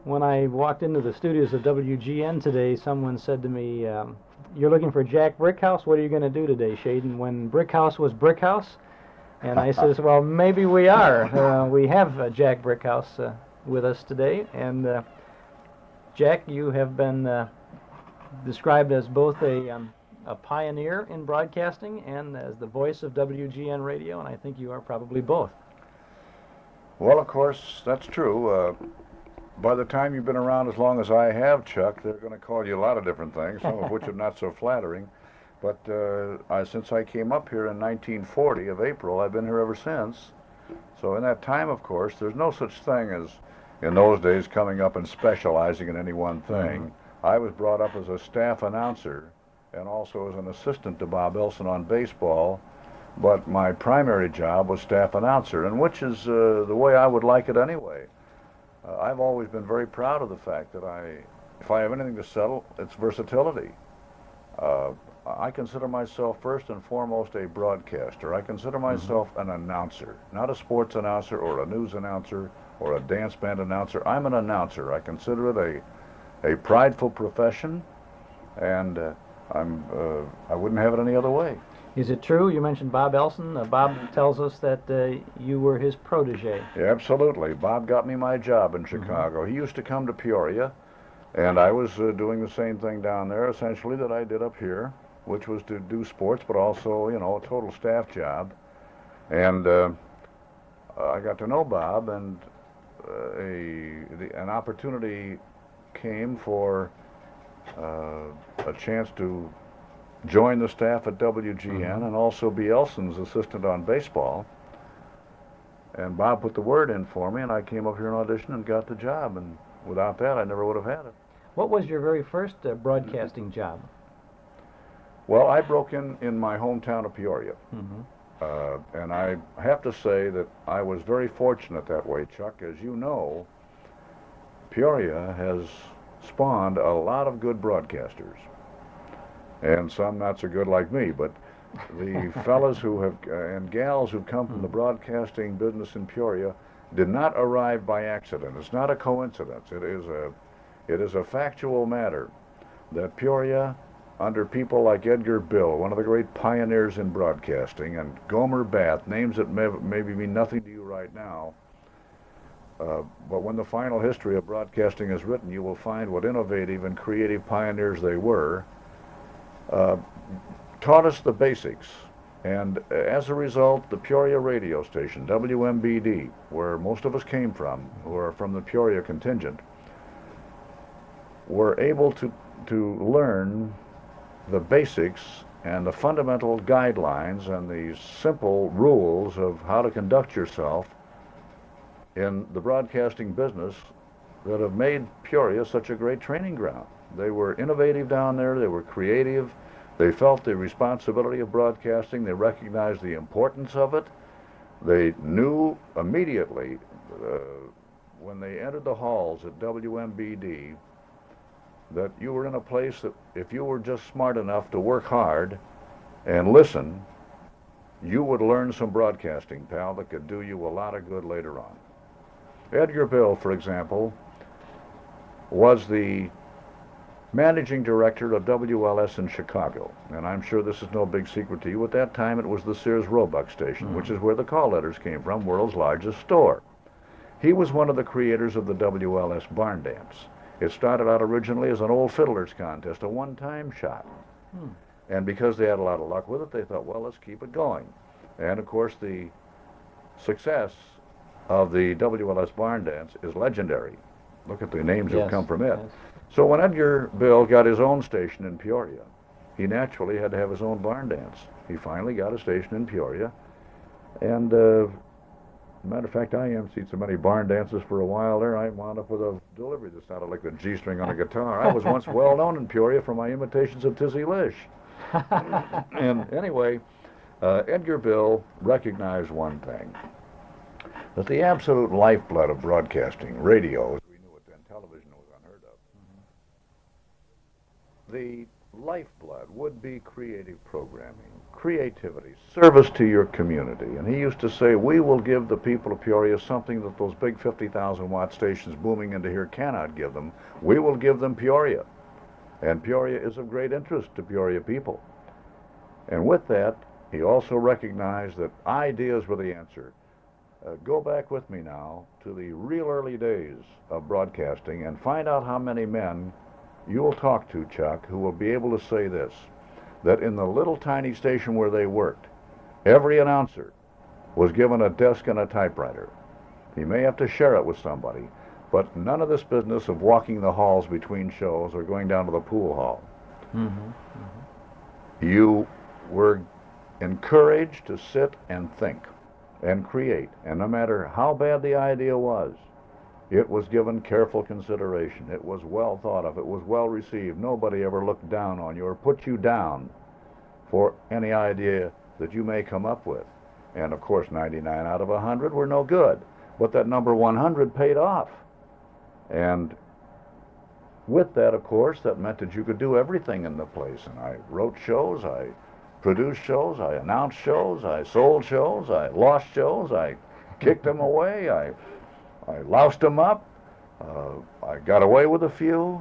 When I walked into the studios of WGN today, someone said to me, "You're looking for Jack Brickhouse? What are you going to do today, Schaden? When Brickhouse was Brickhouse?" And I says, "Well, maybe we are. We have Jack Brickhouse with us today, and Jack, you have been described as both a pioneer in broadcasting and as the voice of WGN radio, and I think you are probably both." Well, of course, that's true. By the time you've been around as long as I have, Chuck, they're going to call you a lot of different things, some of which are not so flattering. But since I came up here in 1940 of April, I've been here ever since. So in that time, of course, there's no such thing as, in those days, coming up and specializing in any one thing. Mm-hmm. I was brought up as a staff announcer and also as an assistant to Bob Elson on baseball. But my primary job was staff announcer, and which is the way I would like it anyway. I've always been very proud of the fact that if I have anything to settle, it's versatility. I consider myself first and foremost a broadcaster. I consider myself an announcer, not a sports announcer or a news announcer or a dance band announcer. I'm an announcer. I consider it a prideful profession, and I wouldn't have it any other way. Is it true? You mentioned Bob Elson. Bob tells us that you were his protege. Yeah, absolutely. Bob got me my job in Chicago. He used to come to Peoria, and I was doing the same thing down there, essentially, that I did up here, which was to do sports, but also, you know, a total staff job. And I got to know Bob, and an opportunity came for a chance to join the staff at WGN and also be Elson's assistant on baseball. And Bob put the word in for me, and I came up here and auditioned and got the job. And without that, I never would have had it. What was your very first broadcasting job? Well, I broke in my hometown of Peoria. And I have to say that I was very fortunate that way, Chuck. As you know, Peoria has spawned a lot of good broadcasters. And some not so good like me, but the fellas who have and gals who come from the broadcasting business in Peoria did not arrive by accident. It's not a coincidence. It is a factual matter that Peoria, under people like Edgar Bill, one of the great pioneers in broadcasting, and Gomer Bath, names that maybe mean nothing to you right now, but when the final history of broadcasting is written, you will find what innovative and creative pioneers they were. Taught us the basics, and as a result, the Peoria radio station, WMBD, where most of us came from, who are from the Peoria contingent, were able to learn the basics and the fundamental guidelines and the simple rules of how to conduct yourself in the broadcasting business that have made Peoria such a great training ground. They were innovative down there. They were creative. They felt the responsibility of broadcasting. They recognized the importance of it. They knew immediately when they entered the halls at WMBD that you were in a place that if you were just smart enough to work hard and listen, you would learn some broadcasting, pal, that could do you a lot of good later on. Edgar Bill, for example, was the managing director of WLS in Chicago, and I'm sure this is no big secret to you. At that time, it was the Sears Roebuck station, which is where the call letters came from, world's largest store. He was one of the creators of the WLS barn dance. It started out originally as an old fiddler's contest, a one-time shot. And because they had a lot of luck with it, they thought, well, let's keep it going. And, of course, the success of the WLS barn dance is legendary. Look at the names that come from it. Yes. So when Edgar Bill got his own station in Peoria, he naturally had to have his own barn dance. He finally got a station in Peoria, and matter of fact, I emceed so many barn dances for a while there, I wound up with a delivery that sounded like the G string on a guitar. I was once well known in Peoria for my imitations of Tizzy Lish. And anyway, Edgar Bill recognized one thing, that the absolute lifeblood of broadcasting, radio, as we knew it then, television was unheard of, the lifeblood would be creative programming, creativity, service to your community. And he used to say, we will give the people of Peoria something that those big 50,000 watt stations booming into here cannot give them. We will give them Peoria. And Peoria is of great interest to Peoria people. And with that, he also recognized that ideas were the answer. Go back with me now to the real early days of broadcasting and find out how many men you will talk to, Chuck, who will be able to say this, that in the little tiny station where they worked, every announcer was given a desk and a typewriter. He may have to share it with somebody, but none of this business of walking the halls between shows or going down to the pool hall. You were encouraged to sit and think and create, and no matter how bad the idea was, it was given careful consideration. It was well thought of. It was well received. Nobody ever looked down on you or put you down for any idea that you may come up with. And of course, 99 out of 100 were no good, but that number 100 paid off. And with that, of course, that meant that you could do everything in the place. And I wrote shows, I produced shows, I announced shows, I sold shows, I lost shows, I kicked them away, I loused them up, I got away with a few,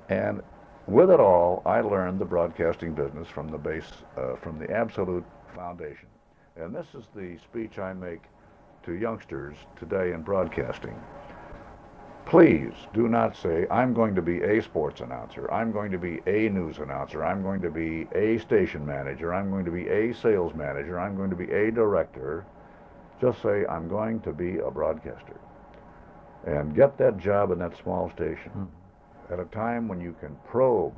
and with it all, I learned the broadcasting business from the base, from the absolute foundation. And this is the speech I make to youngsters today in broadcasting. Please do not say, I'm going to be a sports announcer, I'm going to be a news announcer, I'm going to be a station manager, I'm going to be a sales manager, I'm going to be a director. Just say, I'm going to be a broadcaster. And get that job in that small station at a time when you can probe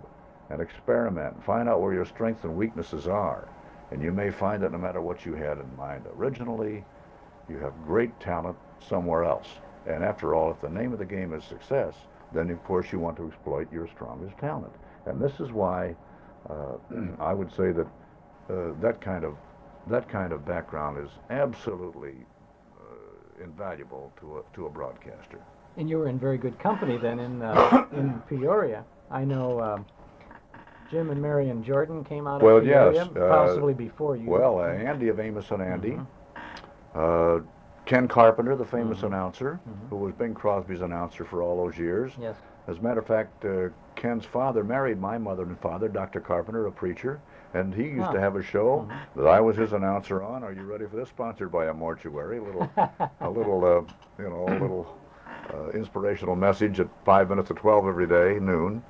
and experiment and find out where your strengths and weaknesses are. And you may find that no matter what you had in mind originally, you have great talent somewhere else. And after all, if the name of the game is success, then of course you want to exploit your strongest talent. And this is why I would say that that kind of background is absolutely invaluable to a broadcaster. And you were in very good company then in Peoria. I know Jim and Marion Jordan came out of Peoria, yes, possibly before you. Well, Andy of Amos and Andy. Ken Carpenter, the famous announcer, who was Bing Crosby's announcer for all those years. Yes. As a matter of fact, Ken's father married my mother and father, Dr. Carpenter, a preacher, and he used to have a show that I was his announcer on. Are you ready for this? Sponsored by a mortuary. A little inspirational message at 5 minutes to 12 every day, noon.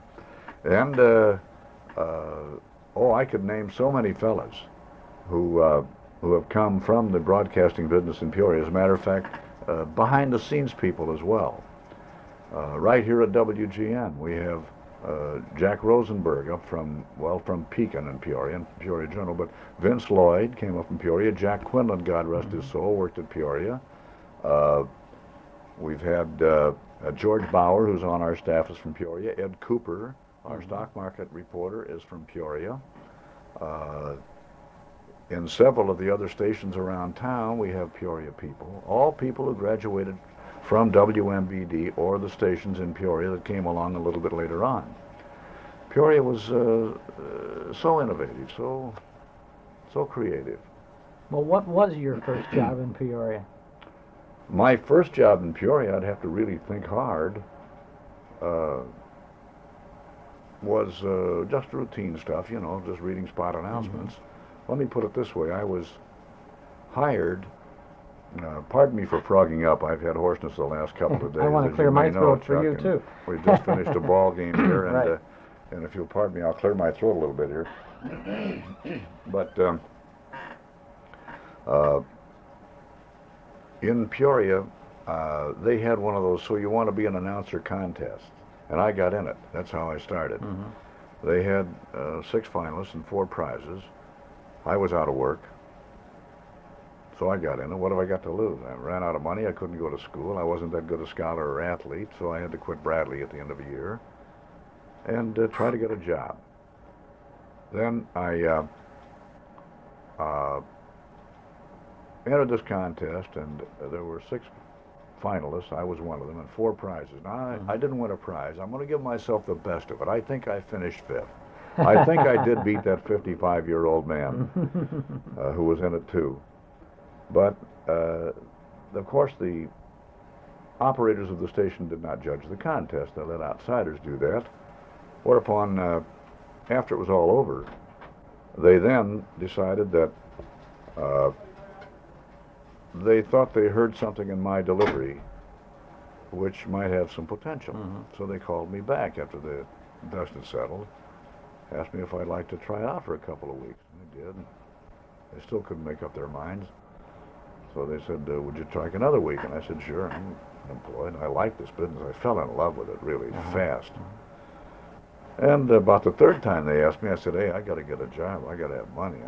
And I could name so many fellas who have come from the broadcasting business in Peoria. As a matter of fact, behind-the-scenes people as well. Right here at WGN, we have Jack Rosenberg up from Pekin in Peoria, and Peoria Journal, but Vince Lloyd came up from Peoria. Jack Quinlan, God rest his soul, worked at Peoria. We've had George Bauer, who's on our staff, is from Peoria. Ed Cooper, our stock market reporter, is from Peoria. In several of the other stations around town, we have Peoria people, all people who graduated from WMBD or the stations in Peoria that came along a little bit later on. Peoria was so innovative, so creative. Well, what was your first job in Peoria? My first job in Peoria, I'd have to really think hard, was just routine stuff, just reading spot announcements. Let me put it this way. I was hired, pardon me for frogging up. I've had hoarseness the last couple of days. I want to clear my throat for you, too. We just finished a ball game here, and, right. And if you'll pardon me, I'll clear my throat a little bit here. But in Peoria, they had one of those, so you want to be an announcer contest, and I got in it. That's how I started. They had 6 finalists and 4 prizes. I was out of work, so I got in it. What have I got to lose? I ran out of money. I couldn't go to school. I wasn't that good a scholar or athlete, so I had to quit Bradley at the end of the year and try to get a job. Then I entered this contest, and there were 6 finalists. I was one of them, and 4 prizes. Now, I didn't win a prize. I'm going to give myself the best of it. I think I finished 5th. I think I did beat that 55-year-old man who was in it too. But, of course, the operators of the station did not judge the contest. They let outsiders do that. Whereupon, after it was all over, they then decided that they thought they heard something in my delivery which might have some potential. So they called me back after the dust had settled, asked me if I'd like to try out for a couple of weeks. And I did. They still couldn't make up their minds. So they said, would you try another week? And I said, sure, I'm employed. I like this business. I fell in love with it really fast. And about the third time they asked me, I said, hey, I got to get a job. I got to have money.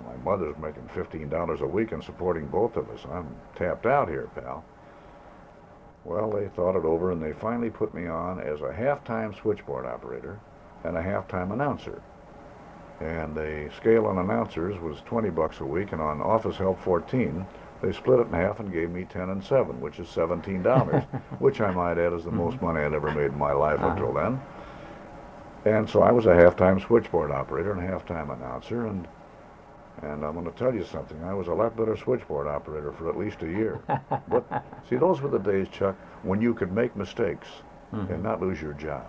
My mother's making $15 a week and supporting both of us. I'm tapped out here, pal. Well, they thought it over, and they finally put me on as a half-time switchboard operator and a half-time announcer. And the scale on announcers was $20 a week, and on office help 14, they split it in half and gave me 10 and 7, which is $17, which I might add is the most money I'd ever made in my life until then. And so I was a half-time switchboard operator and a half-time announcer, and I'm going to tell you something. I was a lot better switchboard operator for at least a year. But see, those were the days, Chuck, when you could make mistakes and not lose your job.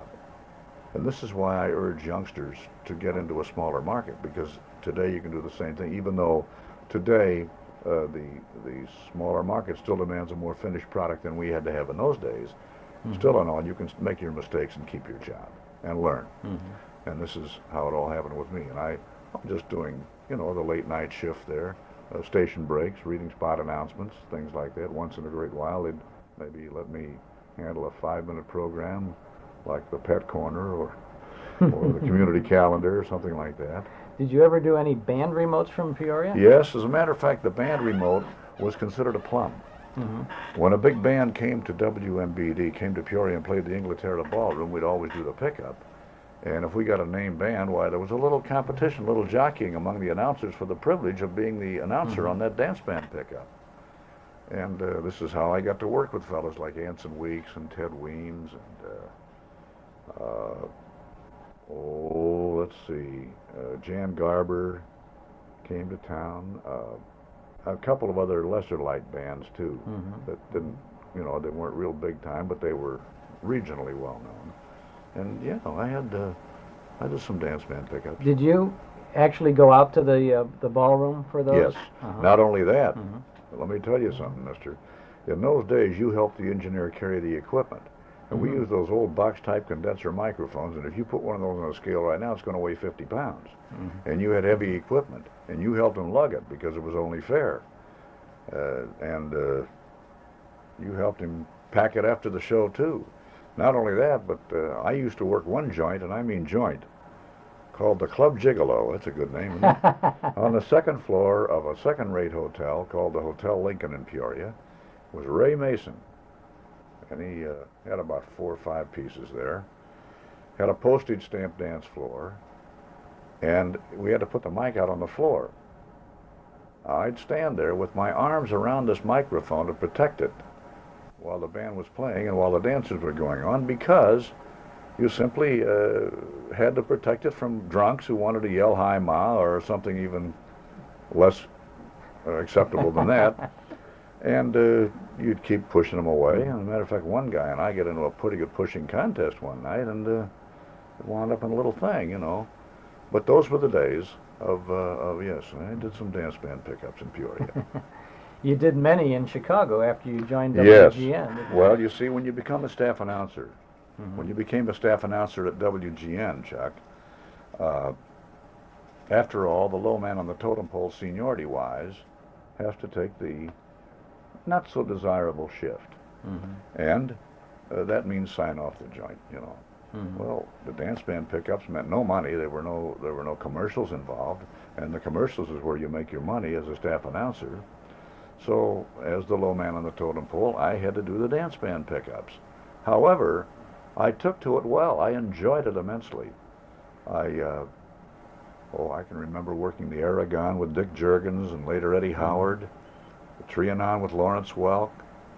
And this is why I urge youngsters to get into a smaller market, because today you can do the same thing, even though today the smaller market still demands a more finished product than we had to have in those days. Still and all, you can make your mistakes and keep your job and learn. And this is how it all happened with me. And I'm just doing, the late night shift there, station breaks, reading spot announcements, things like that. Once in a great while, they'd maybe let me handle a 5-minute program like the Pet Corner or the Community Calendar or something like that. Did you ever do any band remotes from Peoria? Yes, as a matter of fact, the band remote was considered a plum. When a big band came to WMBD, came to Peoria and played the Inglaterra Ballroom, we'd always do the pickup. And if we got a name band, why, there was a little competition, a little jockeying among the announcers for the privilege of being the announcer on that dance band pickup. And this is how I got to work with fellas like Anson Weeks and Ted Weems and, let's see, Jan Garber came to town. A couple of other lesser light bands too that didn't, they weren't real big time, but they were regionally well known. And I did some dance band pickups. Did you actually go out to the ballroom for those? Yes. Not only that, let me tell you something, mister. In those days, you helped the engineer carry the equipment. And we used those old box-type condenser microphones, and if you put one of those on a scale right now, it's going to weigh 50 pounds. And you had heavy equipment, and you helped him lug it because it was only fair. And you helped him pack it after the show, too. Not only that, but I used to work one joint, and I mean joint, called the Club Gigolo. That's a good name, isn't it? On the second floor of a second-rate hotel called the Hotel Lincoln in Peoria was Ray Mason. And he had about 4 or 5 pieces there. Had a postage stamp dance floor, and we had to put the mic out on the floor. I'd stand there with my arms around this microphone to protect it while the band was playing and while the dancers were going on, because you simply had to protect it from drunks who wanted to yell "Hi Ma" or something even less acceptable than that. And you'd keep pushing them away. And as a matter of fact, one guy and I get into a pretty good pushing contest one night, and it wound up in a little thing, But those were the days of yes, I did some dance band pickups in Peoria. You did many in Chicago after you joined WGN. Yes. Well, you see, when you become a staff announcer, when you became a staff announcer at WGN, Chuck, after all, the low man on the totem pole, seniority-wise, has to take the not so desirable shift, and that means sign off the joint, Well, the dance band pickups meant no money. There were no commercials involved, and the commercials is where you make your money as a staff announcer. So, as the low man on the totem pole, I had to do the dance band pickups. However, I took to it well. I enjoyed it immensely. I can remember working the Aragon with Dick Juergens and later Eddie Howard, the Trianon with Lawrence Welk,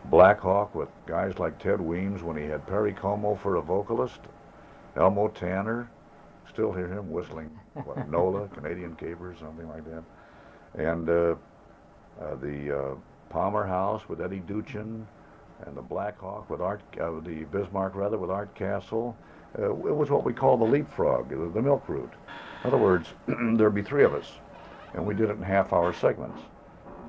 Black Hawk with guys like Ted Weems when he had Perry Como for a vocalist, Elmo Tanner, Still hear him whistling, what, NOLA, Canadian Caper, something like that. And the Palmer House with Eddie Duchin, and the Black Hawk with the Bismarck rather, with Art Castle. It was what we call the leapfrog, the milk route. In other words, there'd be three of us, and we did it in half-hour segments.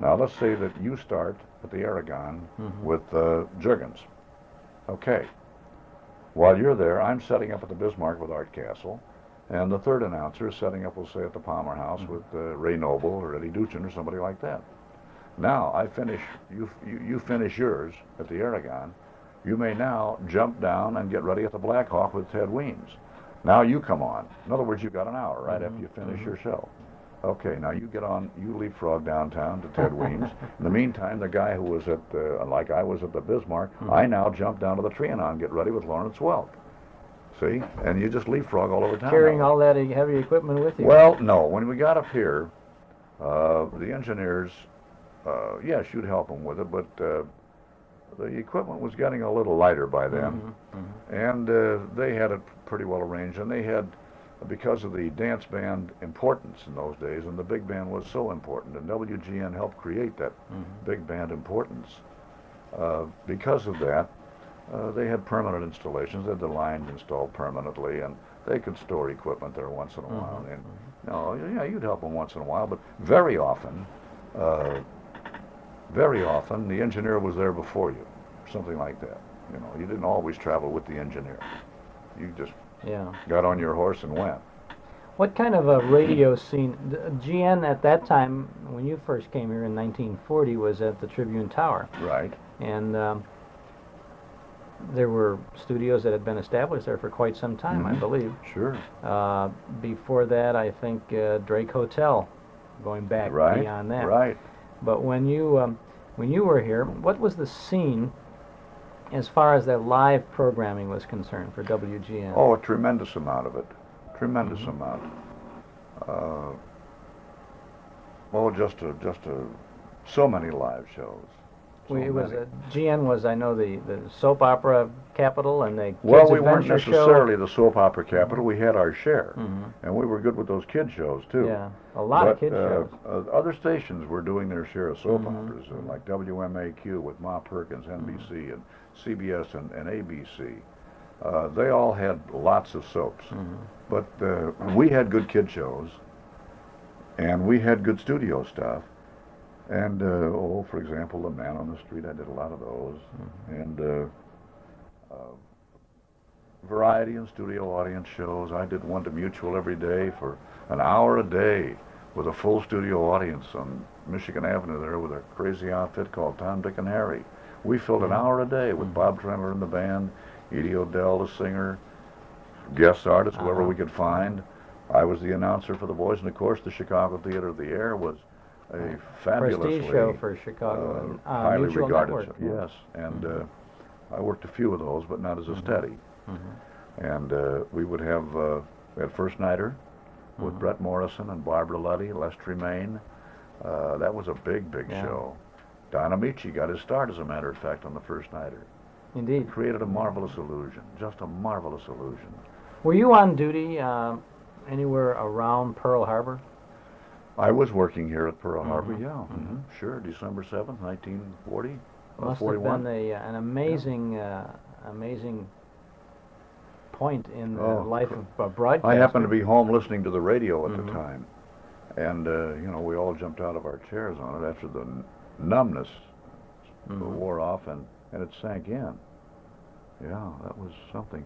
Now let's say that you start at the Aragon with Juergens. Okay. While you're there, I'm setting up at the Bismarck with Art Castle, and the third announcer is setting up, we'll say, at the Palmer House with Ray Noble or Eddie Duchin or somebody like that. Now I finish, you finish yours at the Aragon. You may now jump down and get ready at the Black Hawk with Ted Weems. Now you come on. In other words, you've got an hour right after you finish your show. Okay, now you get on, you leapfrog downtown to Ted Weems. In the meantime, the guy who was at, like I was at the Bismarck, I now jump down to the Trianon and get ready with Lawrence Welk. See? And you just leapfrog all over town. Carrying all that heavy equipment with you? Well, no. When we got up here, the engineers, yes, you'd help them with it, but the equipment was getting a little lighter by then. And they had it pretty well arranged, and they had, because of the dance band importance in those days, and the big band was so important, and WGN helped create that big band importance. Because of that, they had permanent installations. They had the lines installed permanently, and they could store equipment there once in a while. And no, yeah, you'd help them once in a while, but very often, the engineer was there before you, something like that. You know, you didn't always travel with the engineer. You just got on your horse and went. What kind of a radio scene? GN at that time, when you first came here in 1940, was at the Tribune Tower. Right. And there were studios that had been established there for quite some time, I believe. Sure. Before that, I think Drake Hotel, going back beyond that. Right. But when you were here, what was the scene as far as that live programming was concerned for WGN? Oh, a tremendous amount of it. Tremendous amount. So many live shows. It was GN was, I know, the soap opera capital, and the Well, kids we weren't adventure necessarily the soap opera capital. We had our share, and we were good with those kid shows too. Yeah, a lot of kid shows. Other stations were doing their share of soap operas, like WMAQ with Ma Perkins, NBC, and CBS and ABC. They all had lots of soaps, but we had good kid shows, and we had good studio stuff. And, for example, The Man on the Street, I did a lot of those. And variety and studio audience shows. I did one to Mutual every day for an hour a day with a full studio audience on Michigan Avenue there with a crazy outfit called Tom, Dick, and Harry. We filled an hour a day with Bob Tremor in the band, Edie Odell, the singer, guest artists, whoever we could find. I was the announcer for the boys, and of course the Chicago Theater of the Air was a fabulously prestige show for Chicago, highly Mutual regarded. Network. Yes, and I worked a few of those, but not as a steady. And we would have at First Nighter with Brett Morrison and Barbara Luddy, Les Tremaine. That was a big show. Don Amici got his start, as a matter of fact, on the First Nighter. Indeed. Created a marvelous illusion, just a marvelous illusion. Were you on duty anywhere around Pearl Harbor? I was working here at Pearl Harbor, sure, December 7th, 1940, Must 41. have been an amazing, amazing point in the life of a broadcaster. I happened to be home listening to the radio at the time, and we all jumped out of our chairs on it after the numbness wore off, and it sank in. Yeah, that was something.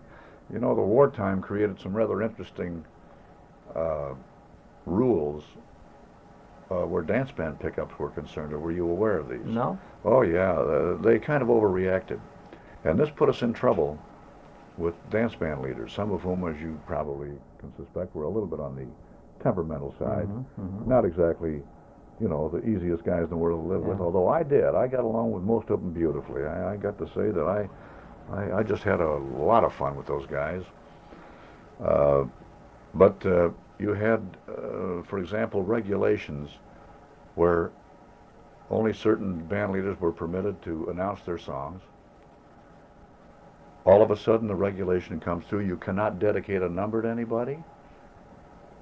You know, the wartime created some rather interesting rules where dance band pickups were concerned. Or were you aware of these? No. Oh yeah, they kind of overreacted, and this put us in trouble with dance band leaders, some of whom, as you probably can suspect, were a little bit on the temperamental side. Not exactly, the easiest guys in the world to live with, although I got along with most of them beautifully. I got to say that I just had a lot of fun with those guys. But you had, for example, regulations where only certain band leaders were permitted to announce their songs. All of a sudden, the regulation comes through, you cannot dedicate a number to anybody.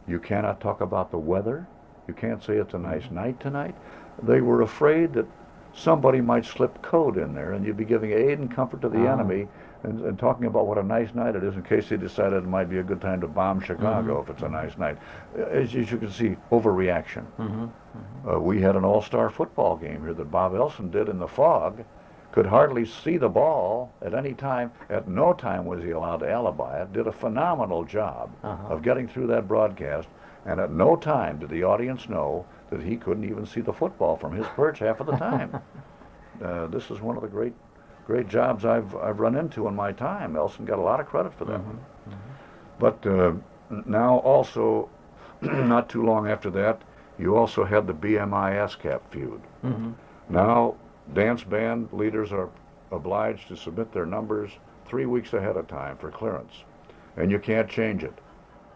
You cannot talk about the weather. You can't say it's a nice night tonight. They were afraid that somebody might slip code in there, and you'd be giving aid and comfort to the enemy and talking about what a nice night it is in case they decided it might be a good time to bomb Chicago if it's a nice night. As you can see, overreaction. We had an all-star football game here that Bob Elson did in the fog. Could hardly see the ball at any time. At no time was he allowed to alibi it. Did a phenomenal job of getting through that broadcast, and at no time did the audience know that he couldn't even see the football from his perch half of the time. This is one of the great jobs I've run into in my time. Elson got a lot of credit for that. But now also, not too long after that, you also had the BMI ASCAP feud. Now, dance band leaders are obliged to submit their numbers 3 weeks ahead of time for clearance, and you can't change it.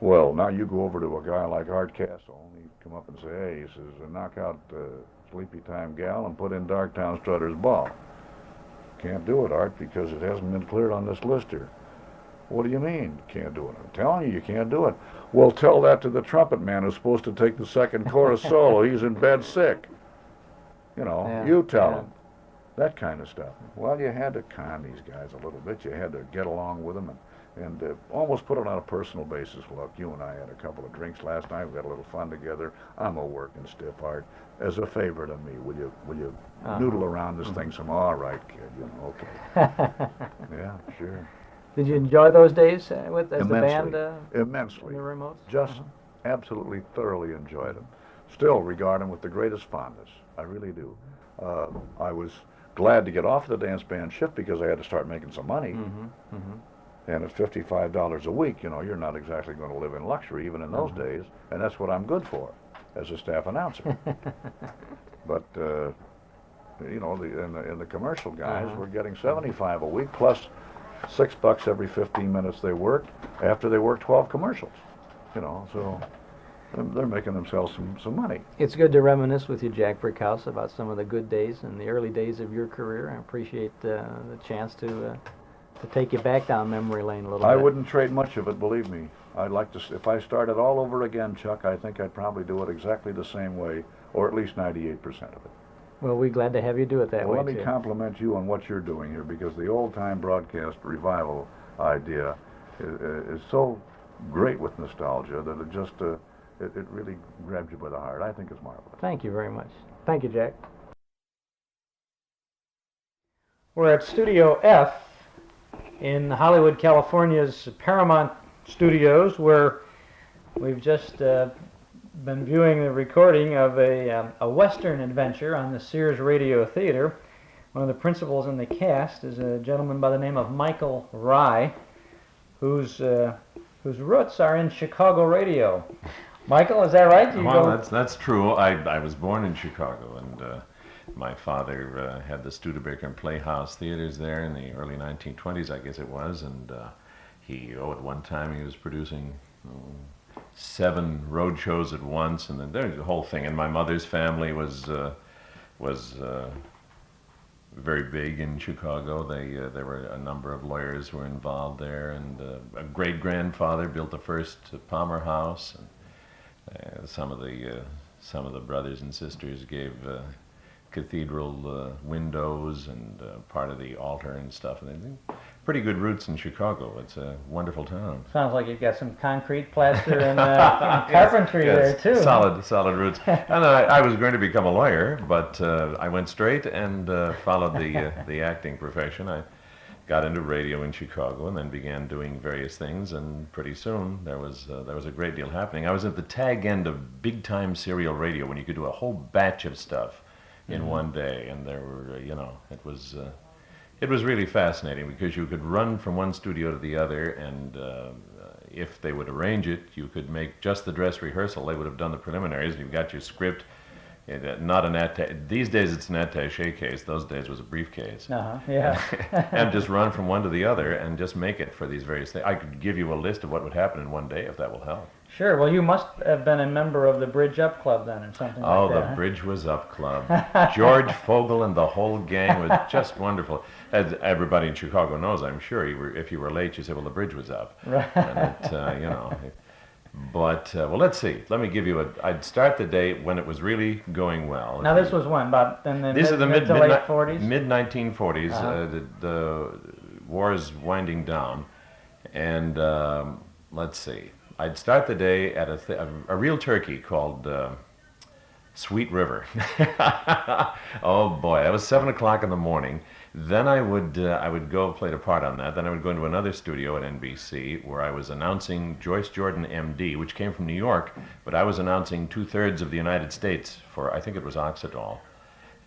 Well, now you go over to a guy like Art Castle, and he'd come up and say, hey, he says, knock out Sleepy Time Gal and put in Darktown Strutter's Ball. Can't do it, Art, because it hasn't been cleared on this list here. What do you mean, can't do it? I'm telling you can't do it. Well, tell that to the trumpet man who's supposed to take the second chorus solo. He's in bed sick. You know, you tell him. That kind of stuff. Well, you had to con these guys a little bit. You had to get along with them and almost put it on a personal basis. Look, you and I had a couple of drinks last night. We had a little fun together. I'm a working stiff, Art. As a favor to me, will you noodle around this thing some? All right, kid. You know, okay. Yeah, sure. Did you enjoy those days with as Immensely. the band? Immensely. In the remotes? Just absolutely thoroughly enjoyed them. Still regard them with the greatest fondness. I really do. I was glad to get off the dance band shift because I had to start making some money. And at $55 a week, you know, you're not exactly going to live in luxury even in those days, and that's what I'm good for as a staff announcer. But you know, in the commercial guys were getting $75 a week plus $6 every 15 minutes they worked after they worked 12 commercials. You know, so they're making themselves some money. It's good to reminisce with you, Jack Brickhouse, about some of the good days and the early days of your career. I appreciate the chance to take you back down memory lane a little bit. I wouldn't trade much of it, believe me. I'd like to, if I started all over again, Chuck, I think I'd probably do it exactly the same way, or at least 98% of it. Well, we're glad to have you do it that way, Let me compliment you on what you're doing here, because the old-time broadcast revival idea is so great with nostalgia that it just it really grabs you by the heart. I think it's marvelous. Thank you very much. Thank you, Jack. We're at Studio F in Hollywood, California's Paramount Studios, where we've just been viewing the recording of a Western adventure on the Sears Radio Theater. One of the principals in the cast is a gentleman by the name of Michael Rye, whose roots are in Chicago radio. Michael, is that right? That's true. I was born in Chicago, and my father had the Studebaker and Playhouse theaters there in the early 1920s, I guess it was, and at one time he was producing 7 road shows at once, and then there's the whole thing. And my mother's family was very big in Chicago. There were a number of lawyers who were involved there, and a great-grandfather built the first Palmer House, and some of the brothers and sisters gave cathedral windows and part of the altar and stuff. And pretty good roots in Chicago. It's a wonderful town. Sounds like you've got some concrete, plaster, and carpentry there too. Solid roots. And I was going to become a lawyer, but I went straight and followed the acting profession. I got into radio in Chicago and then began doing various things, and pretty soon there was a great deal happening. I was at the tag end of big-time serial radio when you could do a whole batch of stuff in one day, and there were, it was really fascinating because you could run from one studio to the other, and if they would arrange it, you could make just the dress rehearsal. They would have done the preliminaries, and you've got your script. These days it's an attaché case. Those days it was a briefcase. Yeah. And just run from one to the other and just make it for these various things. I could give you a list of what would happen in one day if that will help. Sure. Well, you must have been a member of the Bridge Up Club then, or something like that. Oh, the Bridge Was Up Club. George Fogel and the whole gang was just wonderful. As everybody in Chicago knows, I'm sure, if you were late, you said, well, the bridge was up. Right. And But, well, let's see. Let me give you I'd start the day when it was really going well. Now this was when, about in the These are the mid to late 40s? Mid-1940s. Uh-huh. The war is winding down. And let's see. I'd start the day at a real turkey called Sweet River. Oh boy, that was 7 o'clock in the morning. Then I would go play a part on that. Then I would go into another studio at NBC where I was announcing Joyce Jordan, MD, which came from New York, but I was announcing 2/3 of the United States for, I think it was Oxidol.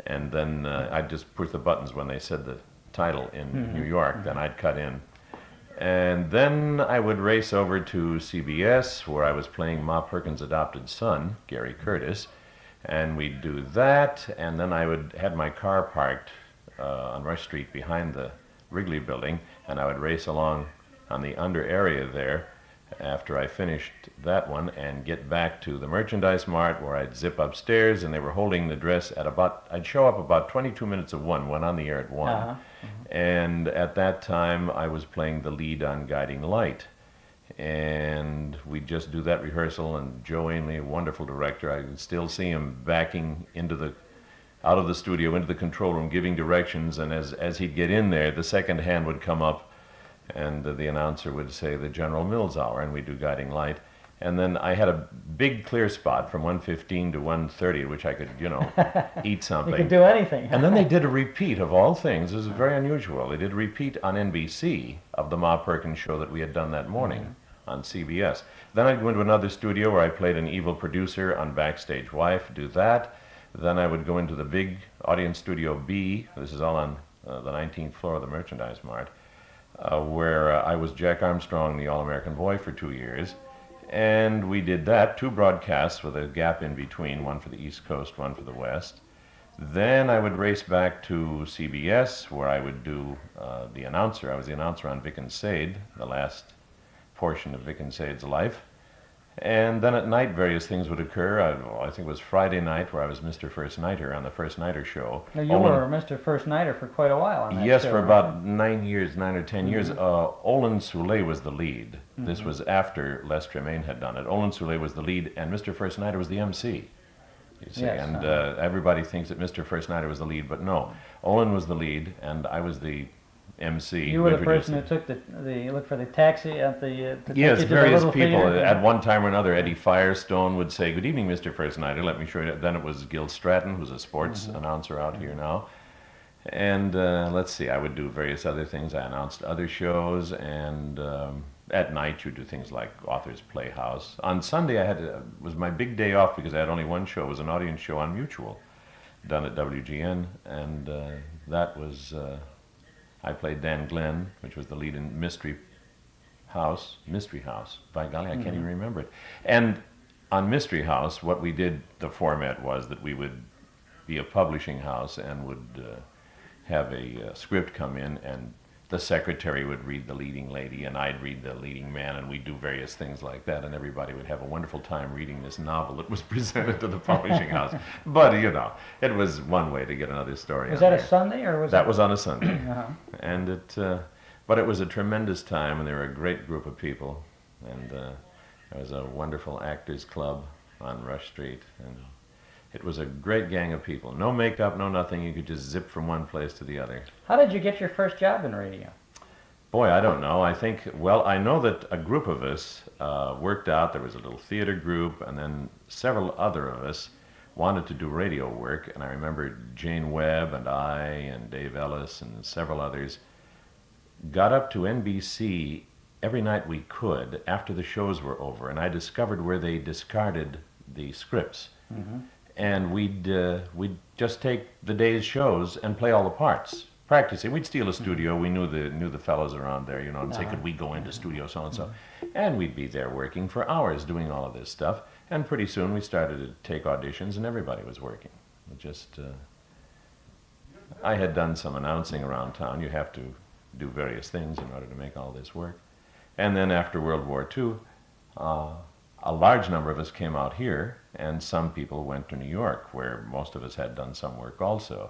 And then I'd just push the buttons when they said the title in New York, then I'd cut in. And then I would race over to CBS where I was playing Ma Perkins' adopted son, Gary Curtis, and we'd do that, and then I would have my car parked on Rush Street behind the Wrigley building, and I would race along on the under area there after I finished that one and get back to the Merchandise Mart where I'd zip upstairs, and they were holding the dress at I'd show up about 22 minutes of 1, went on the air at 1. Uh-huh. And at that time I was playing the lead on Guiding Light. And we'd just do that rehearsal, and Joe Ainley, a wonderful director, I can still see him backing out of the studio into the control room giving directions, and as he'd get in there, the second hand would come up and the announcer would say the General Mills hour, and we'd do Guiding Light. And then I had a big clear spot from 1:15 to 1:30, which I could, eat something. You could do anything. And then they did a repeat of all things. It was very unusual. They did a repeat on NBC of the Ma Perkins show that we had done that morning on CBS. Then I'd go into another studio where I played an evil producer on Backstage Wife, do that. Then I would go into the big audience studio B, this is all on the 19th floor of the Merchandise Mart, where I was Jack Armstrong, the All-American Boy, for 2 years. And we did that, 2 broadcasts with a gap in between, one for the East Coast, one for the West. Then I would race back to CBS, where I would do the announcer. I was the announcer on Vic and Sade, the last portion of Vic and Sade's life. And then at night, various things would occur. I think it was Friday night where I was Mr. First Nighter on the First Nighter show. Now you were Mr. First Nighter for quite a while on that Yes, show, for right? about 9 or 10 years. Olin Soule was the lead. This was after Les Tremaine had done it. Olin Soule was the lead, and Mr. First Nighter was the MC. You see, Yes, and everybody thinks that Mr. First Nighter was the lead, but no. Olin was the lead, and I was the MC. You were the person who took looked for the taxi at the to Yes, take you to the various little people. theater? At one time or another, Eddie Firestone would say, "Good evening, Mr. First Nighter. Let me show you." Then it was Gil Stratton, who's a sports announcer out here now. And let's see, I would do various other things. I announced other shows, and at night you do things like Authors Playhouse. On Sunday, was my big day off because I had only one show. It was an audience show on Mutual, done at WGN, and that was. I played Dan Glenn, which was the lead in Mystery House. By golly, I can't even remember it. And on Mystery House, what we did, the format was that we would be a publishing house and would have a script come in, and the secretary would read the leading lady, and I'd read the leading man, and we'd do various things like that, and everybody would have a wonderful time reading this novel that was presented to the publishing house. But, it was one way to get another story. Was that a Sunday, or was That was on a Sunday. Uh-huh. And but it was a tremendous time, and they were a great group of people, and there was a wonderful actors club on Rush Street, and it was a great gang of people. No makeup, no nothing. You could just zip from one place to the other. How did you get your first job in radio? Boy, I don't know. I know that a group of us worked out. There was a little theater group, and then several other of us wanted to do radio work. And I remember Jane Webb and I and Dave Ellis and several others got up to NBC every night we could after the shows were over. And I discovered where they discarded the scripts. And we'd just take the day's shows and play all the parts, practicing. We'd steal a studio. We knew the fellows around there, and say, could we go into studio so and so? And we'd be there working for hours doing all of this stuff. And pretty soon we started to take auditions, and everybody was working. I had done some announcing around town. You have to do various things in order to make all this work. And then after World War II, a large number of us came out here, and some people went to New York, where most of us had done some work also.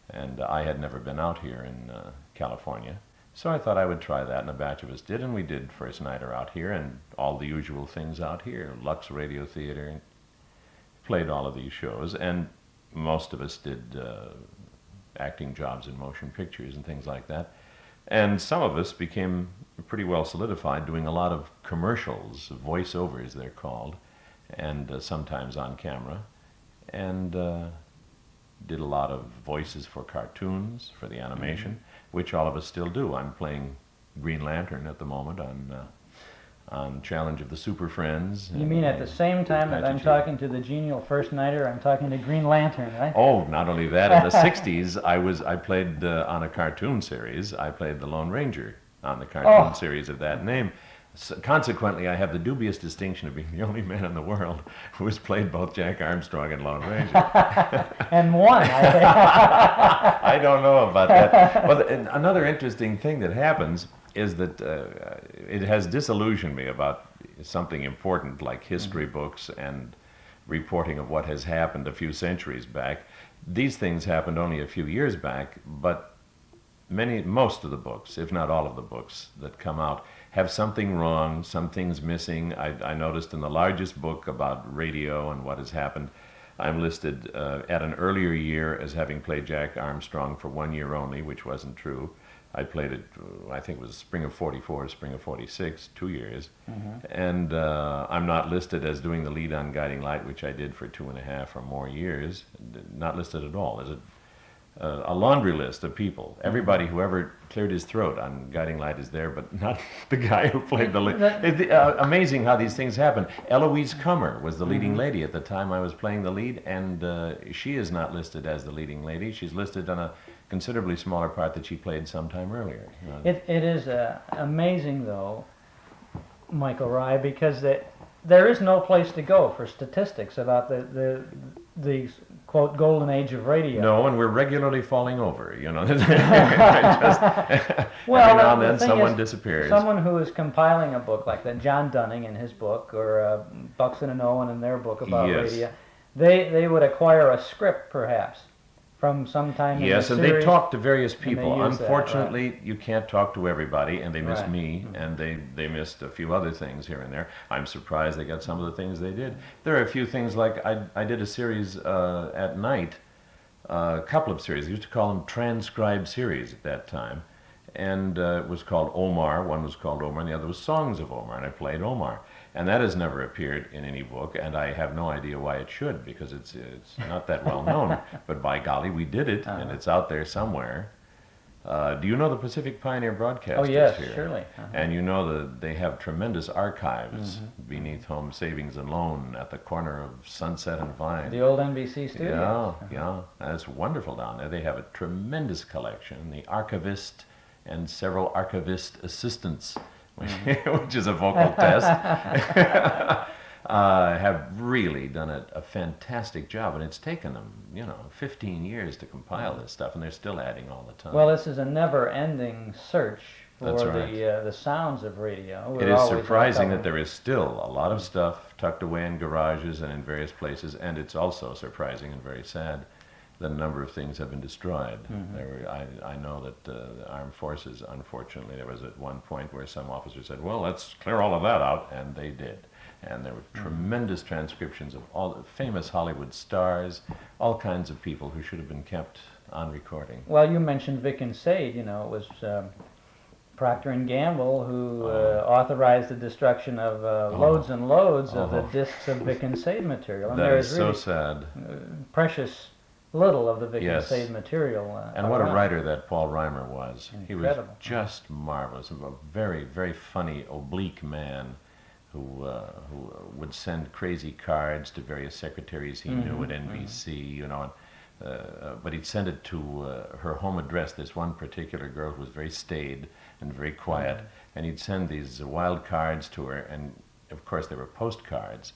And I had never been out here in California. So I thought I would try that, and a batch of us did, and we did First Nighter out here, and all the usual things out here, Lux Radio Theater, played all of these shows, and most of us did acting jobs in motion pictures and things like that. And some of us became pretty well solidified doing a lot of commercials, voiceovers they're called, and sometimes on camera, and did a lot of voices for cartoons, for the animation, which all of us still do. I'm playing Green Lantern at the moment on Challenge of the Super Friends. You mean at the same time that I'm talking to the genial First Nighter, I'm talking to Green Lantern, right? Oh, not only that. In the 60s, I played on a cartoon series. I played the Lone Ranger on the cartoon series of that name. So consequently, I have the dubious distinction of being the only man in the world who has played both Jack Armstrong and Lone Ranger. And won, I think. I don't know about that. Well, another interesting thing that happens is that it has disillusioned me about something important like history books and reporting of what has happened a few centuries back. These things happened only a few years back, but most of the books, if not all of the books that come out, have something wrong, some things missing. I noticed in the largest book about radio and what has happened, I'm listed at an earlier year as having played Jack Armstrong for 1 year only, which wasn't true. I played it, I think it was spring of 44, spring of 46, 2 years. And I'm not listed as doing the lead on Guiding Light, which I did for 2.5 or more years. Not listed at all. There's a laundry list of people. Everybody who ever cleared his throat on Guiding Light is there, but not the guy who played the lead. Amazing how these things happen. Eloise Kummer was the leading lady at the time I was playing the lead, and she is not listed as the leading lady. She's listed on a considerably smaller part that she played sometime earlier. It is amazing, though, Michael Rye, because there is no place to go for statistics about the quote golden age of radio. No, and we're regularly falling over. Well, every now and then someone disappears. Someone who is compiling a book like that, John Dunning in his book, or Buxton and Owen in their book about radio, they would acquire a script perhaps from some time in the Yes, and series, they talk to various people. Unfortunately, Unfortunately, you can't talk to everybody, and they missed me, and they missed a few other things here and there. I'm surprised they got some of the things they did. There are a few things like I did a series at night, a couple of series. I used to call them transcribed series at that time, and it was called Omar. One was called Omar, and the other was Songs of Omar, and I played Omar. And that has never appeared in any book, and I have no idea why it should, because it's not that well known. But by golly, we did it, and it's out there somewhere. Do you know the Pacific Pioneer Broadcasters? Oh yes, here? surely. And you know that they have tremendous archives beneath Home Savings and Loan at the corner of Sunset and Vine. The old NBC studios. Yeah, that's wonderful down there. They have a tremendous collection. The archivist and several archivist assistants, which is a vocal test, have really done a fantastic job, and it's taken them, 15 years to compile this stuff, and they're still adding all the time. Well, this is a never-ending search for That's right. the sounds of radio. It is surprising that there is still a lot of stuff tucked away in garages and in various places, and it's also surprising and very sad that a number of things have been destroyed. I know that the armed forces, unfortunately, there was at one point where some officer said, well, let's clear all of that out, and they did. And there were tremendous transcriptions of all the famous Hollywood stars, all kinds of people who should have been kept on recording. Well, you mentioned Vic and Sade, it was Procter & Gamble who authorized the destruction of loads and loads of the discs of Vic and Sade material. And that there is so really sad. Precious little of the Vic and Sade material. And what a writer that Paul Reimer was. Incredible. He was just marvelous. A very, very funny, oblique man who would send crazy cards to various secretaries he knew at NBC, but he'd send it to her home address. This one particular girl who was very staid and very quiet, and he'd send these wild cards to her, and of course they were postcards,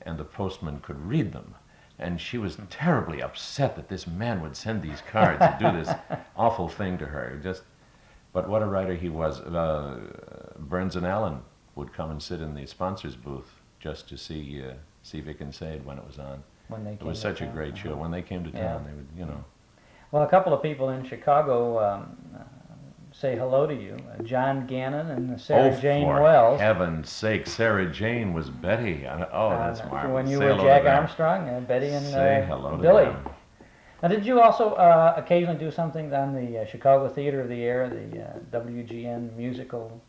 and the postman could read them. And she was terribly upset that this man would send these cards and do this awful thing to her. But what a writer he was. Burns and Allen would come and sit in the sponsors booth just to see Vic and Sade when it was on. It was such a great show. When they came to town, they would, Well, a couple of people in Chicago say hello to you. John Gannon and Sarah Jane for Wells. heaven's sake, Sarah Jane was Betty. That's marvelous. When you Say were hello to Jack them. Armstrong, Betty and Say hello to Billy. them. Now, did you also occasionally do something on the Chicago Theater of the Air, the WGN musical?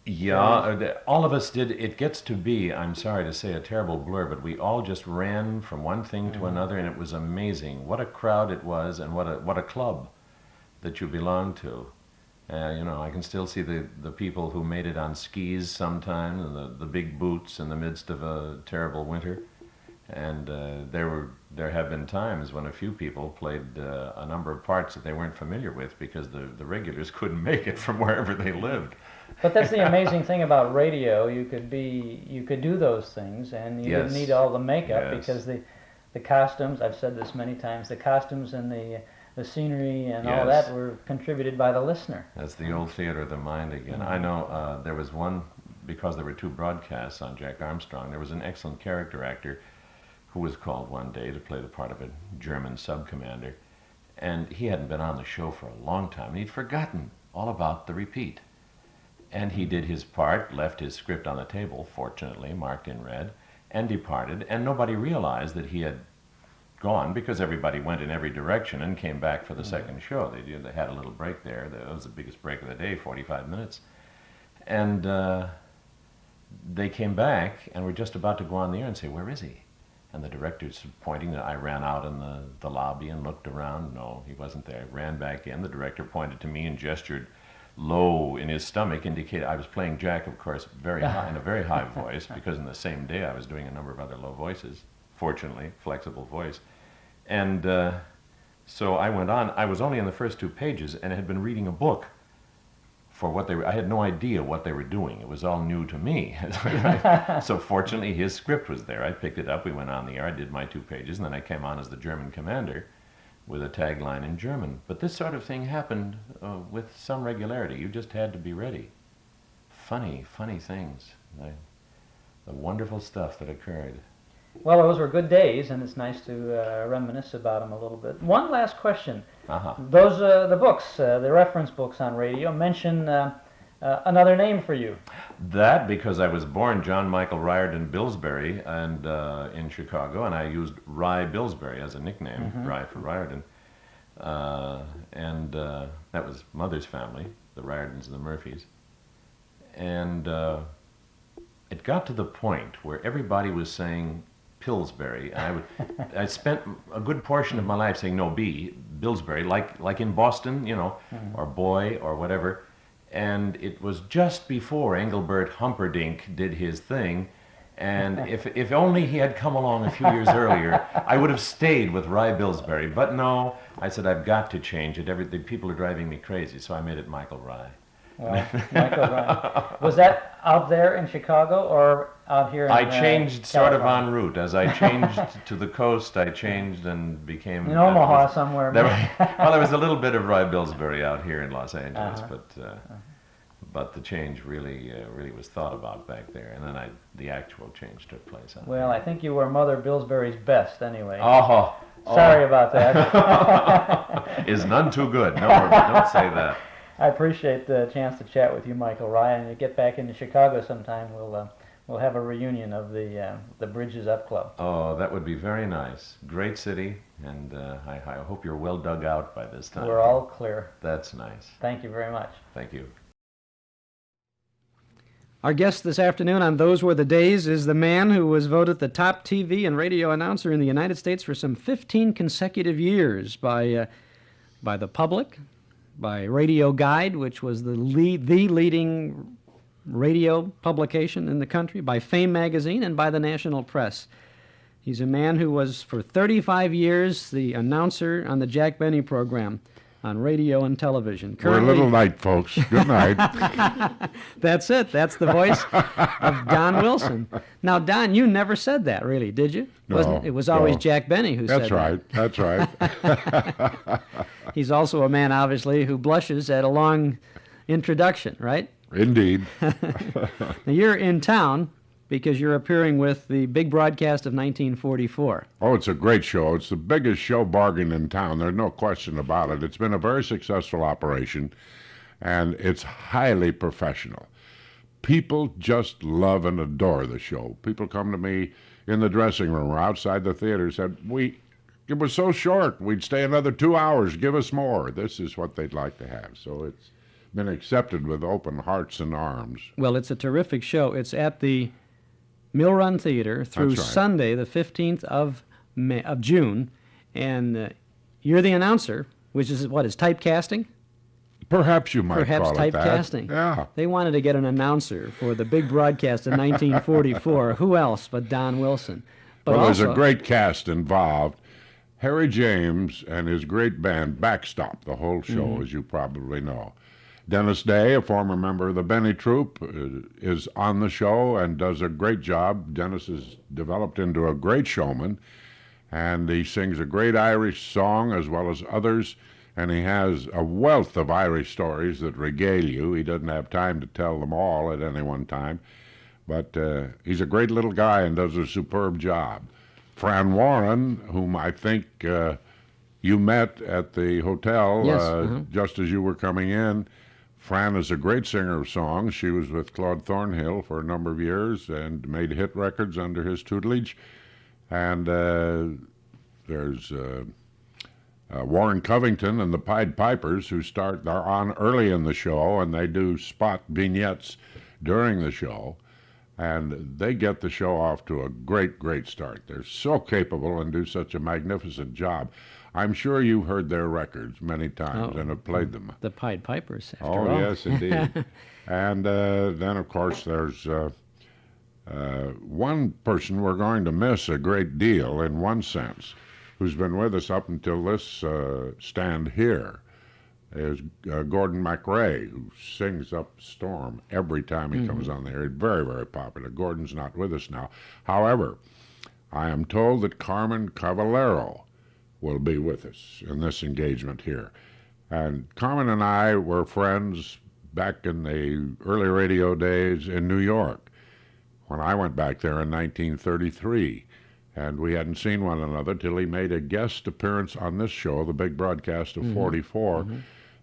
Yeah, all of us did. It gets to be, I'm sorry to say, a terrible blur, but we all just ran from one thing to another, and it was amazing. What a crowd it was, and what a club that you belonged to. I can still see the people who made it on skis sometimes, and the big boots in the midst of a terrible winter. And there have been times when a few people played a number of parts that they weren't familiar with because the regulars couldn't make it from wherever they lived. But that's the amazing thing about radio. You could do those things, and you didn't need all the makeup because the costumes. I've said this many times. The costumes and the scenery and all that were contributed by the listener. That's the old theater of the mind again. I know there was one, because there were two broadcasts on Jack Armstrong. There was an excellent character actor who was called one day to play the part of a German sub-commander, and he hadn't been on the show for a long time. He'd forgotten all about the repeat. And he did his part, left his script on the table, fortunately, marked in red, and departed, and nobody realized that he had gone because everybody went in every direction and came back for the second show. They had a little break there. That was the biggest break of the day, 45 minutes. And they came back and were just about to go on the air and say, "Where is he?" And the director's pointing. I ran out in the lobby and looked around. No, he wasn't there. I ran back in. The director pointed to me and gestured low in his stomach, indicated I was playing Jack, of course, very high, in a very high voice, because in the same day I was doing a number of other low voices, fortunately, flexible voice. And so I went on. I was only in the first 2 pages and had been reading a book for what they were. I had no idea what they were doing. It was all new to me. So fortunately, his script was there. I picked it up. We went on the air. I did my 2 pages, and then I came on as the German commander with a tagline in German. But this sort of thing happened with some regularity. You just had to be ready. Funny things. The wonderful stuff that occurred. Well, those were good days, and it's nice to reminisce about them a little bit. One last question. Those the books, the reference books on radio, mention another name for you. That because I was born John Michael Riordan Billsbury and in Chicago, and I used Rye Billsbury as a nickname, Rye for Riordan. And that was Mother's family, the Riordans and the Murphys. And it got to the point where everybody was saying Pillsbury. I spent a good portion of my life saying no, Billsbury, like in Boston, or Boy or whatever. And it was just before Engelbert Humperdinck did his thing, and if only he had come along a few years earlier, I would have stayed with Rye Billsbury. But no, I said I've got to change it. The people are driving me crazy, so I made it Michael Rye. Well, Michael Rye. Was that out there in Chicago or out here in I changed sort of California? en route. As I changed to the coast, I changed and became... In Omaha somewhere. Well, there was a little bit of Rye Billsbury out here in Los Angeles, but the change really was thought about back there. And then the actual change took place out Well, there. I think you were Mother Billsbury's best anyway. Oh. Sorry about that. Is none too good. No, don't say that. I appreciate the chance to chat with you, Michael Rye, and to get back into Chicago sometime. We'll have a reunion of the Bridges Up Club. Oh, that would be very nice. Great city, and I hope you're well dug out by this time. We're all clear. That's nice. Thank you very much. Thank you. Our guest this afternoon on Those Were the Days is the man who was voted the top TV and radio announcer in the United States for some 15 consecutive years by the public, by Radio Guide, which was the leading radio publication in the country, by Fame magazine, and by the national press. He's a man who was for 35 years the announcer on the Jack Benny program on radio and television. We're a little late, folks. Good night. That's it. That's the voice of Don Wilson. Now, Don, you never said that, really, did you? No. It was always No. Jack Benny who said that. That's right. He's also a man, obviously, who blushes at a long introduction, right? Indeed. Now, you're in town because you're appearing with the big broadcast of 1944. Oh, it's a great show. It's the biggest show bargain in town. There's no question about it. It's been a very successful operation. and it's highly professional. People just love and adore the show. People come to me in the dressing room or outside the theater, said, it was so short, we'd stay another 2 hours, give us more. This is what they'd like to have. So it's been accepted with open hearts and arms. Well, it's a terrific show. It's at the Mill Run Theater through That's right. Sunday, the 15th of June, and you're the announcer, which is what is typecasting? Perhaps you might Perhaps call it that. typecasting. Yeah. They wanted to get an announcer for the big broadcast in 1944. Who else but Don Wilson? But Well, there's also, a great cast involved. Harry James and his great band backstop the whole show, as you probably know. Dennis Day, a former member of the Benny Troupe, is on the show and does a great job. Dennis has developed into a great showman, and he sings a great Irish song as well as others, and he has a wealth of Irish stories that regale you. He doesn't have time to tell them all at any one time, but he's a great little guy and does a superb job. Fran Warren, whom I think you met at the hotel Yes, just as you were coming in. Fran is a great singer of songs. She was with Claude Thornhill for a number of years and made hit records under his tutelage. And there's Warren Covington and the Pied Pipers, who are on early in the show, and they do spot vignettes during the show. And they get the show off to a great, great start. They're so capable and do such a magnificent job. I'm sure you've heard their records many times and have played them. the Pied Pipers, after Oh, all. yes, indeed. And then, of course, there's one person we're going to miss a great deal in one sense, who's been with us up until this stand here, is Gordon MacRae, who sings up Storm every time he comes on the air. He's very, very popular. Gordon's not with us now. However, I am told that Carmen Cavallero will be with us in this engagement here. And Carmen and I were friends back in the early radio days in New York, when I went back there in 1933. And we hadn't seen one another till he made a guest appearance on this show, the big broadcast of 44,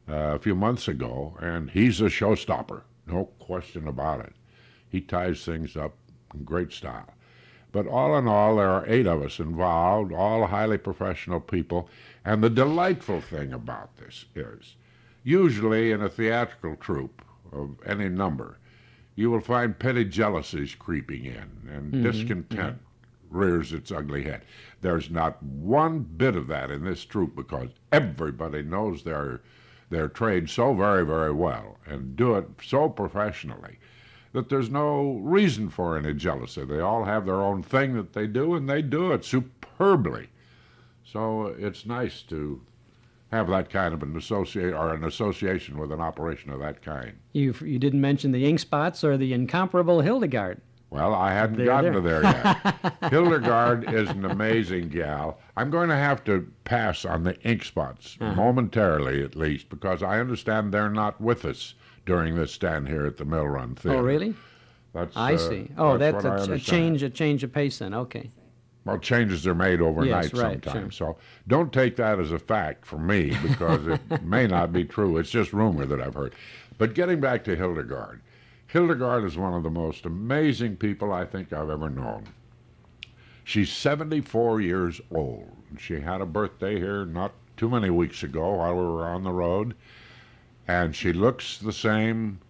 a few months ago. And he's a showstopper, no question about it. He ties things up in great style. But all in all, there are 8 of us involved, all highly professional people. And the delightful thing about this is, usually in a theatrical troupe of any number, you will find petty jealousies creeping in, and discontent rears its ugly head. There's not one bit of that in this troupe, because everybody knows their trade so very, very well and do it so professionally that there's no reason for any jealousy. They all have their own thing that they do, and they do it superbly. So it's nice to have that kind of an association with an operation of that kind. You didn't mention the Ink Spots or the incomparable Hildegard. Well, I hadn't They're gotten there. to there yet. Hildegard is an amazing gal. I'm going to have to pass on the Ink Spots, momentarily at least, because I understand they're not with us during this stand here at the Mill Run Theater. Oh, really? That's, I see. Oh, that's what I a understand. change of pace then. Okay. Well, changes are made overnight Yes, right, sometimes. So don't take that as a fact from me, because it may not be true. It's just rumor that I've heard. But getting back to Hildegard, Hildegard is one of the most amazing people I think I've ever known. She's 74 years old. She had a birthday here not too many weeks ago while we were on the road, and she looks the same.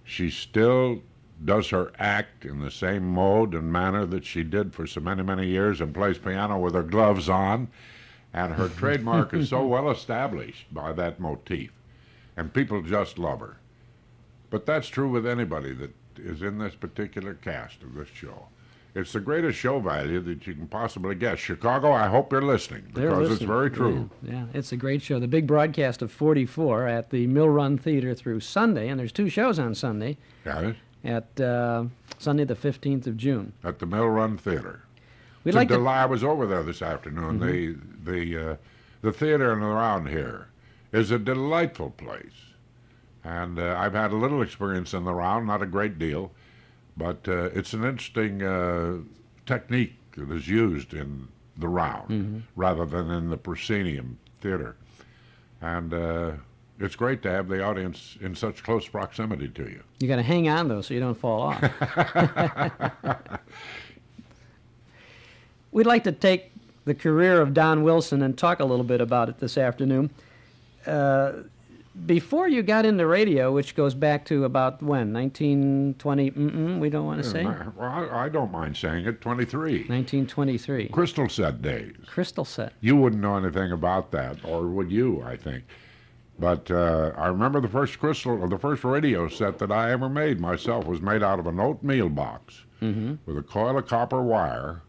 She still does her act in the same mode and manner that she did for so many, many years, and plays piano with her gloves on, and her trademark is so well established by that motif, and people just love her. But that's true with anybody that is in this particular cast of this show. It's the greatest show value that you can possibly get. Chicago, I hope you're listening, They're because it's listening. very true. Yeah, it's a great show. The big broadcast of 44 at the Mill Run Theater through Sunday, and there's 2 shows on Sunday, Yeah, at Sunday the 15th of June. at the Mill Run Theater. We'd It's like a to... I was over there this afternoon. The theater and around here is a delightful place. And I've had a little experience in the round, not a great deal, but it's an interesting technique that is used in the round rather than in the proscenium theater. And it's great to have the audience in such close proximity to you. You got to hang on, though, so you don't fall off. We'd like to take the career of Don Wilson and talk a little bit about it this afternoon. Before you got into radio, which goes back to about when? 1920? We don't want to say? Well, I don't mind saying it, 23. 1923. Crystal set days. Crystal set. You wouldn't know anything about that, or would you, I think. But I remember the first radio set that I ever made myself was made out of an oatmeal box with a coil of copper wire,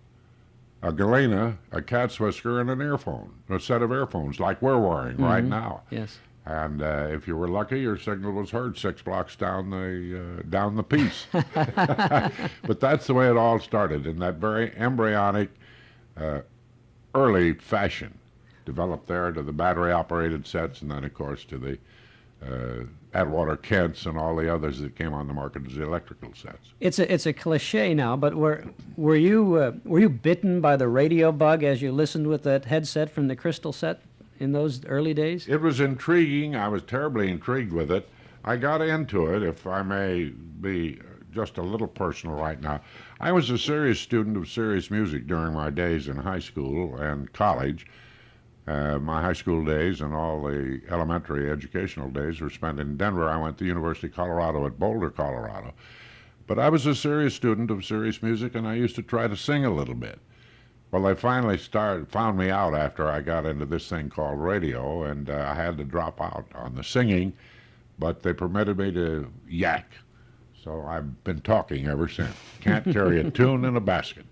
a galena, a cat's whisker, and an earphone, a set of earphones like we're wearing right now. Yes. And if you were lucky, your signal was heard 6 blocks down the piece. But that's the way it all started, in that very embryonic, early fashion. Developed there to the battery-operated sets, and then, of course, to the Atwater Kents and all the others that came on the market as the electrical sets. It's a cliche now, but were you bitten by the radio bug as you listened with that headset from the Crystal set in those early days? It was intriguing. I was terribly intrigued with it. I got into it, if I may be just a little personal right now. I was a serious student of serious music during my days in high school and college. My high school days and all the elementary educational days were spent in Denver. I went to University of Colorado at Boulder, Colorado. But I was a serious student of serious music, and I used to try to sing a little bit. Well, they finally found me out after I got into this thing called radio, and I had to drop out on the singing, but they permitted me to yak. So I've been talking ever since. Can't carry a tune in a basket.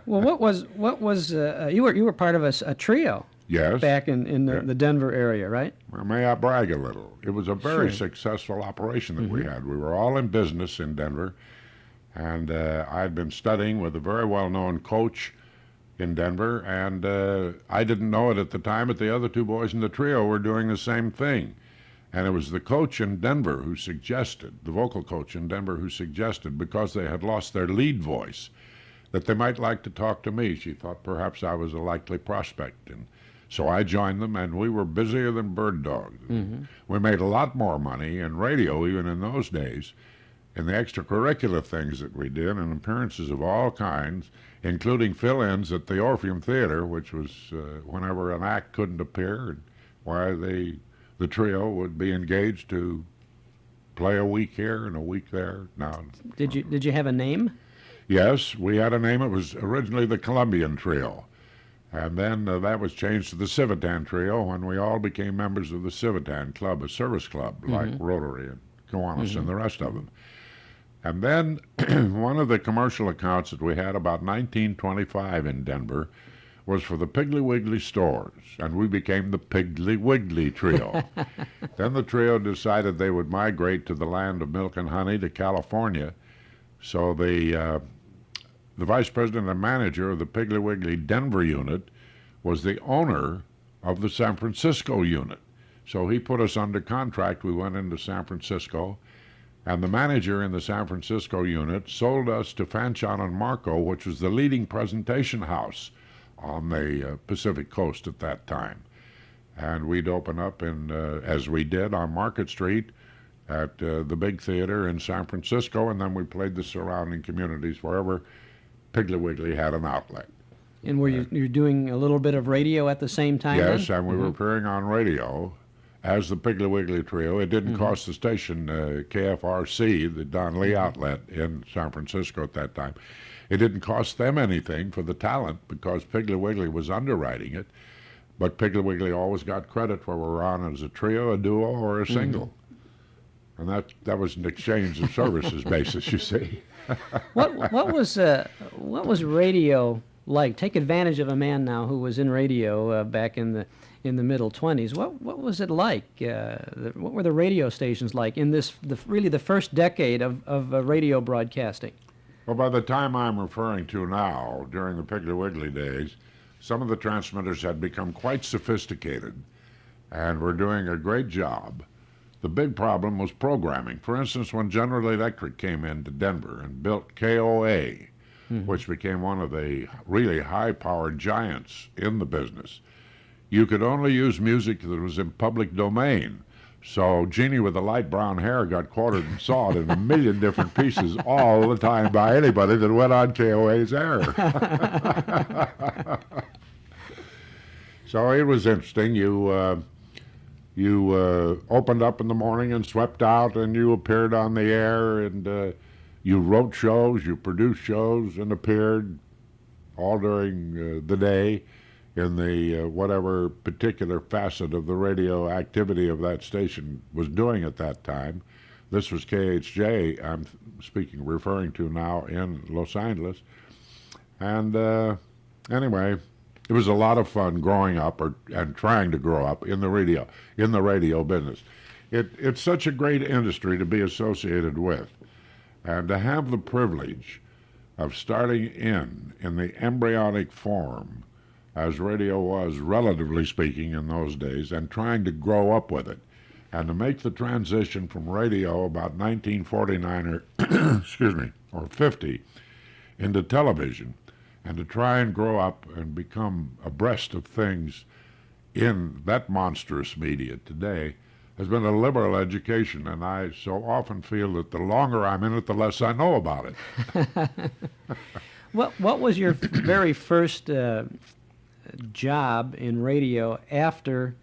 Well, what was you were part of a trio? Yes. Back in the Denver area, right? Well, may I brag a little? It was a very successful operation that we had. We were all in business in Denver, and I'd been studying with a very well-known Koch in Denver, and I didn't know it at the time, but the other two boys in the trio were doing the same thing. And it was the coach in Denver who suggested, the vocal coach in Denver who suggested, because they had lost their lead voice, that they might like to talk to me. She thought perhaps I was a likely prospect. And so I joined them, and we were busier than bird dogs. We made a lot more money in radio, even in those days, in the extracurricular things that we did, and appearances of all kinds, including fill-ins at the Orpheum Theater, which was whenever an act couldn't appear, and why the trio would be engaged to play a week here and a week there. Now, Did you have a name? yes, we had a name. It was originally the Columbian Trio. And then that was changed to the Civitan Trio when we all became members of the Civitan Club, a service club like Rotary and Kiwanis and the rest of them. And then one of the commercial accounts that we had about 1925 in Denver was for the Piggly Wiggly stores, and we became the Piggly Wiggly Trio. Then the trio decided they would migrate to the land of milk and honey, to California. So the vice president and manager of the Piggly Wiggly Denver unit was the owner of the San Francisco unit. So he put us under contract. We went into San Francisco, and the manager in the San Francisco unit sold us to Fanchon and Marco, which was the leading presentation house on the Pacific Coast at that time. And we'd open up, as we did, on Market Street at the big theater in San Francisco, and then we played the surrounding communities wherever Piggly Wiggly had an outlet. And were you doing a little bit of radio at the same time? Yes, then? and we were appearing on radio as the Piggly Wiggly Trio. It didn't cost the station, KFRC, the Don Lee outlet in San Francisco at that time, it didn't cost them anything for the talent because Piggly Wiggly was underwriting it, but Piggly Wiggly always got credit for we were on as a trio, a duo, or a single. And that was an exchange of services basis, you see. What was radio like? Take advantage of a man now who was in radio back in the middle 20s. What was it like? What were the radio stations like in really the first decade of radio broadcasting? Well, by the time I'm referring to now, during the Piggly Wiggly days, some of the transmitters had become quite sophisticated and were doing a great job. The big problem was programming. For instance, when General Electric came into Denver and built KOA, which became one of the really high-powered giants in the business, you could only use music that was in public domain. So Jeannie with the light brown hair got quartered and sawed in a million different pieces all the time by anybody that went on KOA's air. So it was interesting. You opened up in the morning and swept out, and you appeared on the air, and you wrote shows, you produced shows, and appeared all during the day in the whatever particular facet of the radio activity of that station was doing at that time. This was KHJ, I'm referring to now in Los Angeles. And anyway, it was a lot of fun growing up and trying to grow up in the radio business. It's such a great industry to be associated with, and to have the privilege of starting in the embryonic form as radio was, relatively speaking, in those days, and trying to grow up with it, and to make the transition from radio about 1949 or or 50 into television, and to try and grow up and become abreast of things in that monstrous media today has been a liberal education, and I so often feel that the longer I'm in it, the less I know about it. What was your very first job in radio after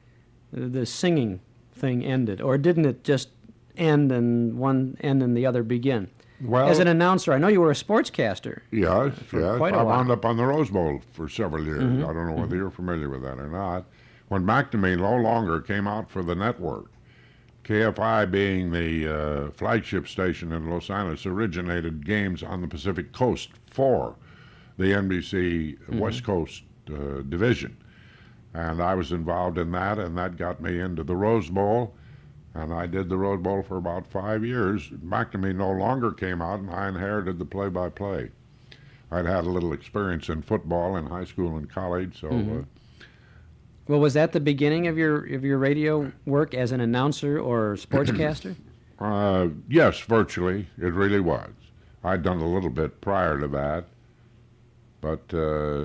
the singing thing ended, or didn't it just end and one end and the other begin? Well, as an announcer, I know you were a sportscaster. Yes, yes. Quite a I while. wound up on the Rose Bowl for several years. Mm-hmm. I don't know whether you're familiar with that or not. When McNamee no longer came out for the network, KFI being the flagship station in Los Angeles, originated games on the Pacific Coast for the NBC West Coast division. And I was involved in that, and that got me into the Rose Bowl. And I did the Rose Bowl for about 5 years. McNamee no longer came out, and I inherited the play-by-play. I'd had a little experience in football in high school and college, so... Well, was that the beginning of your radio work as an announcer or sportscaster? Yes, virtually. It really was. I'd done a little bit prior to that, but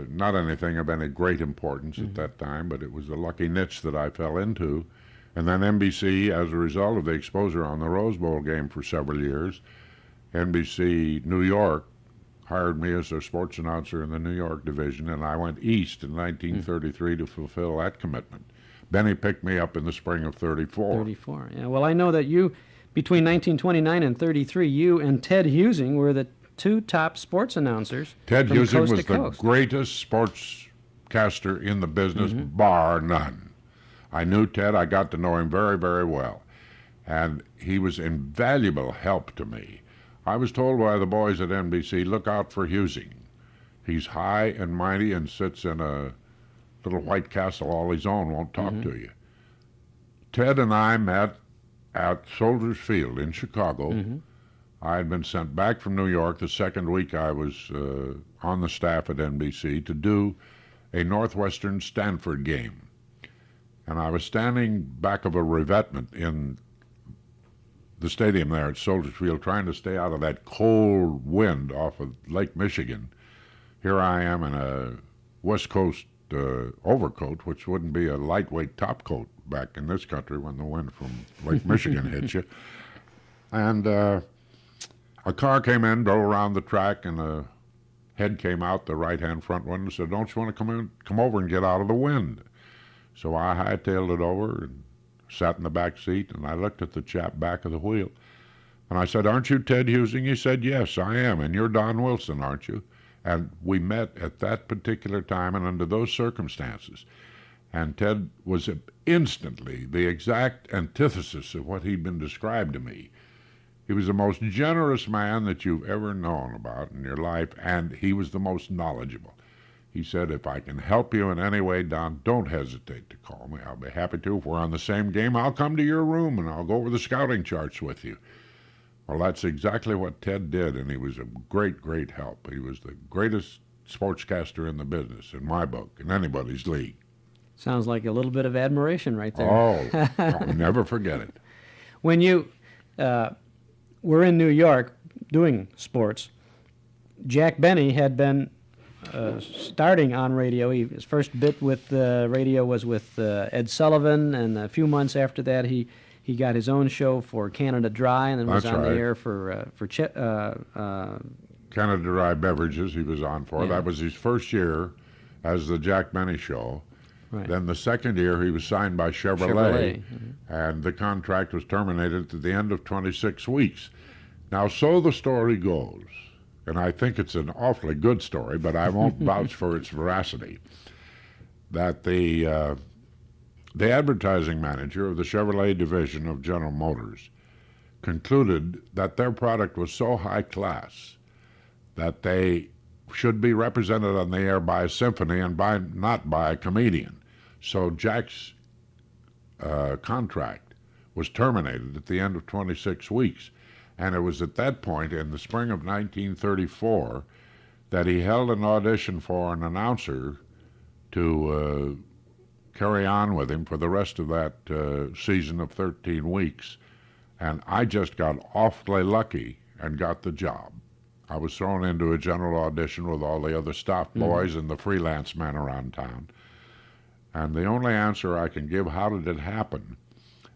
not anything of any great importance at that time, but it was a lucky niche that I fell into. And then NBC, as a result of the exposure on the Rose Bowl game for several years, NBC New York hired me as their sports announcer in the New York division, and I went east in 1933 to fulfill that commitment. Benny picked me up in the spring of 34. 34, yeah. Well, I know that you, between 1929 and 33, you and Ted Husing were the two top sports announcers. Ted from Husing coast was to the coast. greatest sportscaster in the business, bar none. I knew Ted. I got to know him very, very well. And he was invaluable help to me. I was told by the boys at NBC, look out for Husing. He's high and mighty and sits in a little white castle all his own, won't talk to you. Ted and I met at Soldiers Field in Chicago. I had been sent back from New York the second week I was on the staff at NBC to do a Northwestern Stanford game. And I was standing back of a revetment in the stadium there at Soldiers Field, trying to stay out of that cold wind off of Lake Michigan. Here I am in a West Coast overcoat, which wouldn't be a lightweight top coat back in this country when the wind from Lake Michigan hits you. And a car came in, drove around the track, and a head came out the right-hand front window and said, don't you want to come over and get out of the wind? So I hightailed it over and sat in the back seat, and I looked at the chap back of the wheel. And I said, aren't you Ted Husing? He said, yes, I am, and you're Don Wilson, aren't you? And we met at that particular time and under those circumstances. And Ted was instantly the exact antithesis of what he'd been described to me. He was the most generous man that you've ever known about in your life, and he was the most knowledgeable. He said, if I can help you in any way, Don, don't hesitate to call me. I'll be happy to. If we're on the same game, I'll come to your room and I'll go over the scouting charts with you. Well, that's exactly what Ted did, and he was a great, great help. He was the greatest sportscaster in the business, in my book, in anybody's league. Sounds like a little bit of admiration right there. Oh, I'll never forget it. When you were in New York doing sports, Jack Benny had been starting on radio. His first bit with radio was with Ed Sullivan, and a few months after that, he got his own show for Canada Dry, and then was That's on right. the air for Canada Dry Beverages he was on for. Yeah. That was his first year as the Jack Benny Show. Right. Then the second year he was signed by Chevrolet, and the contract was terminated at the end of 26 weeks. Now, so the story goes, and I think it's an awfully good story, but I won't vouch for its veracity, that the advertising manager of the Chevrolet division of General Motors concluded that their product was so high class that they should be represented on the air by a symphony and not by a comedian. So Jack's contract was terminated at the end of 26 weeks. And it was at that point, in the spring of 1934, that he held an audition for an announcer to carry on with him for the rest of that season of 13 weeks. And I just got awfully lucky and got the job. I was thrown into a general audition with all the other staff boys and the freelance men around town. And the only answer I can give, how did it happen?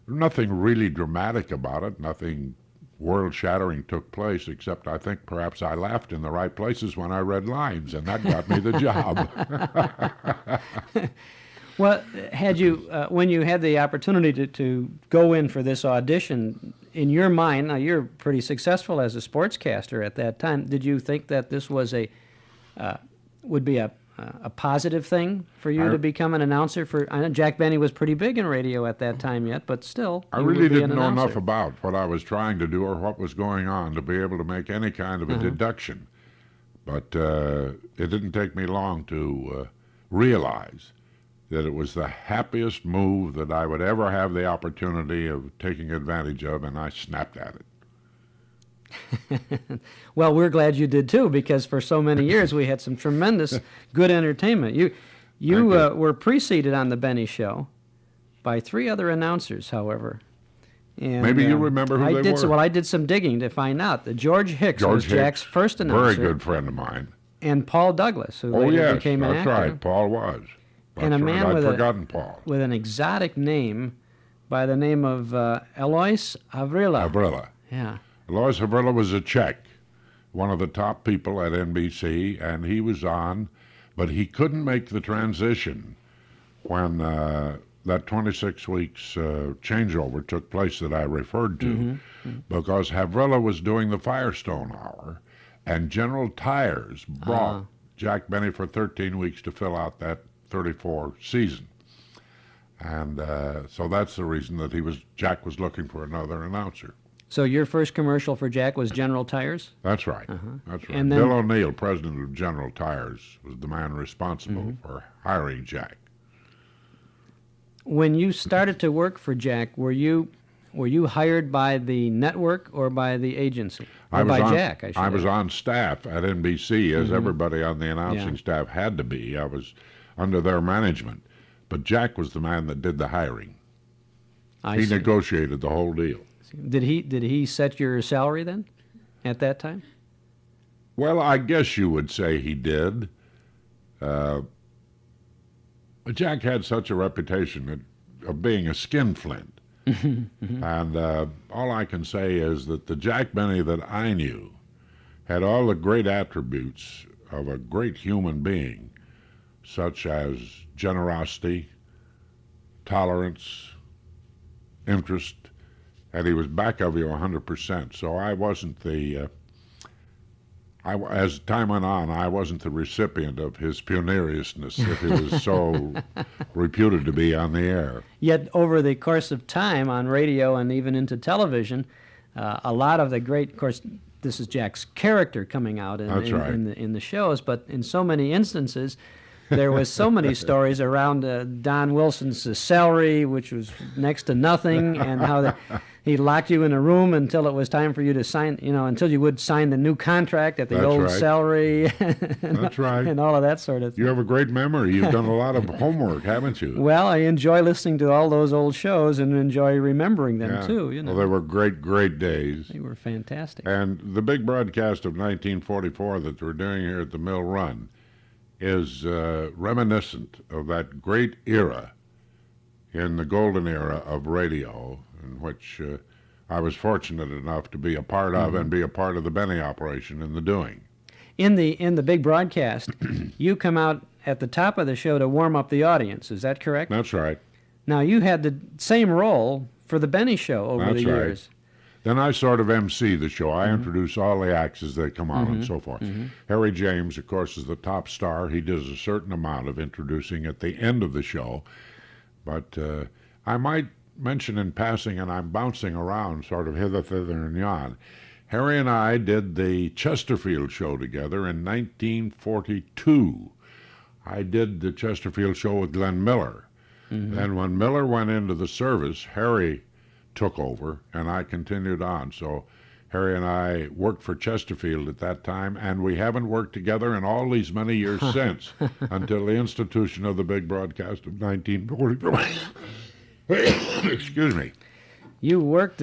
Nothing really dramatic about it, nothing world-shattering took place, except I think perhaps I laughed in the right places when I read lines, and that got me the job. Well, had you, when you had the opportunity to go in for this audition, in your mind, now you're pretty successful as a sportscaster at that time, did you think that this was would be a positive thing for you to become an announcer for? I know Jack Benny was pretty big in radio at that time yet, but still, I you really would be didn't an know announcer. enough about what I was trying to do or what was going on to be able to make any kind of a deduction. But it didn't take me long to realize that it was the happiest move that I would ever have the opportunity of taking advantage of, and I snapped at it. Well, we're glad you did too, because for so many years we had some tremendous good entertainment. You were preceded on the Benny Show by 3 other announcers, however. And, Maybe you remember who they were. Well, I did some digging to find out. The George Hicks was Hicks, Jack's first announcer. very good friend of mine. And Paul Douglas, who Oh later yes, became an that's actor. right. Paul was. And a That's man right. with I'd forgotten Paul. with an exotic name by the name of Elois Avrila. Avrila. Yeah. Elois Avrila was a Czech, one of the top people at NBC, and he was on, but he couldn't make the transition when that 26 weeks changeover took place that I referred to, because Avrila was doing the Firestone Hour, and General Tires brought Jack Benny for 13 weeks to fill out that 34 season. And so that's the reason that Jack was looking for another announcer. So your first commercial for Jack was General Tires? That's right. That's right. And then- Bill O'Neill, president of General Tires, was the man responsible for hiring Jack. When you started to work for Jack, were you hired by the network or by the agency? Or by Jack, I should I was say. on staff at NBC, as everybody on the announcing staff had to be. I was under their management. But Jack was the man that did the hiring. I He see. negotiated the whole deal. Did he set your salary then, at that time? Well, I guess you would say he did. Jack had such a reputation of being a skinflint. And all I can say is that the Jack Benny that I knew had all the great attributes of a great human being, such as generosity, tolerance, interest, and he was back of you 100%. So I wasn't as time went on, I wasn't the recipient of his puneriousness that he was so reputed to be on the air. Yet over the course of time on radio and even into television, a lot of the great, of course, this is Jack's character coming out That's right. in the shows, but in so many instances, there was so many stories around Don Wilson's salary, which was next to nothing, and how he locked you in a room until it was time for you to sign, until you would sign the new contract at the That's old right. salary. That's right. And all of that sort of thing. You have a great memory. You've done a lot of homework, haven't you? Well, I enjoy listening to all those old shows and enjoy remembering them Yeah. too. Well, they were great, great days. They were fantastic. And the big broadcast of 1944 that we're doing here at the Mill Run is reminiscent of that great era in the golden era of radio, in which I was fortunate enough to be a part of and be a part of the Benny operation in the doing. In the big broadcast, you come out at the top of the show to warm up the audience. Is that correct? That's right. Now, you had the same role for the Benny show over That's the right. years. Then I sort of MC the show. I introduce all the acts as they come on and so forth. Harry James, of course, is the top star. He does a certain amount of introducing at the end of the show. But I might mention in passing, and I'm bouncing around sort of hither, thither, and yon. Harry and I did the Chesterfield show together in 1942. I did the Chesterfield show with Glenn Miller. Then when Miller went into the service, Harry took over, and I continued on. So Harry and I worked for Chesterfield at that time, and we haven't worked together in all these many years since, until the institution of the big broadcast of 1943. Excuse me. You worked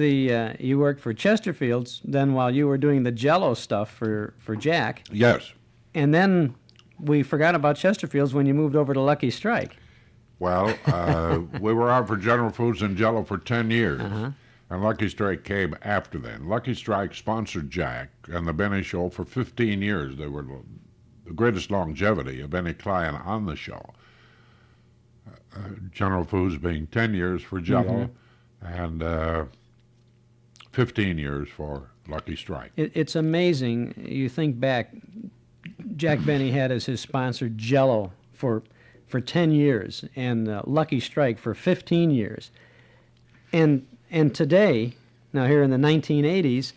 for Chesterfield's then while you were doing the Jell-O stuff for Jack, Yes. and then we forgot about Chesterfield's when you moved over to Lucky Strike. Well, we were out for General Foods and Jell-O for 10 years, and Lucky Strike came after then. Lucky Strike sponsored Jack and the Benny Show for 15 years. They were the greatest longevity of any client on the show. General Foods being 10 years for Jell-O and 15 years for Lucky Strike. It's amazing. You think back, Jack Benny had as his sponsor Jell-O for 10 years and Lucky Strike for 15 years. And today, now here in the 1980s,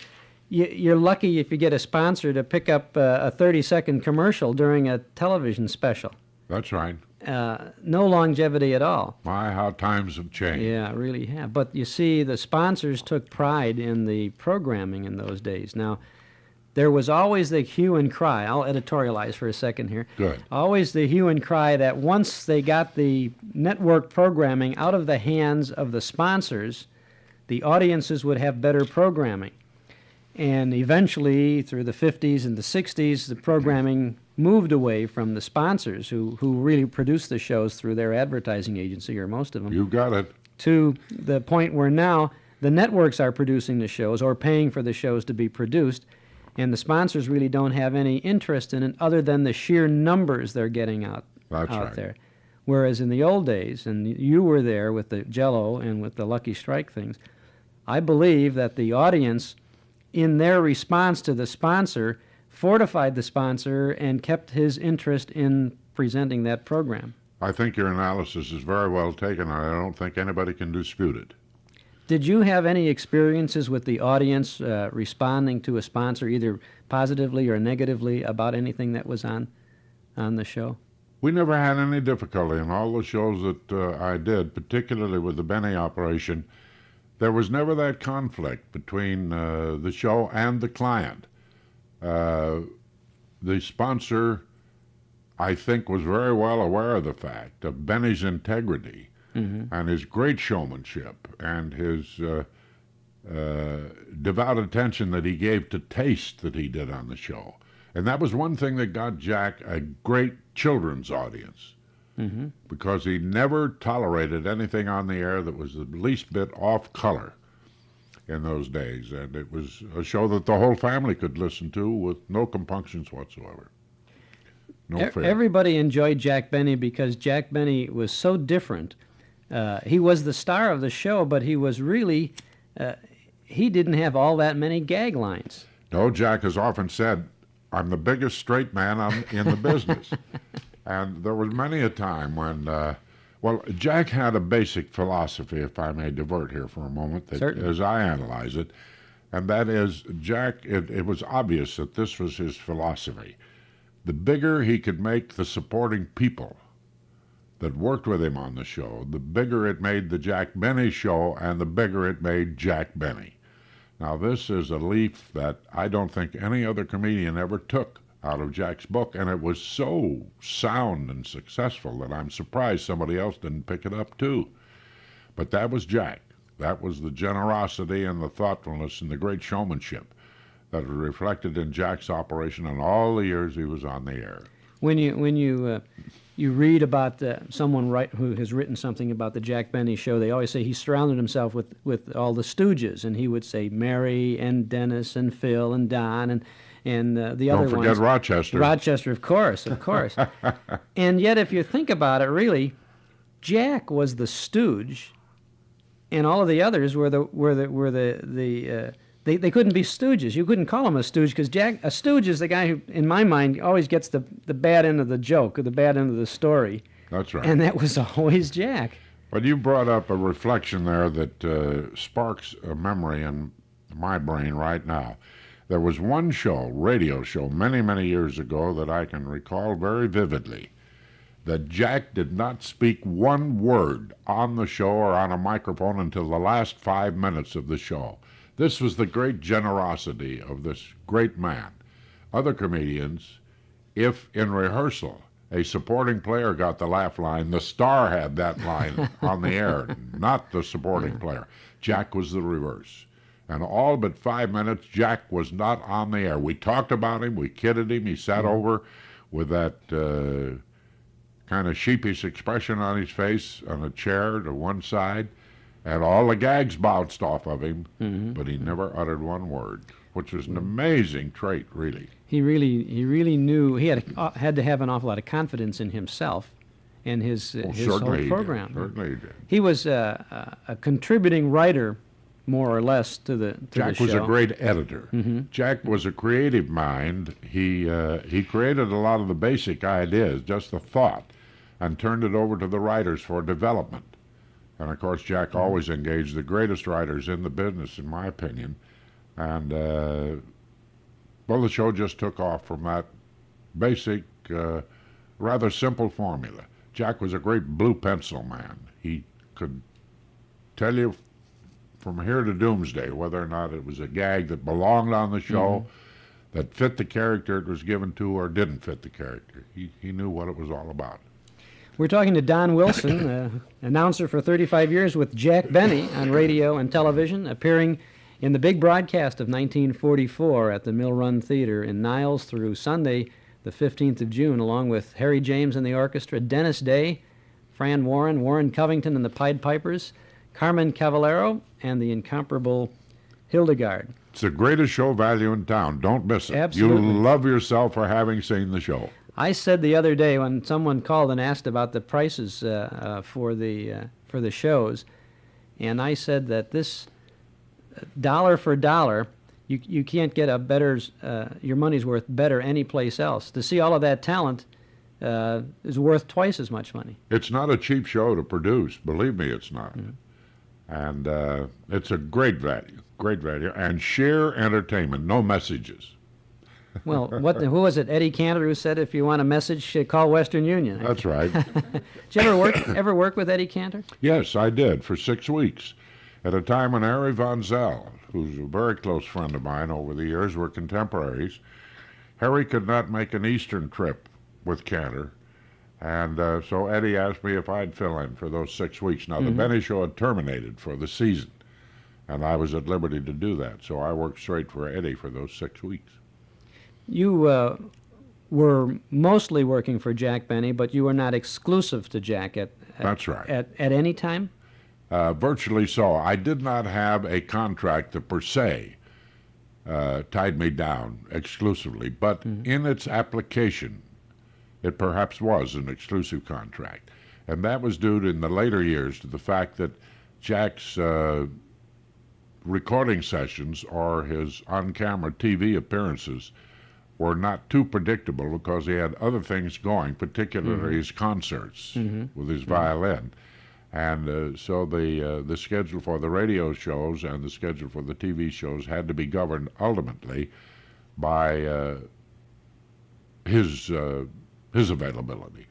you're lucky if you get a sponsor to pick up a 30-second commercial during a television special. That's right. No longevity at all. My, how times have changed. Yeah, really have. But you see, the sponsors took pride in the programming in those days. Now, there was always the hue and cry. I'll editorialize for a second here. Good. Always the hue and cry that once they got the network programming out of the hands of the sponsors, the audiences would have better programming. And eventually, through the 50s and the 60s, the programming moved away from the sponsors who really produced the shows through their advertising agency, or most of them, You got it. to the point where now the networks are producing the shows or paying for the shows to be produced, and the sponsors really don't have any interest in it other than the sheer numbers they're getting out right. there. Whereas in the old days, and you were there with the Jell-O and with the Lucky Strike things, I believe that the audience, in their response to the sponsor, fortified the sponsor and kept his interest in presenting that program. I think your analysis is very well taken, and I don't think anybody can dispute it. Did you have any experiences with the audience responding to a sponsor, either positively or negatively, about anything that was on the show? We never had any difficulty in all the shows that I did, particularly with the Benny operation. There was never that conflict between the show and the client. The sponsor, I think, was very well aware of the fact of Benny's integrity and his great showmanship and his devout attention that he gave to taste that he did on the show. And that was one thing that got Jack a great children's audience, because he never tolerated anything on the air that was the least bit off color in those days. And it was a show that the whole family could listen to with no compunctions whatsoever. No fear. Everybody enjoyed Jack Benny because Jack Benny was so different. He was the star of the show, but he was really, he didn't have all that many gag lines. No, Jack has often said, I'm the biggest straight man in the business. And there was many a time when, well, Jack had a basic philosophy, if I may divert here for a moment, that, as I analyze it, and that is, Jack, it was obvious that this was his philosophy. The bigger he could make the supporting people that worked with him on the show, the bigger it made the Jack Benny show, and the bigger it made Jack Benny. Now, this is a leaf that I don't think any other comedian ever took out of Jack's book, and it was so sound and successful that I'm surprised somebody else didn't pick it up too. But that was Jack. That was the generosity and the thoughtfulness and the great showmanship that was reflected in Jack's operation in all the years he was on the air. You read about someone who has written something about the Jack Benny show, they always say he surrounded himself with all the stooges, and he would say Mary and Dennis and Phil and Don and the other ones. Don't forget Rochester. Rochester, of course. And yet, if you think about it, really, Jack was the stooge, and all of the others were they couldn't be stooges. You couldn't call him a stooge because a stooge is the guy who, in my mind, always gets the bad end of the joke or the bad end of the story. That's right. And that was always Jack. But you brought up a reflection there that sparks a memory in my brain right now. There was one radio show, many, many years ago that I can recall very vividly, that Jack did not speak one word on the show or on a microphone until the last 5 minutes of the show. This was the great generosity of this great man. Other comedians, if in rehearsal a supporting player got the laugh line, the star had that line on the air, not the supporting player. Jack was the reverse. And all but 5 minutes, Jack was not on the air. We talked about him, we kidded him, he sat over with that kind of sheepish expression on his face on a chair to one side, and all the gags bounced off of him, but he never uttered one word, which was an amazing trait, really. He really knew he had to have an awful lot of confidence in himself and his whole program. Certainly he did. He was a contributing writer, more or less, to the Jack show. was a great editor. Jack was a creative mind. He created a lot of the basic ideas, just the thought, and turned it over to the writers for development. And of course, Jack always engaged the greatest writers in the business, in my opinion. And the show just took off from that basic, rather simple formula. Jack was a great blue pencil man. He could tell you from here to doomsday whether or not it was a gag that belonged on the show, that fit the character it was given to, or didn't fit the character. He knew what it was all about. We're talking to Don Wilson, announcer for 35 years with Jack Benny on radio and television, appearing in the big broadcast of 1944 at the Mill Run Theater in Niles through Sunday, the 15th of June, along with Harry James and the orchestra, Dennis Day, Fran Warren, Warren Covington and the Pied Pipers, Carmen Cavallero, and the incomparable Hildegard. It's the greatest show value in town. Don't miss it. Absolutely. You'll love yourself for having seen the show. I said the other day when someone called and asked about the prices for the shows, and I said that this dollar for dollar, you can't get a better, your money's worth better anyplace else. To see all of that talent is worth twice as much money. It's not a cheap show to produce. Believe me, it's not. And it's a great value, and sheer entertainment, no messages. Well, who was it? Eddie Cantor who said, "If you want a message, call Western Union." That's right. Did you ever work with Eddie Cantor? Yes, I did, for 6 weeks. At a time when Harry Von Zell, who's a very close friend of mine over the years, were contemporaries, Harry could not make an Eastern trip with Cantor, and so Eddie asked me if I'd fill in for those 6 weeks. Now, the Benny Show had terminated for the season, and I was at liberty to do that, so I worked straight for Eddie for those 6 weeks. You were mostly working for Jack Benny, but you were not exclusive to Jack That's right. At any time? Virtually so. I did not have a contract that per se tied me down exclusively, but in its application, it perhaps was an exclusive contract. And that was due in the later years to the fact that Jack's recording sessions or his on-camera TV appearances were not too predictable because he had other things going, particularly his concerts with his violin. And so the schedule for the radio shows and the schedule for the TV shows had to be governed ultimately by his availability.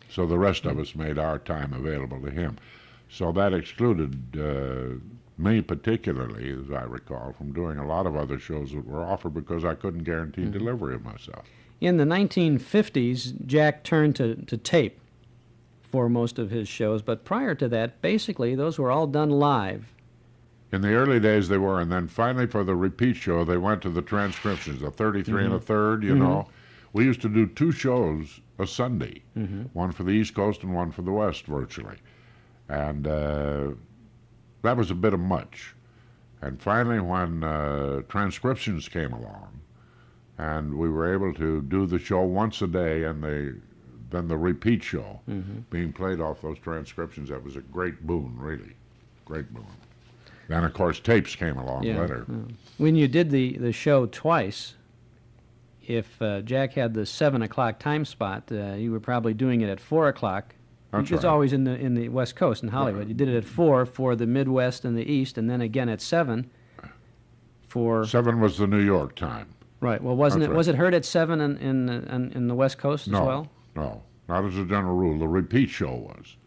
So the rest of us made our time available to him. So that excluded me particularly, as I recall, from doing a lot of other shows that were offered because I couldn't guarantee delivery of myself. In the 1950s, Jack turned to tape for most of his shows, but prior to that, basically, those were all done live. In the early days they were, and then finally for the repeat show, they went to the transcriptions, a 33 and a third, you know, We used to do 2 shows a Sunday, one for the East Coast and one for the West, virtually. And that was a bit of much. And finally, when transcriptions came along, and we were able to do the show once a day, and then the repeat show being played off those transcriptions, that was a great boon, really. Great boon. Then, of course, tapes came along later. When you did the show twice, if Jack had the 7 o'clock time spot, you were probably doing it at 4 o'clock. That's It's right. always in the West Coast, in Hollywood. Right. You did it at 4 for the Midwest and the East, and then again at 7 for... 7 was the New York time. Right. Well, wasn't That's it? right. Was it heard at 7 in the West Coast No, as well? no, not as a general rule. The repeat show was.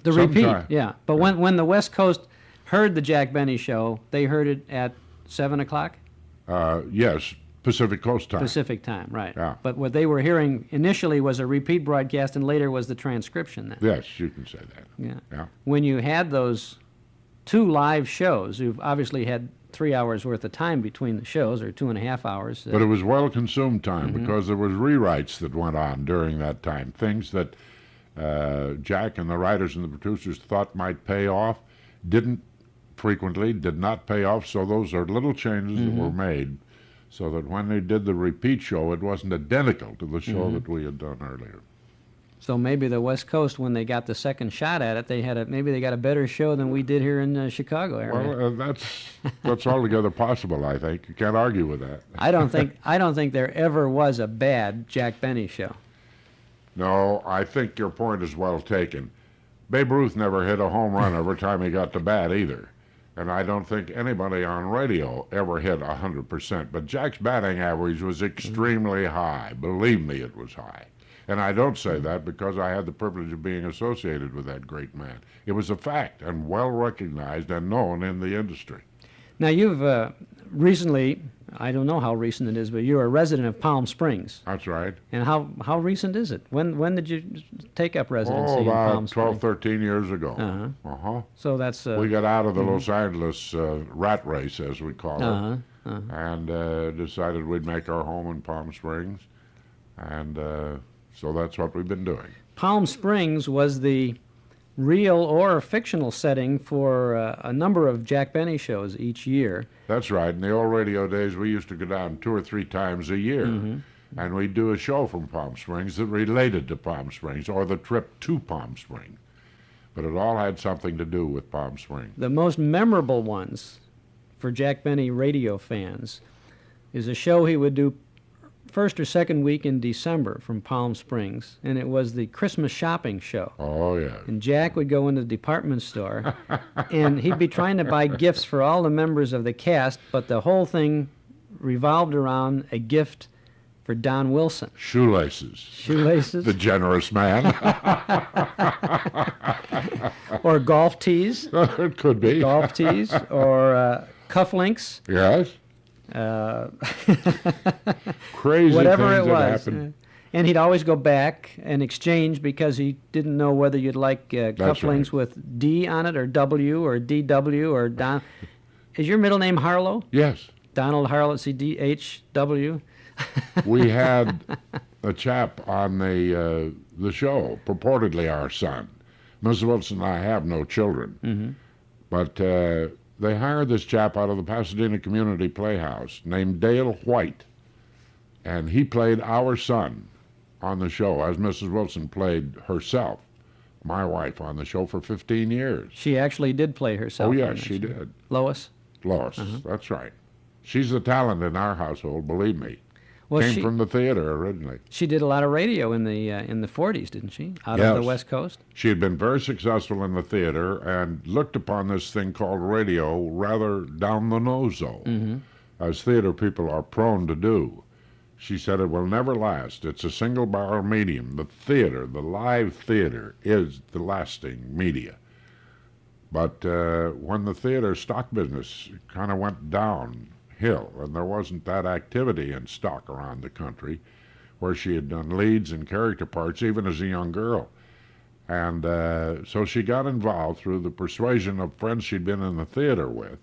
The repeat, Sometime- yeah. But when the West Coast heard the Jack Benny show, they heard it at 7 o'clock Yes, Pacific Coast time. Pacific time, right? Yeah. But what they were hearing initially was a repeat broadcast, and later was the transcription. Then, Yes, you can say that. yeah. Yeah. When you had those 2 live shows, you've obviously had 3 hours worth of time between the shows, or 2.5 hours. But it was well-consumed time because there was rewrites that went on during that time. Things that Jack and the writers and the producers thought might pay off, did not pay off. So those are little changes that were made, so that when they did the repeat show, it wasn't identical to the show that we had done earlier. So maybe the West Coast, when they got the second shot at it, maybe they got a better show than we did here in the Chicago area. Well, that's altogether possible. I think you can't argue with that. I don't think there ever was a bad Jack Benny show. No, I think your point is well taken. Babe Ruth never hit a home run every time he got to bat either. And I don't think anybody on radio ever hit 100%. But Jack's batting average was extremely high. Believe me, it was high. And I don't say that because I had the privilege of being associated with that great man. It was a fact and well recognized and known in the industry. Now, you've recently, I don't know how recent it is, but you're a resident of Palm Springs. That's right. And how recent is it? When did you take up residency Oh, in Palm about Springs? 12, 13 years ago. Uh-huh. Uh-huh. So that's... We got out of the Los Angeles rat race, as we call it, and decided we'd make our home in Palm Springs. And so that's what we've been doing. Palm Springs was the real or fictional setting for a number of Jack Benny shows each year. That's right. In the old radio days, we used to go down 2 or 3 times a year, and we'd do a show from Palm Springs that related to Palm Springs or the trip to Palm Springs. But it all had something to do with Palm Springs. The most memorable ones for Jack Benny radio fans is a show he would do first or second week in December from Palm Springs, and it was the Christmas shopping show. Oh, yeah. And Jack would go into the department store, and he'd be trying to buy gifts for all the members of the cast, but the whole thing revolved around a gift for Don Wilson. Shoelaces. Shoelaces. The generous man. Or golf tees. It could be. Golf tees. Or cufflinks. Yes. Uh, Crazy whatever things it that was. happened. And he'd always go back and exchange because he didn't know whether you'd like cufflinks right. with D on it or W or DW or Don. Is your middle name Harlow? Yes. Donald Harlow, CDHW? We had a chap on the show, purportedly our son. Mrs. Wilson and I have no children. But they hired this chap out of the Pasadena Community Playhouse named Dale White. And he played our son on the show, as Mrs. Wilson played herself, my wife, on the show for 15 years. She actually did play herself. Oh, on yes, this. she did. Lois? Lois, that's right. She's the talent in our household, believe me. Well, Came from the theater originally. she did a lot of radio in the 40s, didn't she? Out of the Yes. West Coast? She had been very successful in the theater and looked upon this thing called radio rather down the nose, though, as theater people are prone to do. She said it will never last. It's a single-barrel medium. The theater, the live theater, is the lasting media. But when the theater stock business kind of went downhill, and there wasn't that activity in stock around the country, where she had done leads and character parts even as a young girl. And so she got involved through the persuasion of friends she'd been in the theater with,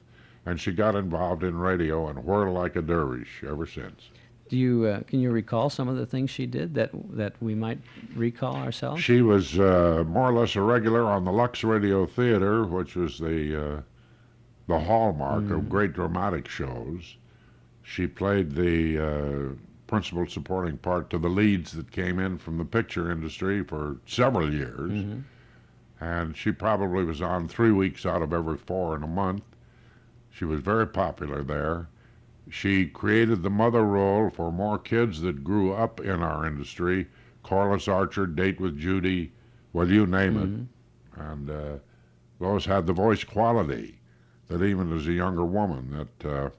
and she got involved in radio and whirled like a dervish ever since. Can you recall some of the things she did that we might recall ourselves? She was more or less a regular on the Lux Radio Theater, which was the hallmark of great dramatic shows. She played the principal supporting part to the leads that came in from the picture industry for several years. And she probably was on 3 weeks out of every 4 in a month. She was very popular there. She created the mother role for more kids that grew up in our industry. Corliss Archer, Date with Judy, well, you name it. And Lois had the voice quality that even as a younger woman that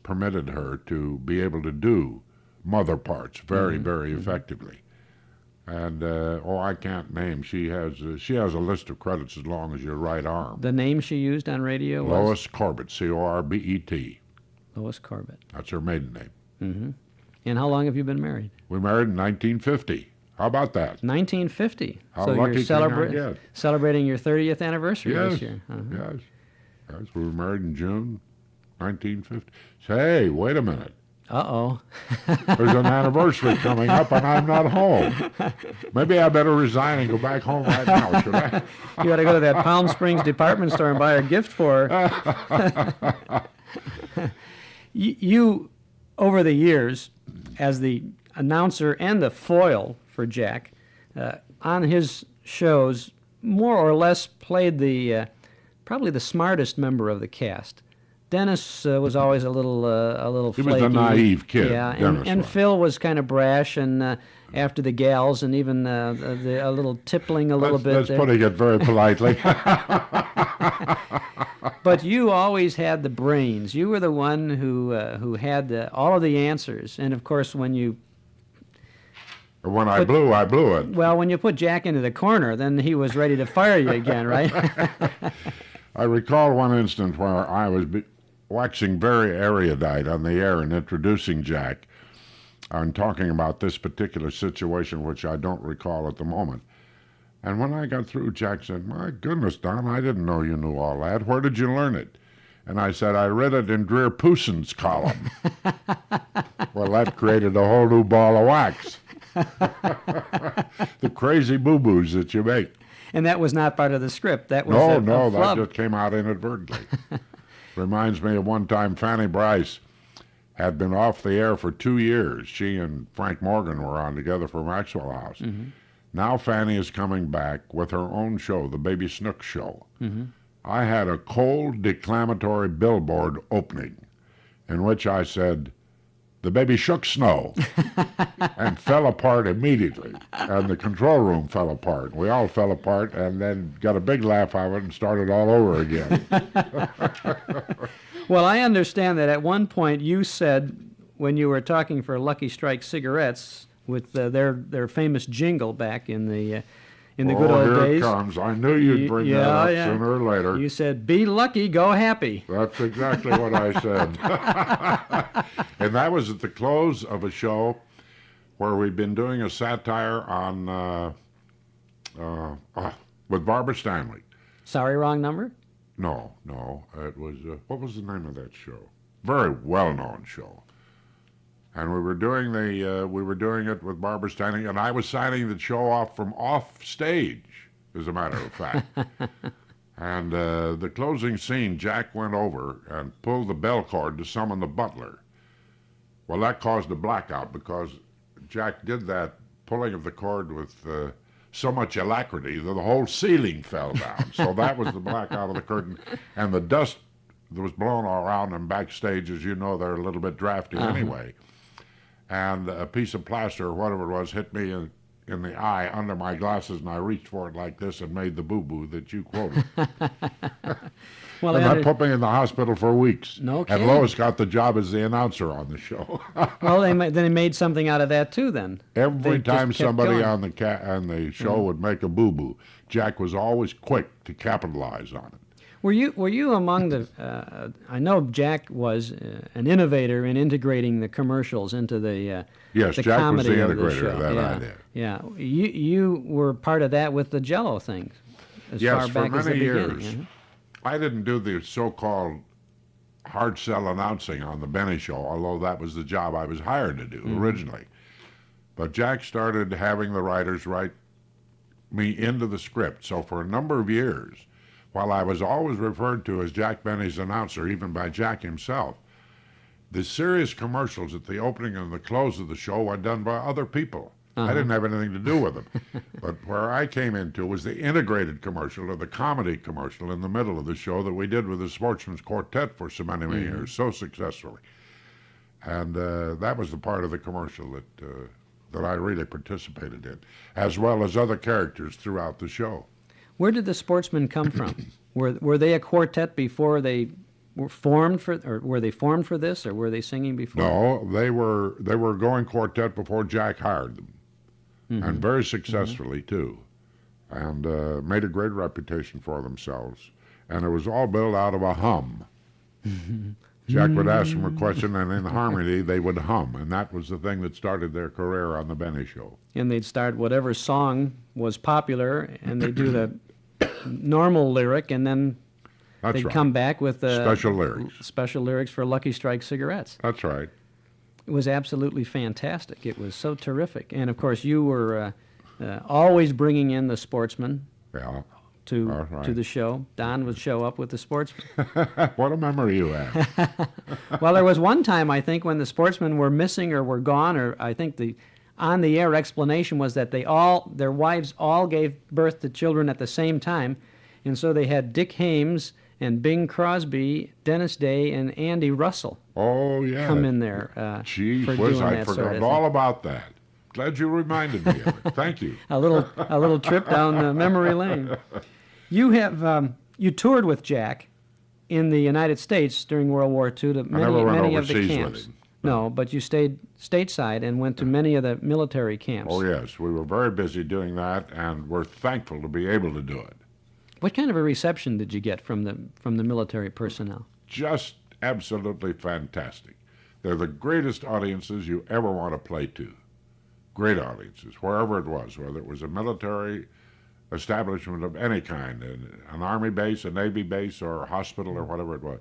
permitted her to be able to do mother parts very, very effectively. And I can't name. She has a list of credits as long as your right arm. The name she used on radio was Lois Corbett, Corbet. Lois Corbett. That's her maiden name. And how long have you been married? We married in 1950. How about that? 1950. How so lucky you're can I get? celebrating your 30th anniversary this year. Yes. We were married in June 1950. Hey, wait a minute. Uh-oh. There's an anniversary coming up and I'm not home. Maybe I better resign and go back home right now, should I? You ought to go to that Palm Springs department store and buy a gift for her. You, over the years, as the announcer and the foil for Jack, on his shows, more or less played probably the smartest member of the cast. Dennis was always a little He flaky. was a naive kid. Yeah, Dennis and was. Phil was kind of brash and after the gals, and even a little tippling a little bit. That's there. putting it very politely. But you always had the brains. You were the one who had all of the answers. And of course, when I blew it. well, when you put Jack into the corner, then he was ready to fire you again, right? I recall one instance where I was waxing very erudite on the air and introducing Jack and talking about this particular situation, which I don't recall at the moment. And when I got through, Jack said, "My goodness, Don, I didn't know you knew all that. Where did you learn it?" And I said, "I read it in Dreer Poussin's column." Well, that created a whole new ball of wax. The crazy boo-boos that you make. And that was not part of the script. That was No, a that flub. just came out inadvertently. Reminds me of one time Fanny Bryce had been off the air for 2 years. She and Frank Morgan were on together for Maxwell House. Now Fanny is coming back with her own show, the Baby Snook Show. I had a cold, declamatory billboard opening in which I said, "The baby shook snow," and fell apart immediately. And the control room fell apart. We all fell apart and then got a big laugh out of it and started all over again. Well, I understand that at one point you said, when you were talking for Lucky Strike cigarettes with their famous jingle back in the good old here days. it comes. I knew you'd bring that up sooner or later. You said, "Be lucky, go happy." That's exactly what I said. And that was at the close of a show where we'd been doing a satire on with Barbara Stanley. Sorry, wrong number? No, it was, what was the name of that show? Very well-known show. And we were doing it with Barbara Stanley, and I was signing the show off from off stage, as a matter of fact. And the closing scene, Jack went over and pulled the bell cord to summon the butler. Well, that caused a blackout because Jack did that pulling of the cord with so much alacrity that the whole ceiling fell down. So that was the blackout of the curtain. And the dust that was blown all around them backstage, as you know, they're a little bit drafty anyway. And a piece of plaster or whatever it was hit me in the eye under my glasses, and I reached for it like this and made the boo-boo that you quoted. Well, and that put me in the hospital for weeks. No And kidding. Lois got the job as the announcer on the show. Well, then they made something out of that too. Then Every They just time kept somebody going. on the show would make a boo-boo, Jack was always quick to capitalize on it. Were you among the? I know Jack was an innovator in integrating the commercials into the Yes, the Jack was comedy the of the integrator show. of that yeah. idea. Yeah, you were part of that with the Jell-O thing, as Yes, far for back as the many beginning. years. I didn't do the so-called hard sell announcing on the Benny Show, although that was the job I was hired to do originally. But Jack started having the writers write me into the script. So for a number of years, while I was always referred to as Jack Benny's announcer, even by Jack himself, the serious commercials at the opening and the close of the show were done by other people. I didn't have anything to do with them. But where I came into was the integrated commercial or the comedy commercial in the middle of the show that we did with the Sportsman's Quartet for so many, many years, so successfully. And that was the part of the commercial that I really participated in, as well as other characters throughout the show. Where did the Sportsmen come from? Were they a quartet before they were formed for, or were they formed for this, or were they singing before? No, they were going quartet before Jack hired them, and very successfully too, and made a great reputation for themselves. And it was all built out of a hum. Jack would ask them a question, and in harmony they would hum, and that was the thing that started their career on the Benny Show. And they'd start whatever song was popular, and they'd do the normal lyric, and then That's they'd right. come back with Special lyrics. Special lyrics for Lucky Strike cigarettes. That's right. It was absolutely fantastic. It was so terrific. And of course, you were always bringing in the Sportsman Yeah. to Right. to the show. Don would show up with the Sportsman. What a memory you have. Well, there was one time, I think, when the Sportsmen were missing or were gone, or I think the on-the-air explanation was that their wives all gave birth to children at the same time, and so they had Dick Hames and Bing Crosby, Dennis Day, and Andy Russell Oh, yeah. come in there Gee for whiz, doing I that sort forgot of all thing. about that. Glad you reminded me of it. Thank you. A little trip down memory lane. You have you toured with Jack in the United States during World War II to never went many of the overseas with camps. him. No, but you stayed stateside and went to many of the military camps. Oh, yes. We were very busy doing that, and we're thankful to be able to do it. What kind of a reception did you get from the military personnel? Just absolutely fantastic. They're the greatest audiences you ever want to play to. Great audiences, wherever it was, whether it was a military establishment of any kind, an Army base, a Navy base, or a hospital, or whatever it was.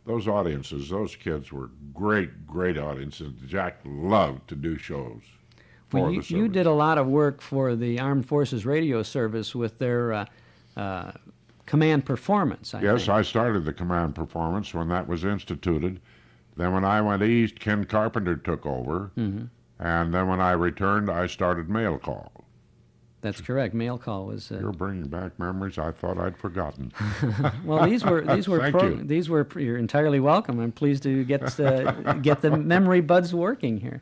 Those audiences, those kids were great, great audiences. Jack loved to do shows for Well, the you service. did a lot of work for the Armed Forces Radio Service with their command performance, I Yes, think. I started the command performance when that was instituted. Then when I went east, Ken Carpenter took over. And then when I returned, I started Mail Call. That's correct. Mail call was. You're bringing back memories I thought I'd forgotten. Well, these were Thank you. You're entirely welcome. I'm pleased to get the memory buds working here.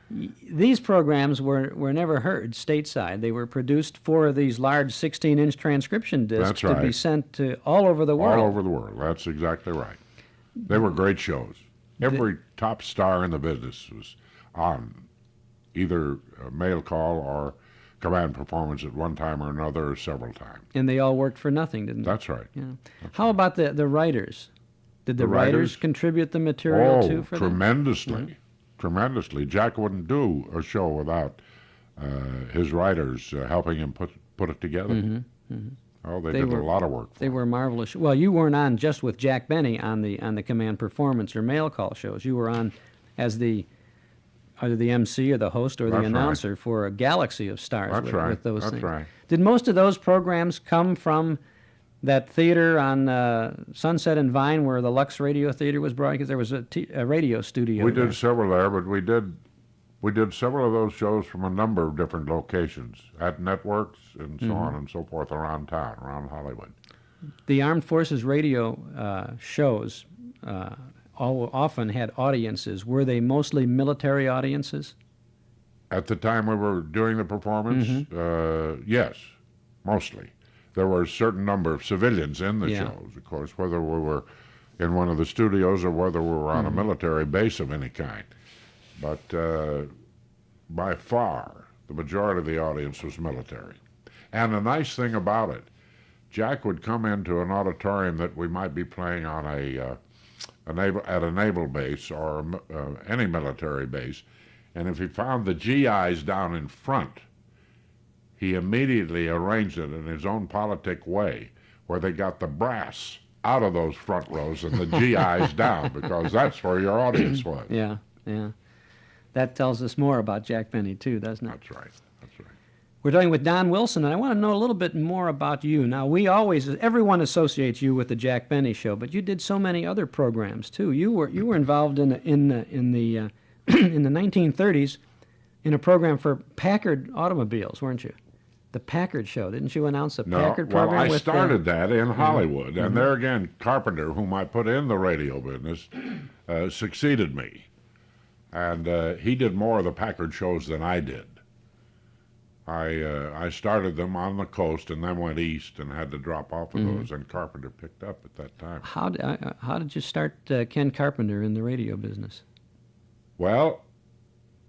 These programs were never heard stateside. They were produced for these large 16-inch transcription discs That's to be right. sent to all over the world. All over the world. That's exactly right. They were great shows. Every top star in the business was on either Mail Call or command performance at one time or another, or several times. And they all worked for nothing, didn't they? That's right. Yeah. How about the writers? Did the The writers writers? contribute the material Oh, too for them? tremendously. Tremendously. Jack wouldn't do a show without his writers helping him put it together. Oh, they did a lot of work for They him. were marvelous. Well, you weren't on just with Jack Benny on the command performance or mail call shows. You were on as either the MC or the host or the That's right. announcer for a galaxy of stars That's with, right. with those That's things. right. Did most of those programs come from that theater on Sunset and Vine where the Lux Radio Theater was brought? Because there was a radio studio We there. did several there, but we did several of those shows from a number of different locations, at networks and so on and so forth around town, around Hollywood. The Armed Forces radio shows often had audiences. Were they mostly military audiences? At the time we were doing the performance, yes, mostly. There were a certain number of civilians in the Yeah. shows, of course, whether we were in one of the studios or whether we were on a military base of any kind. But by far, the majority of the audience was military. And the nice thing about it, Jack would come into an auditorium that we might be playing on at a naval base or any military base, and if he found the GIs down in front, he immediately arranged it in his own politic way, where they got the brass out of those front rows and the GIs down, because that's where your audience was. Yeah, yeah. That tells us more about Jack Benny, too, doesn't it? That's right. That's right. We're talking with Don Wilson, and I want to know a little bit more about you. Now, everyone associates you with the Jack Benny Show, but you did so many other programs too. You were involved in the in the 1930s in a program for Packard automobiles, weren't you? The Packard Show, didn't you announce the Packard program? Well, I with, started that in Hollywood, and there again, Carpenter, whom I put in the radio business, succeeded me, and he did more of the Packard shows than I did. I started them on the coast and then went east and had to drop off of those, and Carpenter picked up at that time. How did you start Ken Carpenter in the radio business? Well,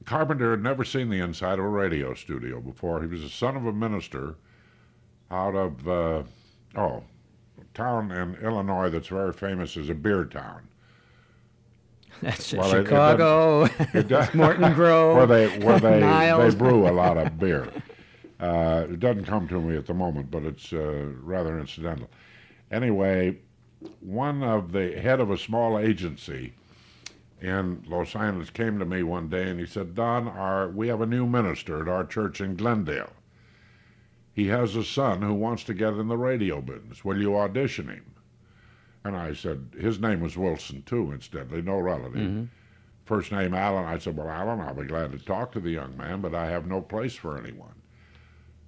Carpenter had never seen the inside of a radio studio before. He was the son of a minister out of a town in Illinois that's very famous as a beer town. That's Well, Chicago, Morton Grove, where they Niles. brew a lot of beer. It doesn't come to me at the moment, but it's rather incidental. Anyway, one of the head of a small agency in Los Angeles came to me one day and he said, Don, we have a new minister at our church in Glendale. He has a son who wants to get in the radio business. Will you audition him? And I said, his name was Wilson, too, incidentally, no relative. First name Alan. I said, well, Alan, I'll be glad to talk to the young man, but I have no place for anyone.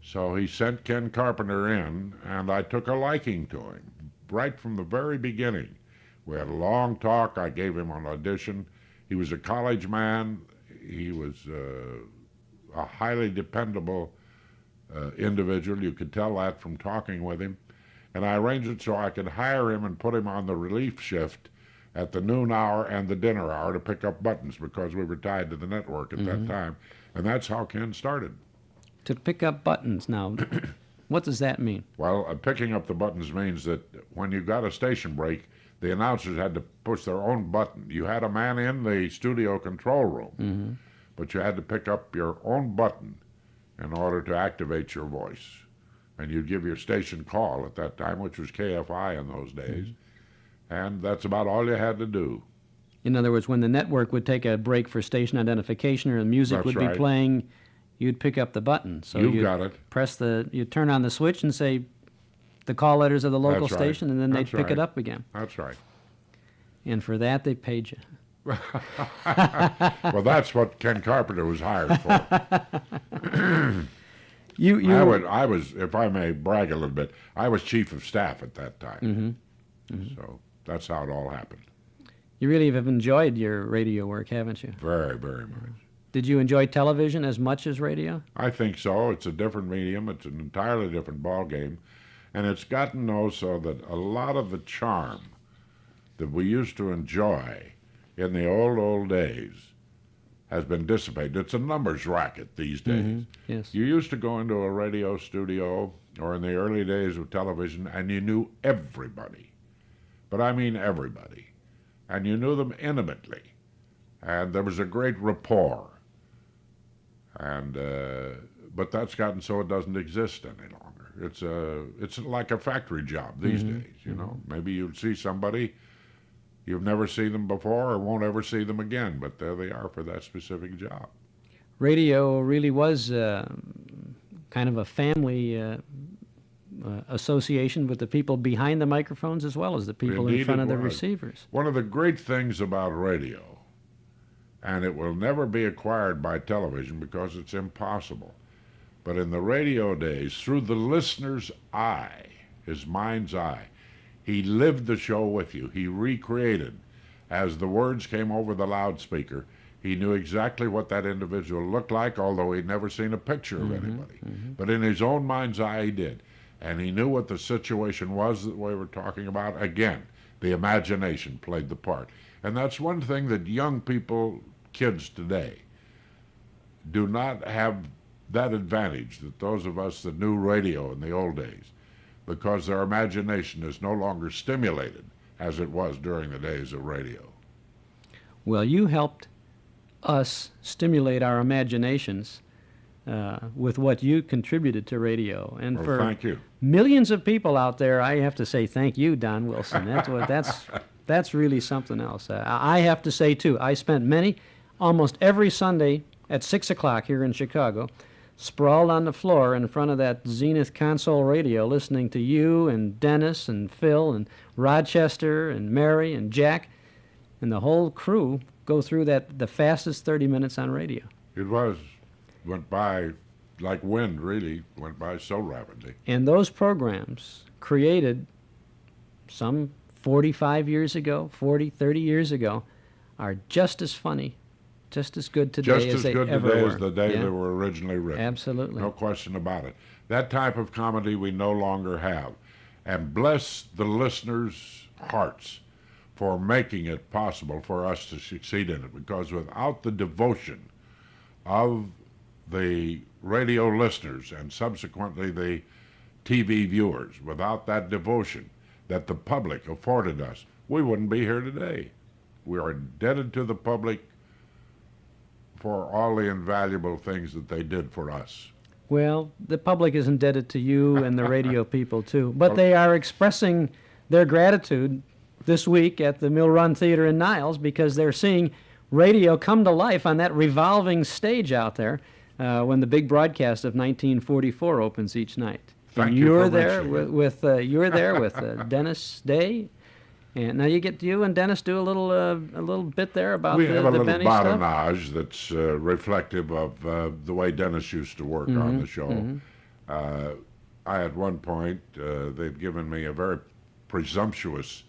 So he sent Ken Carpenter in, and I took a liking to him right from the very beginning. We had a long talk. I gave him an audition. He was a college man. He was a highly dependable individual. You could tell that from talking with him. And I arranged it so I could hire him and put him on the relief shift at the noon hour and the dinner hour to pick up buttons, because we were tied to the network at that time. And that's how Ken started. To pick up buttons. Now, what does that mean? Well, picking up the buttons means that when you got a station break, the announcers had to push their own button. You had a man in the studio control room, but you had to pick up your own button in order to activate your voice. And you'd give your station call at that time, which was KFI in those days, and that's about all you had to do. In other words, when the network would take a break for station identification or the music That's would right. be playing, you'd pick up the button. So You you'd got it. you'd turn on the switch and say the call letters of the local That's right. station, and then they'd That's pick it right. up again. That's right. And for that, they paid you. Well, that's what Ken Carpenter was hired for. I was, if I may brag a little bit, I was chief of staff at that time. So that's how it all happened. You really have enjoyed your radio work, haven't you? Very, very much. Did you enjoy television as much as radio? I think so. It's a different medium. It's an entirely different ballgame. And it's gotten so that a lot of the charm that we used to enjoy in the old days has been dissipated. It's a numbers racket these days. Yes. You used to go into a radio studio or in the early days of television and you knew everybody. But I mean everybody. And you knew them intimately. And there was a great rapport. And but that's gotten so it doesn't exist any longer. It's like a factory job these days, you know. Maybe you'll see somebody, you've never seen them before or won't ever see them again, but there they are for that specific job. Radio really was kind of a family association with the people behind the microphones as well as the people Indeed in front it of the was. receivers. One of the great things about radio, and it will never be acquired by television because it's impossible, but in the radio days, through the listener's eye, his mind's eye, he lived the show with you. He recreated. As the words came over the loudspeaker, he knew exactly what that individual looked like, although he'd never seen a picture of anybody. But in his own mind's eye, he did. And he knew what the situation was that we were talking about. Again, the imagination played the part. And that's one thing that young people, kids today, do not have that advantage that those of us that knew radio in the old days, because their imagination is no longer stimulated as it was during the days of radio. Well, you helped us stimulate our imaginations with what you contributed to radio. And Well, for thank you. millions of people out there, I have to say thank you, Don Wilson. That's really something else. I have to say, too, I spent almost every Sunday at 6 o'clock here in Chicago, sprawled on the floor in front of that Zenith console radio, listening to you and Dennis and Phil and Rochester and Mary and Jack and the whole crew go through the fastest 30 minutes on radio. It went by like wind, really, went by so rapidly. And those programs created some 45 years ago, 40, 30 years ago, are just as funny, just as good today as they ever were. Just as good today as the day they were originally written. Absolutely. No question about it. That type of comedy we no longer have. And bless the listeners' hearts for making it possible for us to succeed in it, because without the devotion of the radio listeners and subsequently the TV viewers, without that devotion that the public afforded us, we wouldn't be here today. We are indebted to the public for all the invaluable things that they did for us. Well, the public is indebted to you and the radio people, too. But they are expressing their gratitude this week at the Mill Run Theater in Niles because they're seeing radio come to life on that revolving stage out there when the big broadcast of 1944 opens each night. Thank and you you're for there mentioning you're there with Dennis Day. And now you and Dennis do a little bit there about we the have a little Benny stuff. badinage that's reflective of the way Dennis used to work on the show. At one point, they'd given me a very presumptuous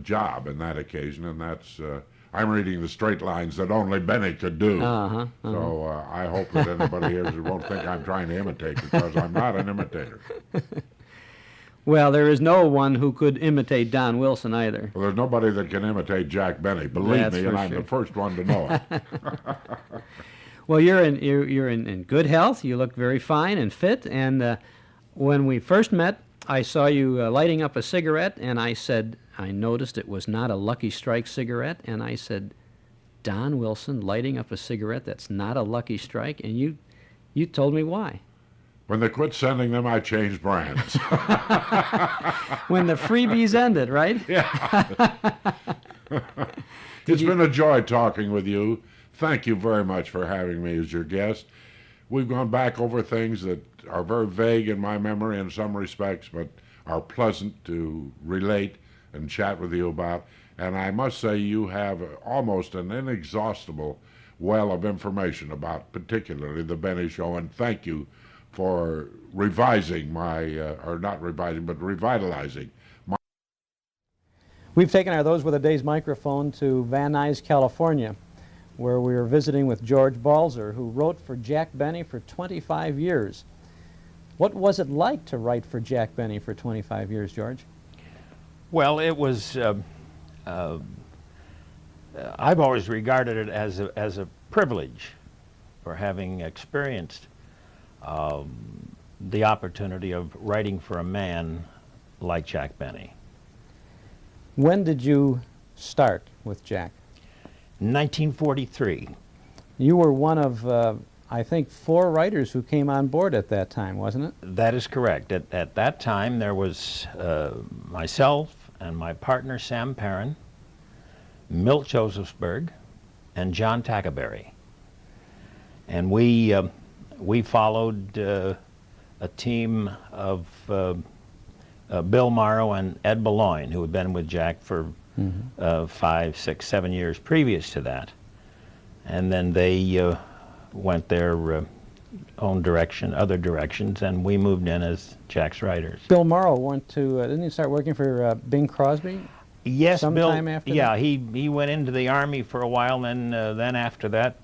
job in that occasion, and that's I'm reading the straight lines that only Benny could do. So I hope that anybody here won't think I'm trying to imitate, because I'm not an imitator. Well, there is no one who could imitate Don Wilson either. Well, there's nobody that can imitate Jack Benny, believe That's me, for and I'm sure. the first one to know it. Well, you're in good health. You look very fine and fit. And when we first met, I saw you lighting up a cigarette, and I noticed it was not a Lucky Strike cigarette, and I said, Don Wilson lighting up a cigarette that's not a Lucky Strike, and you told me why. When they quit sending them, I changed brands. When the freebies ended, right? It's been a joy talking with you. Thank you very much for having me as your guest. We've gone back over things that are very vague in my memory in some respects, but are pleasant to relate and chat with you about. And I must say you have almost an inexhaustible well of information about particularly the Benny Show, and thank you for revising revitalizing my... We've taken our Those Were the Days microphone to Van Nuys, California, where we were visiting with George Balzer, who wrote for Jack Benny for 25 years. What was it like to write for Jack Benny for 25 years, George? Well, it was, I've always regarded it as a privilege for having experienced the opportunity of writing for a man like Jack Benny. When did you start with Jack? 1943. You were one of, I think, 4 writers who came on board at that time, wasn't it? That is correct. At that time, there was myself and my partner, Sam Perrin, Milt Josephsberg, and John Tackaberry. And we followed a team of Bill Morrow and Ed Boulogne, who had been with Jack for 5, 6, 7 years previous to that. And then they went their own direction, other directions, and we moved in as Jack's writers. Bill Morrow went to, didn't he start working for Bing Crosby? Yes, Sometime Bill. after Yeah, that? he went into the Army for a while, and then after that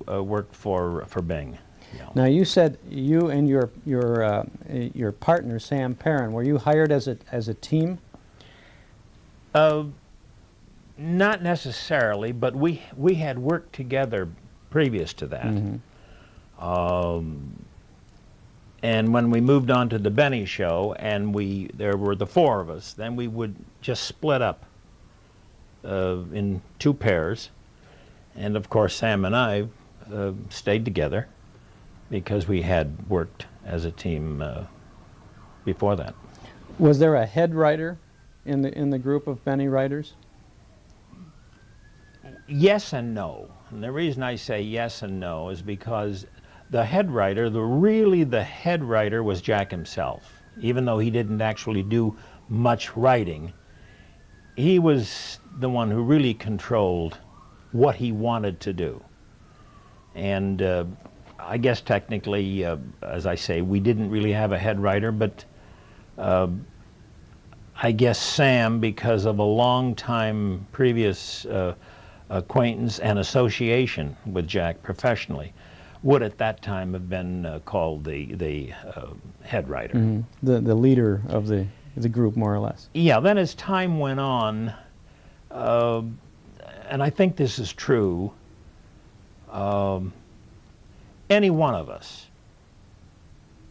worked for Bing. Yeah. Now you said you and your partner Sam Perrin, were you hired as a team? Not necessarily, but we had worked together previous to that. And when we moved on to the Benny Show, and there were the 4 of us, then we would just split up in 2 pairs. And of course, Sam and I stayed together. because we had worked as a team before that. Was there a head writer in the group of Benny writers? Yes and no. And the reason I say yes and no is because the head writer, the head writer was Jack himself. Even though he didn't actually do much writing, he was the one who really controlled what he wanted to do. And I guess technically, as I say, we didn't really have a head writer, but I guess Sam, because of a long time previous acquaintance and association with Jack professionally, would at that time have been called the head writer. Mm-hmm. The leader of the group, more or less. Yeah, then as time went on, and I think this is true, any one of us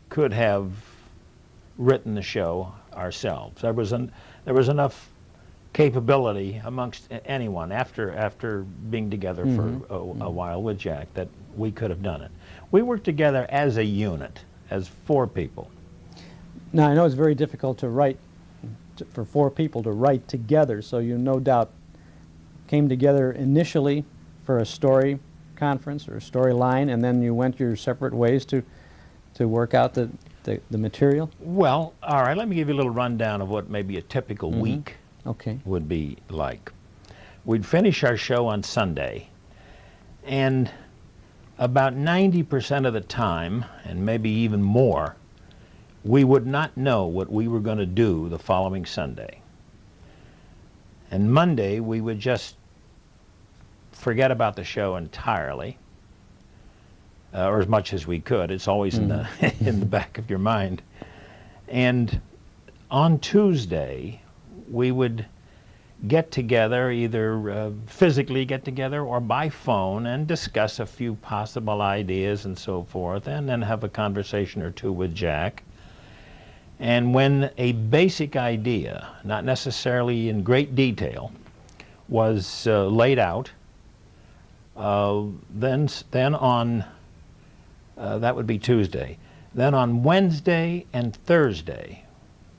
could have written the show ourselves. There was enough capability amongst anyone after being together for a while with Jack that we could have done it. We worked together as a unit, as 4 people. Now, I know it's very difficult to write, for 4 people to write together, so you no doubt came together initially for a story conference or a storyline, and then you went your separate ways to work out the material? Well, all right, let me give you a little rundown of what maybe a typical week would be like. We'd finish our show on Sunday, and about 90% of the time, and maybe even more, we would not know what we were going to do the following Sunday. And Monday, we would just forget about the show entirely, or as much as we could. It's always in the back of your mind. And on Tuesday, we would get together, either physically get together or by phone, and discuss a few possible ideas and so forth, and then have a conversation or two with Jack. And when a basic idea, not necessarily in great detail, was laid out, then on, that would be Tuesday. Then on Wednesday and Thursday,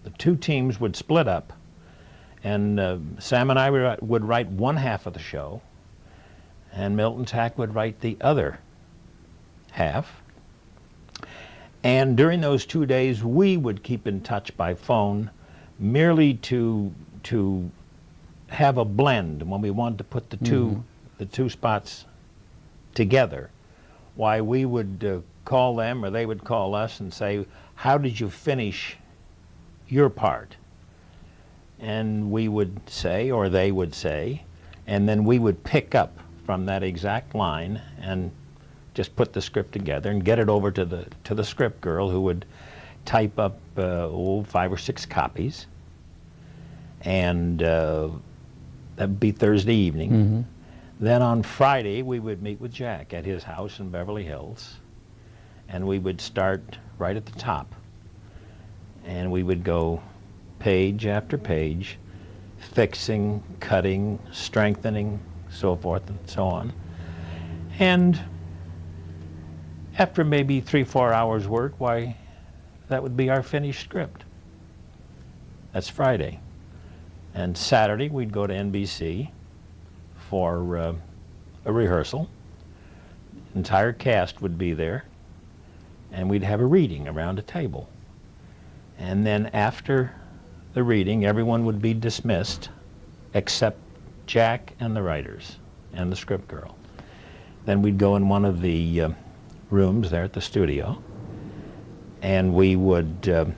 the 2 teams would split up, and Sam and I would write one half of the show, and Milton Tack would write the other half. And during those 2 days, we would keep in touch by phone, merely to have a blend when we wanted to put the two spots together. Why, we would call them, or they would call us and say, "How did you finish your part?" And we would say, or they would say, and then we would pick up from that exact line and just put the script together and get it over to the script girl, who would type up 5 or 6 copies, and that would be Thursday evening. Then on Friday we would meet with Jack at his house in Beverly Hills, and we would start right at the top, and we would go page after page, fixing, cutting, strengthening, so forth and so on. And after maybe 3-4 hours work, why, that would be our finished script. That's Friday. And Saturday we'd go to NBC for a rehearsal. The entire cast would be there, and we'd have a reading around a table. And then after the reading, everyone would be dismissed except Jack and the writers and the script girl. Then we'd go in one of the rooms there at the studio, and we would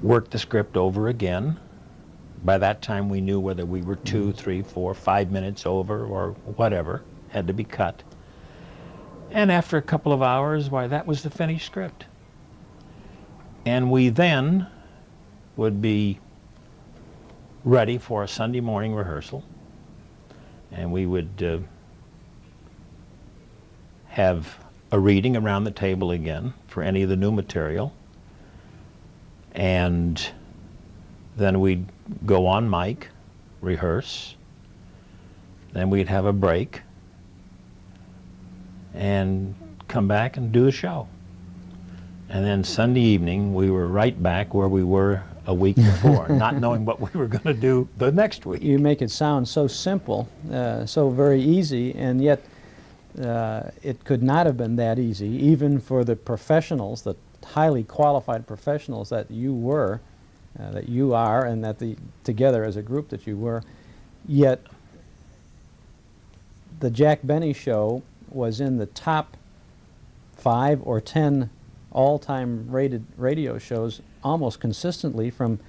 work the script over again. By that time we knew whether we were 2, 3, 4, 5 minutes over or whatever had to be cut. And after a couple of hours, why, that was the finished script. And we then would be ready for a Sunday morning rehearsal, and we would have a reading around the table again for any of the new material, and then we'd go on mic, rehearse, then we'd have a break, and come back and do a show. And then Sunday evening, we were right back where we were a week before, not knowing what we were going to do the next week. You make it sound so simple, so very easy, and yet it could not have been that easy, even for the professionals, the highly qualified professionals that you were, that you are, and that together as a group that you were. Yet the Jack Benny Show was in the top 5 or 10 all-time rated radio shows almost consistently from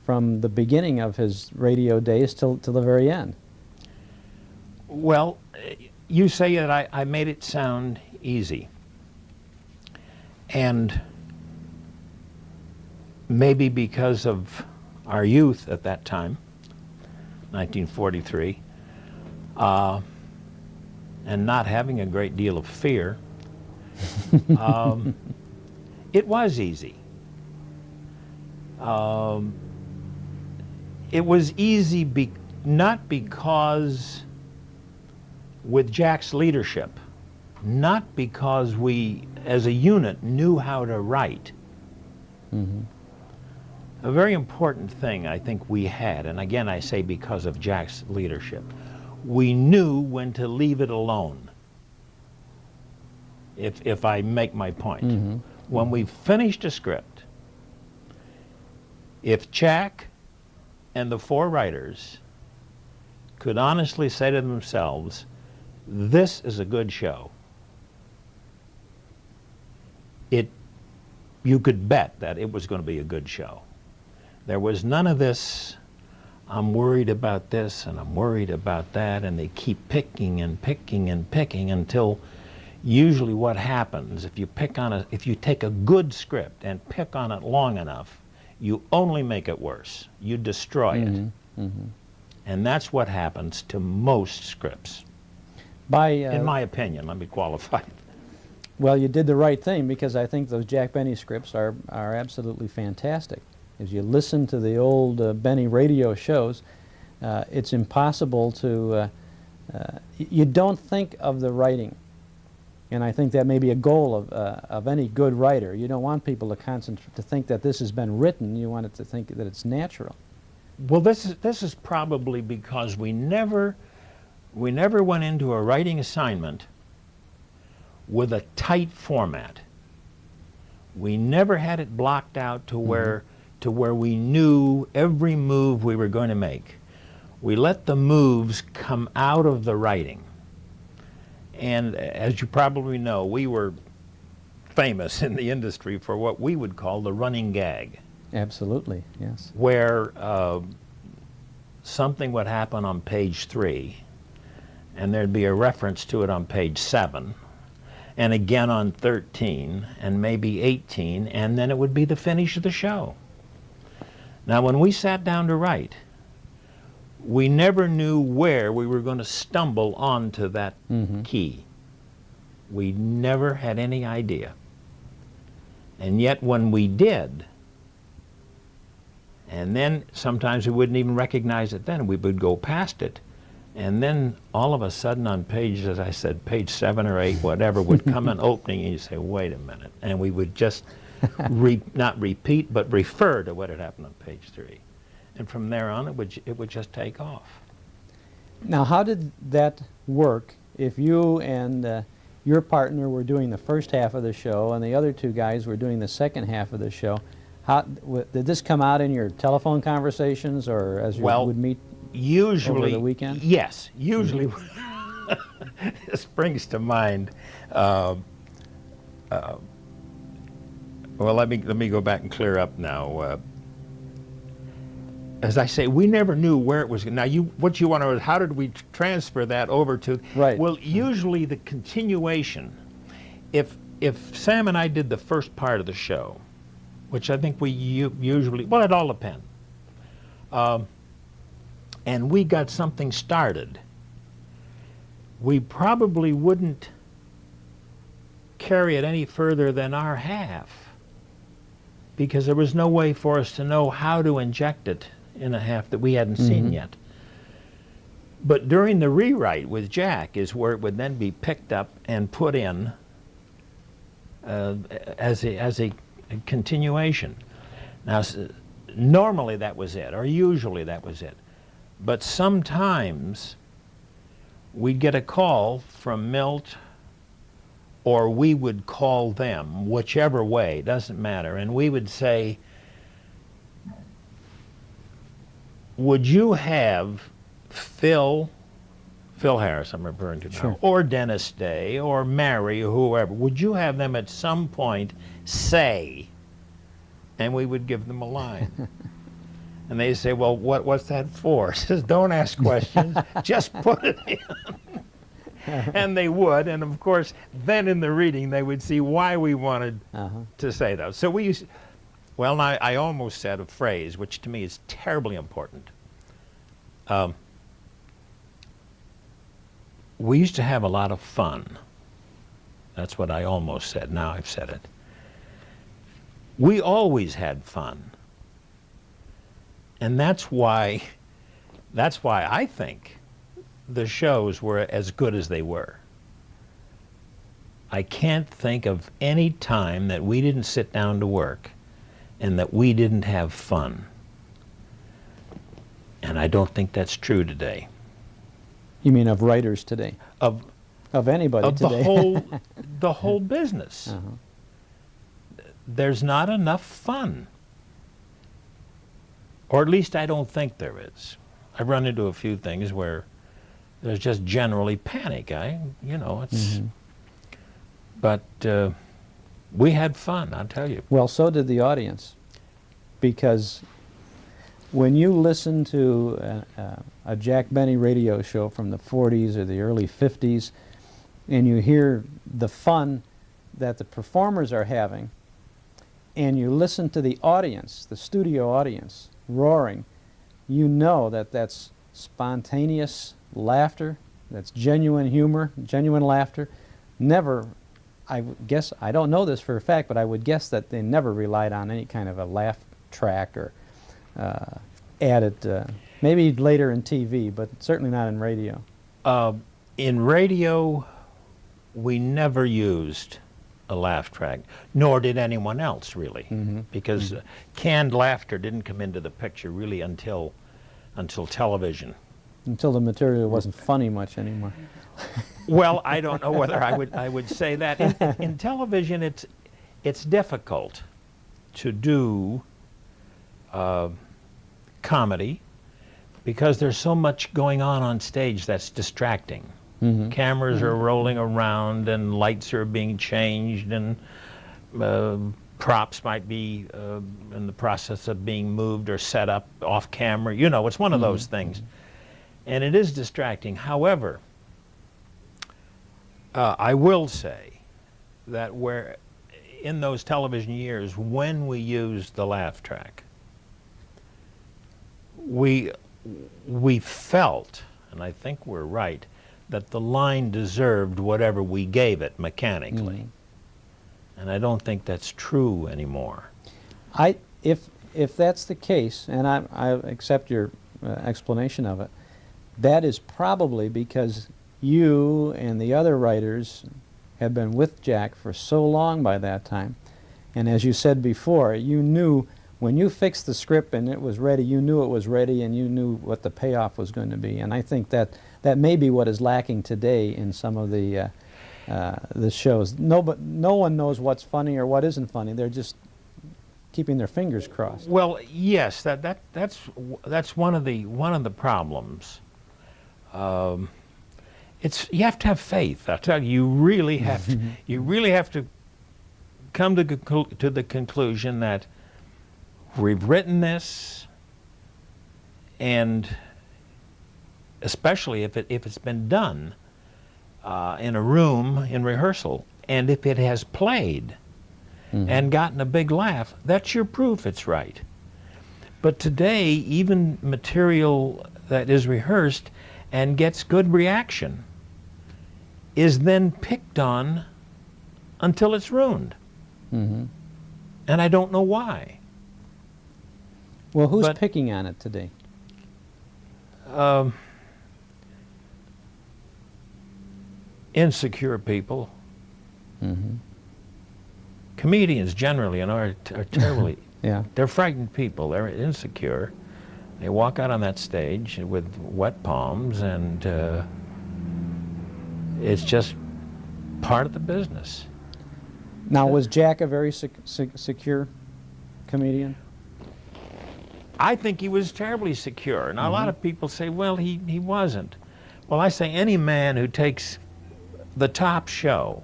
the beginning of his radio days till the very end. Well, you say that I made it sound easy. And maybe because of our youth at that time, 1943, and not having a great deal of fear, it was easy. It was easy not because with Jack's leadership, not because we as a unit knew how to write. Mm-hmm. A very important thing I think we had, and again I say because of Jack's leadership, we knew when to leave it alone, if I make my point. Mm-hmm. When we finished a script, if Jack and the 4 writers could honestly say to themselves, this is a good show, you could bet that it was going to be a good show. There was none of this, I'm worried about this and I'm worried about that, and they keep picking and picking and picking until usually what happens, if you take a good script and pick on it long enough, you only make it worse. You destroy it. Mm-hmm. And that's what happens to most scripts. In my opinion, let me qualify. Well, you did the right thing, because I think those Jack Benny scripts are absolutely fantastic. As you listen to the old Benny radio shows, it's impossible to, you don't think of the writing. And I think that may be a goal of any good writer. You don't want people to think that this has been written. You want it to think that it's natural. Well, this is probably because we never went into a writing assignment with a tight format. We never had it blocked out to where we knew every move we were going to make. We let the moves come out of the writing. And as you probably know, we were famous in the industry for what we would call the running gag. Absolutely, yes. Where something would happen on page 3, and there'd be a reference to it on page 7, and again on 13, and maybe 18, and then it would be the finish of the show. Now, when we sat down to write, we never knew where we were going to stumble onto that key. We never had any idea. And yet when we did, and then sometimes we wouldn't even recognize it then, we would go past it, and then all of a sudden on page, as I said, page 7 or 8, whatever, would come an opening, and you say, wait a minute, and we would just not repeat, but refer to what had happened on page 3. And from there on, it would just take off. Now, how did that work if you and your partner were doing the first half of the show and the other 2 guys were doing the second half of the show? Did this come out in your telephone conversations, or as you would meet usually over the weekend? Yes, usually. This brings to mind. Well, let me go back and clear up now. As I say, we never knew where it was. Now, what you want to know is how did we transfer that over to? Right. Well, usually the continuation. If Sam and I did the first part of the show, which I think we usually, well, it all depends. And we got something started, we probably wouldn't carry it any further than our half, because there was no way for us to know how to inject it in a half that we hadn't seen yet. But during the rewrite with Jack is where it would then be picked up and put in as a continuation. Now, normally that was it, or usually that was it. But sometimes we'd get a call from Milt, or we would call them, whichever way, doesn't matter, and we would say, would you have Phil Harris, I'm referring to now, Sure. or Dennis Day, or Mary, or whoever, would you have them at some point say, and we would give them a line. And they say, well, what's that for? I says, don't ask questions, just put it in. And they would, and of course, then in the reading, they would see why we wanted to say those. So we used, well, I almost said a phrase, which to me is terribly important. We used to have a lot of fun. That's what I almost said. Now I've said it. We always had fun. And that's why I think the shows were as good as they were. I can't think of any time that we didn't sit down to work and that we didn't have fun. And I don't think that's true today. You mean of writers today? Of anybody today? The whole business. There's not enough fun. Or at least I don't think there is. I've run into a few things where there's just generally panic. It's. But we had fun, I'll tell you. Well, so did the audience, because when you listen to a Jack Benny radio show from the 40s or the early 50s, and you hear the fun that the performers are having, and you listen to the audience, the studio audience, roaring, you know that that's spontaneous laughter, that's genuine humor, genuine laughter. Never, I guess, I don't know this for a fact, but I would guess that they never relied on any kind of a laugh track or added, maybe later in TV, but certainly not in radio. In radio, we never used a laugh track, nor did anyone else, really, because canned laughter didn't come into the picture really until television. Until the material wasn't funny much anymore. Well, I don't know whether I would say that. In television, it's difficult to do comedy because there's so much going on stage that's distracting. Cameras are rolling around and lights are being changed and props might be in the process of being moved or set up off camera. You know, it's one of those things. And it is distracting. However, I will say that where in those television years when we used the laugh track, we felt, and I think we're right, that the line deserved whatever we gave it mechanically. And I don't think that's true anymore. If that's the case, and I accept your explanation of it, that is probably because you and the other writers have been with Jack for so long by that time. And as you said before, you knew when you fixed the script and it was ready, you knew it was ready and you knew what the payoff was going to be. And I think that may be what is lacking today in some of the shows. No one knows what's funny or what isn't funny. They're just keeping their fingers crossed. Well, yes, that's one of the problems. You have to have faith. I tell you, you really have to come to the conclusion that we've written this, and especially if it's been done in a room in rehearsal, and if it has played and gotten a big laugh, that's your proof it's right. But today, even material that is rehearsed and gets good reaction is then picked on until it's ruined. And I don't know why. Well, who's picking on it today? Insecure people. comedians generally are terribly, Yeah. they're frightened people. They're insecure. They walk out on that stage with wet palms, and it's just part of the business. Now, was Jack a very secure comedian? I think he was terribly secure. Now, a lot of people say, well, he wasn't. Well, I say any man who takes the top show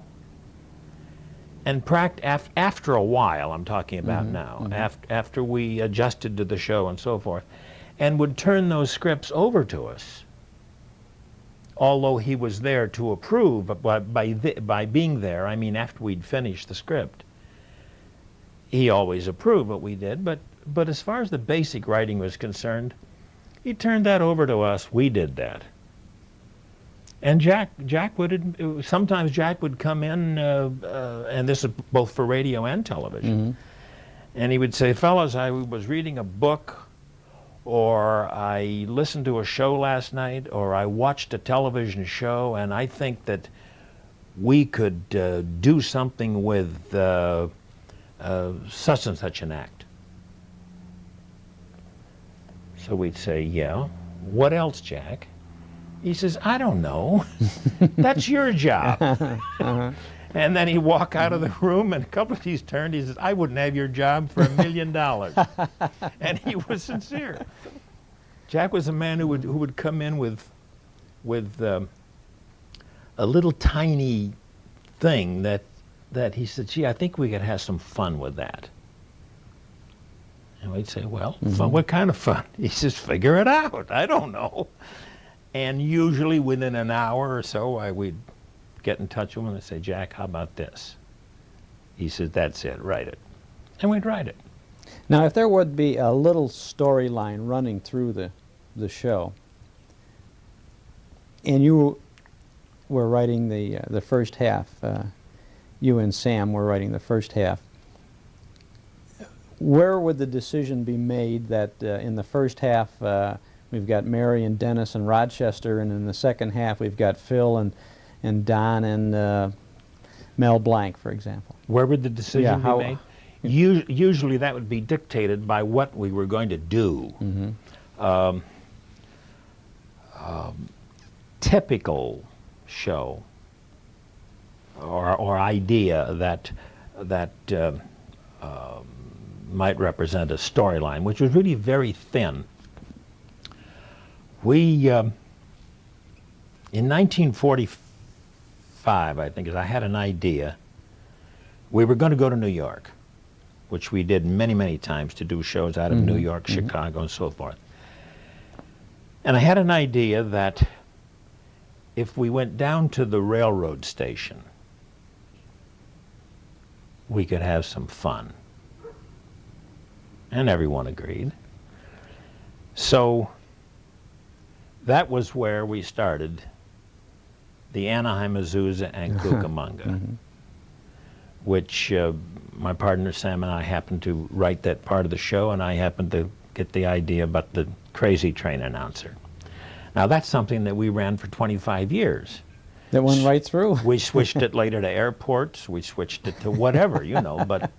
and after a while, I'm talking about now, after we adjusted to the show and so forth, and would turn those scripts over to us, although he was there to approve, but by being there, I mean after we'd finished the script, he always approved what we did, but as far as the basic writing was concerned, he turned that over to us. We did that. And sometimes Jack would come in, and this is both for radio and television, and he would say, fellas, I was reading a book, or I listened to a show last night, or I watched a television show, and I think that we could do something with such and such an act. So we'd say, yeah. What else, Jack? He says, I don't know. That's your job. And then he'd walk out of the room, and a couple of these turned. He says, I wouldn't have your job for $1 million. And he was sincere. Jack was a man who would come in with a little tiny thing that he said, gee, I think we could have some fun with that. And we'd say, well, fun, what kind of fun? He says, figure it out. I don't know. And usually within an hour or so, we'd get in touch with him and say, Jack, how about this? He says, that's it, write it. And we'd write it. Now, if there would be a little storyline running through the show, and you were writing the first half, you and Sam were writing the first half, where would the decision be made that in the first half we've got Mary and Dennis and Rochester, and in the second half we've got Phil and Don and Mel Blanc, for example? Where would the decision be made? Usually that would be dictated by what we were going to do. Typical show or idea that might represent a storyline, which was really very thin. We, in 1945, I think, I had an idea. We were going to go to New York, which we did many, many times to do shows out of New York, Chicago, and so forth. And I had an idea that if we went down to the railroad station, we could have some fun. And everyone agreed. So that was where we started the Anaheim, Azusa, and Cucamonga, which my partner Sam and I happened to write that part of the show, and I happened to get the idea about the crazy train announcer. Now that's something that we ran for 25 years. That went right through. We switched it later to airports. We switched it to whatever, you know. But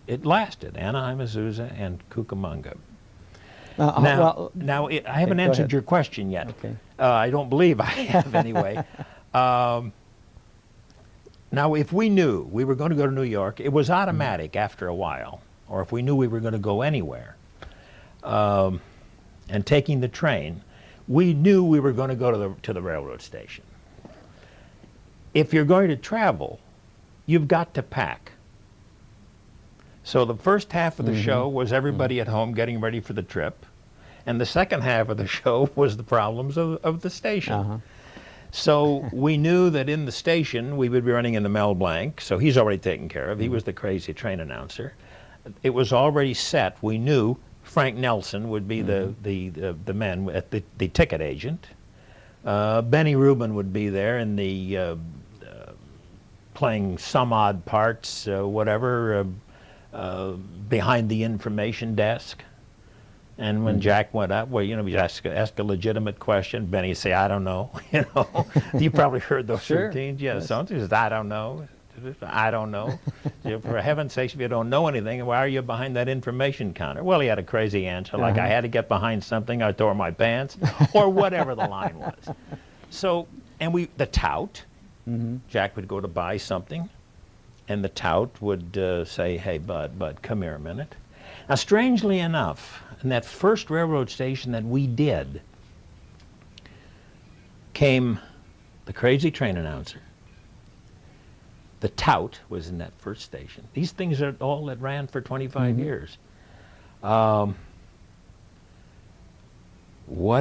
it lasted. Anaheim, Azusa, and Cucamonga. I haven't answered your question yet. Okay. I don't believe I have anyway. Now, if we knew we were going to go to New York, it was automatic after a while. Or if we knew we were going to go anywhere, and taking the train, we knew we were going to go to the railroad station. If you're going to travel, you've got to pack. So the first half of the show was everybody at home getting ready for the trip, and the second half of the show was the problems of the station. So we knew that in the station we would be running into Mel Blanc, so he's already taken care of. He was the crazy train announcer. It was already set. We knew Frank Nelson would be the man, the ticket agent. Benny Rubin would be there in the playing some odd parts, whatever, behind the information desk. And when Jack went up, well, you know, he asked a legitimate question. Benny say, I don't know. You know, you probably heard those routines. Yeah, something says, I don't know. I don't know. For heaven's sakes, if you don't know anything, why are you behind that information counter? Well, he had a crazy answer, like I had to get behind something, I tore my pants, or whatever the line was. So, and the tout, Jack would go to buy something, and the tout would say, hey, Bud, come here a minute. Now, strangely enough, in that first railroad station that we did, came the crazy train announcer. The tout was in that first station. These things are all that ran for 25 years. What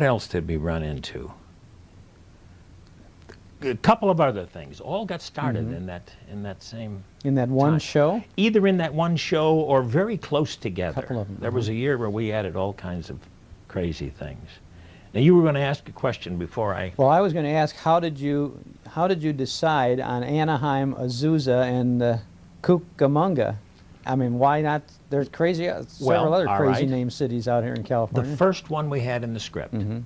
else did we run into? A couple of other things. All got started in that same In that one time. show? Either in that one show or very close together. Couple of them, There was a year where we added all kinds of crazy things. Now you were going to ask a question before I. Well, I was going to ask, how did you decide on Anaheim, Azusa, and Cucamonga? I mean, why not? There's several other crazy named cities out here in California. The first one we had in the script. The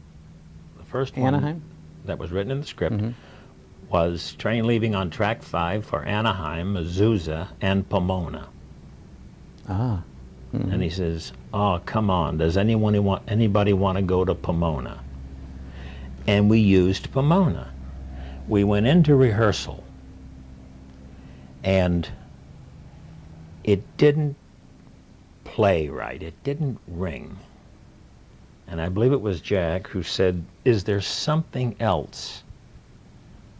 first one Anaheim? that was written in the script was train leaving on track 5 for Anaheim, Azusa, and Pomona. Ah. And he says, oh, come on, does anybody want to go to Pomona? And we used Pomona. We went into rehearsal, and it didn't play right. It didn't ring. And I believe it was Jack who said, is there something else,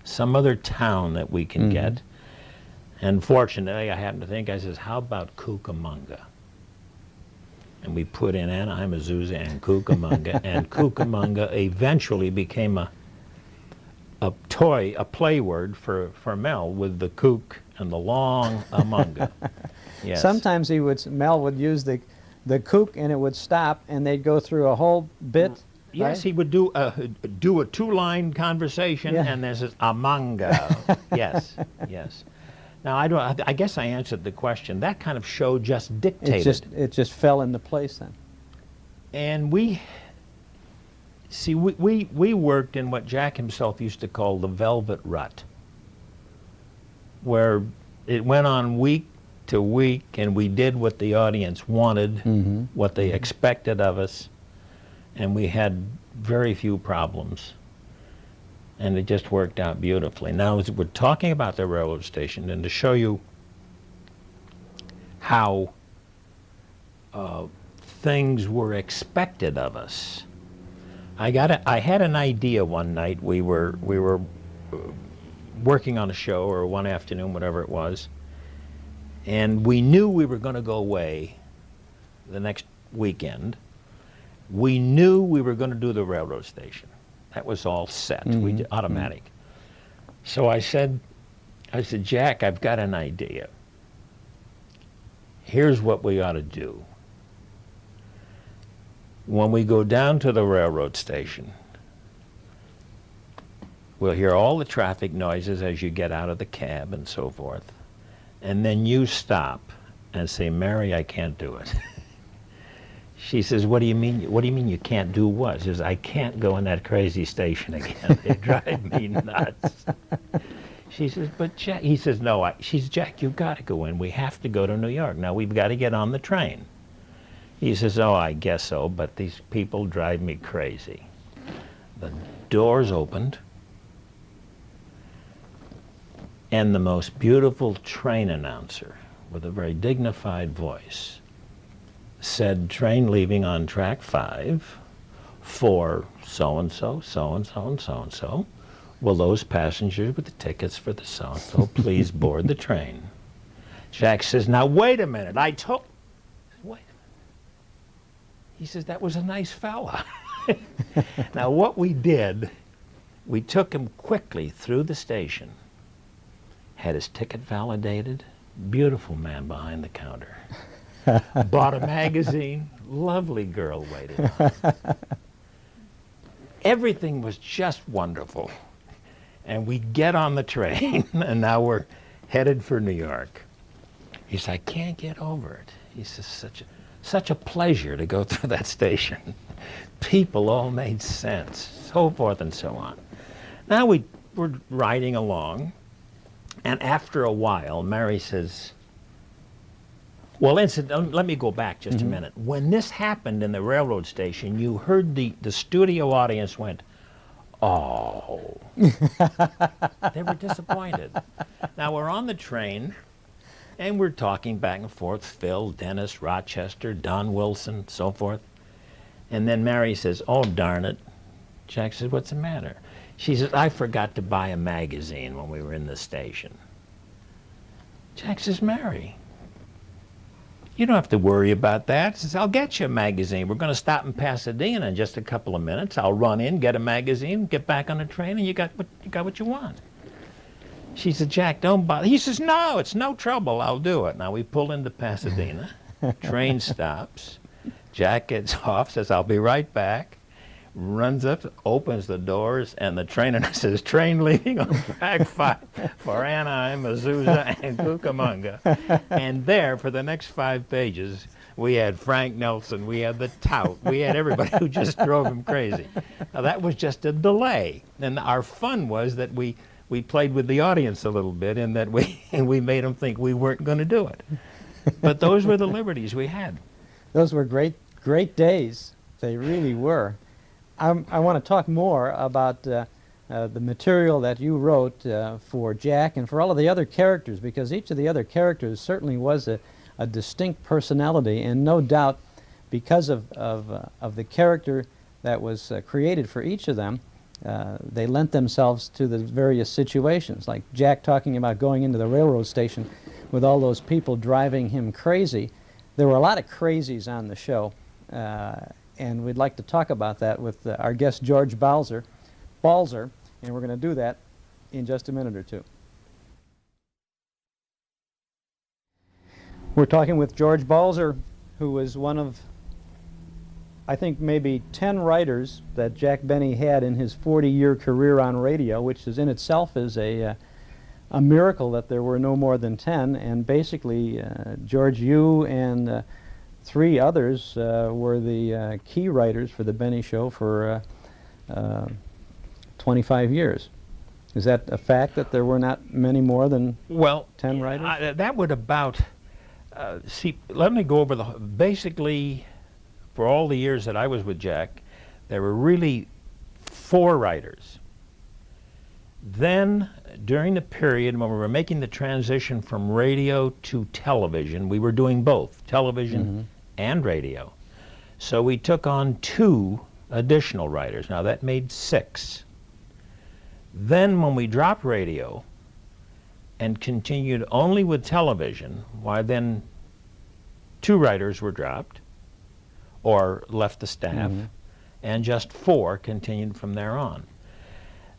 some other town that we can get? And fortunately, I happened to think, I says, how about Cucamonga? And we put in Anaheim, Azusa, and Cucamonga, and Cucamonga eventually became a play word for Mel, with the kook and the long amonga. Yes. Sometimes Mel would use the kook and it would stop and they'd go through a whole bit. Yes, right? he would do a 2-line conversation, and there's this amonga. Yes, yes. Now, I guess I answered the question. That kind of show just dictated. It just fell into place then. And we worked in what Jack himself used to call the velvet rut, where it went on week to week, and we did what the audience wanted, what they expected of us, and we had very few problems. And it just worked out beautifully. Now, as we're talking about the railroad station, and to show you how things were expected of us, I had an idea one night. We were working on a show, or one afternoon, whatever it was, and we knew we were going to go away the next weekend. We knew we were going to do the railroad station. That was all set. We did automatic. So I said, Jack, I've got an idea. Here's what we ought to do. When we go down to the railroad station, we'll hear all the traffic noises as you get out of the cab and so forth. And then you stop and say, Mary, I can't do it. She says, what do you mean? What do you mean you can't do what? She says, I can't go in that crazy station again. They drive me nuts. She says, but Jack, he says, no, she's Jack, you've got to go in. We have to go to New York. Now we've got to get on the train. He says, oh, I guess so, but these people drive me crazy. The doors opened, and the most beautiful train announcer with a very dignified voice said, train leaving on track 5 for so-and-so, so-and-so, and so-and-so. Will those passengers with the tickets for the so-and-so please board the train? Jack says, now wait a minute, wait a minute. He says, that was a nice fella. Now what we did, we took him quickly through the station, had his ticket validated, beautiful man behind the counter. Bought a magazine, lovely girl waited on. Everything was just wonderful. And we get on the train, and now we're headed for New York. He says, I can't get over it. He says, such a pleasure to go through that station. People all made sense, so forth and so on. Now we're riding along, And after a while, Mary says, well, let me go back just a minute. When this happened in the railroad station, you heard the studio audience went, oh. They were disappointed. Now, we're on the train, and we're talking back and forth, Phil, Dennis, Rochester, Don Wilson, so forth. And then Mary says, oh, darn it. Jack says, what's the matter? She says, I forgot to buy a magazine when we were in the station. Jack says, Mary, you don't have to worry about that. Says, I'll get you a magazine. We're going to stop in Pasadena in just a couple of minutes. I'll run in, get a magazine, get back on the train, and you got what you want. She said, Jack, don't bother. He says, no, it's no trouble. I'll do it. Now, we pull into Pasadena. Train stops. Jack gets off, says, I'll be right back. Runs up, opens the doors, and the trainer says, train leaving on track 5 for Anaheim, Azusa, and Cucamonga. And there, for the next 5 pages, we had Frank Nelson, we had the tout, we had everybody who just drove him crazy. Now, that was just a delay. And our fun was that we played with the audience a little bit, and that we made them think we weren't going to do it. But those were the liberties we had. Those were great days. They really were. I want to talk more about the material that you wrote for Jack and for all of the other characters, because each of the other characters certainly was a distinct personality, and no doubt because of the character that was created for each of them, they lent themselves to the various situations. Like Jack talking about going into the railroad station with all those people driving him crazy. There were a lot of crazies on the show. And we'd like to talk about that with our guest George Balzer, and we're going to do that in just a minute or two. We're talking with George Balzer, who was one of, I think, maybe 10 writers that Jack Benny had in his 40-year career on radio, which is in itself is a miracle that there were no more than 10. And basically, George, you and 3 others were the key writers for the Benny Show for 25 years. Is that a fact that there were not many more than 10 writers? That would about, see, let me go over basically, for all the years that I was with Jack, there were really 4 writers. Then, during the period when we were making the transition from radio to television, we were doing both, television and radio. So we took on 2 additional writers. Now that made 6. Then when we dropped radio and continued only with television, why then 2 writers were dropped or left the staff, and just 4 continued from there on.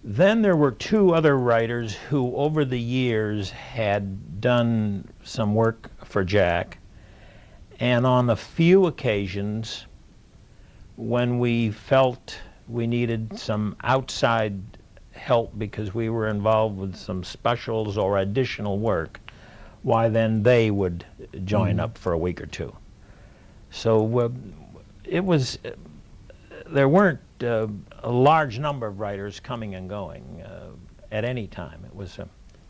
Then there were 2 other writers who over the years had done some work for Jack, and on a few occasions when we felt we needed some outside help because we were involved with some specials or additional work, why then they would join up for a week or 2. So it was, there weren't a large number of writers coming and going at any time. It was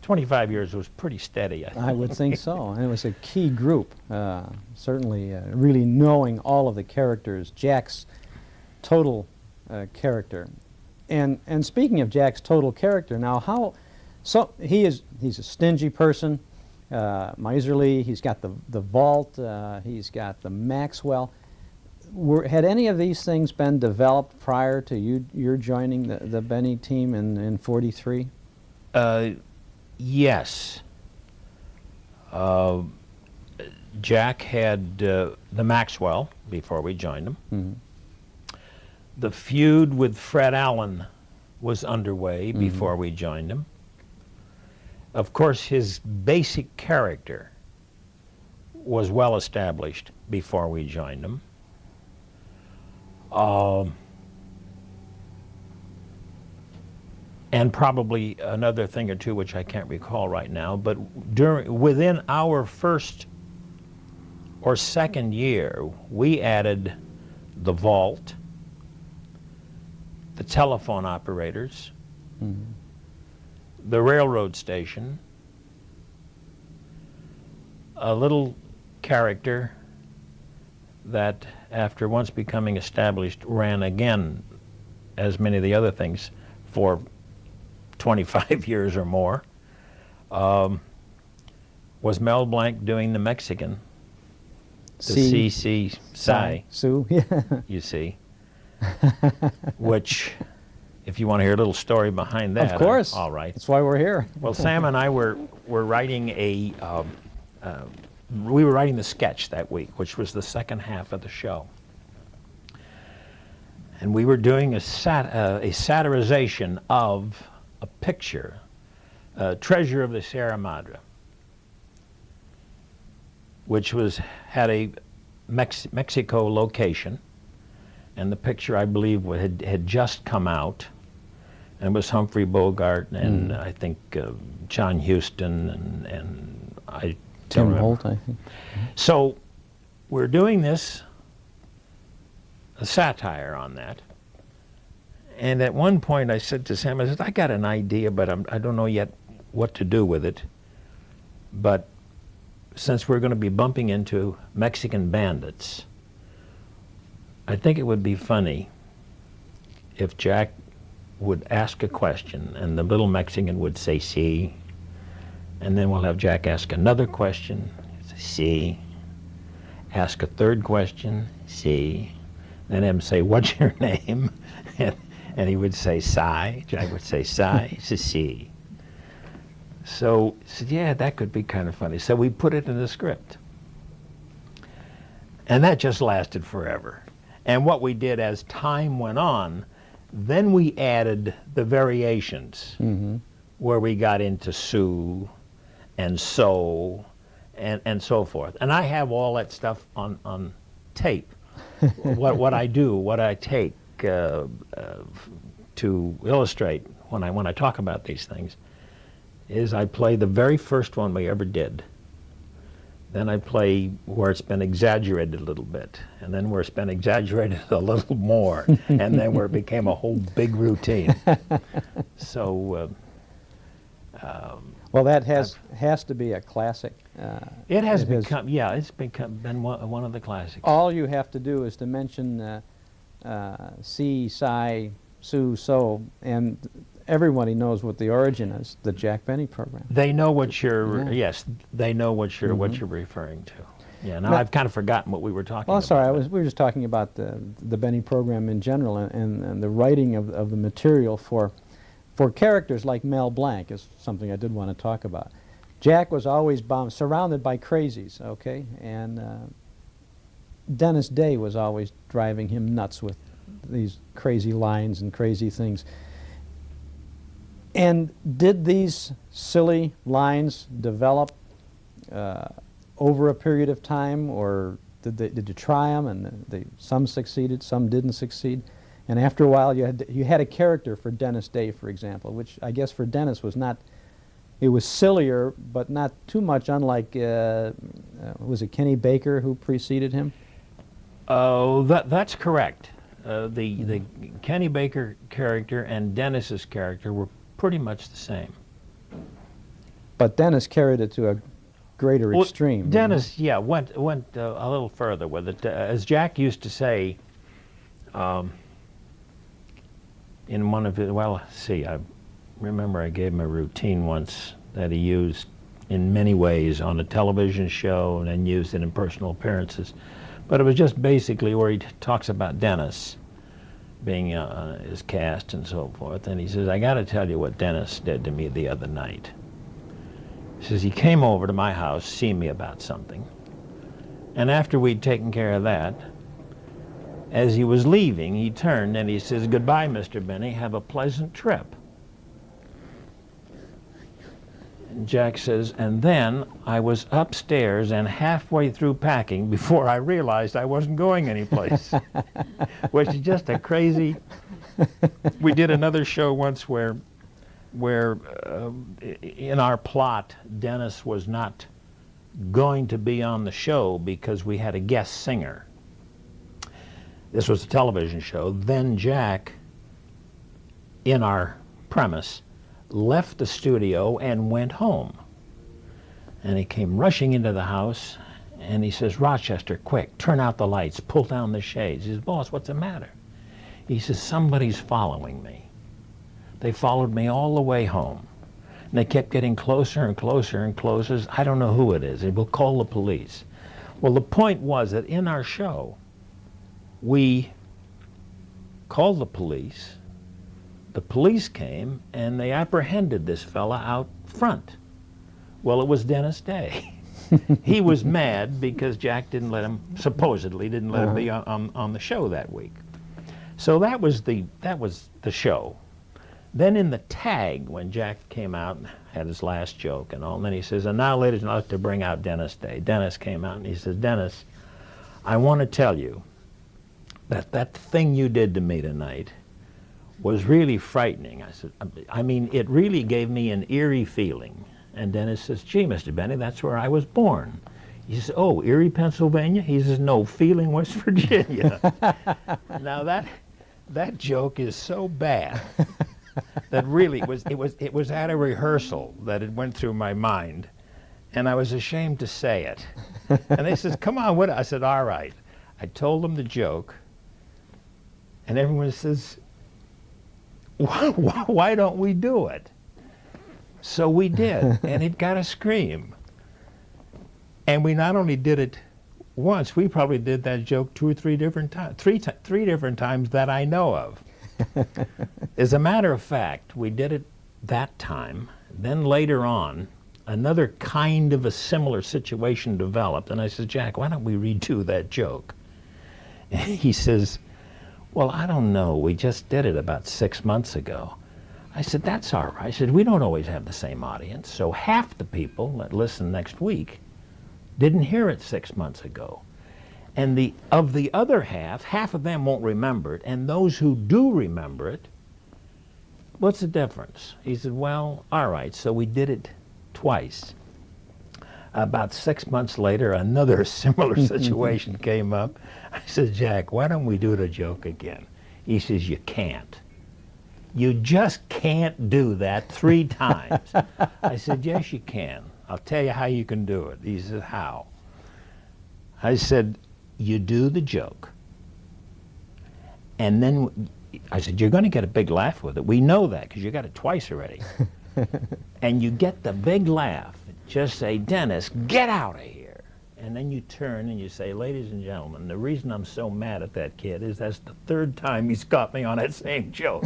25 years was pretty steady, I think. I would think so. And it was a key group, certainly really knowing all of the characters, Jack's total character. And speaking of Jack's total character, now he's a stingy person, miserly, he's got the vault, he's got the Maxwell. Had any of these things been developed prior to your joining the Benny team in 43? Yes. Jack had the Maxwell before we joined him. The feud with Fred Allen was underway before we joined him. Of course, his basic character was well established before we joined him. And probably another thing or 2 which I can't recall right now, but within our first or second year, we added the vault, the telephone operators, the railroad station, a little character that, after once becoming established, ran again, as many of the other things, for 25 years or more, was Mel Blanc doing the Mexican, the C.C. Psy, Sue, yeah. you see, which, if you want to hear a little story behind that. Of course. All right. That's why we're here. Well, Sam and I were writing we were writing the sketch that week, which was the second half of the show. And we were doing a satirization of a picture, Treasure of the Sierra Madre, which had a Mexico location, and the picture, I believe, had just come out, and it was Humphrey Bogart and I think John Huston and I Tim don't remember. Holt, I think. So we're doing this, a satire on that. And at one point I said to Sam, I said, I got an idea, but I don't know yet what to do with it. But since we're going to be bumping into Mexican bandits, I think it would be funny if Jack would ask a question and the little Mexican would say, "Sí," and then we'll have Jack ask another question, "Sí," ask a third question, "Sí," then him say, "What's your name?" and he would say, "Psy." Jack would say, "Psy," "Sí." So I said, yeah, that could be kind of funny. So we put it in the script. And that just lasted forever. And what we did as time went on, then we added the variations, where we got into Sue and So and so forth. And I have all that stuff on tape. what I do, what I take to illustrate when I talk about these things, is I play the very first one we ever did. Then I play where it's been exaggerated a little bit, and then where it's been exaggerated a little more, and then where it became a whole big routine. So, well, that has to be a classic. it has become, yeah, it's been one of the classics. All you have to do is to mention C, Psy, Sue, So, and everybody knows what the origin is, the Jack Benny program. They know what you're, yes, they know what you're referring to. Yeah, now I've kind of forgotten what we were talking about. Oh, sorry, we were just talking about the Benny program in general, and the writing of the material for characters like Mel Blanc is something I did want to talk about. Jack was always surrounded by crazies, okay, and Dennis Day was always driving him nuts with these crazy lines and crazy things. And did these silly lines develop over a period of time, or did you try them and some succeeded, some didn't succeed? And after a while, you had a character for Dennis Day, for example, which I guess for Dennis was not. It was sillier, but not too much. Unlike was it Kenny Baker who preceded him? Oh, that's correct. The Kenny Baker character and Dennis's character were pretty much the same. But Dennis carried it to a greater extreme. Dennis, yeah, went a little further with it. As Jack used to say, in one of his, well, see, I remember I gave him a routine once that he used in many ways on a television show and then used it in personal appearances. But it was just basically where he talks about Dennis being his cast and so forth. And he says, I got to tell you what Dennis did to me the other night. He says, he came over to my house, see me about something. And after we'd taken care of that, as he was leaving, he turned and he says, goodbye, Mr. Benny, have a pleasant trip. And Jack says, and then I was upstairs and halfway through packing before I realized I wasn't going anyplace. Which is just a crazy. We did another show once where in our plot, Dennis was not going to be on the show because we had a guest singer. This was a television show. Then Jack, in our premise, left the studio and went home. And he came rushing into the house, and he says, "Rochester, quick, turn out the lights, pull down the shades." He says, "Boss, what's the matter?" He says, "Somebody's following me. They followed me all the way home. And they kept getting closer and closer and closer. I don't know who it is. And we'll call the police." Well, the point was that in our show, we called the police. The police came, and they apprehended this fella out front. Well, it was Dennis Day. He was mad because Jack didn't let him, supposedly didn't let him be on the show that week. So that was the show. Then in the tag, when Jack came out and had his last joke and all, and then he says, "And now, ladies, I'd like to bring out Dennis Day." Dennis came out and he says, "Dennis, I want to tell you that that thing you did to me tonight was really frightening." I said, "I mean, it really gave me an eerie feeling." And Dennis says, "Gee, Mr. Benny, that's where I was born." He says, "Oh, Erie, Pennsylvania?" He says, "No, Feeling, West Virginia." Now that joke is so bad that really it was at a rehearsal that it went through my mind, and I was ashamed to say it. And they says, "Come on, what?" I said, "All right." I told them the joke, and everyone says, why don't we do it? So we did, and it got a scream. And we not only did it once, we probably did that joke 2 or 3 different times, three different times that I know of. As a matter of fact, we did it that time. Then later on, another kind of a similar situation developed, and I said, "Jack, why don't we redo that joke?" And he says, "Well, I don't know. We just did it about 6 months ago." I said, "That's all right." I said, "We don't always have the same audience, so half the people that listen next week didn't hear it 6 months ago. And of the other half of them won't remember it, and those who do remember it, what's the difference?" He said, "Well, all right." So we did it twice. About 6 months later, another similar situation came up. I said, "Jack, why don't we do the joke again?" He says, "You can't. You just can't do that 3 times. I said, "Yes, you can. I'll tell you how you can do it." He said, "How?" I said, "You do the joke. And then," I said, "you're going to get a big laugh with it. We know that because you got it twice already." "And you get the big laugh. Just say, 'Dennis, get out of here.' And then you turn and you say, 'Ladies and gentlemen, the reason I'm so mad at that kid is that's the 3rd time he's got me on that same joke.'"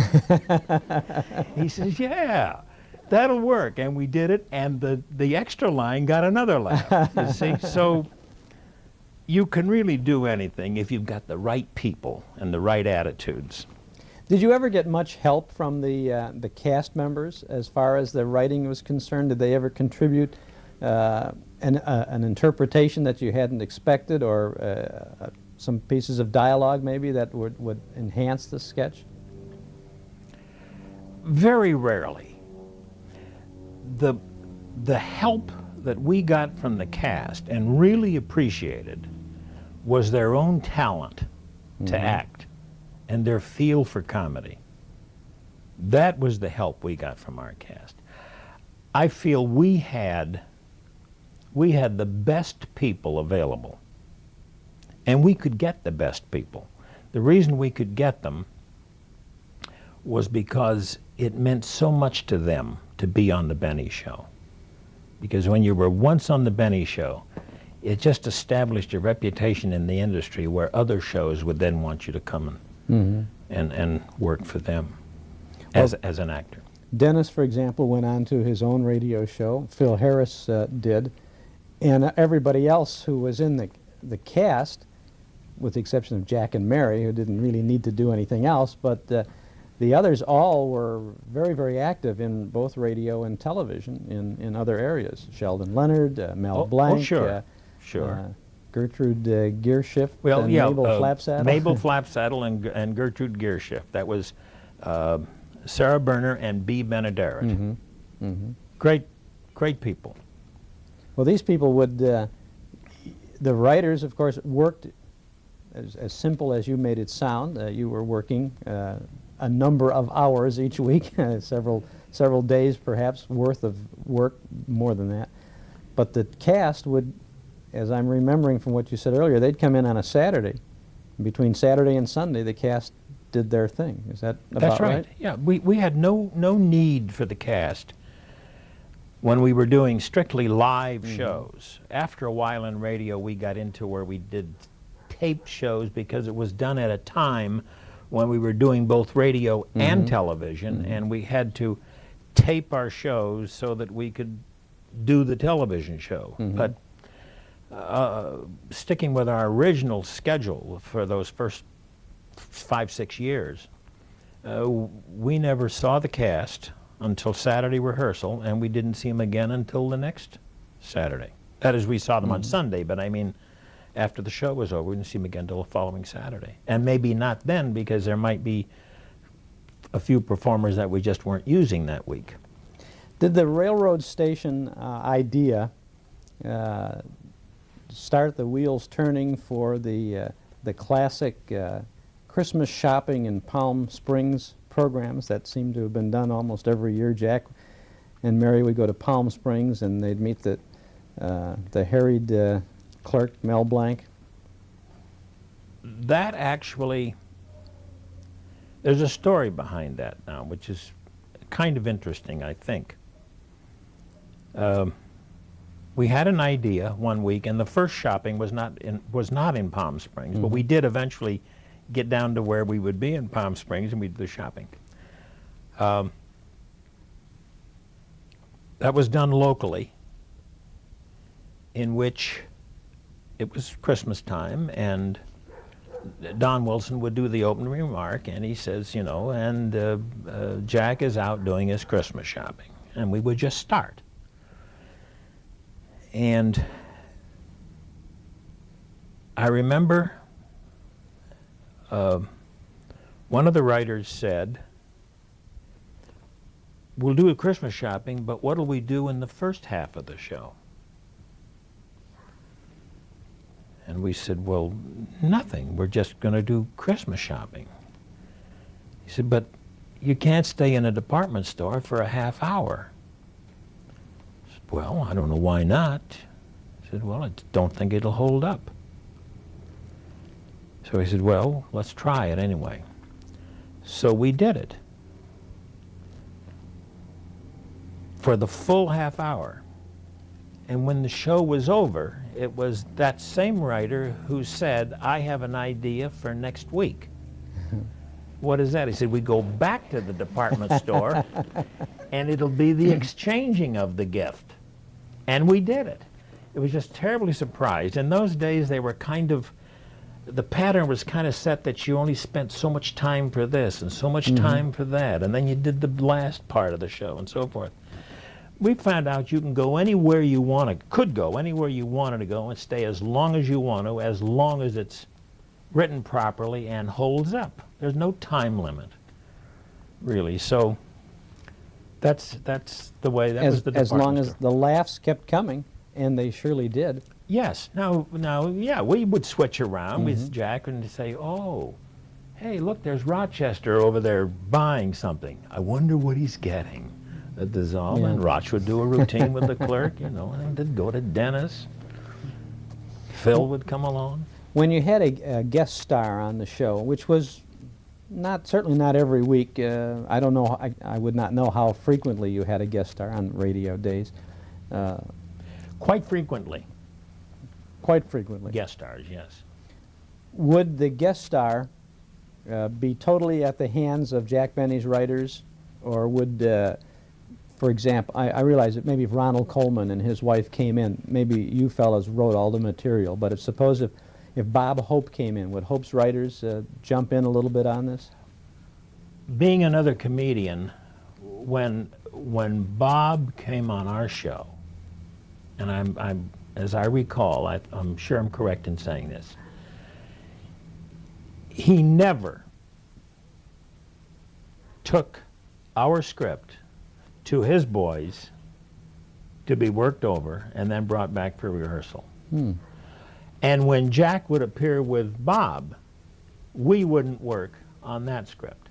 He says, "Yeah, that'll work." And we did it, and the extra line got another laugh. You see, so you can really do anything if you've got the right people and the right attitudes. Did you ever get much help from the cast members as far as the writing was concerned? Did they ever contribute an interpretation that you hadn't expected, or some pieces of dialogue maybe that would enhance the sketch? Very rarely. The help that we got from the cast and really appreciated was their own talent to act and their feel for comedy. That was the help we got from our cast. I feel we had the best people available, and we could get the best people. The reason we could get them was because it meant so much to them to be on the Benny Show. Because when you were once on the Benny Show, it just established a reputation in the industry where other shows would then want you to come and work for them as an actor. Dennis, for example, went on to his own radio show. Phil Harris did. And everybody else who was in the cast, with the exception of Jack and Mary, who didn't really need to do anything else, but the others all were very, very active in both radio and television in other areas. Sheldon Leonard, Mel Blanc, sure. Gertrude Gearshift, Well, and yeah, Mabel Flapsaddle. Mabel Flapsaddle and Gertrude Gearshift. That was Sarah Berner and Bea Benaderet. Great people. Well, these people would, the writers, of course, worked as simple as you made it sound. You were working a number of hours each week, several days perhaps worth of work, more than that. but the cast would, as I'm remembering from what you said earlier, they'd come in on a Saturday. Between Saturday and Sunday, the cast did their thing. Is that about That's right. Yeah, we had no need for the cast when we were doing strictly live shows. After a while in radio, we got into where we did taped shows because it was done at a time when we were doing both radio and television, and we had to tape our shows so that we could do the television show. But sticking with our original schedule for those first 5-6 years, we never saw the cast until Saturday rehearsal, and we didn't see them again until the next Saturday. That is, we saw them on Sunday, but I mean, after the show was over, we didn't see them again until the following Saturday. And maybe not then, because there might be a few performers that we just weren't using that week. Did the railroad station idea start the wheels turning for the classic Christmas shopping in Palm Springs programs that seem to have been done almost every year? Jack and Mary would go to Palm Springs and they'd meet the harried clerk, Mel Blanc. That actually, there's a story behind that now, which is kind of interesting, I think. We had an idea one week, and the first shopping was not in Palm Springs, but we did eventually get down to where we would be in Palm Springs, and we did the shopping. That was done locally, in which it was Christmas time, and Don Wilson would do the opening remark, and he says, you know, and Jack is out doing his Christmas shopping, and we would just start. And I remember one of the writers said, we'll do a Christmas shopping, but what'll we do in the first half of the show? And we said, well, nothing. We're just going to do Christmas shopping. He said, but you can't stay in a department store for a half hour. I said, well, I don't know why not. He said, well, I don't think it'll hold up. So he said, well, let's try it anyway. So we did it for the full half hour. And when the show was over, it was that same writer who said, I have an idea for next week. What is that? He said, we go back to the department store and it'll be the exchanging of the gift. And we did it. It was just terribly surprised. In those days, they were kind of, the pattern was kind of set that you only spent so much time for this and so much time for that. And then you did the last part of the show and so forth. We found out you can go anywhere you want to, could go anywhere you wanted to go and stay as long as you want to, as long as it's written properly and holds up. There's no time limit, really. So that's the way, that was the department as long as store. the laughs kept coming, and they surely did. Yes. Now, yeah, we would switch around with Jack and say, oh, hey, look, there's Rochester over there buying something. I wonder what he's getting. At the Zoll, and Roch would do a routine with the clerk, you know, and they'd go to Dennis. Phil would come along. When you had a guest star on the show, which was certainly not every week, I don't know, I would not know how frequently you had a guest star on radio days. Quite frequently. Quite frequently. Guest stars, yes. Would the guest star be totally at the hands of Jack Benny's writers, or would, for example, I realize that maybe if Ronald Coleman and his wife came in, maybe you fellas wrote all the material, but suppose if Bob Hope came in, would Hope's writers jump in a little bit on this? Being another comedian, when Bob came on our show, and I'm as I recall, I'm sure I'm correct in saying this, he never took our script to his boys to be worked over and then brought back for rehearsal. And when Jack would appear with Bob, we wouldn't work on that script.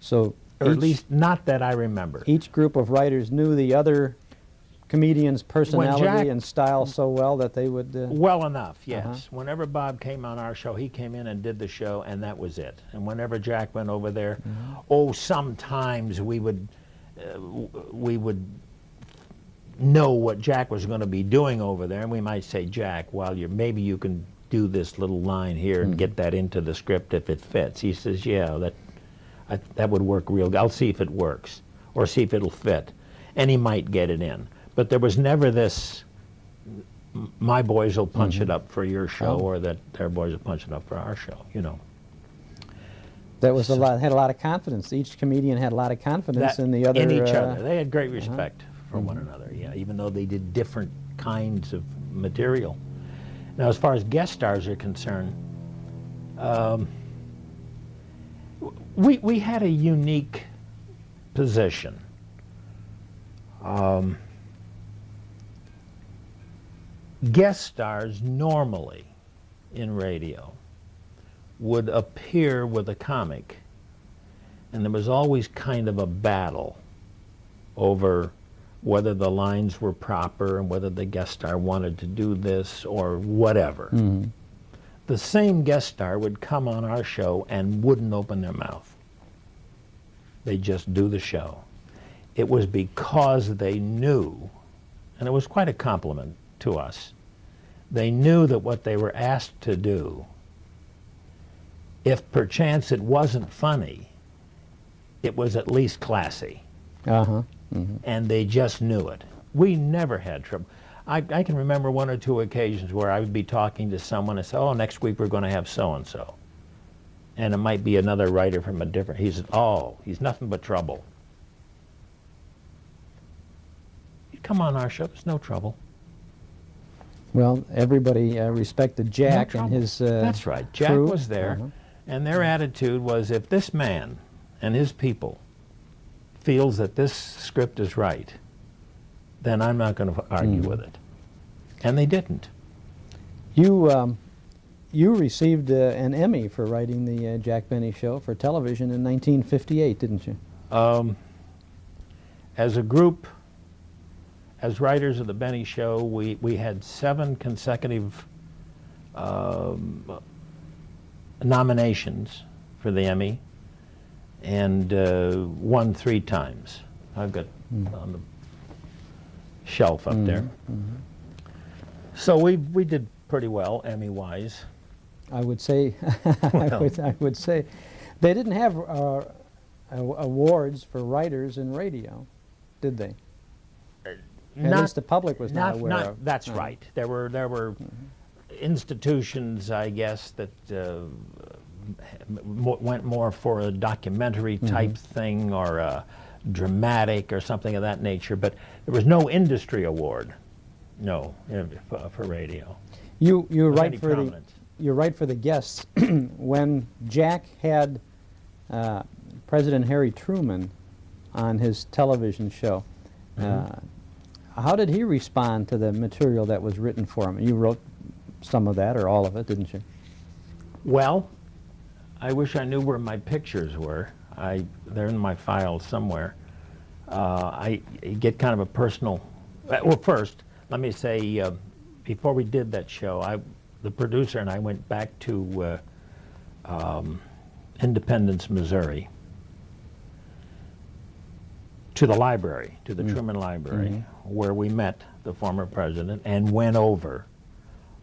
So, or at least not that I remember. Each group of writers knew the other comedian's personality Jack- and style so well that they would... Well enough, yes. Uh-huh. Whenever Bob came on our show, he came in and did the show, and that was it. And whenever Jack went over there, sometimes we would know what Jack was going to be doing over there, and we might say, Jack, well, maybe you can do this little line here and get that into the script if it fits. He says, yeah, that would work real good. I'll see if it works, or see if it'll fit. And he might get it in. But there was never this, my boys will punch it up for your show, or that their boys will punch it up for our show, you know. That was had a lot of confidence. Each comedian had a lot of confidence in the other. In each other. They had great respect for one another, yeah, even though they did different kinds of material. Now, as far as guest stars are concerned, we had a unique position. Guest stars normally in radio would appear with a comic, and there was always kind of a battle over whether the lines were proper and whether the guest star wanted to do this or whatever. The same guest star would come on our show and wouldn't open their mouth. They'd just do the show. It was because they knew, and it was quite a compliment to us, they knew that what they were asked to do, if perchance it wasn't funny, it was at least classy. And they just knew it. We never had trouble. I can remember one or two occasions where I would be talking to someone and say, oh, next week we're going to have so-and-so. And it might be another writer from a different, he said, oh, he's nothing but trouble. Come on our show, it's no trouble. Well, everybody respected Jack and his That's right. Jack crew. was there, and their attitude was, if this man and his people feels that this script is right, then I'm not going to argue with it. And they didn't. You received an Emmy for writing the Jack Benny Show for television in 1958, didn't you? As a group, as writers of the Benny Show, we had 7 consecutive nominations for the Emmy, and won 3 times. I've got on the shelf up there. So we did pretty well Emmy-wise. I would say, I would say, they didn't have awards for writers in radio, did they? At least the public was not aware of. That's right. There were institutions, I guess, that went more for a documentary type thing or a dramatic or something of that nature, but there was no industry award, no, for radio. You write for the guests. When Jack had President Harry Truman on his television show, how did he respond to the material that was written for him? You wrote some of that, or all of it, didn't you? Well, I wish I knew where my pictures were. They're in my files somewhere. I get kind of a personal... Well, first, let me say, before we did that show, the producer and I went back to Independence, Missouri, to the library, to the Truman Library, where we met the former president and went over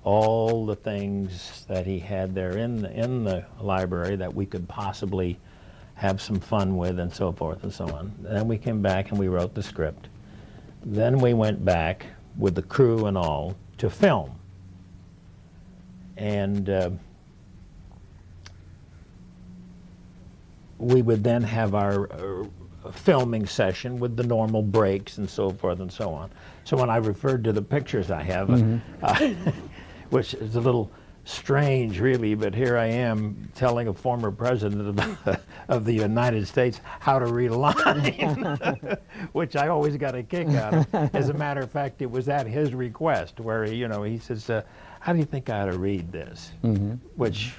all the things that he had there in the library that we could possibly have some fun with, and so forth and so on. Then we came back and we wrote the script. Then we went back with the crew and all to film. And we would then have our filming session with the normal breaks and so forth and so on. So when I referred to the pictures I have, which is a little strange really, but here I am telling a former president of the United States how to read a line, which I always got a kick out of. As a matter of fact, it was at his request where he says, how do you think I ought to read this? Which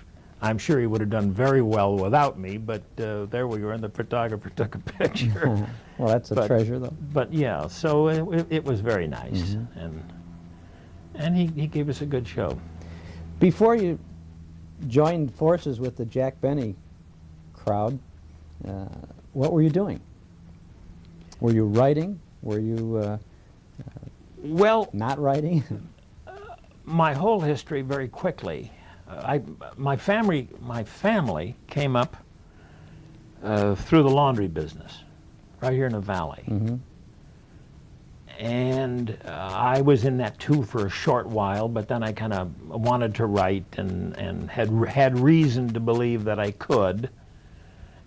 I'm sure he would have done very well without me, but there we were, and the photographer took a picture. Well, that's a treasure, though. But yeah, so it was very nice, and he gave us a good show. Before you joined forces with the Jack Benny crowd, what were you doing? Were you writing? Were you Well, not writing? my whole history very quickly. My family came up through the laundry business, right here in the valley. And I was in that too for a short while, but then I kind of wanted to write and had reason to believe that I could.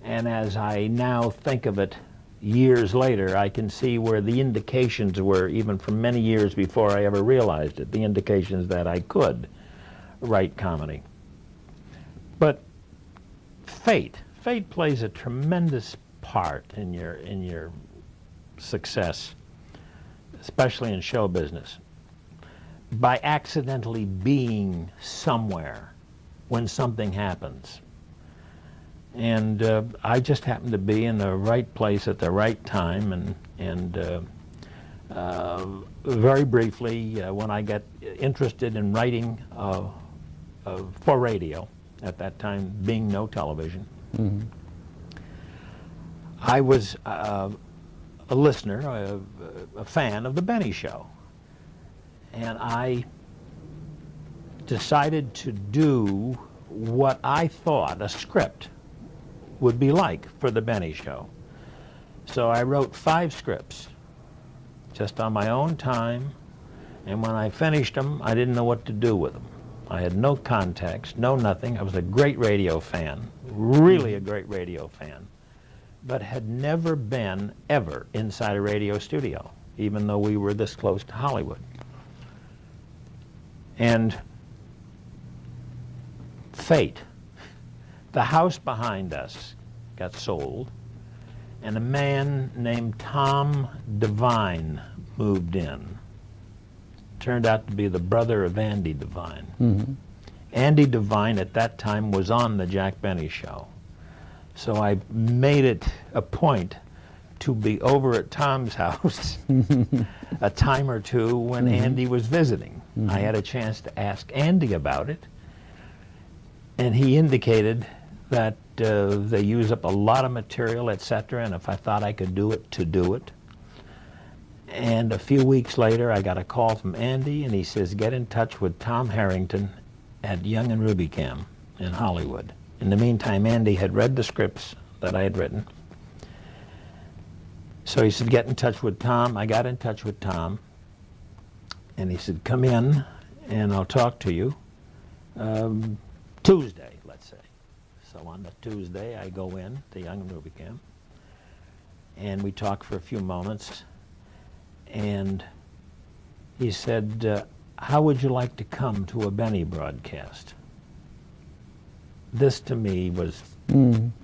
And as I now think of it years later, I can see where the indications were, even from many years before I ever realized it, the indications that I could write comedy. But fate plays a tremendous part in your success, especially in show business, by accidentally being somewhere when something happens. And I just happened to be in the right place at the right time, and very briefly, when I got interested in writing for radio, at that time being no television, I was a listener, a fan of the Benny Show, and I decided to do what I thought a script would be like for the Benny Show. So I wrote 5 scripts just on my own time, and when I finished them, I didn't know what to do with them. I had no context, no nothing. I was a great radio fan, really a great radio fan, but had never been ever inside a radio studio, even though we were this close to Hollywood. And fate. The house behind us got sold, and a man named Tom Devine moved in. Turned out to be the brother of Andy Devine. Andy Devine at that time was on the Jack Benny Show. So I made it a point to be over at Tom's house a time or two when Andy was visiting. I had a chance to ask Andy about it, and he indicated that they use up a lot of material, etc., and if I thought I could do it, to do it. And a few weeks later, I got a call from Andy, and he says, get in touch with Tom Harrington at Young and Rubicam in Hollywood. In the meantime, Andy had read the scripts that I had written. So he said, get in touch with Tom. I got in touch with Tom, and he said, come in, and I'll talk to you Tuesday, let's say. So on the Tuesday, I go in to Young and Rubicam, and we talk for a few moments, and he said, how would you like to come to a Benny broadcast? This to me was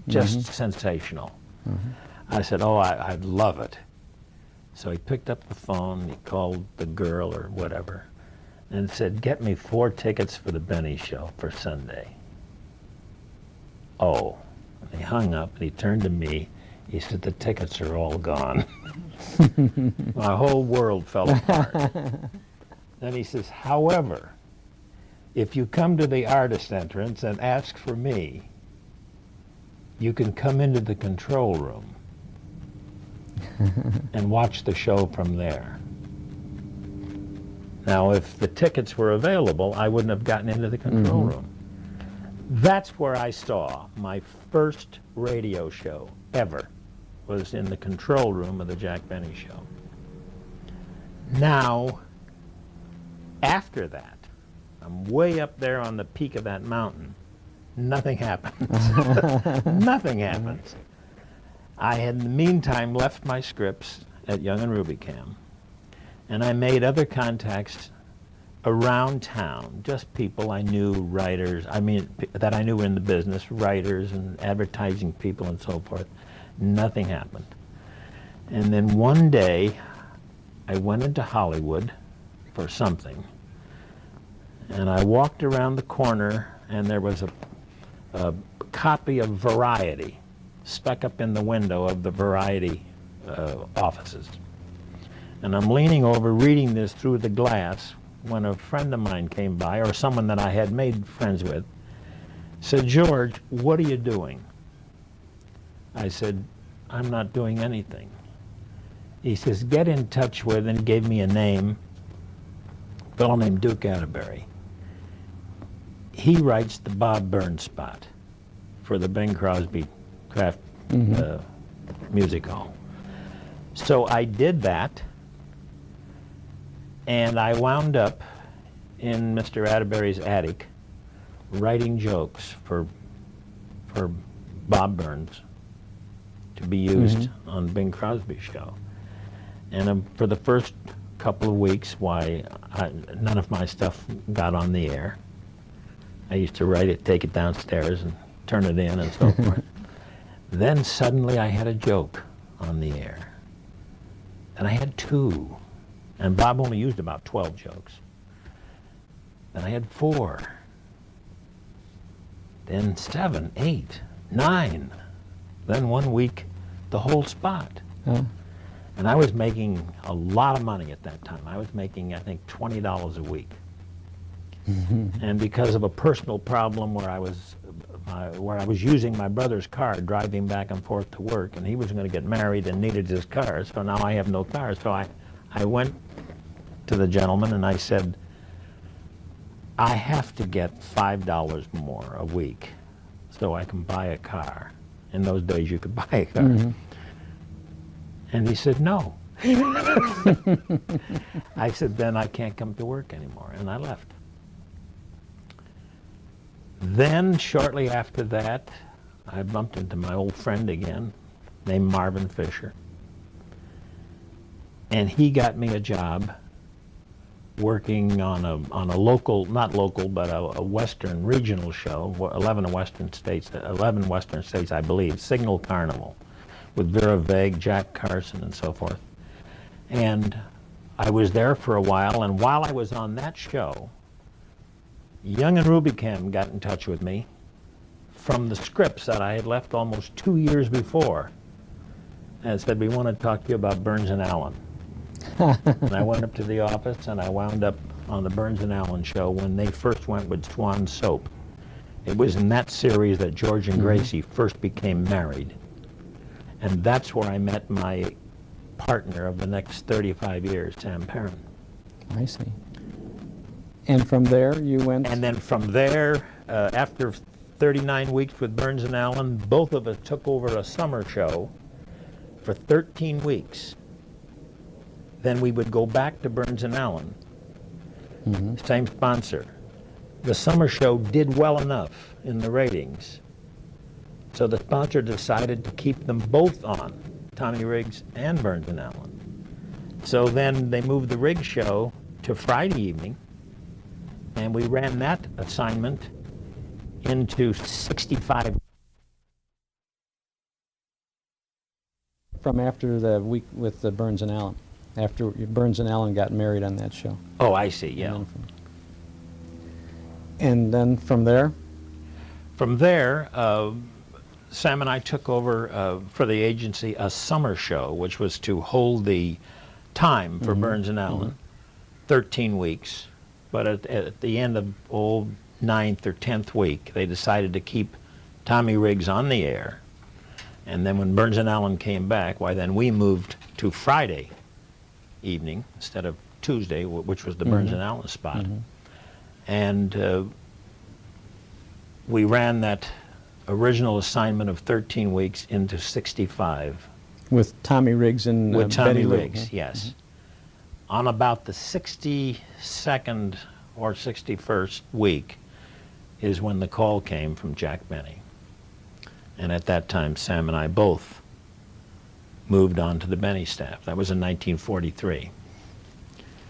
just sensational. I said, oh, I'd love it. So he picked up the phone, he called the girl or whatever, and said, get me 4 tickets for the Benny Show for Sunday. Oh, and he hung up and he turned to me. He said, the tickets are all gone. My whole world fell apart. Then he says, however, if you come to the artist entrance and ask for me, you can come into the control room and watch the show from there. Now, if the tickets were available, I wouldn't have gotten into the control room. That's where I saw my first radio show ever, was in the control room of the Jack Benny Show. Now, after that, I'm way up there on the peak of that mountain. Nothing happens. Nothing happens. I had, in the meantime, left my scripts at Young and Rubicam, and I made other contacts around town, just people I knew, writers, that I knew were in the business, writers and advertising people and so forth. Nothing happened. And then one day, I went into Hollywood for something, and I walked around the corner, and there was a copy of Variety stuck up in the window of the Variety offices. And I'm leaning over reading this through the glass when a friend of mine came by, or someone that I had made friends with, said, "George, what are you doing?" I said, "I'm not doing anything." He says, "Get in touch with," and he gave me a name, a fellow named Duke Atterbury. He writes the Bob Burns spot for the Bing Crosby Craft Music Hall. So I did that, and I wound up in Mr. Atterbury's attic writing jokes for Bob Burns to be used on Bing Crosby's show. And for the first couple of weeks, none of my stuff got on the air. I used to write it, take it downstairs, and turn it in, and so forth. Then suddenly I had a joke on the air. And I had 2. And Bob only used about 12 jokes. Then I had 4. Then 7, 8, 9. Then one week, the whole spot. And I was making a lot of money at that time. I was making, I think, $20 a week. And because of a personal problem where I was using my brother's car, driving back and forth to work, and he was going to get married and needed his car, so now I have no car. So I went to the gentleman and I said, "I have to get $5 more a week so I can buy a car." In those days, you could buy a car. And he said, "No." I said, "Then I can't come to work anymore," and I left. Then, shortly after that, I bumped into my old friend again, named Marvin Fisher. And he got me a job working on a local, not local, but a Western regional show, 11 Western states, I believe, Signal Carnival, with Vera Vague, Jack Carson, and so forth. And I was there for a while, and while I was on that show, Young and Rubicam got in touch with me from the scripts that I had left almost 2 years before, and said, "We want to talk to you about Burns and Allen." And I went up to the office, and I wound up on the Burns and Allen show when they first went with Swan Soap. It was in that series that George and Gracie first became married. And that's where I met my partner of the next 35 years, Sam Perrin. I see. And from there, you went... And then from there, after 39 weeks with Burns and Allen, both of us took over a summer show for 13 weeks. Then we would go back to Burns and Allen, same sponsor. The summer show did well enough in the ratings, so the sponsor decided to keep them both on, Tommy Riggs and Burns and Allen. So then they moved the Riggs show to Friday evening, and we ran that assignment into 65. From after the week with the Burns and Allen, after Burns and Allen got married on that show. Oh, I see, yeah. And then from there? From there, Sam and I took over for the agency a summer show, which was to hold the time for Burns and Allen, 13 weeks. But at the end of old 9th or 10th week, they decided to keep Tommy Riggs on the air. And then when Burns and Allen came back, why then we moved to Friday evening instead of Tuesday, which was the Burns and Allen spot. And we ran that original assignment of 13 weeks into 65. With Tommy Riggs and with Tommy Betty Lou, Riggs, huh? yes. On about the 62nd or 61st week is when the call came from Jack Benny. And at that time, Sam and I both moved on to the Benny staff. That was in 1943.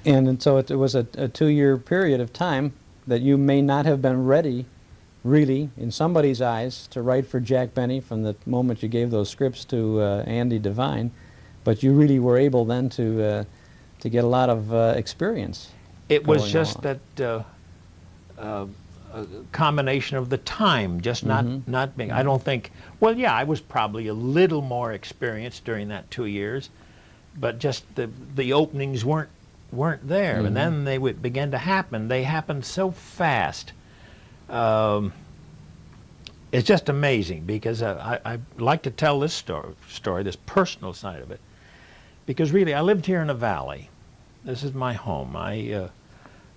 And so it was a 2-year period of time that you may not have been ready, really, in somebody's eyes, to write for Jack Benny from the moment you gave those scripts to Andy Devine, but you really were able then to get a lot of experience. It was just that combination of the time, just not being. I don't think. Well, yeah, I was probably a little more experienced during that 2 years, but just the openings weren't there, and then they would begin to happen. They happened so fast. It's just amazing because I like to tell this story, this personal side of it, because really I lived here in the valley. This is my home. I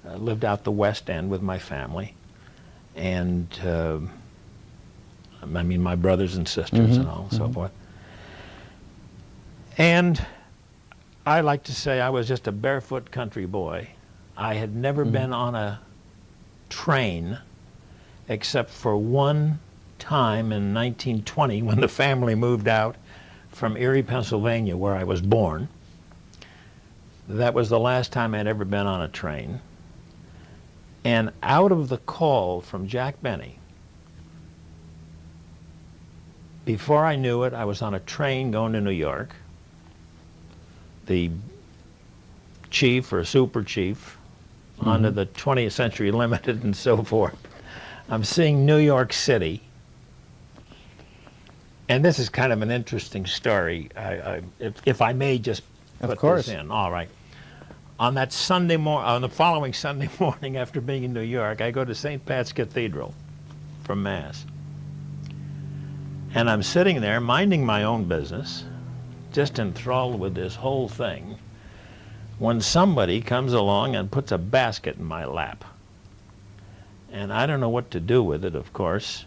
lived out the West End with my family, and I mean my brothers and sisters and all and so forth. And I like to say I was just a barefoot country boy. I had never been on a train except for one time in 1920 when the family moved out from Erie, Pennsylvania, where I was born. That was the last time I'd ever been on a train. And out of the call from Jack Benny, before I knew it, I was on a train going to New York. The chief or super chief onto the 20th Century Limited and so forth. I'm seeing New York City. And this is kind of an interesting story. If I may just put this in. All right. On that on the following Sunday morning after being in New York, I go to St. Pat's Cathedral for Mass. And I'm sitting there minding my own business, just enthralled with this whole thing, when somebody comes along and puts a basket in my lap. And I don't know what to do with it, of course.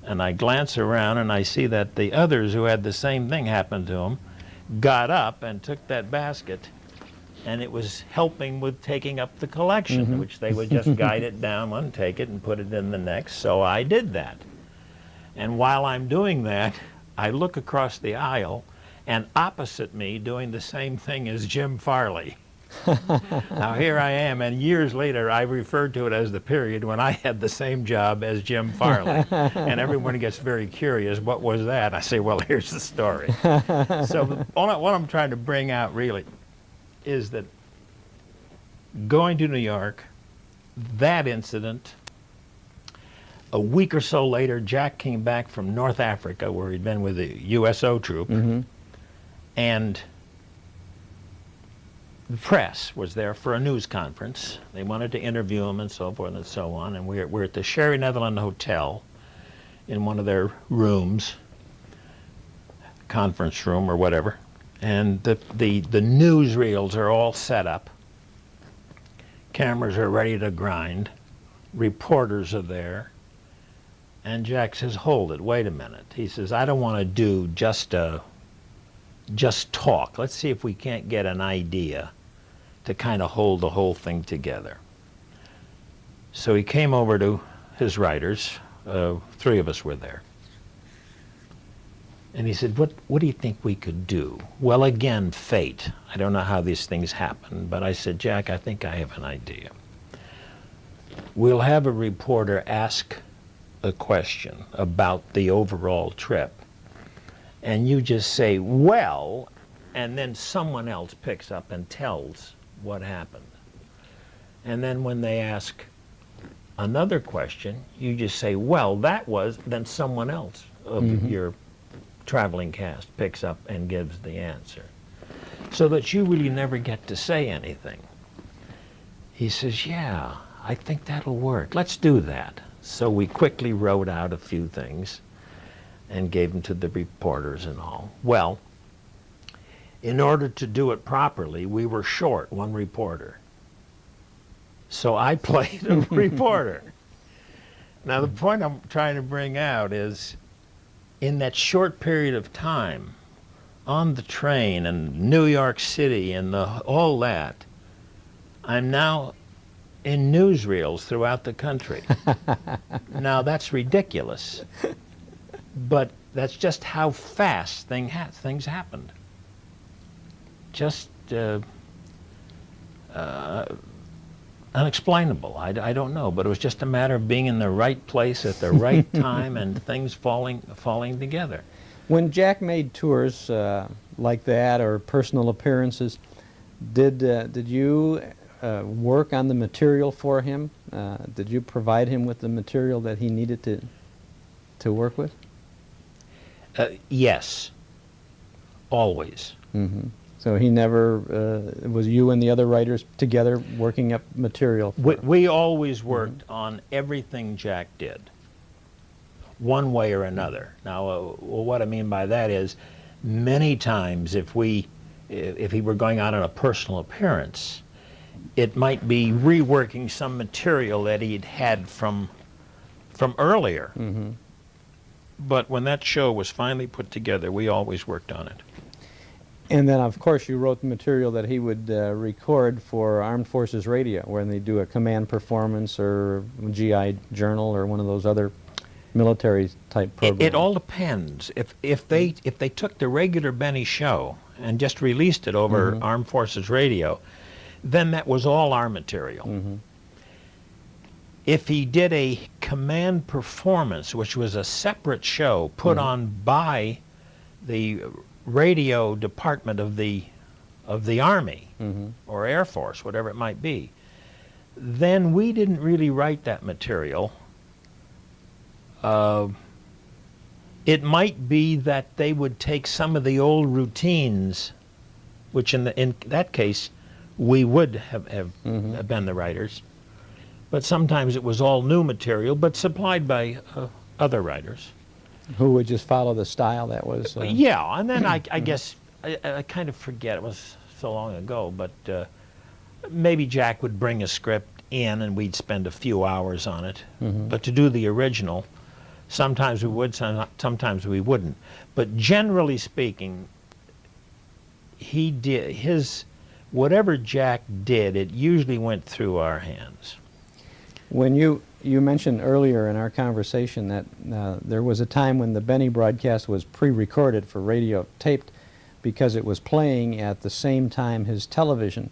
And I glance around and I see that the others who had the same thing happen to them got up and took that basket, and it was helping with taking up the collection, which they would just guide it down one, take it and put it in the next. So I did that. And while I'm doing that, I look across the aisle, and opposite me doing the same thing is Jim Farley. Now here I am, and years later I referred to it as the period when I had the same job as Jim Farley. And everyone gets very curious, what was that? I say, well, here's the story. So what I'm trying to bring out really is that going to New York, that incident, a week or so later, Jack came back from North Africa where he'd been with the USO troop, and the press was there for a news conference. They wanted to interview him and so forth and so on. And we're at the Sherry Netherland Hotel in one of their rooms, conference room or whatever. And the newsreels are all set up. Cameras are ready to grind. Reporters are there. And Jack says, hold it, wait a minute. He says, I don't want to do just talk. Let's see if we can't get an idea to kind of hold the whole thing together. So he came over to his writers. 3 of us were there. And he said, what do you think we could do? Well, again, fate. I don't know how these things happen, but I said, Jack, I think I have an idea. We'll have a reporter ask a question about the overall trip, and you just say, well, and then someone else picks up and tells what happened. And then when they ask another question, you just say, well, that was, then someone else of your traveling cast picks up and gives the answer, so that you really never get to say anything. He says, yeah, I think that'll work. Let's do that. So we quickly wrote out a few things and gave them to the reporters and all. Well, in order to do it properly, we were short one reporter. So I played a reporter. Now, the point I'm trying to bring out is, in that short period of time, on the train and New York City and all that, I'm now in newsreels throughout the country. Now, that's ridiculous, but that's just how fast things happened. Just unexplainable. I don't know, but it was just a matter of being in the right place at the right time and things falling together. When Jack made tours like that or personal appearances, did you work on the material for him? Did you provide him with the material that he needed to work with? Yes, always. Mm-hmm. So he never, was you and the other writers together working up material? We always worked on everything Jack did, one way or another. Now, what I mean by that is, many times if he were going out on a personal appearance, it might be reworking some material that he'd had from earlier. Mm-hmm. But when that show was finally put together, we always worked on it. And then, of course, you wrote the material that he would record for Armed Forces Radio, when they do a command performance or GI Journal or one of those other military-type programs. It all depends. If they took the regular Benny show and just released it over Mm-hmm. Armed Forces Radio, then that was all our material. Mm-hmm. If he did a command performance, which was a separate show put Mm-hmm. on by the radio department of the Army Mm-hmm. or Air Force, whatever it might be, then we didn't really write that material. It might be that they would take some of the old routines, which in that case we would have Mm-hmm. been the writers, but sometimes it was all new material, but supplied by other writers. Who would just follow the style that was... Yeah, and then I guess, I kind of forget, it was so long ago, but maybe Jack would bring a script in and we'd spend a few hours on it. Mhm. But to do the original, sometimes we would, sometimes we wouldn't. But generally speaking, he did whatever Jack did, it usually went through our hands. When you mentioned earlier in our conversation that there was a time when the Benny broadcast was pre-recorded for radio taped because it was playing at the same time his television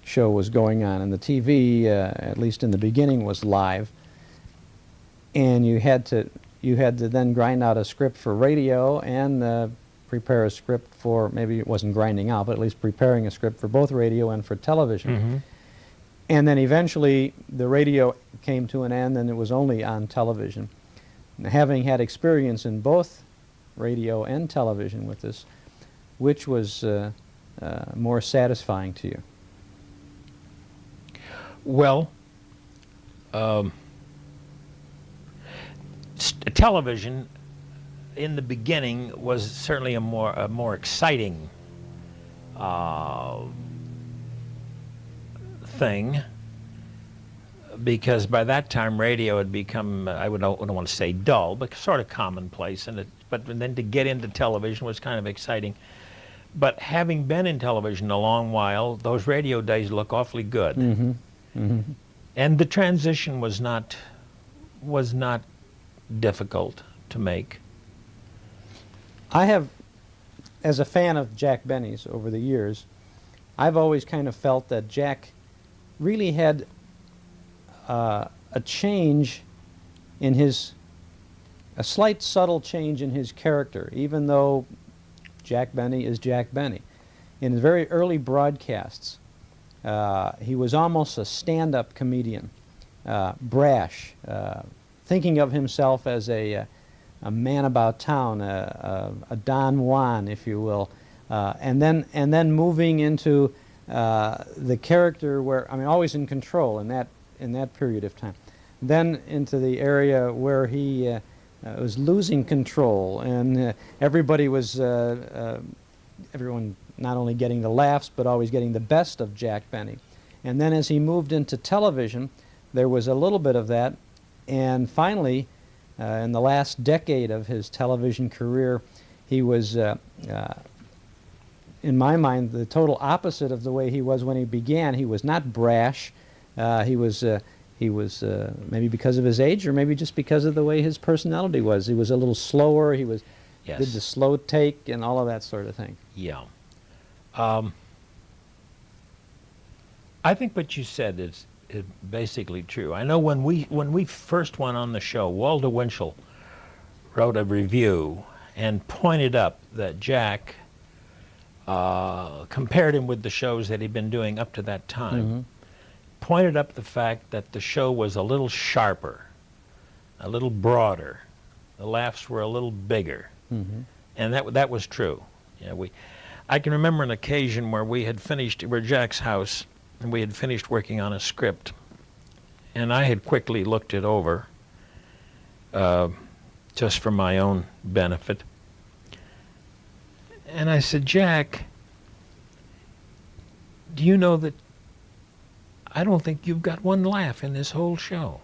show was going on, and the TV, at least in the beginning, was live, and you had to then grind out a script for radio and prepare a script for, maybe it wasn't grinding out, but at least preparing a script for both radio and for television. Mm-hmm. And then eventually the radio came to an end and it was only on television. And having had experience in both radio and television with this, which was more satisfying to you? Well, television in the beginning was certainly a more exciting thing, because by that time radio had become, I don't want to say dull, but sort of commonplace, but then to get into television was kind of exciting. But having been in television a long while, those radio days look awfully good. Mm-hmm. Mm-hmm. And the transition was not difficult to make. I have, as a fan of Jack Benny's over the years, I've always kind of felt that Jack really had a change in a slight subtle change in his character, even though Jack Benny is Jack Benny. In his very early broadcasts, he was almost a stand-up comedian, brash, thinking of himself as a man about town, a Don Juan, if you will, and then moving into the character where, I mean, always in control in that period of time. Then into the area where he was losing control, and everybody was, everyone not only getting the laughs, but always getting the best of Jack Benny. And then as he moved into television, there was a little bit of that, and finally, in the last decade of his television career, he was, in my mind, the total opposite of the way he was when he began. He was not brash. He was maybe because of his age, or maybe just because of the way his personality was. He was a little slower. He was Yes. did the slow take and all of that sort of thing. Yeah. I think what you said is basically true. I know when we first went on the show, Walter Winchell wrote a review and pointed up that Jack compared him with the shows that he'd been doing up to that time. Mm-hmm. pointed up the fact that the show was a little sharper, a little broader. The laughs were a little bigger. Mm-hmm. And that was true. Yeah, I can remember an occasion where we were at Jack's house, and we had finished working on a script. And I had quickly looked it over, just for my own benefit. And I said, Jack, do you know that I don't think you've got one laugh in this whole show?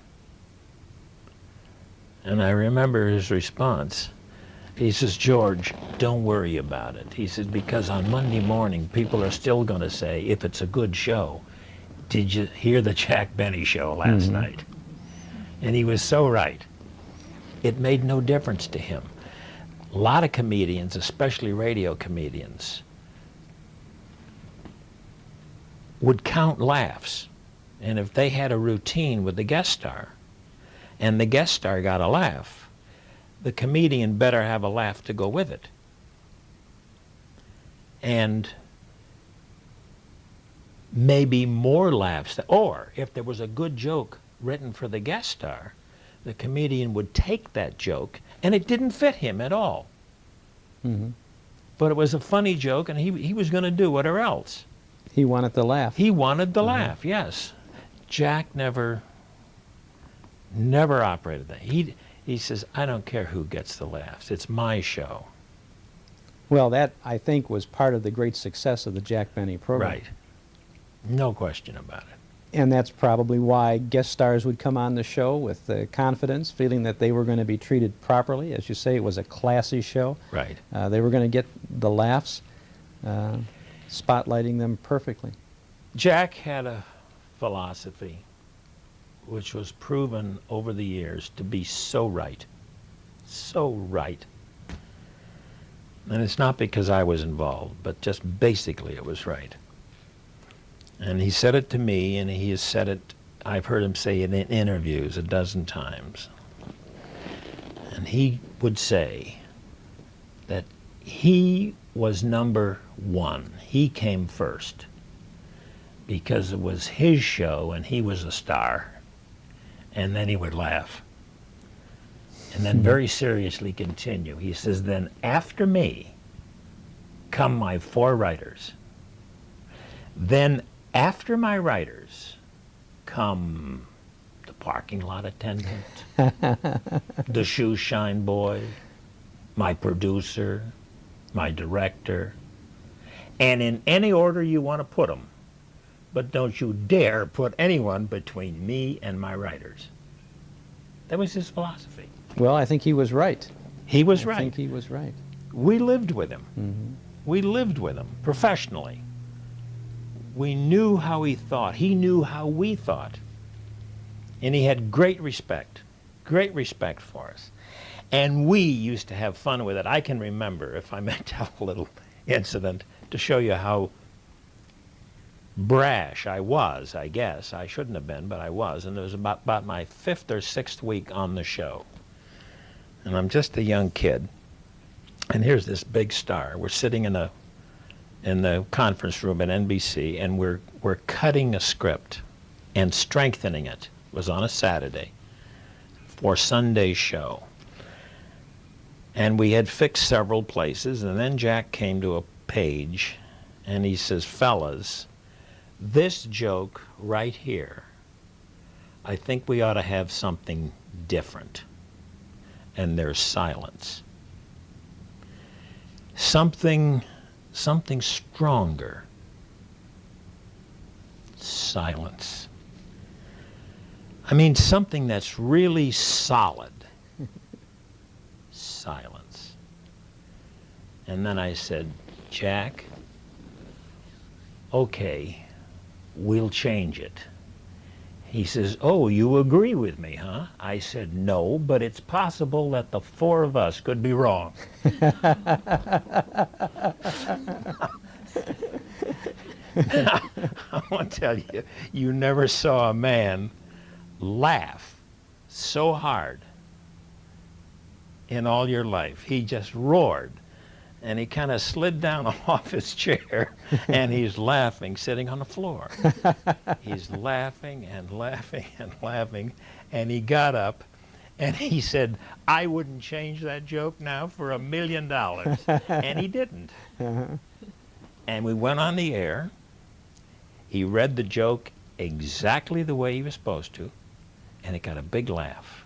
And I remember his response. He says, George, don't worry about it. He says, because on Monday morning, people are still going to say, if it's a good show, did you hear the Jack Benny show last night? And he was so right. It made no difference to him. A lot of comedians, especially radio comedians, would count laughs. And if they had a routine with the guest star, and the guest star got a laugh, the comedian better have a laugh to go with it. And maybe more laughs. Or if there was a good joke written for the guest star, the comedian would take that joke, and it didn't fit him at all. Mm-hmm. But it was a funny joke, and he was going to do it or else. He wanted the laugh. He wanted the laugh, yes. Jack never operated that. He says, I don't care who gets the laughs. It's my show. Well, that, I think, was part of the great success of the Jack Benny program. Right. No question about it. And that's probably why guest stars would come on the show with confidence, feeling that they were going to be treated properly. As you say, it was a classy show. Right. They were going to get the laughs, spotlighting them perfectly. Jack had a philosophy which was proven over the years to be so right. So right. And it's not because I was involved, but just basically it was right. And he said it to me, and he has said it, I've heard him say it in interviews a dozen times. And he would say that he was number one. He came first because it was his show and he was a star. And then he would laugh. And then very seriously continue. He says, then after me come my 4 writers. Then after my writers come the parking lot attendant, the shoe shine boy, my producer, my director, and in any order you want to put them. But don't you dare put anyone between me and my writers. That was his philosophy. Well, I think he was right. He was right. I think he was right. We lived with him. Mm-hmm. We lived with him professionally. We knew how he thought. He knew how we thought. And he had great respect for us. And we used to have fun with it. I can remember, if I may tell a little incident to show you how brash I was, I guess. I shouldn't have been, but I was. And it was about my 5th or 6th week on the show. And I'm just a young kid. And here's this big star. We're sitting in the conference room at NBC, and we're cutting a script and strengthening it. It was on a Saturday for Sunday's show. And we had fixed several places, and then Jack came to a page, and he says, fellas, this joke right here, I think we ought to have something different. And there's silence. Something stronger. Silence. I mean, something that's really solid. Silence. And then I said, Jack, okay, we'll change it. He says, oh, you agree with me, huh? I said, no, but it's possible that the 4 of us could be wrong. Now, I want to tell you, you never saw a man laugh so hard in all your life. He just roared. And he kind of slid down off his chair, and he's laughing, sitting on the floor. He's laughing and laughing and laughing, and he got up, and he said, "I wouldn't change that joke now for $1 million." And he didn't. And we went on the air. He read the joke exactly the way he was supposed to, and it got a big laugh.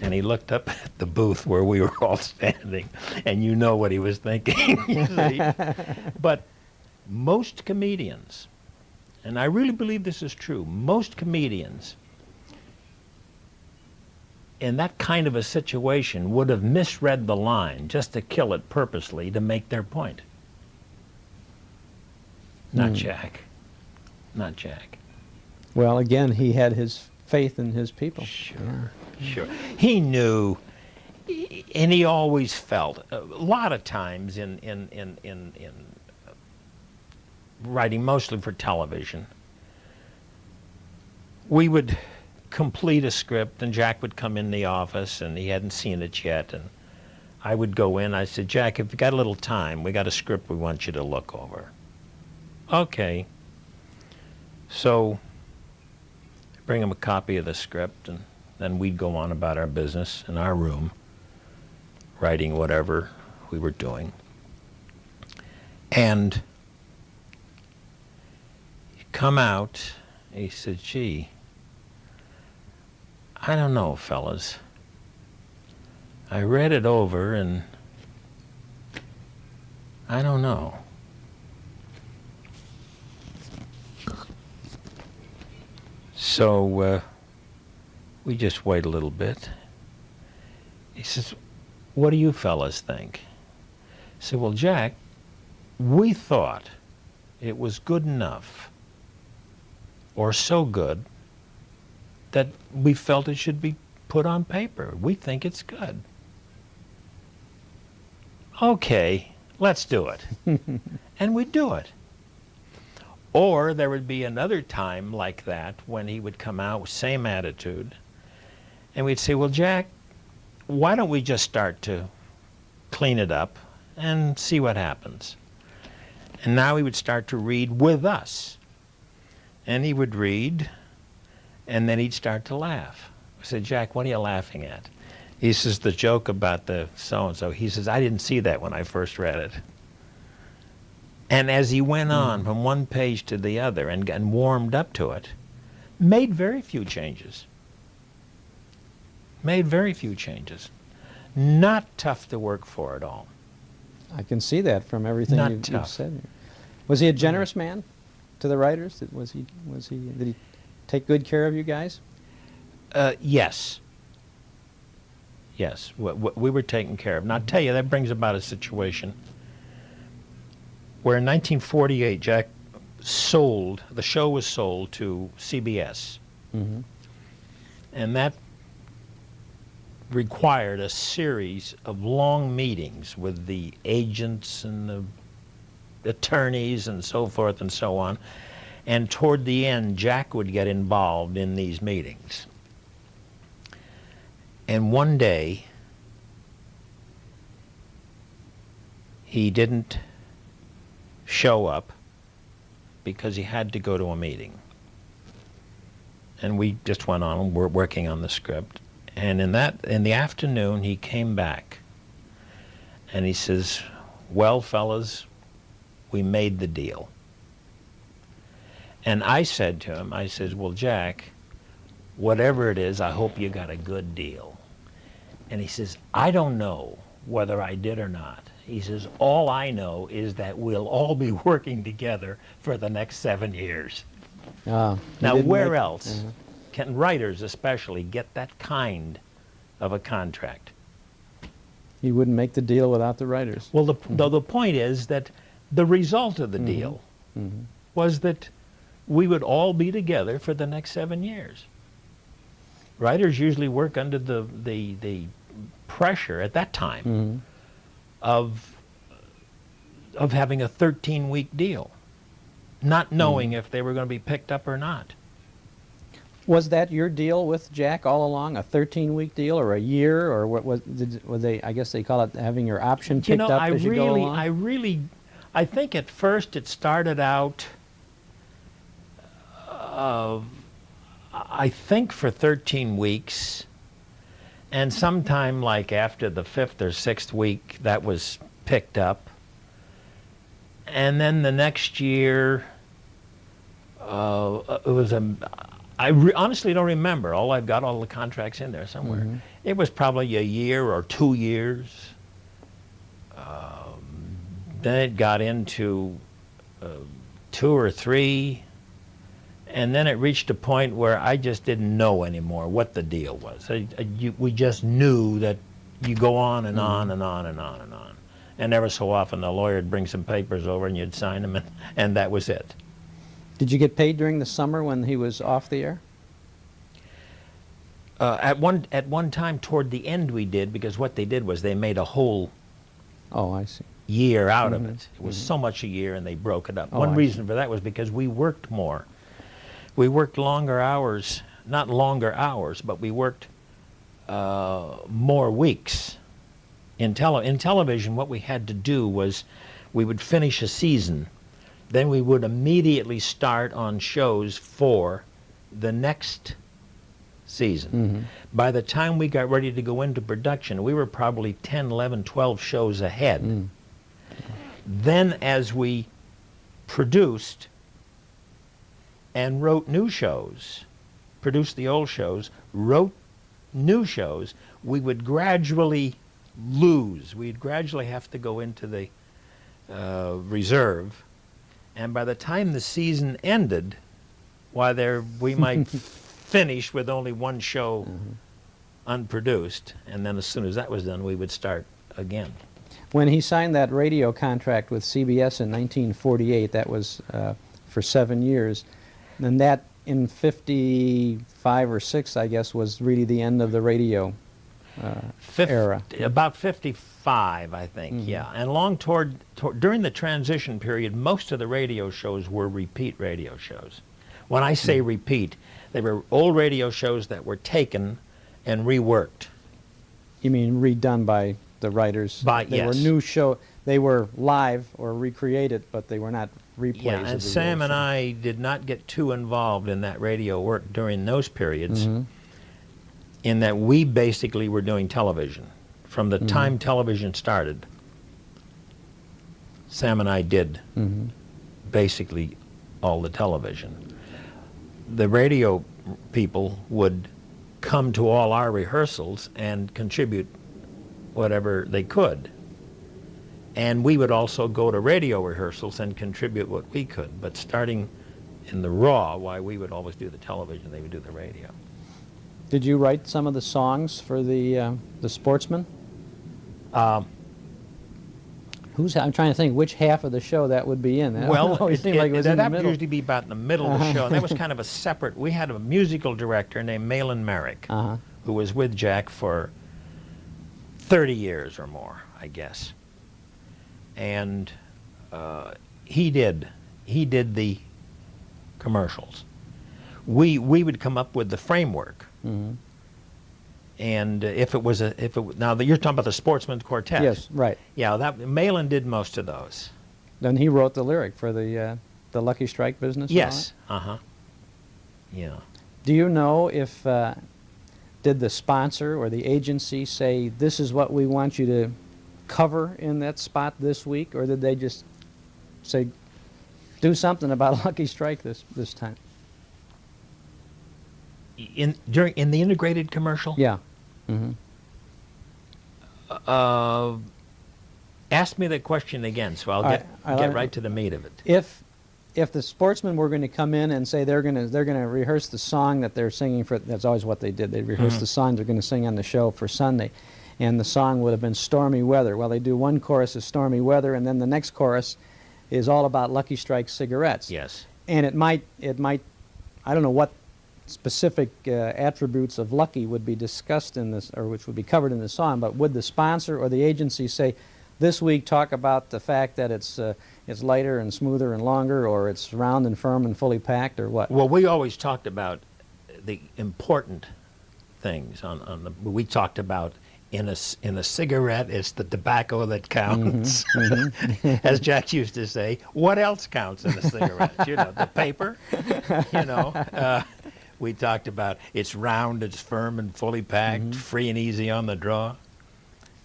And he looked up at the booth where we were all standing, and you know what he was thinking. You see? But most comedians, and I really believe this is true, most comedians in that kind of a situation would have misread the line just to kill it purposely to make their point. Not Jack. Not Jack. Well, again, he had his faith in his people. Sure. Sure. He knew, and he always felt, a lot of times in writing mostly for television, we would complete a script, and Jack would come in the office, and he hadn't seen it yet, and I would go in. I said, "Jack, if you got a little time, we got a script we want you to look over." Okay. So bring him a copy of the script, and then we'd go on about our business in our room, writing whatever we were doing. And he'd come out, he said, "Gee, I don't know, fellas. I read it over, and I don't know." So we just wait a little bit. He says, "What do you fellas think?" I said, "Well, Jack, we thought it was good enough, or so good, that we felt it should be put on paper. We think it's good." "Okay, let's do it." And we'd do it. Or there would be another time like that when he would come out with same attitude, and we'd say, "Well, Jack, why don't we just start to clean it up and see what happens?" And now he would start to read with us. And he would read, and then he'd start to laugh. I said, "Jack, what are you laughing at?" He says, "The joke about the so-and-so." He says, "I didn't see that when I first read it." And as he went on from one page to the other and warmed up to it, made very few changes. Made very few changes. Not tough to work for at all. I can see that from everything Not you've tough. said here. Was he a generous man to the writers? Did he take good care of you guys? Yes. Yes, we were taken care of. Now, I'll tell you, that brings about a situation where in 1948, Jack the show was sold to CBS. Mm-hmm. And that required a series of long meetings with the agents and the attorneys and so forth and so on. And toward the end, Jack would get involved in these meetings. And one day, he didn't show up because he had to go to a meeting. And we just went on, we're working on the script. And in the afternoon, he came back and he says, "Well, fellas, we made the deal." And I said to him, I says, "Well, Jack, whatever it is, I hope you got a good deal." And he says, "I don't know whether I did or not." He says, "All I know is that we'll all be working together for the next 7 years." He Now, didn't where make- else can writers especially get that kind of a contract? He wouldn't make the deal without the writers. Well, the point is that the result of the deal was that we would all be together for the next 7 years. Writers usually work under the pressure at that time of having a 13-week deal, not knowing if they were going to be picked up or not. Was that your deal with Jack all along, a 13-week deal or a year, or what was they? I guess they call it having your option picked up as you go along. I think at first it started out. I think for 13 weeks, and sometime like after the 5th or 6th week, that was picked up, and then the next year, it was a. Honestly don't remember. I've got all the contracts in there somewhere. Mm-hmm. It was probably a year or 2 years. Then it got into 2 or 3, and then it reached a point where I just didn't know anymore what the deal was. We just knew that you go on and on and on and on and on. And every so often the lawyer would bring some papers over and you'd sign them, and that was it. Did you get paid during the summer when he was off the air? At one time toward the end we did, because what they did was they made a whole I see. year out of it. It was so much a year and they broke it up. One reason for that was because we worked more. We worked longer hours, not longer hours, but we worked more weeks. In television, what we had to do was we would finish a season. Then we would immediately start on shows for the next season. Mm-hmm. By the time we got ready to go into production, we were probably 10, 11, 12 shows ahead. Mm. Then as we produced and wrote new shows, produced the old shows, wrote new shows, we would gradually lose. We'd gradually have to go into the reserve. And by the time the season ended, we might finish with only one show unproduced, and then as soon as that was done, we would start again. When he signed that radio contract with CBS in 1948, that was for 7 years, and that in 55 or 6, I guess, was really the end of the radio era. About 55, I think, yeah. And during the transition period, most of the radio shows were repeat radio shows. When I say repeat, they were old radio shows that were taken and reworked. You mean redone by the writers? They were new show. They were live or recreated, but they were not replays. Yeah, and Sam and I did not get too involved in that radio work during those periods. In that we basically were doing television. From the time television started, Sam and I did basically all the television. The radio people would come to all our rehearsals and contribute whatever they could. And we would also go to radio rehearsals and contribute what we could. But starting in the raw, why we would always do the television, they would do the radio. Did you write some of the songs for the Sportsman? I'm trying to think which half of the show that would be in. Well, it seemed like it was in the that would middle. usually be about in the middle of the show. And that was kind of a separate. We had a musical director named Malin Merrick, who was with Jack for 30 years or more, I guess. And he did the commercials. We would come up with the framework. And now you're talking about the Sportsman Quartet. Yes, right. Yeah, Malin did most of those. Then he wrote the lyric for the Lucky Strike business. Yes. Yeah. Do you know if did the sponsor or the agency say this is what we want you to cover in that spot this week, or did they just say do something about Lucky Strike this time? In the integrated commercial? Yeah. Ask me that question again, so I'll get right to the meat of it. If the Sportsmen were going to come in and say they're going to rehearse the song that they're singing for, that's always what they did. They rehearsed the song they're going to sing on the show for Sunday, and the song would have been Stormy Weather. Well, they do one chorus is Stormy Weather, and then the next chorus is all about Lucky Strike cigarettes. Yes. And it might I don't know what specific attributes of Lucky would be discussed in this, or which would be covered in the song, but would the sponsor or the agency say, this week talk about the fact that it's lighter and smoother and longer, or it's round and firm and fully packed, or what? Well, we always talked about the important things on the. We talked about in a cigarette, it's the tobacco that counts, as Jack used to say. What else counts in a cigarette? The paper. We talked about it's round, it's firm and fully packed, free and easy on the draw.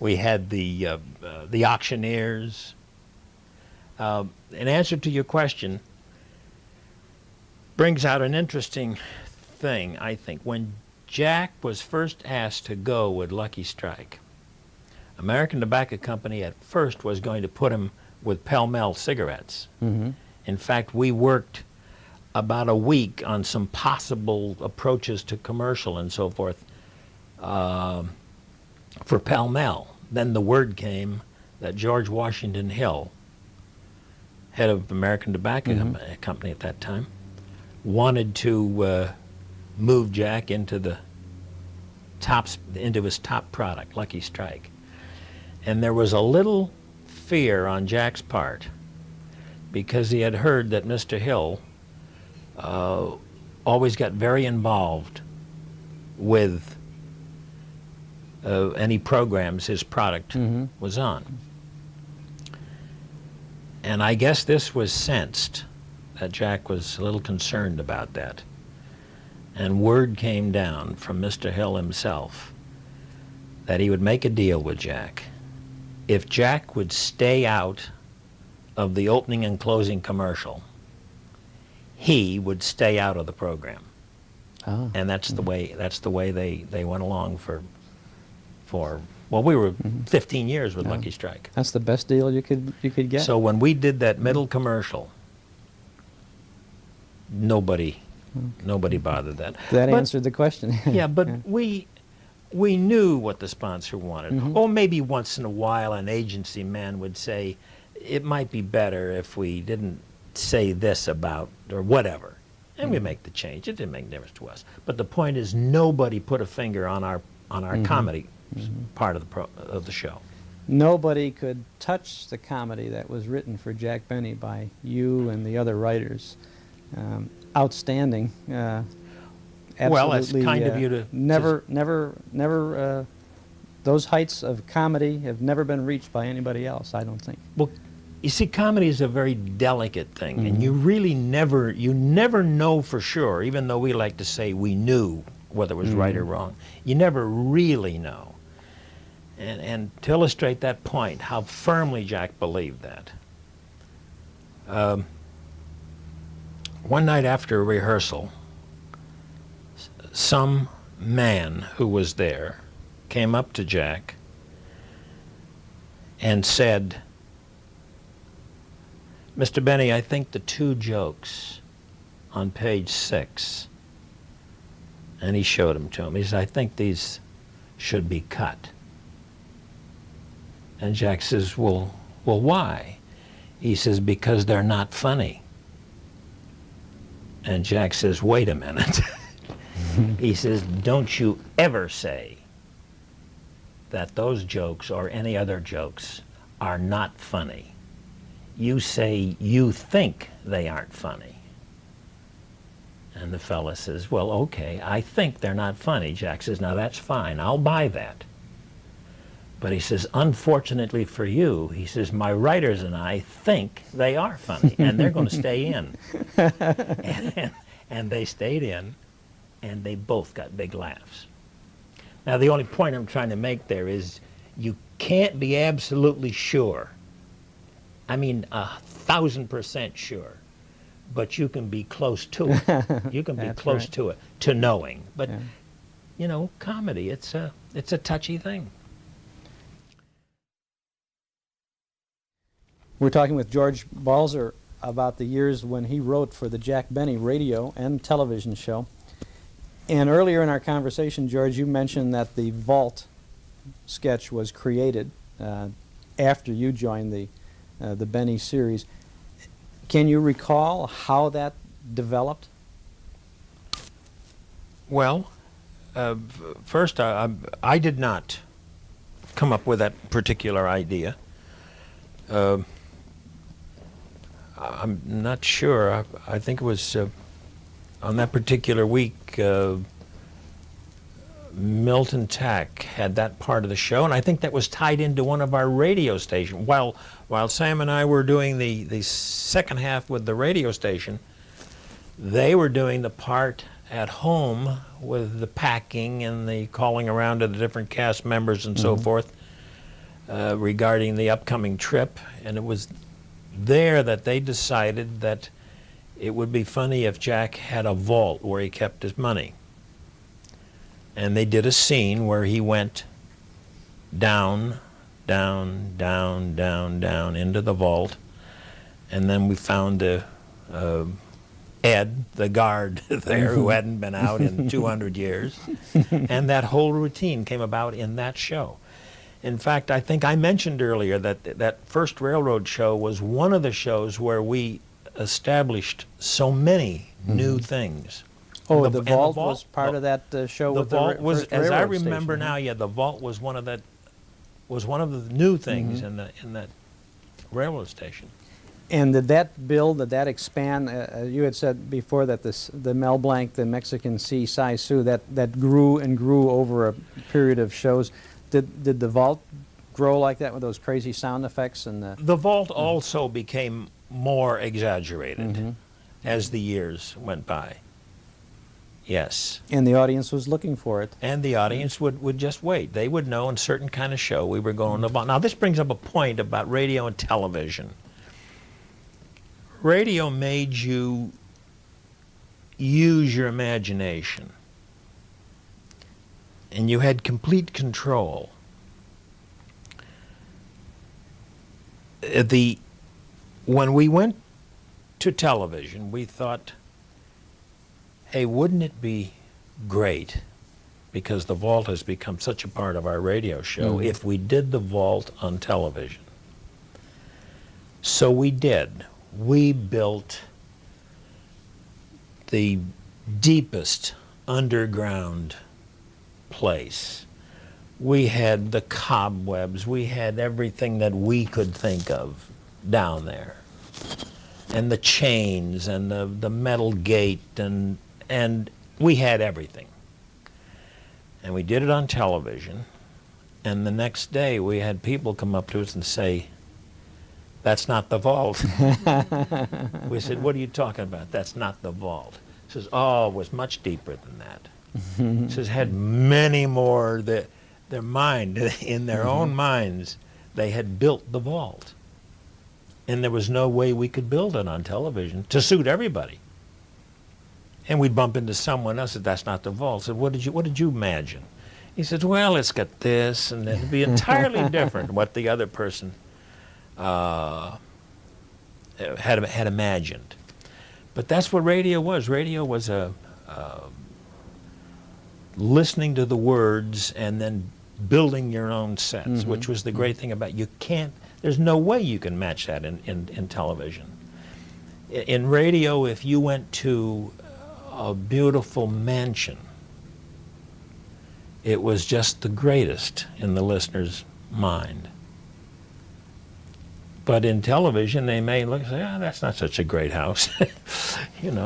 We had the auctioneers. In answer to your question, brings out an interesting thing, I think. When Jack was first asked to go with Lucky Strike, American Tobacco Company at first was going to put him with Pall Mall cigarettes. In fact, we worked about a week on some possible approaches to commercial and so forth for Pall Mall. Then the word came that George Washington Hill, head of American Tobacco Company at that time, wanted to move Jack into his top product, Lucky Strike. And there was a little fear on Jack's part because he had heard that Mr. Hill always got very involved with any programs his product was on. And I guess this was sensed, that Jack was a little concerned about that. And word came down from Mr. Hill himself that he would make a deal with Jack. If Jack would stay out of the opening and closing commercial, he would stay out of the program. Oh. And that's the way they went along for well, we were 15 years with Lucky Strike. That's the best deal you could get. So when we did that middle commercial, nobody bothered that. That answered the question. Yeah, but we knew what the sponsor wanted. Or maybe once in a while an agency man would say, it might be better if we didn't say this about, or whatever. And we make the change. It didn't make a difference to us. But the point is, nobody put a finger on our comedy part of the show. Nobody could touch the comedy that was written for Jack Benny by you and the other writers. Outstanding. Absolutely, well, that's kind of you to never. Those heights of comedy have never been reached by anybody else, I don't think. Well, you see, comedy is a very delicate thing, and you really never know for sure, even though we like to say we knew whether it was right or wrong. You never really know. And to illustrate that point, how firmly Jack believed that, one night after a rehearsal, some man who was there came up to Jack and said, Mr. Benny, I think the two jokes on page 6, and he showed them to him. He said, I think these should be cut. And Jack says, well, why? He says, because they're not funny. And Jack says, wait a minute. He says, don't you ever say that those jokes or any other jokes are not funny. You say you think they aren't funny. And the fella says, well, okay, I think they're not funny. Jack says, now that's fine, I'll buy that. But he says, unfortunately for you, he says, my writers and I think they are funny, and they're going to stay in. And they stayed in, and they both got big laughs. Now, the only point I'm trying to make there is you can't be absolutely sure. I mean, 1,000% sure. But you can be close to it. You can be close to it, to knowing. But, you know, comedy, it's a touchy thing. We're talking with George Balzer about the years when he wrote for the Jack Benny radio and television show. And earlier in our conversation, George, you mentioned that the Vault sketch was created after you joined the Benny series. Can you recall how that developed? Well, first, I did not come up with that particular idea. I'm not sure. I think it was on that particular week, Milton Tack had that part of the show, and I think that was tied into one of our radio stations. While Sam and I were doing the second half with the radio station, they were doing the part at home with the packing and the calling around to the different cast members and so forth regarding the upcoming trip. And it was there that they decided that it would be funny if Jack had a vault where he kept his money. And they did a scene where he went down, down, down, down, down into the vault. And then we found Ed, the guard there, who hadn't been out in 200 years. And that whole routine came about in that show. In fact, I think I mentioned earlier that that first railroad show was one of the shows where we established so many new things. Oh, And the vault was part of that show The with vault the was, first as I railroad remember station, now, yeah, the vault was one of the new things in that railroad station. And did that expand? You had said before that the Mel Blanc, the Mexican Sea Sai Sioux, that grew and grew over a period of shows. Did the vault grow like that with those crazy sound effects and The vault also became more exaggerated as the years went by. Yes. and the audience was looking for it? And the audience would just wait. They would know in a certain kind of show we were going to. Now, this brings up a point about radio and television. Radio made you use your imagination. And you had complete control. When we went to television, we thought, hey, wouldn't it be great, because the vault has become such a part of our radio show, if we did the vault on television? So we did. We built the deepest underground place. We had the cobwebs. We had everything that we could think of down there. And the chains and the metal gate and we had everything. And we did it on television. And the next day we had people come up to us and say, "That's not the vault." We said, "What are you talking about? That's not the vault." He says, "Oh, it was much deeper than that." He says, "Had many more, their mind, in their own minds, they had built the vault. And there was no way we could build it on television to suit everybody." And we'd bump into someone else, said, "That's not the vault." I said, what did you imagine?" He said, "Well, it's got this," and it'd be entirely different what the other person had imagined. But that's what radio was. Radio was listening to the words and then building your own sets, which was the great thing about there's no way you can match that in television. In radio, if you went to a beautiful mansion, it was just the greatest in the listener's mind. But in television, they may look and say, "Oh, that's not such a great house."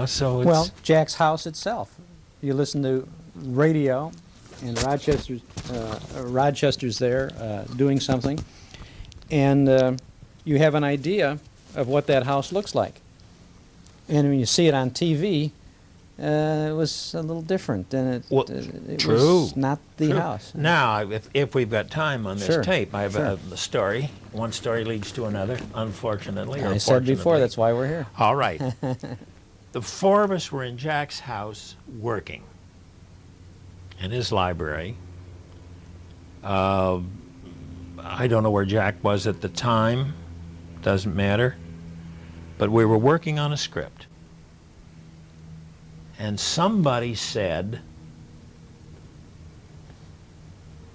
So it's... Well, Jack's house itself. You listen to radio, and Rochester's there doing something, and you have an idea of what that house looks like. And when you see it on TV, it was a little different, and it True. was not the house. Now, if we've got time on this Sure, tape, I have sure. a story. One story leads to another, unfortunately. or I said before, fortunately. that's why we're here. All right. The four of us were in Jack's house working in his library. I don't know where Jack was at the time. Doesn't matter. But we were working on a script. And somebody said,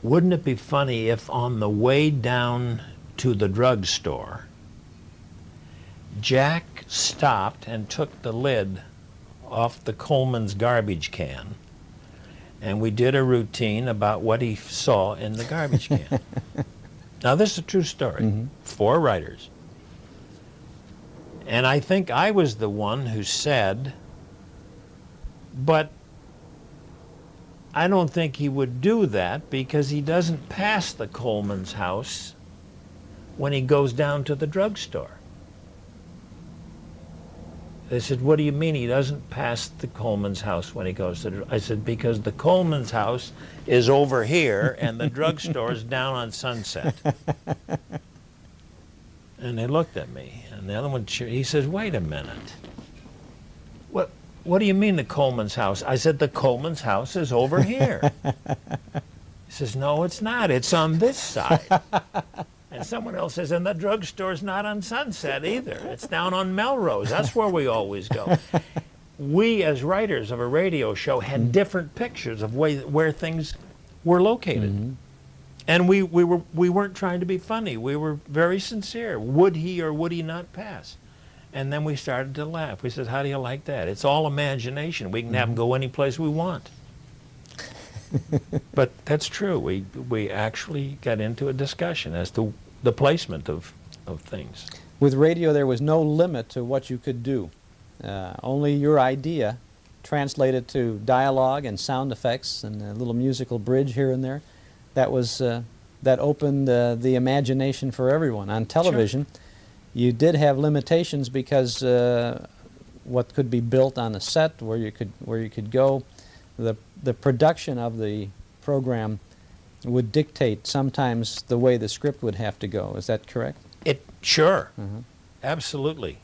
"Wouldn't it be funny if on the way down to the drugstore, Jack stopped and took the lid off the Coleman's garbage can, and we did a routine about what he saw in the garbage can?" Now, this is a true story. 4 writers. And I think I was the one who said, But I don't think he would do that because he doesn't pass the Coleman's house when he goes down to the drugstore. They said, what do you mean he doesn't pass the Coleman's house when he goes to the... I said, because the Coleman's house is over here and the drugstore is down on Sunset. And they looked at me, and the other one, he says, wait a minute. What do you mean the Coleman's house? I said, the Coleman's house is over here. He says, no, it's not. It's on this side. And someone else says, and the drugstore's not on Sunset either. It's down on Melrose. That's where we always go. We, as writers of a radio show, had different pictures of where things were located. Mm-hmm. And we weren't trying to be funny. We were very sincere. Would he or would he not pass? And then we started to laugh. We said, how do you like that? It's all imagination. We can have him go any place we want. But that's true. We actually got into a discussion as to the placement of things. With radio, there was no limit to what you could do. Only your idea translated to dialogue and sound effects and a little musical bridge here and there. That was that opened the imagination for everyone. On television, sure, you did have limitations because what could be built on a set, where you could go, the production of the program would dictate sometimes the way the script would have to go. Is that correct? Sure. Mm-hmm. Absolutely.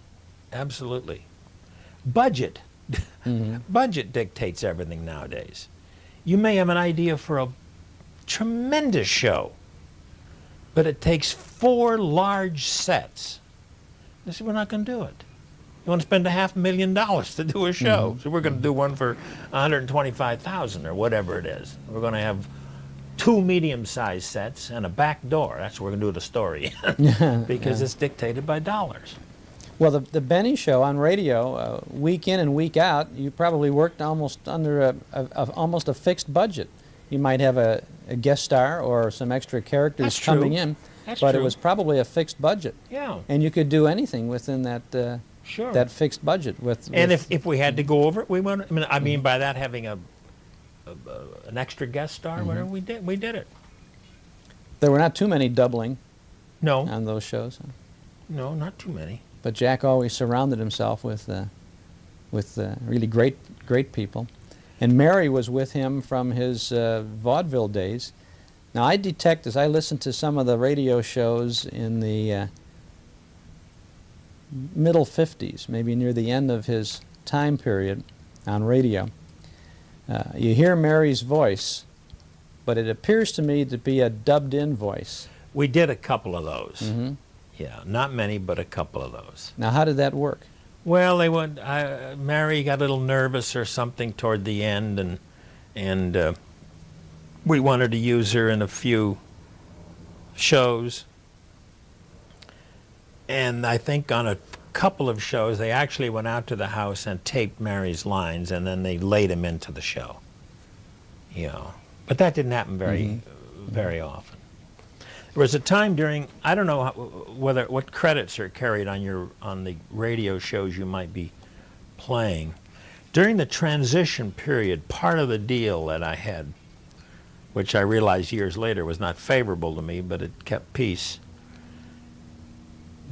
Budget. Mm-hmm. Budget dictates everything nowadays. You may have an idea for a tremendous show, but it takes 4 large sets. They said, we're not going to do it. You want to spend $500,000 to do a show, mm-hmm, so we're going to do one for $125,000 or whatever it is. We're going to have 2 medium-sized sets and a back door. That's where we're going to do the story because it's dictated by dollars. Well, the Benny Show on radio, week in and week out, you probably worked almost under almost a fixed budget. You might have a guest star or some extra characters coming in, but it was probably a fixed budget. Yeah. And you could do anything within that sure, that fixed budget. And if we had to go over it, we went. I mean by that having an extra guest star, mm-hmm, whatever we did it. There were not too many doubling. No. On those shows. Huh? No, not too many. But Jack always surrounded himself with really great people. And Mary was with him from his vaudeville days. Now I detect, as I listened to some of the radio shows in the middle 50s, maybe near the end of his time period on radio, you hear Mary's voice, but it appears to me to be a dubbed-in voice. We did a couple of those. Mm-hmm. Yeah, not many, but a couple of those. Now how did that work? Well, Mary got a little nervous or something toward the end, and we wanted to use her in a few shows. And I think on a couple of shows, they actually went out to the house and taped Mary's lines, and then they laid them into the show. But that didn't happen very often. There was a time during, I don't know what credits are carried on the radio shows you might be playing. During the transition period, part of the deal that I had, which I realized years later was not favorable to me, but it kept peace,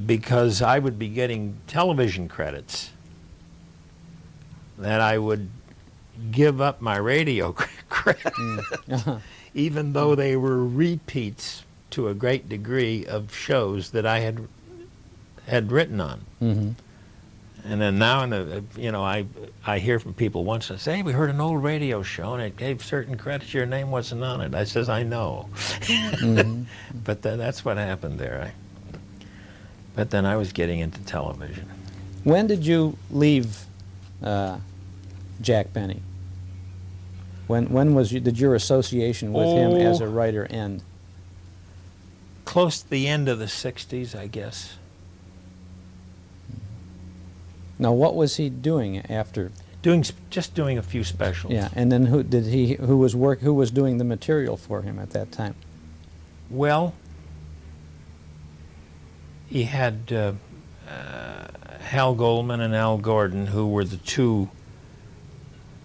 because I would be getting television credits, that I would give up my radio credits, even though they were repeats to a great degree of shows that I had written on. Mm-hmm. And then now, I hear from people once and say, hey, we heard an old radio show and it gave certain credits, your name wasn't on it. I says, I know. Mm-hmm. But that's what happened there. But then I was getting into television. When did you leave Jack Benny? When did your association with him as a writer end? Close to the end of the 60s, I guess. Now, what was he doing after? Just doing a few specials. Yeah, and then who was doing the material for him at that time? Well, he had Hal Goldman and Al Gordon, who were the two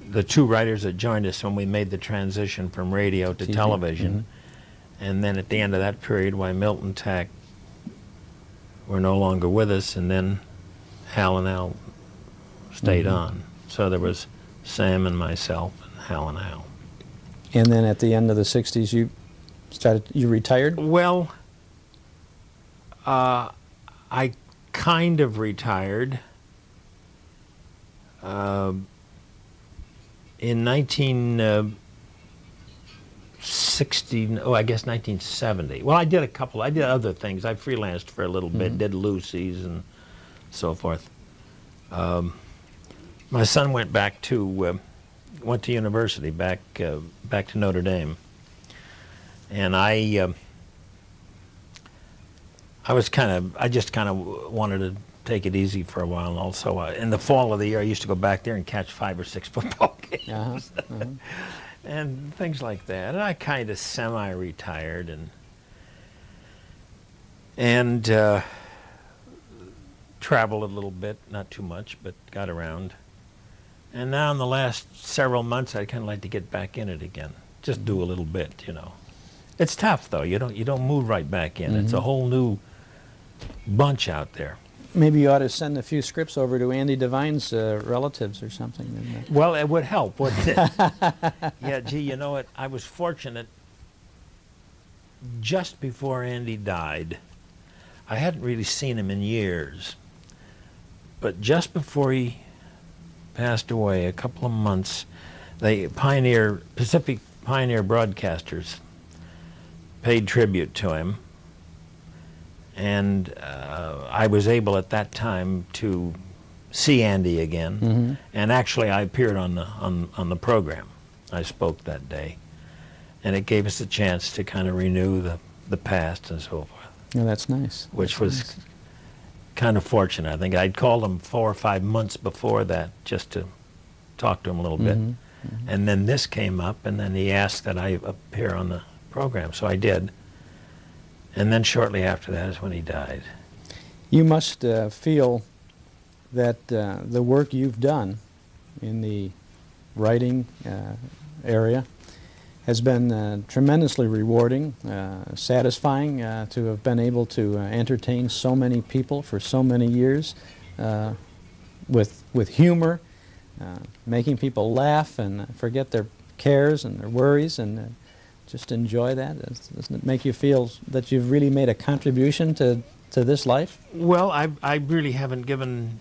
the two writers that joined us when we made the transition from radio to TV. television. And then at the end of that period, why Milton Tack were no longer with us, and then Hal and Al stayed on. So there was Sam and myself and Hal and Al. And then at the end of the 60s, you retired? Well, I kind of retired. In 1970. Well, I did other things. I freelanced for a little bit, did Lucy's and so forth. My son went to university, back to Notre Dame. And I just kind of wanted to take it easy for a while. And also, in the fall of the year, I used to go back there and catch 5 or 6 football games. And things like that. And I kind of semi-retired and traveled a little bit, not too much, but got around. And now in the last several months, I'd kind of like to get back in it again. Just do a little bit, you know. It's tough, though. You don't move right back in. It's a whole new bunch out there. Maybe you ought to send a few scripts over to Andy Devine's relatives or something. Well, it would help, wouldn't it? Yeah, gee, you know what? I was fortunate. Just before Andy died, I hadn't really seen him in years. But just before he passed away, a couple of months, the Pacific Pioneer Broadcasters paid tribute to him. And I was able at that time to see Andy again, and actually I appeared on the program. I spoke that day, and it gave us a chance to kind of renew the past and so forth. Yeah, that's nice. Which was kind of fortunate. I think I'd called him 4 or 5 months before that just to talk to him a little bit, and then this came up, and then he asked that I appear on the program, so I did. And then shortly after that is when he died. You must feel that the work you've done in the writing area has been tremendously rewarding, satisfying to have been able to entertain so many people for so many years with humor, making people laugh and forget their cares and their worries and just enjoy that. Doesn't it make you feel that you've really made a contribution to this life? Well, I really haven't given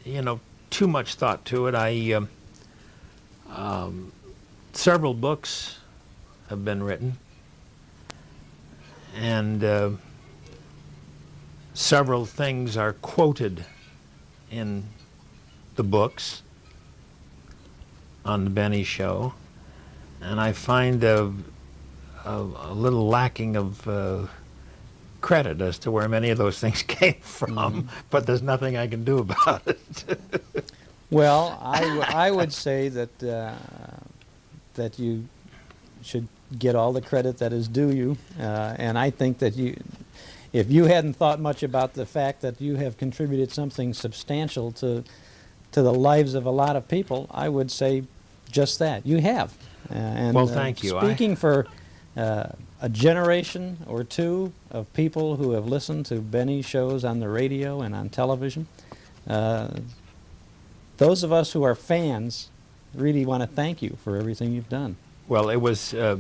too much thought to it. Several books have been written, and several things are quoted in the books on the Benny Show, and I find a little lacking of credit as to where many of those things came from, but there's nothing I can do about it. Well, I would say that that you should get all the credit that is due you, and I think that if you hadn't thought much about the fact that you have contributed something substantial to the lives of a lot of people, I would say just that. You have. Well, thank you. Speaking for a generation or two of people who have listened to Benny's shows on the radio and on television, those of us who are fans really want to thank you for everything you've done. Well, it was a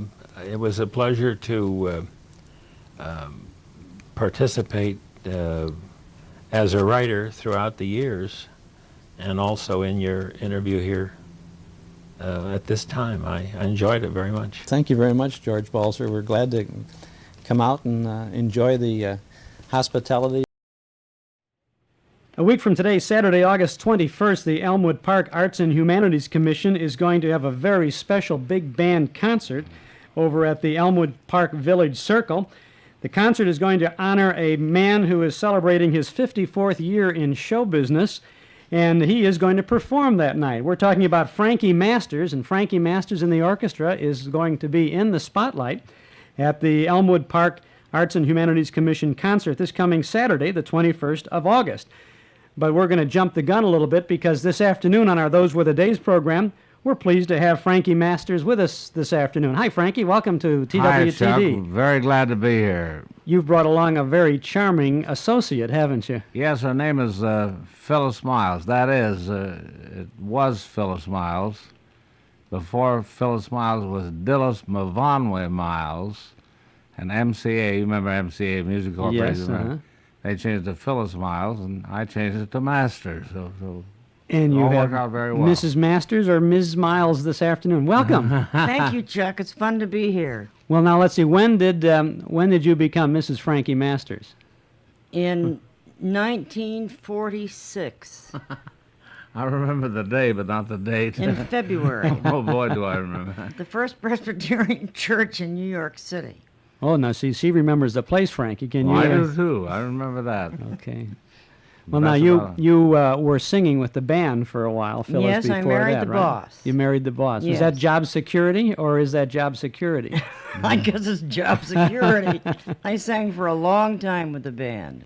pleasure to participate as a writer throughout the years, and also in your interview here at this time. I enjoyed it very much. Thank you very much, George Balzer. We're glad to come out and enjoy the hospitality. A week from today, Saturday, August 21st, the Elmwood Park Arts and Humanities Commission is going to have a very special big band concert over at the Elmwood Park Village Circle. The concert is going to honor a man who is celebrating his 54th year in show business, and he is going to perform that night. We're talking about Frankie Masters, and Frankie Masters in the orchestra is going to be in the spotlight at the Elmwood Park Arts and Humanities Commission concert this coming Saturday, the 21st of August. But we're going to jump the gun a little bit, because this afternoon on our Those Were the Days program, We're pleased to have Frankie Masters with us this afternoon. Hi, Frankie. Welcome to TWTD. Hi, Chuck. Very glad to be here. You've brought along a very charming associate, haven't you? Yes, her name is Phyllis Miles. That is, it was Phyllis Miles. Before Phyllis Miles was Dillis Mavonwe Miles, and MCA. You remember MCA, Music Corporation? Yes, right? They changed it to Phyllis Miles, and I changed it to Masters. So and you all have worked out very well. Mrs. Masters or Ms. Miles this afternoon. Welcome. Thank you, Chuck. It's fun to be here. Well, now let's see. When did you become Mrs. Frankie Masters? In 1946, I remember the day, but not the date. in February, Oh, boy, do I remember. the First Presbyterian Church in New York City. Oh, now see, she remembers the place, Frankie. Can you? I do, too. I remember that. Okay. Well, That's now about you were singing with the band for a while, Phyllis. Yes, before I married that, the right? boss. You married the boss. Is that Yes. job security or is that job security? I guess it's job security. I sang for a long time with the band.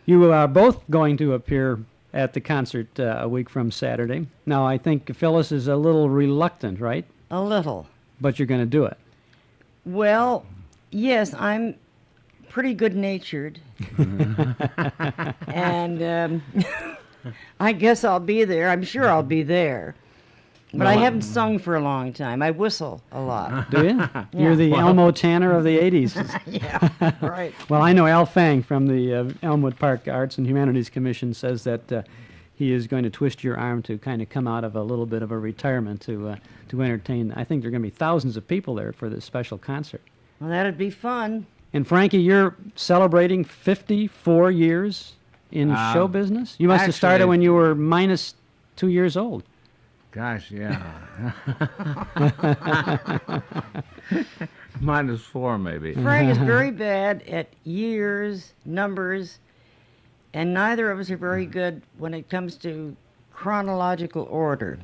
You are both going to appear at the concert a week from Saturday. Now, I think Phyllis is a little reluctant, right? A little. But you're going to do it. Well, yes, I'm pretty good-natured. And I guess I'll be there. I'm sure I'll be there. But I haven't sung for a long time. I whistle a lot. Do you? You're the Elmo Tanner of the 80s. Yeah, right. Well, I know Al Fang from the Elmwood Park Arts and Humanities Commission says that he is going to twist your arm to kind of come out of a little bit of a retirement to entertain. I think there are going to be thousands of people there for this special concert. Well, that'd be fun. And Frankie, you're celebrating 54 years in show business? You must have started actually- when you were minus 2 years old. Gosh, yeah. -4, maybe. Frank is very bad at years, numbers, and neither of us are very good when it comes to chronological order.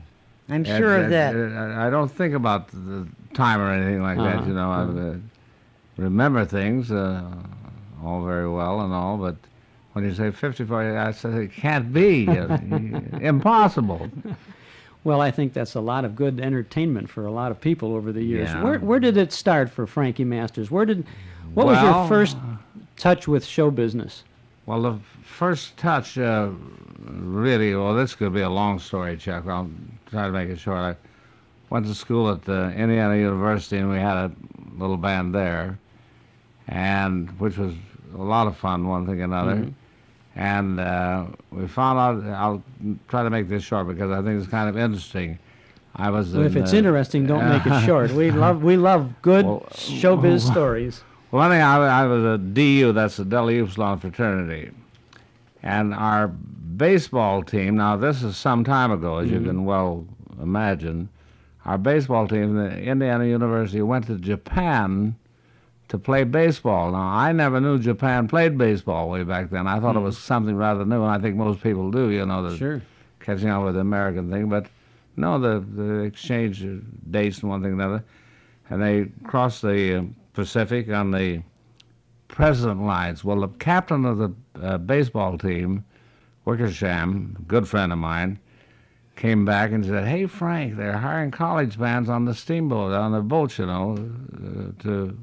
I'm sure of that. I don't think about the time or anything like that, you know. I remember things all very well and all, but when you say 54, I said it can't be. Impossible. Well, I think that's a lot of good entertainment for a lot of people over the years. Yeah. Where did it start for Frankie Masters? What was your first touch with show business? Well, the first touch, really, well, this could be a long story, Chuck. I'll try to make it short. I went to school at Indiana University, and we had a little band there, and which was a lot of fun, one thing and another. Mm-hmm. And we found out, I'll try to make this short because I think it's kind of interesting. I was Well, if in, it's interesting, don't make it short. We love good Well, showbiz stories. Well, anyhow, I was a DU, that's the Delta Upsilon fraternity. And our baseball team, now this is some time ago, as you can well imagine, our baseball team, the Indiana University, went to Japan to play baseball. Now, I never knew Japan played baseball way back then. I thought it was something rather new, and I think most people do, you know, Sure. catching on with the American thing. But no, the exchange dates and one thing and another. And they crossed the Pacific on the President lines. Well, the captain of the baseball team, Wickersham, a good friend of mine, came back and said, "Hey, Frank, they're hiring college bands on the steamboat, on the boats, you know, to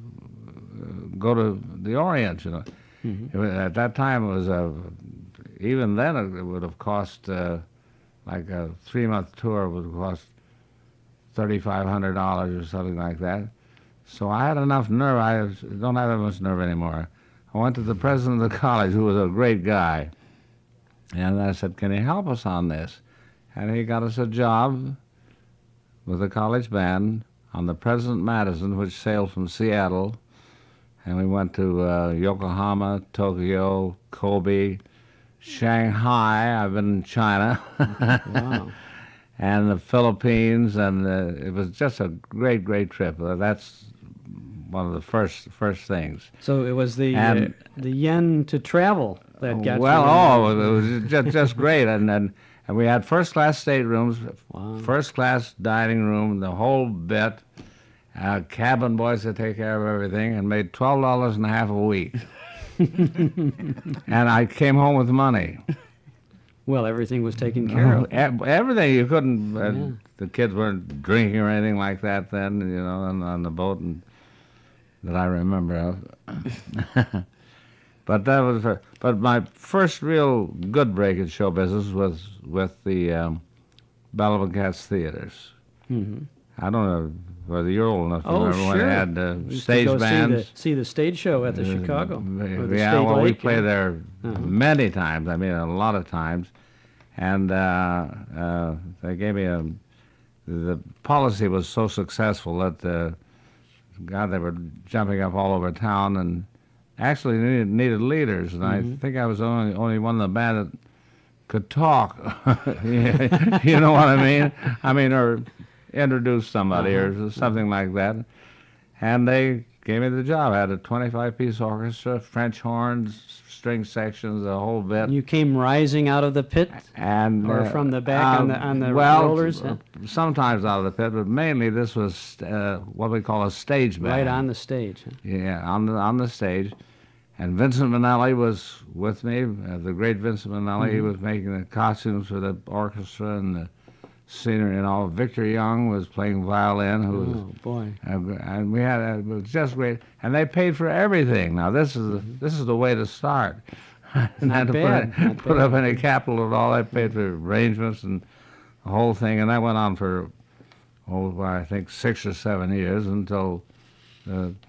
go to the Orient, you know." At that time, it was even then it would have cost like a 3-month tour would have cost $3,500 or something like that. So I had enough nerve. I don't have that much nerve anymore. I went to the president of the college, who was a great guy, and I said, "Can you help us on this?" And he got us a job with the college band on the President Madison, which sailed from Seattle. And we went to Yokohama, Tokyo, Kobe, Shanghai. I've been in China. Wow. And the Philippines, and it was just a great, great trip. That's one of the first things. So it was the And- yen to travel that got Well, you. it was just great, and we had first-class staterooms, Wow. first-class dining room, the whole bit. Cabin boys to take care of everything, and made $12 and a half a week. And I came home with money. Well, everything was taken care of. Everything you couldn't. The kids weren't drinking or anything like that then. On the boat that I remember of. But that was. But my first real good break in show business was with the Bell and Cats theaters. Mm-hmm. I don't know whether you're old enough to remember when sure. they had We used stage to go bands. see the stage show at the Chicago. Or the Yeah, State well, we Lake, played yeah. there many times. I mean, a lot of times. And they gave me the policy was so successful that, God, they were jumping up all over town and actually needed leaders. And I think I was only one of the band that could talk. You know what I mean? I mean, or introduce somebody or something like that. And they gave me the job. I had a 25-piece orchestra, French horns, string sections, the whole bit. You came rising out of the pit, And or from the back on the well, rollers? Huh? Sometimes out of the pit, but mainly this was what we call a stage band. Right on the stage. Huh? Yeah, on the stage. And Vincent Minnelli was with me, the great Vincent Minnelli. He was making the costumes for the orchestra and the scenery and all. Victor Young was playing violin. Oh, boy. And we had it was just great. And they paid for everything. Now this is the way to start. Not bad. Put up any capital at all. They paid for arrangements and the whole thing, and that went on for I think 6 or 7 years until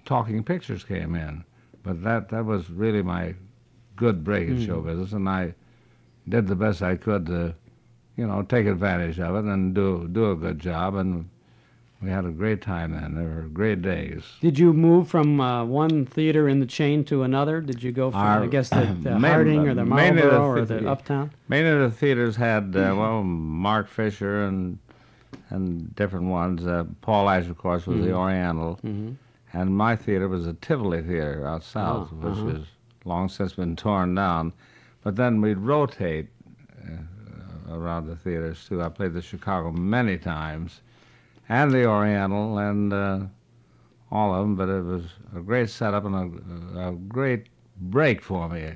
Talking Pictures came in. But that was really my good break in show business, and I did the best I could to, take advantage of it and do a good job, and we had a great time then. They were great days. Did you move from one theater in the chain to another? Did you go from, I guess, the Harding or the Marlboro or the Uptown? Many of the theaters had, Mark Fisher and different ones. Paul Ash, of course, was the Oriental. And my theater was the Tivoli Theater out south, which has long since been torn down. But then we'd rotate around the theaters, too. I played the Chicago many times, and the Oriental, and all of them. But it was a great setup and a great break for me.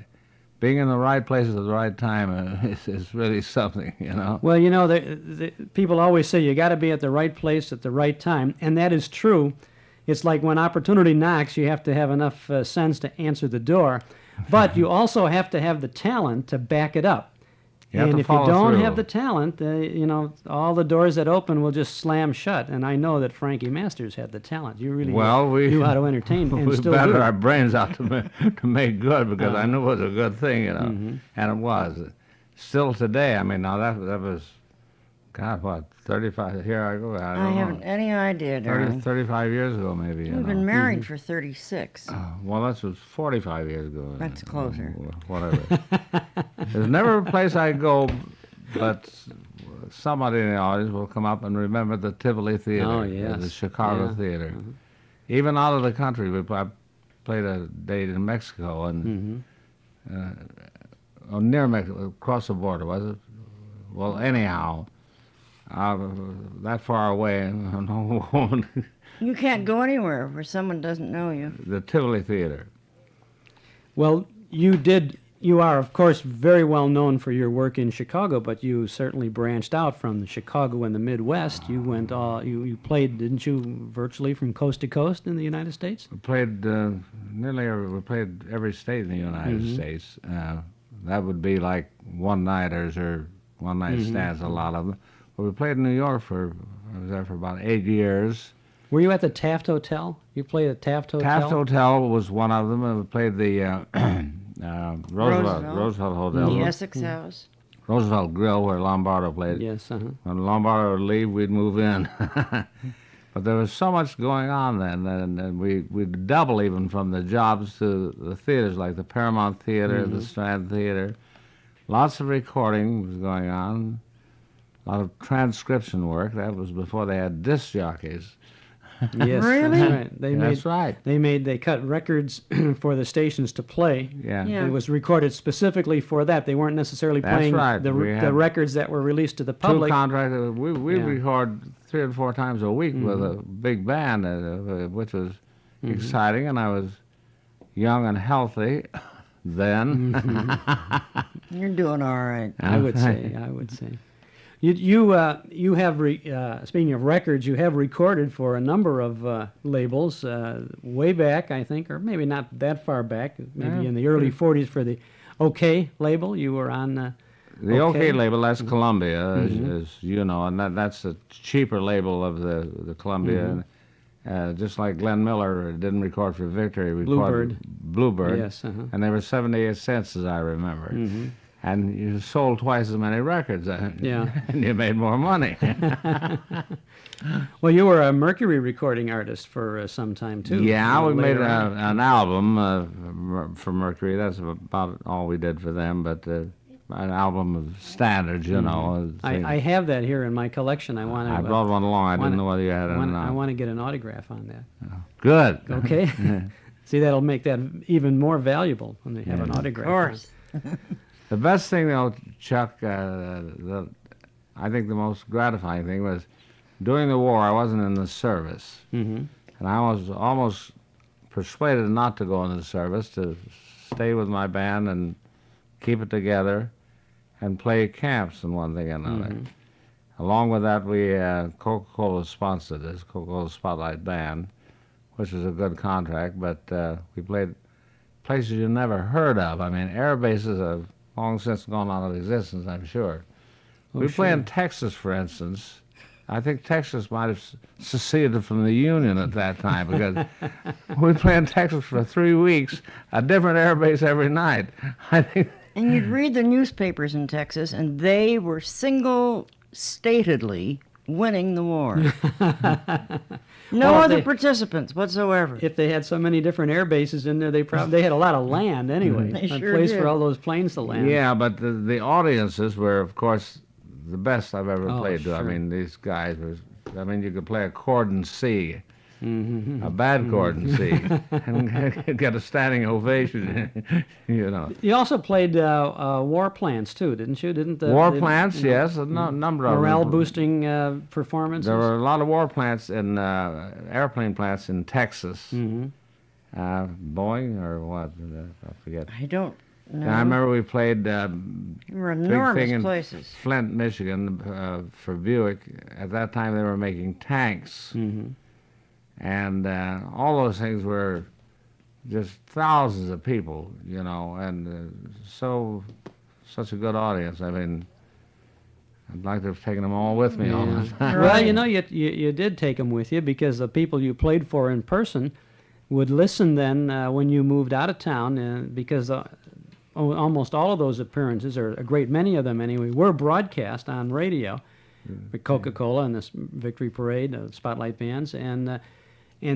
Being in the right place at the right time is really something, Well, the people always say you got to be at the right place at the right time, and that is true. It's like when opportunity knocks, you have to have enough sense to answer the door, but you also have to have the talent to back it up. And if you don't have the talent, all the doors that open will just slam shut. And I know that Frankie Masters had the talent. You really knew how to entertain and we still battered do. our brains out to make good because I knew it was a good thing, and it was. Still today, I mean, now that was, God, what, 35, here I go. I haven't any idea, darling. 35 years ago, maybe. We've been married for 36. Well, that was 45 years ago. That's closer. Whatever. There's never a place I go, but somebody in the audience will come up and remember the Tivoli Theater, Oh, yes. the Chicago Theater. Even out of the country, I played a date in Mexico and near Mexico, across the border, was it? Well, anyhow. That far away. You can't go anywhere where someone doesn't know you. The Tivoli Theater. Well, you are, of course, very well known for your work in Chicago, but you certainly branched out from the Chicago and the Midwest. You went you played, didn't you, virtually from coast to coast in the United States? We played we played every state in the United States. That would be like one-nighters or one-night stands, a lot of them. But we played in New York I was there for about 8 years. Were you at the Taft Hotel? You played at Taft Hotel? Taft Hotel was one of them, and we played the Roosevelt Hotel. The Essex House. Roosevelt Grill, where Lombardo played. Yes, When Lombardo would leave, we'd move in. But there was so much going on then, and we'd double even from the jobs to the theaters, like the Paramount Theater, the Strand Theater. Lots of recording was going on. A lot of transcription work. That was before they had disc jockeys. Yes, Really? that's right. That's right. They cut records for the stations to play. Yeah. Yeah. It was recorded specifically for that. They weren't necessarily That's playing right. the We had records that were released to the Two public. contracts. We Yeah. record 3 or 4 times a week with a big band, which was exciting, and I was young and healthy. then. You're doing all right. I would say. You have speaking of records, you have recorded for a number of labels way back, I think, or maybe not that far back, maybe in the early '40s for the OK label. You were on the OK label. That's Columbia, as you know, and that's a cheaper label of the Columbia. Just like Glenn Miller didn't record for Victory, he recorded Bluebird. Yes, and they were 78 cents, as I remember. And you sold twice as many records, Yeah. and you made more money. Well, you were a Mercury recording artist for some time, too. Yeah, we made later on. an album for Mercury. That's about all we did for them, but an album of standards, you know. I have that here in my collection. I want to. I brought one along. I didn't know whether you had it or not. I want to get an autograph on that. Good. Okay. See, that'll make that even more valuable when they have an autograph. Of course. The best thing, though, Chuck, I think the most gratifying thing was during the war, I wasn't in the service. And I was almost persuaded not to go in the service, to stay with my band and keep it together and play camps and one thing and another. Along with that, we Coca-Cola sponsored this, Coca-Cola Spotlight Band, which was a good contract, but we played places you never heard of. I mean, air bases have long since gone out of existence, I'm sure. We play in Texas, for instance. I think Texas might have seceded from the Union at that time because we play in Texas for 3 weeks, a different air base every night. I think. And you'd read the newspapers in Texas, and they were single-statedly winning the war. No Well, other they- participants whatsoever. If they had so many different air bases in there, they had a lot of land anyway. They A sure place did. for all those planes to land. Yeah, but the audiences were, of course, the best I've ever Oh, played to. I sure. mean, these guys were. I mean, you could play a chord in C, a bad chord in C, and get a standing ovation. You know. You also played war plants too, didn't you? Didn't the War the, plants, you know, yes, a number of morale them. boosting performances? There were a lot of war plants in airplane plants in Texas. Boeing or what? I forget. I don't know. And I remember we played They were big enormous thing in places. Flint, Michigan, for Buick. At that time, they were making tanks, and all those things were just thousands of people, you know, and such a good audience. I mean, I'd like to have taken them all with me all the time. Well, you know, you did take them with you because the people you played for in person would listen then when you moved out of town because almost all of those appearances, or a great many of them anyway, were broadcast on radio. With Coca-Cola and this Victory Parade, Spotlight bands, and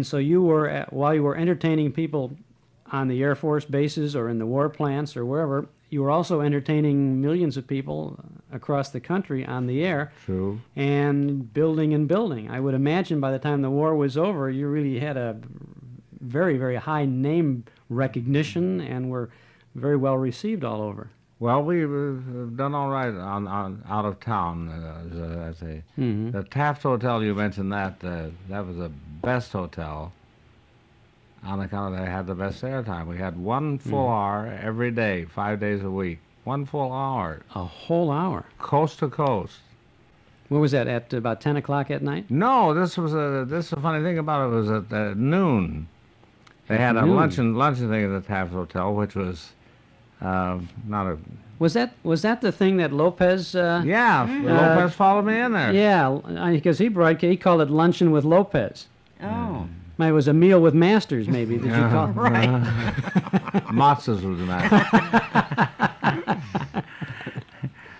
so you were while you were entertaining people on the Air Force bases or in the war plants or wherever, you were also entertaining millions of people across the country on the air. True. And building and building. I would imagine by the time the war was over, you really had a very, very high name recognition and were very well received all over. Well, we've done all right on out of town. The Taft Hotel, you mentioned that. That was the best hotel on account of they had the best airtime. We had one full hour every day, 5 days a week. One full hour. A whole hour. Coast to coast. What was that, at about 10 o'clock at night? No, this the funny thing about it was at noon. They had a noon? luncheon thing at the Taft Hotel, which was not a... Was that the thing that Lopez... Lopez followed me in there. Yeah, because he called it Luncheon with Lopez. Oh. It was a meal with masters, maybe, that you call Right. Matzahs was the matter.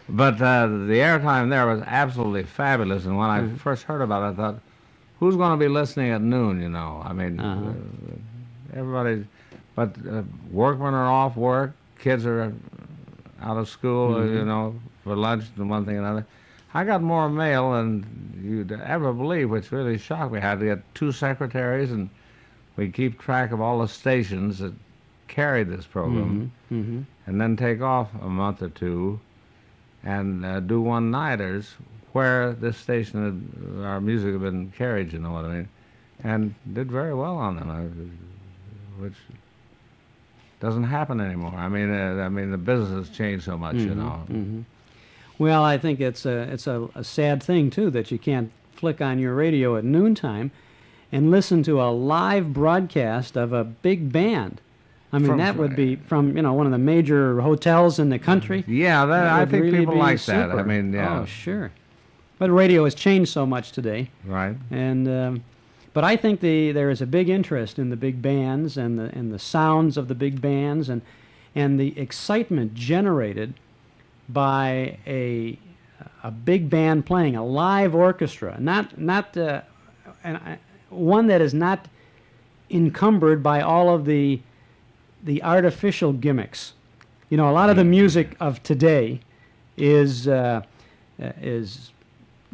But the airtime there was absolutely fabulous, and when I first heard about it, I thought, who's going to be listening at noon, you know? I mean, everybody... But workmen are off work, kids are out of school, you know, for lunch and one thing and another. I got more mail than you'd ever believe, which really shocked me. I had to get 2 secretaries, and we keep track of all the stations that carried this program, and then take off a month or two and do one-nighters where this station, our music had been carried, you know what I mean, and did very well on them, which doesn't happen anymore. I mean, the business has changed so much, you know. Mm-hmm. Well, I think it's a sad thing too that you can't flick on your radio at noontime and listen to a live broadcast of a big band. I mean, that would be from one of the major hotels in the country. Yeah, I think really people like that. super. I mean, yeah. Oh, sure. But radio has changed so much today. Right. And but I think there is a big interest in the big bands and the sounds of the big bands and the excitement generated by a big band playing, a live orchestra, one that is not encumbered by all of the artificial gimmicks. A lot of the music of today is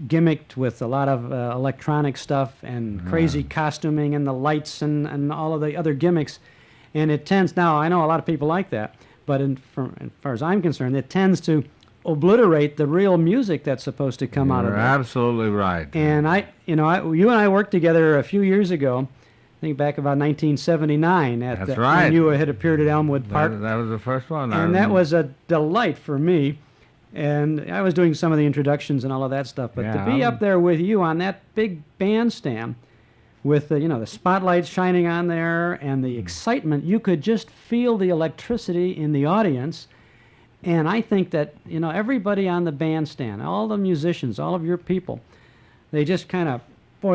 gimmicked with a lot of electronic stuff and crazy costuming and the lights and all of the other gimmicks, and it tends. Now I know a lot of people like that, but as far as I'm concerned, it tends to obliterate the real music that's supposed to come out of it. You're absolutely right. And you and I worked together a few years ago. I think back about 1979. That's right. When you had appeared at Elmwood Park. That was the first one. And that was a delight for me. And I was doing some of the introductions and all of that stuff. But to be up there with you on that big bandstand with the spotlights shining on there and the excitement, you could just feel the electricity in the audience. And I think that, everybody on the bandstand, all the musicians, all of your people, they just kind of,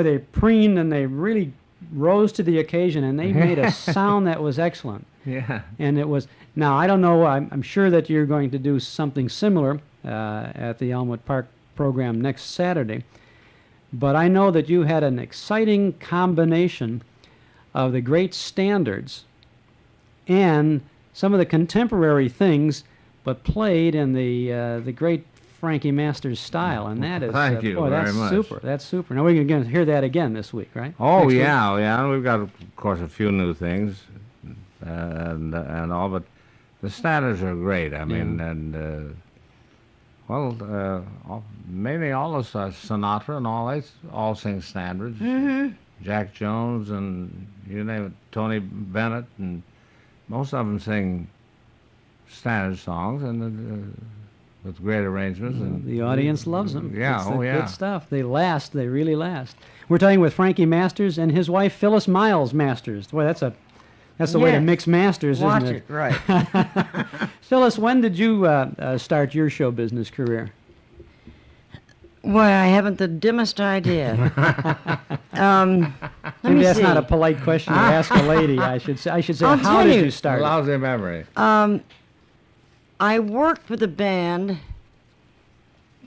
they preened and they really rose to the occasion and they made a sound that was excellent. Yeah. And it was, now I don't know, I'm sure that you're going to do something similar at the Elmwood Park program next Saturday. But I know that you had an exciting combination of the great standards and some of the contemporary things, but played in the great Frankie Masters style, and that is Thank you very that's much. super. That's super. Now we're going to hear that again this week, right? Oh Next week? yeah. We've got, of course, a few new things, and all, but the standards are great. I mean, and mainly all of Sinatra and all they all sing standards. Mm-hmm. Jack Jones and you name it, Tony Bennett, and most of them sing standard songs and with great arrangements. And the audience loves them. Yeah, It's yeah. good stuff. They last. They really last. We're talking with Frankie Masters and his wife Phyllis Miles Masters. Boy, that's the way to Yes. mix masters, Watch isn't it, right. Phyllis, when did you start your show business career? Why, I haven't the dimmest idea. Let Maybe me that's see. not a polite question to ask a lady. I should say, I'll how tell did you. you start? Lousy memory. I worked with a band.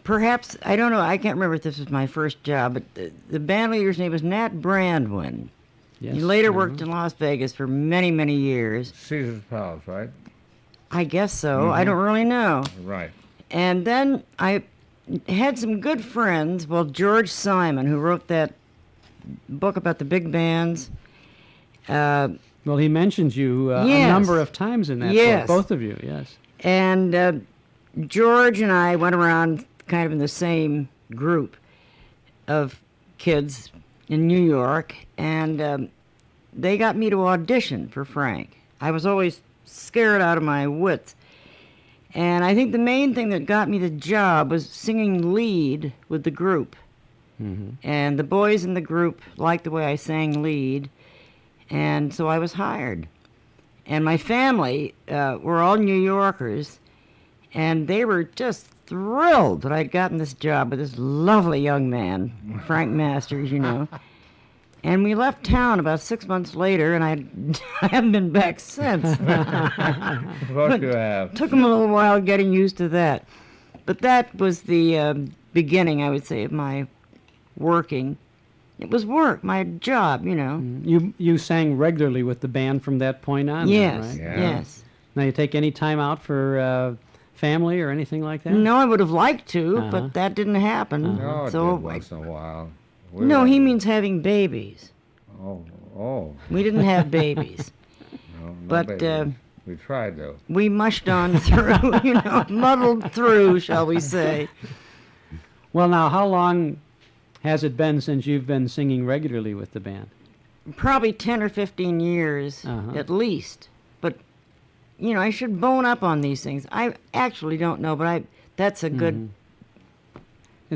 Perhaps, I don't know, I can't remember if this was my first job, but the band leader's name was Nat Brandwin. Yes. He later worked in Las Vegas for many, many years. Caesar's Palace, right? I guess so. I don't really know. Right. And then I had some good friends. Well, George Simon, who wrote that book about the big bands. Well, he mentions you a Yes. number of times in that Yes. book, both of you, yes. And George and I went around kind of in the same group of kids in New York, and they got me to audition for Frank. I was always scared out of my wits. And I think the main thing that got me the job was singing lead with the group. Mm-hmm. And the boys in the group liked the way I sang lead, and so I was hired. And my family were all New Yorkers, and they were just thrilled that I'd gotten this job with this lovely young man, Frank Masters, And we left town about 6 months later, and I haven't been back since. Of course you have. Took them a little while getting used to that. But that was the beginning, I would say, of my working. It was work, my job, You sang regularly with the band from that point on, Yes, right? Yeah. yes. Now, you take any time out for family or anything like that? No, I would have liked to, Uh-huh. but that didn't happen. No, it So did once in a while. no, he means having babies. Oh. We didn't have babies. No, But, baby. We tried, though. We mushed on through, muddled through, shall we say. Well, now, how long has it been since you've been singing regularly with the band? Probably 10 or 15 years Uh-huh. at least. But I should bone up on these things. I actually don't know, but that's a good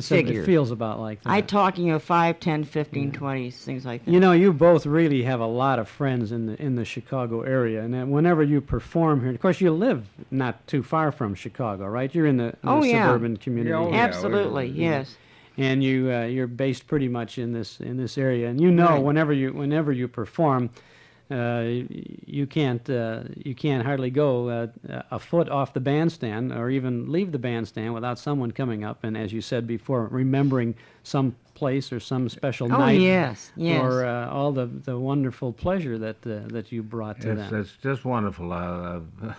figure. It feels about like that. I talk, 5, 10, 15, 20, things like that. You both really have a lot of friends in the Chicago area, and then whenever you perform here, of course, you live not too far from Chicago, right? You're in the suburban community. Yeah, yeah, Absolutely, yes. And you're based pretty much in this area, and Right. whenever you perform, you can't hardly go a foot off the bandstand or even leave the bandstand without someone coming up and, as you said before, remembering some place or some special Oh, night, yes, yes. or all the wonderful pleasure that you brought to them. It's just wonderful. It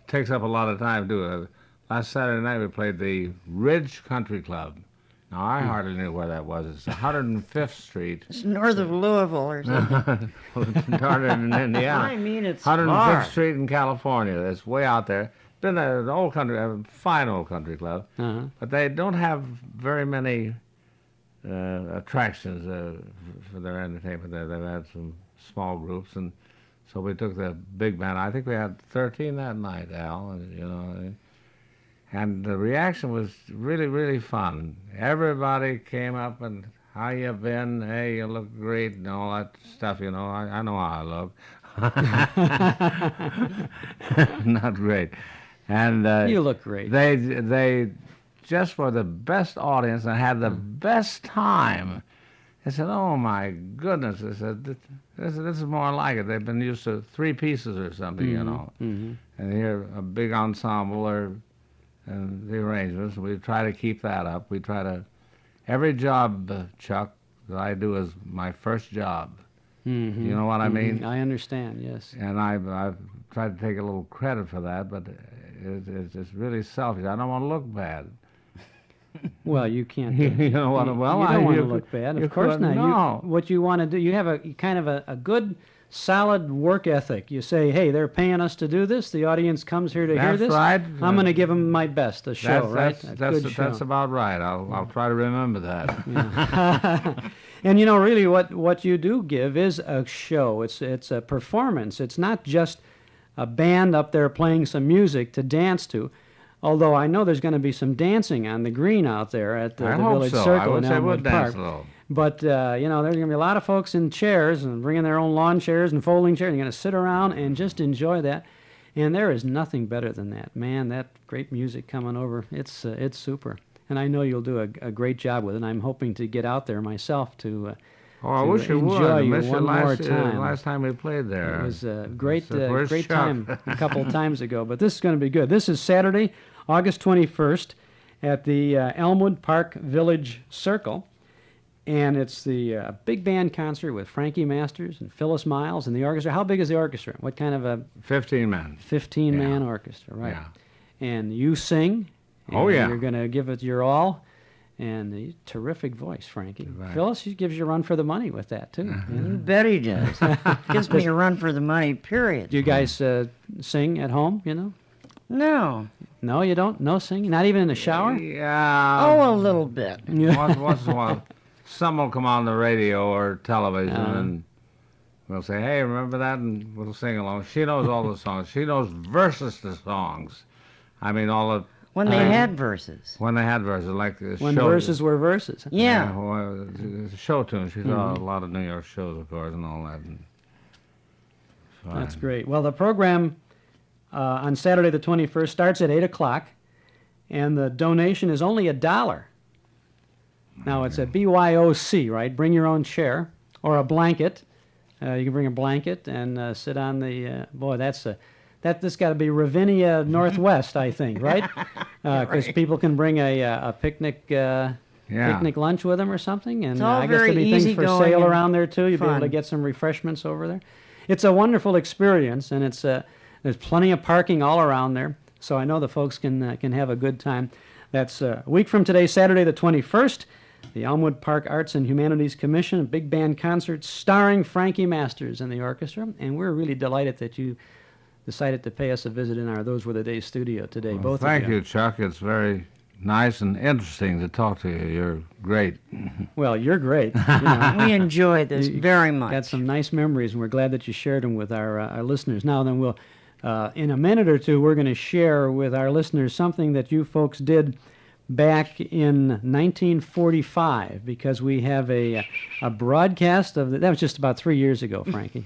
takes up a lot of time to do it. Last Saturday night we played the Ridge Country Club. Now, I hardly knew where that was. It's 105th Street. It's north of Louisville or something. Northern Indiana. I mean, it's 105th far. Street in California. It's way out there. Been an old country, a fine old country club, but they don't have very many attractions for their entertainment there. They've had some small groups, and so we took the big band. I think we had 13 that night, Al, and the reaction was really, really fun. Everybody came up and, how you been? Hey, you look great, and all that stuff, I know how I look. Not great. And You look great. They just were the best audience and had the best time. They said, "Oh my goodness!" They said, "This is more like it." They've been used to 3 pieces or something, and here a big ensemble and the arrangements. We try to keep that up. We try to every job, Chuck, that I do is my first job. Mm-hmm. You know what I mean? I understand. Yes. And I've tried to take a little credit for that, but it's really selfish. I don't want to look bad. Well, you can't. You know what? Well, you don't want to you look bad. you Of course could- not. No. What you want to do, you have a kind of a good, solid work ethic. You say, hey, they're paying us to do this. The audience comes here to hear That's this. right. I'm going to give them my best, a show, right? A good show. That's about right. I'll try to remember that. Yeah. And really, what you do give is a show. It's a performance. It's not just a band up there playing some music to dance to. Although I know there's going to be some dancing on the green out there at the I hope Village so. Circle I in wish I would Elmwood dance Park. a little. But there's going to be a lot of folks in chairs and bringing their own lawn chairs and folding chairs. You're going to sit around and just enjoy that. And there is nothing better than that. Man, that great music coming over, it's super. And I know you'll do a great job with it. I'm hoping to get out there myself to I to wish you would. enjoy I you missed one you more time. last time we played there. It was a great, It's the first great shot. time a couple of times ago. But this is going to be good. This is Saturday, August 21st at the Elmwood Park Village Circle. And it's the big band concert with Frankie Masters and Phyllis Miles and the orchestra. How big is the orchestra? What kind of a 15 men. 15-man orchestra, right? Yeah. And you sing. Oh, and yeah. You're going to give it your all. And a terrific voice, Frankie. Right. Phyllis, she gives you a run for the money with that, too. You bet he does. Gives me a run for the money, period. Do you guys sing at home, No. No, you don't? No singing? Not even in the shower? Yeah. Oh, a little bit. Once in a while, some will come on the radio or television and we'll say, hey, remember that? And we'll sing along. She knows all the songs. She knows verses to songs. I mean, all the... When they had verses. When they had verses, like the When show... verses were verses. Yeah. Well, show tunes. She saw a lot of New York shows, of course, and all that. And That's great. Well, the program on Saturday the 21st starts at 8 o'clock, and the donation is only $1. Now, it's a BYOC, right? Bring your own chair or a blanket. You can bring a blanket and sit on the... boy, this got to be Ravinia Northwest, I think, right? Because people can bring a picnic picnic lunch with them or something, and It's all I guess there'll very be things for easygoing sale and around there too. You'll be able to fun. get some refreshments over there. It's a wonderful experience, and there's plenty of parking all around there, so I know the folks can have a good time. That's a week from today, Saturday the 21st. The Elmwood Park Arts and Humanities Commission, a big band concert starring Frankie Masters and the orchestra, and we're really delighted that you decided to pay us a visit in our Those Were the Days studio today. Well, Both thank of you. you, Chuck. It's very nice and interesting to talk to you. You're great. Well, you're great. We enjoyed this You very much. Got some nice memories, and we're glad that you shared them with our listeners. Now then, we'll In a minute or two, we're going to share with our listeners something that you folks did back in 1945, because we have a broadcast of that was just about 3 years ago, Frankie.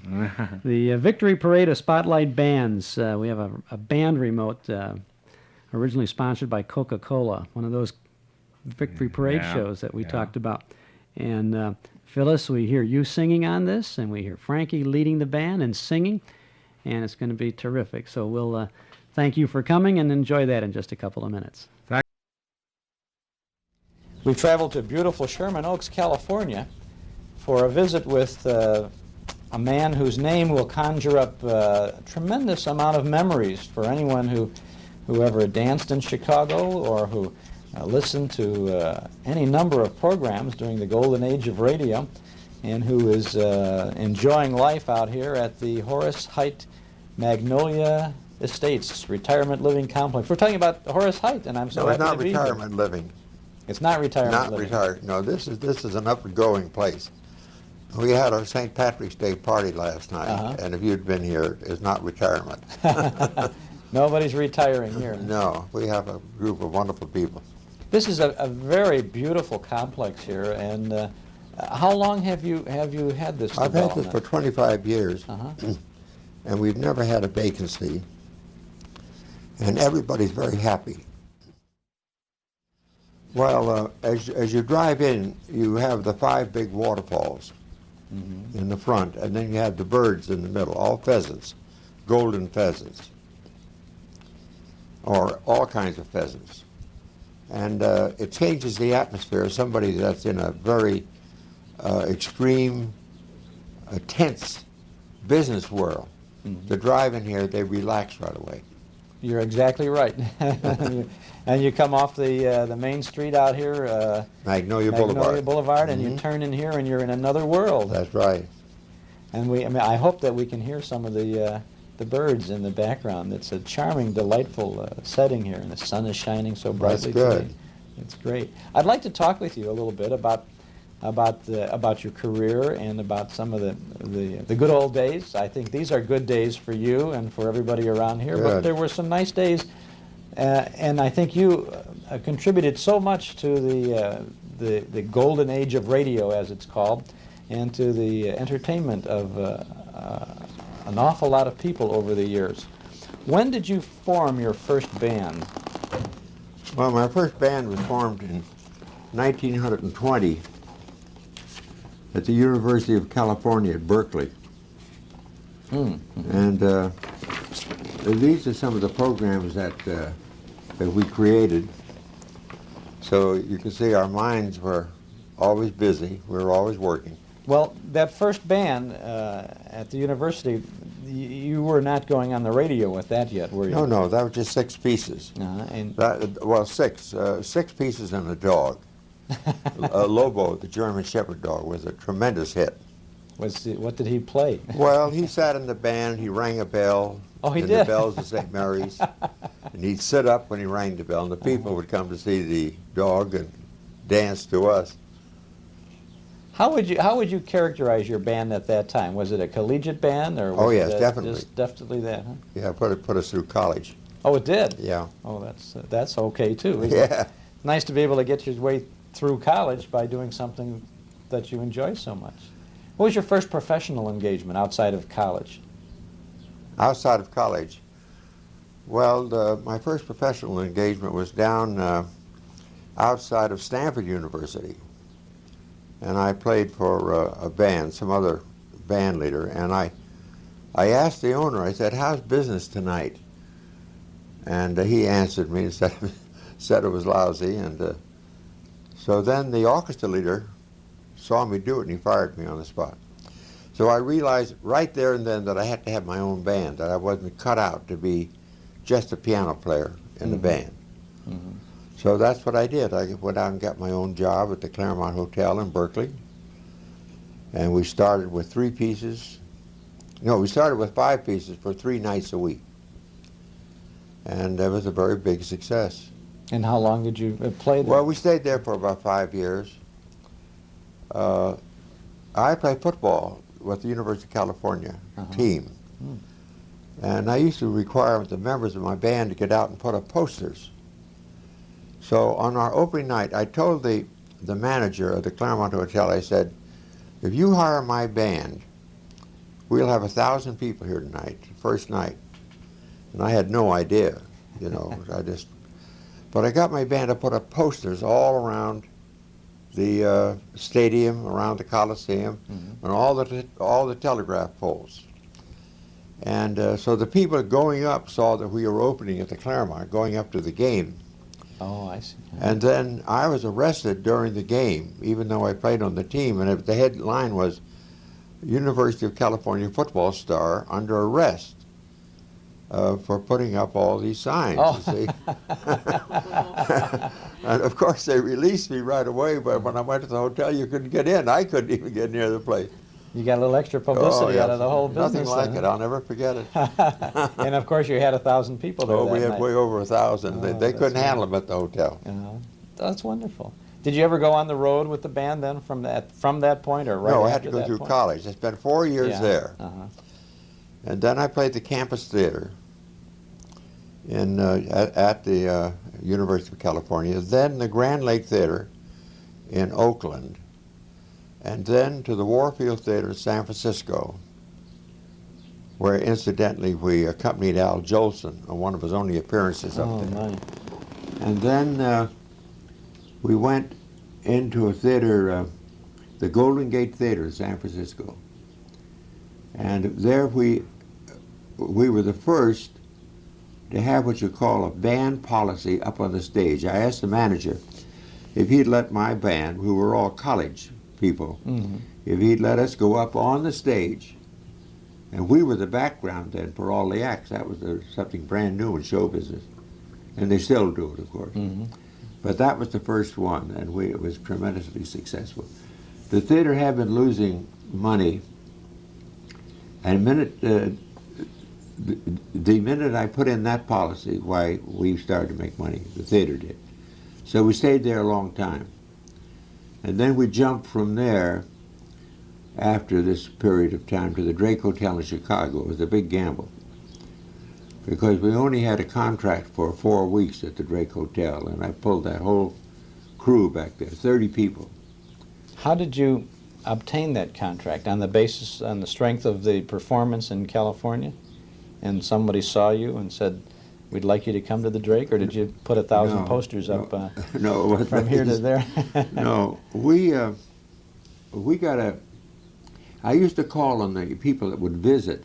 The Victory Parade of Spotlight Bands. We have a band remote originally sponsored by Coca-Cola, one of those Victory Parade shows that we talked about. And Phyllis, we hear you singing on this, and we hear Frankie leading the band and singing, and it's going to be terrific. So we'll thank you for coming and enjoy that in just a couple of minutes. We've traveled to beautiful Sherman Oaks, California, for a visit with a man whose name will conjure up a tremendous amount of memories for anyone who ever danced in Chicago or who listened to any number of programs during the golden age of radio, and who is enjoying life out here at the Horace Heidt Magnolia Estates Retirement Living Complex. We're talking about Horace Heidt, and I'm so happy to be here. No, it's not retirement living. It's not retirement living. Not retired. No, this is an up and going place. We had our St. Patrick's Day party last night, and if you'd been here, it's not retirement. Nobody's retiring here. No, we have a group of wonderful people. This is a very beautiful complex here, and how long have you had this I've had development? this for 25 years, and we've never had a vacancy, and everybody's very happy. Well, as you drive in, you have the 5 big waterfalls in the front, and then you have the birds in the middle, all pheasants, golden pheasants, or all kinds of pheasants. And it changes the atmosphere. Somebody that's in a very extreme, tense business world, to drive in here, they relax right away. You're exactly right. And you come off the main street out here, Magnolia Boulevard, and you turn in here, and you're in another world. That's right. And I hope that we can hear some of the birds in the background. It's a charming, delightful setting here, and the sun is shining so brightly. That's good. Today. It's great. I'd like to talk with you a little bit about your career and about some of the good old days. I think these are good days for you and for everybody around here. Good. But there were some nice days, and I think you contributed so much to the golden age of radio, as it's called, and to the entertainment of an awful lot of people over the years. When did you form your first band? Well, my first band was formed in 1920 at the University of California at Berkeley. And these are some of the programs that we created. So you can see our minds were always busy. We were always working. Well, that first band at the university, you were not going on the radio with that yet, were you? No, that was just 6 pieces. Six pieces and a dog. Lobo, the German Shepherd dog, was a tremendous hit. What did he play? Well, he sat in the band, he rang a bell. Oh, he in did? the bells of St. Mary's. And he'd sit up when he rang the bell, and the people would come to see the dog and dance to us. How would you characterize your band at that time? Was it a collegiate band, or was yes, it definitely. Just definitely that? Huh? Yeah, put us through college. Oh, it did. Yeah. Oh, that's okay too. Isn't it? Nice to be able to get your way through college by doing something that you enjoy so much. What was your first professional engagement outside of college? Outside of college? Well, my first professional engagement was down outside of Stanford University. And I played for a band, some other band leader, and I asked the owner, I said, "How's business tonight?" And he answered me and said it was lousy, and so then the orchestra leader saw me do it and he fired me on the spot. So I realized right there and then that I had to have my own band, that I wasn't cut out to be just a piano player in the band. So that's what I did. I went out and got my own job at the Claremont Hotel in Berkeley. And we started with 3 pieces. No, we started with 5 pieces for 3 nights a week. And that was a very big success. And how long did you play there? Well, we stayed there for about 5 years. I played football with the University of California team. And I used to require the members of my band to get out and put up posters. So on our opening night, I told the manager of the Claremont Hotel, I said, if you hire my band, we'll have 1,000 people here tonight, first night. And I had no idea, you know, but I got my band to put up posters all around the stadium, around the Coliseum, and all the telegraph poles. And so the people going up saw that we were opening at the Claremont, going up to the game. Oh, I see. And then I was arrested during the game, even though I played on the team, and the headline was University of California football star under arrest for putting up all these signs, you see. And of course they released me right away, but when I went to the hotel you couldn't get in. I couldn't even get near the place. You got a little extra publicity out of the whole business. Nothing like it. I'll never forget it. And of course you had 1,000 people there. Oh, we that had night. way over 1,000. They couldn't handle them at the hotel. That's wonderful. Did you ever go on the road with the band then from that point, or right No, I after had to go that through point? college. I spent 4 years there. And then I played the campus theater at the University of California, then the Grand Lake Theater in Oakland, and then to the Warfield Theater in San Francisco, where incidentally we accompanied Al Jolson on one of his only appearances up there. Nice. And then we went into a theater, the Golden Gate Theater in San Francisco. And there we were the first to have what you call a band policy up on the stage. I asked the manager if he'd let my band, who were all college people, if he'd let us go up on the stage. And we were the background then for all the acts. That was something brand new in show business. And they still do it, of course. But that was the first one, and it was tremendously successful. The theater had been losing money, and the minute I put in that policy, why, we started to make money. The theater did. So we stayed there a long time. And then we jumped from there, after this period of time, to the Drake Hotel in Chicago. It was a big gamble, because we only had a contract for 4 weeks at the Drake Hotel, and I pulled that whole crew back there, 30 people. How did you obtain that contract? On the strength of the performance in California? And somebody saw you and said, we'd like you to come to the Drake, or did you put 1,000 posters up from here to there? No, we got I used to call on the people that would visit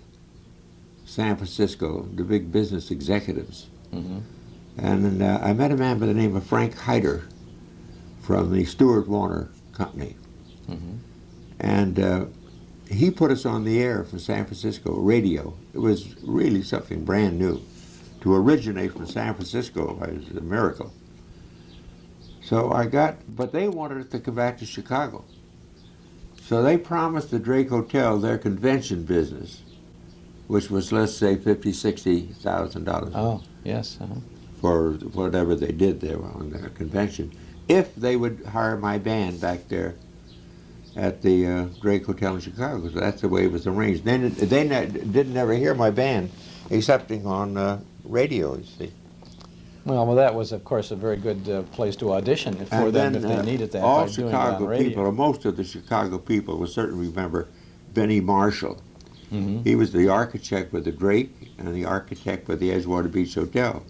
San Francisco, the big business executives. And I met a man by the name of Frank Heidt from the Stewart Warner Company. And he put us on the air from San Francisco, radio. It was really something brand new. To originate from San Francisco was a miracle. So but they wanted us to come back to Chicago. So they promised the Drake Hotel their convention business, which was, let's say, $50,000, $60,000. Oh, yes. For whatever they did there on their convention, if they would hire my band back there at the Drake Hotel in Chicago. So that's the way it was arranged. Then they didn't ever hear my band, excepting on radio, you see. Well, that was, of course, a very good place to audition for them if they needed that. All by doing it Chicago on radio. people, or most of the Chicago people, will certainly remember Benny Marshall. He was the architect for the Drake and the architect for the Edgewater Beach Hotel.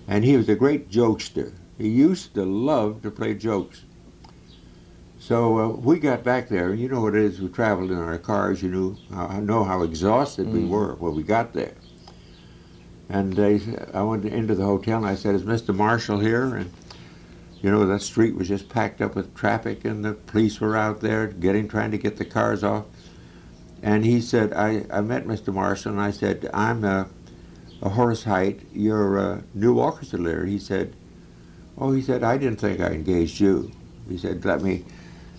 And he was a great jokester. He used to love to play jokes. So we got back there, and you know what it is, we traveled in our cars, you know how exhausted we were when we got there. And I went into the hotel and I said, is Mr. Marshall here? And you know, that street was just packed up with traffic and the police were out there trying to get the cars off. And he said, I met Mr. Marshall and I said, I'm a Horace Heidt, you're a new orchestra leader. He said, I didn't think I engaged you. He said, let me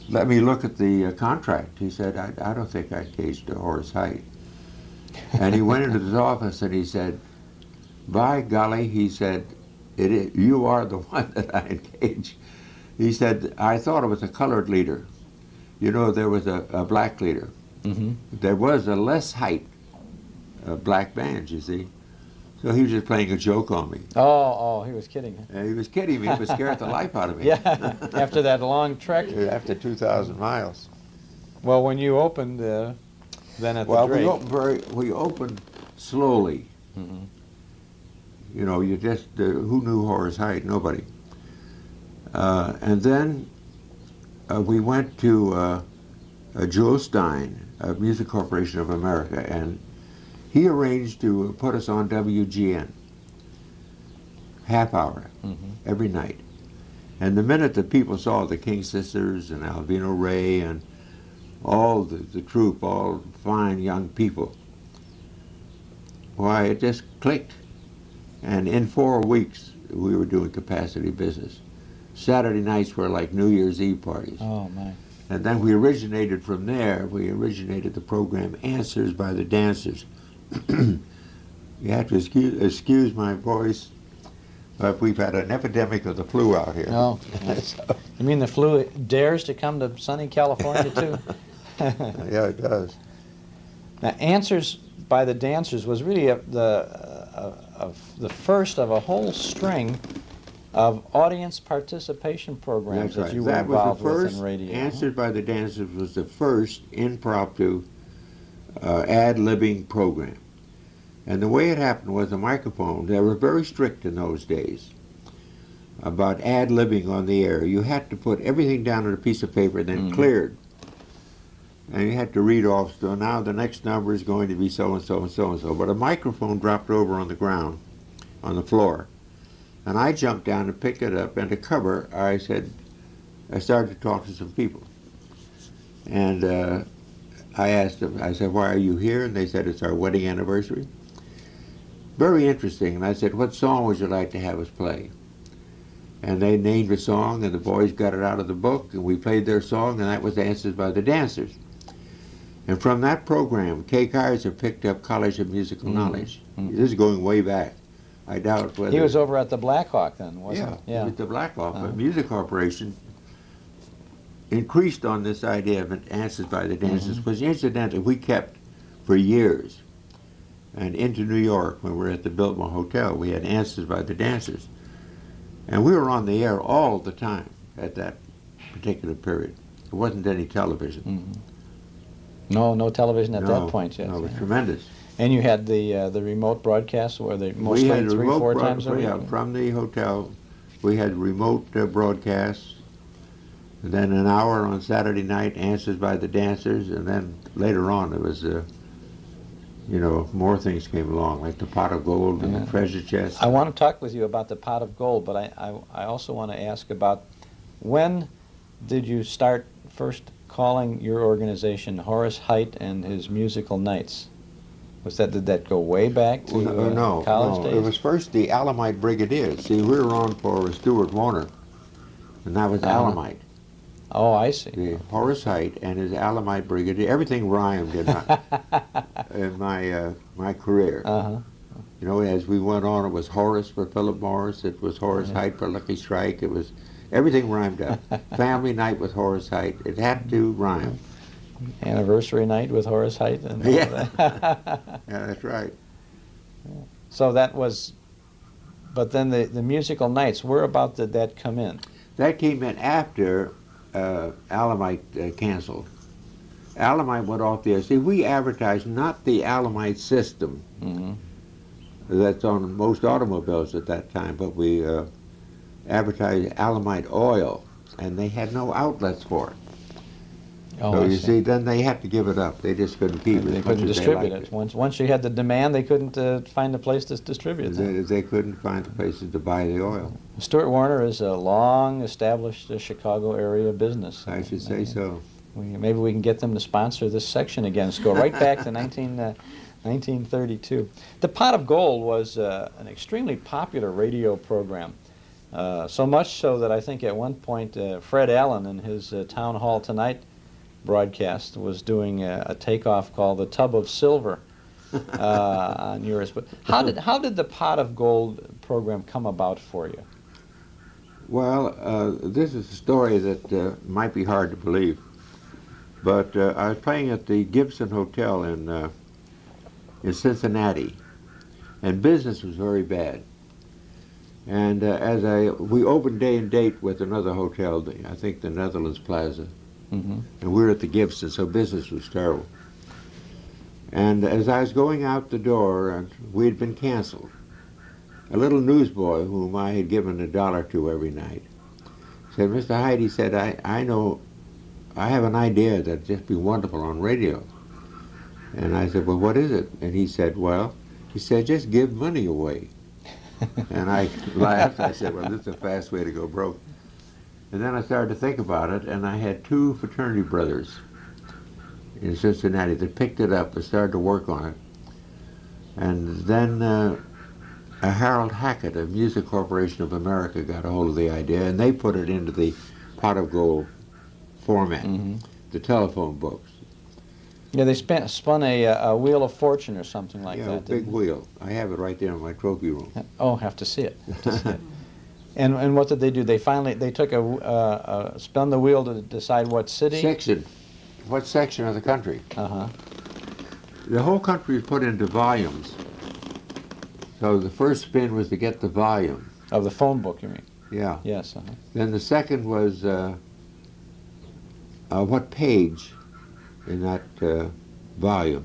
look at the contract. He said, I don't think I engaged Horace Heidt. And he went into his office and he said, by golly, he said, you are the one that I engaged. He said, I thought it was a colored leader. You know, there was a black leader. There was a Les Heidt black bands, you see. So he was just playing a joke on me. Oh, he was kidding. He was kidding me. He was scared the life out of me. Yeah, after that long trek. After 2,000 miles. Well, when you opened, then at Well, the Drake. we opened slowly. Mhm. You know, you just, who knew Horace Heidt? Nobody. And then we went to Jules Stein, of Music Corporation of America, and he arranged to put us on WGN, half hour, every night. And the minute that people saw the King Sisters and Alvino Ray and all the troupe, all fine young people, why, it just clicked. And in 4 weeks, we were doing capacity business. Saturday nights were like New Year's Eve parties. Oh, my. And then we originated from there. We originated the program Answers by the Dancers. You have to excuse my voice, but we've had an epidemic of the flu out here. Oh, you mean the flu dares to come to sunny California, too? Yeah, it does. Now, Answers by the Dancers was really the first of a whole string of audience participation programs That's that you right. were That involved was the with first. in radio. Answers by the Dancers was the first impromptu ad-libbing program. And the way it happened was the microphone, they were very strict in those days about ad-libbing on the air. You had to put everything down on a piece of paper, then cleared. And you had to read off, so now the next number is going to be so-and-so and so-and-so. But a microphone dropped over on the ground, on the floor. And I jumped down to pick it up, and to cover, I started to talk to some people. And I asked them, I said, why are you here? And they said, it's our wedding anniversary. Very interesting. And I said, what song would you like to have us play? And they named a song, and the boys got it out of the book, and we played their song, and that was Answers by the Dancers. And from that program, Kay Kaiser picked up College of Musical Knowledge. This is going way back. I doubt whether... He was over at the Black Hawk then, wasn't he? Yeah, he was the Black Hawk. But Music Corporation increased on this idea of Answers by the Dancers, because incidentally, we kept for years, and into New York, when we were at the Biltmore Hotel, we had Answers by the Dancers. And we were on the air all the time at that particular period. There wasn't any television. No television at that point yet. No, it was tremendous. And you had the remote broadcasts where they mostly We had 3-4 times a week? Yeah, from the hotel. We had remote broadcasts. And then an hour on Saturday night, Answers by the Dancers. And then later on, it was, you know, more things came along, like the Pot of Gold and the Treasure Chest. I want to talk with you about the Pot of Gold, but I also want to ask about when did you start first calling your organization Horace Heidt and his Musical Nights? Did that go way back to college days? It was first the Alamite Brigadiers. See, we were on for Stuart Warner, and that was Alamite. Oh, I see. The Horace Heidt and his Alamite Brigadier. Everything rhymed in my career. You know, as we went on, it was Horace for Philip Morris. It was Horace Heidt for Lucky Strike. It was everything rhymed up. Family night with Horace Heidt. It had to rhyme. Anniversary night with Horace Heidt and all that. Yeah, that's right. So that was, but then the musical nights, where about did that come in? That came in after Alamite canceled. Alamite went off the air. See, we advertised not the Alamite system that's on most automobiles at that time, but we advertised Alamite oil, and they had no outlets for it. Oh, so I you see, then they had to give it up. They just couldn't keep it. They couldn't distribute it. Once you had the demand, they couldn't find a place to distribute it. They couldn't find the places to buy the oil. Stuart Warner is a long-established Chicago area business. I should say so. Maybe we can get them to sponsor this section again. Let's go right back to 1932. The Pot of Gold was an extremely popular radio program. So much so that I think at one point Fred Allen in his Town Hall Tonight broadcast was doing a takeoff called The Tub of Silver on yours. But how did the Pot of Gold program come about for you? Well, this is a story that might be hard to believe, but I was playing at the Gibson Hotel in in Cincinnati, and business was very bad. And we opened day and date with another hotel, I think the Netherlands Plaza, and we were at the Gibson, so business was terrible. And as I was going out the door, we had been canceled. A little newsboy whom I had given $1 to every night said, "Mr. Heidt," he said, I know, I have an idea that'd just be wonderful on radio. And I said, "Well, what is it?" And he said, "Just give money away." And I laughed. I said, "Well, this is a fast way to go broke." And then I started to think about it, and I had 2 fraternity brothers in Cincinnati that picked it up and started to work on it. And then Harold Hackett of Music Corporation of America got a hold of the idea, and they put it into the pot of gold format, the telephone books. Yeah, they spun a Wheel of Fortune or something like that. Yeah, a big wheel. I have it right there in my trophy room. Oh, have to see it. And what did they do? They took spun the wheel to decide what city? What section of the country. Uh-huh. The whole country was put into volumes. So the first spin was to get the volume. Of the phone book, you mean? Yeah. Yes. Uh-huh. Then the second was what page in that volume.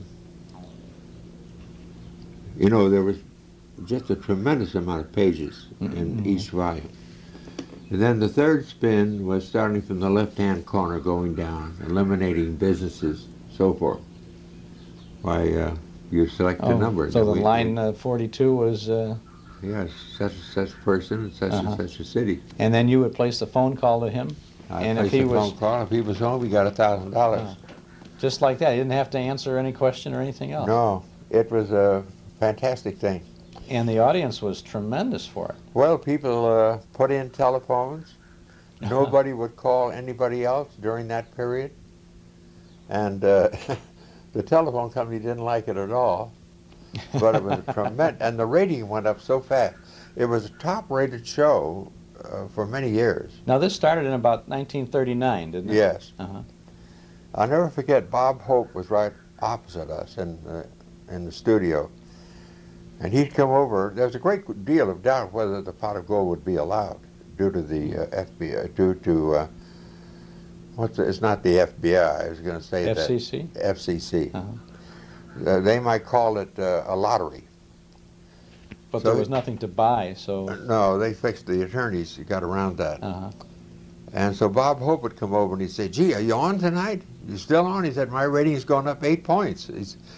You know, there was just a tremendous amount of pages in each volume. And then the third spin was starting from the left-hand corner going down, eliminating businesses, so forth. Why, you select the number. So the line 42 was... Yes, such person and such and such a city. And then you would place the phone call to him? And if he was... phone call. If he was home, we got $1,000. Just like that? You didn't have to answer any question or anything else? No, it was a fantastic thing. And the audience was tremendous for it. Well, people put in telephones. Nobody would call anybody else during that period. And the telephone company didn't like it at all. But it was tremendous. And the rating went up so fast. It was a top-rated show for many years. Now, this started in about 1939, didn't it? Yes. I'll never forget, Bob Hope was right opposite us in the studio. And he'd come over. There was a great deal of doubt whether the pot of gold would be allowed due to the FBI, due to, it's not the FBI, I was going to say FCC? that. FCC. They might call it a lottery. But so there was nothing to buy, so... No, they fixed, the attorneys got around that. And so Bob Hope would come over and he'd say, "Gee, are you on tonight? You still on?" He said, "My rating's gone up 8 points."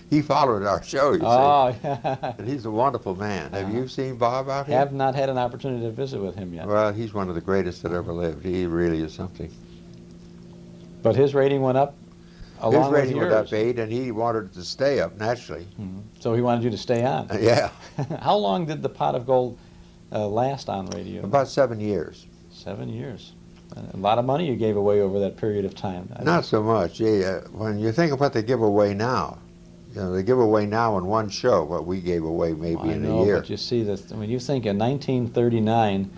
He followed our show, you see. Yeah. And he's a wonderful man. Have you seen Bob out here? Have not had an opportunity to visit with him yet. Well, he's one of the greatest that ever lived. He really is something. But his rating went up along with yours. His rating went up 8, and he wanted it to stay up, naturally. So he wanted you to stay on? Yeah. How long did the pot of gold last on radio? About 7 years. 7 years. A lot of money you gave away over that period of time. Not so much. When you think of what they give away now, you know, they give away now in one show what we gave away maybe in a year. But you see, when you think in 1939,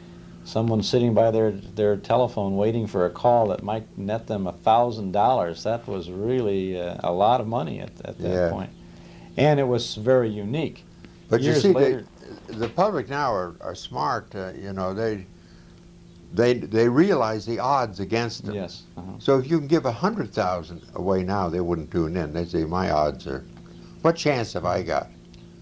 someone sitting by their telephone waiting for a call that might net them $1,000, that was really a lot of money at that point. And it was very unique. But Years you see, later, the public now are smart. You know, they realize the odds against them. Yes. So if you can give 100,000 away now, they wouldn't tune in. They'd say, "My odds are, what chance have I got?"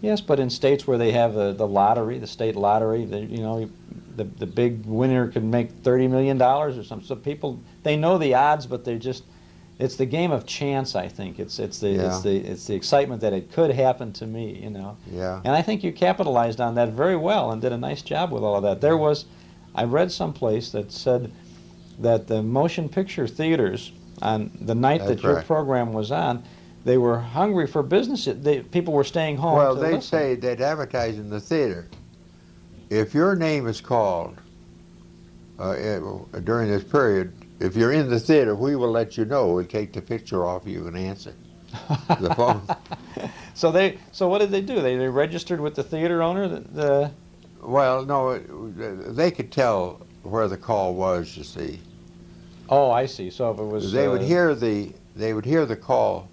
Yes, but in states where they have the lottery, the state lottery, the big winner could make $30 million or something. So people, they know the odds, but it's the game of chance. I think it's the excitement that it could happen to me. You know. Yeah. And I think you capitalized on that very well and did a nice job with all of that. I read someplace that said that the motion picture theaters, on the night that your program was on, they were hungry for business. People were staying home. Well, they'd advertise in the theater. If your name is called during this period, if you're in the theater, we will let you know. We'll take the picture off you and answer the phone. So what did they do? They registered with the theater owner. Well, no, they could tell where the call was. You see. Oh, I see. So if it was, they would hear the call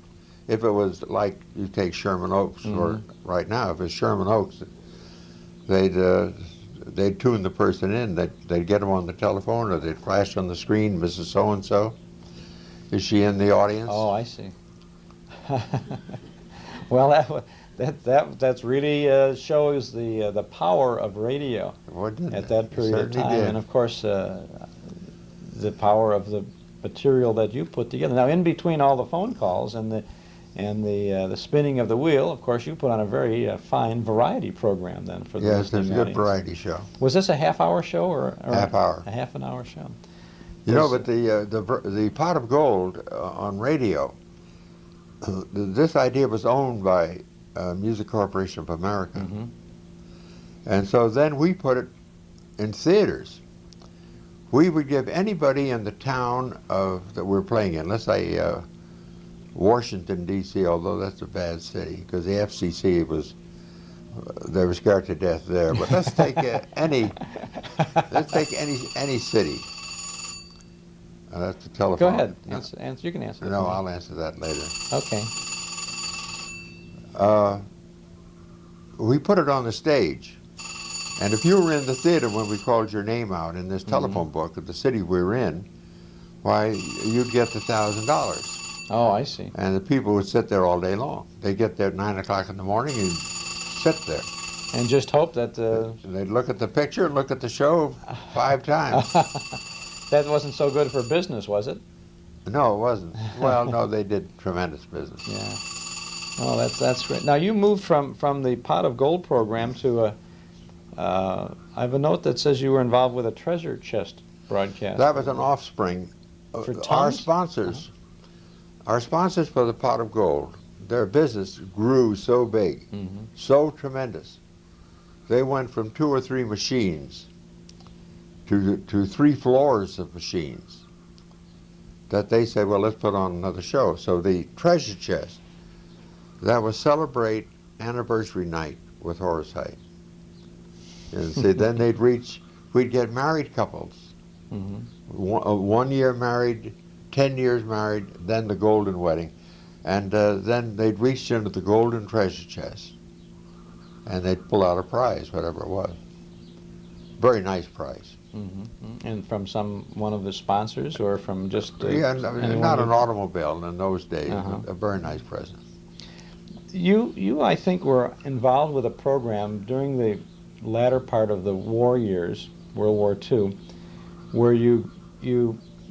If it was like you take Sherman Oaks, or right now, if it's Sherman Oaks, they'd tune the person in. They'd get them on the telephone, or they'd flash on the screen, Mrs. So-and-so. Is she in the audience? Oh, I see. Well, that's really shows the power of radio at that period of time, and of course the power of the material that you put together. Now, in between all the phone calls and the spinning of the wheel, of course, you put on a very fine variety program then for the Yes, there's a good audience. variety show. Was this a half-hour show or Half hour? A half an hour show. You know, but the pot of gold on radio, this idea was owned by Music Corporation of America, and so then we put it in theaters. We would give anybody in the town that we're playing in, let's say Washington, D.C., although that's a bad city, because the FCC they were scared to death there. But let's take any city. That's the telephone. Go ahead. Answer. You can answer. No, I'll answer that later. Okay. We put it on the stage. And if you were in the theater when we called your name out in this telephone book of the city we were in, why, you'd get the $1,000. Oh, I see. And the people would sit there all day long. They'd get there at 9 o'clock in the morning and sit there. And just hope that... They'd look at the picture and look at the show 5 times. That wasn't so good for business, was it? No, it wasn't. Well, no, they did tremendous business. Yeah. Oh, that's great. Now, you moved from the Pot of Gold program to I have a note that says you were involved with a treasure chest broadcast. That was an offspring. For Our Tums? sponsors, our sponsors for the Pot of Gold, their business grew so big, so tremendous. They went from 2 or 3 machines to 3 floors of machines that they said, well, let's put on another show. So the treasure chest, that was celebrate anniversary night with Horace Heidt. And see, then we'd get married couples. 1 year married, 10 years married, then the golden wedding. And then they'd reach into the golden treasure chest and they'd pull out a prize, whatever it was. Very nice prize. And from one of the sponsors, or from just... Yeah, not an automobile in those days, a very nice present. You, I think, were involved with a program during the latter part of the war years, World War II, where you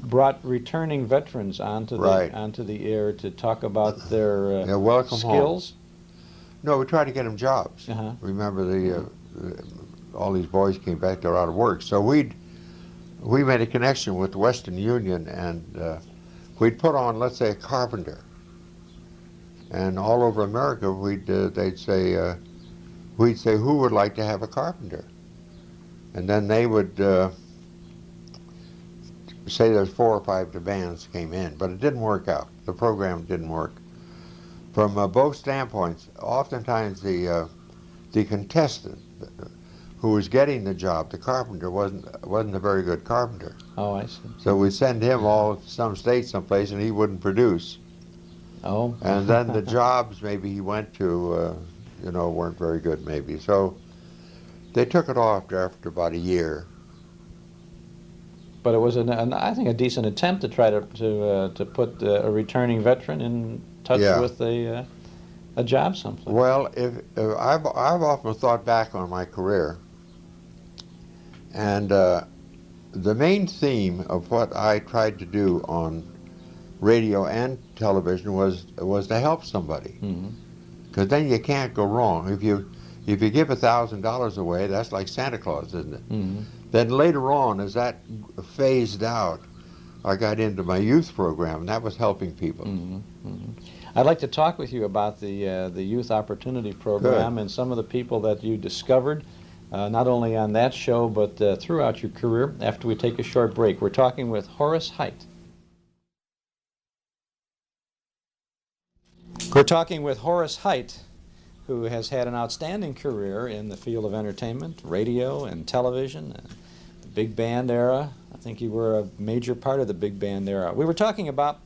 brought returning veterans onto the air to talk about their welcome skills. Home. No, we tried to get them jobs. Remember, all these boys came back; they're out of work. So we made a connection with the Western Union, and we'd put on, let's say, a carpenter. And all over America, they'd say, we'd say, who would like to have a carpenter? And then they would say there's 4 or 5 demands came in, but it didn't work out. The program didn't work. From both standpoints, oftentimes the contestant who was getting the job, the carpenter, wasn't a very good carpenter. Oh, I see. So we'd send him all to some state someplace, and he wouldn't produce. Oh. And then the jobs maybe he went to, weren't very good maybe. So they took it off after about a year. But it was, I think, a decent attempt to try to put a returning veteran in touch with a job someplace. Well, I've often thought back on my career, and the main theme of what I tried to do on radio and television was to help somebody, because then you can't go wrong. If you give $1,000 away, that's like Santa Claus, isn't it? Then later on, as that phased out, I got into my youth program, and that was helping people. I'd like to talk with you about the Youth Opportunity Program and some of the people that you discovered, not only on that show, but throughout your career, after we take a short break. We're talking with Horace Heidt. We're talking with Horace Heidt, who has had an outstanding career in the field of entertainment, radio and television, and the big band era. I think you were a major part of the big band era. We were talking about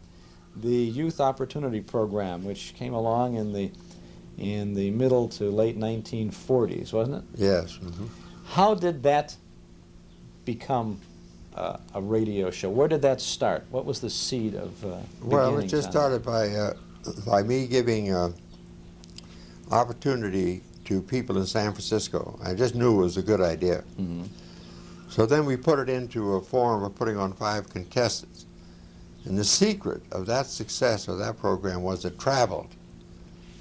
the Youth Opportunity Program, which came along in the middle to late 1940s, wasn't it? Yes. Mm-hmm. How did that become a radio show? Where did that start? What was the seed of Well, it beginnings just on started by me giving opportunity to people in San Francisco. I just knew it was a good idea. Mm-hmm. So then we put it into a form of putting on 5 contestants. And the secret of that success of that program was it traveled.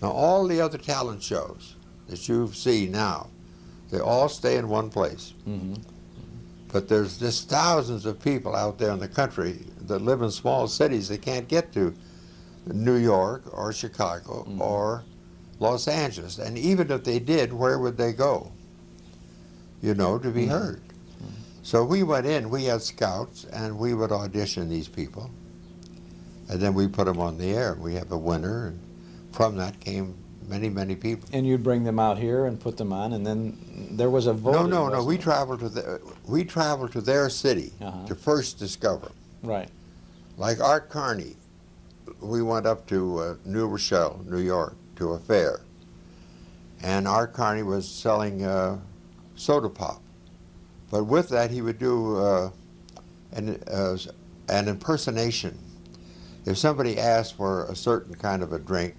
Now all the other talent shows that you see now, they all stay in one place. Mm-hmm. But there's just thousands of people out there in the country that live in small cities that can't get to New York or Chicago Mm-hmm. or Los Angeles. And even if they did, where would they go, you know, to be Mm-hmm. heard? So we went in, we had scouts, and we would audition these people. And then we put them on the air. We have a winner, and from that came many, many people. And you'd bring them out here and put them on, and then there was a vote. No. We traveled to their city Uh-huh. to first discover 'em. Right. Like Art Carney, we went up to New Rochelle, New York, to a fair. And Art Carney was selling soda pop. But with that, he would do an impersonation. If somebody asked for a certain kind of a drink,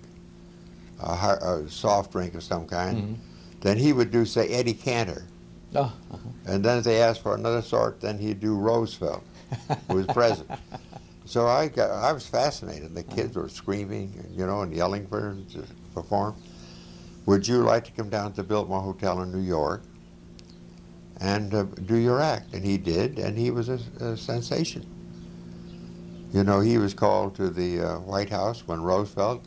a soft drink of some kind, Mm-hmm. then he would do, say, Eddie Cantor. Oh, uh-huh. And then if they asked for another sort, then he'd do Roosevelt, who was president. So I was fascinated. The kids were screaming, you know, and yelling for him to perform. Would you like to come down to the Biltmore Hotel in New York and do your act? And he did, and he was a sensation. You know, he was called to the White House when Roosevelt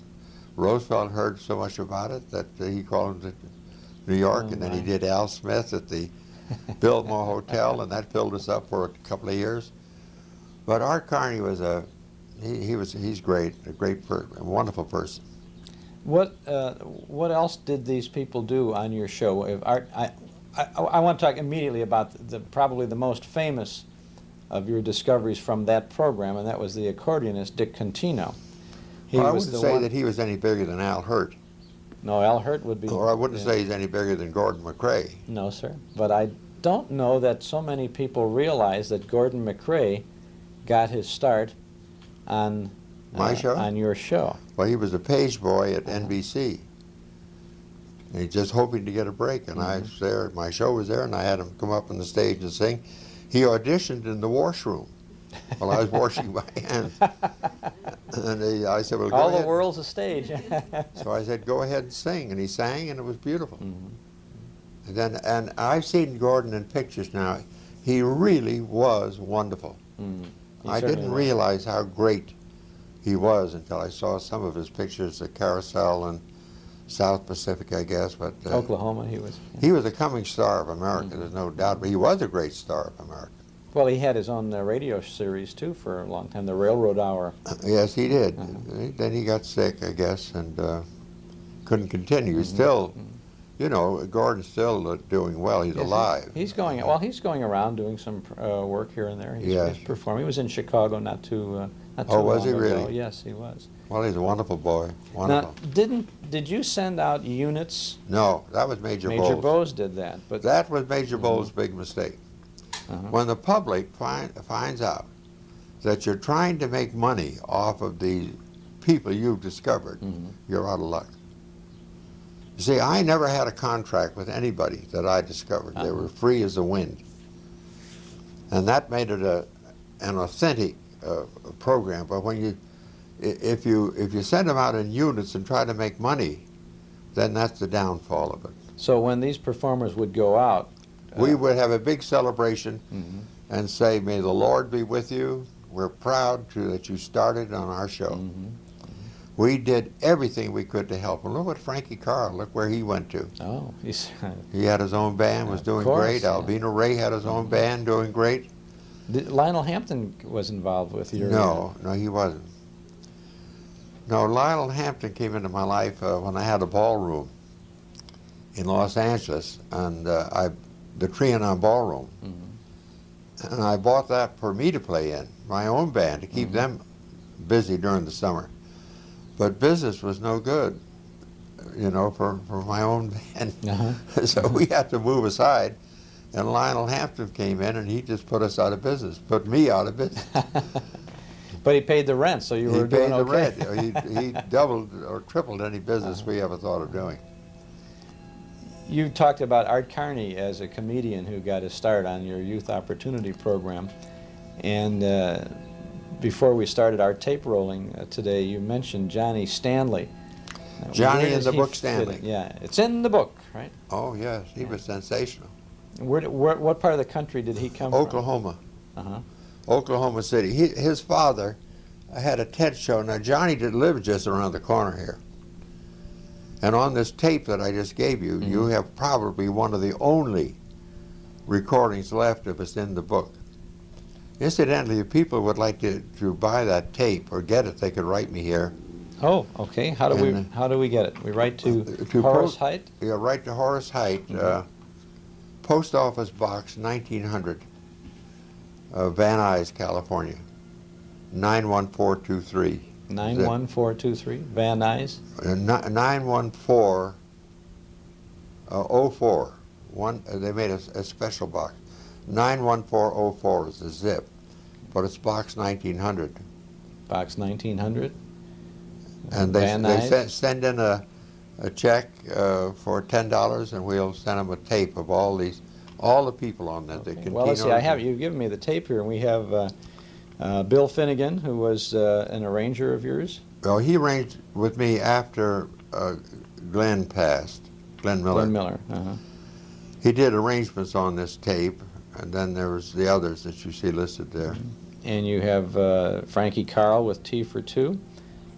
heard so much about it that he called him to New York, and then he did Al Smith at the Biltmore Hotel, and that filled us up for a couple of years. But Art Carney was he's great, a wonderful person. What else did these people do on your show? If Art, I want to talk immediately about probably the most famous of your discoveries from that program, and that was the accordionist Dick Contino. Well, I wouldn't say that he was any bigger than Al Heidt. No, Al Heidt would be. Or I wouldn't say he's any bigger than Gordon MacRae. No, sir. But I don't know that so many people realize that Gordon MacRae got his start on my show, on your show. Well, he was a page boy at NBC. And he's just hoping to get a break, and I was there. My show was there, and I had him come up on the stage and sing. He auditioned in the washroom while I was washing my hands. And I said, "Well, go all ahead." The world's a stage. So I said, "Go ahead and sing," and he sang, and it was beautiful. Mm-hmm. And I've seen Gordon in pictures now. He really was wonderful. Mm-hmm. I didn't realize how great he was until I saw some of his pictures at Carousel and South Pacific, I guess. But Oklahoma, he was. He was a coming star of America, there's no doubt. But he was a great star of America. Well, he had his own radio series too for a long time, the Railroad Hour. Yes, he did. Then he got sick, I guess, and couldn't continue. He's still, you know, Gordon's still doing well. He's alive. He's going. Well, he's going around doing some work here and there. He's performing. He was in Chicago not too long was he ago. really? Yes, he was. Well, he's a wonderful boy. Wonderful. Now, did you send out units? No, that was Major Bowles. Major Bowles did that, but that was Major Bowles' big mistake. When the public finds out that you're trying to make money off of the people you've discovered, you're out of luck. You see, I never had a contract with anybody that I discovered. They were free as the wind. And that made it an authentic program. But when if you send them out in units and try to make money, then that's the downfall of it. So when these performers would go out, we would have a big celebration and say, "May the Lord be with you. We're proud that you started on our show." We did everything we could to help him. Look at Frankie Carl. Look where he went to. Oh, he had his own band, was doing great. Albino Ray had his own band, doing great. Lionel Hampton was involved with you? No, he wasn't. No, Lionel Hampton came into my life when I had a ballroom in Los Angeles, and the Trianon Ballroom. And I bought that for me to play in, my own band, to keep them busy during the summer. But business was no good, you know, for my own band. So we had to move aside, and Lionel Hampton came in, and he just put us out of business, put me out of business. But he paid the rent, so you were doing okay. He paid the rent. He doubled or tripled any business we ever thought of doing. You talked about Art Carney as a comedian who got his start on your Youth Opportunity Program. And before we started our tape rolling today, you mentioned Johnny Stanley. Johnny in the book Stanley. Yeah, it's in the book, right? Oh, yes. He was sensational. What part of the country did he come Oklahoma. from? Oklahoma. Oklahoma City. His father had a tent show. Now, Johnny did live just around the corner here. And on this tape that I just gave you, you have probably one of the only recordings left of us in the book. Incidentally, if people would like to buy that tape or get it, they could write me here. Oh, okay. How do we get it? We write to Horace Heidt? Yeah, write to Horace Heidt, Post Office Box 1900, Van Nuys, California, 91423. 91423, Van Nuys? 91404. They made a special box. 91404 is the zip, but it's box 1900. Box 1900? And they send in a check for $10, and we'll send them a tape of all the people on that. Okay. Well, let's see. You've given me the tape here, and we have Bill Finnegan, who was an arranger of yours. Well, he arranged with me after Glenn passed. Glenn Miller. Glenn Miller. He did arrangements on this tape, and then there was the others that you see listed there. And you have Frankie Carl with Tea for Two.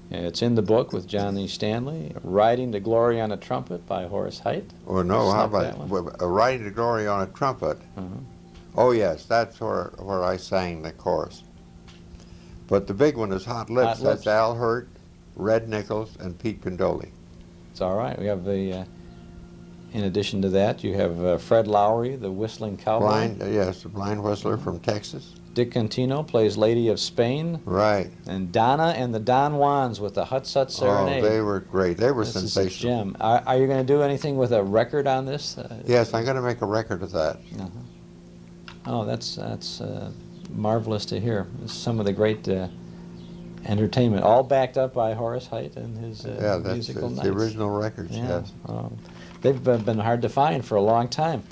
It's in the book with Johnny Stanley. Riding to Glory on a Trumpet by Horace Heidt. Or no, how about Riding to Glory on a Trumpet? Oh yes, that's where I sang the chorus. But the big one is Hot Lips. That's Al Hurt, Red Nichols, and Pete Condoli. It's all right. We have the. In addition to that, you have Fred Lowry, the whistling cowboy. Yes, the blind whistler from Texas. Dick Contino plays Lady of Spain. Right. And Donna and the Don Juans with the Hut Sut Serenade. Oh, they were great. They were sensational. This is a gem. Are you going to do anything with a record on this? Yes, I'm going to make a record of that. Oh, that's marvelous to hear. It's some of the great entertainment, all backed up by Horace Heidt and his musical nights. The original records, yes. They've been hard to find for a long time.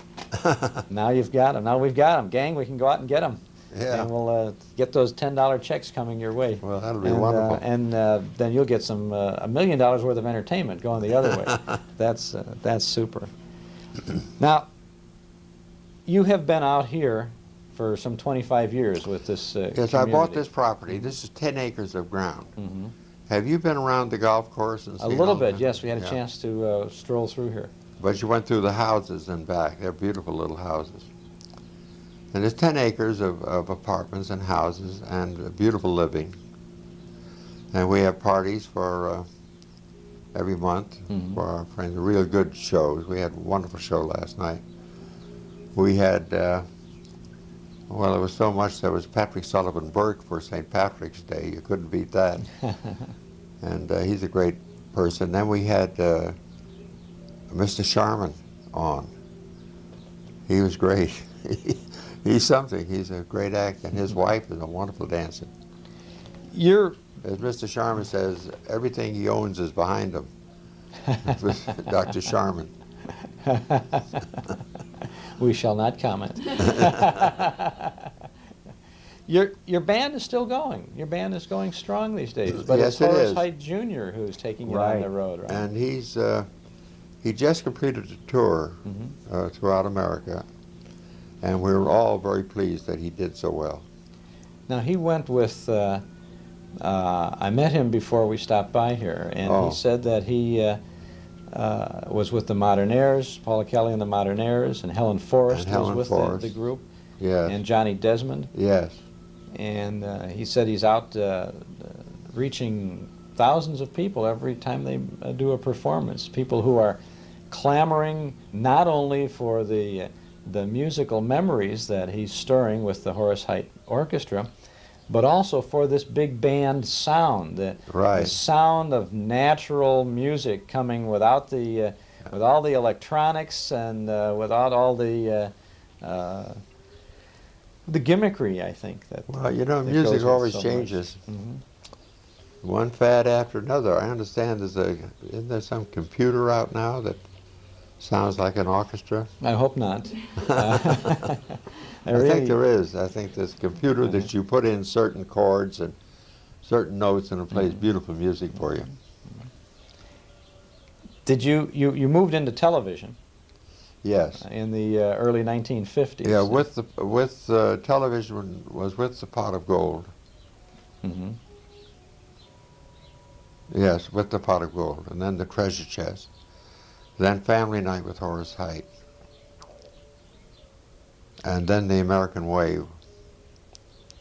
Now you've got them. Now we've got them. Gang, we can go out and get them. Yeah. And we'll get those $10 checks coming your way. Well, that'll be wonderful. And then you'll get some $1 million worth of entertainment going the other way. That's super. Now, you have been out here for some 25 years with this Yes, I bought this property. This is 10 acres of ground. Have you been around the golf course and seen a little bit, yes. We had a chance to stroll through here. But you went through the houses and back. They're beautiful little houses. And there's 10 acres of apartments and houses and beautiful living. And we have parties for every month for our friends. Real good shows. We had a wonderful show last night. We had, well, it was so much. There was Patrick Sullivan Burke for St. Patrick's Day. You couldn't beat that. And he's a great person. Then we had Mr. Sherman on. He was great. He's something. He's a great actor, and his wife is a wonderful dancer. As Mr. Sharman says, everything he owns is behind him. Dr. Sharman. We shall not comment. Your band is still going. Your band is going strong these days. But yes, it's Horace Heidt Jr. who's taking it on the road, right? And he just completed a tour throughout America. And we were all very pleased that he did so well. Now, he went with, I met him before we stopped by here, and he said that he was with the Modernaires, Paula Kelly and the Modernaires, and Helen Forrest was with the group. Yes. And Johnny Desmond. Yes. And he said he's out reaching thousands of people every time they do a performance, people who are clamoring not only for the musical memories that he's stirring with the Horace Heidt Orchestra, but also for this big band sound, the sound of natural music coming without the with all the electronics and without all the gimmickry, I think. That, well, you know, music always changes. One fad after another. I understand isn't there some computer out now that sounds like an orchestra? I hope not. I think there is. I think there's a computer that you put in certain chords and certain notes and it plays beautiful music for you. Did you moved into television? Yes. In the early 1950s. Yeah, with television was with the Pot of Gold. Yes, with the Pot of Gold, and then the Treasure Chest, then Family Night with Horace Heidt, and then the American Way.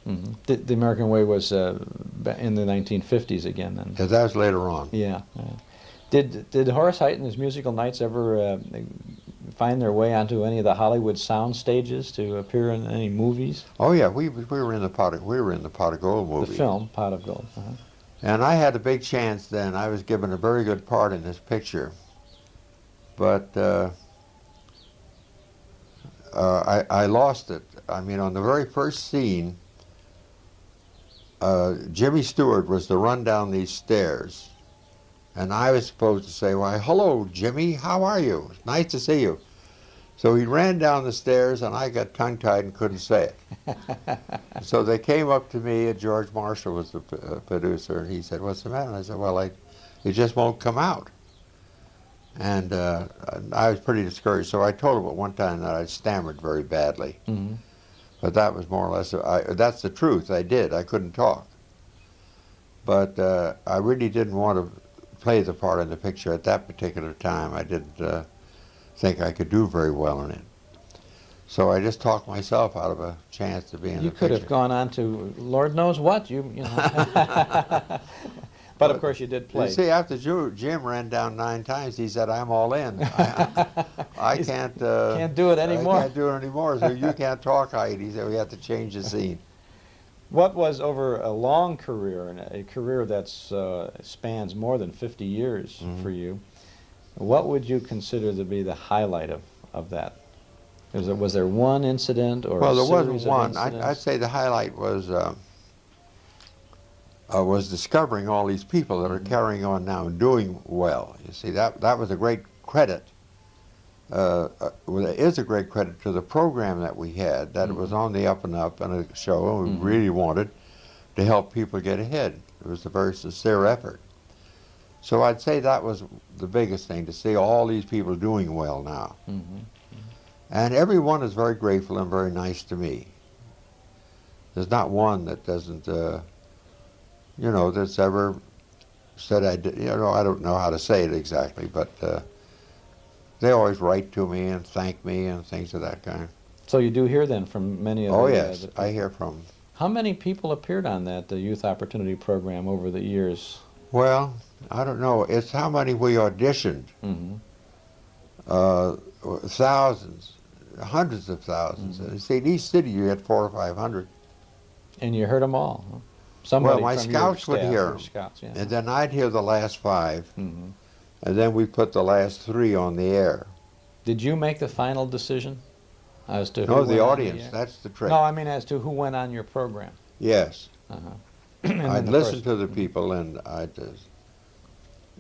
The American Way was in the 1950s again. Then. Yeah, that was later on. Yeah. Did Horace Heidt and his musical nights ever find their way onto any of the Hollywood sound stages to appear in any movies? Oh yeah, we were in the Pot of Gold movie. The film Pot of Gold. And I had a big chance then. I was given a very good part in this picture, but I lost it. I mean, on the very first scene, Jimmy Stewart was to run down these stairs, and I was supposed to say, "Why, hello, Jimmy. How are you? It's nice to see you." So he ran down the stairs, and I got tongue-tied and couldn't say it. So they came up to me, and George Marshall was the producer, and he said, "What's the matter?" And I said, "Well, it just won't come out." And I was pretty discouraged, so I told him at one time that I stammered very badly. But that was more or less, that's the truth, I did. I couldn't talk. But I really didn't want to play the part in the picture at that particular time. I didn't think I could do very well in it. So I just talked myself out of a chance to be in the picture. You could have gone on to Lord knows what, you know. But of course you did play. You see, after Jim ran down 9 times, he said, "I'm all in. I can't do it anymore. I can't do it anymore, so you can't talk, Heidt." He said, "We have to change the scene." What was, over a long career, and a career that spans more than 50 years for you, what would you consider to be the highlight of that? Was there one incident or well, a there series wasn't one. of incidents? I'd say the highlight was discovering all these people that are carrying on now and doing well. You see, that was a great credit. Well, it is a great credit to the program that we had, that it was on the up and up and a show, and we really wanted to help people get ahead. It was a very sincere effort. So I'd say that was the biggest thing, to see all these people doing well now. And everyone is very grateful and very nice to me. There's not one that doesn't, you know, that's ever said I did. You know, I don't know how to say it exactly, but they always write to me and thank me and things of that kind. So you do hear then from many of Oh the, yes, I hear from. How many people appeared on that, the Youth Opportunity Program, over the years? Well, I don't know. It's how many we auditioned. Thousands, hundreds of thousands. See, in each city you had 400 or 500. And you heard them all? Huh? Somebody well, my from scouts your would staff, hear your them, scouts, yeah. and then I'd hear the last 5, and then we put the last 3 on the air. Did you make the final decision as to who No, went the on audience. air? That's the trick. No, I mean as to who went on your program. Yes. And I'd then listen to the people, and I'd.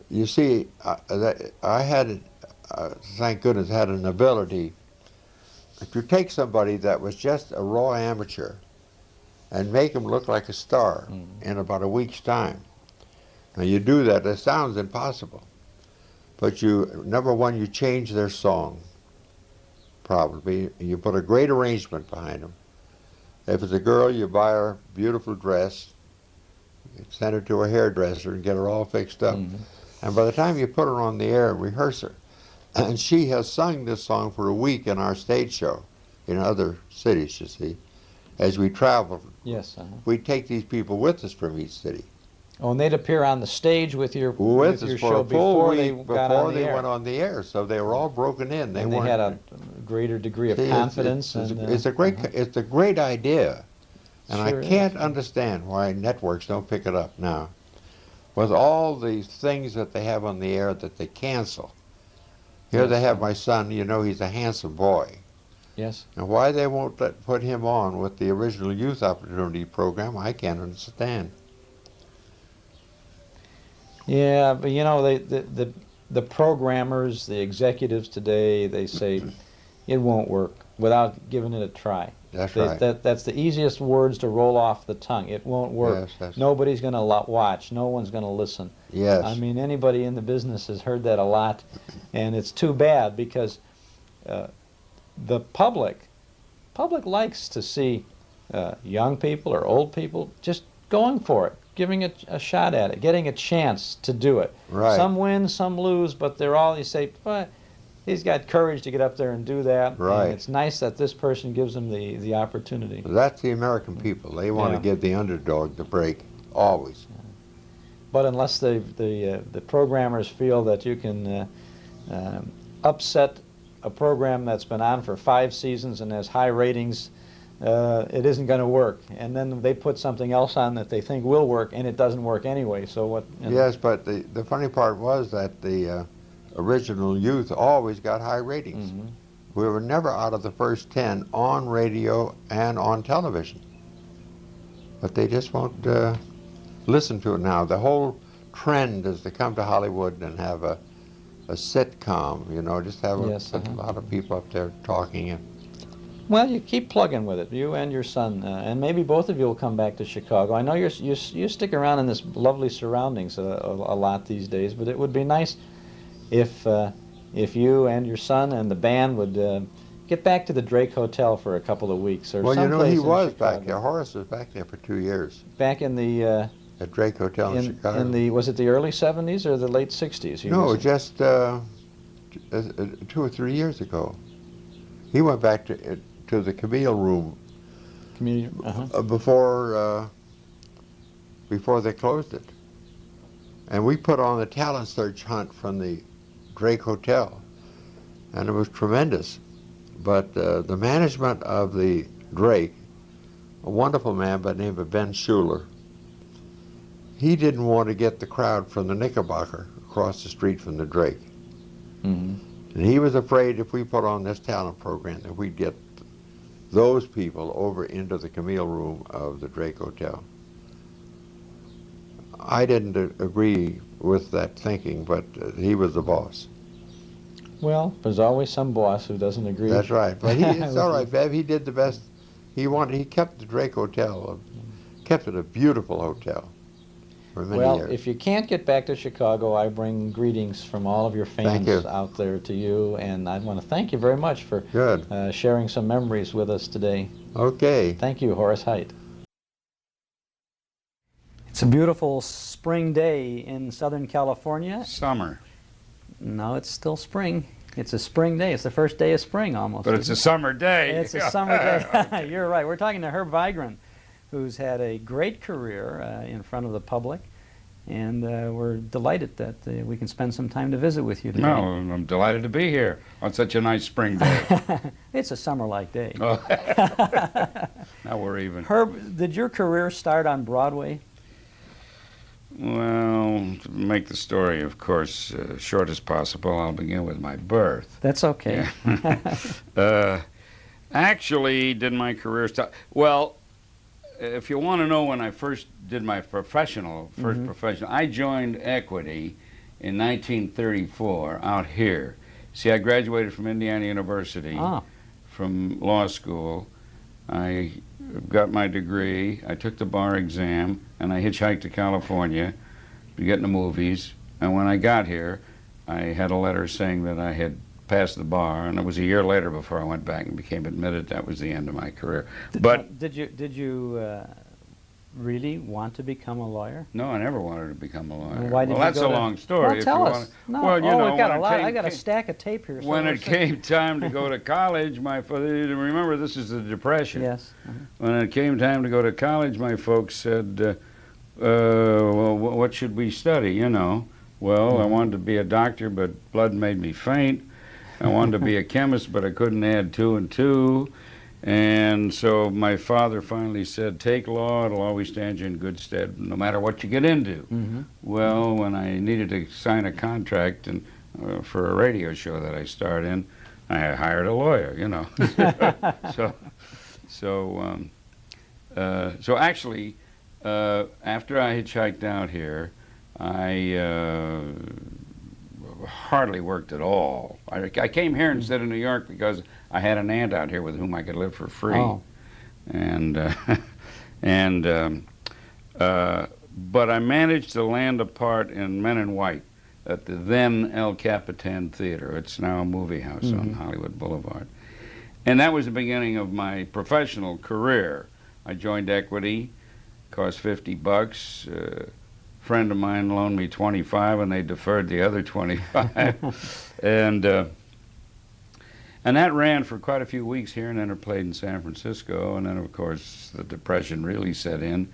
You see, I had, thank goodness, had an ability to take somebody that was just a raw amateur and make him look like a star in about a week's time. Now you do that, it sounds impossible. But number one, you change their song, probably. You put a great arrangement behind them. If it's a girl, you buy her a beautiful dress, send her to a hairdresser and get her all fixed up. And by the time you put her on the air and rehearse her, and she has sung this song for a week in our stage show in other cities, you see, as we travel. Yes. We'd take these people with us from each city. Oh, and they'd appear on the stage with your For show a full before week they got on the air. went on the air, so they were all broken in. And they had a greater degree of confidence. It's a great idea And Sure I is. can't understand why networks don't pick it up now. With all the things that they have on the air that they cancel. Here they have my son, you know, he's a handsome boy. Yes. And why they won't put him on with the original Youth Opportunity Program, I can't understand. Yeah, but you know, the programmers, the executives today, they say it won't work without giving it a try. That's right. That's the easiest words to roll off the tongue. It won't work. Yes, Nobody's going to watch. No one's going to listen. Yes. I mean, anybody in the business has heard that a lot, and it's too bad because the public likes to see young people or old people just going for it, giving it a shot at it, getting a chance to do it. Right. Some win, some lose, but they're all, you say, but he's got courage to get up there and do that. Right. And it's nice that this person gives him the opportunity. That's the American people. They want to give the underdog the break, always. But unless the programmers feel that you can upset a program that's been on for 5 seasons and has high ratings, it isn't going to work. And then they put something else on that they think will work, and it doesn't work anyway. So what? Yes, but the funny part was that the original Youth always got high ratings. Mm-hmm. We were never out of the first 10 on radio and on television. But they just won't listen to it now. The whole trend is to come to Hollywood and have a sitcom, you know, just have a lot of people up there talking. And Well, you keep plugging with it, you and your son, and maybe both of you will come back to Chicago. I know you stick around in this lovely surroundings a lot these days, but it would be nice if you and your son and the band would get back to the Drake Hotel for a couple of weeks or well, you know, someplace he in was Chicago. back there. Horace was back there for 2 years. Back in the at Drake Hotel in Chicago. was it the early 70s or the late 60s? No, just 2 or 3 years ago. He went back to the Camille Room before they closed it. And we put on the talent search hunt from the Drake Hotel, and it was tremendous. But the management of the Drake, a wonderful man by the name of Ben Schuler, he didn't want to get the crowd from the Knickerbocker across the street from the Drake. Mm-hmm. And he was afraid if we put on this talent program that we'd get those people over into the Camille Room of the Drake Hotel. I didn't agree with that thinking, but he was the boss. Well, there's always some boss who doesn't agree. That's right. But it's all right, Bev. He did the best. He kept the Drake Hotel, kept it a beautiful hotel for many years. Well, if you can't get back to Chicago, I bring greetings from all of your fans out there to you, and I want to thank you very much for sharing some memories with us today. Okay. Thank you, Horace Heidt. It's a beautiful spring day in Southern California. Summer. No, it's still spring. It's a spring day. It's the first day of spring almost. But it's a summer day. It's a summer day. You're right. We're talking to Herb Vigran, who's had a great career in front of the public, and we're delighted that we can spend some time to visit with you today. No, I'm delighted to be here on such a nice spring day. It's a summer-like day. Oh. Now we're even. Herb, did your career start on Broadway? Well, to make the story, of course, short as possible, I'll begin with my birth. That's okay. Actually, did my career start? Well, if you want to know when I first did my professional, I joined Equity in 1934 out here. See, I graduated from Indiana University from law school. I got my degree, I took the bar exam, and I hitchhiked to California to get in the movies. And when I got here, I had a letter saying that I had passed the bar, and it was a year later before I went back and became admitted. That was the end of my career. Did you really want to become a lawyer? No, I never wanted to become a lawyer. Why did that's you go a long story. Well, tell us. No. Well, you know, we've got a lot. I got a stack of tape here. When it came time to go to college, my father, remember this is the Depression. Yes. When it came time to go to college, my folks said, well, what should we study, you know? Well, I wanted to be a doctor, but blood made me faint. I wanted to be a chemist, but I couldn't add 2 and 2. And so my father finally said, take law, it'll always stand you in good stead, no matter what you get into. Well, when I needed to sign a contract and for a radio show that I starred in, I hired a lawyer, you know. So actually, after I hitchhiked out here, I hardly worked at all. I came here instead of New York because I had an aunt out here with whom I could live for free. Oh. But I managed to land a part in Men in White at the then El Capitan Theater. It's now a movie house on Hollywood Boulevard. And that was the beginning of my professional career. I joined Equity, cost $50. A friend of mine loaned me 25 and they deferred the other 25. And that ran for quite a few weeks here, and then it played in San Francisco, and then of course the Depression really set in.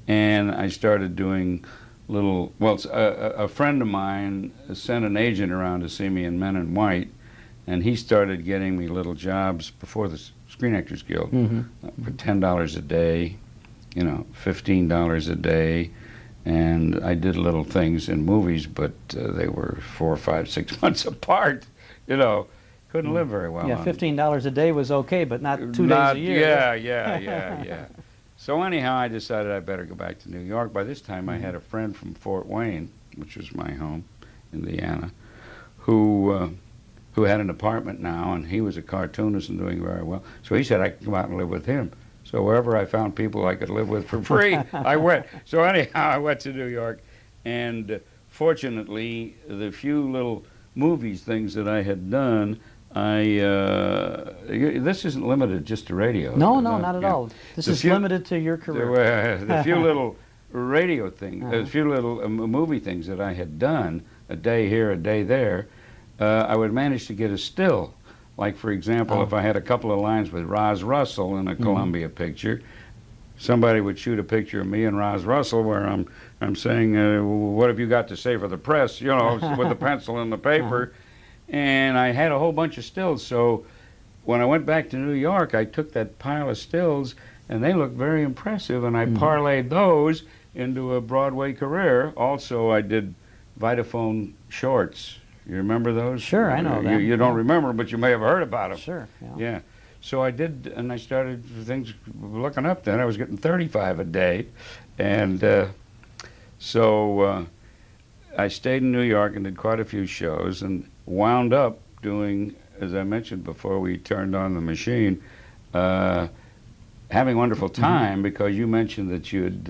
And I started doing little, well, a friend of mine sent an agent around to see me in Men in White, and he started getting me little jobs before the Screen Actors Guild for $10 a day, you know, $15 a day. And I did little things in movies, but they were 4, 5, 6 months apart, you know. Couldn't live very well Yeah, on $15 a day was okay, but not 2 days a year. Yeah. So anyhow, I decided I better go back to New York. By this time, I had a friend from Fort Wayne, which was my home, Indiana, who had an apartment now, and he was a cartoonist and doing very well. So he said I could come out and live with him. So wherever I found people I could live with for free, I went. So anyhow, I went to New York, and fortunately, the few little movies things that I had done, this isn't limited just to radio. No, not at all. This is limited to your career. The few little radio things, a few little movie things that I had done, a day here, a day there, I would manage to get a still. Like, for example, if I had a couple of lines with Roz Russell in a Columbia picture, somebody would shoot a picture of me and Roz Russell where I'm saying, what have you got to say for the press, you know, with the pencil and the paper. And I had a whole bunch of stills. So when I went back to New York, I took that pile of stills, and they looked very impressive, and I parlayed those into a Broadway career. Also, I did Vitaphone shorts. You remember those? Sure, I know them. You don't remember, but you may have heard about them. Sure, yeah. So I did, and I started things looking up then. I was getting 35 a day. And so I stayed in New York and did quite a few shows and wound up doing, as I mentioned before we turned on the machine, having a wonderful time because you mentioned that you had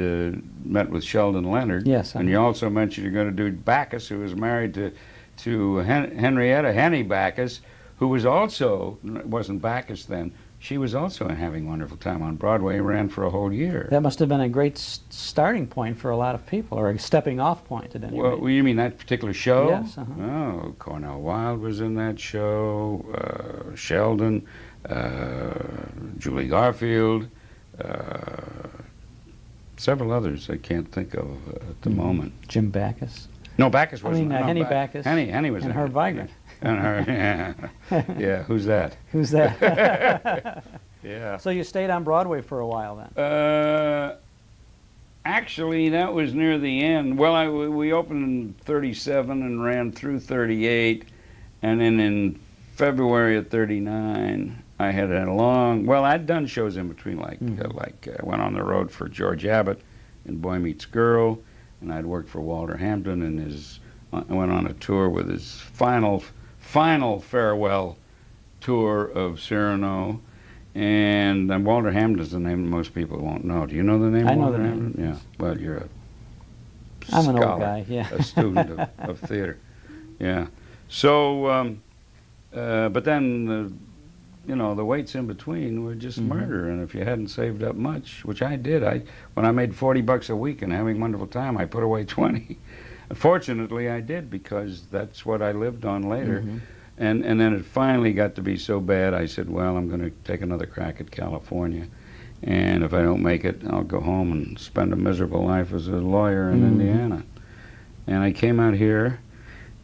met with Sheldon Leonard. Yes. And you also mentioned you're going to do Backus, who was married to Henrietta Henny Backus, who was also, wasn't Backus then, she was also having a wonderful time on Broadway, ran for a whole year. That must have been a great starting point for a lot of people, or a stepping off point at any rate. Well, you mean that particular show? Yes. Oh, Cornell Wilde was in that show, Sheldon, Julie Garfield, several others I can't think of at the moment. Jim Backus. No, Backus wasn't. Henny Backus. Henny was and in her it. Vigran. And her, yeah, who's that? Who's that? Yeah. So you stayed on Broadway for a while then? Actually, that was near the end. Well, we opened in 37 and ran through 38, and then in February of 39, I had a long. Well, I'd done shows in between, like I went on the road for George Abbott in Boy Meets Girl, and I'd worked for Walter Hampton in his. I went on a tour with his final farewell tour of Cyrano, and Walter Hampton's the name most people won't know. Do you know the name? I know Walter the name. Hampton? Yeah. Well, you're a I'm an scholar, old guy. Yeah. a student of theater. Yeah. So, but then the waits in between were just murder, and if you hadn't saved up much, which I did, when I made $40 a week and having a wonderful time, I put away 20. Fortunately, I did, because that's what I lived on later. And then it finally got to be so bad, I said, well, I'm going to take another crack at California. And if I don't make it, I'll go home and spend a miserable life as a lawyer in Indiana. And I came out here,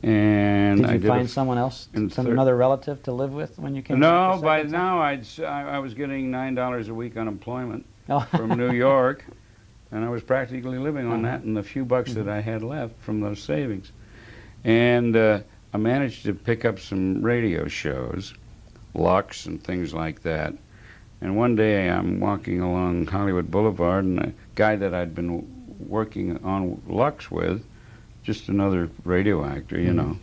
And Did I you did find someone else, another relative to live with when you came back No, the by second time? now I was getting $9 a week unemployment Oh. from New York, and I was practically living on Uh-huh. that and the few bucks that I had left from those savings. And I managed to pick up some radio shows, Lux and things like that. And one day I'm walking along Hollywood Boulevard, and a guy that I'd been working on Lux with, just another radio actor, you know,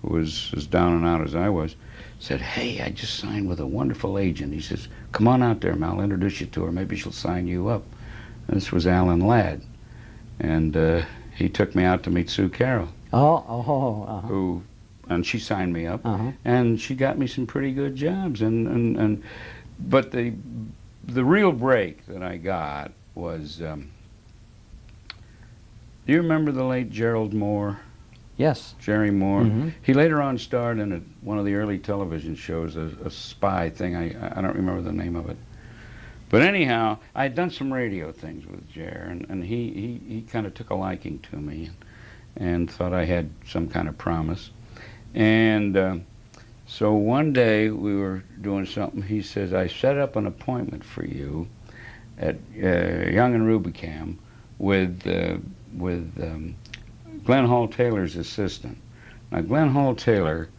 who was as down and out as I was, said, "Hey, I just signed with a wonderful agent." He says, "Come on out there, Mal, I'll introduce you to her. Maybe she'll sign you up." And this was Alan Ladd. And he took me out to meet Sue Carroll, Uh-huh. and she signed me up. Uh-huh. And she got me some pretty good jobs. But the real break that I got was, do you remember the late Gerald Moore? Yes. Jerry Moore. Mhm. He later on starred in one of the early television shows, a spy thing. I don't remember the name of it. But anyhow, I'd done some radio things with Jer, and he kind of took a liking to me and thought I had some kind of promise. And so one day we were doing something. He says, "I set up an appointment for you at Young and Rubicam with Glenn Hall Taylor's assistant." Now, Glenn Hall Taylor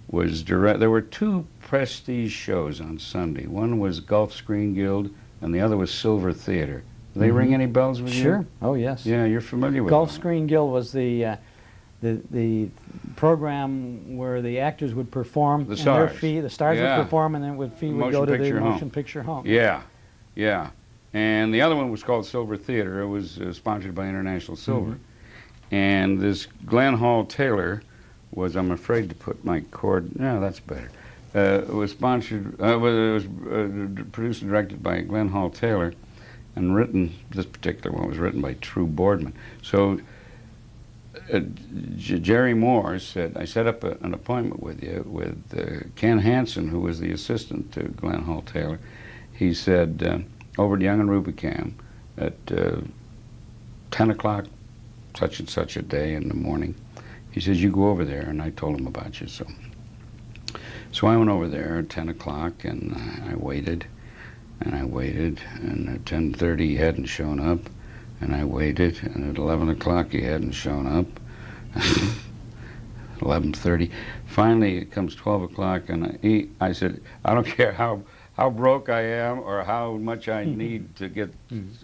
was there were two prestige shows on Sunday. One was Gulf Screen Guild, and the other was Silver Theater. Do they ring any bells with you? Sure. Oh, yes. Yeah, you're familiar with Gulf them. Screen Guild was the program where the actors would perform. The and stars. Their fee, the stars Yeah. would perform, and then fee would go to the motion picture home. Yeah, yeah. And the other one was called Silver Theater. It was sponsored by International Silver. And this Glenn Hall Taylor was, I'm afraid to put my cord, no, that's better. It was sponsored, it was produced and directed by Glenn Hall Taylor, and written, this particular one was written by True Boardman. So Jerry Moore said, "I set up an appointment with you with Ken Hansen, who was the assistant to Glenn Hall Taylor." He said, "Over at Young and Rubicam at 10 o'clock, such and such a day in the morning." He says, "You go over there," and I told him about you. So I went over there at 10 o'clock, and I waited, and at 10:30 he hadn't shown up, and I waited, and at 11 o'clock he hadn't shown up. 11:30. Finally, it comes 12 o'clock, and I said, "I don't care how broke I am or how much I need to get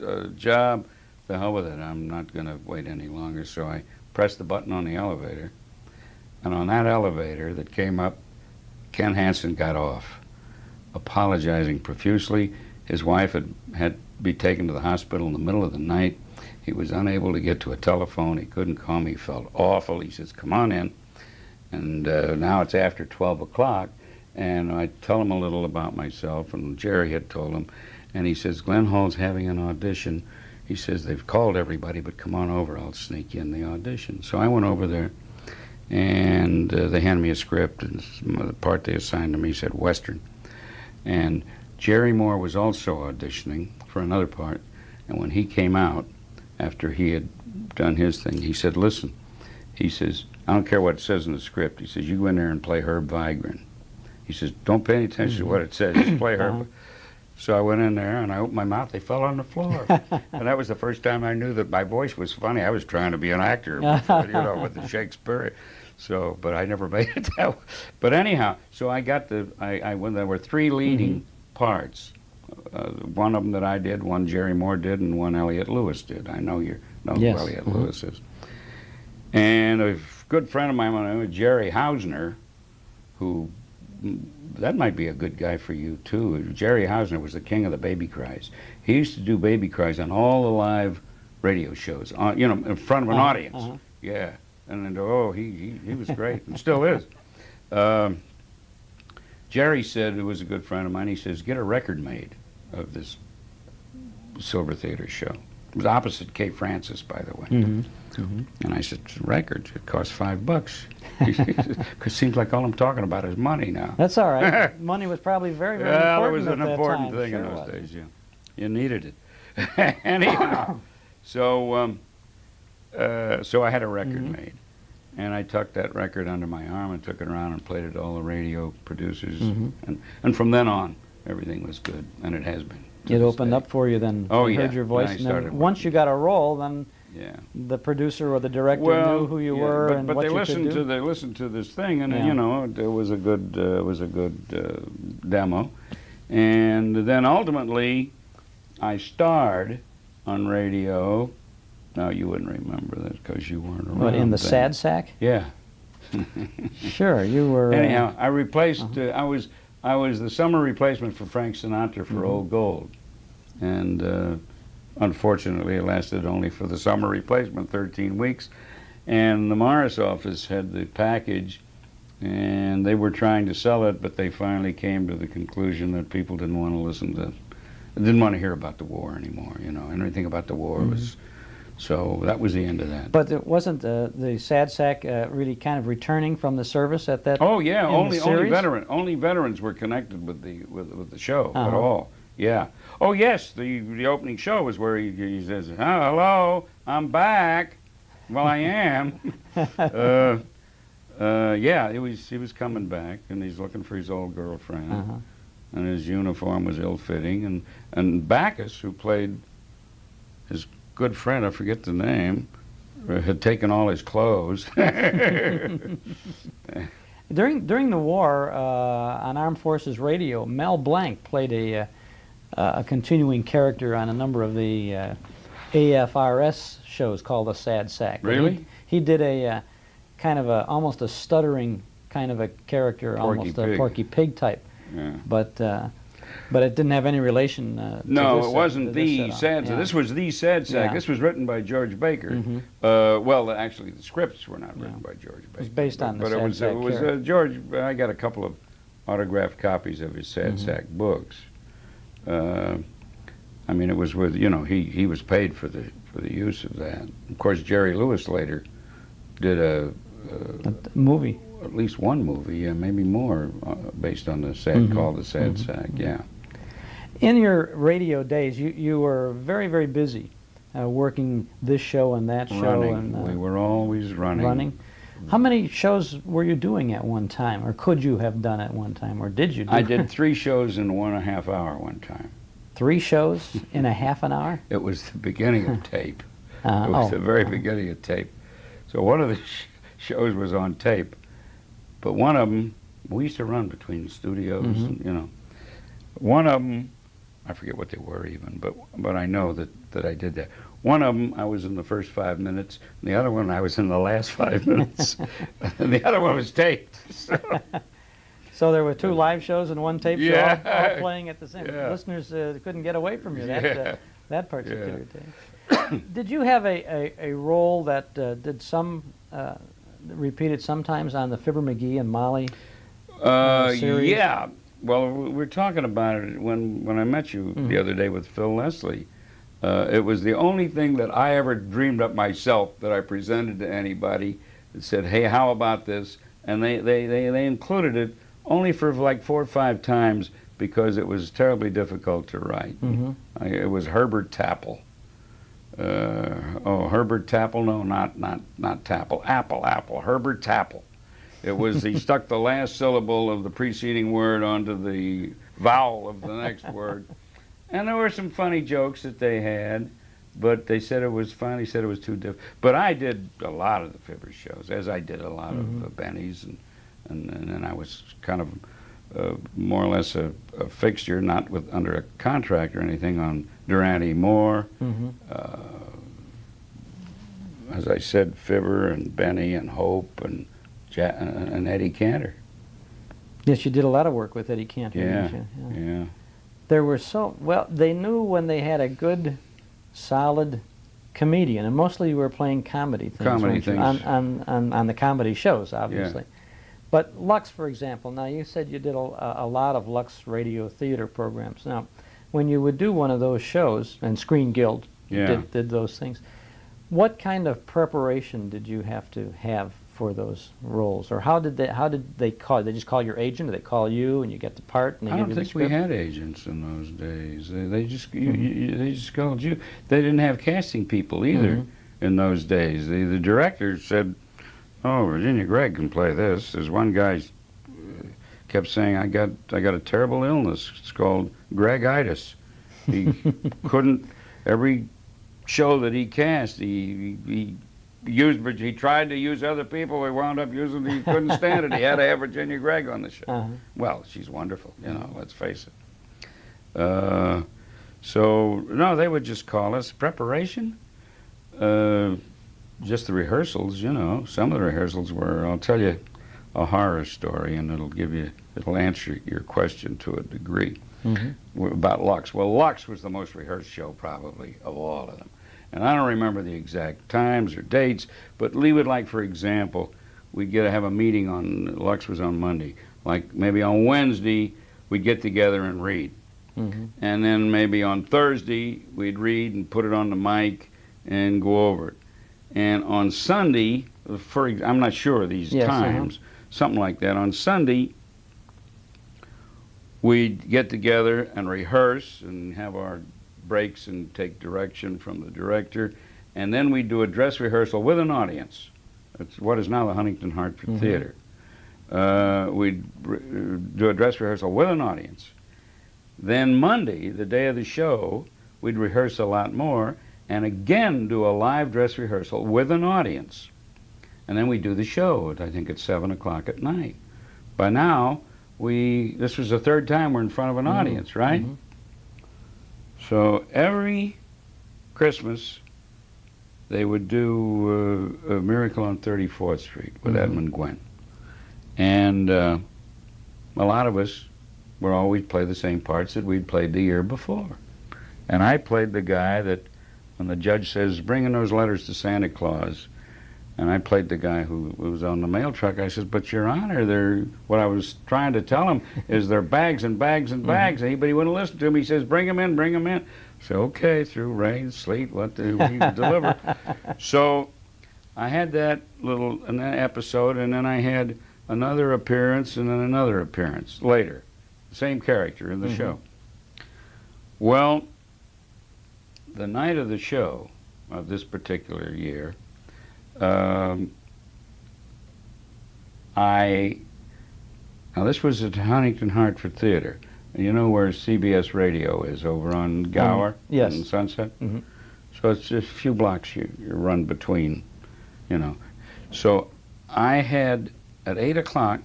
a job, the hell with it. I'm not going to wait any longer." So I pressed the button on the elevator, and on that elevator that came up, Ken Hansen got off, apologizing profusely. His wife had to be taken to the hospital in the middle of the night. He was unable to get to a telephone. He couldn't call me. He felt awful. He says, "Come on in." And now it's after 12 o'clock, and I tell him a little about myself, and Jerry had told him, and he says, "Glenn Hall's having an audition." He says, "They've called everybody, but come on over. I'll sneak you in the audition." So I went over there, and they handed me a script, and the part they assigned to me said Western. And Jerry Moore was also auditioning for another part, and when he came out, after he had done his thing, he said, "Listen," he says, "I don't care what it says in the script." He says, "You go in there and play Herb Vigran." He says, "Don't pay any attention to what it says, just play Herb." So I went in there, and I opened my mouth. They fell on the floor. And that was the first time I knew that my voice was funny. I was trying to be an actor, before, with the Shakespeare. So, but I never made it that way. But anyhow, so I got when there were three leading parts. One of them that I did, one Jerry Moore did, and one Elliot Lewis did. I know you know who Elliot Lewis is. And a good friend of mine, Jerry Hausner, who, that might be a good guy for you too. Jerry Hausner was the king of the baby cries. He used to do baby cries on all the live radio shows, in front of an audience. Yeah, and then, he was great, and still is. Jerry said, who was a good friend of mine, he says, "Get a record made of this Silver Theater show." It was opposite Cape Francis, by the way. And I said, "Records, it costs $5." Because it seems like all I'm talking about is money now. That's all right. Money was probably very, very important. Well, it was an important time. thing Sure in those was. days, yeah. You needed it. Anyhow, so I had a record made. And I tucked that record under my arm and took it around and played it to all the radio producers. Mm-hmm. And from then on, everything was good, and it has been. It opened up for you then. Oh, They yeah. heard your voice. When I And started then once you got a role, then Yeah. the producer or the director Well, knew who you yeah, were but, and but what they you listened could do. they listened to this thing, and Yeah. you know, it was a good demo, and then ultimately, I starred on radio. Now you wouldn't remember that because you weren't around. What, in the then. Sad Sack? Yeah. Sure, you were. Anyhow, I replaced. I was the summer replacement for Frank Sinatra for Old Gold, and unfortunately, it lasted only for the summer replacement, 13 weeks. And the Morris office had the package, and they were trying to sell it, but they finally came to the conclusion that people didn't want to listen to, didn't want to hear about the war anymore. You know, anything about the war was. So that was the end of that. But it wasn't the Sad Sack really kind of returning from the service at that? Oh yeah, in the series? only veterans were connected with the show at Uh-huh. all. Yeah. Oh yes, the opening show was where he says, "Oh, hello, I'm back." Well, I am. Yeah, he was coming back, and he's looking for his old girlfriend, Uh-huh. and his uniform was ill-fitting, and Bacchus, who played his good friend, I forget the name, had taken all his clothes. During the war, on Armed Forces Radio, Mel Blanc played a continuing character on a number of the AFRS shows called The Sad Sack. Really? He did a kind of almost a stuttering kind of a character, Porky almost Pig. a Porky Pig type. Yeah. But it didn't have any relation to No, this, it wasn't to the this Sad Sack. yeah. This was the Sad Sack. Yeah. This was written by George Baker. Mhm. Well, actually, the scripts were not written by George Baker. was based on the but Sad it was, Sack it was character. George. I got a couple of autographed copies of his Sad Sack books. I mean, it was with he was paid for the use of that. Of course, Jerry Lewis later did a movie. At least one movie, yeah, maybe more, based on the Sad called the Sad Sack. Yeah. In your radio days, you were very, very busy working this show and that show. Running. And, We were always running. How many shows were you doing at one time, or could you have done at one time, or did you do? I did 3 shows in 1.5 hour one time. 3 shows in a half an hour? It was the beginning of tape. Uh-huh. It was Oh. the very beginning of tape. So one of the shows was on tape, but one of them, we used to run between studios, and, one of them, I forget what they were even, but I know that I did that. One of them, I was in the first 5 minutes, and the other one, I was in the last 5 minutes, and the other one was taped. So there were 2 live shows and 1 tape Yeah. show, all playing at the same. Yeah. Listeners couldn't get away from you Yeah. that particular day. Did you have a role that did some repeated sometimes on the Fibber McGee and Molly series? Yeah. Well, we were talking about it when I met you the other day with Phil Leslie. It was the only thing that I ever dreamed up myself that I presented to anybody that said, "Hey, how about this?" And they included it only for like 4 or 5 times because it was terribly difficult to write. It was Herbert Tapple. Herbert Tapple? No, not Tapple. Apple. Herbert Tapple. It was he stuck the last syllable of the preceding word onto the vowel of the next word. And there were some funny jokes that they had, but they said finally said it was too difficult. But I did a lot of the Fibber shows, as I did a lot of Benny's, and I was kind of more or less a fixture, not under a contract or anything, on Durante Moore. As I said, Fibber and Benny and Hope and Eddie Cantor. Yes, you did a lot of work with Eddie Cantor. Yeah, didn't you? yeah. There were they knew when they had a good, solid comedian, and mostly you were playing comedy things. Comedy weren't you? things. On the comedy shows, obviously. Yeah. But Lux, for example, now you said you did a lot of Lux radio theater programs. Now, when you would do one of those shows, and Screen Guild did those things, what kind of preparation did you have to have for those roles, or how did they call? They just call your agent, or they call you and you get the part? And they I give don't you the think we script? had agents in those days. They just they just called you. They didn't have casting people either in those days. The director said, oh, Virginia Gregg can play this. There's one guy kept saying, I got a terrible illness. It's called Greggitis. He couldn't, every show that he cast, he tried to use other people. He wound up using, he couldn't stand it. He had to have Virginia Gregg on the show. Well, she's wonderful, let's face it. So, no, they would just call us. Preparation? Just the rehearsals, Some of the rehearsals were, I'll tell you a horror story, and it'll answer your question to a degree. About Lux. Well, Lux was the most rehearsed show, probably, of all of them. And I don't remember the exact times or dates, but we would, like, for example, we'd have a meeting on, Lux was on Monday. Like, maybe on Wednesday, we'd get together and read. And then maybe on Thursday, we'd read and put it on the mic and go over it. And on Sunday, I'm not sure of these times, something like that. On Sunday, we'd get together and rehearse and have our breaks and take direction from the director. And then we'd do a dress rehearsal with an audience. It's what is now the Huntington Hartford Theater. We'd do a dress rehearsal with an audience. Then Monday, the day of the show, we'd rehearse a lot more and again do a live dress rehearsal with an audience. And then we'd do the show, I think at 7 o'clock at night. By now, this was the third time we're in front of an audience, right? So every Christmas, they would do a Miracle on 34th Street with Edmund Gwenn. And a lot of us would always play the same parts that we'd played the year before. And I played the guy that, when the judge says, bring in those letters to Santa Claus, and I played the guy who was on the mail truck. I said, but Your Honor, what I was trying to tell him is they're bags and bags and bags. Anybody wouldn't listen to him. He says, bring them in, bring them in. So, okay, through rain, sleet, what do we deliver? So I had that episode, and then I had another appearance and then another appearance later. Same character in the show. Well, the night of the show of this particular year, now this was at Huntington Hartford Theater. You know where CBS Radio is, over on Gower and Sunset? So it's just a few blocks you run between, So I had, at 8 o'clock,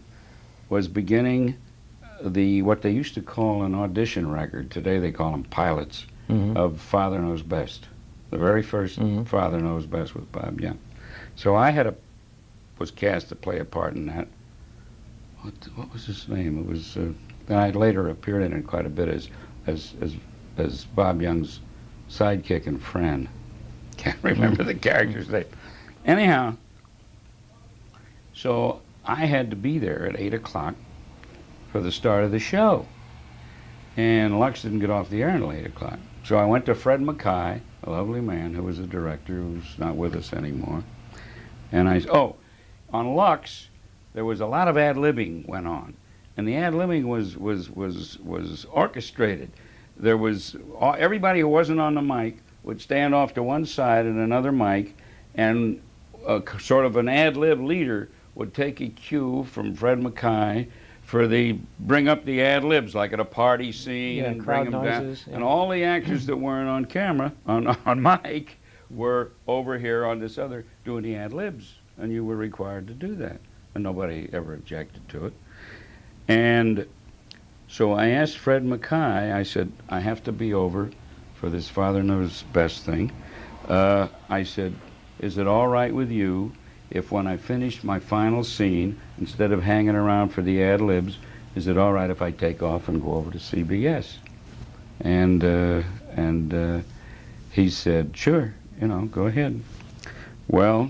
was beginning what they used to call an audition record. Today they call them pilots, of Father Knows Best. The very first Father Knows Best with Bob Young. So I was cast to play a part in that. What was his name? It was, I later appeared in it quite a bit as Bob Young's sidekick in Fran. Can't remember the character's name. Anyhow, so I had to be there at 8 o'clock for the start of the show. And Lux didn't get off the air until 8 o'clock. So I went to Fred Mackay, a lovely man who was the director, who's not with us anymore. And on Lux, there was a lot of ad-libbing went on. And the ad-libbing was orchestrated. There was, everybody who wasn't on the mic would stand off to one side and another mic, and sort of an ad-lib leader would take a cue from Fred Mackay for bring up the ad-libs, like at a party scene, and bring them noises, down. And all the actors that weren't on camera, on mic, were over here on this other doing the ad-libs, and you were required to do that. And nobody ever objected to it. And so I asked Fred Mackay, I said, I have to be over for this Father Knows Best thing. I said, is it all right with you if when I finish my final scene, instead of hanging around for the ad-libs, is it all right if I take off and go over to CBS? And he said, sure, go ahead. Well,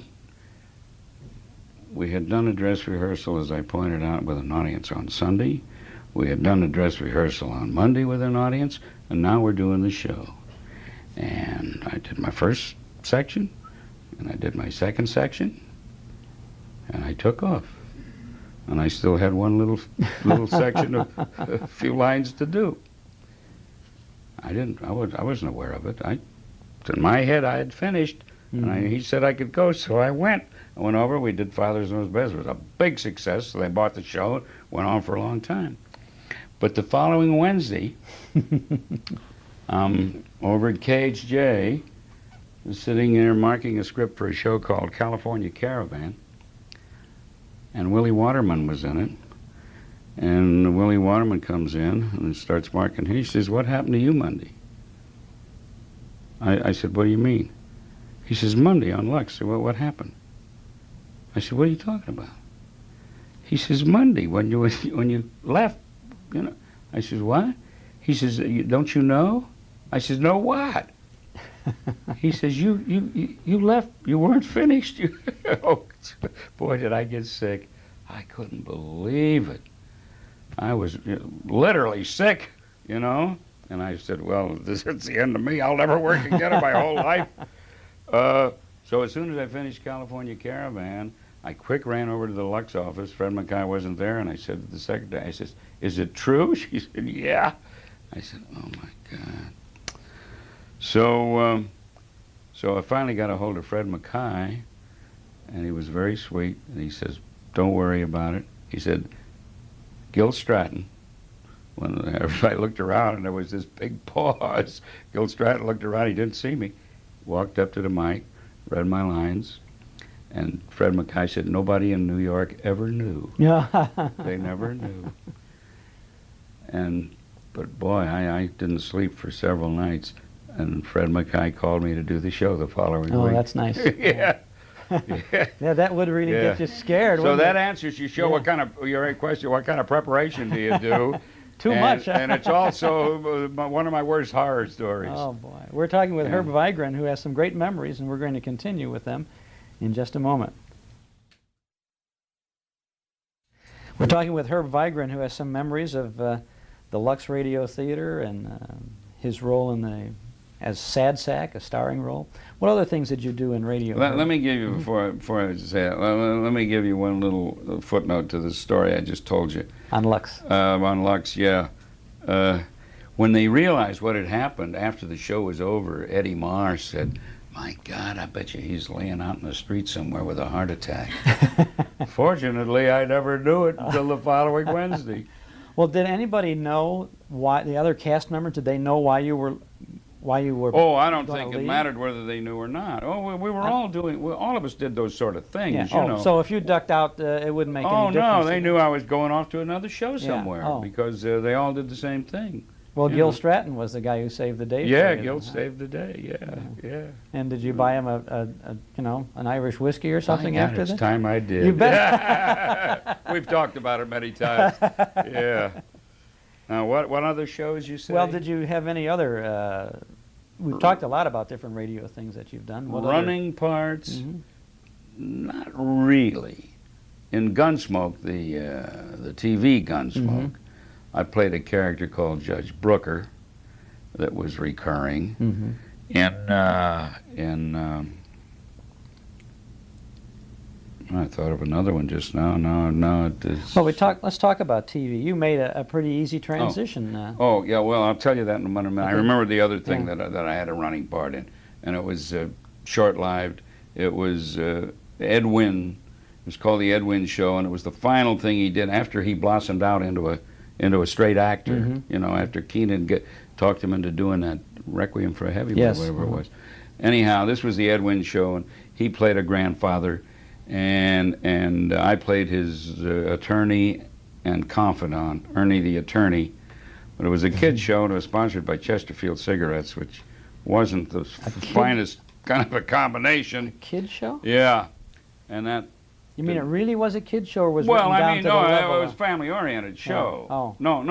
we had done a dress rehearsal, as I pointed out, with an audience on Sunday. We had done a dress rehearsal on Monday with an audience, and now we're doing the show. And I did my first section, and I did my second section, and I took off. And I still had one little section of a few lines to do. I wasn't aware of it. In my head, I had finished. And he said I could go, so I went. I went over, we did Father's Knows Best. It was a big success, so they bought the show. It went on for a long time. But the following Wednesday, over at KHJ, was sitting there marking a script for a show called California Caravan, and Willie Waterman was in it. And Willie Waterman comes in and starts marking. He says, "What happened to you Monday?" I said, "What do you mean?" He says, "Monday on Lux." I said, "Well, what happened?" I said, "What are you talking about?" He says, "Monday when you left, you know." I says, "What?" He says, "Don't you know?" I says, "No what?" He says, you left, you weren't finished. Oh, boy, did I get sick. I couldn't believe it. I was literally sick, you know. And I said, well, this is the end of me. I'll never work again in my whole life. So as soon as I finished California Caravan, I quick ran over to the Lux office. Fred Mackay wasn't there, and I said to the secretary, I said, "Is it true?" She said, "Yeah." I said, "Oh, my God." So I finally got a hold of Fred Mackay, and he was very sweet, and he says, "Don't worry about it." He said, "Gil Stratton," when everybody looked around and there was this big pause, Gil Stratton looked around, he didn't see me, walked up to the mic, read my lines, and Fred Mackay said, "Nobody in New York ever knew." They never knew. But boy, I didn't sleep for several nights. And Fred Mackay called me to do the show the following week. Oh, that's nice. Yeah. Yeah, that would really get you scared. So that answers your show. What kind of your question? What kind of preparation do you do? Too much. And it's also one of my worst horror stories. Oh boy, we're talking with Herb Vigran, who has some great memories, and we're going to continue with them in just a moment. We're talking with Herb Vigran, who has some memories of the Lux Radio Theater and his role in as Sad Sack, a starring role. What other things did you do in radio? Let me give you, before I say it, let me give you one little footnote to the story I just told you. On Lux. On Lux, yeah. When they realized what had happened after the show was over, Eddie Marr said, "My God, I bet you he's laying out in the street somewhere with a heart attack." Fortunately, I never knew it until the following Wednesday. Well, did anybody know why, the other cast members, did they know why you were Oh, I don't think it mattered whether they knew or not. Oh, we were all doing, all of us did those sort of things, you know. So if you ducked out, it wouldn't make any difference? Oh, no, they knew I was going off to another show somewhere because they all did the same thing. Well, Gil Stratton was the guy who saved the day. Yeah, Gil saved the day, yeah. And did you buy him an Irish whiskey or something after that? It's time I did. You bet. We've talked about it many times. Yeah. Now, what other shows you say? Well, did you have any other? We've talked a lot about different radio things that you've done. What running parts? Not really. In Gunsmoke, the TV Gunsmoke, I played a character called Judge Brooker that was recurring. I thought of another one just now. No. Well, let's talk about TV. You made a pretty easy transition. Oh, yeah. Well, I'll tell you that in a minute. I remember the other thing that I had a running part in, and it was short-lived. It was Ed Wynn. It was called the Ed Wynn Show, and it was the final thing he did after he blossomed out into a straight actor. You know, after Keenan talked him into doing that Requiem for a Heavyweight, whatever it was. Anyhow, this was the Ed Wynn Show, and he played a grandfather. And I played his attorney and confidant, Ernie the attorney. But it was a kid show, and it was sponsored by Chesterfield Cigarettes, which wasn't the finest kind of a combination. A kid show? Yeah. And that... You mean it really was a kid show, or was it well, down I mean, to no, the level it was family-oriented show. Oh. No, it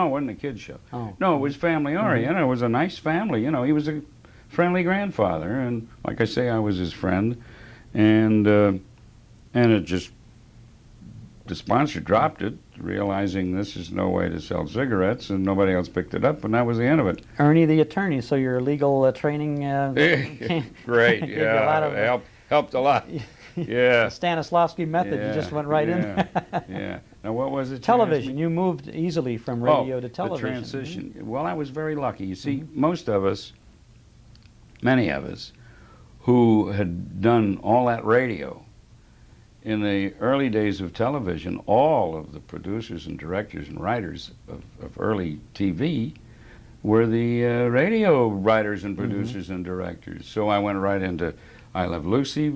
wasn't a kid show. Oh. No, it was family-oriented. It was a nice family. You know, he was a friendly grandfather, and like I say, I was his friend. And it just, the sponsor dropped it, realizing this is no way to sell cigarettes, and nobody else picked it up, and that was the end of it. Ernie the attorney, so your legal training... Great, yeah, helped a lot. Yeah. Stanislavski method, you just went right in. Yeah. Now, what was it? Television. You moved easily from radio to television. The transition. Well, I was very lucky. You see, most of us, many of us, who had done all that radio. In the early days of television, all of the producers and directors and writers of early TV were the radio writers and producers and directors. So I went right into I Love Lucy.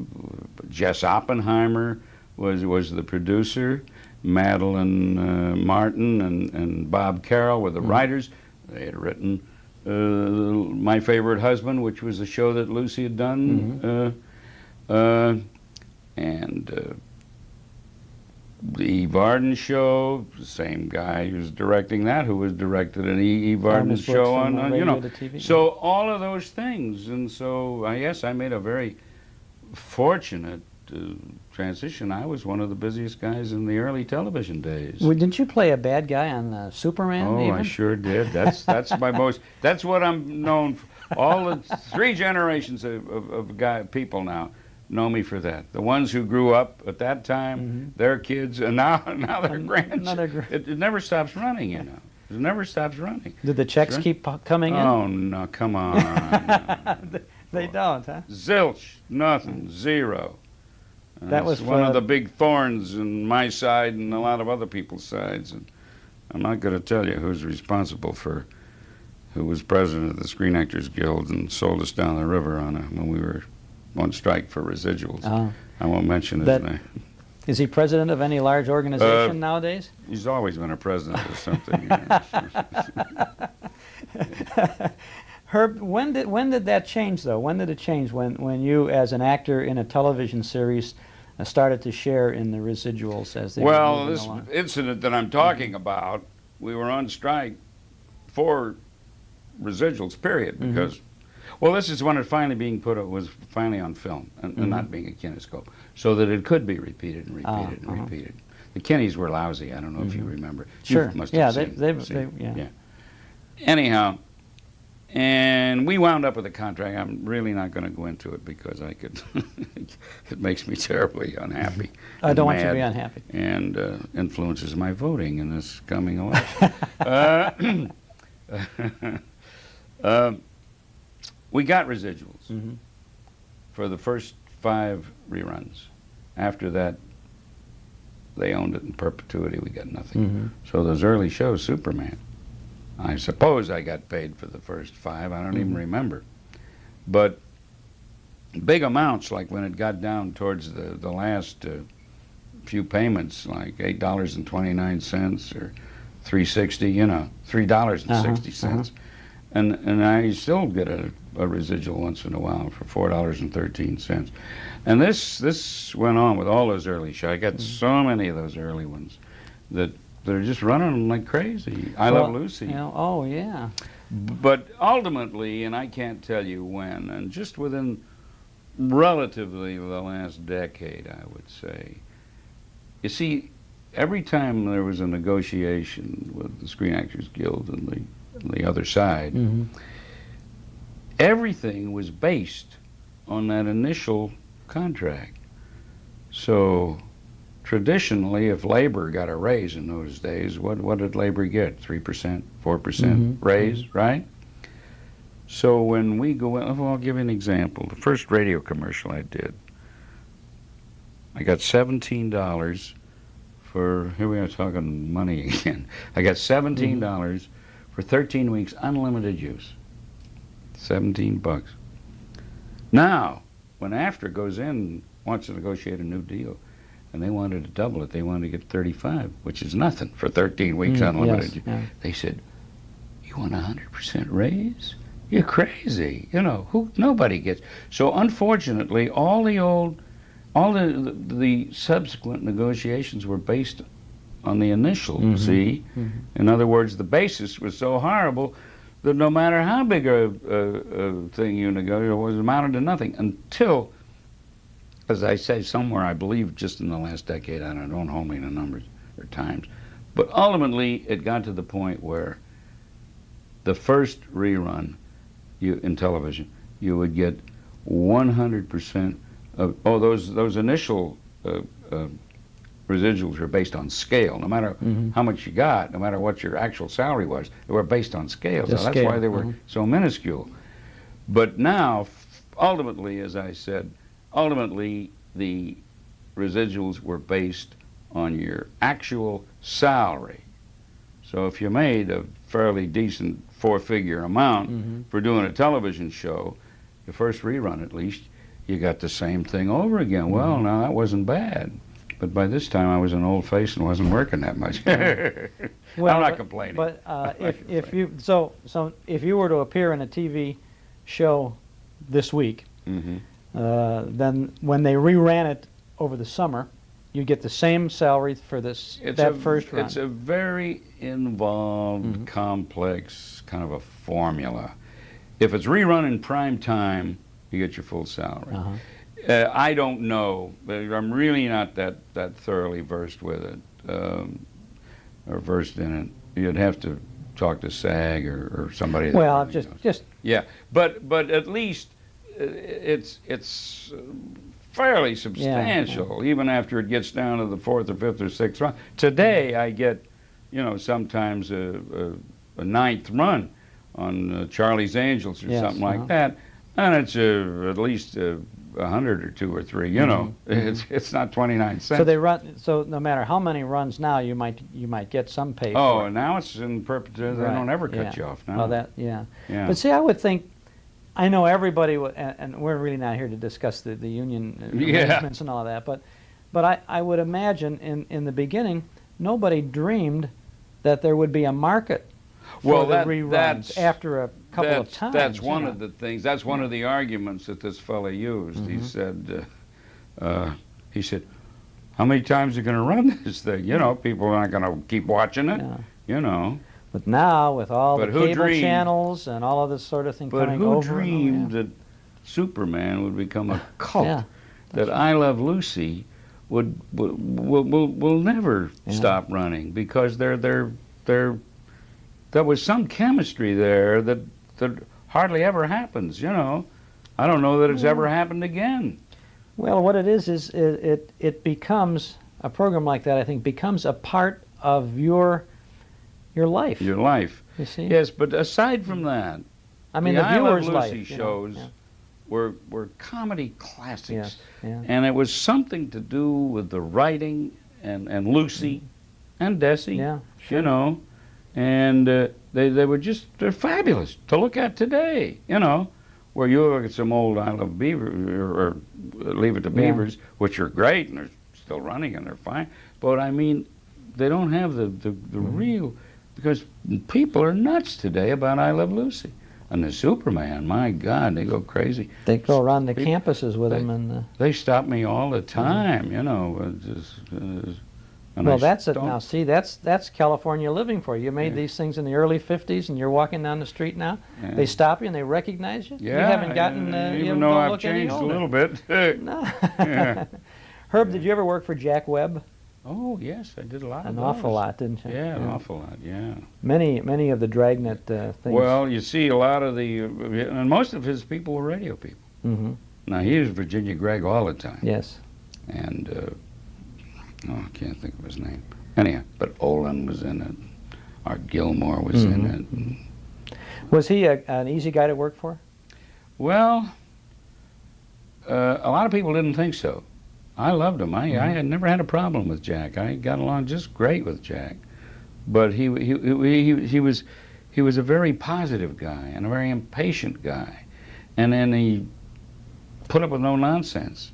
Jess Oppenheimer was the producer. Madeline Martin and Bob Carroll were the writers. They had written My Favorite Husband, which was a show that Lucy had done. And the E. Varden Show, the same guy who's directing that, who was directed an E. Varden show on you know. So all of those things, and so yes, I made a very fortunate transition. I was one of the busiest guys in the early television days. Well, didn't you play a bad guy on Superman? Oh, even? I sure did. That's my most. That's what I'm known for. All the 3 generations of people now know me for that. The ones who grew up at that time, their kids, and now their grandchildren. It never stops running, you know. It never stops running. Did the checks keep coming in? Oh no, come on. They don't, huh? Zilch, nothing, zero. That was one of the big thorns in my side and a lot of other people's sides. And I'm not going to tell you who's responsible for who was president of the Screen Actors Guild and sold us down the river when we were on strike for residuals. I won't mention his name. Is he president of any large organization nowadays? He's always been a president of something. Herb, when did that change, though? When did it change when you, as an actor in a television series, started to share in the residuals as they were moving this along? incident that I'm talking about, we were on strike for residuals, period, because, well, this is when it was finally on film and not being a kinescope, so that it could be repeated and repeated and repeated. The Kines were lousy. I don't know if you remember. Sure. You must have seen. Yeah. Anyhow, and we wound up with a contract. I'm really not going to go into it because I could. It makes me terribly unhappy. I don't want you to be unhappy. And influences my voting in this coming election. We got residuals for the first 5 reruns. After that, they owned it in perpetuity. We got nothing. So those early shows, Superman, I suppose I got paid for the first 5. I don't even remember. But big amounts, like when it got down towards the last few payments, like $8.29 or $3.60, you know, $3.60. And I still get a residual once in a while for $4.13. And this went on with all those early shows. I got so many of those early ones that they're just running like crazy. I Love Lucy. You know, oh, yeah. But ultimately, and I can't tell you when, and just within relatively the last decade, I would say, you see, every time there was a negotiation with the Screen Actors Guild and the other side, everything was based on that initial contract. So traditionally, if labor got a raise in those days, what did labor get? 3%, 4% raise, right? So when we go, well, I'll give you an example. The first radio commercial I did, I got $17 for, here we are talking money again. I got $17 for 13 weeks, unlimited use. 17 bucks. Now, when AFTRA goes in, wants to negotiate a new deal, and they wanted to double it, they wanted to get 35, which is nothing for 13 weeks unlimited. Yes, They said, "You want a 100% raise? You're crazy. You know, nobody gets." So unfortunately, all the subsequent negotiations were based on the initial, see? In other words, the basis was so horrible that no matter how big a thing you negotiated, it was amounted to nothing until, as I say somewhere, I believe just in the last decade, I don't hold me to numbers or times, but ultimately it got to the point where the first rerun in television, you would get 100% of, those initial residuals were based on scale. No matter how much you got, no matter what your actual salary was, they were based on scale. So that's why they were so minuscule. But now, ultimately, as I said, ultimately the residuals were based on your actual salary. So if you made a fairly decent four-figure amount for doing a television show, the first rerun at least, you got the same thing over again. Well, now that wasn't bad. But by this time I was an old face and wasn't working that much. Well, I'm not complaining. But if you so if you were to appear in a TV show this week, then when they reran it over the summer, you get the same salary for first run. It's a very involved, complex kind of a formula. If it's rerun in prime time, you get your full salary. I don't know. I'm really not that thoroughly versed with it, or versed in it. You'd have to talk to SAG or somebody. Well, that just yeah. But at least it's fairly substantial, even after it gets down to the fourth or fifth or sixth run. Today I get, sometimes a ninth run on Charlie's Angels or something like that, and it's at least 100 or 2 or 3. It's not 29 cents. So they run. So no matter how many runs now, you might get some pay. Oh, for it. and now it's in perpetuity. They don't ever cut you off now. Well, yeah. But see, I would think. I know everybody, and we're really not here to discuss the union arrangements and all of that. But I would imagine in the beginning, nobody dreamed that there would be a market for the reruns after a couple of times. That's one of the things. That's one of the arguments that this fella used. He said, how many times are you going to run this thing? People aren't going to keep watching it. But now, with all the cable channels and all of this sort of thing coming over. But who dreamed that Superman would become a cult? That I Love Lucy will never stop running, because there was some chemistry there that hardly ever happens. I don't know that it's ever happened again. Well, what it is it becomes a program like that. I think becomes a part of your life. Your life. You see? Yes, but aside from that, I mean, the the I Love viewer's Lucy life, shows were comedy classics. Yeah. And it was something to do with the writing and Lucy and Desi. Yeah, sure. And they're fabulous to look at today. Where you look at some old I Love Beaver or Leave It to Beavers, which are great and they're still running and they're fine. But I mean, they don't have the real. Because people are nuts today about I Love Lucy. And the Superman, my God, they go crazy. They go around the campuses with them. And they stop me all the time, well, that's it now. See, that's California living for you. You made these things in the early 50s, and you're walking down the street now. Yeah. They stop you and they recognize you. Yeah, you haven't gotten. even though I've changed a little bit. No. Herb, did you ever work for Jack Webb? Oh yes, I did a lot. An awful lot, didn't you? Yeah, an awful lot. Yeah. Many of the Dragnet things. Well, you see, a lot of and most of his people were radio people. Now he was Virginia Gregg all the time. Yes. And I can't think of his name. Anyhow, but Olin was in it. Art Gilmore was in it. Was he an easy guy to work for? Well, a lot of people didn't think so. I loved him. I had never had a problem with Jack. I got along just great with Jack. But he was a very positive guy and a very impatient guy. And then he put up with no nonsense.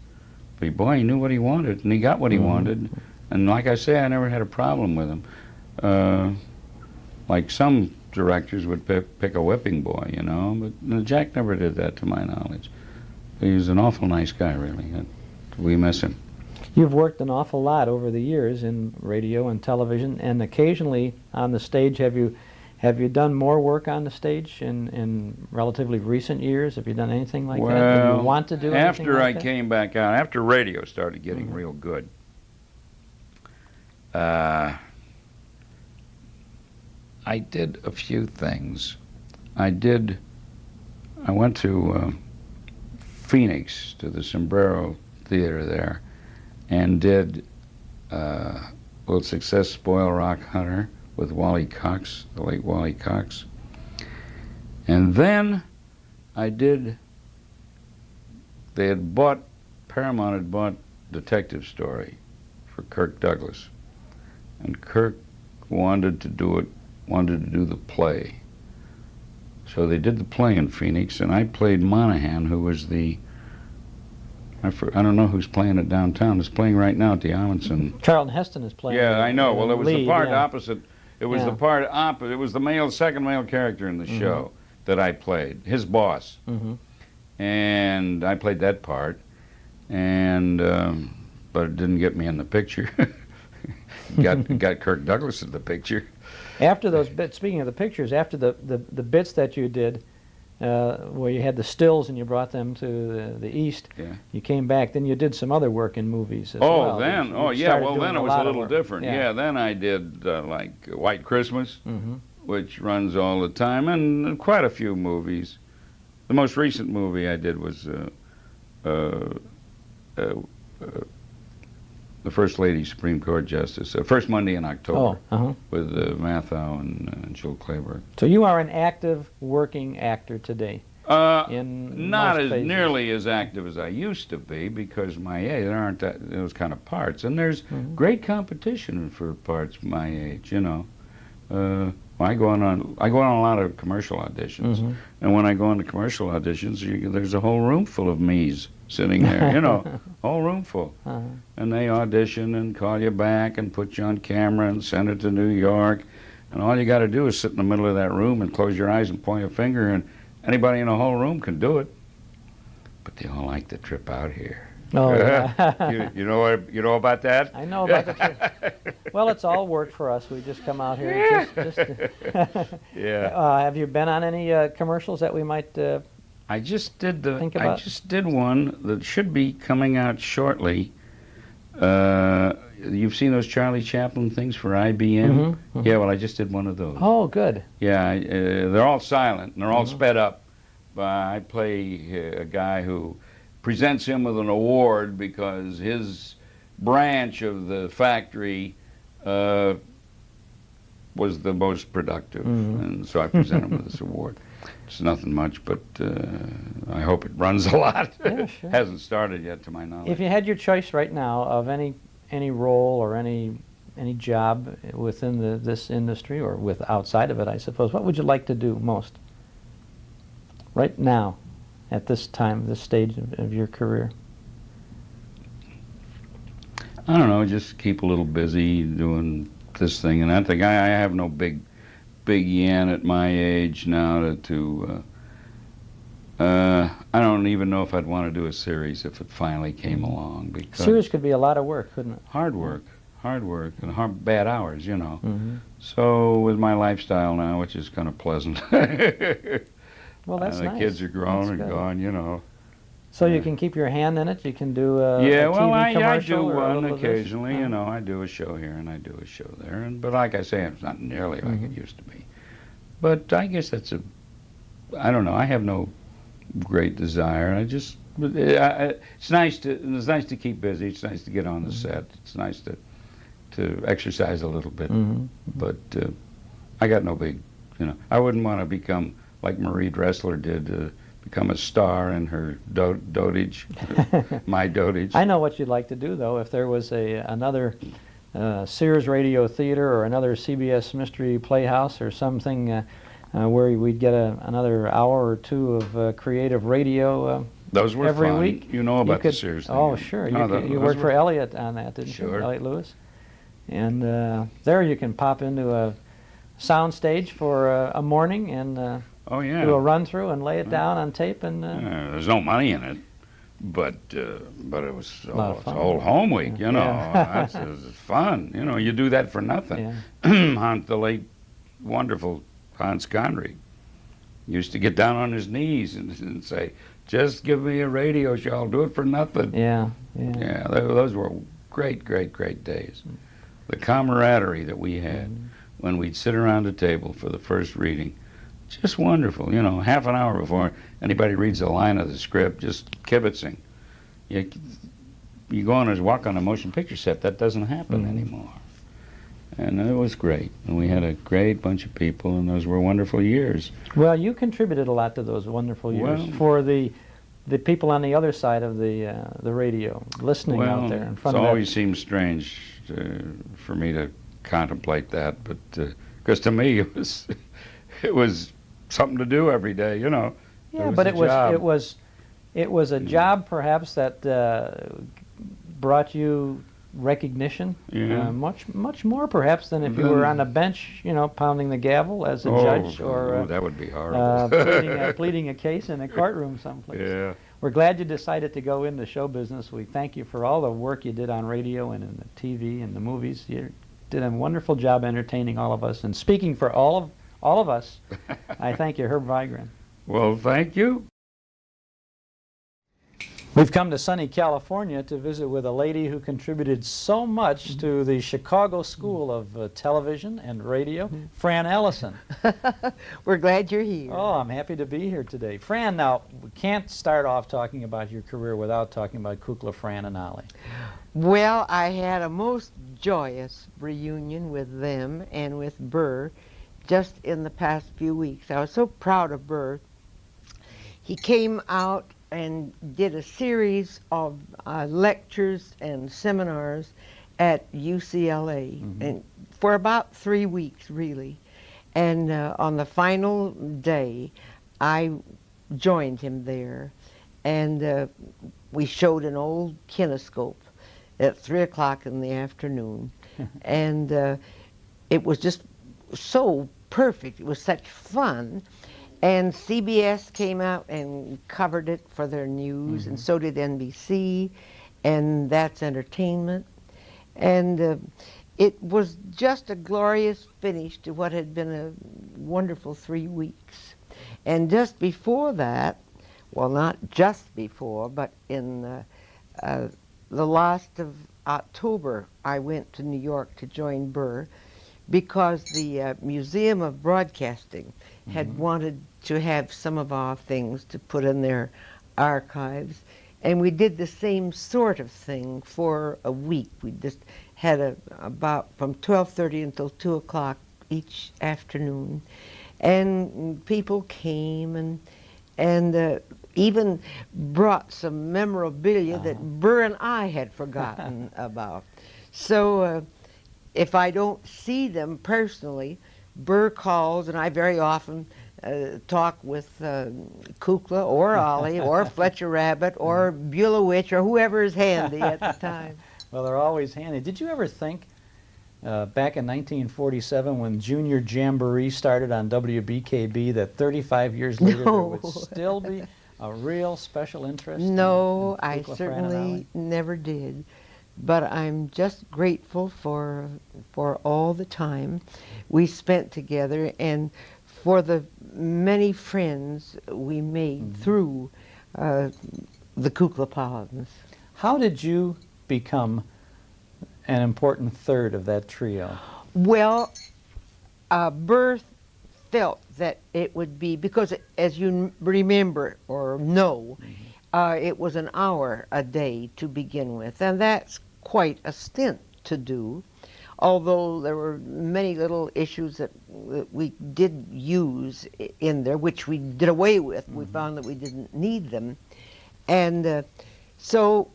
But boy, he knew what he wanted, and he got what he wanted. And like I say, I never had a problem with him. Like some directors would pick a whipping boy, but Jack never did that to my knowledge. He was an awful nice guy, really. We miss him. You've worked an awful lot over the years in radio and television, and occasionally on the stage. Have you done more work on the stage in relatively recent years? Have you done anything like that? Do you want to do anything after like I came back out, after radio started getting real good, I did a few things. I went to Phoenix, to the Sombrero Theater there, and did Will Success Spoil Rock Hunter with Wally Cox, the late Wally Cox. And then I did they had Paramount had bought Detective Story for Kirk Douglas, and Kirk wanted to do the play. So they did the play in Phoenix, and I played Monahan, who was I don't know who's playing it downtown. It's playing right now at the Amundsen. Charlton Heston is playing. Yeah, I know. Well, it was the part yeah. opposite. It was the part opposite. It was the second male character in the show that I played, his boss. And I played that part, and but it didn't get me in the picture. got Kirk Douglas in the picture. After those bits, speaking of the pictures, after the bits that you did, where you had the stills and you brought them to the East, you came back. Then you did some other work in movies as well. Then it was a little different. Yeah, then I did like White Christmas, which runs all the time, and quite a few movies. The most recent movie I did was the First Lady Supreme Court Justice, First Monday in October, with Matthau and Jill Clayburgh. So you are an active working actor today. Not as nearly as active as I used to be, because my age, there aren't those kind of parts, and there's great competition for parts my age. You know, I go on a lot of commercial auditions, and when I go on to commercial auditions, there's a whole room full of me's sitting there, you know, whole room full. And they audition and call you back and put you on camera and send it to New York. And all you got to do is sit in the middle of that room and close your eyes and point a finger, and anybody in the whole room can do it. But they don't like the trip out here. Oh, yeah. you know about that? I know about the trip. Well, it's all work for us. We just come out here. Yeah. Have you been on any commercials that we might? I just did one that should be coming out shortly. You've seen those Charlie Chaplin things for IBM? Yeah, well, I just did one of those. Oh, good. Yeah, they're all silent, and they're all sped up. I play a guy who presents him with an award because his branch of the factory was the most productive, and so I present him with this award. It's nothing much, but I hope it runs a lot. Yeah, sure. Hasn't started yet, to my knowledge. If you had your choice right now of any role or any job within this industry or outside of it, I suppose, what would you like to do most? Right now, at this time, this stage of your career? I don't know, just keep a little busy doing this thing and that thing. I have no big yen at my age now I don't even know if I'd want to do a series if it finally came along. Because series could be a lot of work, couldn't it? Hard work, and bad hours, you know. So with my lifestyle now, which is kind of pleasant. Well, that's the nice. Kids are grown and gone, you know. So you can keep your hand in it. You can do a I commercial do or a one little occasionally. You know, I do a show here and I do a show there. But like I say, it's not nearly like it used to be. But I guess I don't know. I have no great desire. It's nice to keep busy. It's nice to get on the set. It's nice to exercise a little bit. But I got no big, you know. I wouldn't want to become like Marie Dressler did. Become a star in her dotage, my dotage. I know what you'd like to do, though. If there was another Sears Radio Theater or another CBS Mystery Playhouse or something where we'd get another hour or two of creative radio those were every fun. week. You know about the Sears thing. Oh, sure. You worked for Elliot on that, didn't you? Elliot Lewis. And there you can pop into a sound stage for a morning and do a run through and lay it down on tape. And there's no money in it, but it was it's old home week, you know. It's fun, you know. You do that for nothing. The late wonderful Hans Conried used to get down on his knees and say, "Just give me a radio show. I'll do it for nothing." Yeah. Those were great days. The camaraderie that we had when we'd sit around the table for the first reading. Just wonderful, you know, half an hour before anybody reads a line of the script, just kibitzing. You go on and walk on a motion picture set, that doesn't happen anymore. And it was great. And we had a great bunch of people, and those were wonderful years. Well, you contributed a lot to those wonderful years for the the people on the other side of the radio, listening out there in front it of always seems strange for me to contemplate that, but because to me it was something to do every day, you know. Yeah, but it was a job perhaps that brought you recognition, much more perhaps than if you were on a bench, you know, pounding the gavel as a judge or that would be horrible. pleading a case in a courtroom someplace. Yeah. We're glad you decided to go into show business. We thank you for all the work you did on radio and in the TV and the movies. You did a wonderful job entertaining all of us. And speaking for all of us, I thank you, Herb Vigran. Well, thank you. We've come to sunny California to visit with a lady who contributed so much to the Chicago School of Television and Radio, Fran Allison. We're glad you're here. Oh, I'm happy to be here today. Fran, now, we can't start off talking about your career without talking about Kukla, Fran, and Ollie. Well, I had a most joyous reunion with them and with Burr just in the past few weeks. I was so proud of Burr. He came out and did a series of lectures and seminars at UCLA, and for about 3 weeks, really. And on the final day, I joined him there, and we showed an old kinescope at 3 o'clock in the afternoon, and it was just so perfect. It was such fun. And CBS came out and covered it for their news, and so did NBC, and That's Entertainment. And it was just a glorious finish to what had been a wonderful 3 weeks. And just before that, well, not just before, but in the last of October, I went to New York to join Burr because the Museum of Broadcasting had wanted to have some of our things to put in their archives. And we did the same sort of thing for a week. We just had about from 12:30 until 2 o'clock each afternoon. And people came and even brought some memorabilia that Burr and I had forgotten about. So if I don't see them personally, Burr calls, and I very often talk with Kukla or Ollie or Fletcher Rabbit or Beulah Witch or whoever is handy at the time. Well, they're always handy. Did you ever think back in 1947 when Junior Jamboree started on WBKB that 35 years later there would still be a real special interest? No, in I Kukla, Fran, and certainly Ollie? never did. But I'm just grateful for all the time we spent together and for the many friends we made through the Kuklapolitans. How did you become an important third of that trio? Well, Burr felt that it would be, because as you remember or know, it was an hour a day to begin with, and that's quite a stint to do, although there were many little issues that we did use in there, which we did away with. We found that we didn't need them. And so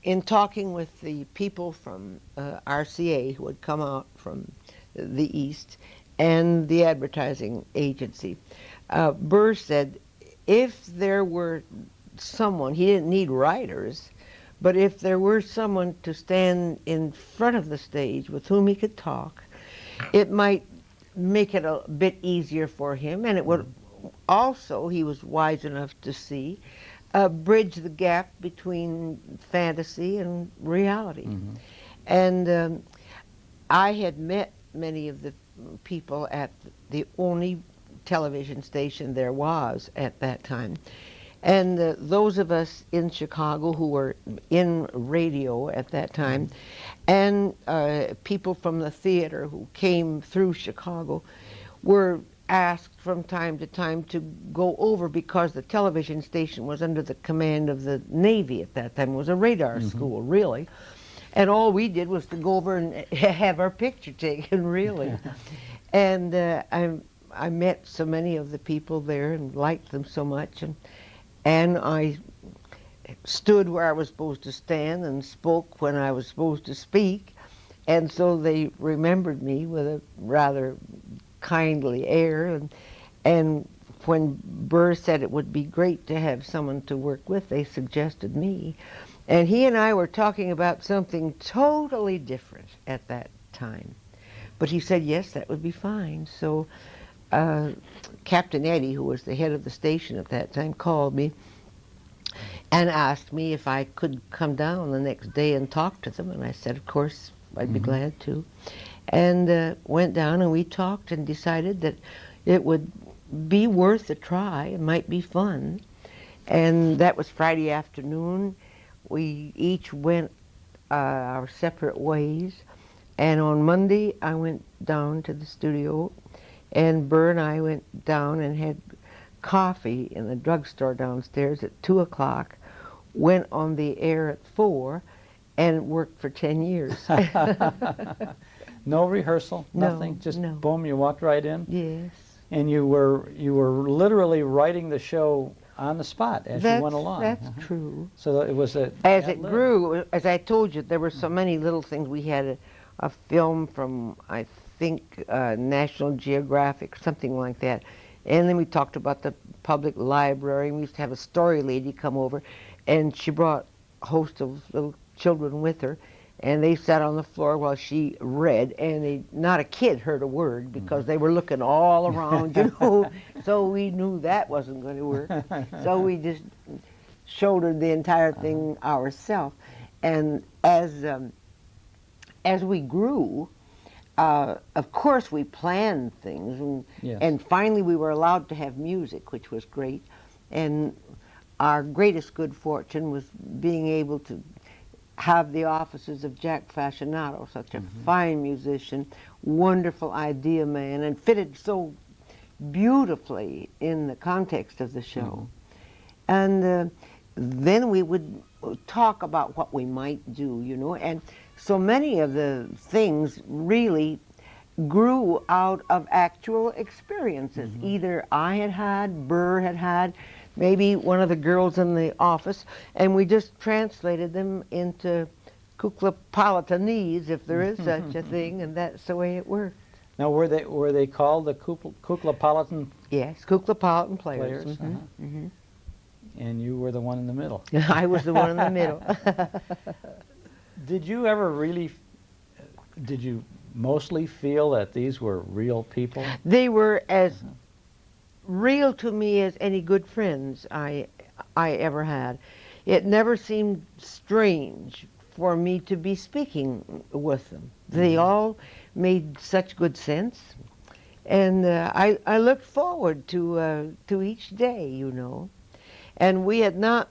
in talking with the people from RCA who had come out from the East and the advertising agency, Burr said if there were someone, he didn't need writers, but if there were someone to stand in front of the stage with whom he could talk, it might make it a bit easier for him, and it would also, he was wise enough to see, bridge the gap between fantasy and reality. And I had met many of the people at the only television station there was at that time. And those of us in Chicago who were in radio at that time, and people from the theater who came through Chicago, were asked from time to time to go over, because the television station was under the command of the Navy at that time. It was a radar school, really. And all we did was to go over and have our picture taken, really. And I met so many of the people there and liked them so much. and I stood where I was supposed to stand and spoke when I was supposed to speak, and so they remembered me with a rather kindly air, and when Burr said it would be great to have someone to work with, they suggested me. And he and I were talking about something totally different at that time. But he said, yes, that would be fine. So Captain Eddie, who was the head of the station at that time, called me and asked me if I could come down the next day and talk to them. And I said, of course, I'd be glad to. And went down and we talked and decided that it would be worth a try. It might be fun. And that was Friday afternoon. We each went our separate ways. And on Monday, I went down to the studio, and Burr and I went down and had coffee in the drugstore downstairs at 2 o'clock, went on the air at 4, and worked for 10 years. No rehearsal, nothing, No, just no. boom, you walked right in? Yes. And you were literally writing the show on the spot as you went along. That's true. So it was a... As it grew, as I told you, there were so many little things. We had a film from, I think, National Geographic, something like that. And then we talked about the public library. We used to have a story lady come over, and she brought a host of little children with her, and they sat on the floor while she read, and not a kid heard a word because they were looking all around, you know, so we knew that wasn't going to work. So we just shouldered the entire thing ourselves. And as we grew, of course we planned things, and finally we were allowed to have music, which was great. And our greatest good fortune was being able to have the offices of Jack Fascinato, such a fine musician, wonderful idea man, and fitted so beautifully in the context of the show. And then we would talk about what we might do, you know, and so many of the things really grew out of actual experiences. Either I had had, Burr had had, maybe one of the girls in the office, and we just translated them into Kuklapolitanese, if there is such a thing, and that's the way it worked. Now, were they called the Kuklapolitan? Yes, Kuklapolitan players. And you were the one in the middle. I was the one in the middle. Did you ever really, did you mostly feel that these were real people? They were as real to me as any good friends I ever had. It never seemed strange for me to be speaking with them. They all made such good sense, and I looked forward to each day, you know. And we had not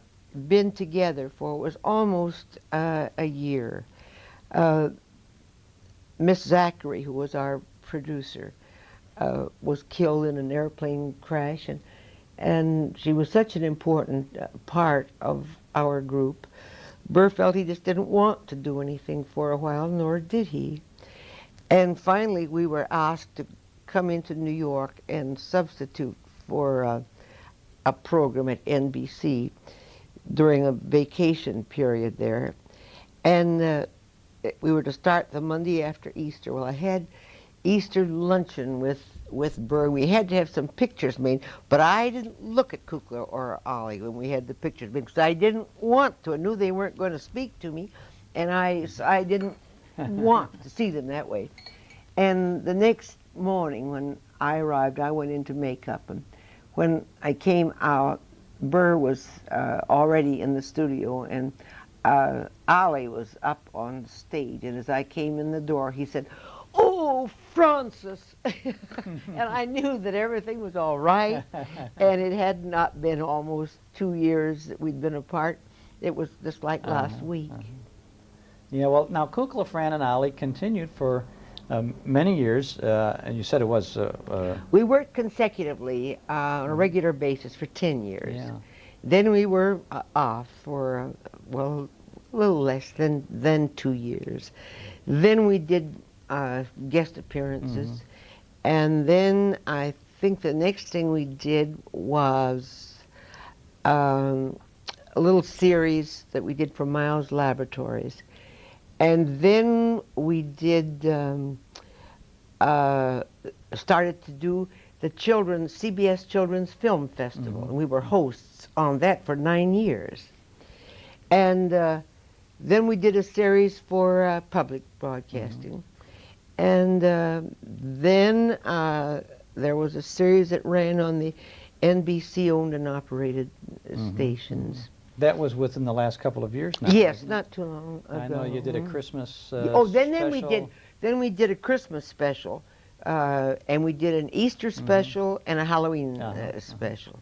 been together for it was almost a year. Miss Zachary, who was our producer, was killed in an airplane crash, and she was such an important part of our group. Burr felt he just didn't want to do anything for a while, nor did he. And finally we were asked to come into New York and substitute for a program at NBC during a vacation period there. And we were to start the Monday after Easter. Well, I had Easter luncheon with Burr. We had to have some pictures made, but I didn't look at Kukla or Ollie when we had the pictures made because I didn't want to. I knew they weren't going to speak to me, and I didn't want to see them that way. And the next morning when I arrived, I went into makeup, and when I came out, Burr was already in the studio, and Ollie was up on stage, and as I came in the door, he said, "Oh, Francis!" And I knew that everything was all right, and it had not been almost 2 years that we'd been apart. It was just like last week. Yeah, well, now Kukla, Fran, and Ollie continued for many years, and you said it was... we worked consecutively on a regular basis for 10 years. Yeah. Then we were off for, well, a little less than 2 years. Then we did guest appearances, and then I think the next thing we did was a little series that we did for Miles Laboratories. And then we did, started to do the CBS Children's Film Festival. And we were hosts on that for 9 years. And then we did a series for public broadcasting. And then there was a series that ran on the NBC owned and operated stations. That was within the last couple of years now. Yes, not too long ago. I know you did a Christmas then we special. did a Christmas special, and we did an Easter special and a Halloween special.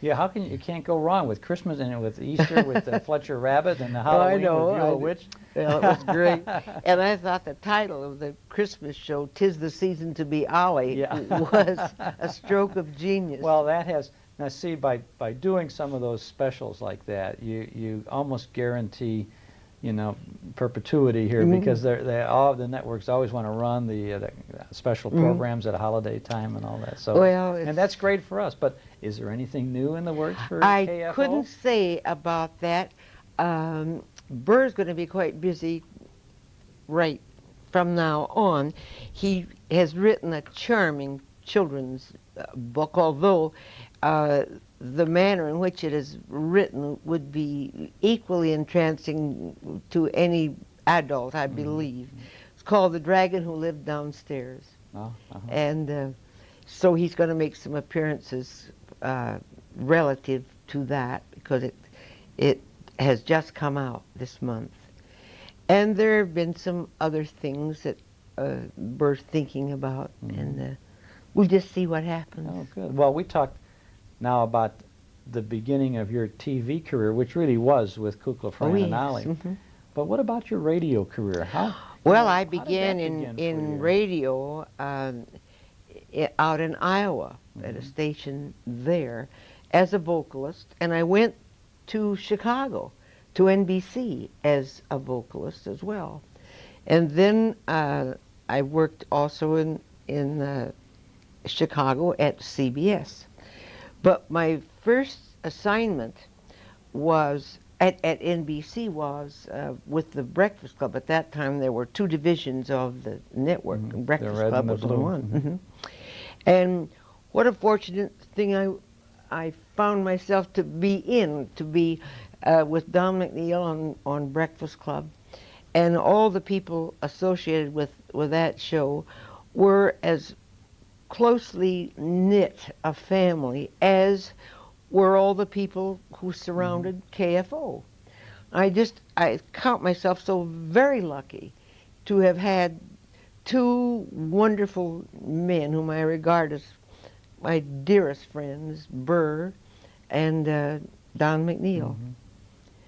Yeah, how can you can't go wrong with Christmas and with Easter with the Fletcher Rabbit and the Halloween with Beulah Witch. Well, it was great. And I thought the title of the Christmas show, "'Tis the Season to be Ollie," was a stroke of genius. Well, that has, now see, by doing some of those specials like that, you almost guarantee, you know, perpetuity here, because all the networks always want to run the special programs at a holiday time and all that. So, and that's great for us. But is there anything new in the works for KFO? I couldn't say about that. Burr's going to be quite busy right from now on. He has written a charming children's book, although the manner in which it is written would be equally entrancing to any adult, I believe. It's called The Dragon Who Lived Downstairs. And so he's going to make some appearances relative to that, because it has just come out this month. And there have been some other things that Burr's thinking about, and we'll just see what happens. Oh, good. Well, we talked now about the beginning of your TV career, which really was with Kukla, Fran, and Ollie. But what about your radio career? Well, I began in radio out in Iowa at a station there as a vocalist, and I went to Chicago to NBC as a vocalist as well. And then I worked also in Chicago at CBS. But my first assignment was at NBC was with the Breakfast Club. At that time, there were two divisions of the network. And Breakfast Club was the one. And what a fortunate thing I found myself to be with Don McNeil on Breakfast Club. And all the people associated with that show were as closely knit a family as were all the people who surrounded KFO. I count myself so very lucky to have had two wonderful men whom I regard as my dearest friends, Burr and Don McNeil.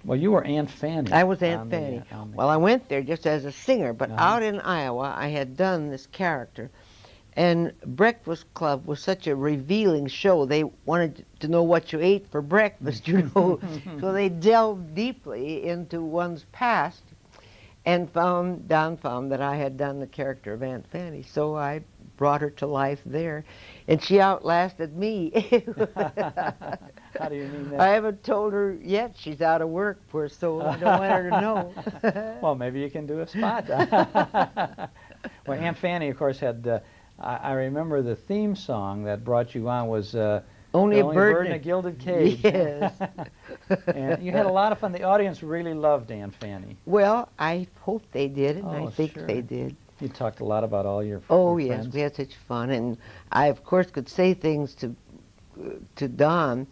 Well, you were Aunt Fanny. I was Aunt Fanny. Well, I went there just as a singer, but out in Iowa, I had done this character. And Breakfast Club was such a revealing show. They wanted to know what you ate for breakfast, you know. So they delved deeply into one's past and Don found that I had done the character of Aunt Fanny. So I brought her to life there. And she outlasted me. How do you mean that? I haven't told her yet. She's out of work, poor soul. I don't want her to know. Well, maybe you can do a spot. Well, Aunt Fanny, of course, had... I remember the theme song that brought you on was Only a Bird in a Gilded Cage. Yes. And you had a lot of fun. The audience really loved Aunt Fanny. Well, I hope they did, and I think they did. You talked a lot about all your yes, we had such fun. And I, of course, could say things to Don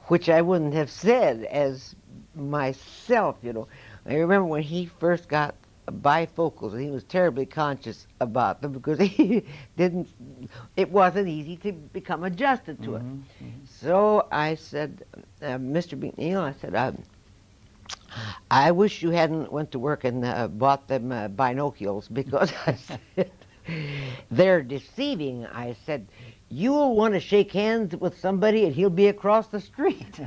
which I wouldn't have said as myself, you know. I remember when he first got bifocals, and he was terribly conscious about them because he didn't, it wasn't easy to become adjusted to it. So I said, Mr. McNeil, I said, I wish you hadn't went to work and bought them binoculars because I said, they're deceiving. I said, you'll want to shake hands with somebody and he'll be across the street.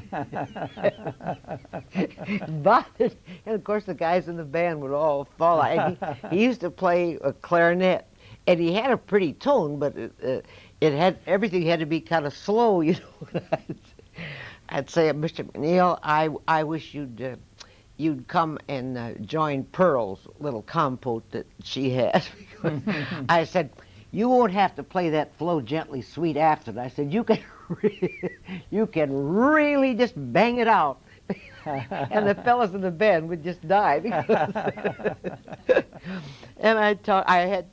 But, and of course the guys in the band would all fall out. He used to play a clarinet, and he had a pretty tone, but everything had to be kind of slow, you know. I'd say, Mr. McNeil, I wish you'd come and join Pearl's little compote that she has. I said, you won't have to play that Flow Gently Sweet after it. I said, you can really just bang it out. And the fellas in the band would just die. And I had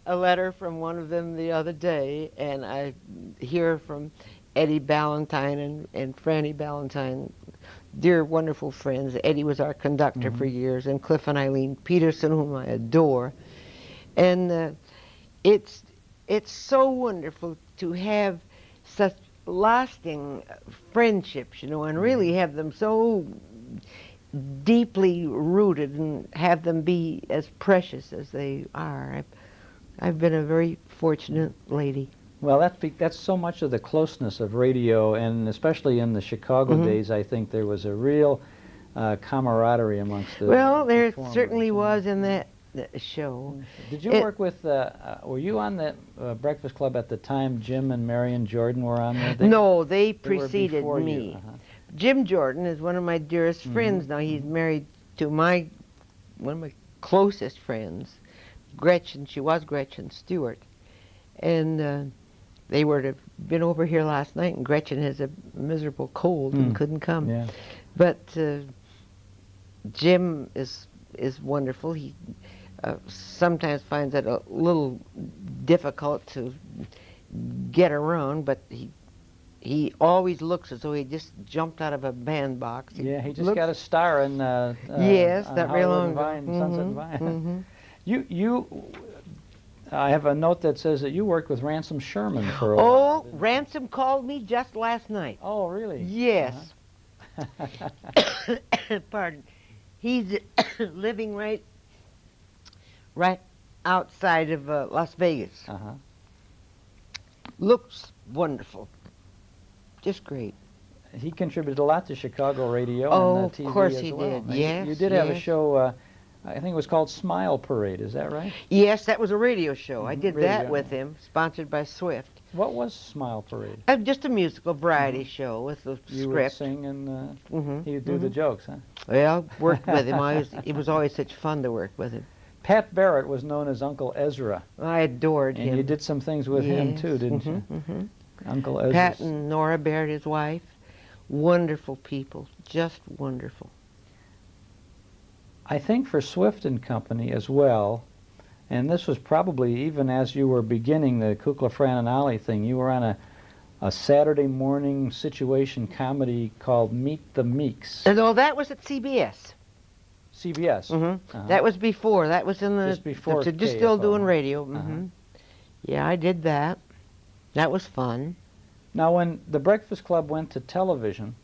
a letter from one of them the other day, and I hear from Eddie Ballantyne and Franny Ballantyne, dear wonderful friends. Eddie was our conductor for years, and Cliff and Eileen Peterson, whom I adore. And it's so wonderful to have such lasting friendships, you know, and really have them so deeply rooted and have them be as precious as they are. I've been a very fortunate lady. Well, that's so much of the closeness of radio, and especially in the Chicago days, I think there was a real camaraderie amongst the there performers. Certainly was in that show. Did you work with, were you on the Breakfast Club at the time Jim and Marion Jordan were on there? No, they were preceded before me. you. Jim Jordan is one of my dearest friends now. He's married to one of my closest friends, Gretchen. She was Gretchen Stewart. And they were to have been over here last night, and Gretchen has a miserable cold and couldn't come. Yeah. But Jim is wonderful. He sometimes finds it a little difficult to get around, but he always looks as though he just jumped out of a bandbox. Yeah, he just got a star in yes, on that Hollywood real long and Vine, Sunset and Vine. I have a note that says that you worked with Ransom Sherman for a while. Oh, Ransom called me just last night. Oh, really? Yes. Pardon. He's living right outside of Las Vegas. Looks wonderful. Just great. He contributed a lot to Chicago radio and TV of course as he well. did. Yes. You did have a show, I think it was called Smile Parade, is that right? Yes, that was a radio show. I did that with him, sponsored by Swift. What was Smile Parade? Just a musical variety show with a You would script. sing and he would do the jokes, huh? Well, worked with him. It was always such fun to work with him. Pat Barrett was known as Uncle Ezra. I adored him. And you did some things with him too, didn't you? Uncle Ezra. Pat and Nora Barrett, his wife. Wonderful people. Just wonderful. I think for Swift and Company as well, and this was probably even as you were beginning the Kukla, Fran, and Ollie thing, you were on a Saturday morning situation comedy called Meet the Meeks. No, that was at CBS. CBS? That was before. That was in the... Just before just still KFO. doing radio. Yeah, I did that. That was fun. Now, when the Breakfast Club went to television,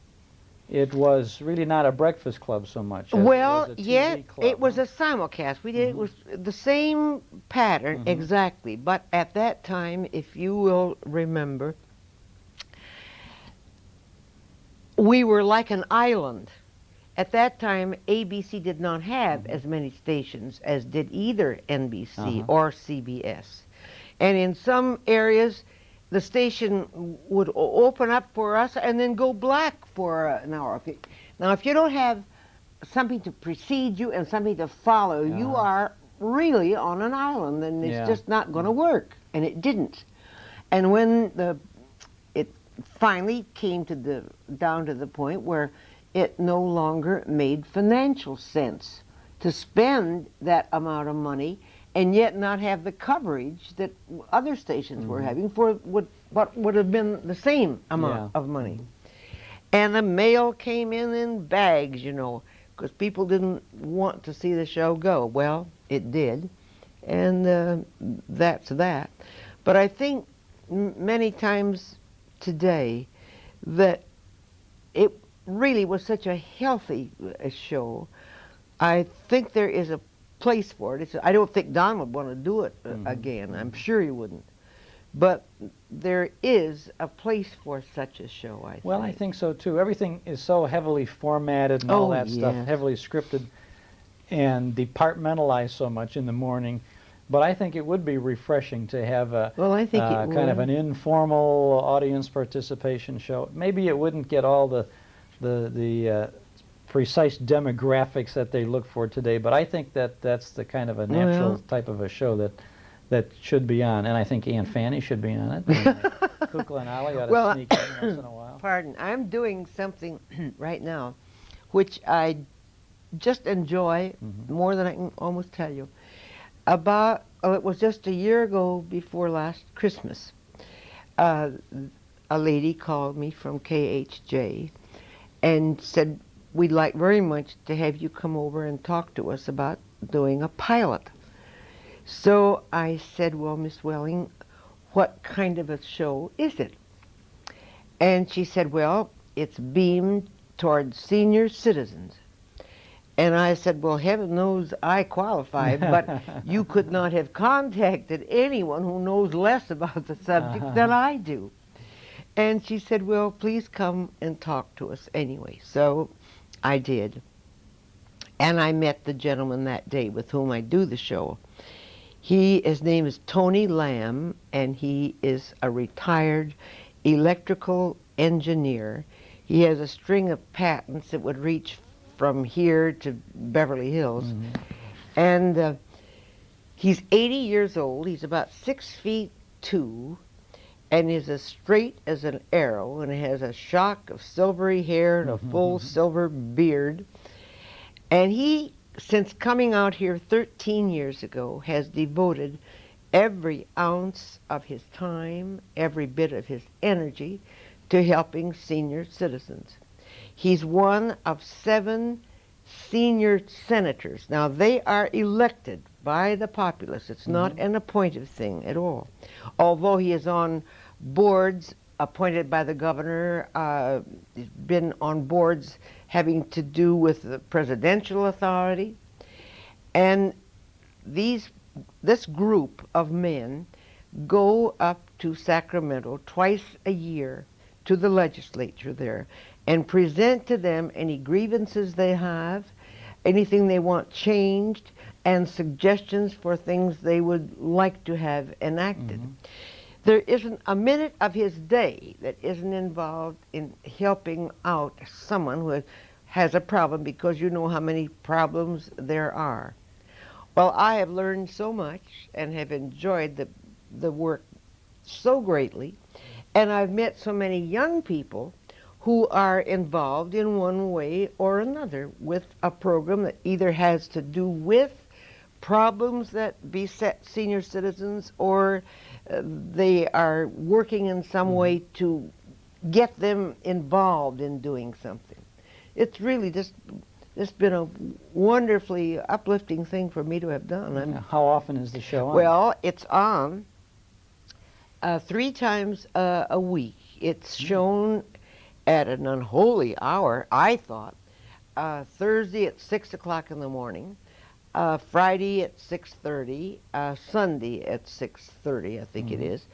it was really not a breakfast club so much as it was a TV club, it was a simulcast. We did it was the same pattern exactly, but at that time, if you will remember, we were like an island. At that time, ABC did not have as many stations as did either NBC or CBS. And in some areas, the station would open up for us and then go black for an hour. Now, if you don't have something to precede you and something to follow, you are really on an island, and it's just not going to work. And it didn't. And when it finally came down to the point where it no longer made financial sense to spend that amount of money and yet not have the coverage that other stations were having for what would have been the same amount of money. And the mail came in bags, you know, because people didn't want to see the show go. Well, it did, and that's that. But I think many times today that it really was such a healthy show. I think there is a place for it. I don't think Don would want to do it again. I'm sure he wouldn't. But there is a place for such a show, I think. Well, I think so too. Everything is so heavily formatted and all that stuff, heavily scripted and departmentalized so much in the morning But I think it would be refreshing to have a Well, I think it kind of would. an informal audience participation show. Maybe it wouldn't get all the precise demographics that they look for today, but I think that that's the kind of a natural Well. type of a show that should be on, and I think Aunt Fanny should be on it. Kukla and Ollie ought to Well, sneak in once in a while. Pardon, I'm doing something right now which I just enjoy more than I can almost tell you. It was just a year ago before last Christmas. A lady called me from KHJ and said, we'd like very much to have you come over and talk to us about doing a pilot. So I said, well, Miss Welling, what kind of a show is it? And she said, well, it's beamed towards senior citizens. And I said, well, heaven knows I qualify, but you could not have contacted anyone who knows less about the subject than I do. And she said, well, please come and talk to us anyway. So I did. And I met the gentleman that day with whom I do the show. His name is Tony Lamb, and he is a retired electrical engineer. He has a string of patents that would reach from here to Beverly Hills. And he's 80 years old. He's about 6'2", and is as straight as an arrow, and has a shock of silvery hair and a full silver beard. And he, since coming out here 13 years ago, has devoted every ounce of his time, every bit of his energy to helping senior citizens. He's one of 7 senior senators. Now, they are elected by the populace. It's not an appointed thing at all. Although he is on boards appointed by the governor, he's been on boards having to do with the presidential authority. And this group of men go up to Sacramento twice a year to the legislature there and present to them any grievances they have, anything they want changed, and suggestions for things they would like to have enacted. There isn't a minute of his day that isn't involved in helping out someone who has a problem, because you know how many problems there are. Well, I have learned so much and have enjoyed the work so greatly, and I've met so many young people who are involved in one way or another with a program that either has to do with problems that beset senior citizens, or they are working in some way to get them involved in doing something. It's really just been a wonderfully uplifting thing for me to have done. How often is the show on? Well, it's on 3 times a week. It's shown at an unholy hour, I thought. Thursday at 6 o'clock in the morning, Friday at 6:30, Sunday at 6:30, I think it is.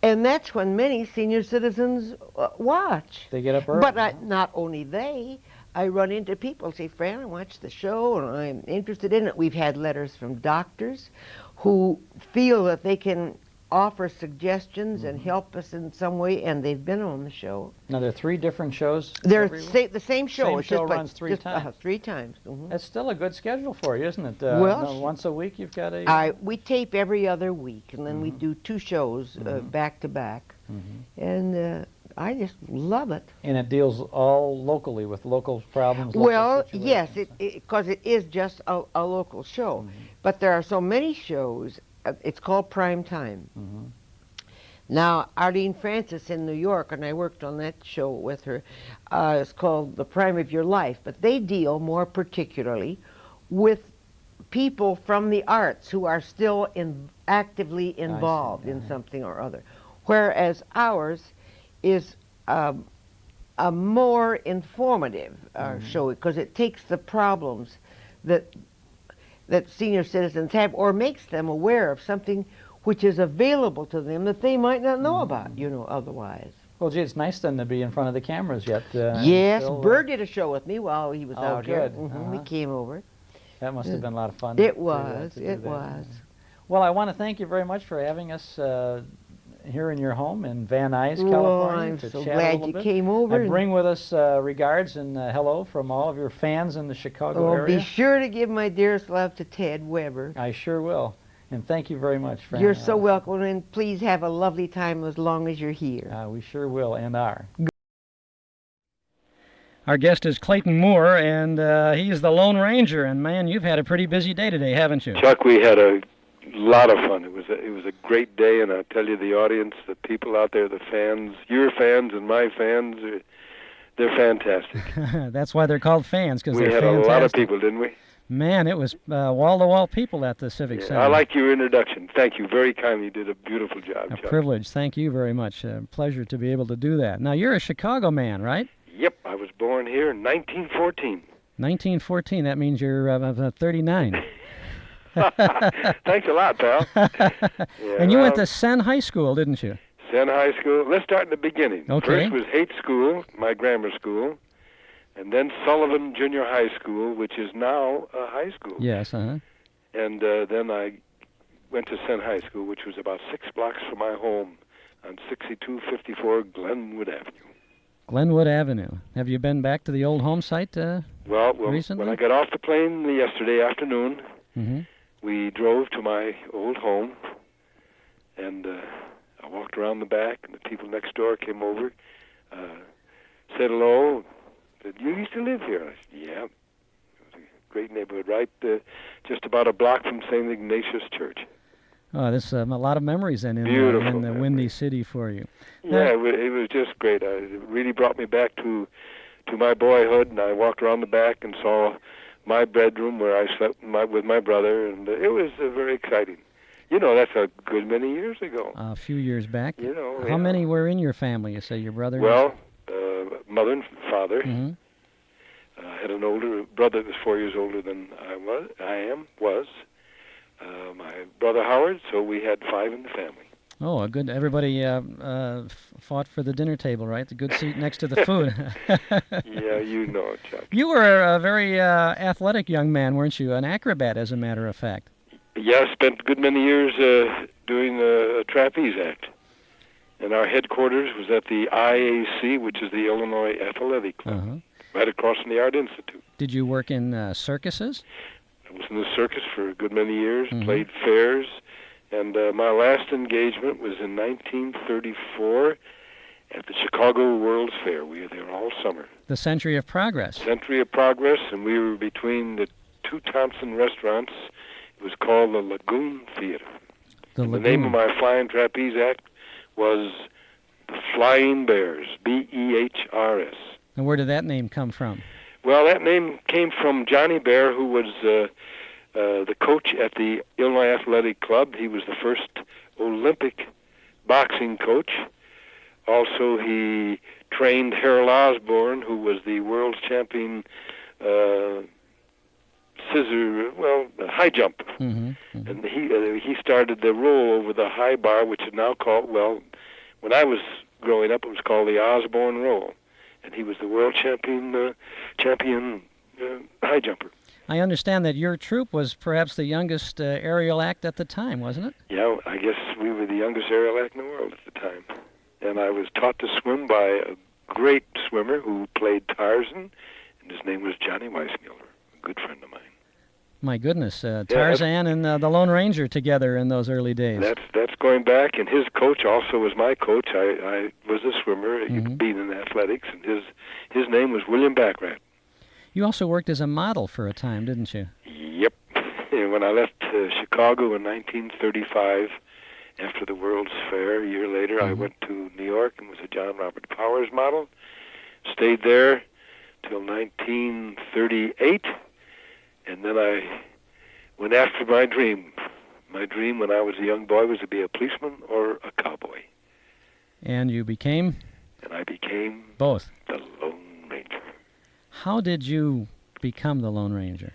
And that's when many senior citizens watch. They get up early. But not only they, I run into people say, Fran, I watched the show and I'm interested in it. We've had letters from doctors who feel that they can offer suggestions and help us in some way, and they've been on the show. Now, there are 3 different shows? They're the same show. Same It's show just runs 3 times? 3 times. That's still a good schedule for you, isn't it? Well, once a week you've got a... we tape every other week, and then we do 2 shows back to back. And I just love it. And it deals all locally with local problems? Local Well, situations. yes, because it is just a local show. But there are so many shows. It's called Prime Time. Now, Arlene Francis in New York, and I worked on that show with her, it's called The Prime of Your Life, but they deal more particularly with people from the arts who are still actively involved in something or other, whereas ours is a more informative show, because it takes the problems that senior citizens have, or makes them aware of something which is available to them that they might not know about, otherwise. Well, gee, it's nice then to be in front of the cameras yet. Yes, Burr did a show with me while he was out here. Good. We came over. That must have been a lot of fun. It was. It was. Well, I want to thank you very much for having us here in your home in Van Nuys, Oh, California. I'm to so chat a glad little you bit. came over. I bring with us regards and hello from all of your fans in the Chicago Oh, area. be sure to give my dearest love to Ted Weber. I sure will. And thank you very much, Fran. You're so welcome, and please have a lovely time as long as you're here. We sure will and are. Our guest is Clayton Moore, and he's the Lone Ranger. And man, you've had a pretty busy day today, haven't you? Chuck, we had a lot of fun. It was a great day, and I tell you, the audience, the people out there, the fans, your fans and my fans, they're fantastic. That's why they're called fans, because we they're had fantastic. a lot of people, didn't we? Man, it was wall-to-wall people at the Civic Center. I like your introduction. Thank you. Very kind. You did a beautiful job, Chuck. A privilege. Thank you very much. A pleasure to be able to do that. Now, you're a Chicago man, right? Yep. I was born here in 1914. 1914. That means you're 39. Thanks a lot, pal. And you went to Sen High School, didn't you? Sen High School. Let's start in the beginning. Okay. First was Heidt School, my grammar school, and then Sullivan Junior High School, which is now a high school. Yes, And then I went to Sen High School, which was about 6 blocks from my home on 6254 Glenwood Avenue. Glenwood Avenue. Have you been back to the old home site Well, recently? when I got off the plane yesterday afternoon, Mm-hmm. we drove to my old home, and I walked around the back, and the people next door came over, said hello, said, "You used to live here?" I said, "Yeah." It was a great neighborhood, right just about a block from St. Ignatius Church. Oh, there's a lot of memories then in the Windy City for you. Yeah, it was just great. It really brought me back to my boyhood, and I walked around the back and saw my bedroom where I slept with my brother, and it was very exciting. You know, that's a good many years ago. A few years back. You know, How many were in your family? You say your brother? Well, mother and father. Mm-hmm. I had an older brother that was 4 years older than I was. My brother Howard, so we had 5 in the family. Oh, good. Everybody fought for the dinner table, right? The good seat next to the food. Yeah, you know it, Chuck. You were a very athletic young man, weren't you? An acrobat, as a matter of fact. Yeah, I spent a good many years doing a trapeze act. And our headquarters was at the IAC, which is the Illinois Athletic Club, right across from the Art Institute. Did you work in circuses? I was in the circus for a good many years, played fairs, and my last engagement was in 1934 at the Chicago World's Fair. We were there all summer. The Century of Progress. Century of Progress, and we were between the 2 Thompson restaurants. It was called the Lagoon Theater. The name of my flying trapeze act was the Flying Bears, B-E-H-R-S. And where did that name come from? Well, that name came from Johnny Bear, who was the coach at the Illinois Athletic Club. He was the first Olympic boxing coach. Also, he trained Harold Osborne, who was the world champion high jump. And he started the roll over the high bar, which is now called, when I was growing up, it was called the Osborne roll. And he was the world champion high jumper. I understand that your troupe was perhaps the youngest aerial act at the time, wasn't it? Yeah, I guess we were the youngest aerial act in the world at the time. And I was taught to swim by a great swimmer who played Tarzan, and his name was Johnny Weissmuller, a good friend of mine. My goodness, Tarzan and the Lone Ranger together in those early days. That's going back, and his coach also was my coach. I was a swimmer, being in athletics, and his name was William Backrath. You also worked as a model for a time, didn't you? Yep. When I left Chicago in 1935, after the World's Fair, a year later, I went to New York and was a John Robert Powers model. Stayed there till 1938. And then I went after my dream. My dream when I was a young boy was to be a policeman or a cowboy. And you became? And I became both. The Lone Ranger. How did you become the Lone Ranger?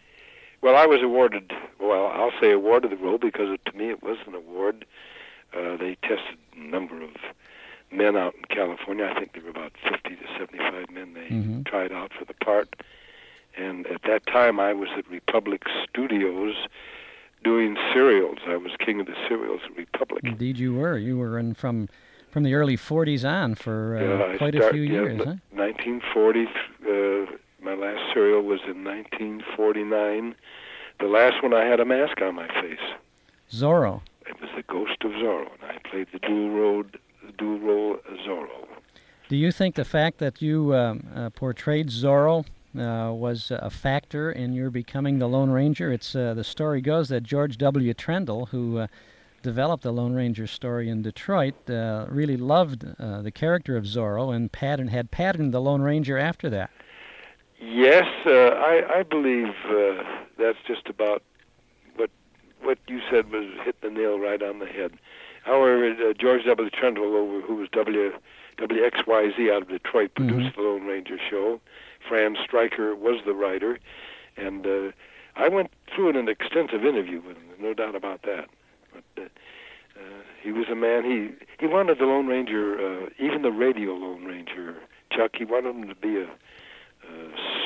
Well, I was awarded, I'll say awarded the role because to me it was an award. They tested a number of men out in California. I think there were about 50 to 75 men they tried out for the part. And at that time, I was at Republic Studios doing serials. I was king of the serials at Republic. Indeed, you were. You were in from the early 40s on for quite a few years, huh? 1940. My last serial was in 1949. The last one I had a mask on my face. Zorro. It was the Ghost of Zorro, and I played the dual role Zorro. Do you think the fact that you portrayed Zorro was a factor in your becoming the Lone Ranger? It's the story goes that George W. Trendle, who developed the Lone Ranger story in Detroit, really loved the character of Zorro and had patterned the Lone Ranger after that. Yes, I believe that's just about what you said was hit the nail right on the head. However, George W. Trendle, who was WXYZ out of Detroit, produced the Lone Ranger show. Fran Stryker was the writer, and I went through an extensive interview with him, no doubt about that. But he was a man, he wanted the Lone Ranger, even the radio Lone Ranger, Chuck, he wanted him to be a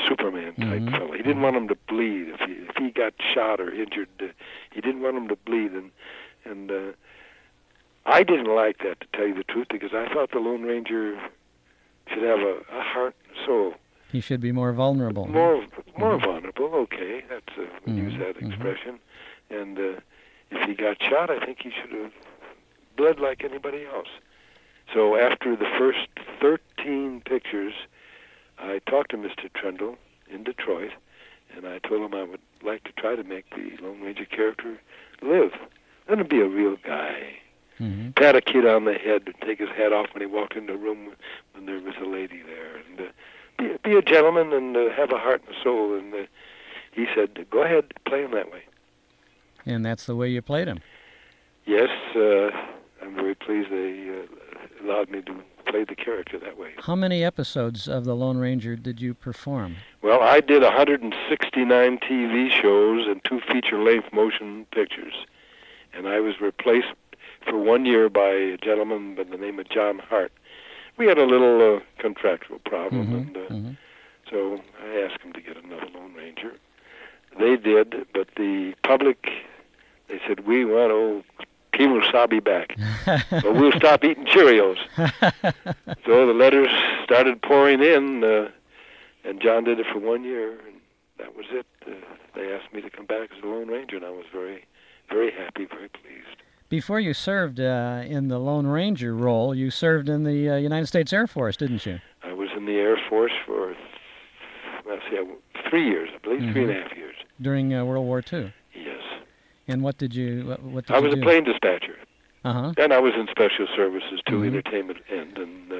Superman type fellow. He didn't want him to bleed. If he got shot or injured, he didn't want him to bleed. And I didn't like that, to tell you the truth, because I thought the Lone Ranger should have a heart and soul. He should be more vulnerable. More vulnerable, okay. That's we use that expression. And if he got shot, I think he should have bled like anybody else. So after the first 13 pictures, I talked to Mr. Trendle in Detroit, and I told him I would like to try to make the Lone Ranger character live. Let him be a real guy. Pat a kid on the head and take his hat off when he walked in the room when there was a lady there. And be a gentleman and have a heart and soul. And he said, go ahead, play him that way. And that's the way you played him. Yes, I'm very pleased they allowed me to play the character that way. How many episodes of The Lone Ranger did you perform? Well, I did 169 TV shows and 2 feature-length motion pictures. And I was replaced for 1 year by a gentleman by the name of John Hart. We had a little contractual problem, and so I asked him to get another Lone Ranger. They did, but the public, they said, we want old Kemosabe back, or we'll stop eating Cheerios. So the letters started pouring in, and John did it for 1 year, and that was it. They asked me to come back as the Lone Ranger, and I was very, very happy, very pleased. Before you served in the Lone Ranger role, you served in the United States Air Force, didn't you? I was in the Air Force for, 3 years, I believe, 3.5 years. During World War II? Yes. And what did you do? I was a plane dispatcher. Uh-huh. And I was in special services, too, entertainment end, and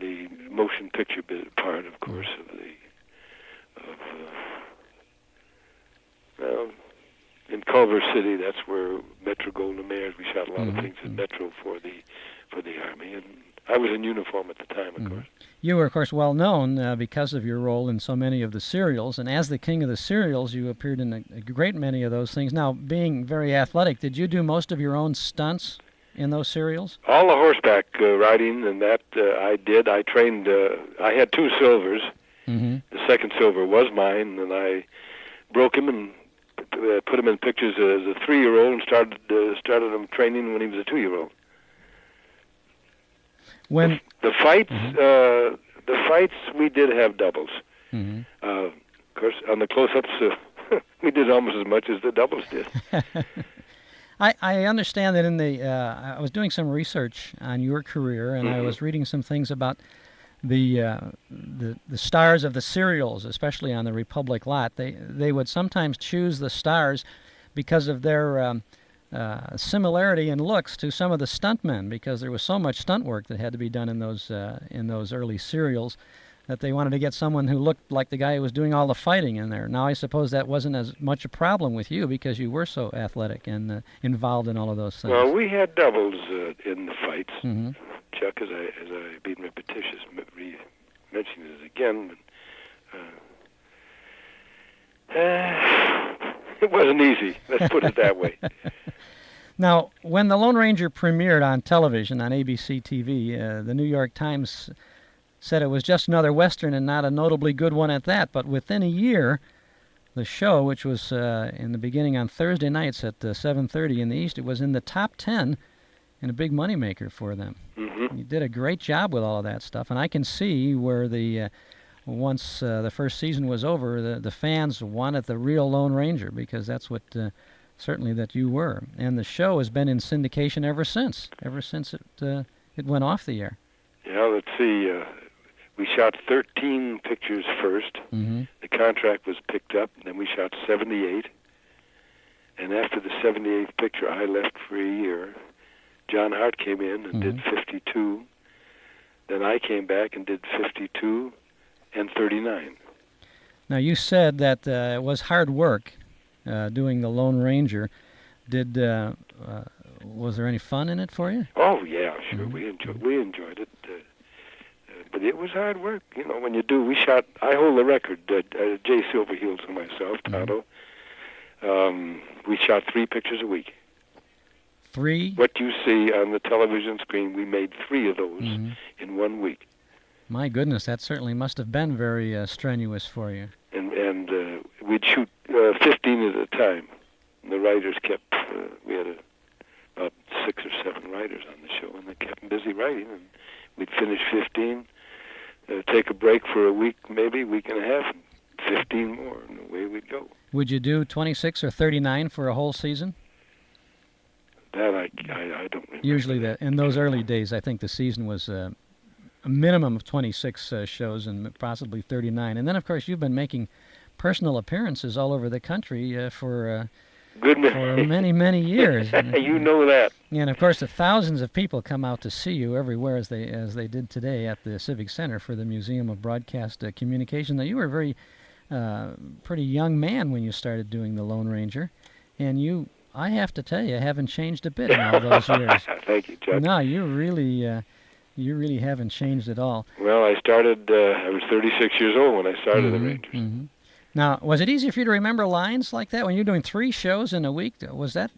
the motion picture part, of course, in Culver City, that's where Metro Golden Mares, we shot a lot of things in Metro for the Army, and I was in uniform at the time, of course. You were, of course, well known because of your role in so many of the serials, and as the king of the serials, you appeared in a great many of those things. Now, being very athletic, did you do most of your own stunts in those serials? All the horseback riding, and that I did. I trained, I had 2 silvers. The second silver was mine, and I broke him and put him in pictures as a 3-year-old and started him training when he was a 2-year-old. When the fights we did have doubles. Of course, on the close-ups, we did almost as much as the doubles did. I understand that in the I was doing some research on your career, and I was reading some things about the stars of the serials, especially on the Republic lot. They would sometimes choose the stars because of their similarity in looks to some of the stuntmen, because there was so much stunt work that had to be done in those early serials that they wanted to get someone who looked like the guy who was doing all the fighting in there. Now, I suppose that wasn't as much a problem with you because you were so athletic and involved in all of those things. Well, we had doubles in the fights. Chuck, as I being repetitious, mentioning it again, it wasn't easy. Let's put it that way. Now, when The Lone Ranger premiered on television on ABC TV, the New York Times said it was just another Western and not a notably good one at that. But within a year, the show, which was in the beginning on Thursday nights at 7:30 in the East, it was in the top 10 and a big moneymaker for them. Mm-hmm. You did a great job with all of that stuff, and I can see where once the first season was over, the fans wanted the real Lone Ranger, because that's what certainly that you were. And the show has been in syndication ever since it went off the air. Yeah, let's see. We shot 13 pictures first. Mm-hmm. The contract was picked up, and then we shot 78. And after the 78th picture, I left for a year. John Hart came in and did 52. Then I came back and did 52 and 39. Now, you said that it was hard work doing the Lone Ranger. Was there any fun in it for you? Oh, yeah, sure. Mm-hmm. We enjoyed it. But it was hard work. You know, when you do, I hold the record, Jay Silverheels and myself, Tonto. We shot 3 pictures a week. 3? What you see on the television screen, we made 3 of those in 1 week. My goodness, that certainly must have been very strenuous for you. And we'd shoot 15 at a time. And the writers kept, we had about 6 or 7 writers on the show, and they kept them busy writing. And we'd finish 15, take a break for a week, maybe, week and a half, and 15 more, and away we'd go. Would you do 26 or 39 for a whole season? That I don't remember. Usually, in those early days, I think the season was a minimum of 26 shows and possibly 39. And then, of course, you've been making personal appearances all over the country for many, many years. You know that. And, of course, the thousands of people come out to see you everywhere, as they did today at the Civic Center for the Museum of Broadcast Communication. Now, you were a very pretty young man when you started doing the Lone Ranger, and I have to tell you, haven't changed a bit in all those years. Thank you, Chuck. No, you really haven't changed at all. Well, I was 36 years old when I started the Rangers. Mm-hmm. Now, was it easy for you to remember lines like that when you're doing 3 shows in a week? Was that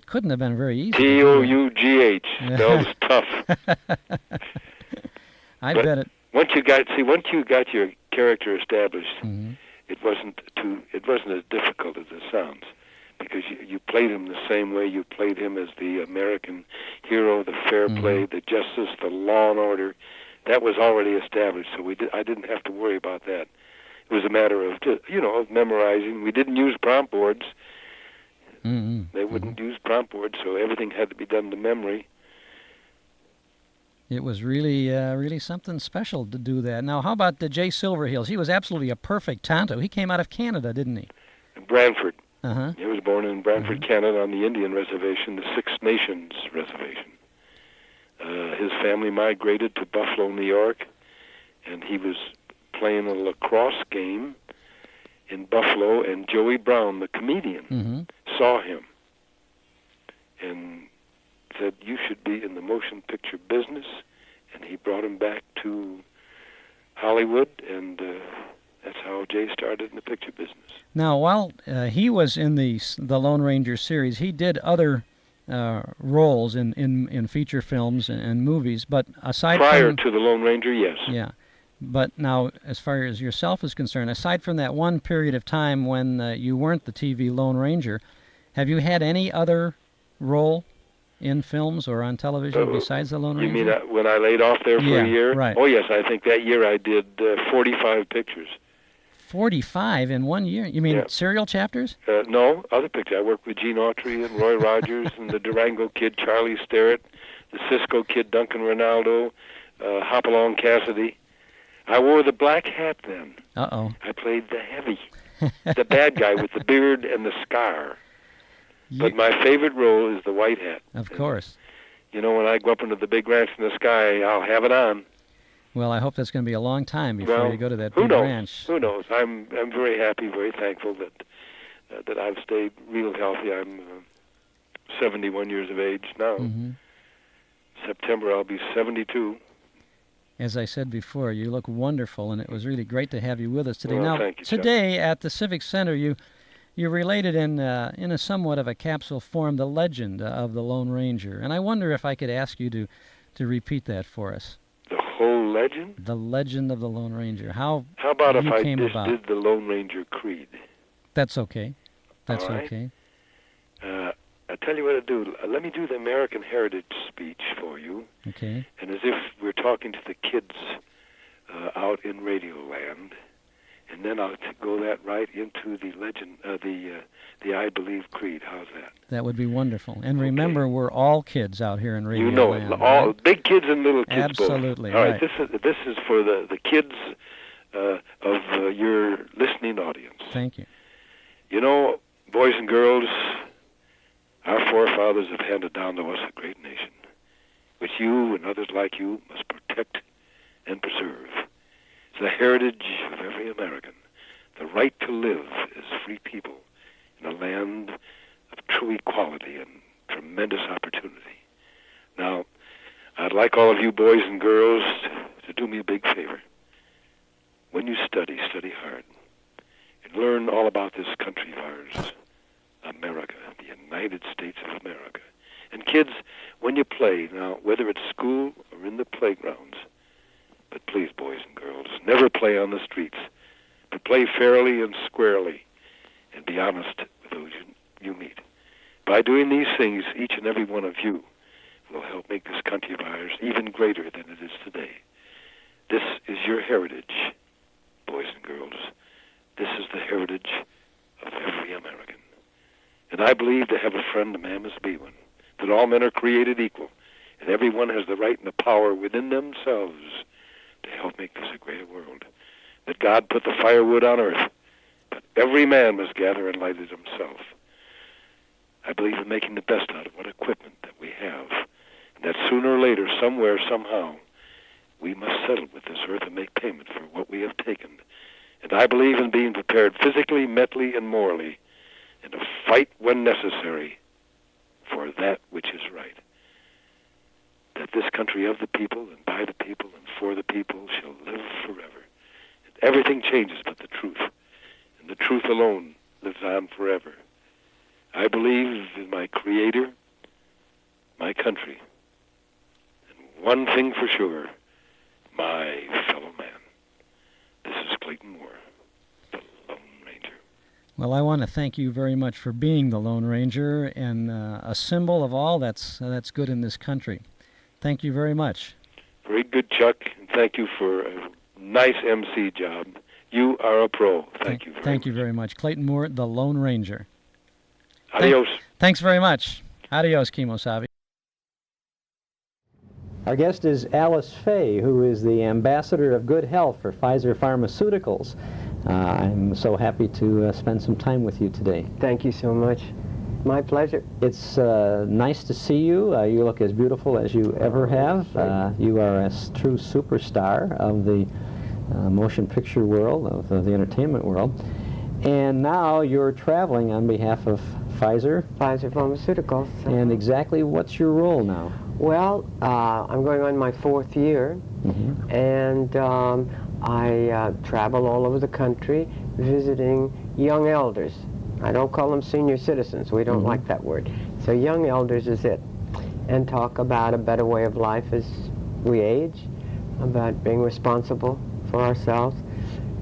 couldn't have been very easy? Tough. That was tough. I bet it. Once you got your character established, it wasn't as difficult as it sounds, because you played him the same way you played him as the American hero, the fair play, the justice, the law and order. That was already established, so I didn't have to worry about that. It was a matter of of memorizing. We didn't use prompt boards. They wouldn't use prompt boards, so everything had to be done to memory. It was really something special to do that. Now, how about Jay Silverheels? He was absolutely a perfect Tonto. He came out of Canada, didn't he? Brantford. Uh-huh. He was born in Brantford, Canada, on the Indian reservation, the Six Nations reservation. His family migrated to Buffalo, New York, and he was playing a lacrosse game in Buffalo, and Joey Brown, the comedian, saw him and said, "You should be in the motion picture business," and he brought him back to Hollywood, and that's how Jay started in the picture business. Now, while he was in the Lone Ranger series, he did other roles in feature films and movies, but aside prior from... to the Lone Ranger, yes. Yeah. But now, as far as yourself is concerned, aside from that one period of time when you weren't the TV Lone Ranger, have you had any other role in films or on television besides the Lone Ranger? You mean when I laid off there for a year? Right. Oh, yes, I think that year I did 45 pictures. 45 in 1 year? You mean serial chapters? No, other pictures. I worked with Gene Autry and Roy Rogers and the Durango Kid, Charlie Sterrett, the Cisco Kid, Duncan Ronaldo, Hopalong Cassidy. I wore the black hat then. Uh-oh. I played the heavy, the bad guy with the beard and the scar. But my favorite role is the white hat. Of course. You know, when I go up into the big ranch in the sky, I'll have it on. Well, I hope that's going to be a long time before you go to that big ranch. Who knows? I'm very happy, very thankful that I've stayed real healthy. I'm 71 years of age now. September I'll be 72. As I said before, you look wonderful, and it was really great to have you with us today. Well, now, thank you, today at the Civic Center, you related in a somewhat of a capsule form the legend of the Lone Ranger, and I wonder if I could ask you to repeat that for us. whole legend? The legend of the Lone Ranger. How about you if I came just about? did the Lone Ranger Creed? That's okay. That's All right. okay. I'll tell you what to do. Let me do the American Heritage speech for you. Okay. And as if we're talking to the kids out in Radio Land, and then I'll go that right into the legend, the I Believe Creed. How's that? That would be wonderful. And remember, we're all kids out here in Radio You know Land, it. All right? big kids and little kids Absolutely, both. All right. This is for the kids of your listening audience. Thank you. You know, boys and girls, our forefathers have handed down to us a great nation, which you and others like you must protect and preserve. It's the heritage of every American, the right to live as free people in a land of true equality and tremendous opportunity. Now, I'd like all of you boys and girls to do me a big favor. When you study, study hard, and learn all about this country of ours, America, the United States of America. And kids, when you play, now, whether it's school or in the playgrounds, but please, boys and girls, never play on the streets, but play fairly and squarely, and be honest with those you meet. By doing these things, each and every one of you will help make this country of ours even greater than it is today. This is your heritage, boys and girls. This is the heritage of every American. And I believe to have a friend, a man must be one, that all men are created equal, and everyone has the right and the power within themselves to help make this a greater world. That God put the firewood on earth, but every man must gather and light it himself. I believe in making the best out of what equipment that we have, and that sooner or later, somewhere, somehow, we must settle with this earth and make payment for what we have taken. And I believe in being prepared physically, mentally, and morally, and to fight when necessary for that which is right. That this country of the people, and by the people, and for the people shall live forever. And everything changes but the truth, and the truth alone lives on forever. I believe in my Creator, my country, and one thing for sure, my fellow man. This is Clayton Moore, the Lone Ranger. Well, I want to thank you very much for being the Lone Ranger and a symbol of all that's good in this country. Thank you very much. Very good, Chuck, and thank you for a nice MC job. You are a pro. Thank you very much. Thank you very much. Clayton Moore, the Lone Ranger. Adios. Thanks very much. Adios, Kimosabe. Our guest is Alice Faye, who is the ambassador of good health for Pfizer Pharmaceuticals. I'm so happy to spend some time with you today. Thank you so much. My pleasure. It's nice to see you. You look as beautiful as you ever have. You are a true superstar of the motion picture world, of the entertainment world. And now you're traveling on behalf of Pfizer. Pfizer Pharmaceuticals. And exactly what's your role now? Well, I'm going on my 4th year, and I travel all over the country visiting young elders. I don't call them senior citizens. We don't like that word. So young elders is it. And talk about a better way of life as we age, about being responsible for ourselves,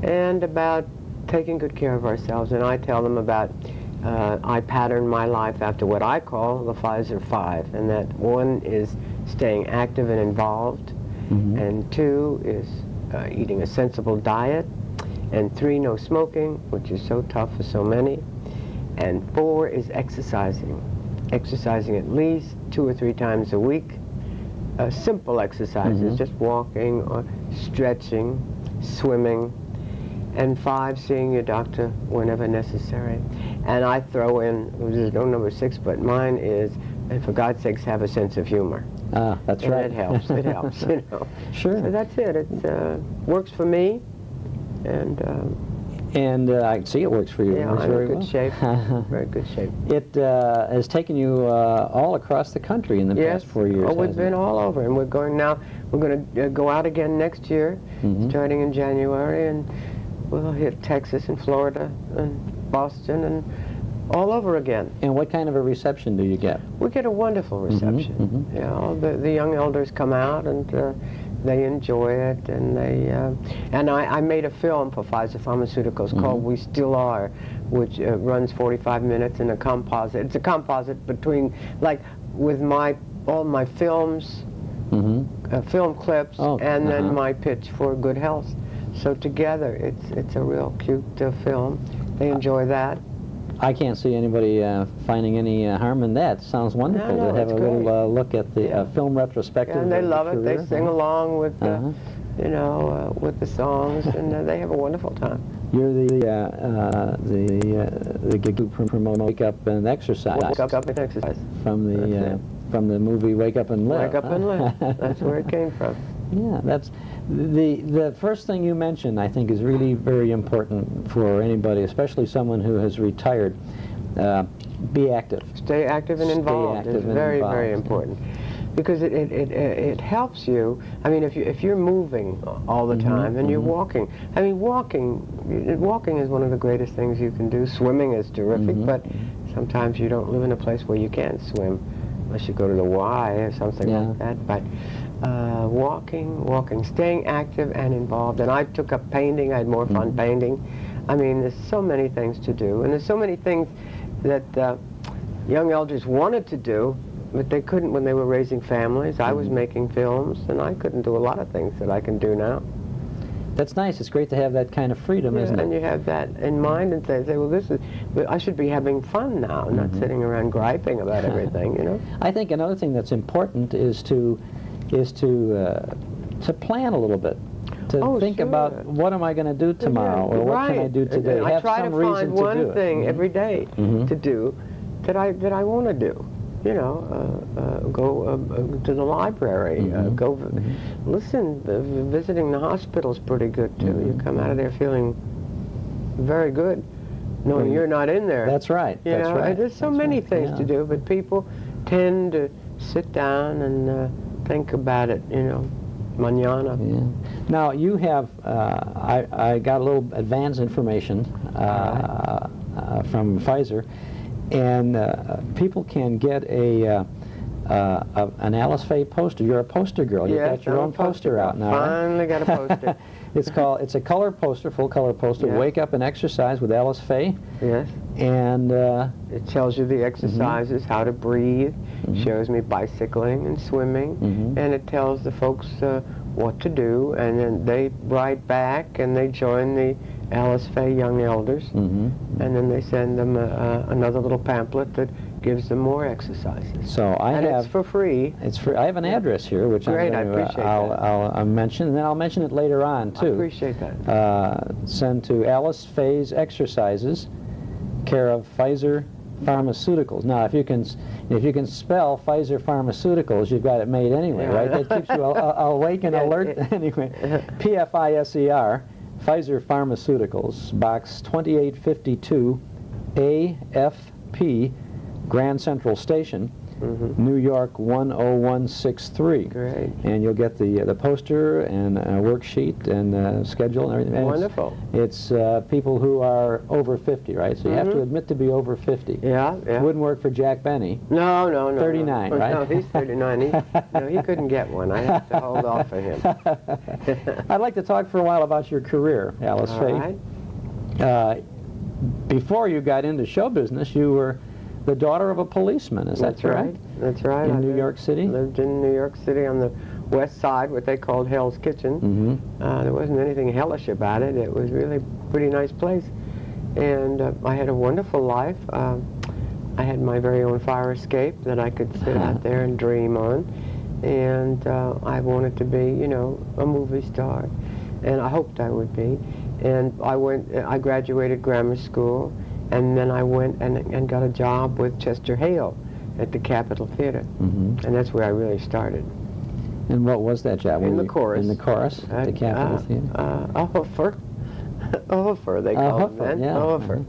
and about taking good care of ourselves. And I tell them about, I pattern my life after what I call the Pfizer 5, and that 1 is staying active and involved, and 2 is eating a sensible diet, and 3, no smoking, which is so tough for so many, and 4 is exercising at least 2 or 3 times a week. Simple exercises, just walking or stretching, swimming, and 5, seeing your doctor whenever necessary. And I throw in, there's no number 6, but mine is, and for God's sakes, have a sense of humor. Ah, that's and right. It helps, you know. Sure. So that's it. It works for me, and I can see it works for you. yeah, Works I'm in very good well. shape. Very good shape. It has taken you all across the country in the past 4 years. Oh, we've hasn't been it? all over, and we're going to go out again next year, starting in January, and we'll hit Texas and Florida and Boston and all over again. And what kind of a reception do you get? We get a wonderful reception. Yeah, all the young elders come out, and they enjoy it, and I made a film for Pfizer Pharmaceuticals called We Still Are, which runs 45 minutes in a composite. It's a composite between, like, with all my films, film clips, and then my pitch for Good Health. So together, it's a real cute film. They enjoy that. I can't see anybody finding any harm in that. Sounds wonderful No, to have it's a little look at the film retrospective. And they of love the it. They career. sing along with the, with the songs, and they have a wonderful time. You're the gig who promote Wake Up and Exercise. Wake Up and Exercise. From the movie Wake Up and Live. Wake Up and Live. That's where it came from. Yeah, that's the first thing you mentioned. I think is really very important for anybody, especially someone who has retired. Be active. Stay active and involved. It's very, very important, because it helps you. I mean, if you're moving all the time and you're walking. I mean, walking is one of the greatest things you can do. Swimming is terrific, but sometimes you don't live in a place where you can't swim, unless you go to the Y or something like that. But walking, staying active and involved. And I took up painting. I had more fun painting. I mean, there's so many things to do, and there's so many things that young elders wanted to do, but they couldn't when they were raising families. I was making films, and I couldn't do a lot of things that I can do now. That's nice. It's great to have that kind of freedom, isn't it? And you have that in mind and say, well, I should be having fun now, not sitting around griping about everything, you know? I think another thing that's important is to plan a little bit. To think about, what am I going to do tomorrow, or what can I do today? I try to find one thing every day to do that I want to do. You know, go to the library, go listen. Visiting the hospital is pretty good too. You come out of there feeling very good, knowing you're not in there. That's right. You know, right. There's so many things to do, but people tend to sit down and think about it. You know, mañana. Yeah. Now you have. I got a little advance information from Pfizer. And people can get an Alice Faye poster. You're a poster girl. You've got your own poster out now. Finally got a poster. It's a color poster, full color poster. Yeah. Wake Up and Exercise with Alice Faye. Yes. And it tells you the exercises, how to breathe. Shows me bicycling and swimming, and it tells the folks what to do. And then they write back and they join the Alice Faye Young Elders, and then they send them another little pamphlet that gives them more exercises. So it's for free. It's free. I have an address here, which I'll mention, and then I'll mention it later on too. I appreciate that. Send to Alice Faye's Exercises, care of Pfizer Pharmaceuticals. Now, if you can spell Pfizer Pharmaceuticals, you've got it made anyway, right? That keeps you awake and alert anyway. PFISER. Pfizer Pharmaceuticals, Box 2852, AFP, Grand Central Station, New York 10163. Great. And you'll get the poster and a worksheet and schedule and everything. And wonderful. It's people who are over 50, right? So you have to admit to be over 50. Yeah. Wouldn't work for Jack Benny. No. 39, right? No, he's 39. He couldn't get one. I have to hold off for him. I'd like to talk for a while about your career, Alice Faye. Right. Before you got into show business, you were the daughter of a policeman. Is that correct? That's right. In New York City? Lived in New York City on the west side, what they called Hell's Kitchen. There wasn't anything hellish about it. It was really a pretty nice place. And I had a wonderful life. I had my very own fire escape that I could sit out there and dream on. And I wanted to be, you know, a movie star. And I hoped I would be. And I graduated grammar school, and then I went and got a job with Chester Hale at the Capitol Theater. And that's where I really started. And what was that job? In the chorus. In the chorus at the Capitol Theater? A hoofer. A hoofer, they called it then. Yeah. A hoofer.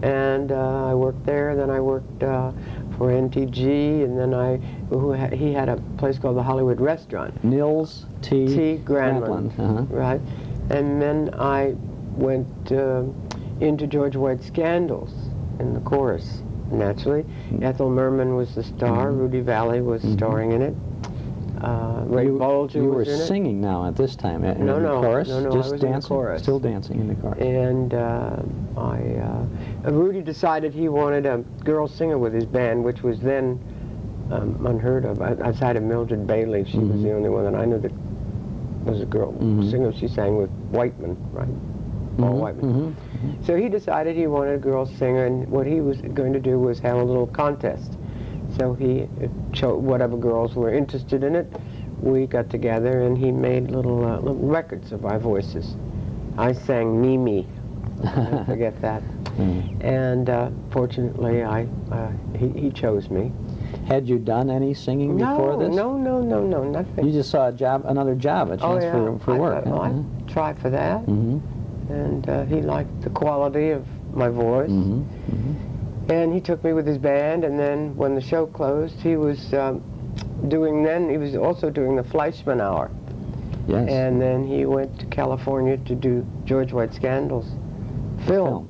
And I worked there, then I worked for NTG, and then he had a place called the Hollywood Restaurant. Nils T. Granlund. Right. And then I went into George White's Scandals in the chorus, naturally. Ethel Merman was the star. Rudy Valley was starring in it. Ray Balzer You were was in it. singing now at this time. In No, the no, chorus? no, Just I was in the dancing? chorus. Still dancing in the chorus. And Rudy decided he wanted a girl singer with his band, which was then unheard of. Outside of Mildred Bailey, she was the only one that I knew that was a girl singer. She sang with Whiteman, right? Paul Whiteman. So he decided he wanted a girl singer, and what he was going to do was have a little contest. So he chose whatever girls were interested in it. We got together, and he made little records of our voices. I sang Mimi. I'll never forget that. And fortunately, he chose me. Had you done any singing before this? No, nothing. You just saw a chance for work. Well, I'd try for that. And he liked the quality of my voice. And he took me with his band, and then when the show closed, he was he was also doing the Fleischman Hour. Yes. And then he went to California to do George White Scandal's film.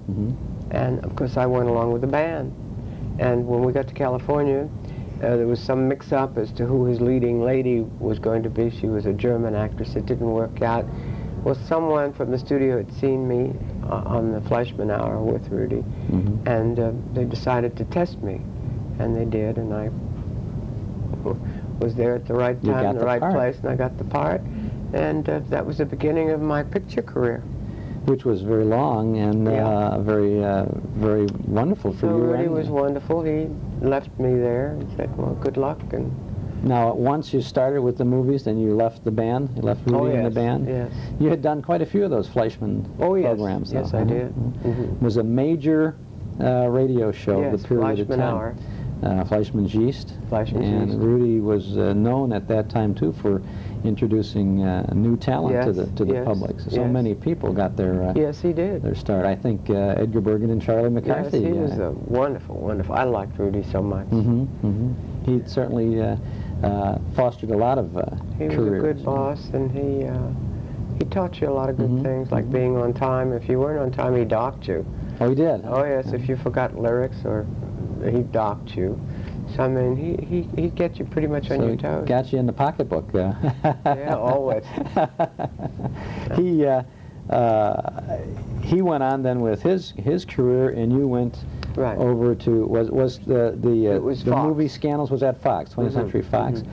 And of course I went along with the band. And when we got to California, there was some mix-up as to who his leading lady was going to be. She was a German actress. It didn't work out. Well, someone from the studio had seen me on the Fleischman Hour with Rudy, and they decided to test me, and they did, and I was there at the right time, in the right place, and I got the part, and that was the beginning of my picture career. Which was very long and very wonderful for So you. Rudy was wonderful. He left me there and said, well, good luck. And now, once you started with the movies, then you left the band? You left Rudy in the band? Yes. You had done quite a few of those Fleischman programs, though. Yes, I did. It was a major radio show Yes, the period of Fleischman time. Hour. Fleischman Geest. Fleischman Geest. Rudy was known at that time, too, for introducing new talent to the public. So many people got their yes, he did. Their start. I think Edgar Bergen and Charlie McCarthy. Yes, he was a wonderful. I liked Rudy so much. He certainly fostered a lot of He was careers. a good boss, and he taught you a lot of good things, like being on time. If you weren't on time, he docked you. Oh, he did? Oh, yes, if you forgot lyrics, or he docked you. So, I mean, he'd get you pretty much on your toes. Got you in the pocketbook. Yeah, always. He went on then with his career, and you went over to was the movie Scandals was at Fox, 20th Century Fox.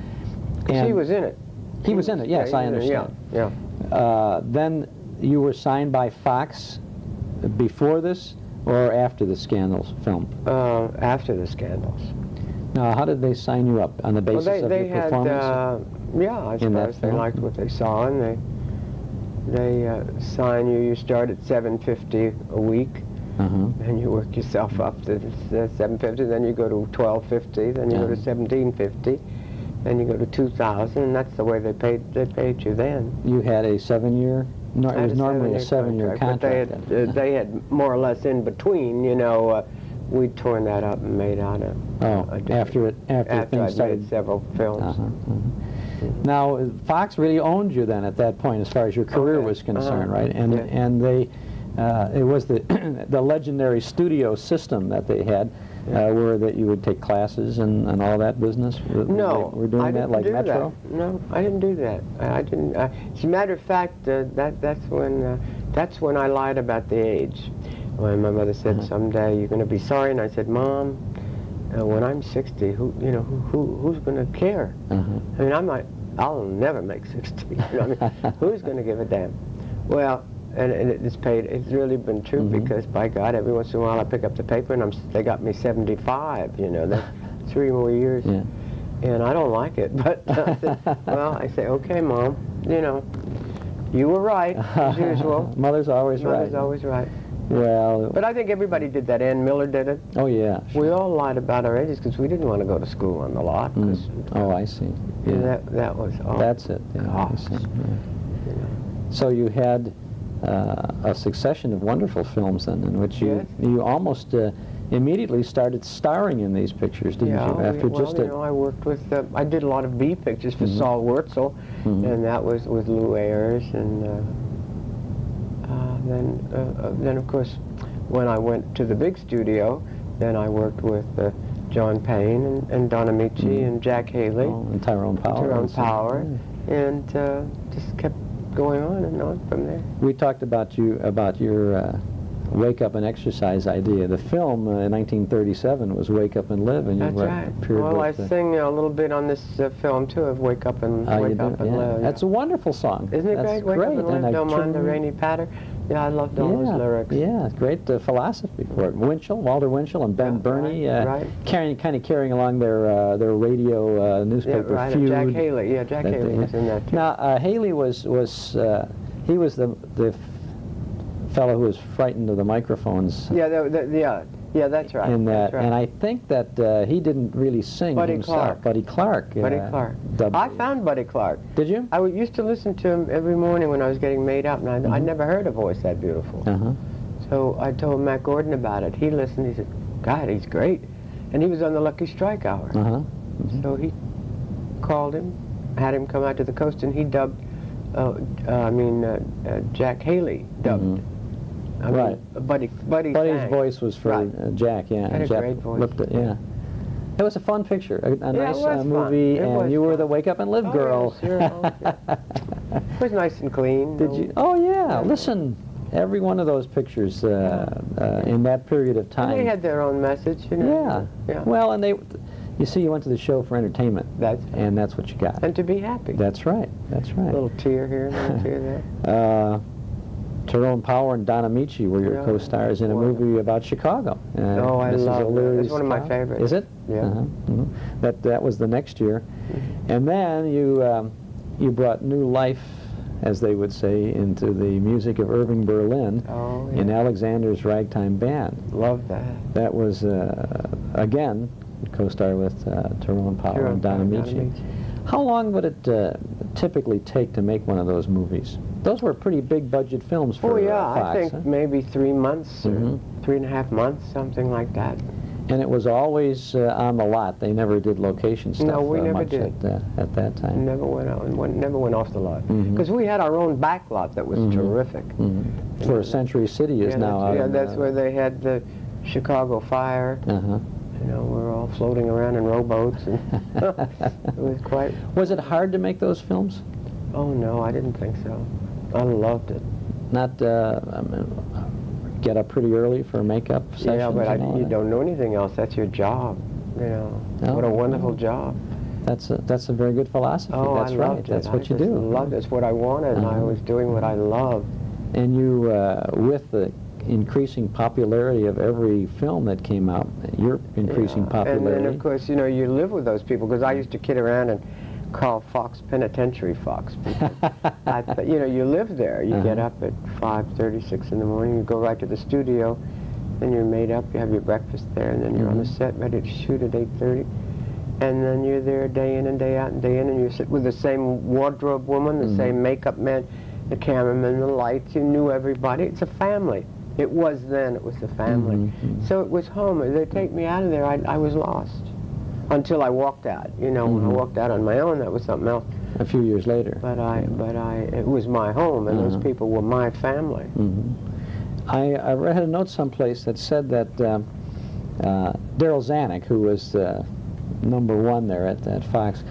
And he was in it. He was in it. Yes, I understand. Yeah. Then you were signed by Fox before this or after the Scandals film? After the Scandals. Now, how did they sign you up? On the basis of your performance? Yeah, I suppose they liked what they saw, and they sign you. You start at $7.50 a week, and you work yourself up to $7.50. Then you go to $12.50. Then you go to $17.50. Then you go to $2,000, and that's the way they paid you then. You had a 7-year. No, it was normally a 7-year contract. But they had more or less in between. You know, we'd torn that up and made out a. After things started. Made several films. Now, Fox really owned you then at that point, as far as your career was concerned, right? And they, it was the legendary studio system that they had, where that you would take classes and all that business. No, we're doing I that didn't like do Metro. That. No, I didn't do that. I didn't. As a matter of fact, that's when I lied about the age. When my mother said, "Someday you're going to be sorry," and I said, "Mom, when I'm 60, who's going to care?" I mean, I'll never make 60. You know, I mean, who's going to give a damn? Well, and it's paid. It's really been true because, by God, every once in a while I pick up the paper and they got me 75. You know, that's 3 more years, and I don't like it. But I say, okay, Mom, you know, you were right as usual. Mother's always right. Mother's always right. Well, but I think everybody did that. Ann Miller did it. Oh, yeah. Sure. We all lied about our ages because we didn't want to go to school on the lot. Oh, I see. Yeah. That was all. That's it. Yeah, I see. Yeah. So you had a succession of wonderful films then, in which you almost immediately started starring in these pictures, didn't you? After I worked with. I did a lot of B pictures for Saul Wurtzel, and that was with Lou Ayres and. Then of course, when I went to the big studio, then I worked with John Payne and Don Amici and Jack Haley. And Tyrone Power. Tyrone Power. And just kept going on and on from there. We talked about your wake up and exercise idea. The film in 1937 was Wake Up and Live, and That's you right. appeared Well, I with sing a little bit on this film too of Wake Up and Live. That's a wonderful song. Isn't it That's great? Wake Up and Live, I don't mind the rainy patter. Yeah, I loved all those lyrics. Yeah, great philosophy for it. Walter Winchell and Ben Burney, carrying along their radio newspaper feud. Jack Haley. Yeah, Jack Haley was in that too. Now, Haley was he was the fellow who was frightened of the microphones. Yeah, that's right. In that, that's right. and I think that he didn't really sing himself. Buddy Clark. Buddy Clark. I found Buddy Clark. Did you? I used to listen to him every morning when I was getting made up, and I never heard a voice that beautiful. So I told Matt Gordon about it. He listened. He said, "God, he's great," and he was on the Lucky Strike Hour. So he called him, had him come out to the coast, and he dubbed. Jack Haley dubbed. Buddy's voice was for Jack, yeah. Had a great voice. It was a fun picture, a nice it movie, fun. and you were the Wake Up and Live girl. Yeah, sure. It was nice and clean. Did you? Oh yeah. Listen, every one of those pictures in that period of time. And they had their own message, you know. Yeah. Well, and you see, you went to the show for entertainment. And that's what you got. And to be happy. That's right. That's right. A little tear here, a little tear there. Tyrone Power and Don Amici were your co-stars in a movie about Chicago. I love it. It's one of my favorites. Is it? Yeah. That was the next year. And then you brought new life, as they would say, into the music of Irving Berlin in Alexander's Ragtime Band. Love that. That was, again, co-star with Tyrone Power and Don Amici. How long would it typically take to make one of those movies? Those were pretty big budget films for Fox. I think maybe 3 months or 3.5 months, something like that. And it was always on the lot. They never did location stuff. No, we never much did. At that time. Never went off the lot. Because we had our own back lot that was terrific. For Century City is now. That's where they had the Chicago Fire. You know, we're all floating around in rowboats, and it was quite. Was it hard to make those films? Oh no, I didn't think so. I loved it. Not get up pretty early for makeup sessions. Yeah, but you don't know anything else. That's your job. You know, what a wonderful job. That's a very good philosophy. Oh, that's I right. loved it. That's what you do. Loved it. That's what I wanted, and I was doing what I loved. And you, with the increasing popularity of every film that came out, your increasing popularity. And then, of course, you know, you live with those people, because I used to kid around and call Fox Penitentiary Fox. You know, you live there. You get up at 5:30, 6 in the morning, you go right to the studio, then you're made up, you have your breakfast there, and then you're on the set ready to shoot at 8:30. And then you're there day in and day out and day in, and you sit with the same wardrobe woman, the same makeup man, the cameraman, the lights. You knew everybody. It's a family. It was then. It was the family. So it was home. They'd take me out of there. I was lost until I walked out. You know, when I walked out on my own, that was something else. A few years later. But it was my home, and those people were my family. I read a note someplace that said that Daryl Zanuck, who was #1 there at Fox,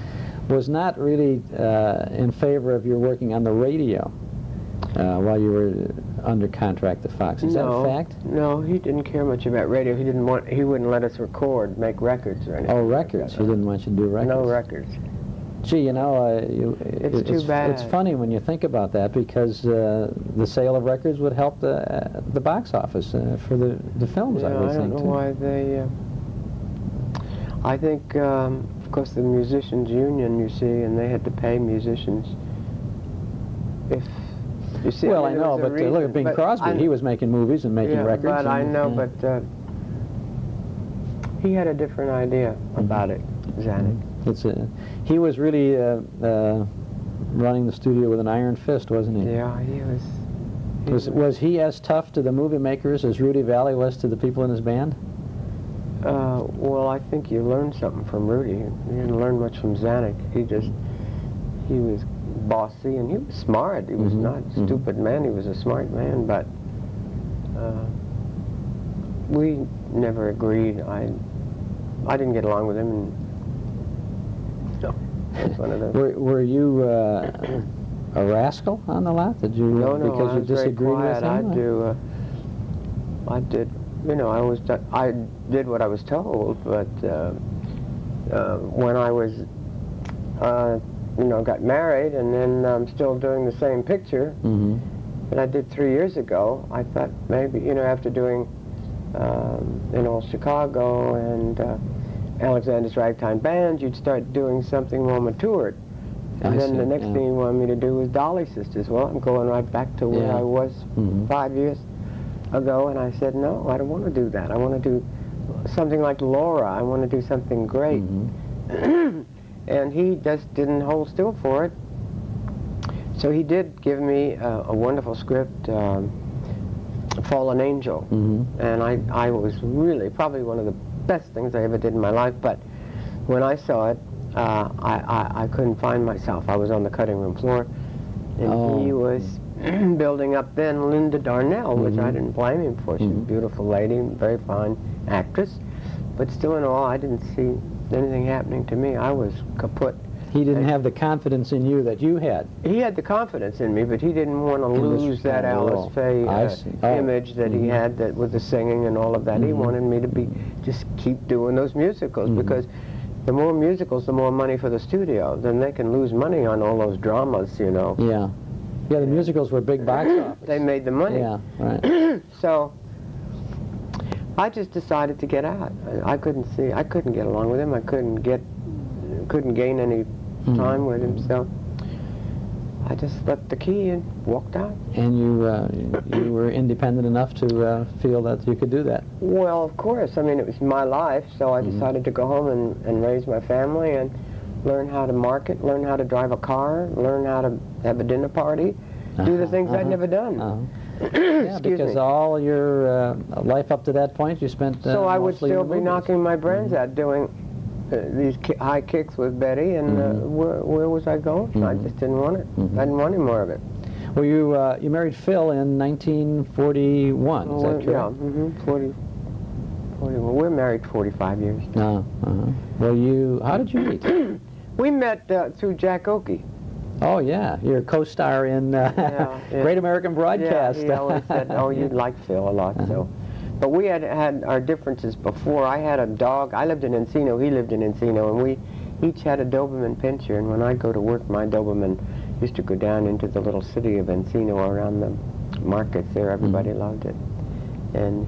was not really in favor of your working on the radio while you were under contract at Fox. Is that a fact? No, he didn't care much about radio. He wouldn't let us make records or anything. Oh, records. He didn't want you to do records. No records. Gee, you know, it's too bad. It's funny when you think about that, because the sale of records would help the box office for the films. Yeah, I don't know why they. I think, of course, the musicians' union, you see, and they had to pay musicians. If you see, well, I know, but look at Bing Crosby. He was making movies and making records. But I know, but he had a different idea about it, Zanuck. He was really running the studio with an iron fist, wasn't he? Yeah, he was. Was he as tough to the movie makers as Rudy Vallée was to the people in his band? Well, I think you learned something from Rudy. You didn't learn much from Zanuck. He was bossy, and he was smart. He was not a stupid man. He was a smart man, but we never agreed. I didn't get along with him, and so it was one of those. Were you a rascal on the lot? Did you No, because I you was very disagreed quiet. with him? I did, you know, I did what I was told, but when I was, you know, got married, and then I'm still doing the same picture that I did 3 years ago, I thought maybe, you know, after doing, you know, Chicago and Alexander's Ragtime Band, you'd start doing something more matured. And then the next thing you wanted me to do was Dolly Sisters. Well, I'm going right back to where I was 5 years ago, and I said, no, I don't want to do that. I want to do something like Laura. I want to do something great. And he just didn't hold still for it. So he did give me a wonderful script, Fallen Angel. And I was really probably one of the best things I ever did in my life, but when I saw it, I couldn't find myself. I was on the cutting room floor, and he was building up then Linda Darnell, which I didn't blame him for. She's a beautiful lady, very fine actress, but still in all, I didn't see anything happening to me. I was kaput. He didn't have the confidence in you that you had. He had the confidence in me, but he didn't want to lose that Alice Faye image that he had, that with the singing and all of that. He wanted me to just keep doing those musicals, because the more musicals, the more money for the studio. Then they can lose money on all those dramas, you know. Yeah, the musicals were big box office. They made the money. Yeah, right. So I just decided to get out. I couldn't get along with him. I couldn't gain any time with him. So I just left the key and walked out. And you were independent enough to feel that you could do that? Well, of course. I mean, it was my life, so I decided to go home and raise my family and learn how to market, learn how to drive a car, learn how to have a dinner party, do the things I'd never done. Yeah, because all your life up to that point you spent so I would mostly still in be movies. knocking my brains out doing these high kicks with Betty, and where was I going? I just didn't want it. I didn't want any more of it. Well, you married Phil in 1941, is that correct? Yeah, 40. Well, we're married 45 years. Well, how did you meet? We met through Jack Oakey. Oh, yeah, your co-star in Great American Broadcast. Yeah, he always said, oh, you'd like Phil a lot, so. But we had our differences before. I had a dog. I lived in Encino. He lived in Encino, and we each had a Doberman Pinscher. And when I'd go to work, my Doberman used to go down into the little city of Encino around the markets there. Everybody loved it. And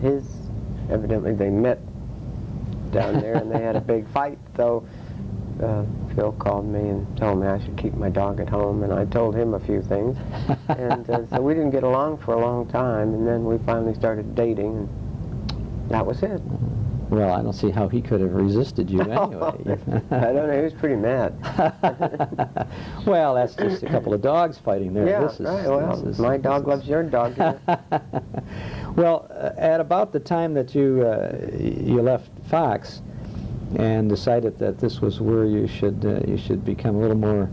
evidently they met down there, and they had a big fight. So Phil called me and told me I should keep my dog at home, and I told him a few things. And so we didn't get along for a long time, and then we finally started dating. And that was it. Well, I don't see how he could have resisted you anyway. I don't know. He was pretty mad. Well, that's just a couple of dogs fighting there. Yeah, right. Well, my dog loves your dog. Well, at about the time that you left Fox and decided that this was where you should become a little more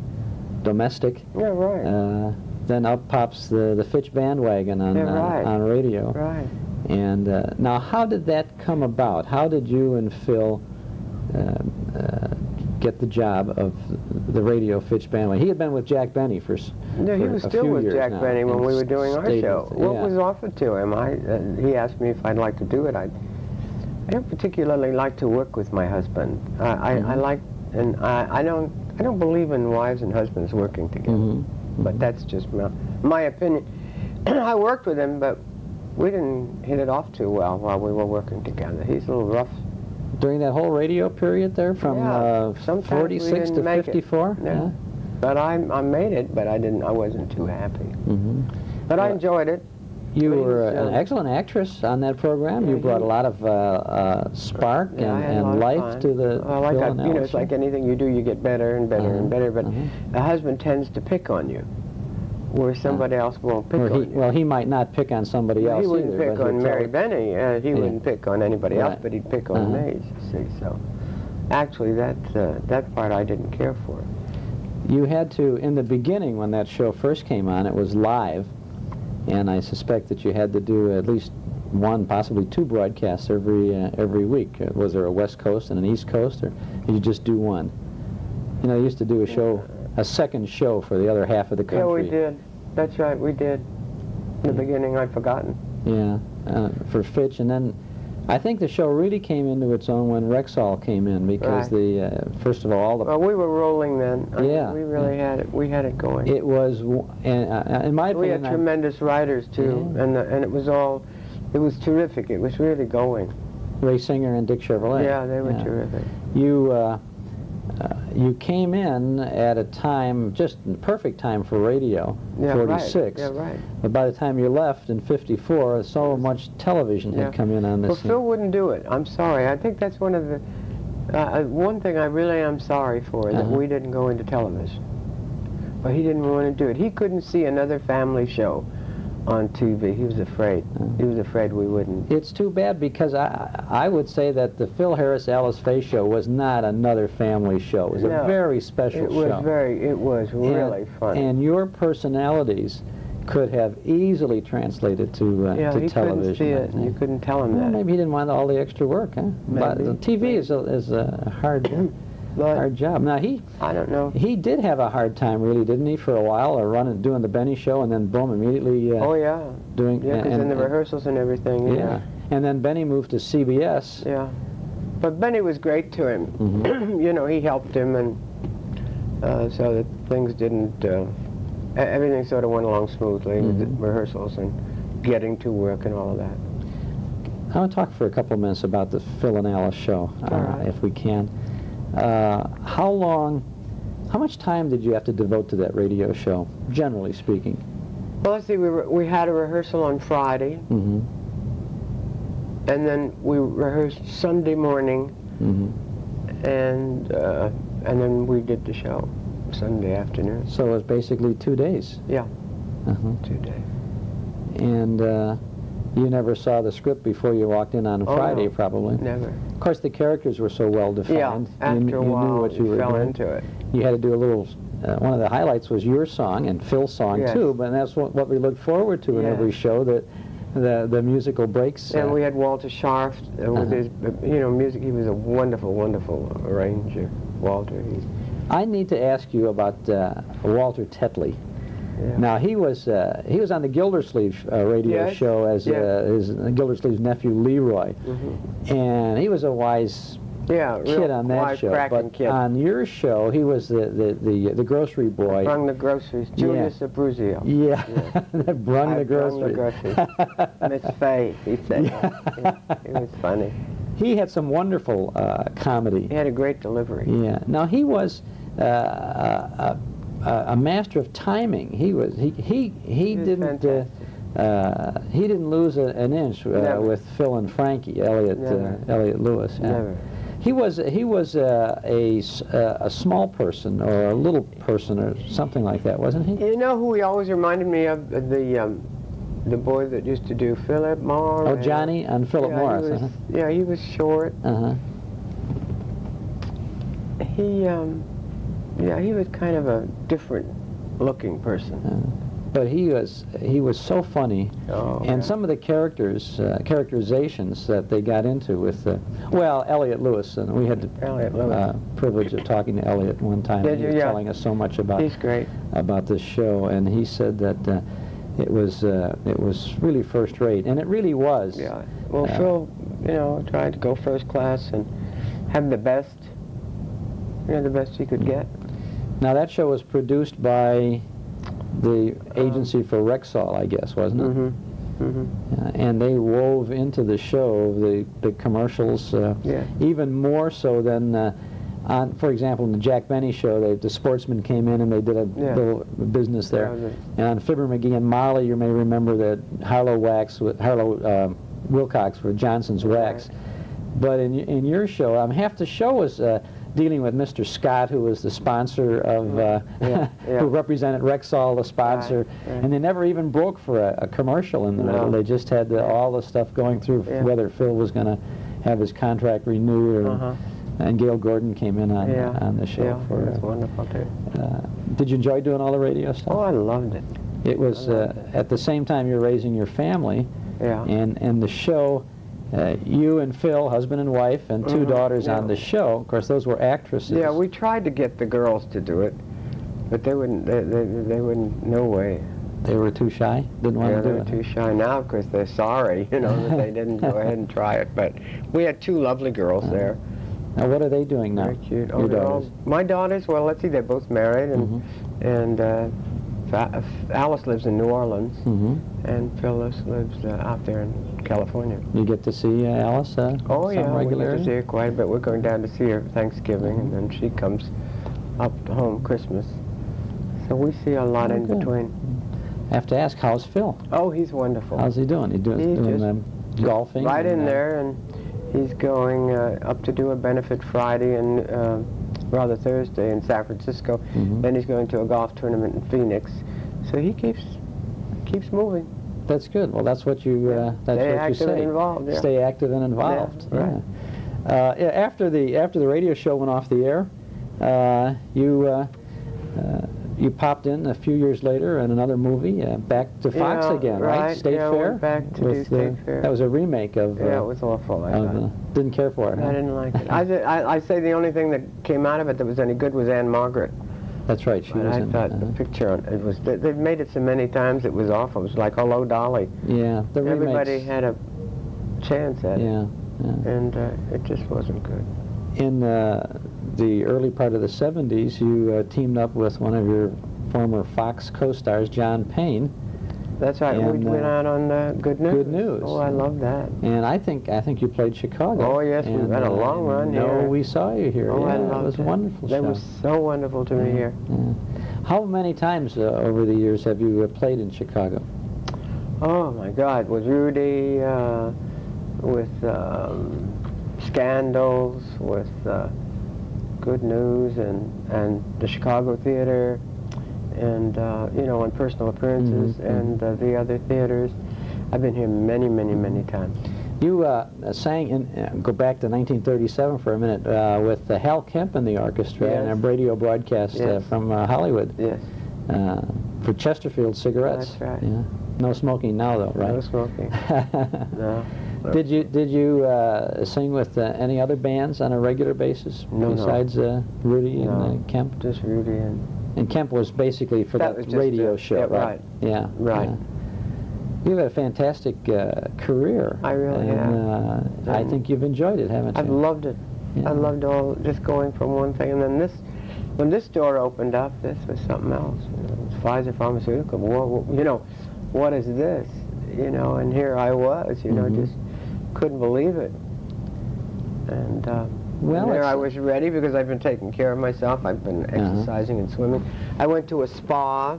domestic. Yeah, right. Then up pops the Fitch bandwagon on radio. Right. And now, how did that come about? How did you and Phil get the job of the radio Fitch bandwagon? He had been with Jack Benny for No, he was still with Jack Benny when we were doing our show. What was offered to him? He asked me if I'd like to do it. I don't particularly like to work with my husband. I like, and I don't believe in wives and husbands working together. But that's just my opinion. I worked with him, but we didn't hit it off too well while we were working together. He's a little rough. During that whole radio period there, from 46 to 54? Yeah. But I made it, but I wasn't too happy. But I enjoyed it. You were an excellent actress on that program. You brought a lot of spark and life to the you know, it's like anything you do, you get better and better and better. But a husband tends to pick on you, where somebody else won't pick on you. Well, he might not pick on somebody else either. He wouldn't pick on Mary Benny. He wouldn't pick on anybody else, but he'd pick on me, you see. So actually, that part I didn't care for. You had to, in the beginning when that show first came on, it was live, and I suspect that you had to do at least one, possibly two broadcasts every week. Was there a West Coast and an East Coast, or did you just do one? You know, they used to do a show, a second show for the other half of the country. Yeah, we did. That's right, we did. In the beginning, I'd forgotten. Yeah, for Fitch, and then I think the show really came into its own when Rexall came in, because first of all, well, we were rolling then. I mean, we really had it. We had it going. It was, and in my opinion, we had tremendous writers too, and it was all, it was terrific. It was really going. Ray Singer and Dick Chevrolet. Yeah, they were terrific. You came in at a time, just perfect time for radio, 46. Right. Yeah, right. But by the time you left in 54, so much television had come in on this. Well, Phil wouldn't do it. I'm sorry. I think that's one of the, one thing I really am sorry for, that we didn't go into television. But he didn't want to do it. He couldn't see another family show on TV. He was afraid. He was afraid we wouldn't. It's too bad, because I would say that the Phil Harris, Alice Faye show was not another family show. It was a very special show. It was really funny. And your personalities could have easily translated to he television. Couldn't see it, and you couldn't tell him that. Maybe he didn't want all the extra work, huh? But TV is a hard job. Now I don't know. He did have a hard time, really, didn't he, for a while, doing the Benny show, and then boom, immediately. Doing. Yeah, because in the rehearsals and everything. Yeah. And then Benny moved to CBS. Yeah. But Benny was great to him. You know, he helped him, and so that things didn't. Everything sort of went along smoothly with the rehearsals and getting to work and all of that. I want to talk for a couple of minutes about the Phil and Alice show, if we can. How much time did you have to devote to that radio show, generally speaking? Well, let's see, we had a rehearsal on Friday, and then we rehearsed Sunday morning, and then we did the show Sunday afternoon. So it was basically 2 days. Yeah, 2 days. And you never saw the script before you walked in on Friday, probably? Never. Of course, the characters were so well defined. Yeah, after a while, knew what you were fell doing. into it. You had to do a little. One of the highlights was your song and Phil's song too, but that's what we look forward to in every show. That the musical breaks. And we had Walter Scharf with his, music. He was a wonderful, wonderful arranger. Walter. I need to ask you about Walter Tetley. Yeah. Now he was on the Gildersleeve radio show as his Gildersleeve's nephew Leroy, and he was a wise kid on that show. But on your show, he was the grocery boy. Brung the groceries, Julius Abruzio. Yeah, that brung the groceries. Miss Faye, he said. It was funny. He had some wonderful comedy. He had a great delivery. Yeah. Now he was a master of timing. He didn't lose an inch with Phil and Frankie, Elliot Lewis. Never. He was a small person or a little person or something like that, wasn't he? You know who he always reminded me of? The boy that used to do Philip Morris. Oh, Johnny and Philip Morris. Yeah, he was short. He was kind of a different looking person. But he was so funny, and some of the characterizations that they got into with, Elliot Lewis, and we had the privilege of talking to Elliot one time. He was telling us so much about this show, and he said that it was really first rate, and it really was. Yeah. Well, Phil, tried to go first class and have the best, the best he could get. Now that show was produced by the agency for Rexall, I guess, wasn't it? And they wove into the show the commercials even more so than for example, in the Jack Benny show, the sportsmen came in and they did a little business there. And on Fibber McGee and Molly, you may remember that Harlow Wilcox for Johnson's Wax. But in your show, half the show was dealing with Mr. Scott, who was the sponsor of, who represented Rexall, the sponsor, and they never even broke for a commercial in the middle. They just had all the stuff going through whether Phil was going to have his contract renewed, or, and Gail Gordon came in on the show. Yeah, it was wonderful too. Did you enjoy doing all the radio stuff? Oh, I loved it. It was at the same time you're raising your family. Yeah. And the show, you and Phil, husband and wife, and two daughters on the show. Of course, those were actresses. Yeah, we tried to get the girls to do it, but they wouldn't. They wouldn't. No way. They were too shy. Didn't want to do it. They were too shy now because they're sorry, you know, that they didn't go ahead and try it. But we had two lovely girls there. Now, what are they doing now? Very cute. Your daughters? My daughters. Well, let's see. They're both married, and Alice lives in New Orleans, and Phyllis lives out there in California. You get to see Alice Oh yeah, we get regularly? to see her quite a bit. We're going down to see her Thanksgiving, and then she comes up home Christmas. So we see a lot in between. I have to ask, how's Phil? Oh, he's wonderful. How's he doing? He's doing golfing? Right in there, and he's going up to do a benefit Friday and rather Thursday in San Francisco. Then he's going to a golf tournament in Phoenix. So he keeps moving. That's good. Well, that's what you Stay active and involved. Yeah. Stay active and involved. Yeah, right. Yeah, after the radio show went off the air, you popped in a few years later in another movie, back to Fox again, right? State Fair. Went back to do State Fair. That was a remake of. Yeah, it was awful. I thought. Didn't care for it. I didn't like it. I say the only thing that came out of it that was any good was Anne Margaret. That's right. She was I in thought the picture on it was. They've made it so many times. It was awful. It was like Hello, Dolly. Yeah, the remakes. Everybody had a chance at it. Yeah. And it just wasn't good. In the early part of the 70s, you teamed up with one of your former Fox co-stars, John Payne. That's right. And, we went out on Good News. Good News. Oh, I love that. And I think you played Chicago. Oh yes, we had a long run here. No, we saw you here. Oh, yeah, I loved it was a wonderful show. That was so wonderful to me here. Yeah. How many times over the years have you played in Chicago? Oh my God, with Rudy, with Scandals, with Good News, and the Chicago Theater, and you know, on personal appearances, and the other theaters. I've been here many, many, many times. You sang in, go back to 1937 for a minute, with Hal Kemp in the orchestra in a radio broadcast from Hollywood. Yes. For Chesterfield cigarettes. That's right. Yeah. No smoking now, though, right? No smoking. No. Did you sing with any other bands on a regular basis besides Rudy and Kemp? Just Rudy and Kemp was basically for that radio show, right? Yeah. Right. Yeah. You've had a fantastic career. I really have. I think you've enjoyed it, haven't you? I've loved it. Yeah. I loved just going from one thing, and then when this door opened up, this was something else. You know, it was Pfizer Pharmaceutical. You know, what is this? You know, and here I was. You know, just couldn't believe it. And there I was ready because I've been taking care of myself. I've been exercising and swimming. I went to a spa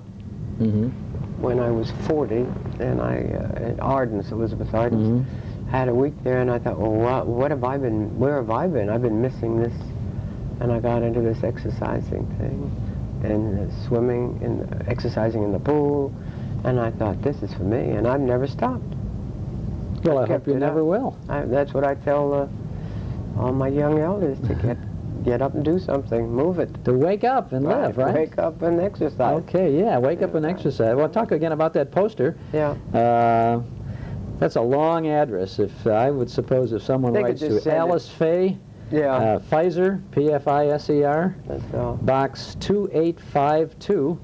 when I was 40, and at Arden's, Elizabeth Arden's. Had a week there, and I thought, well, what have I been? Where have I been? I've been missing this. And I got into this exercising thing, and swimming and exercising in the pool, and I thought, this is for me, and I've never stopped. Well, I hope you never will. That's what I tell all my young elders, to get up and do something, move it. To wake up and live, right? Wake up and exercise. Okay, yeah, wake up and exercise. Well, talk again about that poster. Yeah. That's a long address. If I would suppose if someone writes to Alice Faye, Pfizer, P-F-I-S-E-R, Box 2852,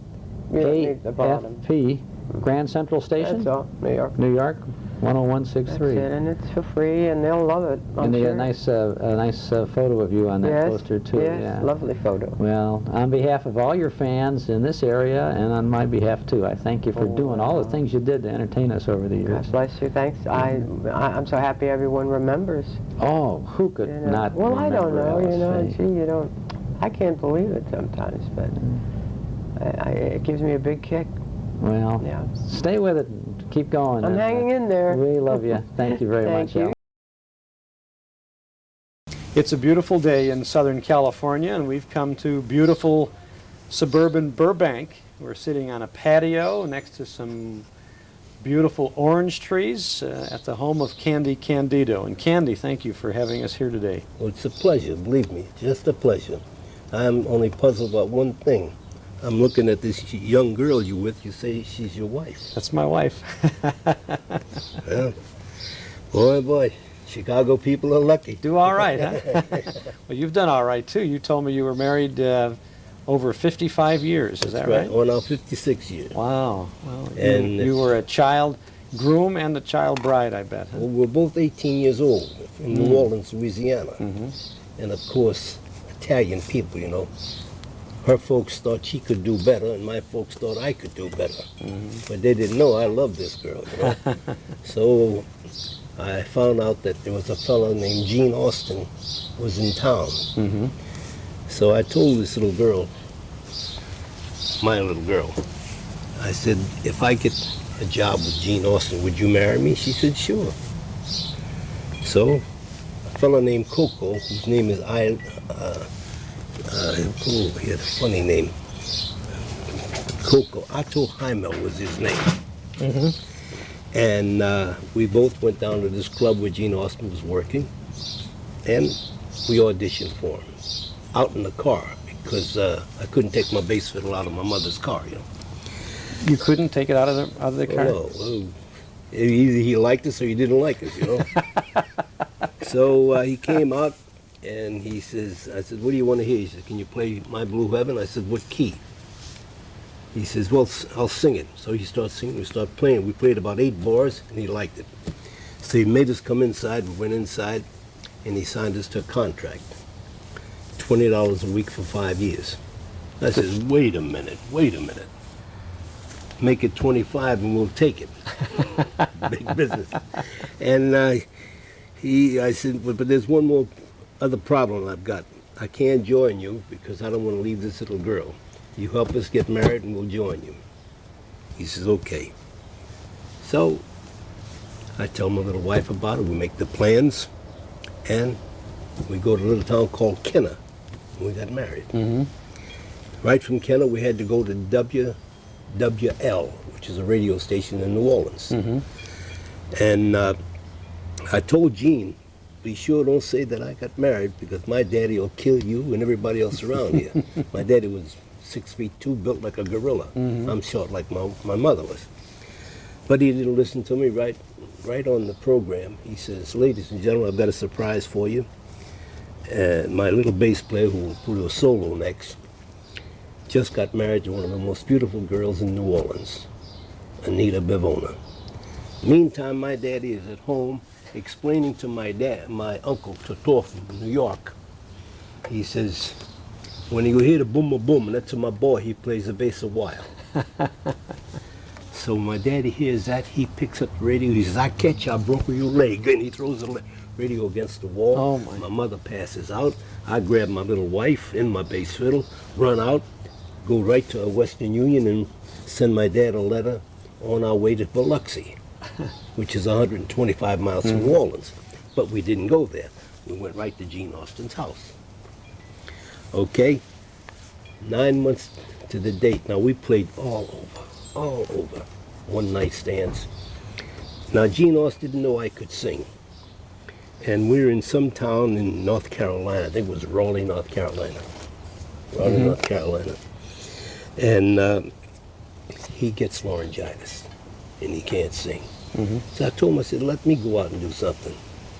AFP, Grand Central Station. That's all, New York. New York, 10163. That's it, and it's for free, and they'll love it. And they got a nice photo of you on that poster too. Yes, lovely photo. Well, on behalf of all your fans in this area, and on my behalf too, I thank you for doing all the things you did to entertain us over the years. God bless you. Thanks. I'm so happy everyone remembers. Oh, who could not? Well, I don't know. Alice You know, Faye? you don't. I can't believe it sometimes, but it gives me a big kick. Well, stay with it. And keep going. I'm hanging in there. We love you. Thank you very much, Al. It's a beautiful day in Southern California, and we've come to beautiful suburban Burbank. We're sitting on a patio next to some beautiful orange trees at the home of Candido. And Candy, thank you for having us here today. Well, it's a pleasure, believe me, just a pleasure. I'm only puzzled about one thing. I'm looking at this young girl you with. You say she's your wife. That's my wife. Well, boy, Chicago people are lucky. Do all right, huh? Well, you've done all right, too. You told me you were married over 55 years. Is that right? Oh, now 56 years. Wow. Well, And you were a child groom and a child bride, I bet. Huh? Well, we're both 18 years old from New Orleans, Louisiana. And, of course, Italian people, you know. Her folks thought she could do better, and my folks thought I could do better. But they didn't know I loved this girl, you know. So I found out that there was a fellow named Gene Austin was in town. So I told this little girl, my little girl, I said, if I get a job with Gene Austin, would you marry me? She said, sure. So a fellow named Coco, whose name is he had a funny name. Coco, Otto Heimel was his name. And we both went down to this club where Gene Austin was working, and we auditioned for him out in the car because I couldn't take my bass fiddle out of my mother's car, you know. You couldn't take it out of the car? No. Well, either he liked us or he didn't like us, you know. So he came out and he says, I said, what do you want to hear? He said, can you play My Blue Heaven? I said, what key? He says, well, I'll sing it. So he starts singing, we start playing. We played about 8 bars and he liked it. So he made us come inside. We went inside and he signed us to a contract. $20 a week for 5 years. I says, wait a minute. Make it 25 and we'll take it. Big business. And I said, but there's one more other problem I've got. I can't join you because I don't want to leave this little girl. You help us get married and we'll join you. He says, okay. So I tell my little wife about it. We make the plans and we go to a little town called Kenner. And we got married. Right from Kenner, we had to go to WWL, which is a radio station in New Orleans. And I told Gene, be sure don't say that I got married because my daddy will kill you and everybody else around here. My daddy was 6'2", built like a gorilla. I'm short like my mother was. But he didn't listen to me right on the program. He says, ladies and gentlemen, I've got a surprise for you. And my little bass player, who will put a solo next, just got married to one of the most beautiful girls in New Orleans, Anita Bivona. Meantime, my daddy is at home explaining to my uncle Toto from New York. He says, when you hear the boom a boom, and that's my boy, he plays the bass a while. So my daddy hears that, he picks up the radio, he says, I catch you, I broke your leg, and he throws the radio against the wall. Oh my mother passes out. I grab my little wife and my bass fiddle, run out, go right to Western Union and send my dad a letter on our way to Biloxi, which is 125 miles from New Orleans. But we didn't go there. We went right to Gene Austin's house. Okay, 9 months to the date. Now we played all over, one night stands. Now Gene Austin didn't know I could sing. And we were in some town in North Carolina. I think it was Raleigh, North Carolina. North Carolina. And he gets laryngitis, and he can't sing. So I told him, I said, let me go out and do something.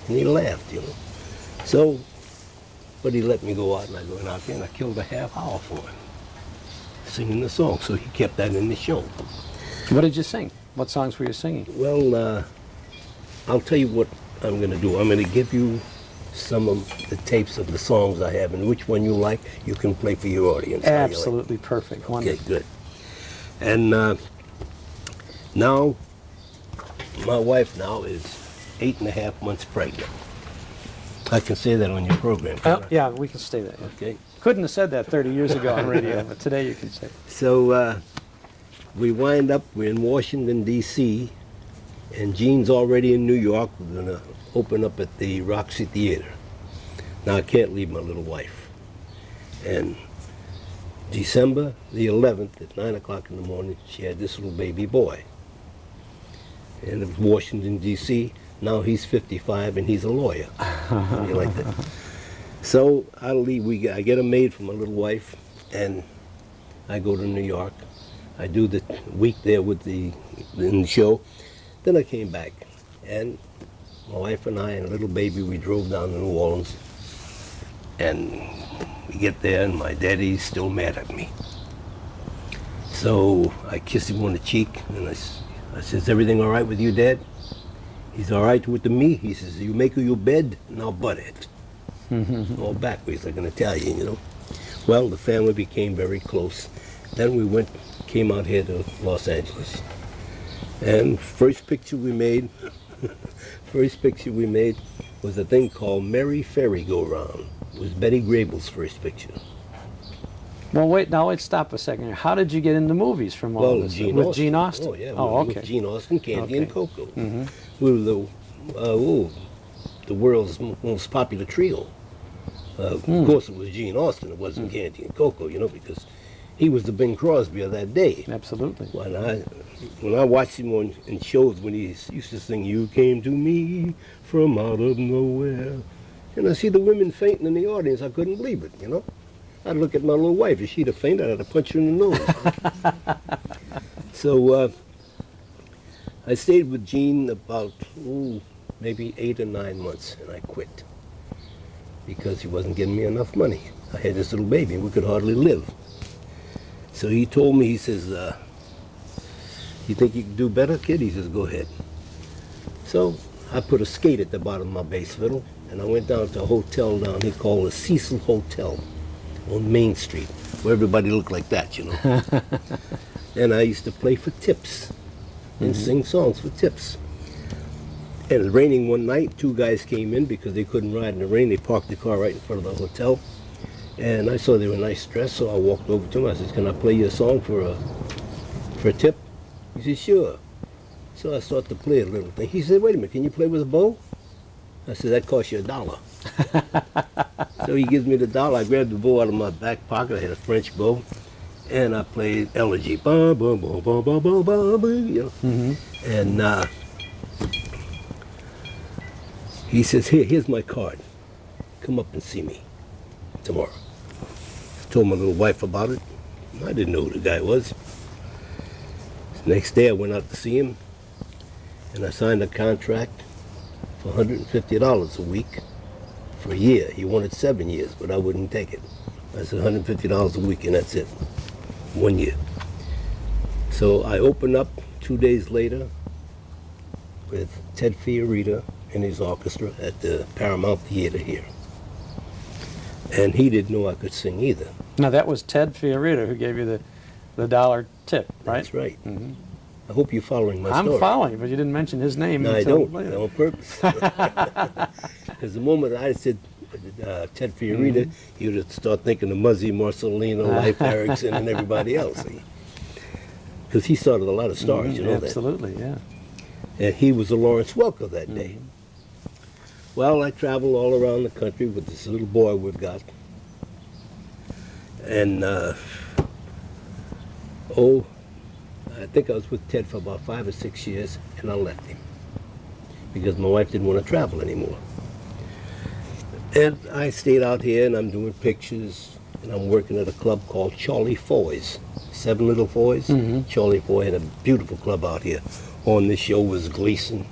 And he laughed, you know. So, but he let me go out, and I went out there, and I killed a half hour for him, singing the song. So he kept that in the show. What did you sing? What songs were you singing? Well, I'll tell you what I'm going to do. I'm going to give you some of the tapes of the songs I have, and which one you like, you can play for your audience. Absolutely perfect. Okay, Wonderful. good. And now, my wife now is 8.5 months pregnant. I can say that on your program. Yeah, we can say that. Yeah. Okay. Couldn't have said that 30 years ago on radio, but today you can say it. So we wind up, we're in Washington, D.C., and Gene's already in New York. We're going to open up at the Roxy Theater. Now I can't leave my little wife. And December the 11th at 9 o'clock in the morning, she had this little baby boy. And it was Washington, D.C. Now he's 55 and he's a lawyer. You like that? So I leave. I get a maid for my little wife, and I go to New York. I do the week there with in the show. Then I came back, and my wife and I and a little baby, we drove down to New Orleans, and we get there, and my daddy's still mad at me. So I kissed him on the cheek, and I says, everything all right with you, Dad? He's all right with me. He says, you make your bed, and I'll butt it. All backwards, like an Italian, you know. Well, the family became very close. Then we came out here to Los Angeles. And first picture we made was a thing called Merry Ferry Go Round. It was Betty Grable's first picture. Well, wait, stop a second. How did you get into movies from all this? With Gene Austen? Oh, yeah. Okay. With Gene Austen, Candy, and Coco. We were the world's most popular trio. Of course, it was Gene Austen. It wasn't Candy and Coco, you know, because he was the Bing Crosby of that day. Absolutely. When I watched him in shows when he used to sing, "You came to me from out of nowhere," and I see the women fainting in the audience, I couldn't believe it, you know. I'd look at my little wife. If she'd have fainted, I'd have punched her in the nose. So I stayed with Gene about, maybe 8 or 9 months, and I quit because he wasn't giving me enough money. I had this little baby, and we could hardly live. So he told me, he says, you think you can do better, kid? He says, go ahead. So I put a skate at the bottom of my bass fiddle, and I went down to a hotel down here called the Cecil Hotel on Main Street, where everybody looked like that, you know. And I used to play for tips and sing songs for tips. And it was raining one night. 2 guys came in because they couldn't ride in the rain. They parked the car right in front of the hotel. And I saw they were nice dressed, so I walked over to them. I said, can I play you a song for a tip? He said, sure. So I started to play a little thing. He said, wait a minute, can you play with a bow? I said, that costs you $1. So he gives me the $1. I grabbed the bow out of my back pocket. I had a French bow. And I played Elegy. Ba, ba, ba, ba, ba, ba, ba, ba, you know. And he says, here's my card. Come up and see me tomorrow. I told my little wife about it. I didn't know who the guy was. The next day I went out to see him, and I signed a contract for $150 a week for a year. He wanted 7 years, but I wouldn't take it. I said $150 a week, and that's it. 1 year. So I opened up 2 days later with Ted Fiorita and his orchestra at the Paramount Theater here. And he didn't know I could sing either. Now that was Ted Fiorita who gave you the $1 tip, right? That's right. I hope you're following my story. I'm following, but you didn't mention his name. No, I don't. On purpose. Because the moment I said Ted Fiorita, he would start thinking of Muzzy, Marcelino, Leif Erikson, and everybody else. Because he started a lot of stars, you know that. Absolutely, yeah. And he was a Lawrence Welker that day. Well, I traveled all around the country with this little boy we've got. And, I think I was with Ted for about 5 or 6 years, and I left him because my wife didn't want to travel anymore. And I stayed out here, and I'm doing pictures, and I'm working at a club called Charlie Foy's, 7 Little Foys. Charlie Foy had a beautiful club out here. On this show was Gleason,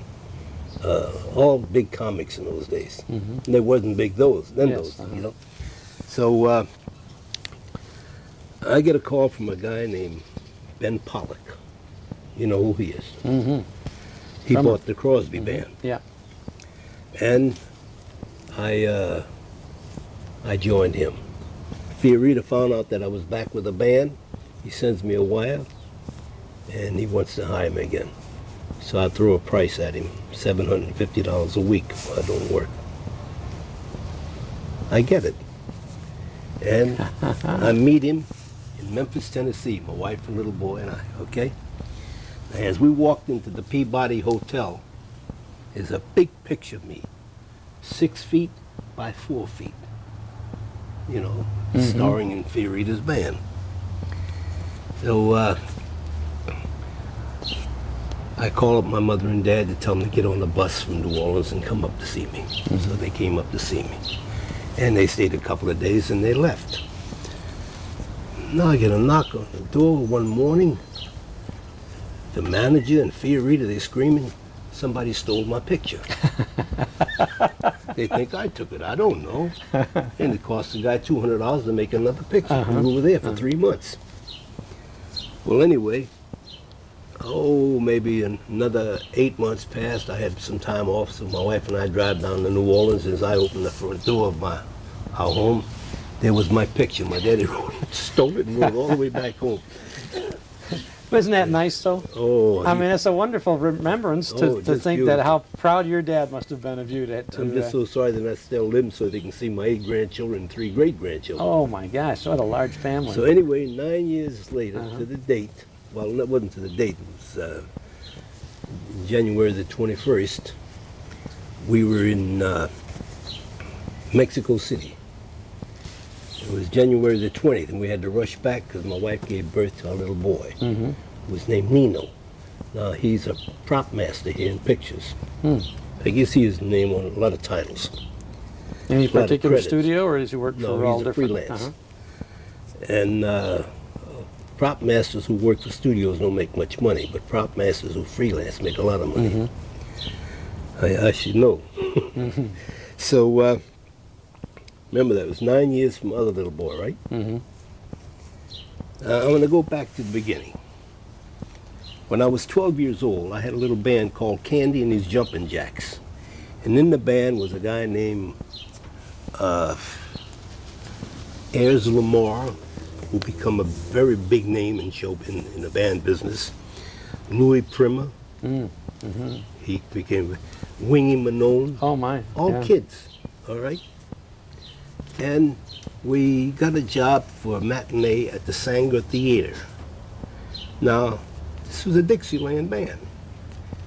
all big comics in those days. And they wasn't big those, you know. So I get a call from a guy named Ben Pollock. You know who he is. He bought the Crosby band. Yeah. And I joined him. Fiorita found out that I was back with a band. He sends me a wire, and he wants to hire me again. So I throw a price at him, $750 a week if I don't work. I get it. And I meet him in Memphis, Tennessee, my wife and little boy and I, okay? As we walked into the Peabody Hotel, there's a big picture of me, 6 feet by 4 feet, you know, starring in Fiorita's band. So I called up my mother and dad to tell them to get on the bus from New Orleans and come up to see me. So they came up to see me. And they stayed a couple of days and they left. Now I get a knock on the door one morning. The manager and Fiorita, they're screaming, somebody stole my picture. They think I took it. I don't know. And it cost the guy $200 to make another picture. We were there for 3 months. Well, anyway, maybe another 8 months passed. I had some time off, so my wife and I drive down to New Orleans. As I opened the front door of our home, there was my picture. My daddy stole it and rode all the way back home. Isn't that nice, though? Oh, I mean, it's a wonderful remembrance to think beautiful. that how proud your dad must have been of you. I'm just so sorry that I still live so they can see my 8 grandchildren and 3 great-grandchildren. Oh, my gosh, what a large family. So anyway, 9 years later, to the date, well, it wasn't to the date, it was January the 21st, we were in Mexico City. It was January the 20th, and we had to rush back because my wife gave birth to our little boy, who was named Nino. Now, he's a prop master here in pictures. I guess he has a name on a lot of titles. Any particular studio, or does he work for all different? No, he's a freelance. And prop masters who work for studios don't make much money, but prop masters who freelance make a lot of money. I should know. So, remember that was 9 years from other little boy, right? I'm going to go back to the beginning. When I was 12 years old, I had a little band called Candy and his Jumpin' Jacks. And in the band was a guy named Ayers Lamar, who become a very big name in the band business. Louis Primer. He became Wingy Manone. Oh, my. All kids, all right? And we got a job for a matinee at the Sanger Theater. Now, this was a Dixieland band.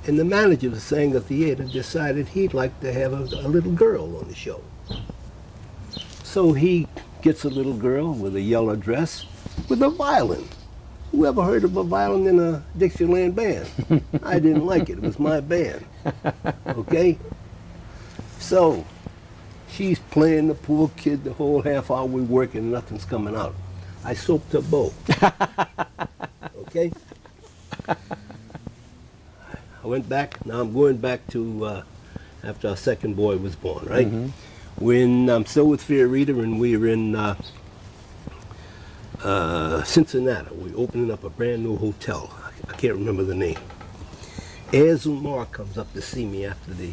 And the manager of the Sanger Theater decided he'd like to have a little girl on the show. So he gets a little girl with a yellow dress with a violin. Who ever heard of a violin in a Dixieland band? I didn't like it. It was my band. Okay? So, she's playing the poor kid the whole half hour we working and nothing's coming out. I soaped her bow. Okay? I went back. Now I'm going back to after our second boy was born, right? When I'm still with Fiorita and we were in Cincinnati. We're opening up a brand new hotel. I can't remember the name. Ayers Lamar comes up to see me after the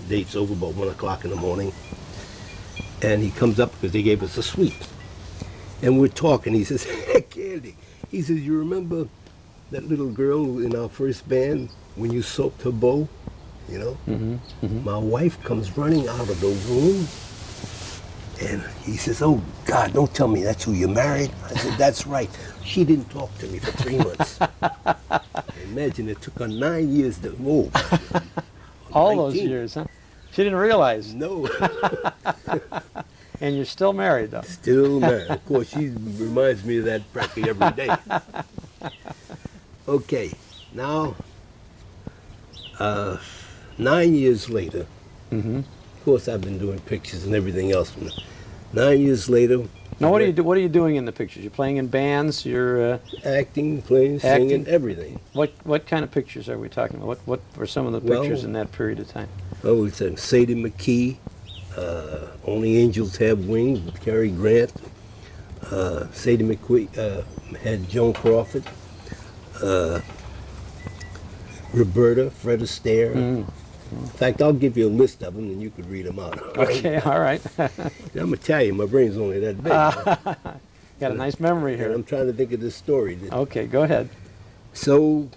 date's over, about 1 o'clock in the morning. And he comes up because they gave us a suite. And we're talking. He says, hey, Candy. He says, you remember that little girl in our first band when you soaped her bow? You know? My wife comes running out of the room. And he says, oh, God, don't tell me that's who you married. I said, that's right. She didn't talk to me for 3 months. Imagine it took her 9 years to move. All those years, huh? She didn't realize. No. And you're still married, though. Still married. Of course, she reminds me of that practically every day. Okay, now, 9 years later, of course, I've been doing pictures and everything else. 9 years later. Now, what are you doing in the pictures? You're playing in bands. You're acting, playing, singing, everything. What kind of pictures are we talking about? What were some of the pictures in that period of time? Oh, it's Sadie McKee, Only Angels Have Wings with Cary Grant. Sadie McKee had Joan Crawford. Roberta, Fred Astaire. In fact, I'll give you a list of them and you could read them out. Okay, all right. I'm Italian, my brain's only that big. Got a nice memory here. I'm trying to think of this story. Okay, go ahead. So,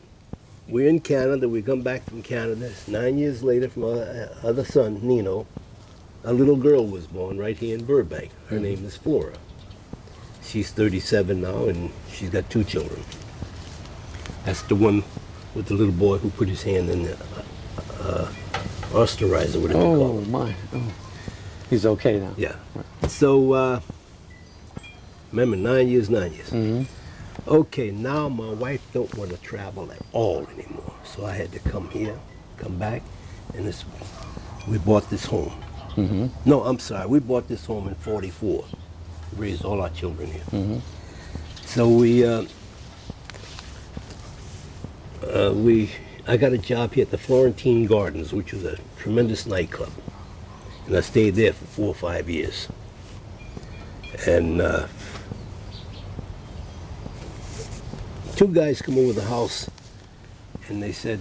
we're in Canada, we come back from Canada. 9 years later, from our other son, Nino, a little girl was born right here in Burbank. Her name is Flora. She's 37 now and she's got 2 children. That's the one with the little boy who put his hand in the austerizer, whatever you call it. Oh, my. Oh. He's okay now. Yeah. So, remember, 9 years. Okay, now my wife don't want to travel at all anymore. So I had to come back, and we bought this home. No, I'm sorry, we bought this home in '44. Raised all our children here. So I got a job here at the Florentine Gardens, which was a tremendous nightclub. And I stayed there for 4 or 5 years. And two guys come over the house and they said,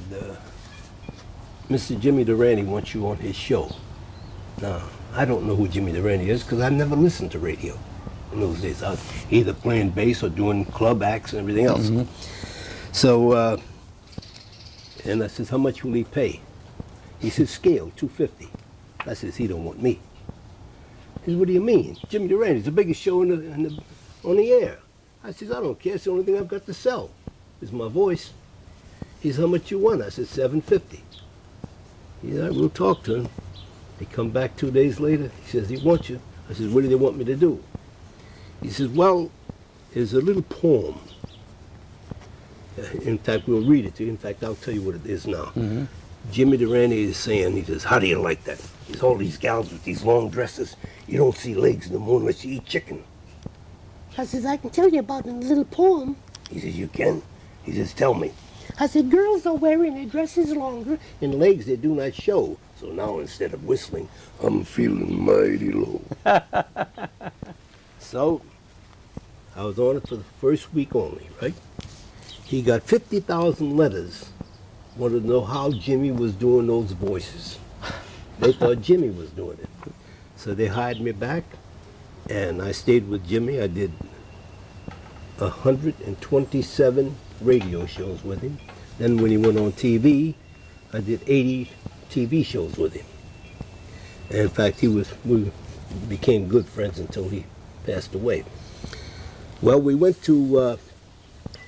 Mr. Jimmy Durante wants you on his show. Now, I don't know who Jimmy Durante is because I never listened to radio in those days. I was either playing bass or doing club acts and everything else. So, and I says, how much will he pay? He says, scale, $250. I says, he don't want me. He says, what do you mean? Jimmy Durante is the biggest show on the air. I says, I don't care. It's the only thing I've got to sell is my voice. He says, how much you want? I said, $750. He said, all right, we'll talk to him. He come back 2 days later. He says, he wants you. I says, what do they want me to do? He says, well, there's a little poem. In fact, we'll read it to you. In fact, I'll tell you what it is now. Jimmy Durante is saying, he says, how do you like that? There's all these gals with these long dresses. You don't see legs in the morning unless you eat chicken. I says, I can tell you about a little poem. He says, you can? He says, tell me. I said, girls are wearing their dresses longer. In legs they do not show. So now instead of whistling, I'm feeling mighty low. So, I was on it for the first week only, right? He got 50,000 letters, wanted to know how Jimmy was doing those voices. They thought Jimmy was doing it. So they hired me back, and I stayed with Jimmy. I did 127 radio shows with him. Then when he went on TV, I did 80 TV shows with him. And in fact, we became good friends until he passed away. Well, we went to,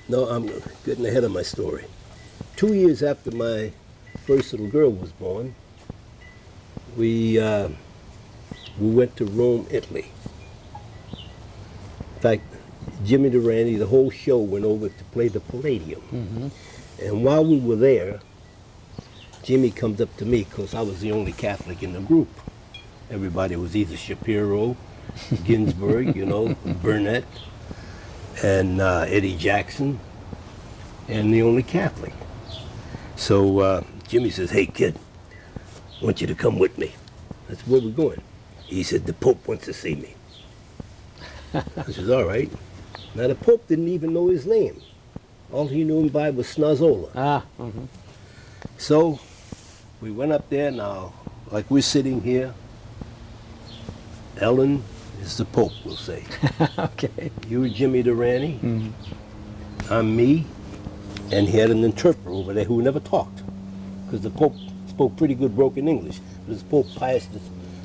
no, I'm getting ahead of my story. 2 years after my first little girl was born, we went to Rome, Italy. In fact, Jimmy Durante, the whole show went over to play the Palladium. And while we were there, Jimmy comes up to me because I was the only Catholic in the group. Everybody was either Shapiro, Ginsburg, you know, Burnett, and Eddie Jackson, and the only Catholic. So Jimmy says, hey kid, I want you to come with me. I said, where we going? He said, the Pope wants to see me. I says, all right. Now the Pope didn't even know his name. All he knew him by was Snazzola. So we went up there now, like we're sitting here. Ellen is the Pope, we'll say. Okay. You were Jimmy Durante. I'm me. And he had an interpreter over there who never talked. Because the Pope spoke pretty good broken English. It was Pope Pius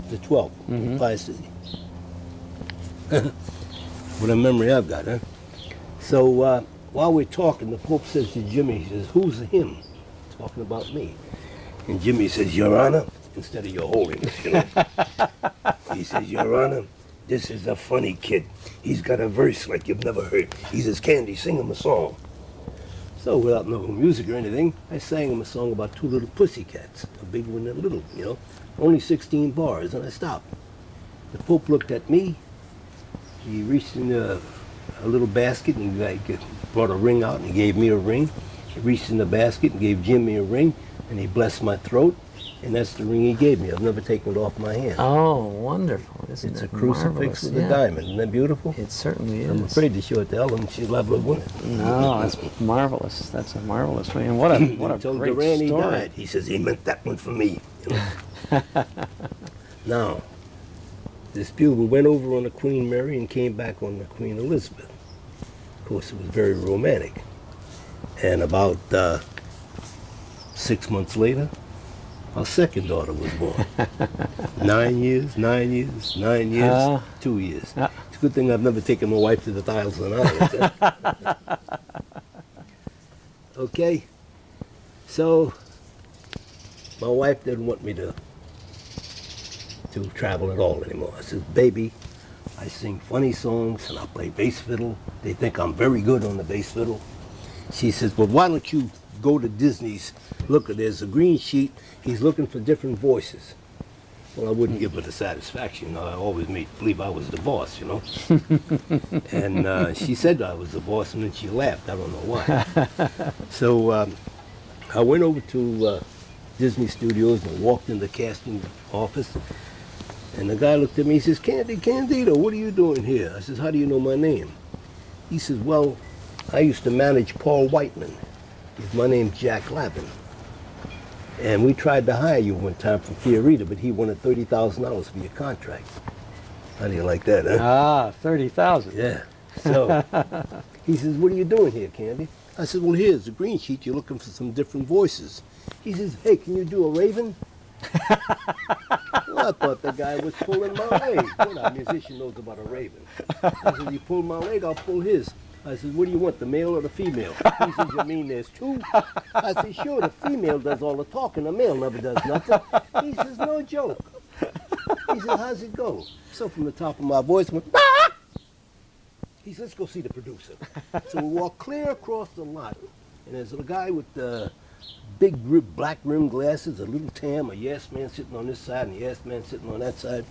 the 12th. Pius what a memory I've got, huh? So while we're talking, the Pope says to Jimmy, he says, who's him? Talking about me. And Jimmy says, Your Honor, instead of Your Holiness, you know. He says, Your Honor, this is a funny kid. He's got a verse like you've never heard. He says, Candy, sing him a song. So without no music or anything, I sang him a song about two little pussycats, a big one and a little, you know. Only 16 bars, and I stopped. The Pope looked at me. He reached in a little basket and he brought a ring out and he gave me a ring. He reached in the basket and gave Jimmy a ring, and he blessed my throat, and that's the ring he gave me. I've never taken it off my hand. Oh, wonderful. Isn't It's a it crucifix marvelous? with a diamond. Isn't that beautiful? It certainly is. I'm afraid to show it to Ellen. She'll have a one. No, that's marvelous. That's a marvelous ring. And what a Until great Durante story. died, he says he meant that one for me. You know? Now, this beautiful, we went over on the Queen Mary and came back on the Queen Elizabeth. Of course, it was very romantic. And about 6 months later, our second daughter was born. 9 years, 9 years, 9 years, 2 years. It's a good thing I've never taken my wife to the Thousand Islands. Okay, so my wife didn't want me to travel at all anymore. I said, baby, I sing funny songs and I play bass fiddle. They think I'm very good on the bass fiddle. She says, well, why don't you go to Disney's? Look, there's a green sheet. He's looking for different voices. Well, I wouldn't give her the satisfaction. I always made believe I was the boss, you know. And she said I was the boss, and then she laughed. I don't know why. So I went over to Disney Studios and walked in the casting office. And the guy looked at me, he says, Candido, what are you doing here? I says, how do you know my name? He says, well, I used to manage Paul Whiteman. My name's Jack Lappin. And we tried to hire you one time from Fiorita, but he wanted $30,000 for your contract. How do you like that, huh? Ah, 30,000. Yeah. So he says, what are you doing here, Candy? I said, well, here's the green sheet. You're looking for some different voices. He says, hey, can you do a raven? Well, I thought the guy was pulling my leg. What a musician knows about a raven? I said, you pull my leg, I'll pull his. I said, what do you want, the male or the female? He says, you mean there's two? I said, sure, the female does all the talking, the male never does nothing. He says, no joke. He says, how's it go? So from the top of my voice, went, ah! He says, let's go see the producer. So we walk clear across the lot, and there's a guy with big black rimmed glasses, a little tam, a yes man sitting on this side, and a yes man sitting on that side.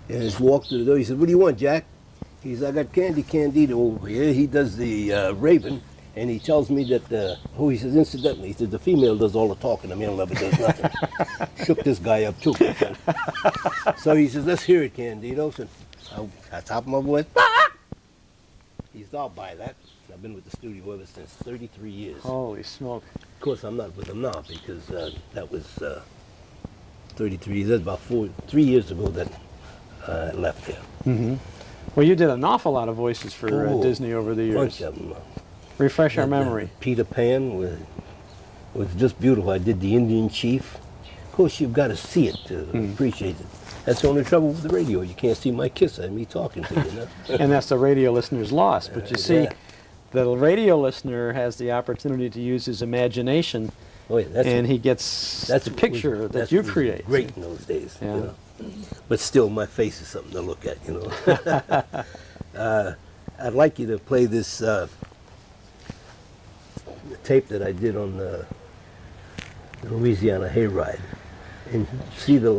And he's walked to the door. He said, what do you want, Jack? He says, I got Candido over here. He does the raven, and he tells me that, he says, incidentally, he says, the female does all the talking, the male never does nothing. Shook this guy up, too. So he says, let's hear it, Candido. So I top of my voice, ah! He says, I'll buy that. I've been with the studio ever since, 33 years. Holy smoke. Of course, I'm not with them now because that was 33 years. That's about 3 years ago that I left here. Mm-hmm. Well, you did an awful lot of voices for Disney over the years. Bunch of them. Refresh our memory. Peter Pan was just beautiful. I did the Indian Chief. Of course, you've got to see it to appreciate it. That's the only trouble with the radio. You can't see my kiss and me talking to you. Know? And that's the radio listener's loss. But you see, the radio listener has the opportunity to use his imagination, and he gets the picture that you create. Great in those days. Yeah. You know? But still, my face is something to look at, you know. I'd like you to play this tape that I did on the Louisiana hayride, and see hear the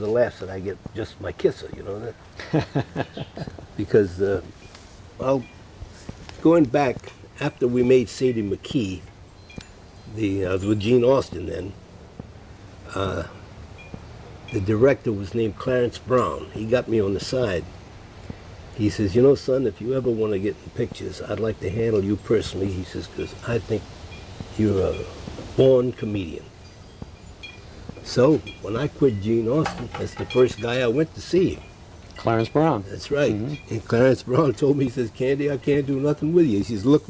laughs that I get just my kisser, you know that. Because going back after we made Sadie McKee, I was with Gene Austin then. The director was named Clarence Brown. He got me on the side. He says, you know, son, if you ever want to get in pictures, I'd like to handle you personally. He says, because I think you're a born comedian. So when I quit Gene Austin, that's the first guy I went to see. Clarence Brown. That's right. Mm-hmm. And Clarence Brown told me, he says, Candy, I can't do nothing with you. He says, look,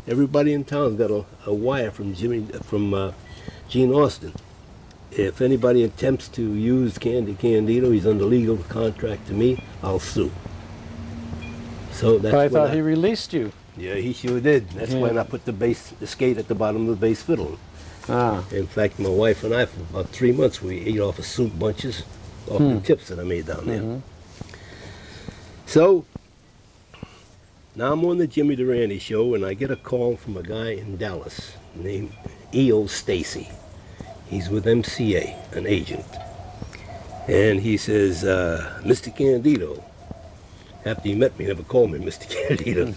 everybody in town's got a wire from Gene Austin. If anybody attempts to use Candido, he's under legal contract to me, I'll sue. So that's but I thought he released you. Yeah, he sure did. That's when I put the skate at the bottom of the bass fiddle. Ah. In fact, my wife and I, for about 3 months, we ate off of soup bunches, off the tips that I made down there. Mm-hmm. So, now I'm on the Jimmy Durante show, and I get a call from a guy in Dallas named E.O. Stacy. He's with MCA, an agent. And he says, Mr. Candido. After he met me, he never called me Mr. Candido.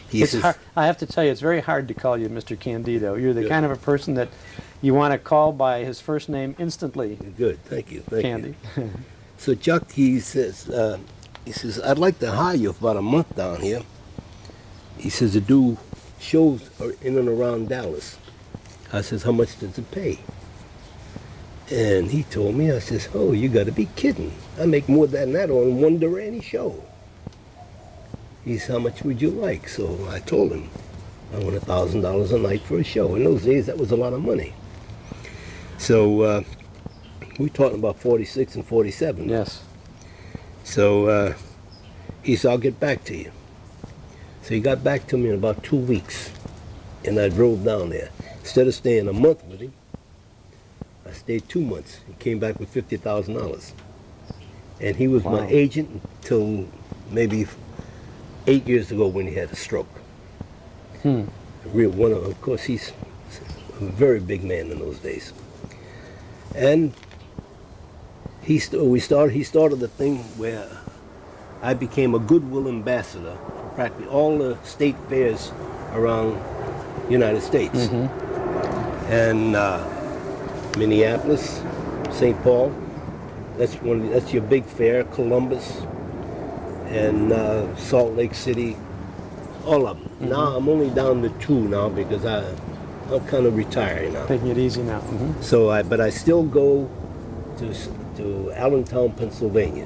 He says, I have to tell you, it's very hard to call you Mr. Candido. You're the kind of a person that you want to call by his first name instantly. Good, thank you. Candy. So Chuck, he says, I'd like to hire you for about a month down here. He says to do shows in and around Dallas. I says, how much does it pay? And he told me, I says, oh, you got to be kidding. I make more than that on one Durante show. He said, how much would you like? So I told him, I want $1,000 a night for a show. In those days, that was a lot of money. So we're talking about 46 and 47. Yes. So he said, I'll get back to you. So he got back to me in about 2 weeks. And I drove down there. Instead of staying a month with him, I stayed 2 months. He came back with $50,000. And he was my agent until maybe 8 years ago when he had a stroke. Of course, he's a very big man in those days. And He started the thing where I became a goodwill ambassador for practically all the state fairs around the United States. And Minneapolis, St. Paul, that's your big fair, Columbus, and Salt Lake City, all of them. Now I'm only down to 2 now because I'm kind of retiring now. Taking it easy now. So but I still go to Allentown, Pennsylvania.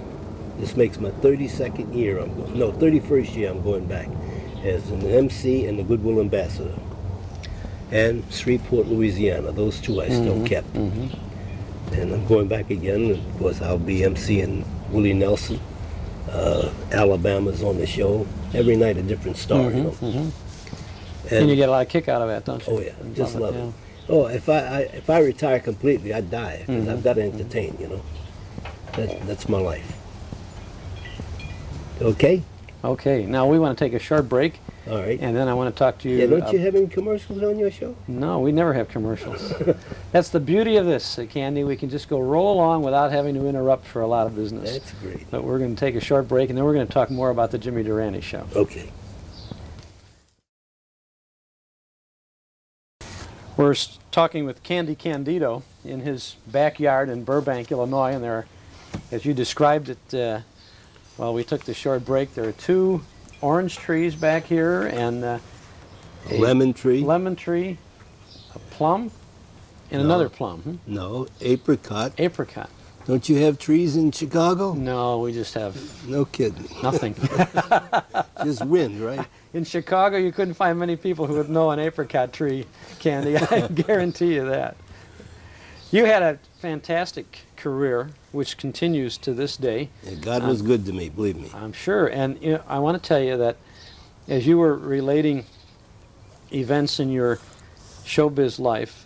This makes my 32nd year. 31st year I'm going back as an MC and a Goodwill Ambassador. And Shreveport, Louisiana. Those 2 I still kept. And I'm going back again. Of course, I'll be MCing Willie Nelson. Alabama's on the show. Every night a different star, you know. And you get a lot of kick out of that, don't you? Oh yeah, just love it. Oh, if I retire completely, I'd die because I've got to entertain, you know. That's my life. Okay. Okay. Now we want to take a short break. All right. And then I want to talk to you. Yeah, don't you have any commercials on your show? No, we never have commercials. That's the beauty of this, Candy. We can just go roll along without having to interrupt for a lot of business. That's great. But we're going to take a short break, and then we're going to talk more about the Jimmy Durante show. Okay. We're talking with Candido in his backyard in Burbank, Illinois, and there are, as you described it, while we took the short break, there are 2 orange trees back here and a lemon tree, a plum, and another plum. No, apricot. Apricot. Don't you have trees in Chicago? No, we just have... No kidding. Nothing. Just wind, right? In Chicago, you couldn't find many people who would know an apricot tree, Candy. I guarantee you that. You had a fantastic career, which continues to this day. Yeah, God was good to me, believe me. I'm sure. And you know, I want to tell you that as you were relating events in your showbiz life,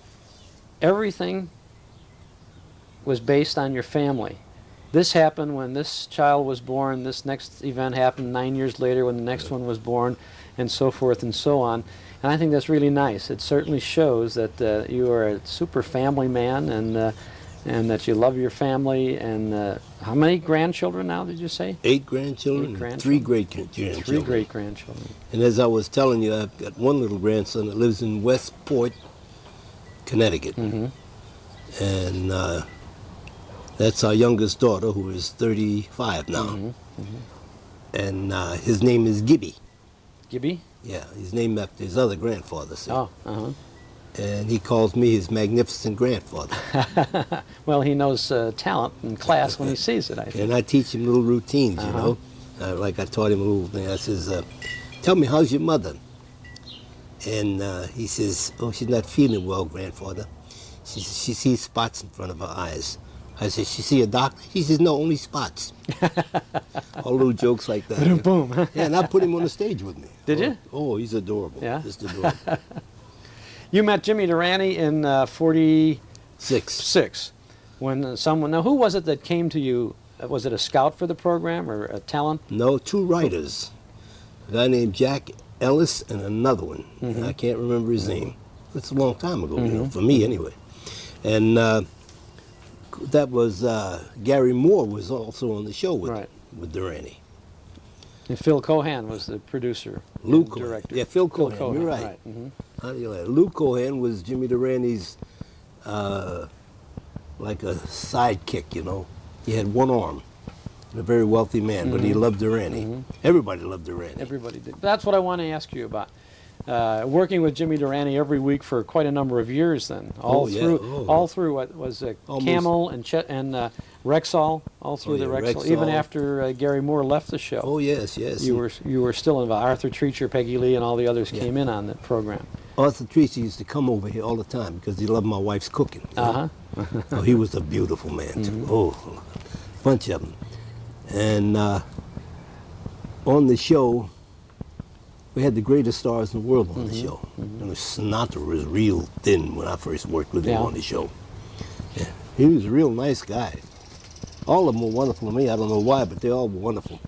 everything was based on your family. This happened when this child was born, this next event happened 9 years later when the next one was born, and so forth and so on. And I think that's really nice. It certainly shows that you are a super family man and that you love your family. And how many grandchildren now, did you say? 8 grandchildren, 3 great-grandchildren. 3 great-grandchildren. And as I was telling you, I've got one little grandson that lives in Westport, Connecticut. And that's our youngest daughter, who is 35 now. And his name is Gibby. Gibby? Yeah, he's named after his other grandfather. See? Oh, And he calls me his magnificent grandfather. Well, he knows talent and class when he sees it, I think. And I teach him little routines, you know. Like I taught him a little thing. I says, tell me, how's your mother? And he says, oh, she's not feeling well, grandfather. She sees spots in front of her eyes. I said, she see a doctor? She says, no, only spots. All little jokes like that. Boom. Yeah, and I put him on the stage with me. Did you? Oh, he's adorable. Yeah? Just adorable. You met Jimmy Durante in 46. When someone, now who was it that came to you? Was it a scout for the program or a talent? No, 2 writers. A guy named Jack Ellis and another one. I can't remember his name. It's a long time ago, you know, for me anyway. And that was Gary Moore was also on the show with Durante. And Phil Cohan was the producer, Lou and director. Yeah, Phil Cohan. You're right. How do you like it? Lou Cohan was Jimmy Durante's like a sidekick, you know. He had one arm. A very wealthy man, but he loved Durante. Everybody loved Durante. Everybody did. That's what I want to ask you about. Working with Jimmy Durante every week for quite a number of years, then all through what was Camel and Rexall, all through the Rexall, even after Gary Moore left the show. Oh yes, yes. You were still involved. Arthur Treacher, Peggy Lee, and all the others came in on that program. Arthur Treacher used to come over here all the time because he loved my wife's cooking. Oh, he was a beautiful man too. Oh, bunch of them. And on the show, we had the greatest stars in the world on the show. You know, Sinatra was real thin when I first worked with him on the show. Yeah. He was a real nice guy. All of them were wonderful to me. I don't know why, but they all were wonderful.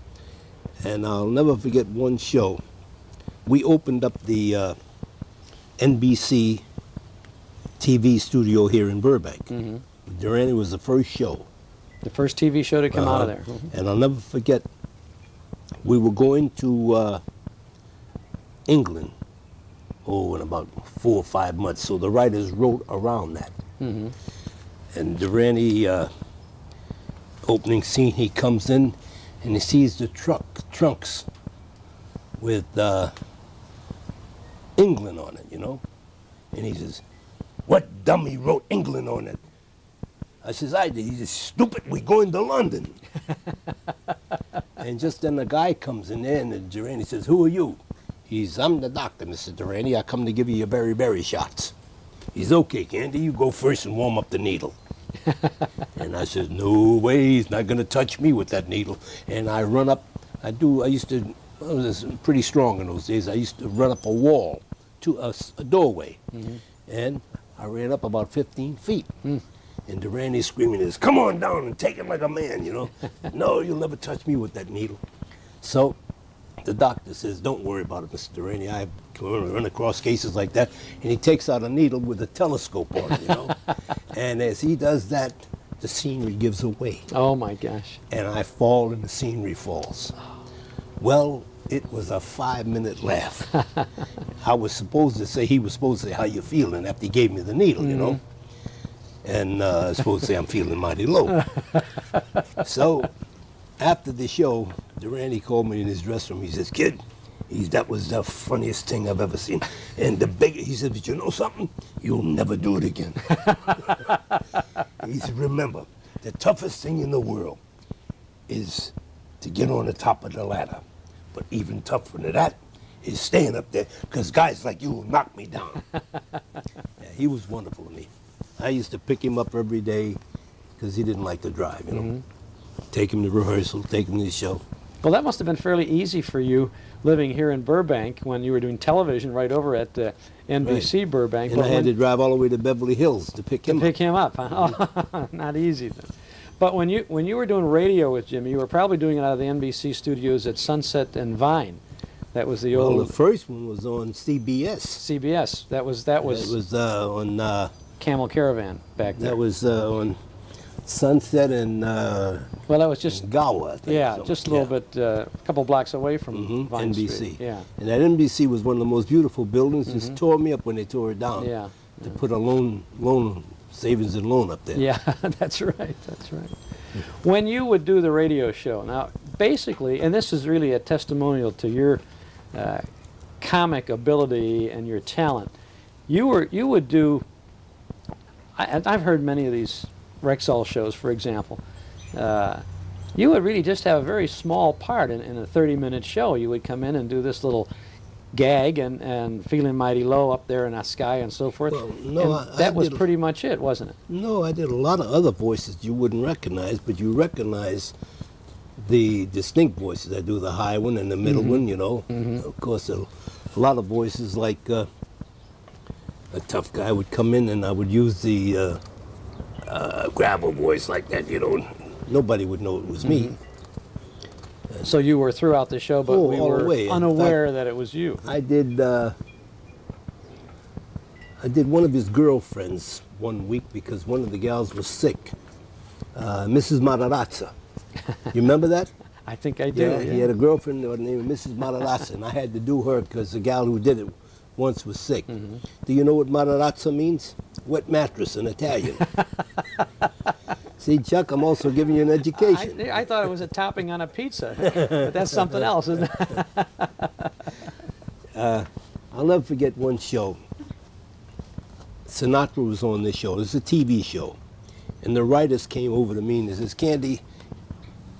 And I'll never forget one show. We opened up the NBC TV studio here in Burbank. Durante was the first show. The first TV show to come out of there. And I'll never forget, we were going to England, in about 4 or 5 months. So the writers wrote around that. Mm-hmm. And Durante, opening scene, he comes in and he sees the trunks with England on it, you know? And he says, "What dummy wrote England on it?" I says, "I did." He says, "Stupid, we going to London." And just then the guy comes in there and Durante says, "Who are you?" He's, "I'm the doctor, Mr. Durante. I come to give you your berry shots." He's, "Okay, Candy, you go first and warm up the needle." And I said, "No way, he's not going to touch me with that needle." And I run up, I was pretty strong in those days. I used to run up a wall to a doorway. Mm-hmm. And I ran up about 15 feet. And Durante screaming is, "Come on down and take it like a man, you know." "No, you'll never touch me with that needle." So the doctor says, "Don't worry about it, Mr. Durante. I run across cases like that." And he takes out a needle with a telescope on it, you know. And as he does that, the scenery gives away. Oh my gosh. And I fall and the scenery falls. Well, it was a 5-minute laugh. I was supposed to say, he was supposed to say, "How you feeling?" after he gave me the needle, you know. And I was supposed to say, "I'm feeling mighty low." So after the show, Durante called me in his dressing room. He says, "Kid," that was the funniest thing I've ever seen. And he said, "But you know something? You'll never do it again." He said, "Remember, the toughest thing in the world is to get on the top of the ladder. But even tougher than that is staying up there, because guys like you will knock me down." Yeah, he was wonderful to me. I used to pick him up every day because he didn't like to drive, you know. Take him to rehearsal, take him to the show. Well, that must have been fairly easy for you living here in Burbank when you were doing television right over at NBC Right. Burbank. And I had to drive all the way to Beverly Hills to pick him up. Huh? Oh, not easy then. But when you were doing radio with Jimmy, you were probably doing it out of the NBC studios at Sunset and Vine. That was the old. Well, the first one was on CBS. CBS. That was. It was on Camel Caravan back there. That was on Sunset and well, that was just Gower, I think. Yeah, just a little bit, a couple blocks away from Vine NBC. Street. Yeah. And that NBC was one of the most beautiful buildings. Just tore me up when they tore it down. Yeah. To put a loan savings and loan up there. Yeah, that's right. That's right. When you would do the radio show, now basically, and this is really a testimonial to your comic ability and your talent, you would do. I've heard many of these Rexall shows, for example. You would really just have a very small part in a 30-minute show. You would come in and do this little gag and feeling mighty low up there in the sky and so forth. Well, no, and that was pretty much it, wasn't it? No, I did a lot of other voices you wouldn't recognize, but you recognize the distinct voices. I do the high one and the middle one, you know. Of course, a lot of voices like a tough guy would come in and I would use the gravel voice like that, you know. Nobody would know it was me. So you were throughout the show, but we were unaware that it was you. I did one of his girlfriends one week because one of the gals was sick. Mrs. Matarazza. You remember that? I think I do. Yeah, he had a girlfriend named Mrs. Matarazza, and I had to do her because the gal who did it once was sick. Do you know what Matarazza means? Wet mattress in Italian. See, Chuck, I'm also giving you an education. I thought it was a topping on a pizza, but that's something else, isn't it? I'll never forget one show. Sinatra was on this show. It's a TV show. And the writers came over to me and they says, "Candy,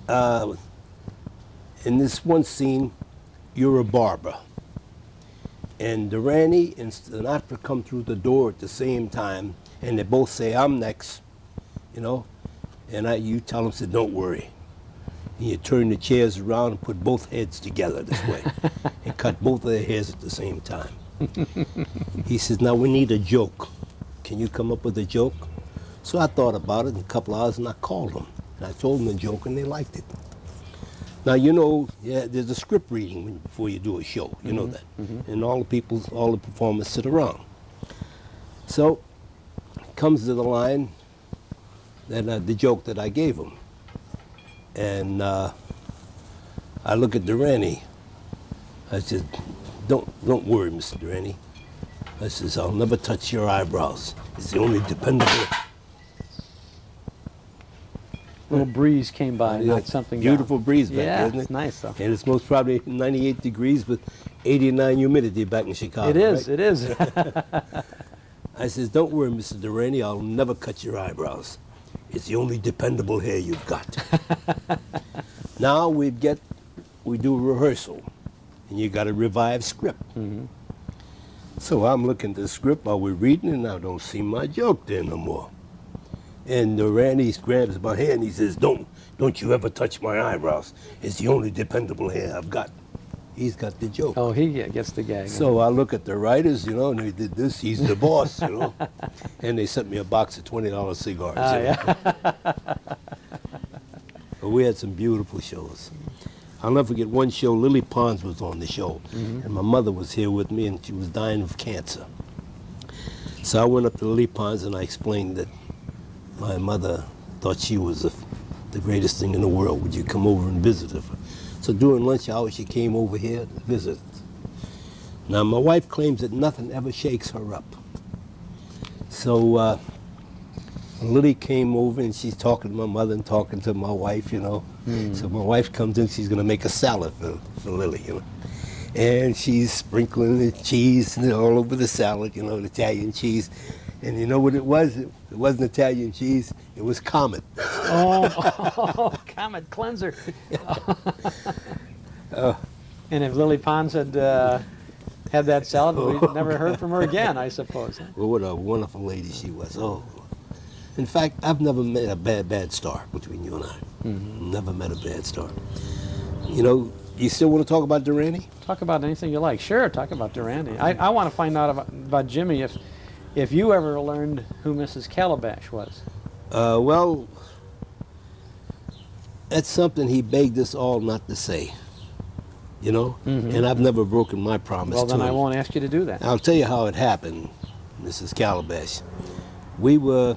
in this one scene, you're a barber. And Durante and Sinatra come through the door at the same time, and they both say, 'I'm next,' you know. And you tell them, said, 'Don't worry.' And you turn the chairs around and put both heads together this way and cut both of their hairs at the same time. He says, 'Now we need a joke. Can you come up with a joke?' So I thought about it in a couple of hours and I called them. And I told them the joke and they liked it. Now, you know, there's a script reading before you do a show. You know that. And all the performers sit around. So, comes to the line, that the joke that I gave them. And I look at Durante. I said, don't worry, Mr. Durante. I says, I'll never touch your eyebrows. It's the only dependable. Little breeze came by, knocked something down. Beautiful breeze back there, isn't it? It's nice though. And it's most probably 98 degrees with 89 humidity back in Chicago. It is, right? it is. I says, don't worry, Mr. Durante, I'll never cut your eyebrows. It's the only dependable hair you've got. Now we do a rehearsal, and you got to revive script. So I'm looking at the script while we're reading, and I don't see my joke there no more. And Durante grabs my hand, he says, don't you ever touch my eyebrows. It's the only dependable hair I've got. He's got the joke. Oh, he gets the gag. So I look at the writers, you know, and they did this. He's the boss, you know. And they sent me a box of $20 cigars. Yeah. But we had some beautiful shows. I'll never forget one show, Lily Pons was on the show. And my mother was here with me, and she was dying of cancer. So I went up to Lily Pons, and I explained that my mother thought she was the greatest thing in the world. Would you come over and visit her? So during lunch hour, she came over here to visit. Now, my wife claims that nothing ever shakes her up. So Lily came over, and she's talking to my mother and talking to my wife, you know. So my wife comes in, she's going to make a salad for Lily, you know. And she's sprinkling the cheese all over the salad, you know, the Italian cheese. And you know what it was? It wasn't Italian cheese. It was Comet. Oh, Comet cleanser. And if Lily Pons had had that salad, we'd never heard from her again, I suppose. Well, what a wonderful lady she was. Oh. In fact, I've never met a bad star between you and I. Never met a bad star. You know, you still want to talk about Durante? Talk about anything you like. Sure, talk about Durante. I want to find out about Jimmy if you ever learned who Mrs. Calabash was. Well, that's something he begged us all not to say, you know? And I've never broken my promise to him. Well, then I won't ask you to do that. I'll tell you how it happened, Mrs. Calabash. We were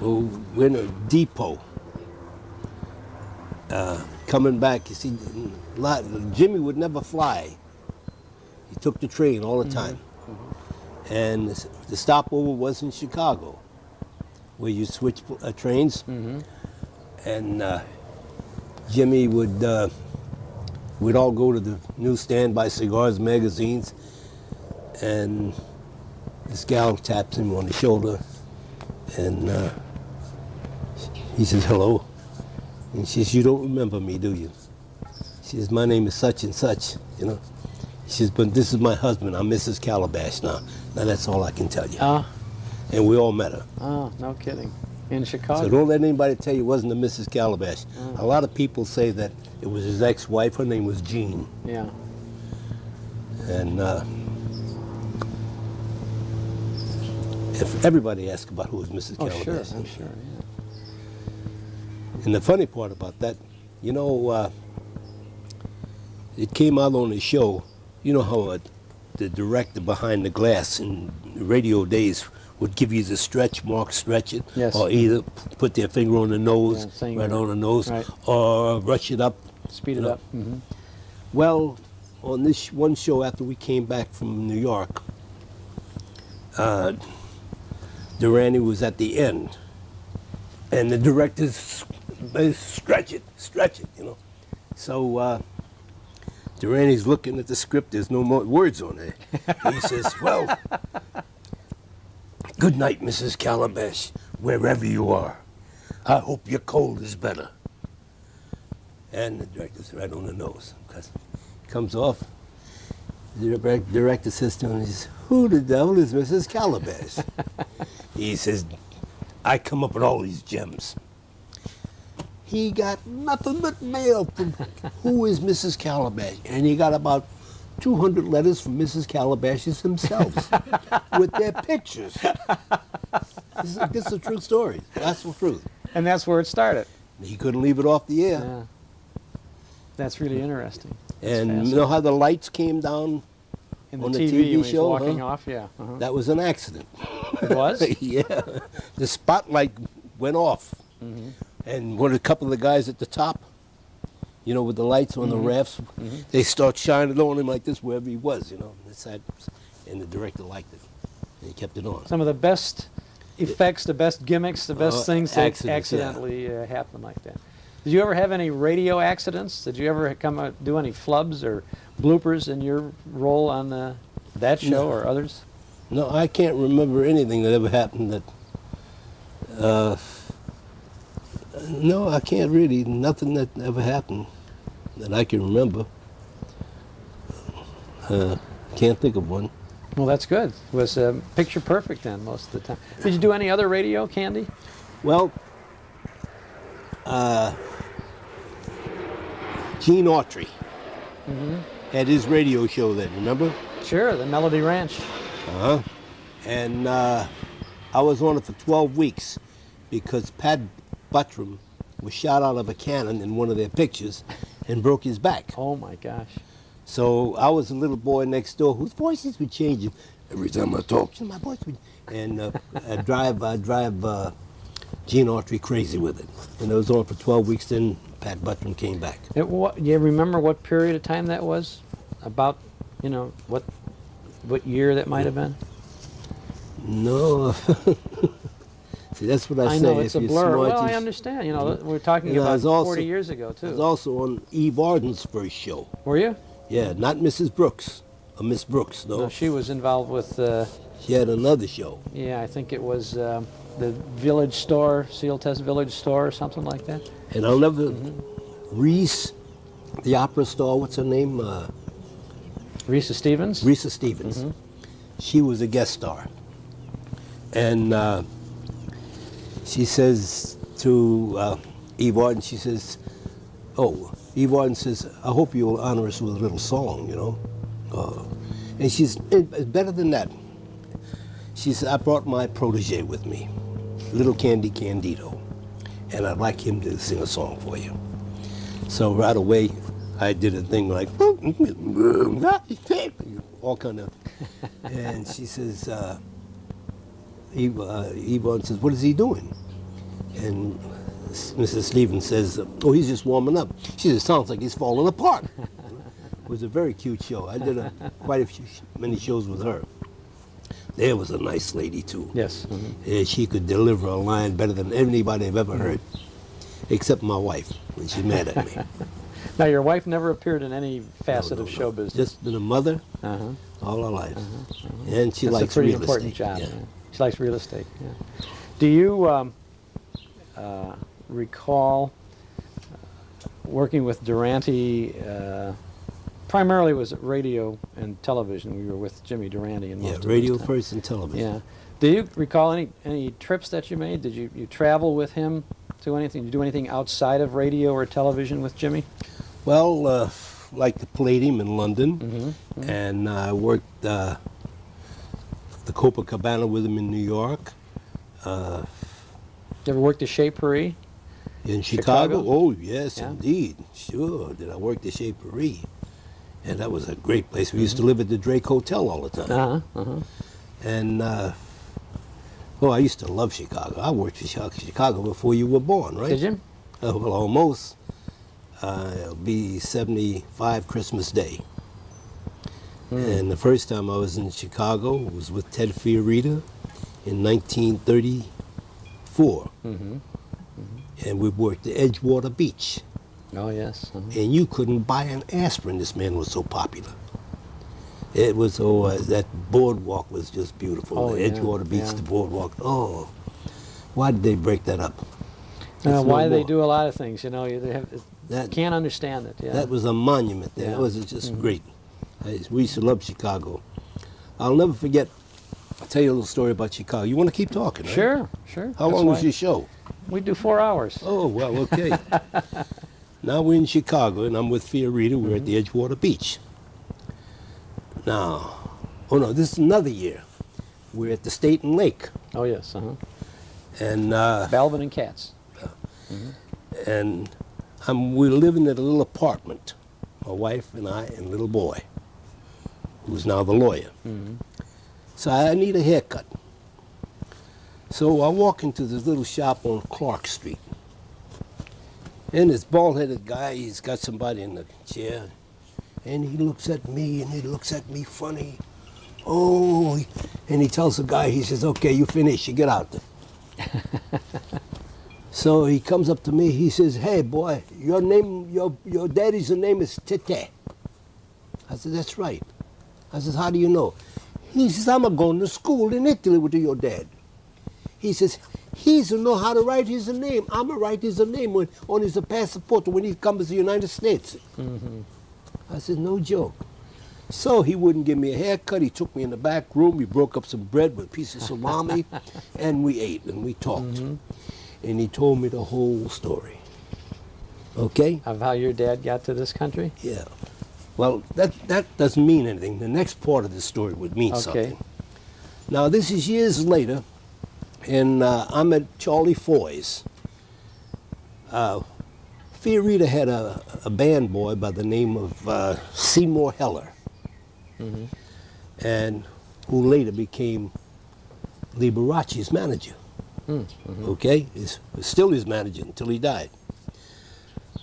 in a depot, coming back. You see, Jimmy would never fly. He took the train all the time. And the stopover was in Chicago, where you switch trains. And Jimmy would, we'd all go to the newsstand, buy cigars, magazines, and this gal taps him on the shoulder, and he says, hello. And she says, you don't remember me, do you? She says, my name is such and such, you know. She says, but this is my husband. I'm Mrs. Calabash now. Now that's all I can tell you. And we all met her. Oh, no kidding. In Chicago? So don't let anybody tell you it wasn't a Mrs. Calabash. A lot of people say that it was his ex-wife. Her name was Jean. Yeah. And if everybody asks about who was Mrs. Calabash. Sure, I'm sure, yeah. And the funny part about that, you know, it came out on the show. You know how the director behind the glass in radio days would give you the stretch mark, stretch it, or either put their finger on the nose, right on the nose, or rush it up. Speed it up. Well, on this one show after we came back from New York, Durante was at the end, and the directors stretch it, you know. So Durante's looking at the script. There's no more words on it. He says, well, good night, Mrs. Calabash, wherever you are. I hope your cold is better. And the director's right on the nose. Because it comes off. The director says to him, he says, who the devil is Mrs. Calabash? He says, I come up with all these gems. He got nothing but mail from who is Mrs. Calabash. And he got about 200 letters from Mrs. Calabash's themselves with their pictures. This is a true story. That's the truth. And that's where it started. He couldn't leave it off the air. Yeah. That's really interesting. And you know how the lights came down in on the the TV TV when show? he's walking off, yeah. That was an accident. It was? Yeah. The spotlight went off And a couple of the guys at the top, you know, with the lights on the rafts, they start shining on him like this wherever he was, you know. And the director liked it. And he kept it on. Some of the best effects, the best gimmicks, the best things that accidents, accidentally happen like that. Did you ever have any radio accidents? Did you ever do any flubs or bloopers in your role on that show or others? No, I can't remember anything that ever happened that... no, I can't really. Nothing that ever happened that I can remember. Can't think of one. Well, that's good. It was picture perfect then most of the time. Did you do any other radio, Candy? Well, Gene Autry had his radio show then, remember? Sure, the Melody Ranch. Uh-huh. And I was on it for 12 weeks because Pat Buttram was shot out of a cannon in one of their pictures and broke his back. Oh my gosh. So I was a little boy next door whose voices would change. Every time I talked, my voice would... And I'd drive Gene Autry crazy with it. And it was on for 12 weeks, then Pat Buttram came back. You remember what period of time that was? About, you know, what year that might have been? No. See, that's what I say. I know, it's if a you're blur. smart, Well, I understand. You know, we're talking about 40 years ago, too. I was also on Eve Arden's first show. Were you? Yeah, not Mrs. Brooks. Or Miss Brooks, no. No, she was involved with... she had another show. Yeah, I think it was the Village Store, Seal Test Village Store, or something like that. And I'll never... Reese, the opera star, what's her name? Risa Stevens? Risa Stevens. She was a guest star. And she says to Eve Arden, she says, Eve Arden says, I hope you'll honor us with a little song, you know. And she's, it's better than that. She said, I brought my protege with me, little Candido, and I'd like him to sing a song for you. So right away, I did a thing like, all kind of, and she says, Eve Arden says, what is he doing? And Mrs. Stevens says, oh, he's just warming up. She says, sounds like he's falling apart. It was a very cute show. I did quite many shows with her. There was a nice lady, too. Yes. And she could deliver a line better than anybody I've ever heard, except my wife, when she's mad at me. Now, your wife never appeared in any facet of show business? Just been a mother all her life. And she That's likes a pretty real important estate. job. Yeah. Yeah. She likes real estate. Yeah. Do you recall working with Durante? Primarily was radio and television. We were with Jimmy Durante and most of radio his time. first and television. Yeah. Do you recall any trips that you made? Did you travel with him to anything? Did you do anything outside of radio or television with Jimmy? Well, like the Palladium in London, and I worked the Copacabana with him in New York. You ever worked the Chez Paris? In Chicago? Oh, yes, indeed. Sure, did I work the Chez Paris. And that was a great place. We used to live at the Drake Hotel all the time. And, I used to love Chicago. I worked in Chicago before you were born, right? Did you? Well, almost. It'll be 75 Christmas Day. And the first time I was in Chicago was with Ted Fiorita in 1934. And we worked at Edgewater Beach. Oh, yes. And you couldn't buy an aspirin. This man was so popular. It was, that boardwalk was just beautiful. Oh, the Edgewater Beach, the boardwalk. Oh, why did they break that up? Why they do a lot of things, you know. Can't understand it. Yeah. That was a monument there. Yeah. It was just great. We used to love Chicago. I'll never forget, I'll tell you a little story about Chicago. You want to keep talking, right? Sure. How long was your show? We do 4 hours. Oh, well, okay. Now we're in Chicago, and I'm with Fiorita. We're at the Edgewater Beach. Now, this is another year. We're at the State and Lake. Oh, yes. And Balvin and Katz. And we're living at a little apartment, my wife and I and little boy, who's now the lawyer. So I need a haircut. So I walk into this little shop on Clark Street. And this bald-headed guy, he's got somebody in the chair, and he looks at me, and he looks at me funny. Oh, and he tells the guy, he says, okay, you finish, you get out. So he comes up to me, he says, hey, boy, your name, your daddy's name is Tete. I said, that's right. I says, how do you know? He says, I'm going to school in Italy with your dad. He says, he doesn't know how to write his name. I'm going to write his name on his passport when he comes to the United States. Mm-hmm. I said, no joke. So he wouldn't give me a haircut. He took me in the back room. We broke up some bread with a piece of salami, and we ate, and we talked. Mm-hmm. And he told me the whole story. Okay? Of how your dad got to this country? Yeah. Well, that doesn't mean anything. The next part of the story would mean something. Now, this is years later, and I'm at Charlie Foy's. Fiorita had a band boy by the name of Seymour Heller, Mm-hmm. and who later became Liberace's manager. Mm-hmm. Okay? He's still his manager until he died.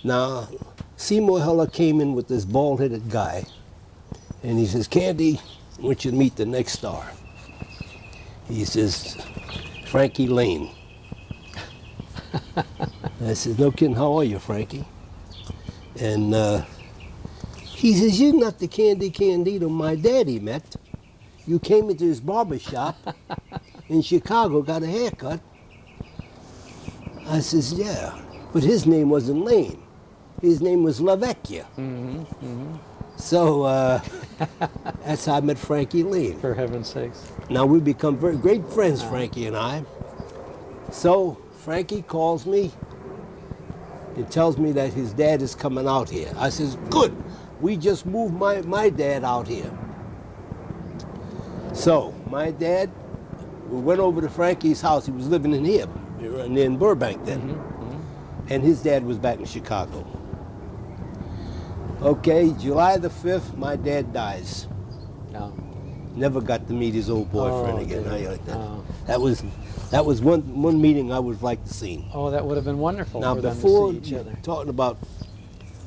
Now, Seymour Heller came in with this bald-headed guy, and he says, Candy, I want you to meet the next star. He says, Frankie Lane. I says, no kidding, how are you, Frankie? And he says, you're not the Candido my daddy met. You came into his barber shop in Chicago, got a haircut. I says, yeah, but his name wasn't Lane. His name was LaVecchia. Mm-hmm. Mm-hmm. So that's how I met Frankie Lane. For heaven's sakes. Now we become very great friends, Frankie and I. So Frankie calls me and tells me that his dad is coming out here. I says, good. We just moved my dad out here. So my dad, we went over to Frankie's house. He was living in here, in Burbank then. Mm-hmm. Mm-hmm. And his dad was back in Chicago. Okay, July the 5th, my dad dies. Oh. Never got to meet his old boyfriend again. Dear. How you like that? Oh. That was one meeting I would like to see. Oh, that would have been wonderful Now for them before to see each other. talking about,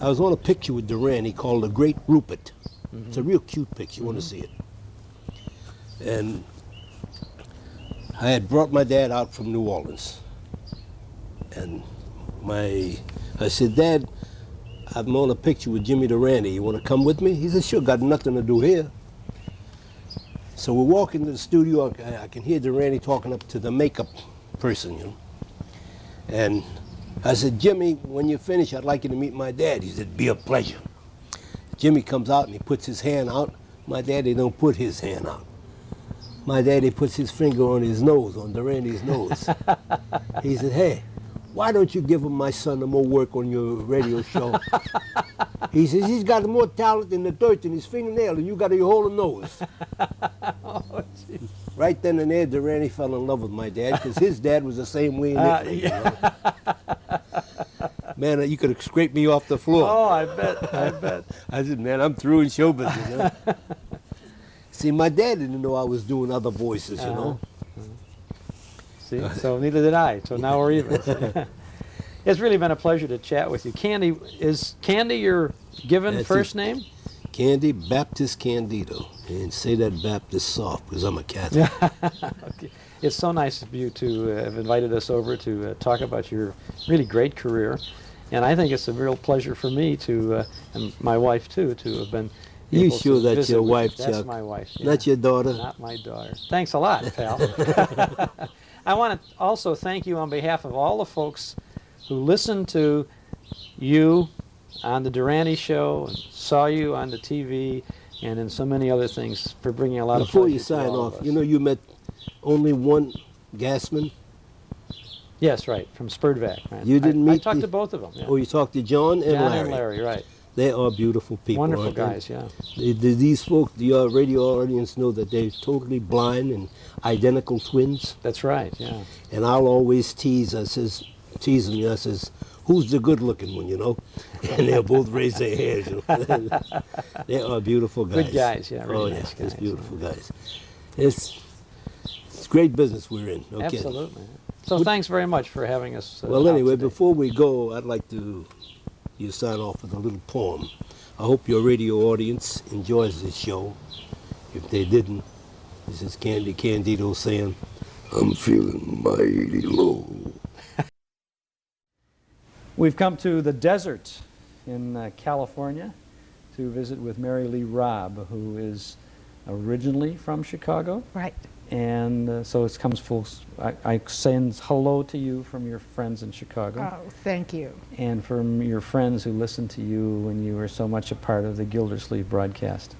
I was on a picture with Durant. He called The Great Rupert. Mm-hmm. It's a real cute picture. You want to see it? And I had brought my dad out from New Orleans, and I said, Dad, I'm on a picture with Jimmy Durante. You want to come with me? He said, sure, got nothing to do here. So we walk into the studio. I can hear Durante talking up to the makeup person, you know. And I said, Jimmy, when you finish, I'd like you to meet my dad. He said, be a pleasure. Jimmy comes out and he puts his hand out. My daddy don't put his hand out. My daddy puts his finger on his nose, on Durante's nose. He said, hey, why don't you give him my son more work on your radio show? He says, he's got more talent in the dirt in his fingernail and you got your whole nose. Oh, right then and there, Durante fell in love with my dad because his dad was the same way in Italy. Yeah. You know? Man, you could have scraped me off the floor. Oh, I bet. I said, man, I'm through in show business. You know? See, my dad didn't know I was doing other voices, you know. See, so neither did I. So now we're even. It's really been a pleasure to chat with you. Candy, is Candy your given That's first it. name? Candy Baptist Candido. And say that Baptist soft because I'm a Catholic. Okay. It's so nice of you to have invited us over to talk about your really great career. And I think it's a real pleasure for me to, and my wife too, to have been You able sure to that's visit your with wife, you. That's Chuck? my wife. Not your daughter? Not my daughter. Thanks a lot, pal. I want to also thank you on behalf of all the folks who listened to you on the Durante show and saw you on the TV and in so many other things for bringing a lot of Before pleasure you to sign all of off, us. you know you met only one gasman? Yes, right, from Spurdvac. Right. You didn't I meet talked the- to both of them. Yeah. Oh, you talked to John and John Larry? and Larry, right. They are beautiful people. Wonderful aren't they? guys, yeah. These folks, the radio audience, know that they're totally blind and identical twins. That's right, yeah. And I'll always tease them, I says, who's the good-looking one, you know? And they'll both raise their hands. You know? They are beautiful guys. Good guys, yeah, really nice It's guys, beautiful guys. It's great business we're in. No kidding. Absolutely. So thanks very much for having us. Well, out anyway, today. before we go, I'd like to you sign off with a little poem. I hope your radio audience enjoys this show. If they didn't, this is Candido saying, I'm feeling mighty low. We've come to the desert in California to visit with Mary Lee Robb, who is originally from Chicago. Right. And so it comes full. I send hello to you from your friends in Chicago. Oh, thank you. And from your friends who listened to you when you were so much a part of the Gildersleeve broadcast.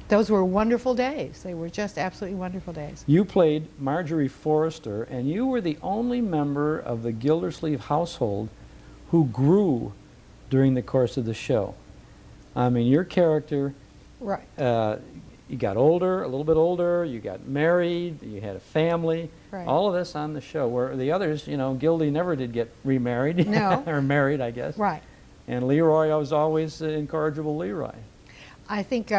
Those were wonderful days. They were just absolutely wonderful days. You played Marjorie Forrester, and you were the only member of the Gildersleeve household who grew during the course of the show. I mean, your character, right. You got older, a little bit older, you got married, you had a family, right. All of this on the show, where the others, you know, Gildy never did get remarried, no. or married, I guess. Right. And Leroy was always incorrigible Leroy. I think,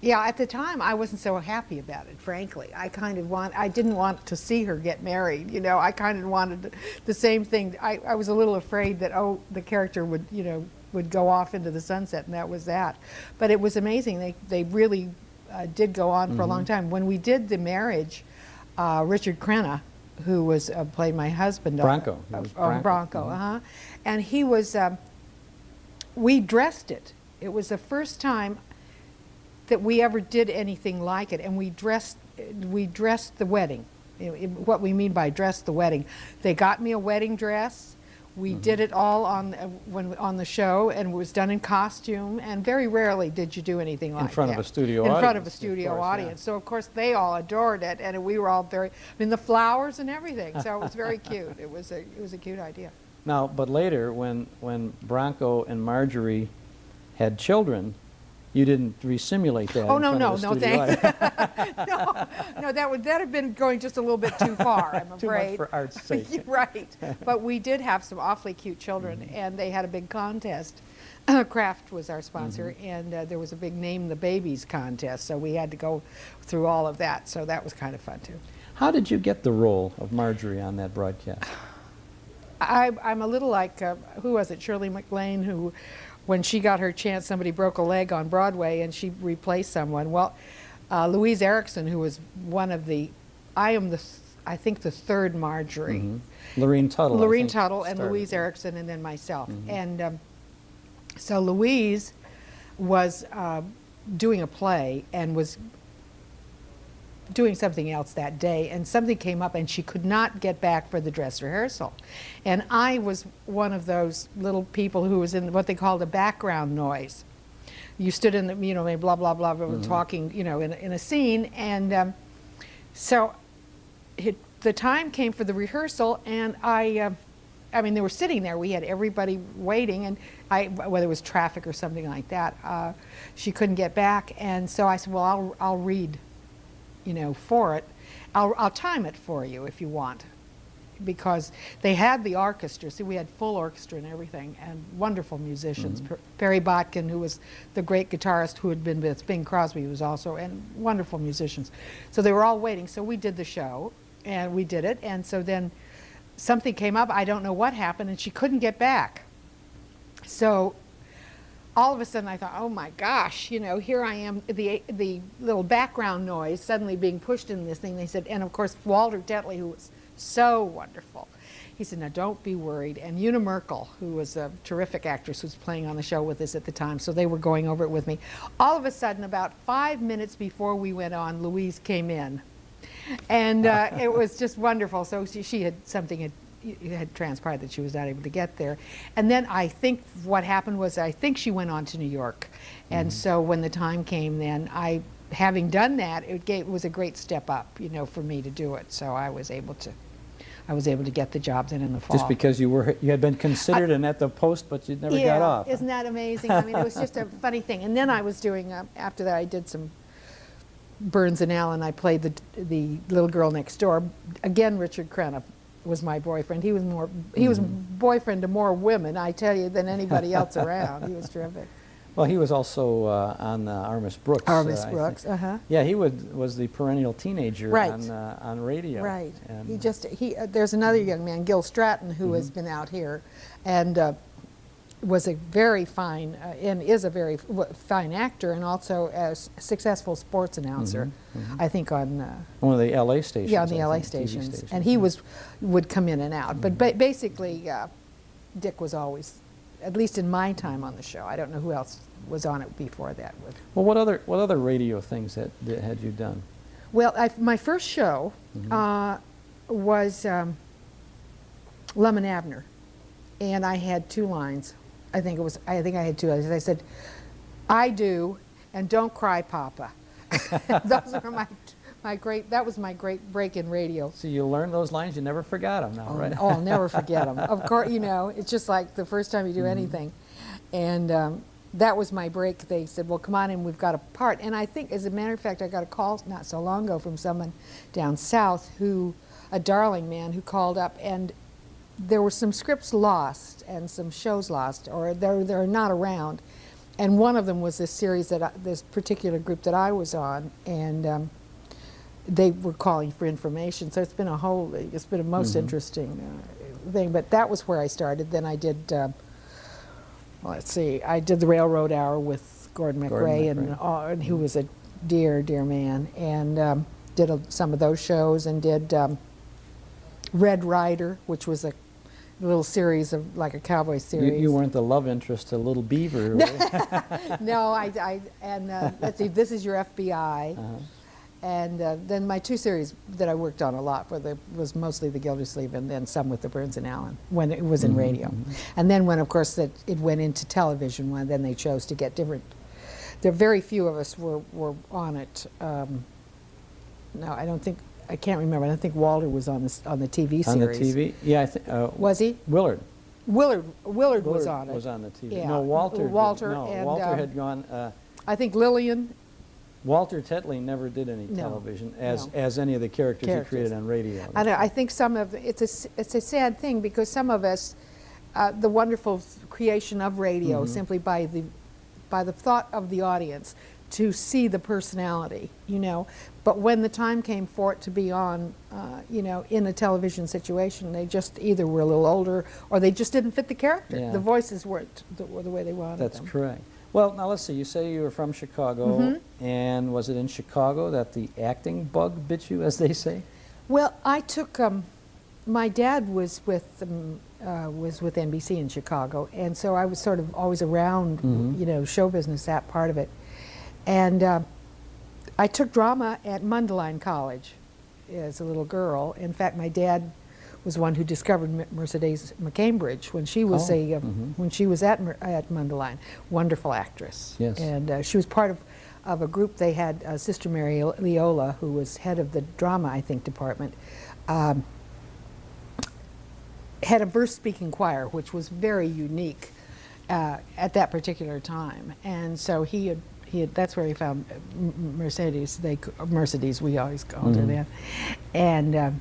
yeah, at the time I wasn't so happy about it, frankly. I didn't want to see her get married, you know. I kind of wanted the same thing. I was a little afraid that, oh, the character would, you know, would go off into the sunset, and that was that. But it was amazing. They really did go on for a long time. When we did the marriage, Richard Crenna, who was played my husband, Bronco, Bronco, and he was. We dressed it. It was the first time that we ever did anything like it, and we dressed the wedding. What we mean by dress the wedding, they got me a wedding dress. We did it all on the show, and it was done in costume. And very rarely did you do anything like that. In front of a studio audience. In front of a studio audience. Yeah. So of course they all adored it, and we were all very. I mean, the flowers and everything. So it was very cute. It was a cute idea. Now, but later, when Bronco and Marjorie had children, you didn't resimulate that. Oh, in no, front of no, a studio thanks. no, that have been going just a little bit too far, I'm afraid. Too much for art's sake. Right. But we did have some awfully cute children, and they had a big contest. Kraft was our sponsor, and there was a big Name the Babies contest, so we had to go through all of that, so that was kind of fun, too. How did you get the role of Marjorie on that broadcast? I'm a little like, who was it, Shirley MacLaine, who, when she got her chance, somebody broke a leg on Broadway and she replaced someone. Well, Louise Erickson, who was one of the, I think the third Marjorie. Lorene Tuttle. Lorene Tuttle and Louise Erickson, and then myself. And so Louise was doing a play and was doing something else that day, and something came up and she could not get back for the dress rehearsal. And I was one of those little people who was in what they called a background noise. You stood in the, you know, blah, blah, blah, blah, talking, you know, in a scene. And so the time came for the rehearsal, and I mean, they were sitting there. We had everybody waiting, and whether it was traffic or something like that, she couldn't get back. And so I said, well, I'll read, you know, for it. I'll time it for you if you want, because they had the orchestra. See, we had full orchestra and everything, and wonderful musicians. Perry Botkin, who was the great guitarist who had been with Bing Crosby, was also, and wonderful musicians. So they were all waiting. So we did the show, and we did it. And so then something came up. I don't know what happened, and she couldn't get back. So all of a sudden I thought, oh my gosh, you know, here I am, the little background noise suddenly being pushed in this thing. They said, and of course Walter Tetley, who was so wonderful, he said, now don't be worried. And Una Merkel, who was a terrific actress, was playing on the show with us at the time, so they were going over it with me. All of a sudden, about 5 minutes before we went on, Louise came in. And it was just wonderful. So she had something had transpired that she was not able to get there. And then I think what happened was, I think she went on to New York. And so when the time came then, having done that, it was a great step up, you know, for me to do it. So I was able to get the job then in the fall. Just because you had been considered and at the post, but you never got off. Isn't that amazing? I mean, it was just a funny thing. And then I was doing, after that I did some Burns and Allen. I played the little girl next door. Again, Richard Crenna was my boyfriend. He was boyfriend to more women, I tell you, than anybody else around. He was terrific. Well, he was also on Armis Brooks. Armis I Brooks, think. uh-huh. Yeah, he was the perennial teenager Right. on radio. Right. And, There's another young man, Gil Stratton, who has been out here, and was a very fine and is a very fine actor, and also a successful sports announcer. I think on one of the L.A. stations. Yeah, on the I L.A. think, TV stations, and he would come in and out. But basically, Dick was always, at least in my time on the show. I don't know who else was on it before that. Well, what other radio things that had you done? Well, my first show was Lum and Abner, and I had 2 lines. I think I had 2 lines. I said, "I do," and "Don't cry, Papa." Those were that was my great break in radio. So you learned those lines, you never forgot them now, right? Oh, I'll never forget them. Of course, it's just like the first time you do anything. And that was my break. They said, well, come on in, we've got a part. And I think, as a matter of fact, I got a call not so long ago from someone down south a darling man who called up, and there were some scripts lost and some shows lost, or they're not around. And one of them was this series this particular group that I was on, and they were calling for information. So it's been a most interesting thing. But that was where I started. Then I did, let's see, I did the Railroad Hour with Gordon McRae, and who was a dear, dear man, and did some of those shows, and did Red Rider, which was a little series of like a cowboy series. You weren't the love interest to Little Beaver, were you? No, and let's see, This Is Your FBI. And then my 2 series that I worked on a lot was mostly the Gildersleeve, and then some with the Burns and Allen when it was in radio. And then when, of course, it went into television, then they chose to get different. There very few of us were on it. No, I can't remember. I don't think Walter was on the TV series. On the TV? Yeah, I think. Was he? Willard. Willard was on it. Was on the TV. Yeah. No, Walter. And, Walter had gone. I think Lillian. Walter Tetley never did any television as any of the characters he created on radio. And I think some of it's a sad thing, because some of us, the wonderful creation of radio simply by the thought of the audience to see the personality, But when the time came for it to be on, in a television situation, they just either were a little older or they just didn't fit the character. Yeah. The voices weren't the way they wanted them. That's correct. Well, now let's see. You say you were from Chicago, and was it in Chicago that the acting bug bit you, as they say? Well, I took. My dad was with NBC in Chicago, and so I was sort of always around, show business, that part of it, and I took drama at Mundelein College as a little girl. In fact, my dad was one who discovered Mercedes McCambridge when she was when she was at Mundelein. Wonderful actress. Yes. And she was part of a group. They had Sister Mary Leola, who was head of the drama, I think, department, had a verse-speaking choir, which was very unique at that particular time. And so he had that's where he found Mercedes. Mercedes, we always called her that. And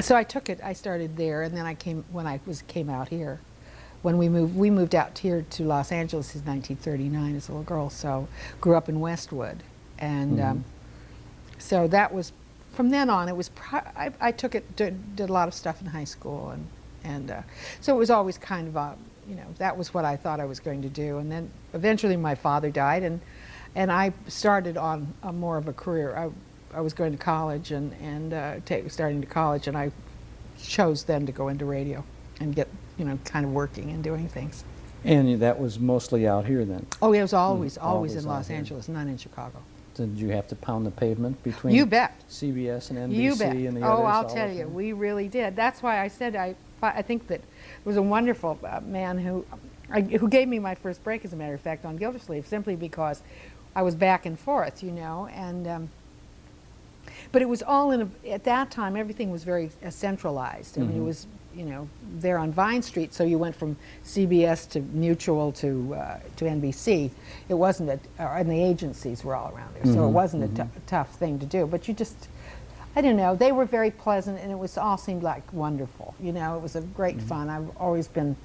so I took it. I started there, and then I came out here. When we moved out here to Los Angeles in 1939 as a little girl. So grew up in Westwood, and so that was from then on. It was I took it, did a lot of stuff in high school, and so it was always kind of that was what I thought I was going to do. And then eventually my father died, and I started on more of a career. I was going to college starting to college, and I chose then to go into radio and get, kind of working and doing things. And that was mostly out here then? Oh, it was always in Los Angeles, not in Chicago. Did you have to pound the pavement between You bet. CBS and NBC You bet. and the others? Oh, I'll tell you, we really did. That's why I said I think that it was a wonderful man who gave me my first break, as a matter of fact, on Gildersleeve, simply because I was back and forth, and but it was all at that time, everything was very centralized. I mean, it was, there on Vine Street, so you went from CBS to Mutual to NBC. It wasn't and the agencies were all around there, so it wasn't a tough thing to do. But you just, I don't know, they were very pleasant, and it all seemed like wonderful. It was a great fun. I've always been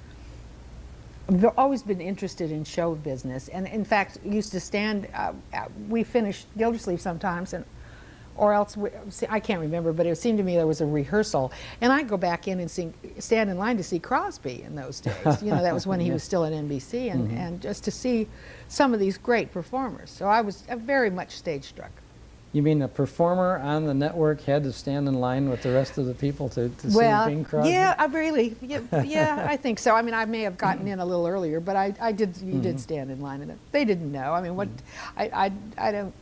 I've always been interested in show business, and in fact used to stand. We finished Gildersleeve sometimes, or else I can't remember, but it seemed to me there was a rehearsal, and I'd go back in and stand in line to see Crosby in those days. You know, that was when he was still at NBC, and just to see some of these great performers. So I was very much stage struck. You mean a performer on the network had to stand in line with the rest of the people to see Bing Crosby? Yeah, yeah, I think so. I mean, I may have gotten in a little earlier, but I did. You did stand in line, and they didn't know. I mean, what I don't.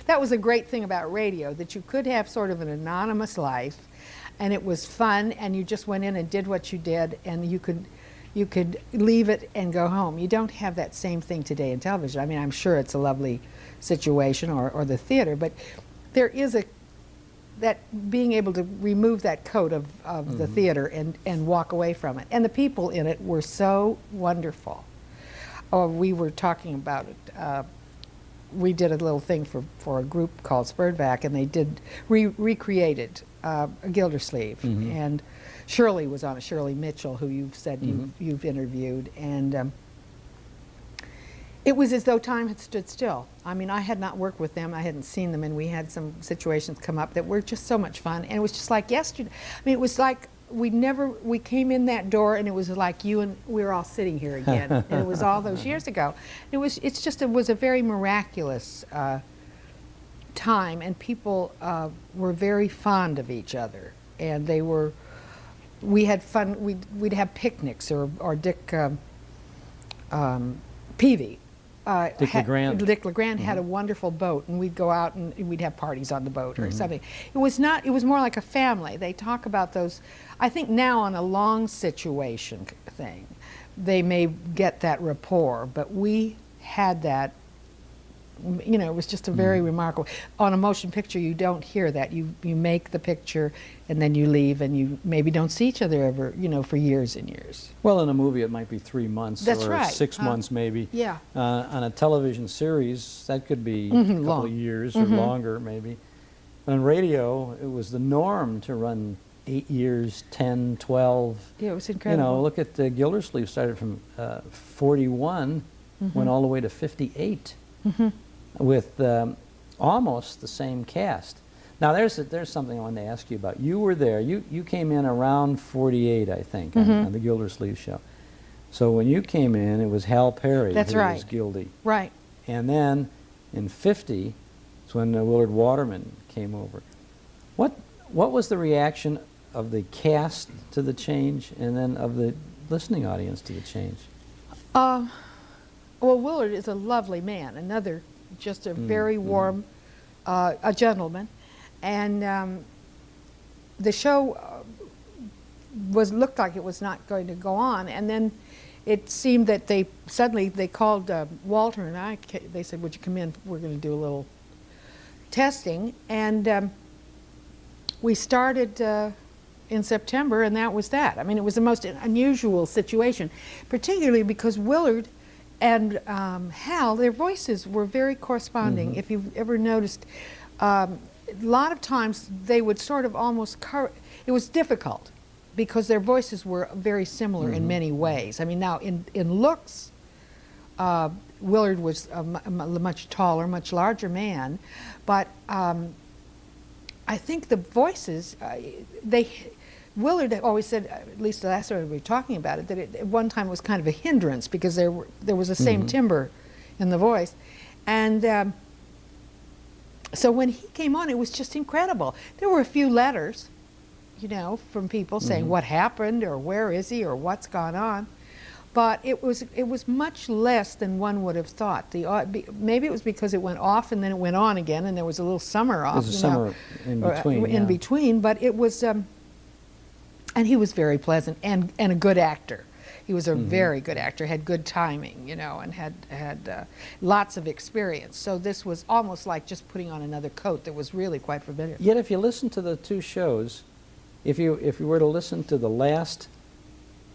That was a great thing about radio, that you could have sort of an anonymous life, and it was fun, and you just went in and did what you did, and you could leave it and go home. You don't have that same thing today in television. I mean, I'm sure it's a lovely situation, or the theater, but there is that being able to remove that coat of the theater and walk away from it. And the people in it were so wonderful. Oh, we were talking about it. We did a little thing for a group called Spurback, and they did recreated a Gildersleeve, and Shirley was on it. Shirley Mitchell, who you've said you've interviewed, and it was as though time had stood still. I mean, I had not worked with them, I hadn't seen them, and we had some situations come up that were just so much fun, and it was just like yesterday. I mean, it was like we came in that door, and it was like you and we were all sitting here again, and it was all those years ago. It was a very miraculous time, and people were very fond of each other, and we had fun. We'd have picnics, or Dick Peavy. Dick LeGrand had a wonderful boat, and we'd go out and we'd have parties on the boat or something. It was more like a family. They talk about those, I think now on a long situation thing, they may get that rapport, but we had that. You know, it was just a very remarkable. On a motion picture, you don't hear that. You make the picture, and then you leave, and you maybe don't see each other ever, for years and years. Well, in a movie, it might be 3 months. That's or right. 6 months, maybe. Yeah. On a television series, that could be a couple of years or longer, maybe. On radio, it was the norm to run 8 years, 10, 12. Yeah, it was incredible. Look at Gildersleeve, started from 41, went all the way to 58. With almost the same cast. Now there's something I wanted to ask you about. You were there. You came in around 48, I think, on the Gildersleeve show. So when you came in, it was Hal Perry who was Gildy. Right. And then in 50, it's when Willard Waterman came over. What was the reaction of the cast to the change, and then of the listening audience to the change? Well, Willard is a lovely man. Just a very warm, a gentleman, and the show looked like it was not going to go on, and then it seemed that they called Walter and I. They said, "Would you come in? We're going to do a little testing," and we started in September, and that was that. I mean, it was the most unusual situation, particularly because Willard and Hal, their voices were very corresponding. If you've ever noticed, a lot of times they would sort of almost it was difficult because their voices were very similar in many ways. I mean, now in looks, Willard was a much taller, much larger man, but I think the voices, Willard always said, at least the last time we were talking about it, that at one time it was kind of a hindrance because there was the same timbre in the voice. And so when he came on, it was just incredible. There were a few letters, from people saying what happened or where is he or what's gone on. But it was much less than one would have thought. Maybe it was because it went off and then it went on again, and there was a little summer off. There's a summer in between. In between, but it was. And he was very pleasant and a good actor. He was a very good actor, had good timing, and had lots of experience. So this was almost like just putting on another coat that was really quite familiar. Yet if you listen to the two shows, if you were to listen to the last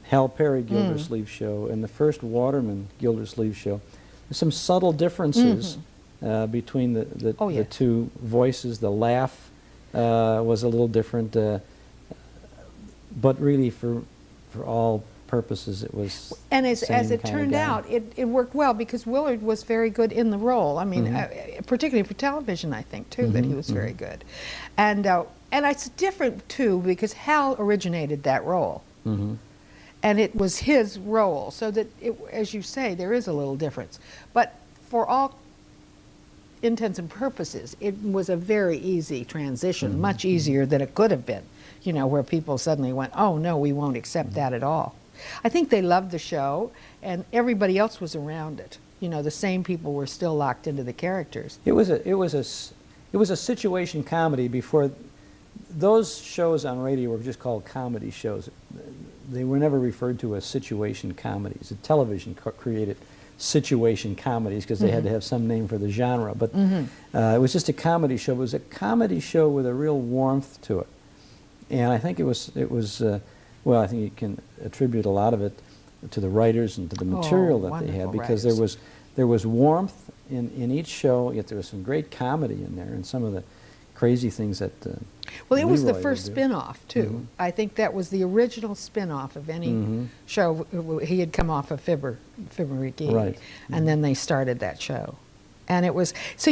Hal Perry Gildersleeve show and the first Waterman Gildersleeve show, there's some subtle differences between the two voices. The laugh was a little different. But really, for all purposes, it was. And as same it kinda turned guy. out, it worked well because Willard was very good in the role. I mean, particularly for television, I think too that he was very good, and it's different too because Hal originated that role, and it was his role. So that, as you say, there is a little difference, but for all intents and purposes, it was a very easy transition, much easier than it could have been. You know, where people suddenly went, "Oh no, we won't accept that at all." I think they loved the show, and everybody else was around it. You know, the same people were still locked into the characters. It was a situation comedy before. Those shows on radio were just called comedy shows. They were never referred to as situation comedies. The television created situation comedies because they had to have some name for the genre. But it was just a comedy show. It was a comedy show with a real warmth to it, and I think it was. Well, I think you can attribute a lot of it to the writers and to the material that they had, because there was warmth in each show, yet there was some great comedy in there, and some of the crazy things that. Well, it was the Leroy would first do. spin-off too. I think that was the original spin-off of any show. He had come off of Fibber McGee, Right. and then they started that show, and it was so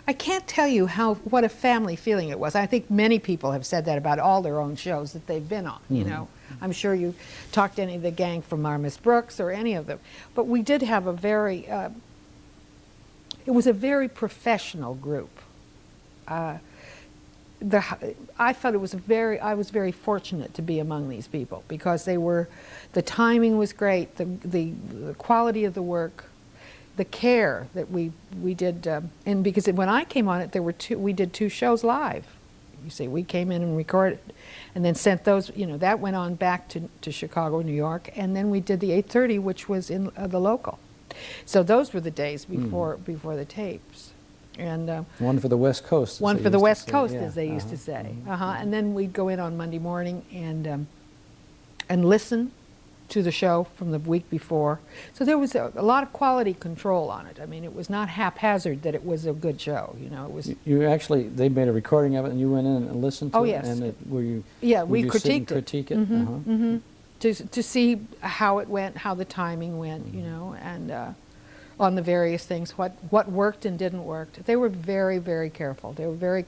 I can't tell you what a family feeling it was. I think many people have said that about all their own shows that they've been on. You know, I'm sure you talked to any of the gang from Miss Brooks or any of them, but we did have a very. It was a very professional group. I thought it was I was very fortunate to be among these people because the timing was great, the quality of the work, the care that we did, and because when I came on it, we did 2 shows live. You see, we came in and recorded, and then sent those. You know, that went on back to Chicago, New York, and then we did the 8:30, which was in the local. So those were the days before the tapes. And one for the West Coast. One for the West Coast, as they used to say. And then we'd go in on Monday morning and listen to the show from the week before. So there was a lot of quality control on it. I mean, it was not haphazard that it was a good show. You know, it was. You actually, they made a recording of it, and you went in and listened to Oh, it. yes. And we critiqued it. Critique it. To see how it went, how the timing went, you know, and on the various things, what worked and didn't work. They were very, very careful. They were very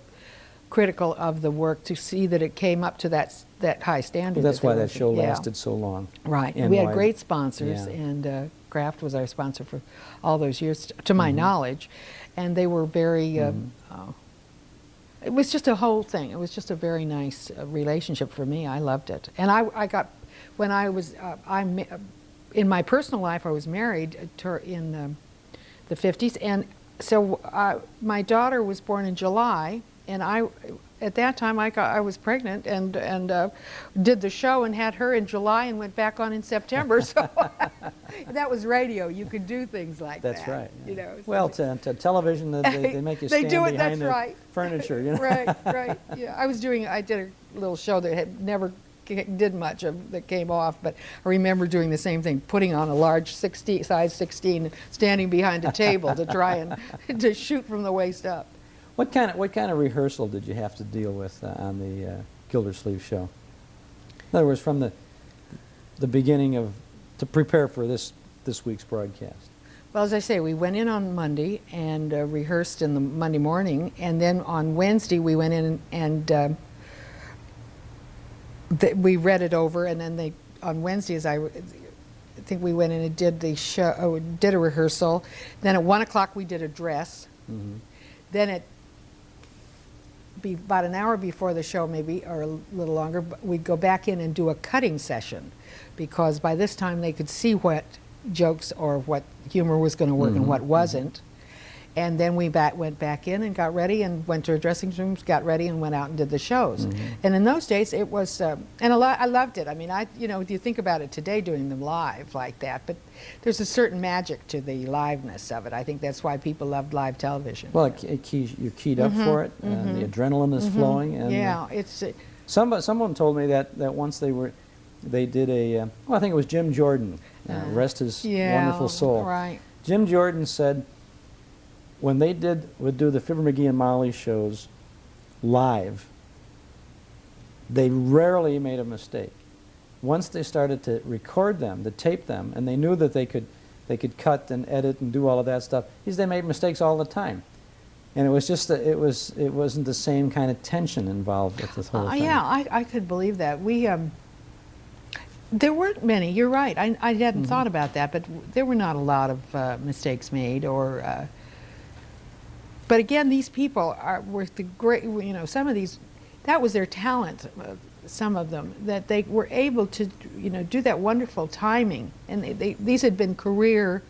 critical of the work to see that it came up to that high standard. Well, that's why that show lasted so long. Right. And we had great sponsors, yeah. and Kraft was our sponsor for all those years, to my knowledge, and they were very. It was just a whole thing. It was just a very nice relationship for me. I loved it, and I got when I was in my personal life, I was married in the 50s, and so my daughter was born in July, and at that time I was pregnant and did the show and had her in July and went back on in September. So that was radio. You could do things like that. That's right. Yeah. You know. Well, to television, they make you stand behind the furniture. You know? Right. Yeah, I did a little show that had never did much of that came off, but I remember doing the same thing, putting on a large size 16, standing behind a table to try and to shoot from the waist up. What kind of rehearsal did you have to deal with on the Gildersleeve show? In other words, from the beginning to prepare for this week's broadcast. Well, as I say, we went in on Monday and rehearsed in the Monday morning, and then on Wednesday we went in and we read it over, and then on Wednesdays I think we went in and did the show, did a rehearsal. Then at 1 o'clock we did a dress. Then about an hour before the show, maybe, or a little longer, we'd go back in and do a cutting session, because by this time they could see what jokes or what humor was going to work and what wasn't. And then we went back in and got ready and went to our dressing rooms, got ready, and went out and did the shows. And in those days, it was, and I loved it. I mean, if you think about it today, doing them live like that, but there's a certain magic to the liveness of it. I think that's why people loved live television. Well, you're keyed up for it, and the adrenaline is flowing. And yeah, it's. Someone told me that once they did a, I think it was Jim Jordan, rest his wonderful soul. Right. Jim Jordan said, when they would do the Fibber McGee and Molly shows live, they rarely made a mistake. once they started to record them, to tape them, and they knew that they could cut and edit and do all of that stuff, they made mistakes all the time. And it was just it wasn't the same kind of tension involved with this whole thing. Yeah, I could believe that. There weren't many. You're right. I hadn't thought about that, but there were not a lot of mistakes made. But again, these people were the great. You know, some of these, that was their talent. Some of them, that they were able to, do that wonderful timing, and these had been career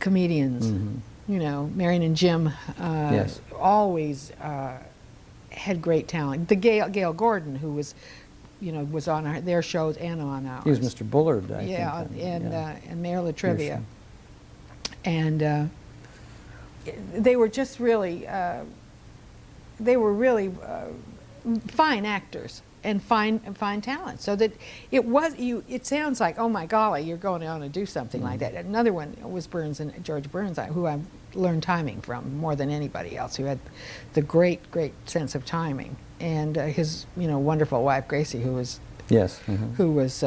comedians. Marion and Jim yes. always had great talent. The Gail Gordon, who was, was on their shows and on ours. He was Mr. Bullard, I think. And Mayor Latrivia. And they were just really, fine actors and fine talent. So that it sounds like, oh my golly, you're going on to do something like that. Another one was George Burns, who I learned timing from more than anybody else, who had the great sense of timing. And his, wonderful wife Gracie, who was who was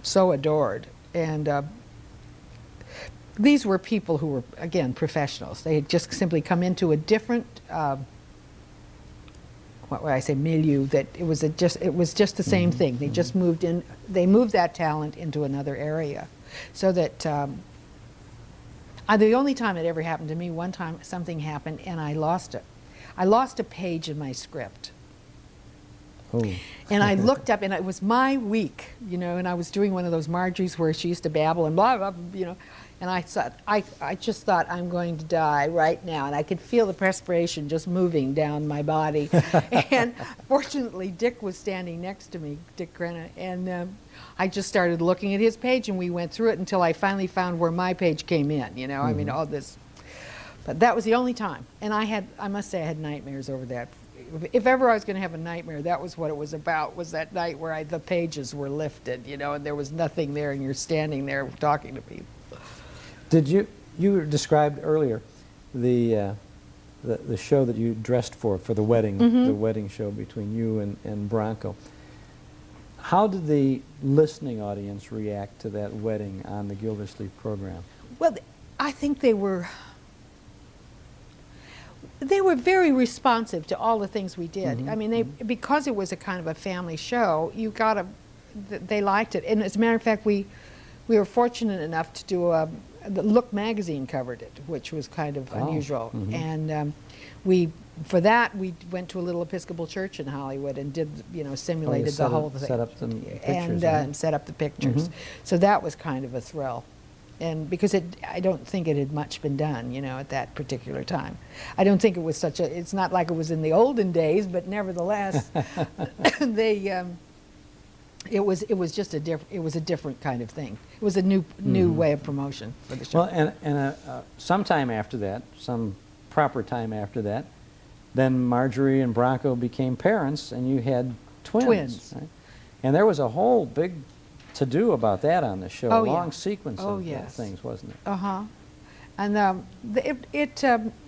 so adored. And these were people who were, again, professionals. They had just simply come into a different what would I say, milieu, that it was just the same thing. They just moved that talent into another area. So that the only time it ever happened to me, one time something happened and I lost it. I lost a page in my script. Oh. And I looked up, and it was my week, and I was doing one of those Marjorie's where she used to babble and blah, blah, blah, and I thought, I just thought, I'm going to die right now. And I could feel the perspiration just moving down my body. And fortunately, Dick was standing next to me, Dick Grenna, and I just started looking at his page, and we went through it until I finally found where my page came in, I mean, all this. But that was the only time. And I must say I had nightmares over that. If ever I was going to have a nightmare, that was what it was about, was that night where the pages were lifted, and there was nothing there, and you're standing there talking to people. Did you described earlier the show that you dressed for the wedding, the wedding show between you and Bronco. How did the listening audience react to that wedding on the Gildersleeve program? Well, I think they were very responsive to all the things we did. I mean, because it was a kind of a family show, they liked it. And as a matter of fact, we were fortunate enough to do the Look magazine covered it, which was kind of unusual. And for that, we went to a little Episcopal church in Hollywood and did, simulated the whole thing. Set up some pictures. And set up the pictures. So that was kind of a thrill. And because I don't think it had much been done, at that particular time. I don't think it was it's not like it was in the olden days, but nevertheless, it was just a different kind of thing. It was a new way of promotion for the show. Well, and sometime after that, some proper time after that, then Marjorie and Bronco became parents, and you had twins. Right? And there was a whole big to-do about that on the show. A long sequence of things, wasn't it? And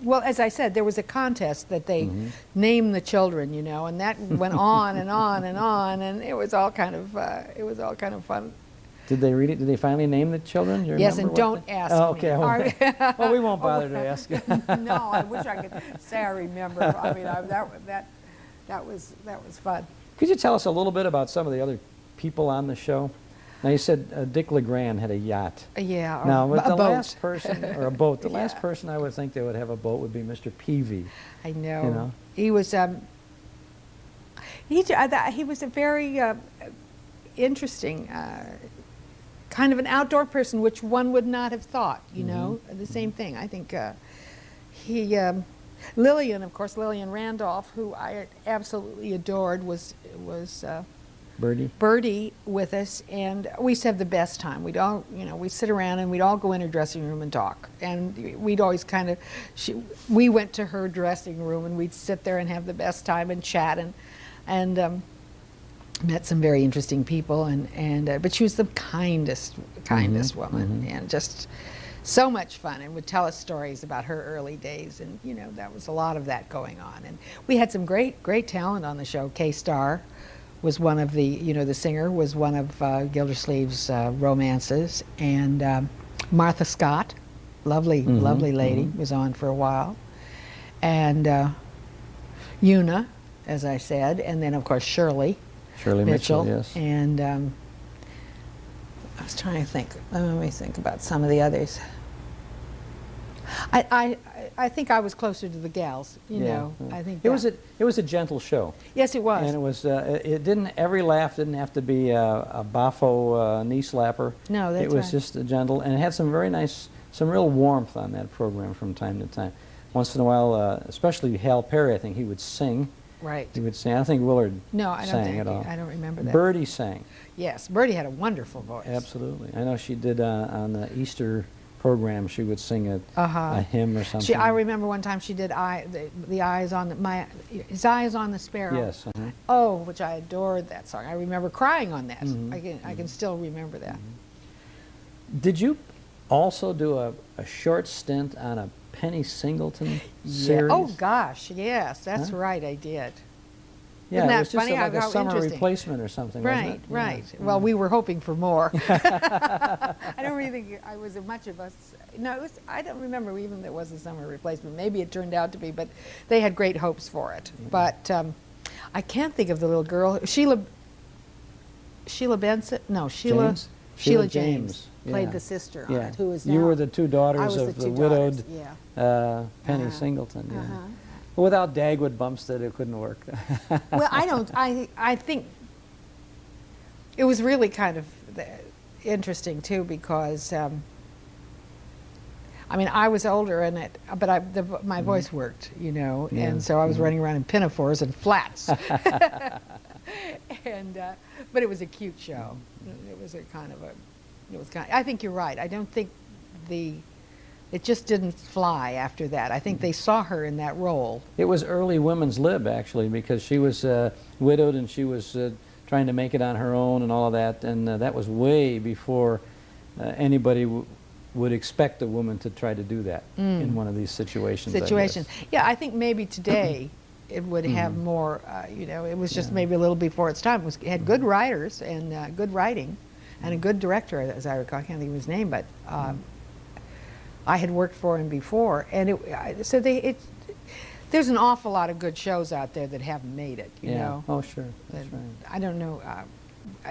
well, as I said, there was a contest that they named the children, and that went on and on and on, and it was all kind of fun. Did they read it? Did they finally name the children? Yes, and don't ask me. Okay. Well, we won't bother to ask. No, I wish I could say I remember. I mean, that was fun. Could you tell us a little bit about some of the other people on the show? Now, you said Dick LeGrand had a yacht. Yeah, now, a boat. Last person, or a boat, the last person I would think they would have a boat would be Mr. Peavy. I know. He was he was a very interesting kind of an outdoor person, which one would not have thought, the same thing. I think Lillian, of course, Lillian Randolph, who I absolutely adored, was Birdie with us, and we used to have the best time. We'd all, we'd sit around and we'd all go in her dressing room and talk. And we'd always we went to her dressing room and we'd sit there and have the best time and chat and met some very interesting people. But she was the kindest woman, and just so much fun, and would tell us stories about her early days. And that was a lot of that going on. And we had some great talent on the show. K-Star was one of the, the singer was one of Gildersleeve's romances, and Martha Scott, lovely lady, was on for a while, and Una, as I said, and then of course Shirley Mitchell, yes. and I was trying to think. Let me think about some of the others. I think I was closer to the gals. You know, I think it was a gentle show. Yes, it was. And it was every laugh didn't have to be a boffo knee slapper. No, that's right. It was just a gentle, and it had some very nice, some real warmth on that program from time to time. Once in a while, especially Hal Perry, I think he would sing. Right. He would sing. I don't think Willard I sang at all. I don't remember that. Birdie sang. Yes, Birdie had a wonderful voice. Absolutely. I know she did on the Easter program. She would sing a hymn or something. I remember one time she did the eyes on his eyes on the sparrow. Yes. Oh, which I adored that song. I remember crying on that. I can still remember that. Did you also do a short stint on a Penny Singleton series? Oh gosh, yes, that's right, I did. Yeah, Isn't that it was just funny? like a How summer interesting. replacement or something, Right, wasn't it? right. Yeah. Well, we were hoping for more. I don't really think I was much of us. No, I don't remember even there was a summer replacement. Maybe it turned out to be, but they had great hopes for it. But I can't think of the little girl, Sheila Benson. No, Sheila James played the sister on it, who is now. You were the two daughters I was of the the two widowed daughters, Penny Singleton. Yeah. But without Dagwood Bumstead, it couldn't work. Well, I think it was really kind of interesting too, because I mean, I was older but my voice worked, and so I was running around in pinafores and flats. And but it was a cute show. It was I think you're right. I don't think it just didn't fly after that. I think they saw her in that role. It was early women's lib, actually, because she was widowed and she was trying to make it on her own and all of that, and that was way before anybody would expect a woman to try to do that in one of these situations. Yeah, I think maybe today it would have more, it was just maybe a little before its time. It had good writers and good writing and a good director, as I recall. I can't think of his name, but I had worked for him before, and there's an awful lot of good shows out there that haven't made it. You know. Oh, sure. That's right. I don't know.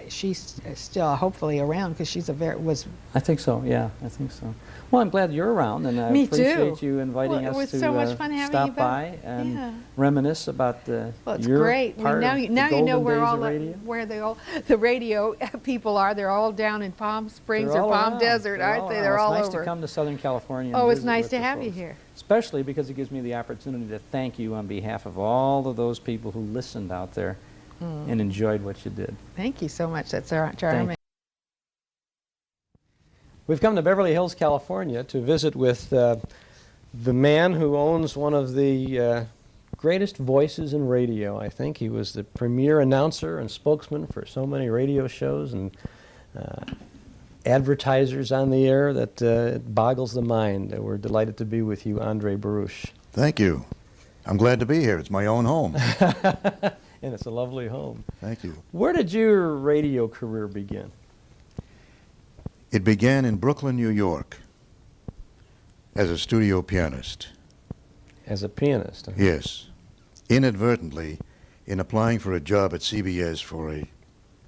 She's still hopefully around because she's I think so. Yeah, I think so. Well, I'm glad you're around, and I Me appreciate too. you inviting us to so much fun having stop you by and reminisce about it's your great. part now of you the know golden where days all of radio. where the radio people are. They're all down in Palm Springs or Palm Desert, aren't they? They're all nice over. to come to Southern California. Oh, and it's visit nice with to the have you folks. here. Especially because it gives me the opportunity to thank you on behalf of all of those people who listened out there and enjoyed what you did. Thank you so much. That's charming. We've come to Beverly Hills, California to visit with the man who owns one of the greatest voices in radio, I think. He was the premier announcer and spokesman for so many radio shows and advertisers on the air that it boggles the mind. We're delighted to be with you, Andre Baruch. Thank you. I'm glad to be here. It's my own home. And it's a lovely home. Thank you. Where did your radio career begin? It began in Brooklyn, New York, as a studio pianist. As a pianist? Huh? Yes. Inadvertently, in applying for a job at CBS for a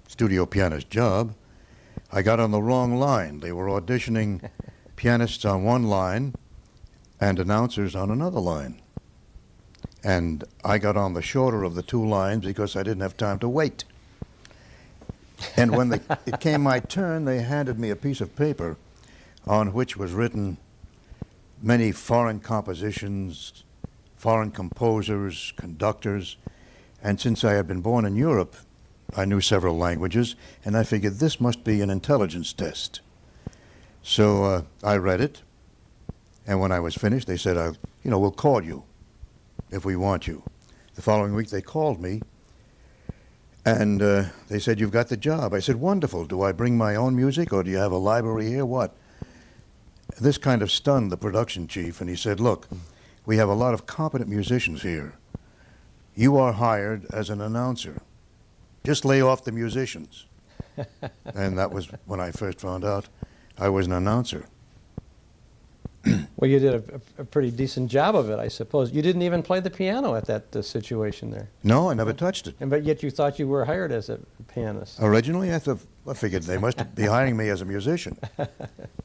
studio pianist job, I got on the wrong line. They were auditioning pianists on one line and announcers on another line. And I got on the shorter of the two lines because I didn't have time to wait. And when it came my turn, they handed me a piece of paper on which was written many foreign compositions, foreign composers, conductors. And since I had been born in Europe, I knew several languages, and I figured this must be an intelligence test. So I read it, and when I was finished, they said, we'll call you if we want you. The following week, they called me, and they said, you've got the job. I said, wonderful. Do I bring my own music, or do you have a library here? What? This kind of stunned the production chief, and he said, look, we have a lot of competent musicians here. You are hired as an announcer. just lay off the musicians. And that was when I first found out I was an announcer. Well, you did a pretty decent job of it, I suppose. You didn't even play the piano at that situation there. No, I never touched it. And but yet you thought you were hired as a pianist. Originally, I figured they must be hiring me as a musician.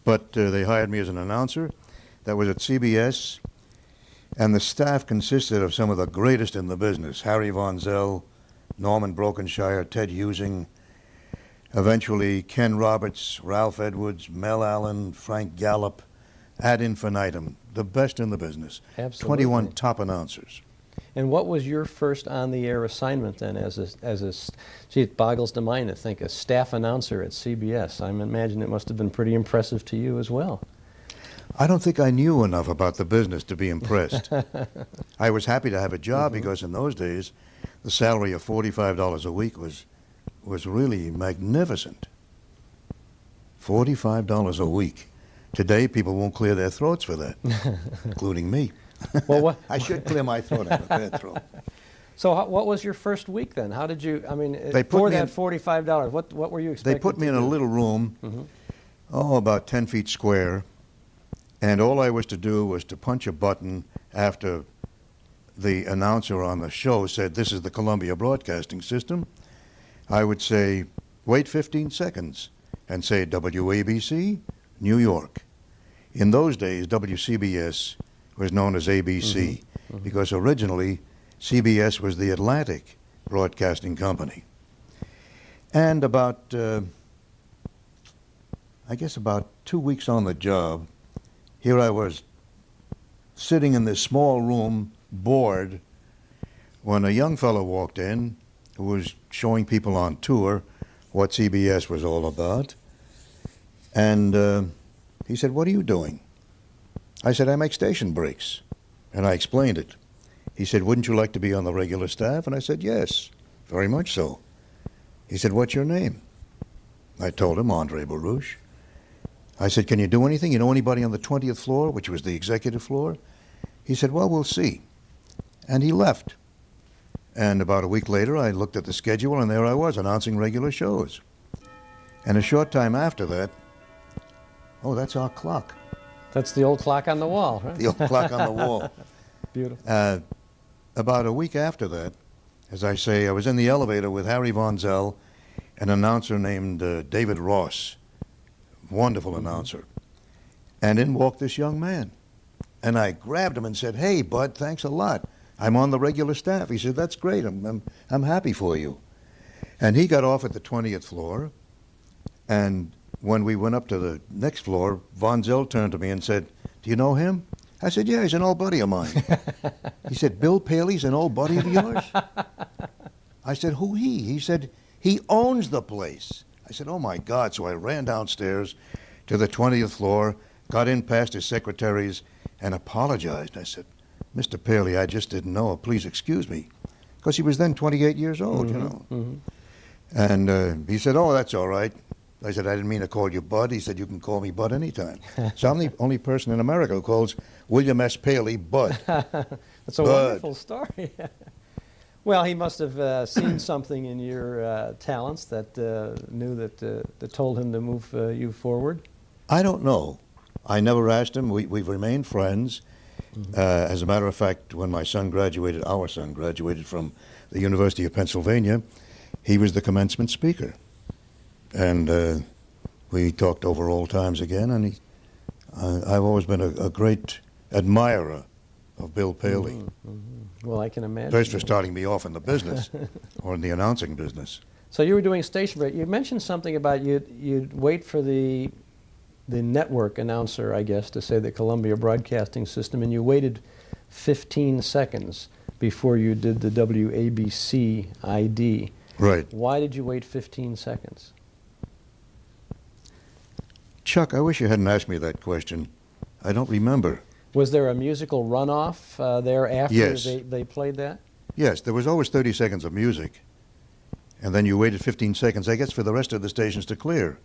But they hired me as an announcer. That was at CBS. And the staff consisted of some of the greatest in the business. Harry Von Zell, Norman Brokenshire, Ted Husing, eventually Ken Roberts, Ralph Edwards, Mel Allen, Frank Gallup, ad infinitum, the best in the business. Absolutely. 21 top announcers. And what was your first on-the-air assignment then gee, it boggles the mind to think, a staff announcer at CBS. I imagine it must have been pretty impressive to you as well. I don't think I knew enough about the business to be impressed. I was happy to have a job because in those days, the salary of $45 a week was really magnificent. $45 a week. Today, people won't clear their throats for that, including me. Well, what? I should clear my throat. I have a bad throat. So what was your first week then? How did you, I mean, They put for me that in- $45, what were you expecting They put me to in a do? little room, about 10 feet square, and all I was to do was to punch a button after the announcer on the show said, "This is the Columbia Broadcasting System." I would say, "Wait 15 seconds," and say, "WABC, New York." In those days, WCBS was known as ABC because originally CBS was the Atlantic Broadcasting Company. And about 2 weeks on the job, here I was sitting in this small room, bored, when a young fellow walked in who was showing people on tour what CBS was all about. And he said, "What are you doing?" I said, "I make station breaks." And I explained it. He said, "Wouldn't you like to be on the regular staff?" And I said, "Yes, very much so." He said, "What's your name?" I told him, Andre Baruch. I said, "Can you do anything? You know anybody on the 20th floor, which was the executive floor?" He said, "Well, we'll see." And he left. And about a week later, I looked at the schedule, and there I was, announcing regular shows. And a short time after that, oh, that's our clock. That's the old clock on the wall, right? The old clock on the wall. Beautiful. About a week after that, as I say, I was in the elevator with Harry Von Zell, an announcer named David Ross, wonderful announcer. And in walked this young man. And I grabbed him and said, "Hey, bud, thanks a lot. I'm on the regular staff." He said, "That's great. I'm happy for you." And he got off at the 20th floor. And when we went up to the next floor, Von Zell turned to me and said, "Do you know him?" I said, "Yeah, he's an old buddy of mine." He said, "Bill Paley's an old buddy of yours?" I said, "Who he?" He said, "He owns the place." I said, "Oh, my God." So I ran downstairs to the 20th floor, got in past his secretaries, and apologized. I said, "Mr. Paley, I just didn't know. Please excuse me." Because he was then 28 years old, you know. And he said, "Oh, that's all right." I said, "I didn't mean to call you Bud." He said, "You can call me Bud anytime." So I'm the only person in America who calls William S. Paley Bud. That's a wonderful story. Well, he must have seen something in your talents that that told him to move you forward. I don't know. I never asked him. We've remained friends. As a matter of fact, when my son graduated, our son graduated from the University of Pennsylvania, he was the commencement speaker. And we talked over old times again, and I've always been a great admirer of Bill Paley. Well, I can imagine. First for starting me off in the business, or in the announcing business. So you were doing station break. You mentioned something about you'd wait for the network announcer, I guess, to say the Columbia Broadcasting System, and you waited 15 seconds before you did the WABC ID. Right. Why did you wait 15 seconds? Chuck, I wish you hadn't asked me that question. I don't remember. Was there a musical runoff there after Yes. they played that? Yes, there was always 30 seconds of music. And then you waited 15 seconds, I guess, for the rest of the stations to clear.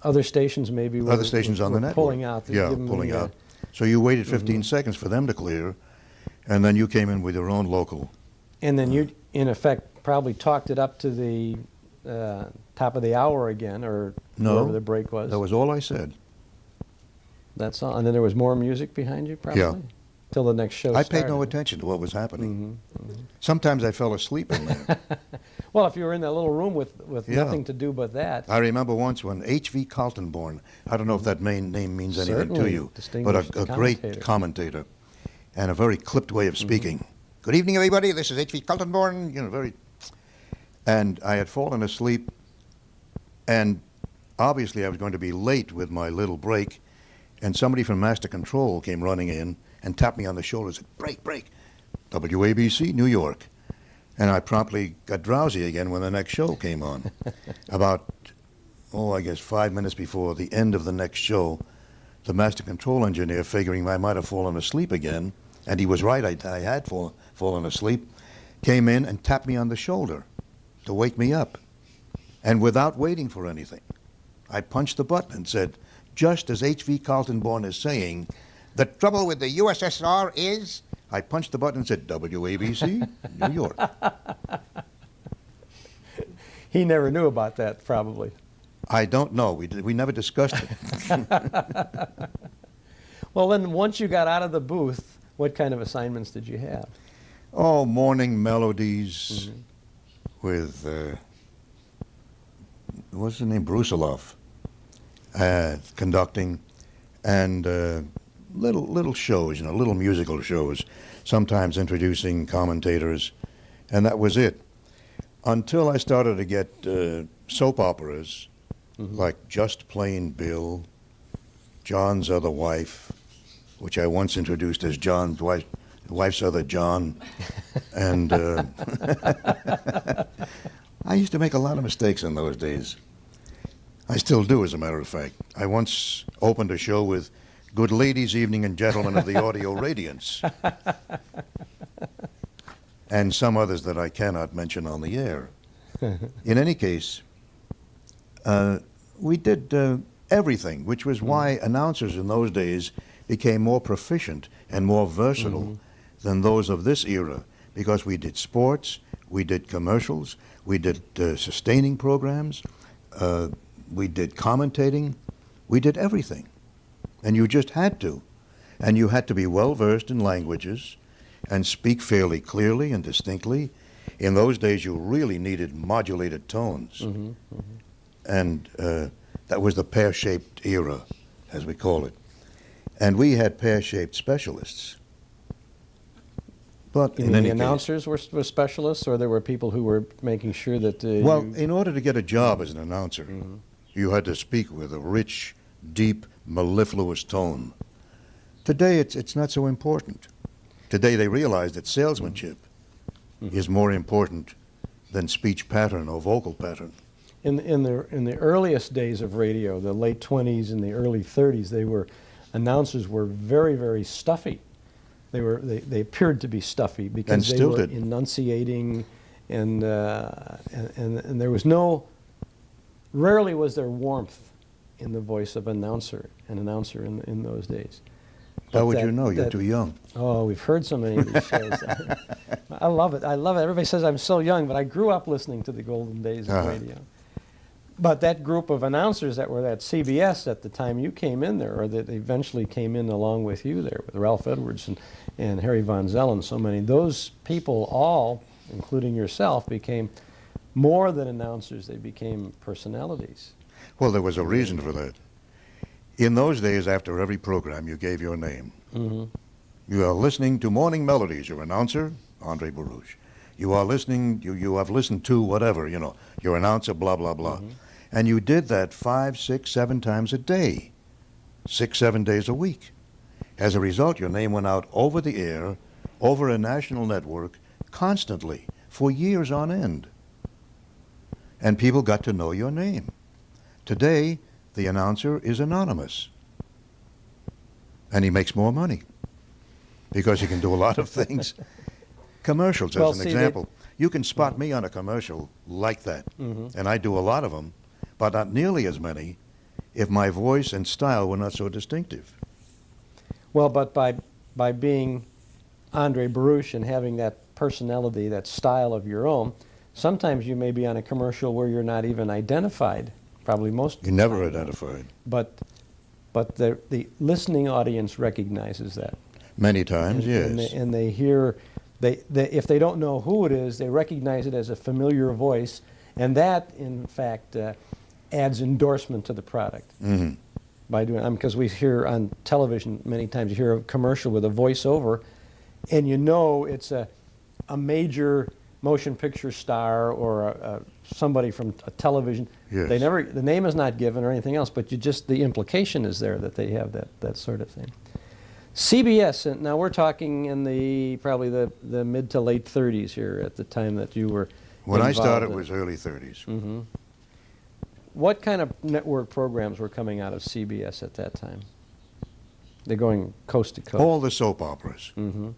Other stations maybe were, Other stations on the were network. pulling out. to Yeah, give them pulling the, out. So you waited 15 seconds for them to clear, and then you came in with your own local. And then you, in effect, probably talked it up to the top of the hour again, or No, wherever the break was. that was all I said. That's all. And then there was more music behind you, probably? Yeah. Till the next show I started. paid no attention to what was happening. Sometimes I fell asleep in there. Well, if you were in that little room with Yeah. nothing to do but that. I remember once when H.V. Kaltenborn, I don't know if that main name means anything to Certainly, you, but distinguished a great commentator and a very clipped way of speaking. Good evening, everybody. This is H.V. Kaltenborn. You know, very. And I had fallen asleep, and obviously I was going to be late with my little break, and somebody from Master Control came running in and tapped me on the shoulder and said, break, break, WABC, New York. And I promptly got drowsy again when the next show came on. About, I guess 5 minutes before the end of the next show, the Master Control engineer, figuring I might have fallen asleep again, and he was right, I had fallen asleep, came in and tapped me on the shoulder to wake me up. And without waiting for anything, I punched the button and said, just as H.V. Kaltenborn is saying, the trouble with the USSR is, I punched the button and said, WABC, New York. He never knew about that, probably. I don't know. We never discussed it. Well, then, once you got out of the booth, what kind of assignments did you have? Oh, morning melodies with, what's his name, Brusiloff, conducting, and little shows, little musical shows, sometimes introducing commentators, and that was it. Until I started to get soap operas, like Just Plain Bill, John's Other Wife, which I once introduced as John's Wife's Other John, and I used to make a lot of mistakes in those days. I still do, as a matter of fact. I once opened a show with Good ladies, evening, and gentlemen of the audio radiance, and some others that I cannot mention on the air. In any case, we did everything, which was why announcers in those days became more proficient and more versatile than those of this era, because we did sports, we did commercials, we did sustaining programs, we did commentating, we did everything. And you just had to. And you had to be well-versed in languages and speak fairly clearly and distinctly. In those days, you really needed modulated tones. And that was the pear-shaped era, as we call it. And we had pear-shaped specialists. But You in mean any the case, announcers were specialists, or there were people who were making sure that well, in order to get a job as an announcer, you had to speak with a rich, deep, mellifluous tone. Today, it's not so important. Today, they realize that salesmanship is more important than speech pattern or vocal pattern. In the earliest days of radio, the late 20s and the early 30s, announcers were very, very stuffy. They appeared to be stuffy because And they still were did. enunciating, and there was rarely was there warmth in the voice of an announcer in those days. How But would you know? You're too young. Oh, we've heard so many of these shows. I love it. Everybody says I'm so young, but I grew up listening to the golden days of radio. But that group of announcers that were at CBS at the time you came in there, or that eventually came in along with you there, with Ralph Edwards and Harry Von Zell and so many, those people all, including yourself, became more than announcers. They became personalities. Well, there was a reason for that. In those days, after every program, you gave your name. You are listening to Morning Melodies. Your announcer, Andre Baruch. You are listening, you have listened to whatever, your announcer, blah, blah, blah. And you did that 5, 6, 7 times a day, 6, 7 days a week. As a result, your name went out over the air, over a national network, constantly, for years on end. And people got to know your name. Today, the announcer is anonymous. And he makes more money because he can do a lot of things. Commercials, as an example. You can spot me on a commercial like that, and I do a lot of them, but not nearly as many if my voice and style were not so distinctive. Well, but by being Andre Baruch and having that personality, that style of your own, sometimes you may be on a commercial where you're not even identified, probably most of You're the never time. identified. But the listening audience recognizes that. Many times, And yes. they hear, if they don't know who it is, they recognize it as a familiar voice, and that, in fact, adds endorsement to the product. Mhm. By doing, because we hear on television many times, you hear a commercial with a voiceover, and you know it's a major motion picture star or somebody from a television. Yes. The name is not given or anything else, but the implication is there that they have that sort of thing. CBS, and now we're talking in probably the mid to late 30s here at the time that you were When I involved started, in it was early 30s. Mm-hmm. What kind of network programs were coming out of CBS at that time? They're going coast to coast. All the soap operas. Mm-hmm.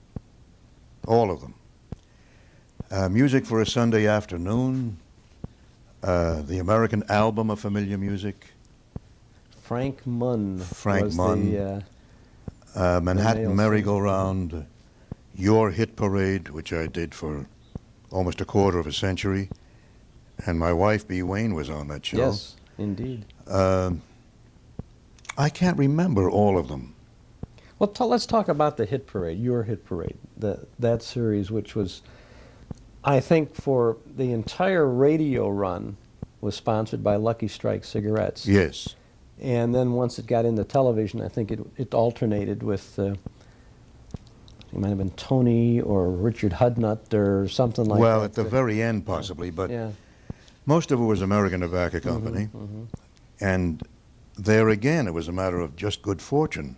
All of them. Music for a Sunday Afternoon, the American Album of Familiar Music. Frank Munn. Frank was Munn. The Manhattan male Merry-Go-Round, Your Hit Parade, which I did for almost a quarter of a century, and my wife, B. Wain, was on that show. Yes, indeed. I can't remember all of them. Well, let's talk about the Hit Parade, Your Hit Parade, that series, which was, I think, for the entire radio run, was sponsored by Lucky Strike cigarettes. Yes. And then once it got into television, I think it alternated with, it might have been Tony or Richard Hudnut or something like that. Well, at the very end, possibly, but yeah. Most of it was American Tobacco Company. Mm-hmm. And there again, it was a matter of just good fortune.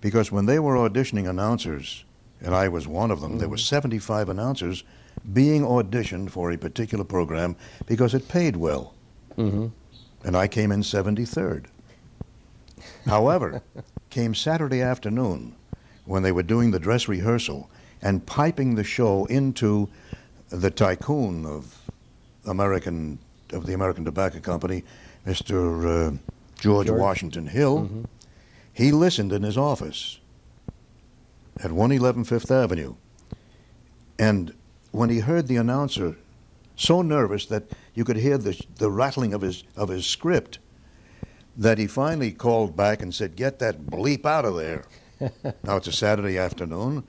Because when they were auditioning announcers, and I was one of them, there were 75 announcers being auditioned for a particular program because it paid well. Mm-hmm. And I came in 73rd. However, came Saturday afternoon when they were doing the dress rehearsal and piping the show into the tycoon of the American Tobacco Company, Mr. George Washington Hill. Mm-hmm. He listened in his office at 111 Fifth Avenue. And when he heard the announcer, so nervous that you could hear the rattling of his script, that he finally called back and said, "Get that bleep out of there." Now it's a Saturday afternoon,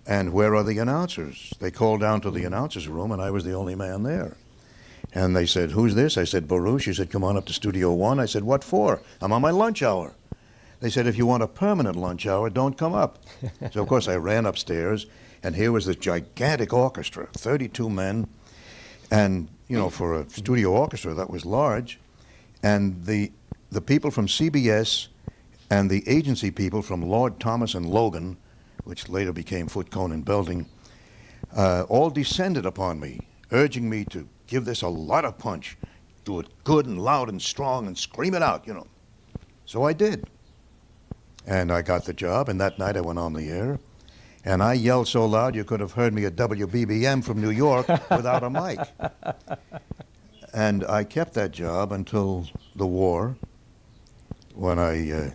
and where are the announcers? They called down to the announcer's room, and I was the only man there. And they said, "Who's this?" I said, "Baruch." He said, "Come on up to Studio One." I said, "What for?" "I'm on my lunch hour." They said, "If you want a permanent lunch hour, don't come up." So, of course, I ran upstairs, and here was this gigantic orchestra, 32 men. And, you know, for a studio orchestra, that was large. And the people from CBS and the agency people from Lord Thomas and Logan, which later became Foot, Cone, and Belting, all descended upon me, urging me to give this a lot of punch, do it good and loud and strong and scream it out, you know. So I did. And I got the job, and that night I went on the air. And I yelled so loud you could have heard me at WBBM from New York without a mic. And I kept that job until the war, when I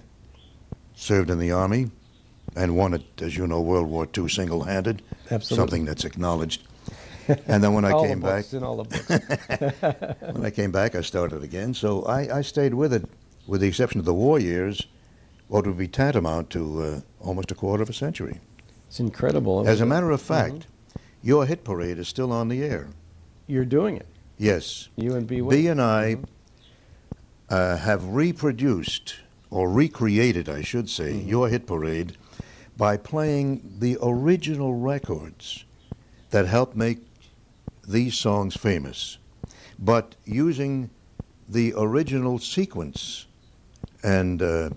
served in the Army and won it, as you know, World War II single-handed. Absolutely. Something that's acknowledged. And then when I came back, in all the books. when I came back, I started again. So I stayed with it, with the exception of the war years, what would be tantamount to almost a quarter of a century. It's incredible. As a matter of fact, Your Hit Parade is still on the air. You're doing it. Yes. You and B. B and I have reproduced, or recreated, I should say, Your Hit Parade by playing the original records that helped make these songs famous, but using the original sequence and of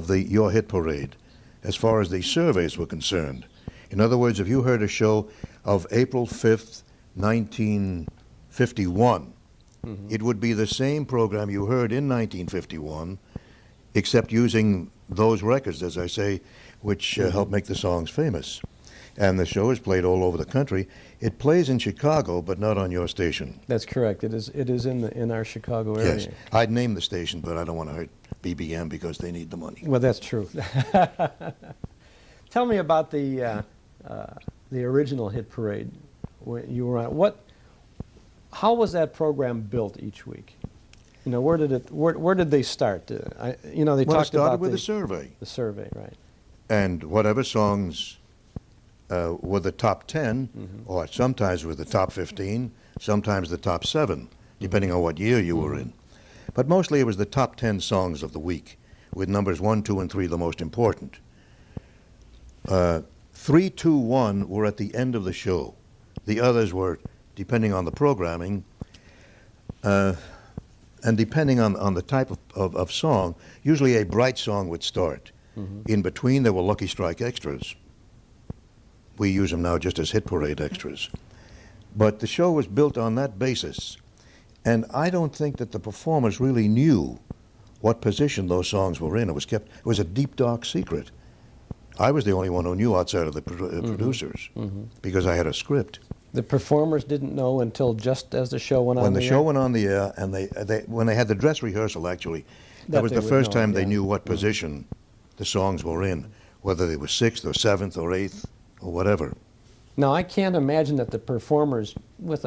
the Your Hit Parade as far as the surveys were concerned. In other words, if you heard a show of April 5th, 1951, it would be the same program you heard in 1951, except using those records, as I say, which helped make the songs famous. And the show is played all over the country. It plays in Chicago, but not on your station. That's correct. It is in our Chicago area. Yes. I'd name the station, but I don't want to hurt BBM because they need the money. Well, that's true. Tell me about the original Hit Parade. When you were on, How was that program built each week? You know, where did they start? They Well, it talked started about with a survey. The survey, right? And whatever songs were the top 10, or sometimes were the top 15, sometimes the top 7, depending on what year you were in. But mostly it was the top 10 songs of the week, with numbers 1, 2, and 3 the most important. 3, 2, 1 were at the end of the show. The others were, depending on the programming, and depending on the type of song, usually a bright song would start. In between, there were Lucky Strike extras. We use them now just as hit parade extras. But the show was built on that basis. And I don't think that the performers really knew what position those songs were in. It was a deep, dark secret. I was the only one who knew outside of the producers, because I had a script. The performers didn't know until just as the show went on the air? When the show went on the air, and when they had the dress rehearsal, actually, that was the first time they knew what position the songs were in, whether they were 6th or 7th or 8th or whatever. Now, I can't imagine that the performers, with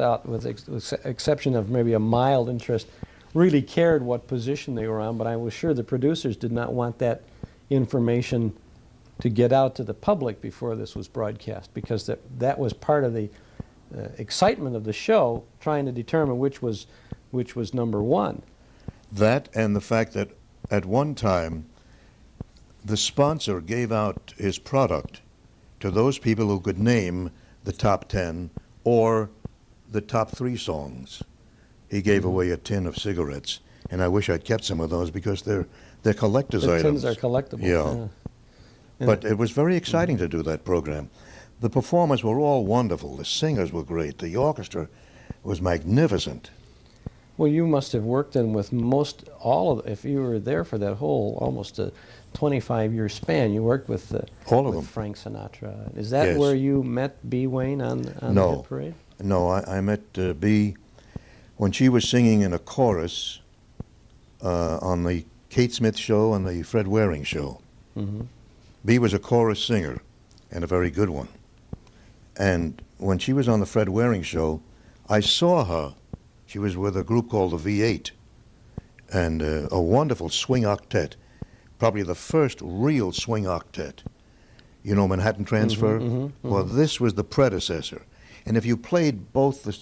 exception of maybe a mild interest, really cared what position they were on, but I was sure the producers did not want that information to get out to the public before this was broadcast, because that was part of the excitement of the show, trying to determine which was number one. That, and the fact that at one time the sponsor gave out his product to those people who could name the top 10 or the top 3 songs. He gave away a tin of cigarettes, and I wish I'd kept some of those because they're collector's items. The tins are collectible. Yeah. But it was very exciting to do that program. The performers were all wonderful. The singers were great. The orchestra was magnificent. Well, you must have worked in with if you were there for that whole almost a 25-year span, you worked with all of them. Frank Sinatra. Is that where you met B. Wain on the hit parade? No, I met B. when she was singing in a chorus on the Kate Smith show and the Fred Waring show. B was a chorus singer, and a very good one. And when she was on the Fred Waring show, I saw her. She was with a group called the V8, and a wonderful swing octet, probably the first real swing octet. You know Manhattan Transfer? Well, this was the predecessor. And if you played both the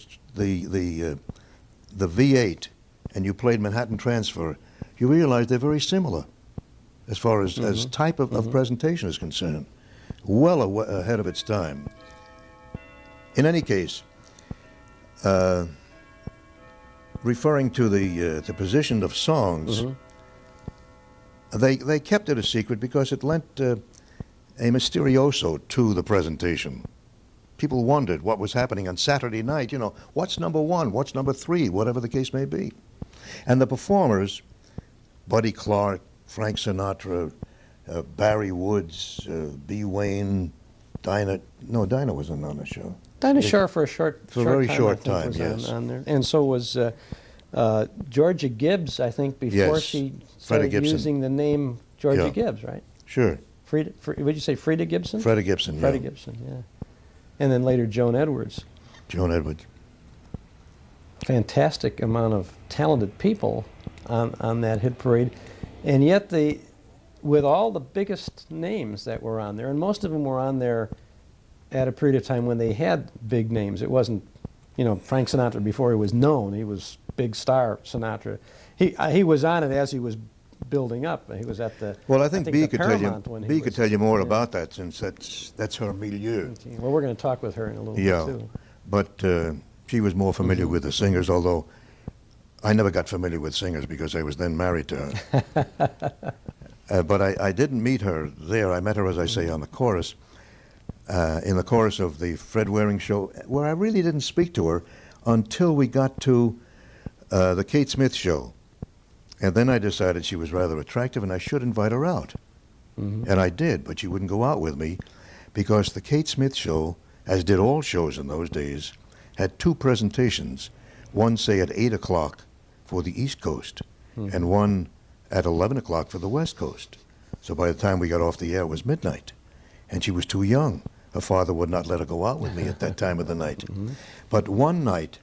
V8 and you played Manhattan Transfer, you realize they're very similar as far as type of presentation is concerned. Well ahead of its time. In any case, referring to the position of songs, they kept it a secret because it lent a mysterioso to the presentation. People wondered what was happening on Saturday night, what's number 1, what's number 3, whatever the case may be. And the performers, Buddy Clark, Frank Sinatra, Barry Woods, B. Wain, Dinah wasn't on the show. Dinah Shore for a very short time, time, yes. On there. And so was Georgia Gibbs, I think, before she started using the name Georgia Gibbs, right? Sure. Would you say Freda Gibson? Freda Gibson, Freda Gibson, yeah. And then later Joan Edwards. Joan Edwards. Fantastic amount of talented people on that hit parade. And yet with all the biggest names that were on there, and most of them were on there at a period of time when they had big names. It wasn't, Frank Sinatra before he was known. He was big star Sinatra. He was on it as he was building up. He was at the Well, I think B could tell you more yeah. about that, since that's her milieu. Okay. Well, we're going to talk with her in a little bit too. But she was more familiar with the singers, although I never got familiar with singers because I was then married to her. But I didn't meet her there. I met her, as I say, on the chorus, in the chorus of the Fred Waring show, where I really didn't speak to her until we got to the Kate Smith show. And then I decided she was rather attractive and I should invite her out. And I did, but she wouldn't go out with me because the Kate Smith show, as did all shows in those days, had 2 presentations. One, say, at 8 o'clock for the East Coast, and one at 11 o'clock for the West Coast. So by the time we got off the air, it was midnight. And she was too young. Her father would not let her go out with me at that time of the night. But one night,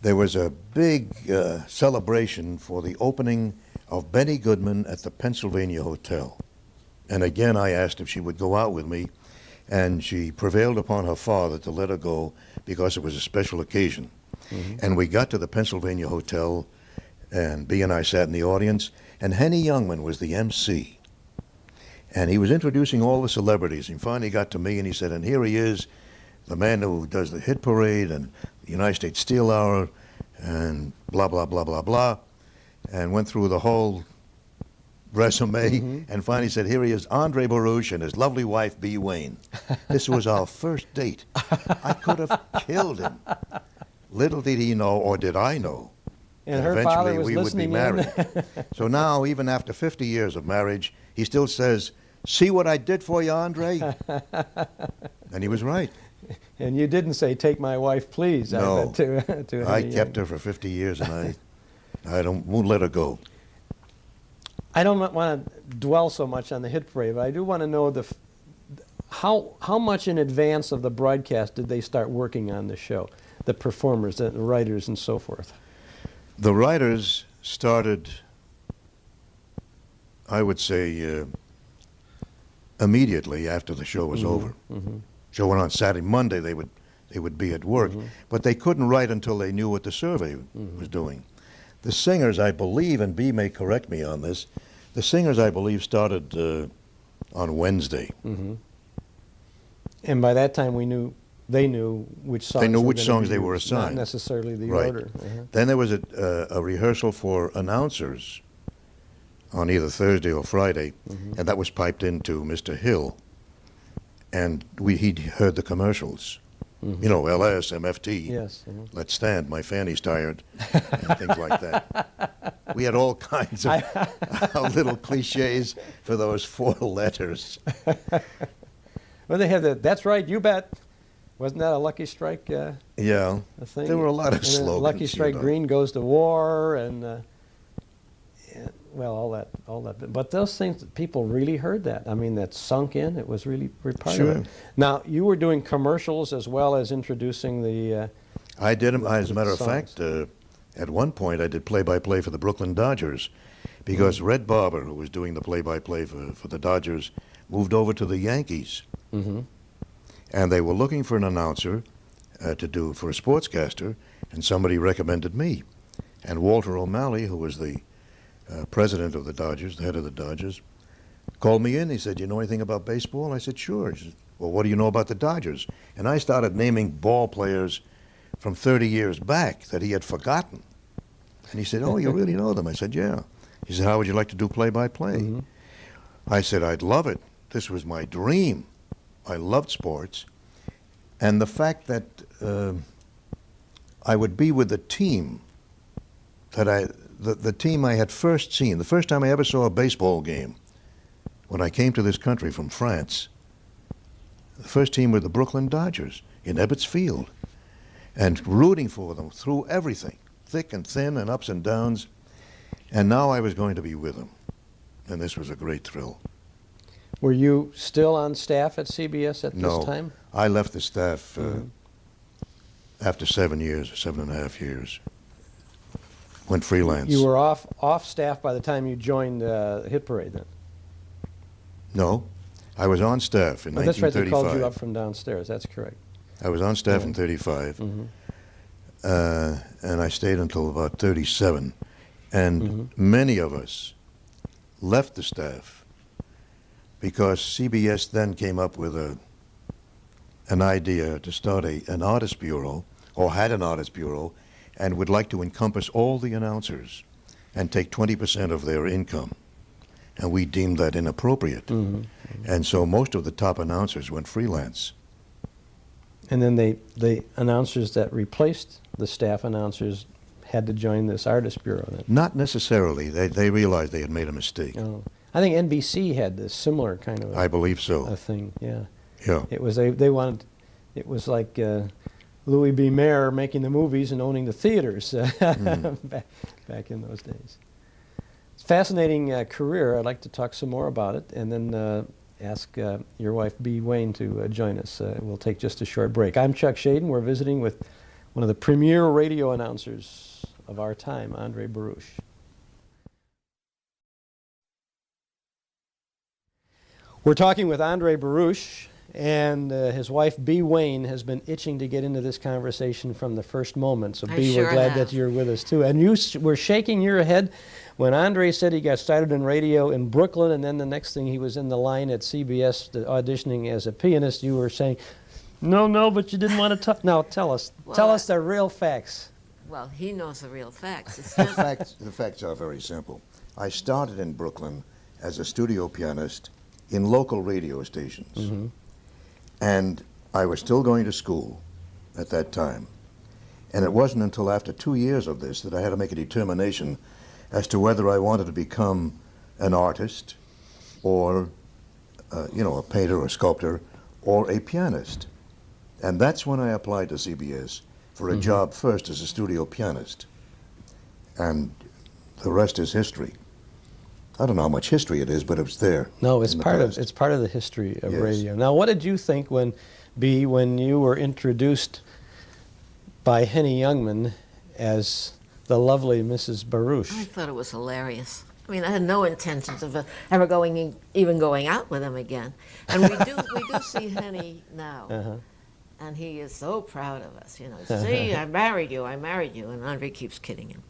there was a big celebration for the opening of Benny Goodman at the Pennsylvania Hotel. And again, I asked if she would go out with me, and she prevailed upon her father to let her go because it was a special occasion. And we got to the Pennsylvania Hotel, and Bea and I sat in the audience, and Henny Youngman was the MC. And he was introducing all the celebrities. He finally got to me, and he said, and here he is, the man who does the hit parade and the United States Steel Hour and blah, blah, blah, blah, blah, and went through the whole resume, and finally said, here he is, Andre Baruch and his lovely wife, Bea Wain. This was our first date. I could have killed him. Little did he know, or did I know, And that her eventually father was we would be listening married. So now, even after 50 years of marriage, he still says, see what I did for you, Andre? And he was right. And you didn't say, take my wife, please. No, to I Henny kept Youngman. her for 50 years, and I won't let her go. I don't want to dwell so much on the hit parade, but I do want to know how much in advance of the broadcast did they start working on the show, the performers, the writers, and so forth? The writers started, I would say, immediately after the show was over. Show went on Saturday. Monday they would be at work, but they couldn't write until they knew what the survey was doing. The singers, I believe, and Bea may correct me on this, the singers, I believe, started on Wednesday. And by that time, they knew which songs. They knew which gonna songs be they were used, assigned. Not necessarily the Right. order. Then there was a rehearsal for announcers on either Thursday or Friday, and that was piped into Mr. Hill. And he'd heard the commercials. You know, LS, MFT, Yes. Let's Stand, My Fanny's Tired, and things like that. We had all kinds of little cliches for those 4 letters. Well, they have that's right, you bet. Wasn't that a Lucky Strike Yeah, a thing? there were a lot of And then slogans. Lucky Strike you know. Green goes to war, and well, all that. But those things, people really heard that. I mean, that sunk in. It was really part Sure. of it. Now, you were doing commercials as well as introducing the. I did them. As a matter of songs. fact, at one point I did play-by-play for the Brooklyn Dodgers because Red Barber, who was doing the play-by-play for the Dodgers, moved over to the Yankees. And they were looking for an announcer to do for a sportscaster, and somebody recommended me. And Walter O'Malley, who was the president of the Dodgers, the head of the Dodgers, called me in. He said, you know anything about baseball? I said, sure. He said, well, what do you know about the Dodgers? And I started naming ball players from 30 years back that he had forgotten. And he said, oh, you really know them? I said, yeah. He said, how would you like to do play-by-play? I said, I'd love it. This was my dream. I loved sports. And the fact that I would be with the team that the team I had first seen, the first time I ever saw a baseball game, when I came to this country from France, the first team were the Brooklyn Dodgers in Ebbets Field, and rooting for them through everything, thick and thin and ups and downs, and now I was going to be with them, and this was a great thrill. Were you still on staff at CBS at No, this time? I left the staff after 7 years, 7.5 years. Went freelance. You were off staff by the time you joined Hit Parade then? No, I was on staff in Oh, that's right, they 1935. called you up from downstairs, that's correct. I was on staff in 35, and I stayed until about 37. And many of us left the staff because CBS then came up with an idea to start an artist bureau, or had an artist bureau, and would like to encompass all the announcers and take 20% of their income. And we deemed that inappropriate. And so most of the top announcers went freelance. And then the announcers that replaced the staff announcers had to join this artist bureau then? Not necessarily. They realized they had made a mistake. Oh. I think NBC had this similar kind of I believe so. a thing, yeah. Yeah. It was they wanted, it was like Louis B. Mayer making the movies and owning the theaters back in those days. It's a fascinating career. I'd like to talk some more about it, and then ask your wife, Bea Wain, to join us. We'll take just a short break. I'm Chuck Schaden. We're visiting with one of the premier radio announcers of our time, Andre Baruch. We're talking with Andre Baruch, and his wife, B. Wain, has been itching to get into this conversation from the first moment. So, B, we're glad that you're with us, too. And you were shaking your head when Andre said he got started in radio in Brooklyn, and then the next thing he was in the line at CBS auditioning as a pianist. You were saying, no, but you didn't want to talk. Now, tell us the real facts. Well, he knows the real facts. It's The just facts are very simple. I started in Brooklyn as a studio pianist in local radio stations. And I was still going to school at that time. And it wasn't until after 2 years of this that I had to make a determination as to whether I wanted to become an artist or, a painter or sculptor or a pianist. And that's when I applied to CBS for a job first as a studio pianist. And the rest is history. I don't know how much history it is, but it was there. No, it's part of the history of radio. Now, what did you think when you were introduced by Henny Youngman as the lovely Mrs. Baruch? I thought it was hilarious. I mean, I had no intentions of ever even going out with him again. And we do see Henny now. And he is so proud of us, See, I married you, and Andre keeps kidding him.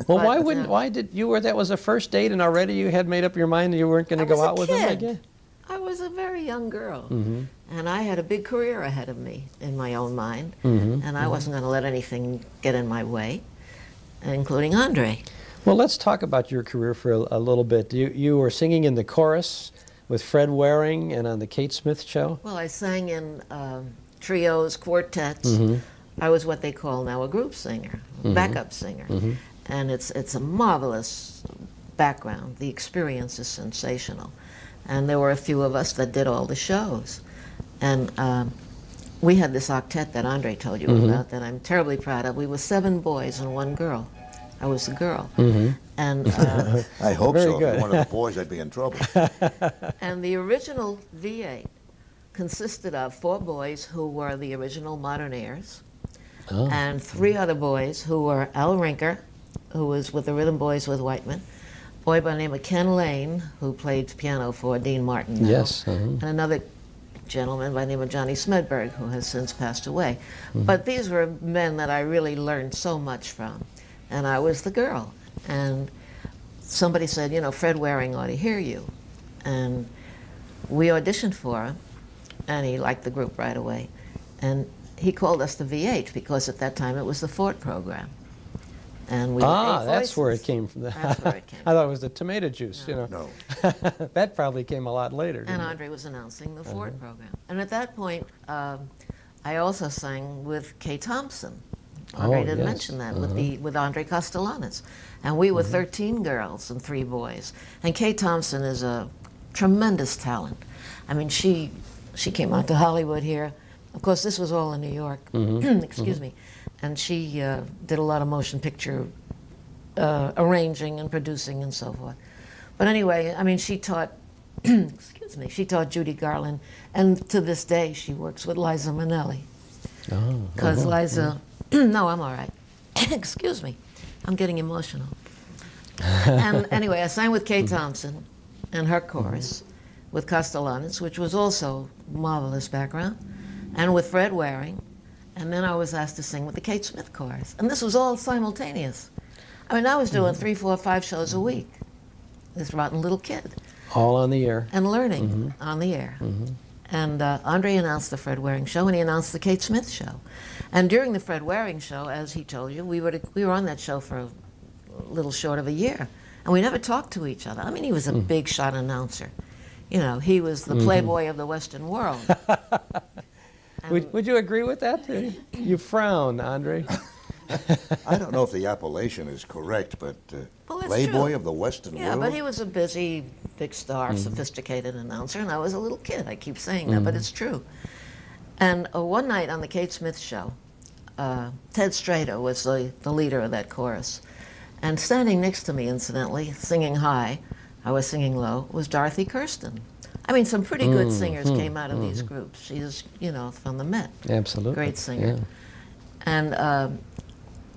Well, that was the first date, and already you had made up your mind that you weren't going to go out with him again? I was a very young girl, and I had a big career ahead of me in my own mind, and I wasn't going to let anything get in my way, including Andre. Well, let's talk about your career for a little bit. You were singing in the chorus with Fred Waring and on the Kate Smith Show? Well, I sang in trios, quartets. I was what they call now a group singer, backup singer. And it's a marvelous background. The experience is sensational. And there were a few of us that did all the shows. And we had this octet that Andre told you about that I'm terribly proud of. We were 7 boys and 1 girl. I was the girl. And I hope very so. If good. you're one of the boys, I'd be in trouble. And the original V8 consisted of 4 boys who were the original Modernaires, and 3 other boys who were Al Rinker, who was with the Rhythm Boys with Whiteman, a boy by the name of Ken Lane, who played piano for Dean Martin now, and another gentleman by the name of Johnny Smedberg, who has since passed away. But these were men that I really learned so much from, and I was the girl. And somebody said, Fred Waring ought to hear you. And we auditioned for him, and he liked the group right away. And he called us the VH because at that time it was the Fort program. And we that's where it came from. That's where it came I thought it was the tomato juice, No. That probably came a lot later. And Andre was announcing the Fort program. And at that point, I also sang with Kay Thompson. Andre didn't mention that, with Andre Castellanos. And we were 13 girls and 3 boys. And Kay Thompson is a tremendous talent. I mean, she came out to Hollywood here. Of course, this was all in New York. Excuse me. And she did a lot of motion picture arranging and producing and so forth. But anyway, I mean, she taught, she taught Judy Garland. And to this day, she works with Liza Minnelli. Because Liza, no, I'm all right. Excuse me. I'm getting emotional. And anyway, I sang with Kay Thompson and her chorus, with Castellanos, which was also marvelous background, and with Fred Waring, and then I was asked to sing with the Kate Smith chorus. And this was all simultaneous. I mean, I was doing 3, 4, 5 shows a week, this rotten little kid. All on the air. And learning on the air. And Andre announced the Fred Waring show, and he announced the Kate Smith show. And during the Fred Waring show, as he told you, we were on that show for a little short of a year, and we never talked to each other. I mean, he was a big shot announcer. He was the playboy of the Western world. Would you agree with that? You frown, Andre. I don't know if the appellation is correct, but Well, that's playboy true. of the Western Yeah, world? but he was a busy, big star, sophisticated announcer, and I was a little kid. I keep saying that, but it's true. And one night on the Kate Smith show, Ted Strader was the leader of that chorus. And standing next to me, incidentally, singing high, I was singing low, was Dorothy Kirsten. I mean, some pretty good singers came out of these groups. She's, from the Met. Absolutely. Great singer. And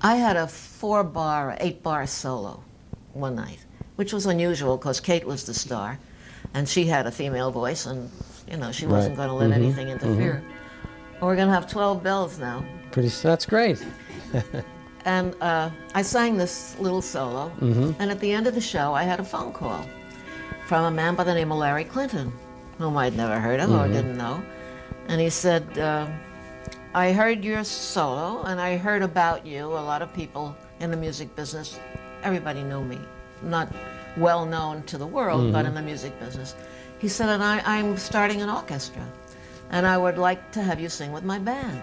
I had a 4-bar, 8-bar solo one night, which was unusual because Kate was the star, and she had a female voice, and you know she wasn't going to let anything interfere. Well, we're going to have 12 bells now. That's great. And I sang this little solo, and at the end of the show, I had a phone call from a man by the name of Larry Clinton, whom I'd never heard of or didn't know. And he said, I heard your solo, and I heard about you. A lot of people in the music business, everybody knew me. Not well known to the world, but in the music business. He said, and I'm starting an orchestra, and I would like to have you sing with my band.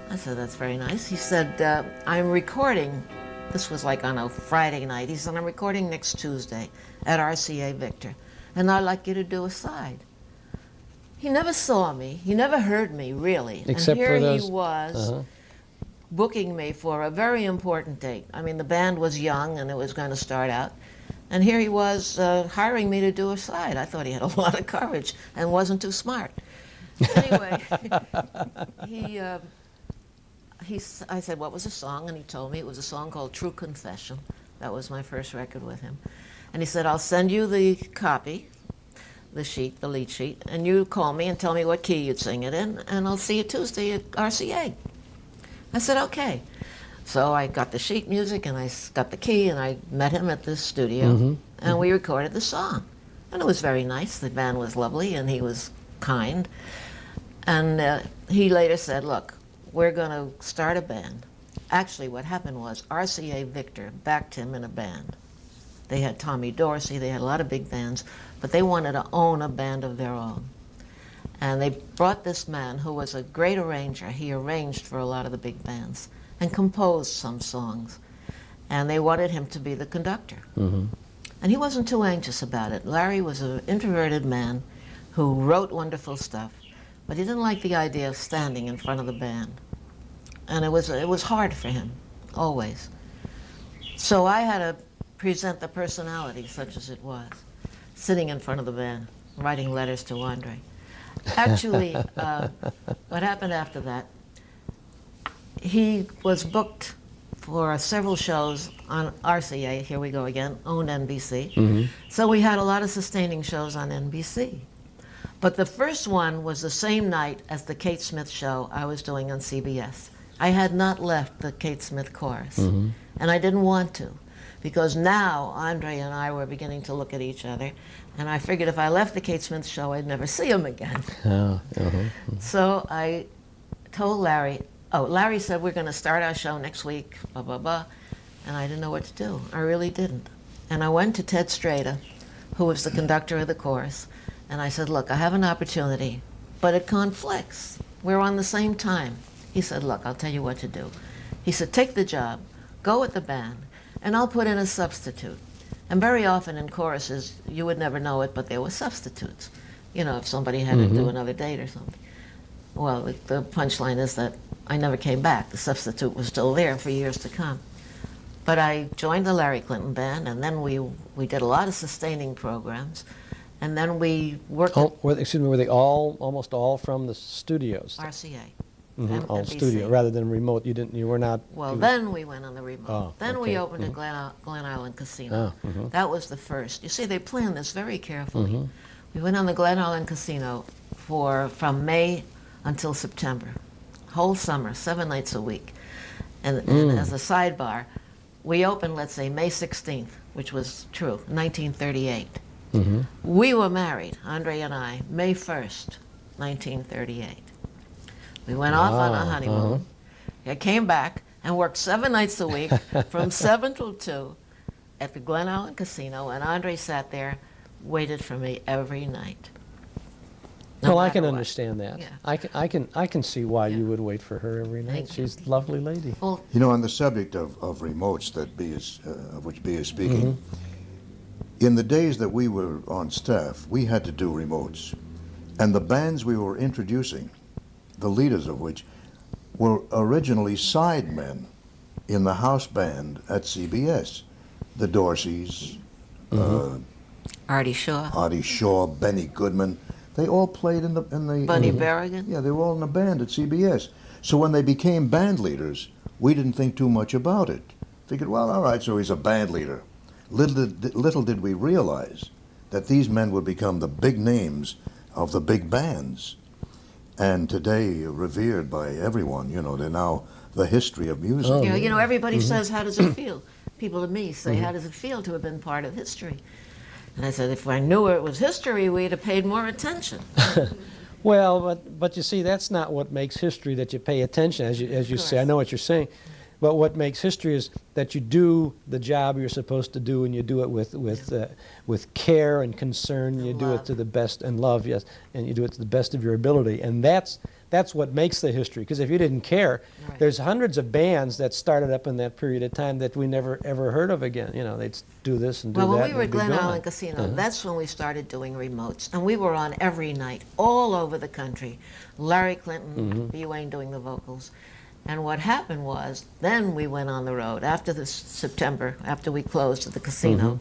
I said, that's very nice. He said, I'm recording, this was like on a Friday night. He said, I'm recording next Tuesday at RCA Victor, and I'd like you to do a side. He never saw me. He never heard me, really. Except and here for those, he was booking me for a very important date. I mean, the band was young, and it was going to start out. And here he was hiring me to do a side. I thought he had a lot of courage and wasn't too smart. Anyway, I said, what was the song? And he told me it was a song called True Confession. That was my first record with him. And he said, I'll send you the copy, the sheet, the lead sheet, and you call me and tell me what key you'd sing it in, and I'll see you Tuesday at RCA. I said, okay. So I got the sheet music, and I got the key, and I met him at the studio, and we recorded the song. And it was very nice. The band was lovely, and he was kind. And he later said, look, we're going to start a band. Actually, what happened was RCA Victor backed him in a band. They had Tommy Dorsey, they had a lot of big bands, but they wanted to own a band of their own. And they brought this man who was a great arranger. He arranged for a lot of the big bands and composed some songs. And they wanted him to be the conductor. And he wasn't too anxious about it. Larry was an introverted man who wrote wonderful stuff, but he didn't like the idea of standing in front of the band. And it was hard for him, always. So I had to present the personality, such as it was, sitting in front of the band, writing letters to Andre. Actually, what happened after that, he was booked for several shows on RCA, here we go again, owned NBC. So we had a lot of sustaining shows on NBC. But the first one was the same night as the Kate Smith show I was doing on CBS. I had not left the Kate Smith chorus, and I didn't want to, because now Andre and I were beginning to look at each other, and I figured if I left the Kate Smith show, I'd never see him again. So I told Larry, Larry said, we're going to start our show next week, blah, blah, blah, and I didn't know what to do. I really didn't. And I went to Ted Strader, who was the conductor of the chorus, and I said, look, I have an opportunity, but it conflicts. We're on the same time. He said, look, I'll tell you what to do. He said, take the job, go with the band, and I'll put in a substitute. And very often in choruses, you would never know it, but there were substitutes. You know, if somebody had to do another date or something. Well, the punchline is that I never came back. The substitute was still there for years to come. But I joined the Larry Clinton band, and then we did a lot of sustaining programs. And then we worked were they almost all from the studios? RCA. All studio, rather than remote. You were not... Well, then we went on the remote. Then we opened a Glen Island Casino. That was the first. You see, they planned this very carefully. We went on the Glen Island Casino from May until September. Whole summer, 7 nights a week. And as a sidebar, we opened, let's say, May 16th, which was true, 1938. We were married, Andre and I, May 1st, 1938. We went off on a honeymoon. I came back and worked 7 nights a week from 7 till 2 at the Glen Island Casino, and Andre sat there, waited for me every night. Well, I can understand that. Yeah. I can see why you would wait for her every night. She's a lovely lady. Well, you know, on the subject of remotes that of which B is speaking, in the days that we were on staff, we had to do remotes. And the bands we were introducing, the leaders of which were originally sidemen in the house band at CBS. The Dorseys, Artie Shaw, Benny Goodman. they all played in the Buddy Berrigan? Yeah, they were all in a band at CBS. So when they became band leaders, we didn't think too much about it. Figured, well, all right, so he's a band leader. Little did we realize that these men would become the big names of the big bands. And today, revered by everyone, you know, they're now the history of music. Yeah, you know, everybody says, how does it feel? People to me say, how does it feel to have been part of history? And I said, if I knew it was history, we'd have paid more attention. Well, but you see, that's not what makes history, that you pay attention, as you say. I know what you're saying. But what makes history is that you do the job you're supposed to do, and you do it with care and concern. You do it to the best, and love, yes, and you do it to the best of your ability. And that's what makes the history. Because if you didn't care, there's hundreds of bands that started up in that period of time that we never ever heard of again. You know, they'd do this and do that. Well, when we were at and Glen be Island gone. Casino, that's when we started doing remotes. And we were on every night, all over the country. Larry Clinton, B. Wain doing the vocals. And what happened was, then we went on the road. After this September, after we closed at the casino,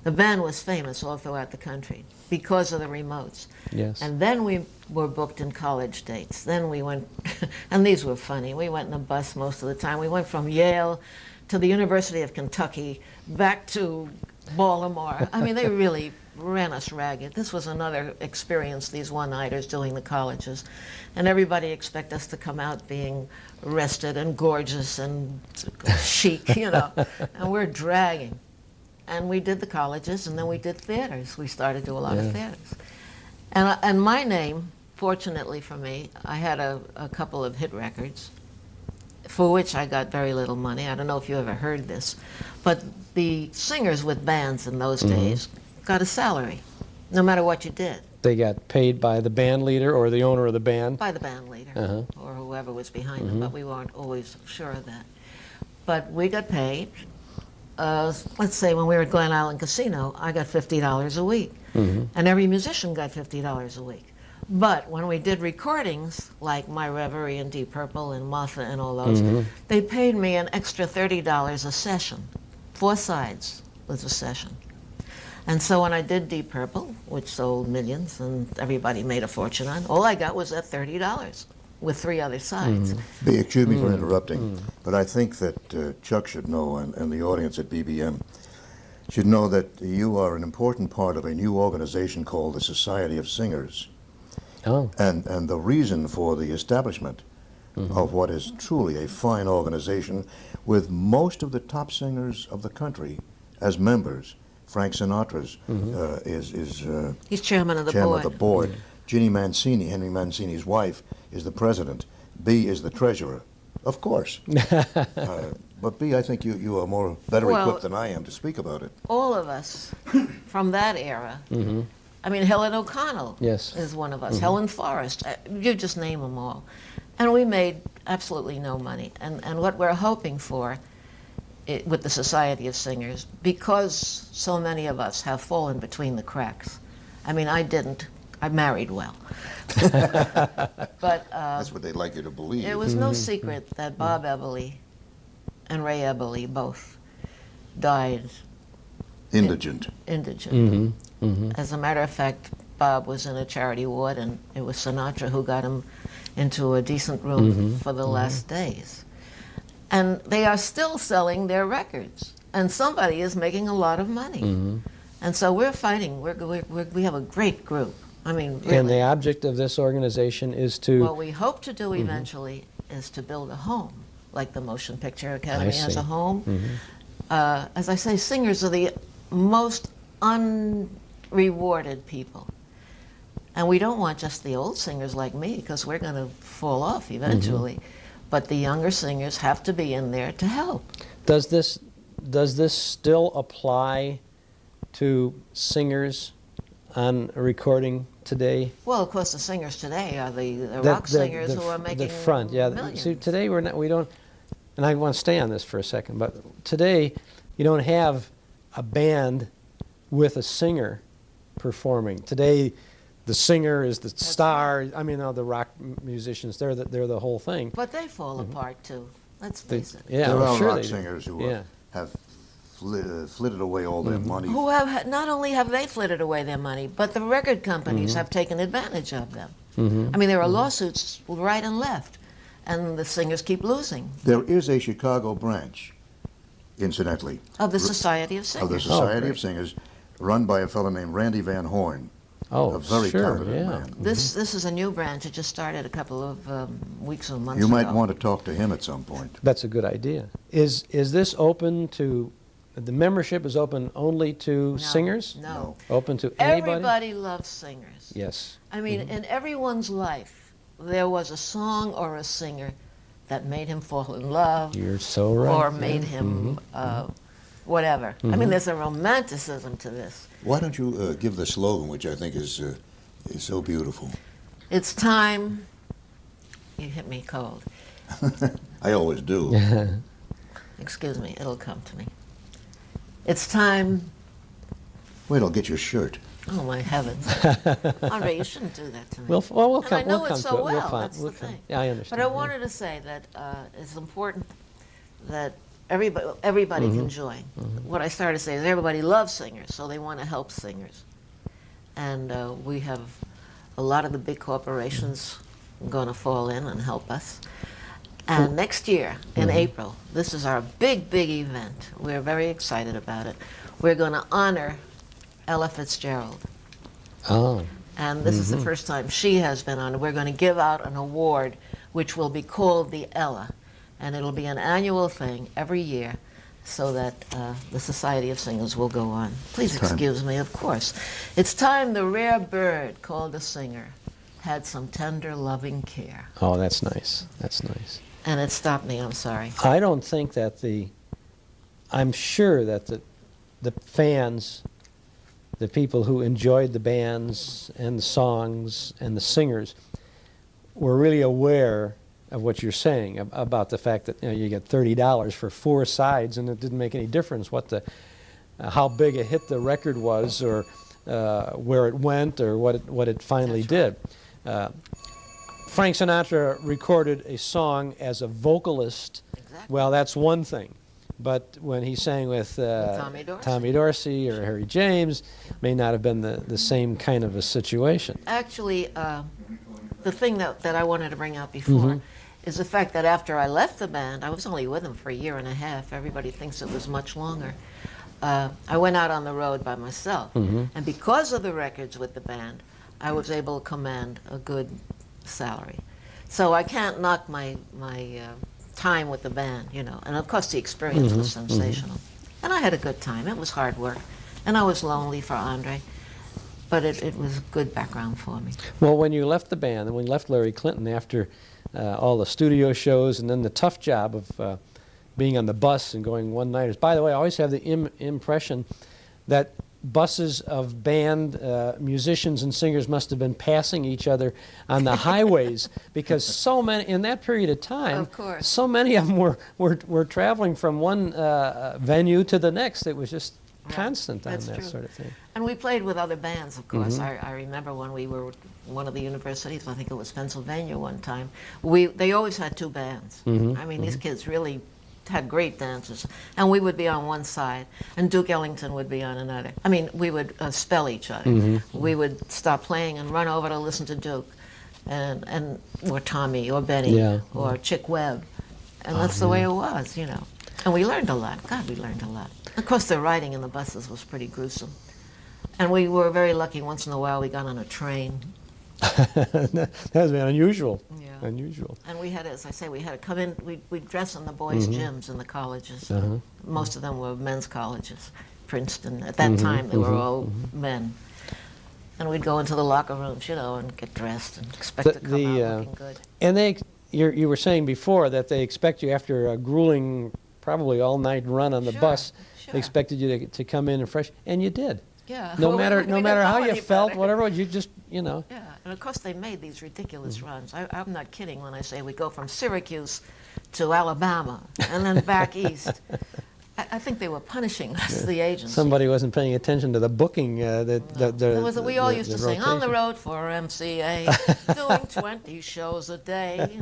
the band was famous all throughout the country because of the remotes. Yes. And then we were booked in college dates. Then we went, and these were funny. We went in a bus most of the time. We went from Yale to the University of Kentucky, back to Baltimore. I mean, they really ran us ragged. This was another experience, these one-nighters doing the colleges. And everybody expect us to come out being rested and gorgeous and chic, you know. And we're dragging. And we did the colleges, and then we did theaters. We started to do a lot of theaters. And my name, fortunately for me, I had a couple of hit records for which I got very little money. I don't know if you ever heard this, but the singers with bands in those days got a salary, no matter what you did. They got paid by the band leader or the owner of the band? By the band leader or whoever was behind them, but we weren't always sure of that. But we got paid. Let's say when we were at Glen Island Casino, I got $50 a week. And every musician got $50 a week. But when we did recordings, like My Reverie and Deep Purple and Martha and all those, they paid me an extra $30 a session. 4 sides was a session. And so when I did Deep Purple, which sold millions and everybody made a fortune on, all I got was that $30 with 3 other sides. Excuse me for interrupting, but I think that Chuck should know, and the audience at BBM should know that you are an important part of a new organization called the Society of Singers. And the reason for the establishment of what is truly a fine organization with most of the top singers of the country as members. Frank Sinatra's is he's chairman of the chairman board. of the board. Ginny Mancini, Henry Mancini's wife, is the president. B is the treasurer, of course. But B, I think you are better equipped than I am to speak about it. All of us from that era. I mean, Helen O'Connell is one of us. Helen Forrest. You just name them all. And we made absolutely no money. And what we're hoping for with the Society of Singers, because so many of us have fallen between the cracks. I mean, I didn't. I married well. But that's what they'd like you to believe. It was no secret that Bob Eberly and Ray Eberly both died indigent. As a matter of fact, Bob was in a charity ward, and it was Sinatra who got him into a decent room for the last days. And they are still selling their records, and somebody is making a lot of money. And so we're fighting. We have a great group. I mean, really. And the object of this organization is to... What we hope to do eventually is to build a home, like the Motion Picture Academy has a home. As I say, singers are the most unrewarded people. And we don't want just the old singers like me, because we're going to fall off eventually. But the younger singers have to be in there to help. Does this still apply to singers on a recording today? Well, of course, the singers today are the rock singers who are making the front. Yeah. Millions. See, today we don't. And I want to stay on this for a second, but today you don't have a band with a singer performing. Today, the singer is the star. I mean, the rock musicians, they're the whole thing. But they fall apart too. Let's face it. Yeah, there are sure rock singers who have flitted away all their money. Who have not only have they flitted away their money, but the record companies have taken advantage of them. I mean, there are lawsuits right and left, and the singers keep losing. There is a Chicago branch, incidentally. Of the Society of Singers. Of the Society of Singers, run by a fellow named Randy Van Horn. Oh, a very sure, talented man. This is a new branch. It just started a couple of weeks or months You ago. might want to talk to him at some point. That's a good idea. Is this open to, the membership is open only to singers? No. Open to anybody? Everybody loves singers. Yes. I mean, in everyone's life, there was a song or a singer that made him fall in love. You're so right. Or made him whatever. I mean, there's a romanticism to this. Why don't you give the slogan, which I think is so beautiful? It's time. You hit me cold. I always do. Excuse me, it'll come to me. It's time. Wait, I'll get your shirt. Oh my heavens, Andre, you shouldn't do that to me. We'll come. And I know we'll come it so to it. well. We'll find, That's we'll the come. thing. Yeah, I understand. But I wanted to say that it's important that everybody can join. What I started to say is everybody loves singers, so they want to help singers, and we have a lot of the big corporations going to fall in and help us. And next year, in April, this is our big event. We're very excited about it. We're going to honor Ella Fitzgerald. Oh. And this is the first time she has been honored. We're going to give out an award which will be called the Ella. And it'll be an annual thing every year so that the Society of Singers will go on. Please excuse me, of course. It's time the rare bird called a singer had some tender, loving care. Oh, that's nice. That's nice. And it stopped me, I'm sorry. I don't think that I'm sure that the fans, the people who enjoyed the bands and the songs and the singers were really aware of what you're saying about the fact that you get $30 for 4 sides, and it didn't make any difference what how big a hit the record was, or where it went, or what it finally did. Frank Sinatra recorded a song as a vocalist. Exactly. Well, that's one thing. But when he sang with Tommy Dorsey or Harry James, may not have been the same kind of a situation. Actually, the thing that I wanted to bring out before is the fact that after I left the band, I was only with them for a year and a half. Everybody thinks it was much longer. I went out on the road by myself. And because of the records with the band, I was able to command a good salary. So I can't knock my time with the band, and of course the experience was sensational. And I had a good time. It was hard work. And I was lonely for Andre, but it was a good background for me. Well, when you left the band, and when you left Larry Clinton after all the studio shows, and then the tough job of being on the bus and going one-nighters. By the way, I always have the impression that buses of band musicians and singers must have been passing each other on the highways, because so many, in that period of time, of course, so many of them were traveling from one venue to the next. It was just constant on that sort of thing. And we played with other bands, of course. I remember when we were one of the universities, I think it was Pennsylvania one time, they always had 2 bands. I mean, these kids really had great dancers, and we would be on one side, and Duke Ellington would be on another. I mean, we would spell each other. We would stop playing and run over to listen to Duke, and or Tommy, or Benny, or Chick Webb, and that's the way it was, And we learned a lot. God, we learned a lot. Of course, the riding in the buses was pretty gruesome, and we were very lucky. Once in a while, we got on a train. That has been unusual. Unusual. And we had, as I say, we had to come in, we'd dress in the boys' gyms in the colleges. Most of them were men's colleges. Princeton, at that time, they were all men. And we'd go into the locker rooms, and get dressed and expect to come out looking good. And you were saying before that they expect you, after a grueling, probably all-night run on the bus, they expected you to come in and fresh, and you did. Yeah. No matter how you felt, whatever, you just, Yeah, and of course they made these ridiculous runs. I'm not kidding when I say we go from Syracuse to Alabama and then back east. I think they were punishing us, the agency. Somebody wasn't paying attention to the booking. We all used to sing, on the road for MCA, doing 20 shows a day,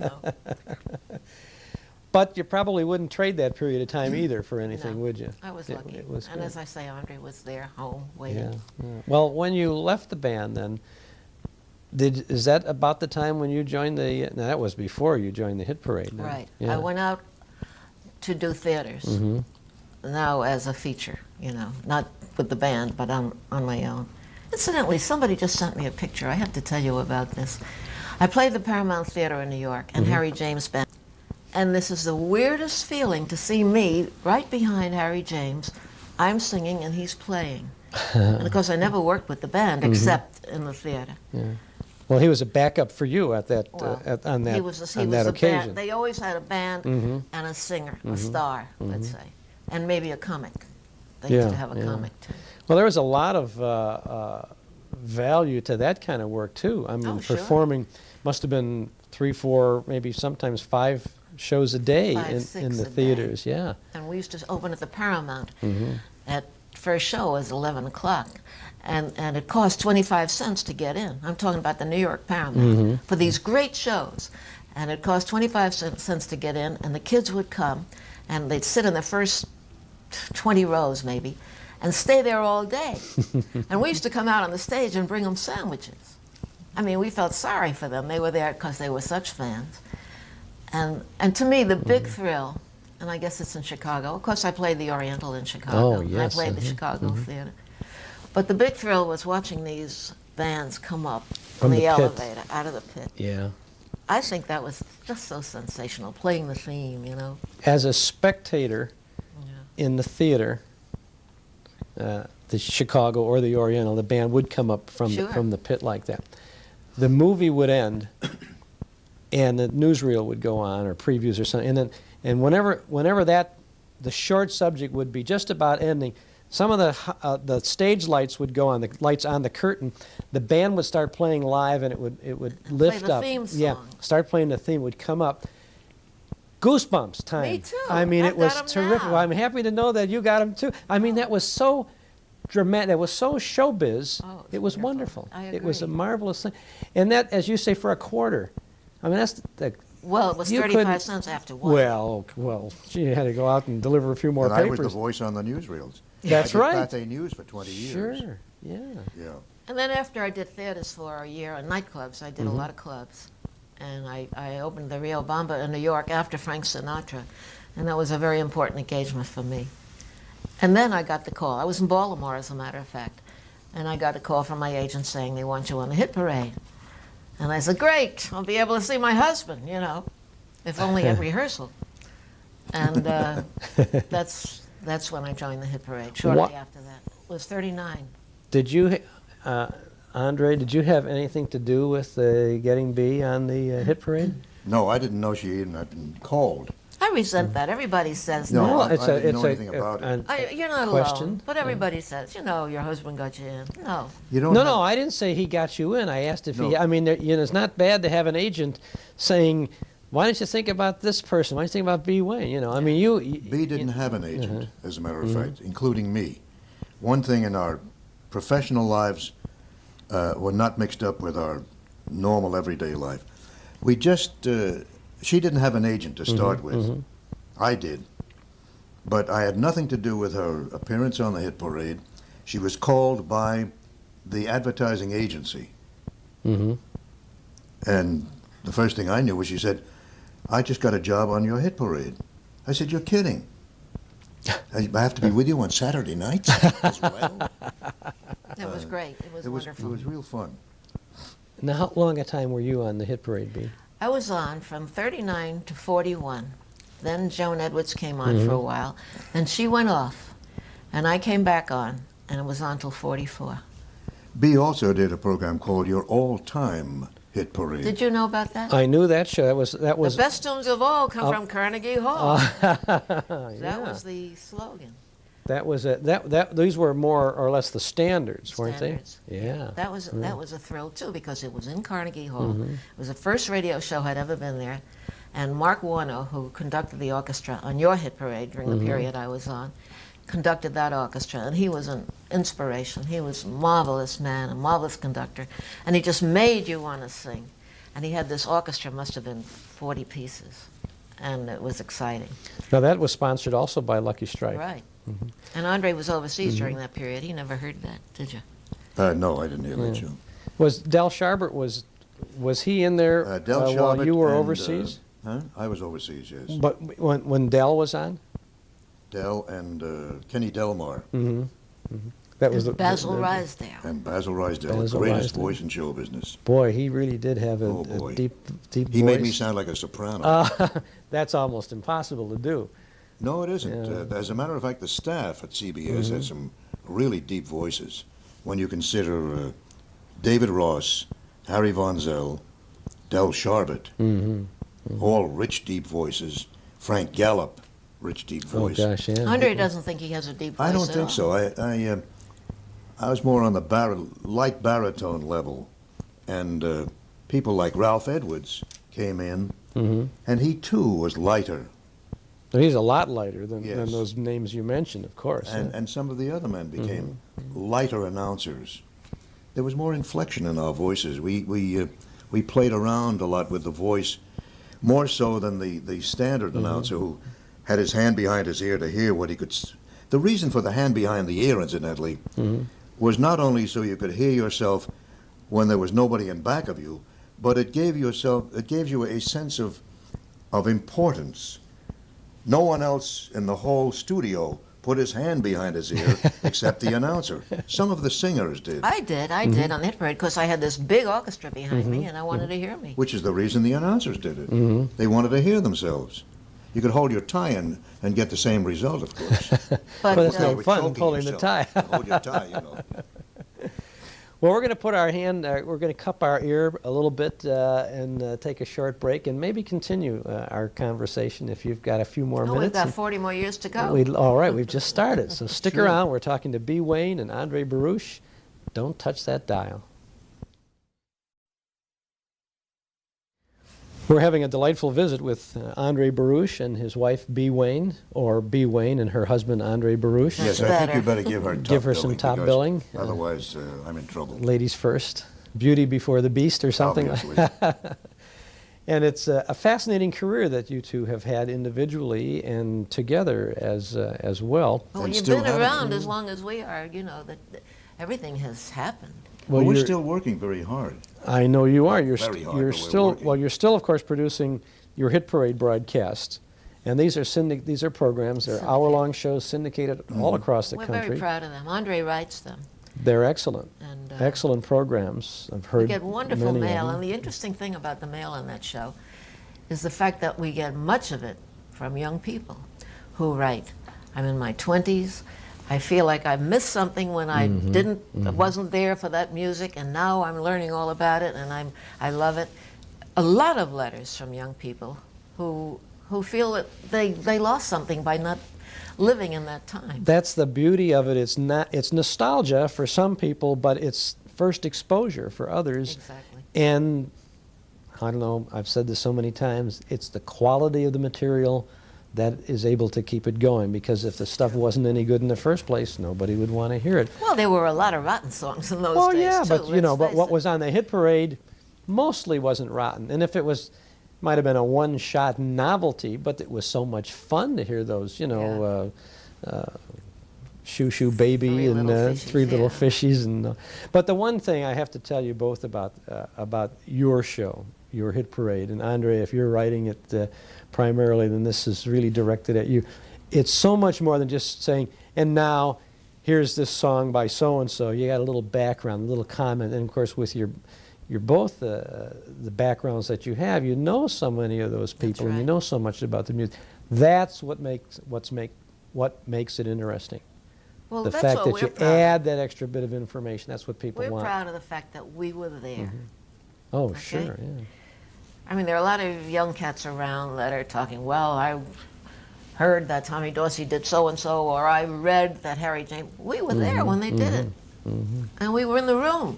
But you probably wouldn't trade that period of time either for anything, No, would you? I was lucky. It was and good. as I say, Andre was there, home, waiting. Yeah. Well, when you left the band, then, is that about the time when you joined the? No, that was before you joined the Hit Parade. Then. Right. Yeah. I went out to do theaters. Mm-hmm. Now as a feature, not with the band, but on my own. Incidentally, somebody just sent me a picture. I have to tell you about this. I played the Paramount Theater in New York, and Harry James Band. And this is the weirdest feeling to see me right behind Harry James. I'm singing and he's playing. And of course, I never worked with the band except in the theater. Yeah. Well, he was a backup for you at that Well, on that he was on that a occasion. band. They always had a band and a singer, a star, let's say, and maybe a comic. They Yeah, could have a yeah. comic too. Well, there was a lot of value to that kind of work too. I mean, Oh, sure. performing must have been 3, 4, maybe sometimes 5 shows a day 5, in 6 the a day. theaters. Yeah. And we used to open at the Paramount. Mm-hmm. At first show was 11 o'clock. And it cost 25 cents to get in. I'm talking about the New York Paramount. For these great shows. And it cost 25 cents to get in, and the kids would come, and they'd sit in the first 20 rows maybe, and stay there all day. And we used to come out on the stage and bring them sandwiches. I mean, we felt sorry for them. They were there because they were such fans. And to me, the big thrill, and I guess it's in Chicago. Of course, I played the Oriental in Chicago. Oh, yes, I played the Chicago Theater. But the big thrill was watching these bands come up From on the the pit. elevator, out of the pit. Yeah. I think that was just so sensational, playing the theme, As a spectator in the theater, the Chicago or the Oriental, the band would come up from Sure. from the pit like that. The movie would end, and the newsreel would go on, or previews or something, and whenever the short subject would be just about ending, some of the stage lights would go on, the lights on the curtain. The band would start playing live, and it would lift the up. theme Yeah, song. start playing the theme. Would come up. Goosebumps time. Me too. I mean, I've it was got 'em terrific. now. Well, I'm happy to know that you got them too. I mean, that was so dramatic. That was so showbiz. Oh, it was wonderful. I It was a agree. marvelous thing. And that, as you say, for a quarter. I mean, that's the. Well, it was you 35 couldn't- cents after one. Well, gee, you had to go out and deliver a few more And I papers. was the voice on the newsreels. That's I did right. Pathé News for 20 years. Sure. Yeah. Yeah. And then after I did theaters for a year and nightclubs, I did Mm-hmm. a lot of clubs. And I opened the Rio Bamba in New York after Frank Sinatra. And that was a very important engagement for me. And then I got the call. I was in Baltimore, as a matter of fact. And I got a call from my agent saying they want you on the hit parade. And I said, great, I'll be able to see my husband, if only at rehearsal. And that's when I joined the hit parade, shortly What- after that. It was 39. Did you, Andre? Did you have anything to do with getting B on the hit parade? No, I didn't know she even had been called. I resent that. Everybody says No, that. I didn't know anything about it. You're not question. alone, but everybody says, your husband got you in. No. You don't No, I didn't say he got you in. I asked if he. No. I mean, it's not bad to have an agent saying, "Why don't you think about this person? Why don't you think about B. Wayne?" I mean, you. B didn't have an agent, as a matter of fact, including me. One thing in our professional lives were not mixed up with our normal everyday life. We just, she didn't have an agent to start with. I did. But I had nothing to do with her appearance on the hit parade. She was called by the advertising agency. And the first thing I knew was she said, I just got a job on your hit parade. I said, you're kidding. I have to be with you on Saturday nights as well? It was great. It was wonderful. It was real fun. Now, how long a time were you on the hit parade, B? I was on from 39 to 41. Then Joan Edwards came on for a while. Then she went off. And I came back on, and it was on till 44. B also did a program called Your All-Time Hit Parade. Did you know about that? I knew that show. That was. The best tunes of all come from Carnegie Hall. That yeah. was the slogan. That was these were more or less the standards, weren't Standards. they? Yeah. That was a thrill too, because it was in Carnegie Hall. It was the first radio show I'd ever been there, and Mark Warner, who conducted the orchestra on your hit parade during the period I was on, conducted that orchestra, and he was an inspiration. He was a marvelous man, a marvelous conductor, and he just made you want to sing. And he had this orchestra, must have been 40 pieces, and it was exciting. Now that was sponsored also by Lucky Strike. Right. And Andre was overseas during that period. He never heard that, did you? No, I didn't hear that, Joe. Was Del Sharbert, was he in there Del while Sharbert you were and, overseas? I was overseas, yes. But when Del was on? Del and Kenny Delmar. That was Basil Rysdale. And Basil Rysdale, the Basil greatest Rysdale. voice in show business. Boy, he really did have a deep voice. He made me sound like a soprano. That's almost impossible to do. No, it isn't. Yeah. As a matter of fact, the staff at CBS has some really deep voices. When you consider David Ross, Harry Von Zell, Del Sharbert, all rich, deep voices. Frank Gallup, rich, deep voice. Oh, gosh, yeah. Andre doesn't think he has a deep voice. I don't at think all. so. I was more on the light baritone level, and people like Ralph Edwards came in, and he too was lighter. He's a lot lighter than Yes. those names you mentioned, of course. And some of the other men became lighter announcers. There was more inflection in our voices. We played around a lot with the voice, more so than the standard announcer who had his hand behind his ear to hear what he could. The reason for the hand behind the ear, incidentally, was not only so you could hear yourself when there was nobody in back of you, but it gave you a sense of importance. No one else in the whole studio put his hand behind his ear except the announcer. Some of the singers did. I did on the hit parade because I had this big orchestra behind me and I wanted to hear me. Which is the reason the announcers did it. They wanted to hear themselves. You could hold your tie in and get the same result, of course. But it's no fun pulling the tie. Hold your tie, you know. Well, we're going to put our hand, we're going to cup our ear a little bit and take a short break and maybe continue our conversation if you've got a few more minutes. We've got 40 more years to go. All right, we've just started. So stick around. We're talking to B. Wain and Andre Baruch. Don't touch that dial. We're having a delightful visit with Andre Baruch and his wife, B. Wain, or B. Wain and her husband, Andre Baruch. Yes, I think you better give her top Give her some top billing. Otherwise, I'm in trouble. Ladies first. Beauty before the beast or something. And it's a fascinating career that you two have had individually and together as well. Well, when you've been around as long as we are, you know that everything has happened. Well, we're still working very hard. I know you are. You're Very hard, you're but we're still working. well. You're still, of course, producing your hit parade broadcasts, and these are programs. They're hour-long shows syndicated all across the We're country. very proud of them. Andre writes them. They're excellent. And, excellent programs. I've heard We get wonderful many of mail, them. and the interesting thing about the mail on that show is the fact that we get much of it from young people who write. I'm in my 20s. I feel like I missed something when I wasn't there for that music, and now I'm learning all about it, and I love it. A lot of letters from young people who feel that they lost something by not living in that time. That's the beauty of it. It's nostalgia for some people, but it's first exposure for others. Exactly. And I don't know, I've said this so many times, it's the quality of the material that is able to keep it going, because if the stuff wasn't any good in the first place, nobody would want to hear it. Well, there were a lot of rotten songs in those days, yeah, too, but you know, let's but face what it. was on the hit parade mostly wasn't rotten. And if it was, might have been a one-shot novelty, but it was so much fun to hear those, you know, Shoo Shoo Baby and Three Little Fishies. And but the one thing I have to tell you both about your show, your hit parade, and Andre, if you're writing it primarily, then this is really directed at you. It's so much more than just saying, and now here's this song by so-and-so. You got a little background, a little comment, and of course with your both the backgrounds that you have, you know so many of those people, and you know so much about the music. That's what makes it interesting. Well, the that's fact what that we're you proud of. add that extra bit of information, that's what people We're want. proud of the fact that we were there. Oh, Okay? sure, yeah. I mean, there are a lot of young cats around that are talking, well, I heard that Tommy Dorsey did so-and-so, or I read that Harry James. We were there when they did it. And we were in the room.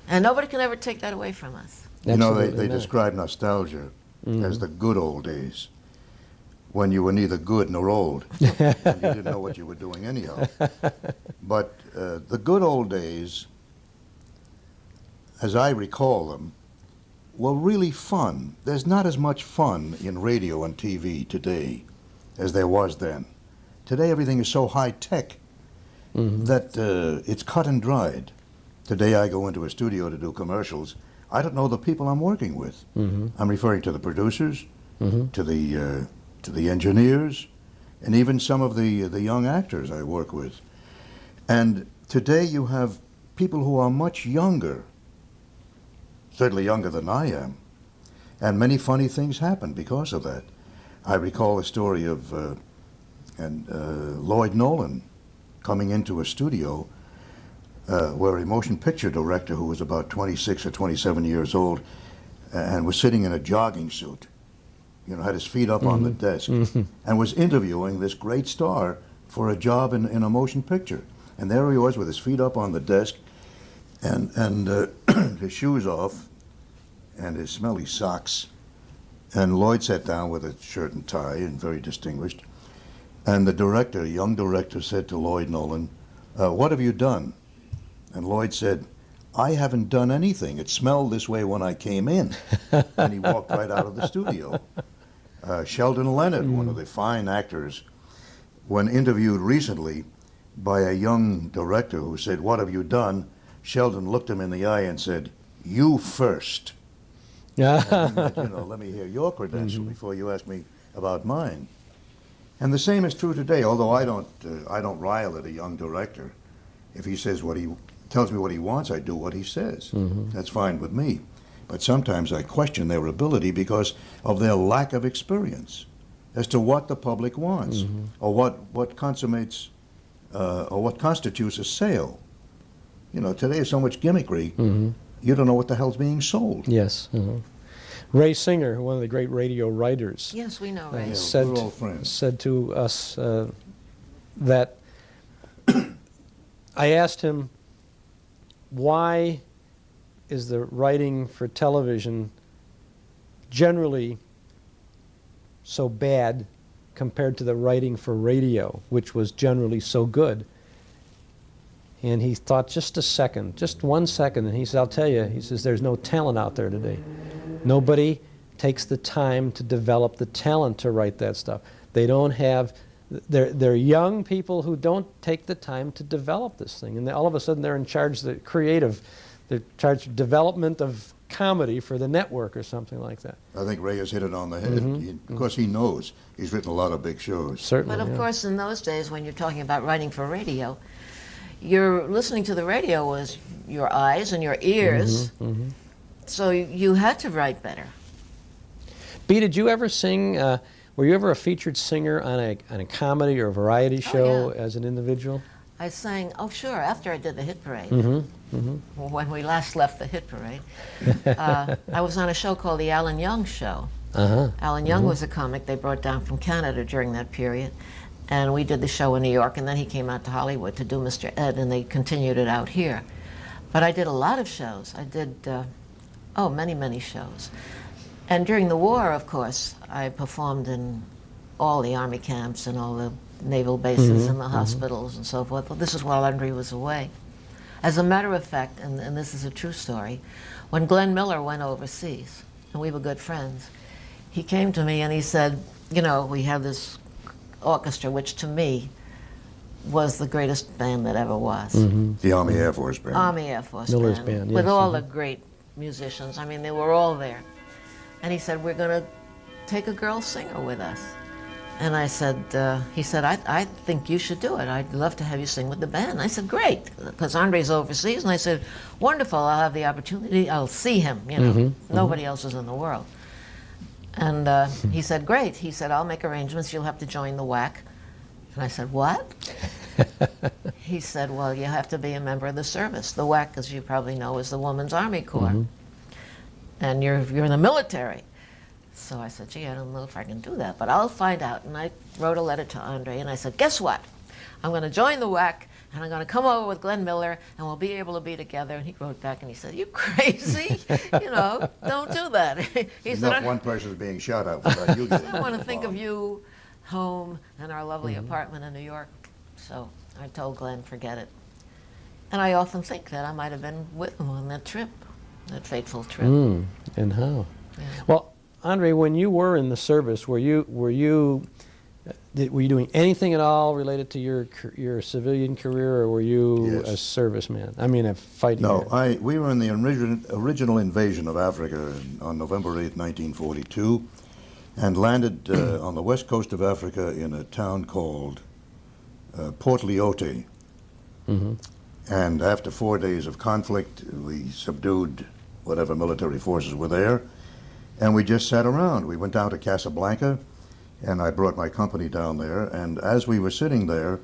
And nobody can ever take that away from us. You know, they describe nostalgia as the good old days, when you were neither good nor old, and you didn't know what you were doing anyhow. But the good old days, as I recall them, were really fun. There's not as much fun in radio and TV today as there was then. Today everything is so high-tech that it's cut and dried. Today I go into a studio to do commercials. I don't know the people I'm working with. I'm referring to the producers, to the engineers, and even some of the young actors I work with. And today you have people who are much younger, certainly younger than I am, and many funny things happen because of that. I recall a story of Lloyd Nolan coming into a studio where a motion picture director who was about 26 or 27 years old and was sitting in a jogging suit, had his feet up on the desk, and was interviewing this great star for a job in a motion picture. And there he was with his feet up on the desk and his shoes off and his smelly socks. And Lloyd sat down with a shirt and tie and very distinguished. And the director, a young director, said to Lloyd Nolan, "What have you done?" And Lloyd said, "I haven't done anything. It smelled this way when I came in." And he walked right out of the studio. Sheldon Leonard, one of the fine actors, when interviewed recently by a young director who said, "What have you done?" Sheldon looked him in the eye and said, "You first." Let me hear your credential before you ask me about mine. And the same is true today. Although I don't rile at a young director. If he says tells me what he wants, I do what he says. That's fine with me. But sometimes I question their ability because of their lack of experience as to what the public wants, or what consummates, or what constitutes a sale. Today is so much gimmickry. You don't know what the hell's being sold. Yes. Ray Singer, one of the great radio writers, Yes, we know, Ray. said, we're all friends. said to us that I asked him, why is the writing for television generally so bad compared to the writing for radio, which was generally so good? And he thought just a second, just 1 second, and he said, "I'll tell you," he says, "there's no talent out there today. Nobody takes the time to develop the talent to write that stuff. They don't have, they're young people who don't take the time to develop this thing. And all of a sudden they're in charge of the creative, they're in charge of development of comedy for the network or something like that." I think Ray has hit it on the head. Of course, he knows. He's written a lot of big shows. Certainly. But of course, in those days, when you're talking about writing for radio, you're listening to the radio was your eyes and your ears, so you had to write better. B, did you ever sing, were you ever a featured singer on a comedy or a variety show as an individual? I sang, oh sure, after I did the hit parade. Mm-hmm. When we last left the hit parade. I was on a show called The Alan Young Show. Alan Young was a comic they brought down from Canada during that period. And we did the show in New York, and then he came out to Hollywood to do Mr. Ed, and they continued it out here. But I did a lot of shows. I did, many, many shows. And during the war, of course, I performed in all the Army camps and all the naval bases and the hospitals and so forth. Well, this is while Andre was away. As a matter of fact, and this is a true story, when Glenn Miller went overseas, and we were good friends, he came to me and he said, we have this orchestra, which to me was the greatest band that ever was. The Army Air Force Band. Army Air Force Miller's Band. band, With yes, all the great musicians. I mean, they were all there. And he said, we're going to take a girl singer with us. And I said, he said, I think you should do it. I'd love to have you sing with the band. I said, great, because Andre's overseas. And I said, wonderful, I'll have the opportunity. I'll see him, Nobody else is in the world. And he said, great. He said, I'll make arrangements. You'll have to join the WAC. And I said, what? He said, well, you have to be a member of the service. The WAC, as you probably know, is the Women's Army Corps. And you're in the military. So I said, gee, I don't know if I can do that, but I'll find out. And I wrote a letter to Andre, and I said, guess what? I'm going to join the WAC, and I'm going to come over with Glenn Miller, and we'll be able to be together. And he wrote back, and he said, you crazy? Don't do that. He said, Not one person's being shot at without you getting I want to think of you home in our lovely apartment in New York. So I told Glenn, forget it. And I often think that I might have been with him on that trip. that fateful trip. And how? Well, Andre, when you were in the service, were you doing anything at all related to your civilian career, or were you a serviceman? I mean, a fighting. No, we were in the original invasion of Africa on November 8, 1942, and landed on the west coast of Africa in a town called Port Lyoté. And after 4 days of conflict, we subdued whatever military forces were there, and we just sat around. We went down to Casablanca, and I brought my company down there, and as we were sitting there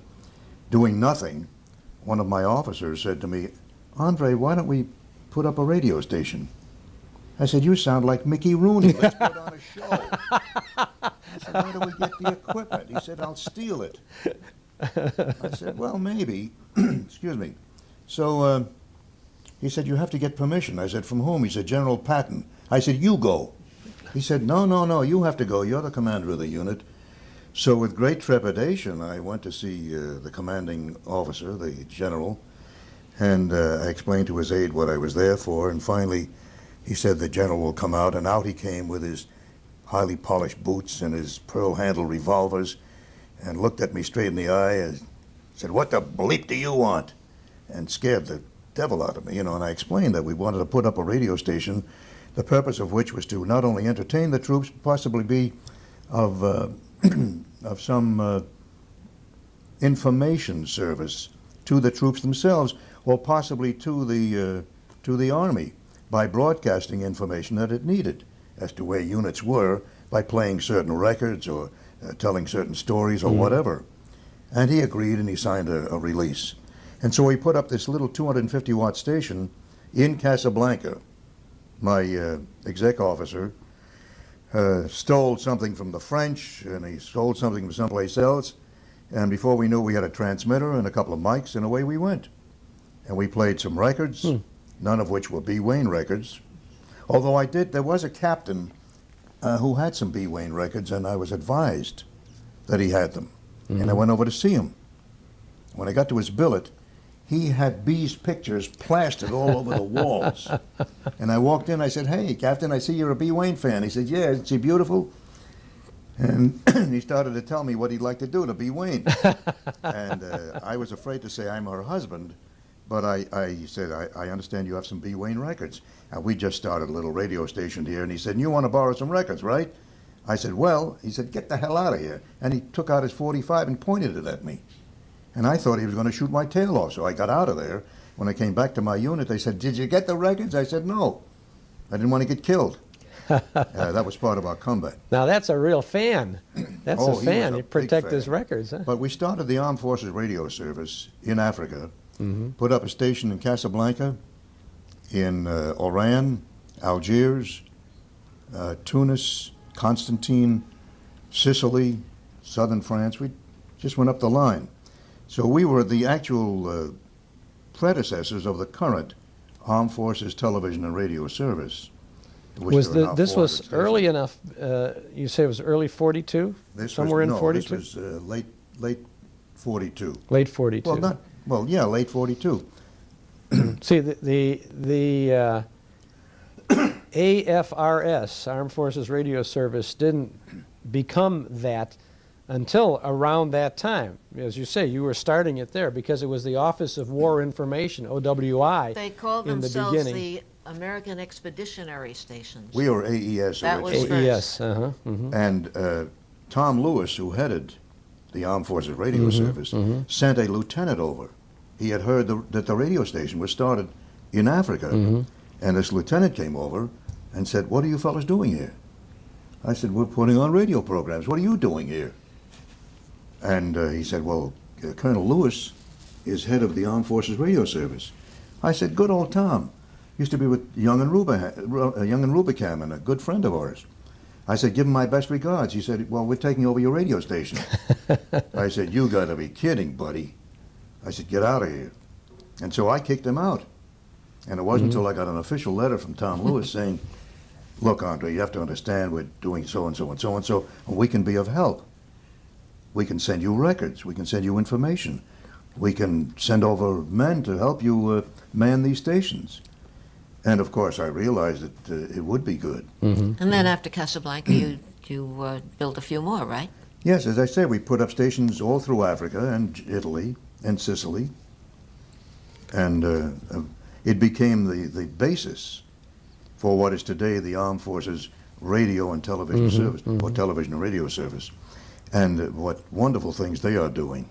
doing nothing, one of my officers said to me, "Andre, why don't we put up a radio station?" I said, "You sound like Mickey Rooney. Let's put on a show." I said, "Where do we get the equipment?" He said, "I'll steal it." I said, "Well, maybe." Excuse me. So he said, "You have to get permission." I said, "From whom?" He said, "General Patton." I said, "You go." He said, no, you have to go. You're the commander of the unit." So with great trepidation, I went to see the commanding officer, the general, and I explained to his aide what I was there for, and finally he said, "The general will come out," and out he came with his highly polished boots and his pearl-handled revolvers, and looked at me straight in the eye and said, "What the bleep do you want?" and scared the devil out of me, and I explained that we wanted to put up a radio station, the purpose of which was to not only entertain the troops, but possibly be of of some information service to the troops themselves, or possibly to the Army, by broadcasting information that it needed as to where units were, by playing certain records or telling certain stories or whatever. And he agreed, and he signed a release. And so we put up this little 250-watt station in Casablanca. My exec officer stole something from the French, and he stole something from someplace else, and before we knew, we had a transmitter and a couple of mics, and away we went. And we played some records, none of which were B. Wain records. Although there was a captain who had some B. Wain records, and I was advised that he had them. And I went over to see him. When I got to his billet, he had B's pictures plastered all over the walls. And I walked in, I said, "Hey, Captain, I see you're a B. Wain fan." He said, "Yeah, isn't she beautiful?" And he started to tell me what he'd like to do to B. Wain. And I was afraid to say I'm her husband, but I said, I understand you have some B. Wain records. And we just started a little radio station here, and he said, "You want to borrow some records, right?" I said, "Well," he said, "get the hell out of here." And he took out his .45 and pointed it at me. And I thought he was going to shoot my tail off, so I got out of there. When I came back to my unit, they said, "Did you get the records?" I said, "No. I didn't want to get killed." That was part of our combat. Now that's a real fan. That's a fan. He You protect fan. his records, huh? But we started the Armed Forces Radio Service in Africa, put up a station in Casablanca, in Oran, Algiers, Tunis, Constantine, Sicily, southern France. We just went up the line. So we were the actual predecessors of the current Armed Forces Television and Radio Service. This was early enough? You say it was early '42? Somewhere in '42? This was late '42. Late '42. Late '42. See, the AFRS, Armed Forces Radio Service, didn't become that until around that time. As you say, you were starting it there because it was the Office of War Information, OWI. They called in themselves the beginning. the American Expeditionary Stations. We were AES That was originally. first. AES, And Tom Lewis, who headed the Armed Forces Radio Service, sent a lieutenant over. He had heard that the radio station was started in Africa, and this lieutenant came over and said, "What are you fellas doing here?" I said, "We're putting on radio programs. What are you doing here?" And he said, "Well, Colonel Lewis is head of the Armed Forces Radio Service." I said, "Good old Tom. Used to be with Young and Rubicam, and a good friend of ours." I said, "Give him my best regards." He said, "Well, we're taking over your radio station." I said, "You got to be kidding, buddy." I said, "Get out of here." And so I kicked him out. And it wasn't until I got an official letter from Tom Lewis saying, "Look, Andre, you have to understand we're doing so-and-so and so-and-so, and we can be of help. We can send you records. We can send you information. We can send over men to help you man these stations." And of course, I realized that it would be good. And then after Casablanca, you built a few more, right? Yes, as I say, we put up stations all through Africa and Italy and Sicily. And it became the basis for what is today the Armed Forces Radio and Television Service, or Television and Radio Service. And what wonderful things they are doing.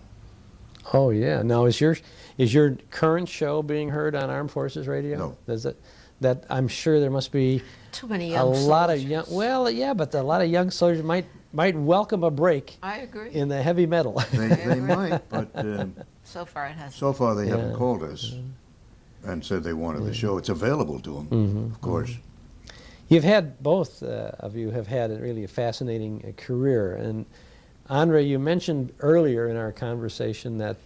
Oh yeah. Now is your current show being heard on Armed Forces Radio? No. Does it? That I'm sure there must be Too many a young lot of soldiers. young. Well, yeah, but a lot of young soldiers might welcome a break. I agree. In the heavy metal. They might, but So far it hasn't. so far they haven't Yeah. called us and said they wanted the show. It's available to them, of course. You've had, both of you have had really a fascinating career. And Andre, you mentioned earlier in our conversation that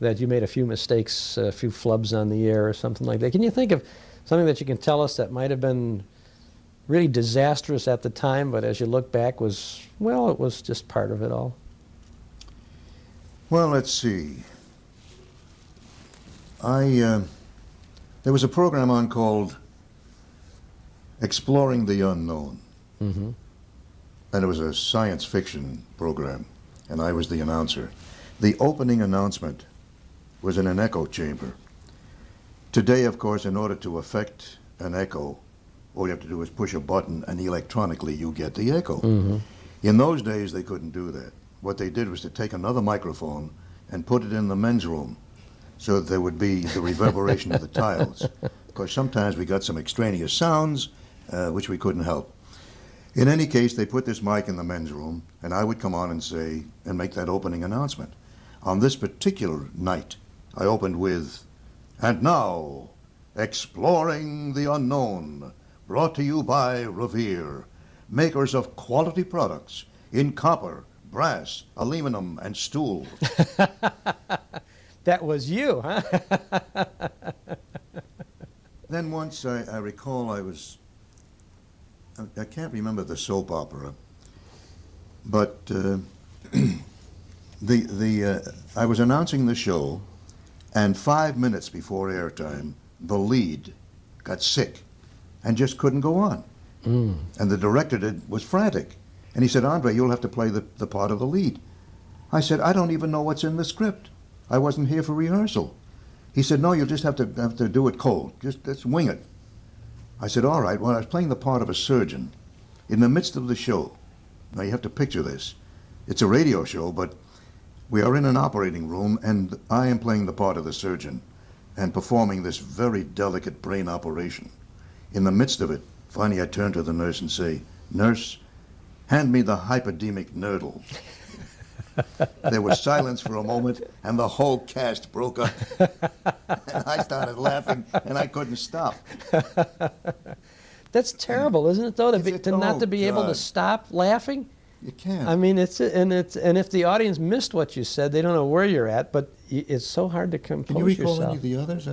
that you made a few mistakes, a few flubs on the air or something like that. Can you think of something that you can tell us that might have been really disastrous at the time, but as you look back was, well, it was just part of it all? Well, let's see. There was a program on called Exploring the Unknown. And it was a science fiction program, and I was the announcer. The opening announcement was in an echo chamber. Today, of course, in order to affect an echo, all you have to do is push a button and electronically you get the echo. In those days, they couldn't do that. What they did was to take another microphone and put it in the men's room so that there would be the reverberation of the tiles. Because sometimes we got some extraneous sounds, which we couldn't help. In any case, they put this mic in the men's room, and I would come on and say, and make that opening announcement. On this particular night, I opened with, "And now, Exploring the Unknown, brought to you by Revere, makers of quality products in copper, brass, aluminum, and steel." That was you, huh? Then once I recall I can't remember the soap opera, but I was announcing the show, and 5 minutes before airtime, the lead got sick and just couldn't go on. And the director was frantic. And he said, "Andre, you'll have to play the part of the lead." I said, "I don't even know what's in the script. I wasn't here for rehearsal." He said, "No, you'll just have to do it cold. Just wing it." I said, "All right." Well, I was playing the part of a surgeon in the midst of the show. Now, you have to picture this. It's a radio show, but we are in an operating room, and I am playing the part of the surgeon and performing this very delicate brain operation. In the midst of it, finally I turn to the nurse and say, "Nurse, hand me the hypodermic nurdle." There was silence for a moment, and the whole cast broke up. And I started laughing, and I couldn't stop. That's terrible, isn't it, though, not to be able to God. stop laughing? You can't. I mean, and if the audience missed what you said, they don't know where you're at, but it's so hard to compose Can you recall yourself. any of the others?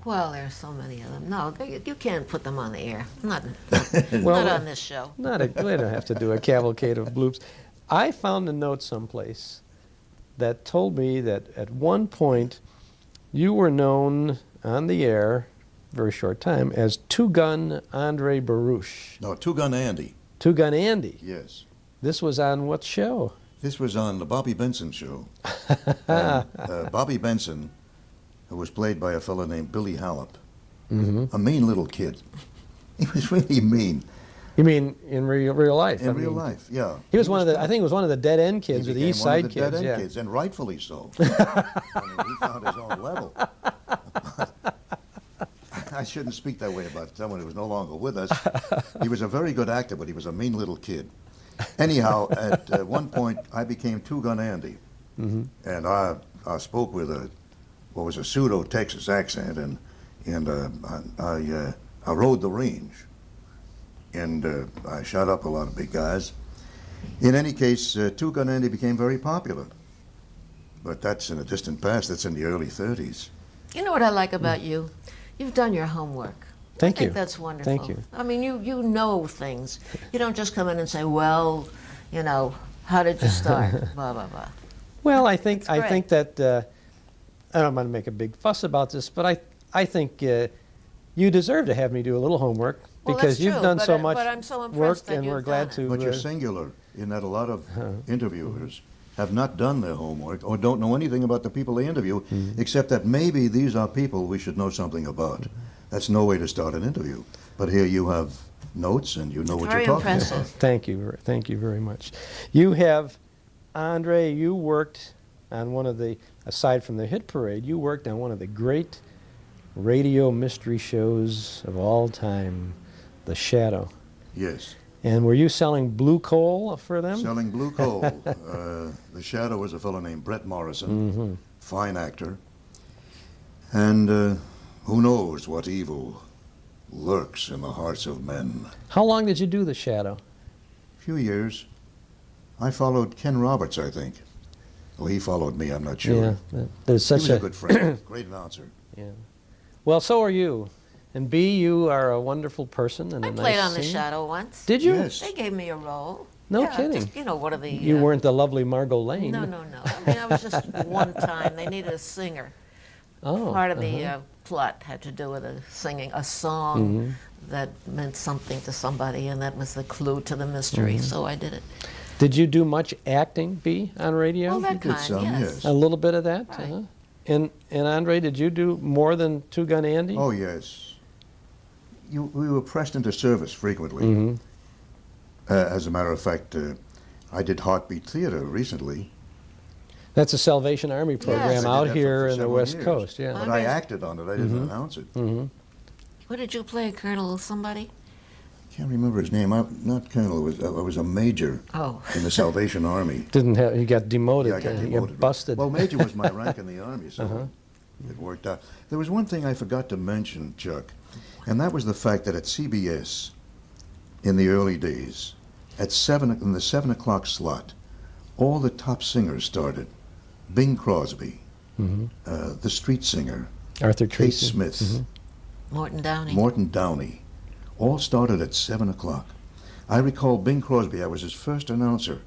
Well, there's so many of them. No, you can't put them on the air. Not Well, on this show. We don't have to do a cavalcade of bloops. I found a note someplace that told me that at one point you were known on the air, very short time, as Two-Gun Andre Baruch. No, Two-Gun Andy. Two-Gun Andy. Yes. This was on what show? This was on the Bobby Benson show. And, Bobby Benson, who was played by a fellow named Billy Hallop, a mean little kid. He was really mean. You mean in real life? In real life, yeah. He was one of the. I think he was one of the dead end kids, or the East Side kids. Dead end yeah. kids, and rightfully so. I mean, he found his own level. I shouldn't speak that way about someone who was no longer with us. He was a very good actor, but he was a mean little kid. Anyhow, at one point, I became Two-Gun Andy, and I spoke with what was a pseudo-Texas accent, and I rode the range. And I shot up a lot of big guys. In any case, Two-Gun Andy became very popular. But that's in a distant past. That's in the early 30s. You know what I like about you? You've done your homework. Thank I you. think that's wonderful. Thank you. I mean, you know things. You don't just come in and say, well, you know, how did you start? Blah, blah, blah. Well, I think great. that I don't want to make a big fuss about this, but I think you deserve to have me do a little homework Well, because that's you've true, done but so I- much but I'm so impressed work, that and we're you've glad done to. But you're singular in that a lot of interviewers have not done their homework or don't know anything about the people they interview, except that maybe these are people we should know something about. That's no way to start an interview. But here you have notes and you know what you're talking about. Thank you very much. You have, Andre, you worked on one of the, aside from the hit parade, you worked on one of the great radio mystery shows of all time, The Shadow. Yes. And were you selling blue coal for them? Selling blue coal. The Shadow was a fellow named Brett Morrison, fine actor. And who knows what evil lurks in the hearts of men. How long did you do The Shadow? A few years. I followed Ken Roberts, I think. Well, he followed me, I'm not sure. Yeah, there's such he was a good friend, great announcer. Yeah. Well, so are you. And B, you are a wonderful person and I a nice played on The singer. Shadow once. Did you? Yes. They gave me a role. No Yeah, kidding. Just, you know, one of the... You weren't the lovely Margot Lane. No. I mean, I was just one time. They needed a singer. Oh, Part of the plot had to do with singing a song that meant something to somebody, and that was the clue to the mystery, so I did it. Did you do much acting, B, on radio? Well, that kind, yes. A little bit of that? Right. And Andre, did you do more than Two Gun Andy? Oh, yes. We were pressed into service frequently. As a matter of fact, I did Heartbeat Theater recently. That's a Salvation Army program Yes, I did out that for here in the several West years. Coast. Yeah. But I acted on it. I didn't announce it. What did you play, Colonel somebody? Can't remember his name. Not Colonel. I was a major in the Salvation Army. Didn't have, he got demoted. Yeah, I got He demoted. got busted. Well, major was my rank in the Army, so it worked out. There was one thing I forgot to mention, Chuck, and that was the fact that at CBS, in the early days, in the 7 o'clock slot, all the top singers started. Bing Crosby, the street singer, Arthur Kate Tracy. Smith, Morton Downey. Morton Downey, all started at 7 o'clock. I recall Bing Crosby, I was his first announcer,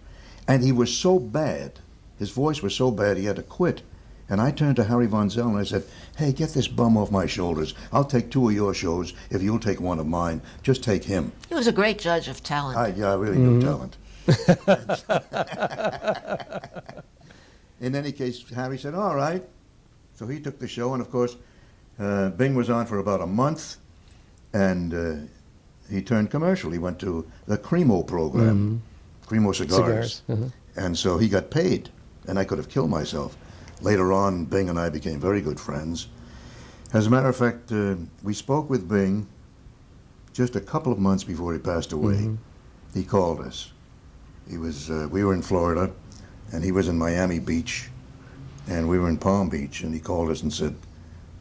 and he was so bad, his voice was so bad he had to quit. And I turned to Harry Von Zell and I said, hey, get this bum off my shoulders. I'll take 2 of your shows if you'll take 1 of mine. Just take him. He was a great judge of talent. I really do talent. In any case, Harry said, all right. So he took the show, and of course, Bing was on for about a month, and he turned commercial. He went to the Cremo program, Cremo Cigars. And so he got paid, and I could have killed myself. Later on, Bing and I became very good friends. As a matter of fact, we spoke with Bing just a couple of months before he passed away. He called us. He was, we were in Florida, and he was in Miami Beach, and we were in Palm Beach, and he called us and said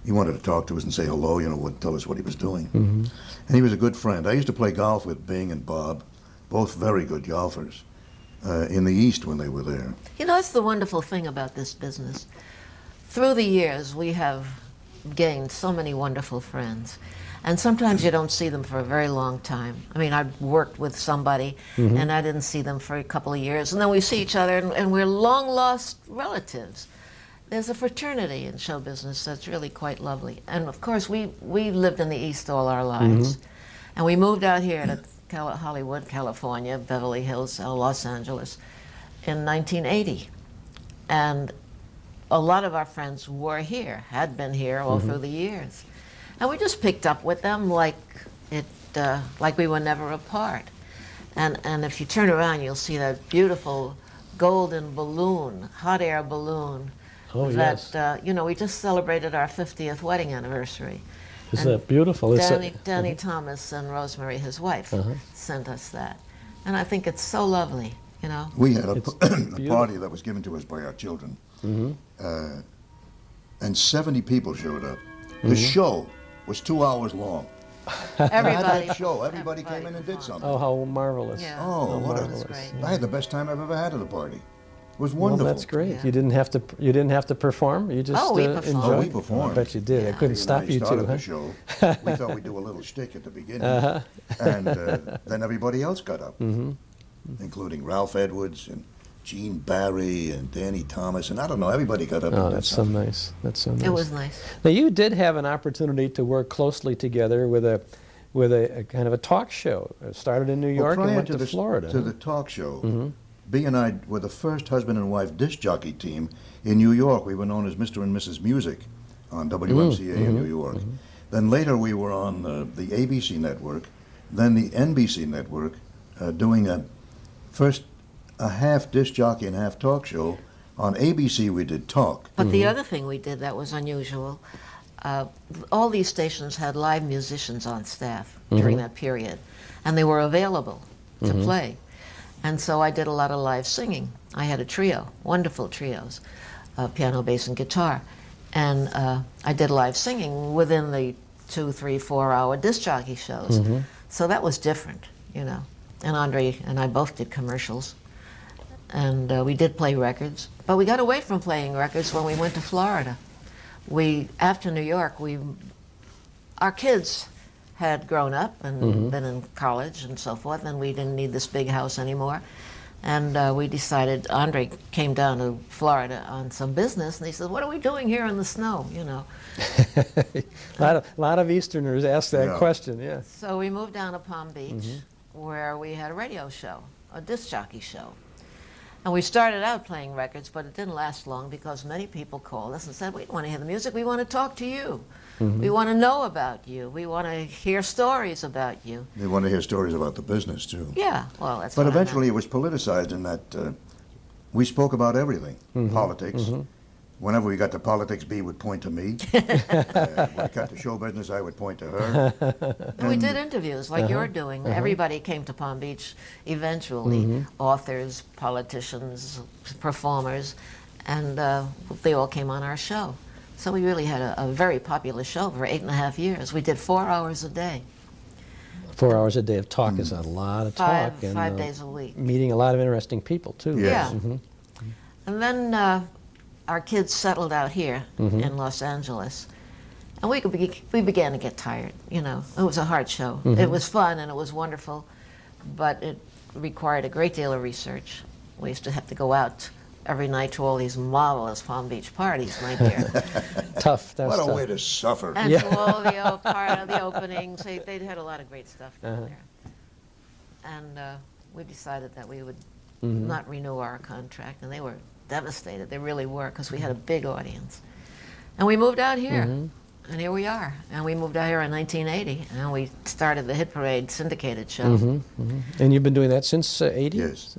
he wanted to talk to us and say hello, you know, tell us what he was doing. And he was a good friend. I used to play golf with Bing and Bob, both very good golfers, in the East when they were there. You know, that's the wonderful thing about this business. Through the years, we have gained so many wonderful friends. And sometimes you don't see them for a very long time. I mean, I've worked with somebody, and I didn't see them for a couple of years. And then we see each other, and we're long-lost relatives. There's a fraternity in show business that's really quite lovely. And, of course, we lived in the East all our lives. And we moved out here to Hollywood, California, Beverly Hills, Los Angeles, in 1980. And a lot of our friends were here, had been here all through the years. And we just picked up with them like we were never apart. And if you turn around, you'll see that beautiful golden balloon, hot air balloon. Oh, that, yes. you know, we just celebrated our 50th wedding anniversary. Isn't that beautiful? Danny Thomas and Rosemary, his wife, sent us that. And I think it's so lovely, you know. We had a party that was given to us by our children. And 70 people showed up. The show was 2 hours long. Everybody came in and did something. Oh, how marvelous. Yeah. Oh, what great. I had the best time I've ever had at a party. It was wonderful. Well, that's great. Yeah. You didn't have to perform. You just we performed. enjoyed. Oh, we performed. I bet you did. I couldn't stop you started two. The show. We thought we'd do a little shtick at the beginning, and then everybody else got up, including Ralph Edwards and Gene Barry and Danny Thomas, and I don't know, everybody got up Oh, and did that's so something. nice. That's so nice. It was nice. Now, you did have an opportunity to work closely together with a kind of a talk show. It started in New York Well, and prior went to the, Florida. To huh? the talk show, Mhm. B and I were the first husband and wife disc jockey team in New York. We were known as Mr. and Mrs. Music on WMCA in New York. Then later we were on the ABC network, then the NBC network, doing first a half disc jockey and half talk show. On ABC we did talk. But the other thing we did that was unusual, all these stations had live musicians on staff during that period, and they were available to play. And so I did a lot of live singing. I had a trio, wonderful trios, piano, bass, and guitar. And I did live singing within the 2, 3, 4 hour disc jockey shows. So that was different, you know. And Andre and I both did commercials. And we did play records. But we got away from playing records when we went to Florida. After New York, our kids had grown up and been in college and so forth, and we didn't need this big house anymore. And we decided, Andre came down to Florida on some business, and he said, "What are we doing here in the snow?" You know. A lot of Easterners ask that question, yeah. So we moved down to Palm Beach, where we had a radio show, a disc jockey show. And we started out playing records, but it didn't last long because many people called us and said, "We don't want to hear the music, we want to talk to you. We want to know about you. We want to hear stories about you." They want to hear stories about the business too. Yeah, well, that's But what I eventually it was politicized in that we spoke about everything, politics. Whenever we got to politics, B would point to me. When we got to show business, I would point to her. And we did interviews like you're doing. Everybody came to Palm Beach eventually, authors, politicians, performers, and they all came on our show. So we really had a very popular show for 8.5 years. We did 4 hours a day. 4 hours a day of talk is a lot of talk. Five days a week. Meeting a lot of interesting people, too. Yeah. And then our kids settled out here in Los Angeles. And we began to get tired, you know. It was a hard show. It was fun and it was wonderful, but it required a great deal of research. We used to have to go out every night to all these marvelous Palm Beach parties, my dear. Tough. What a way to suffer. And to all the part of the openings. They had a lot of great stuff down there. And we decided that we would not renew our contract, and they were devastated. They really were, because we had a big audience. And we moved out here, and here we are. And we moved out here in 1980, and we started the Hit Parade syndicated show. And you've been doing that since 80? Yes.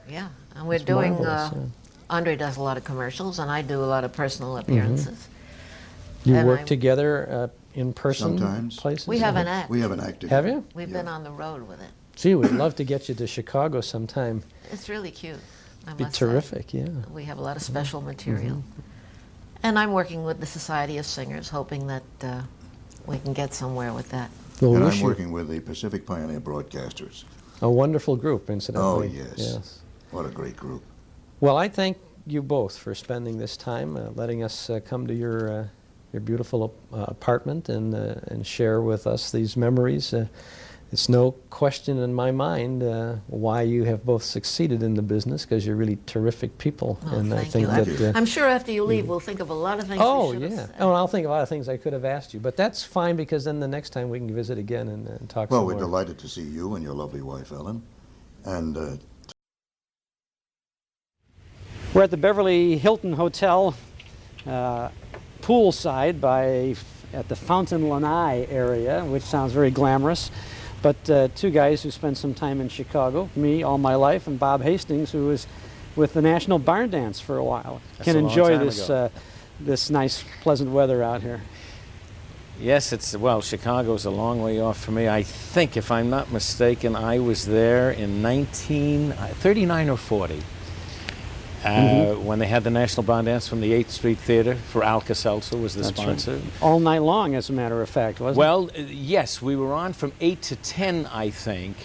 Yeah, and we're That's doing, marvelous, Andre does a lot of commercials, and I do a lot of personal appearances. You And work together in person Sometimes. places? We have an act. We have an act together. Have you? We've been on the road with it. Gee, we'd love to get you to Chicago sometime. It's really cute. I Be must terrific, say. yeah. We have a lot of special material. And I'm working with the Society of Singers, hoping that we can get somewhere with that. Well, And we I'm should- working with the Pacific Pioneer Broadcasters. A wonderful group, incidentally. Oh, yes. What a great group. Well, I thank you both for spending this time, letting us come to your beautiful apartment and share with us these memories. It's no question in my mind why you have both succeeded in the business, because you're really terrific people. Oh, and I thank think you. that I'm sure after you leave, we'll think of a lot of things oh we should have yeah. said. Oh, I'll think of a lot of things I could have asked you, but that's fine, because then the next time we can visit again and talk Well, some we're more. delighted to see you and your lovely wife, Ellen. And We're at the Beverly Hilton Hotel, poolside at the Fountain Lanai area, which sounds very glamorous. But two guys who spent some time in Chicago, me all my life, and Bob Hastings, who was with the National Barn Dance for a while, That's can a long enjoy time this ago. this nice, pleasant weather out here. Yes, Chicago's a long way off for me. I think, if I'm not mistaken, I was there in 1939 or 40. When they had the National Barn Dance from the 8th Street Theater for Alka-Seltzer was the That's sponsor. right. All night long, as a matter of fact, wasn't Well, yes, we were on from 8 to 10, I think,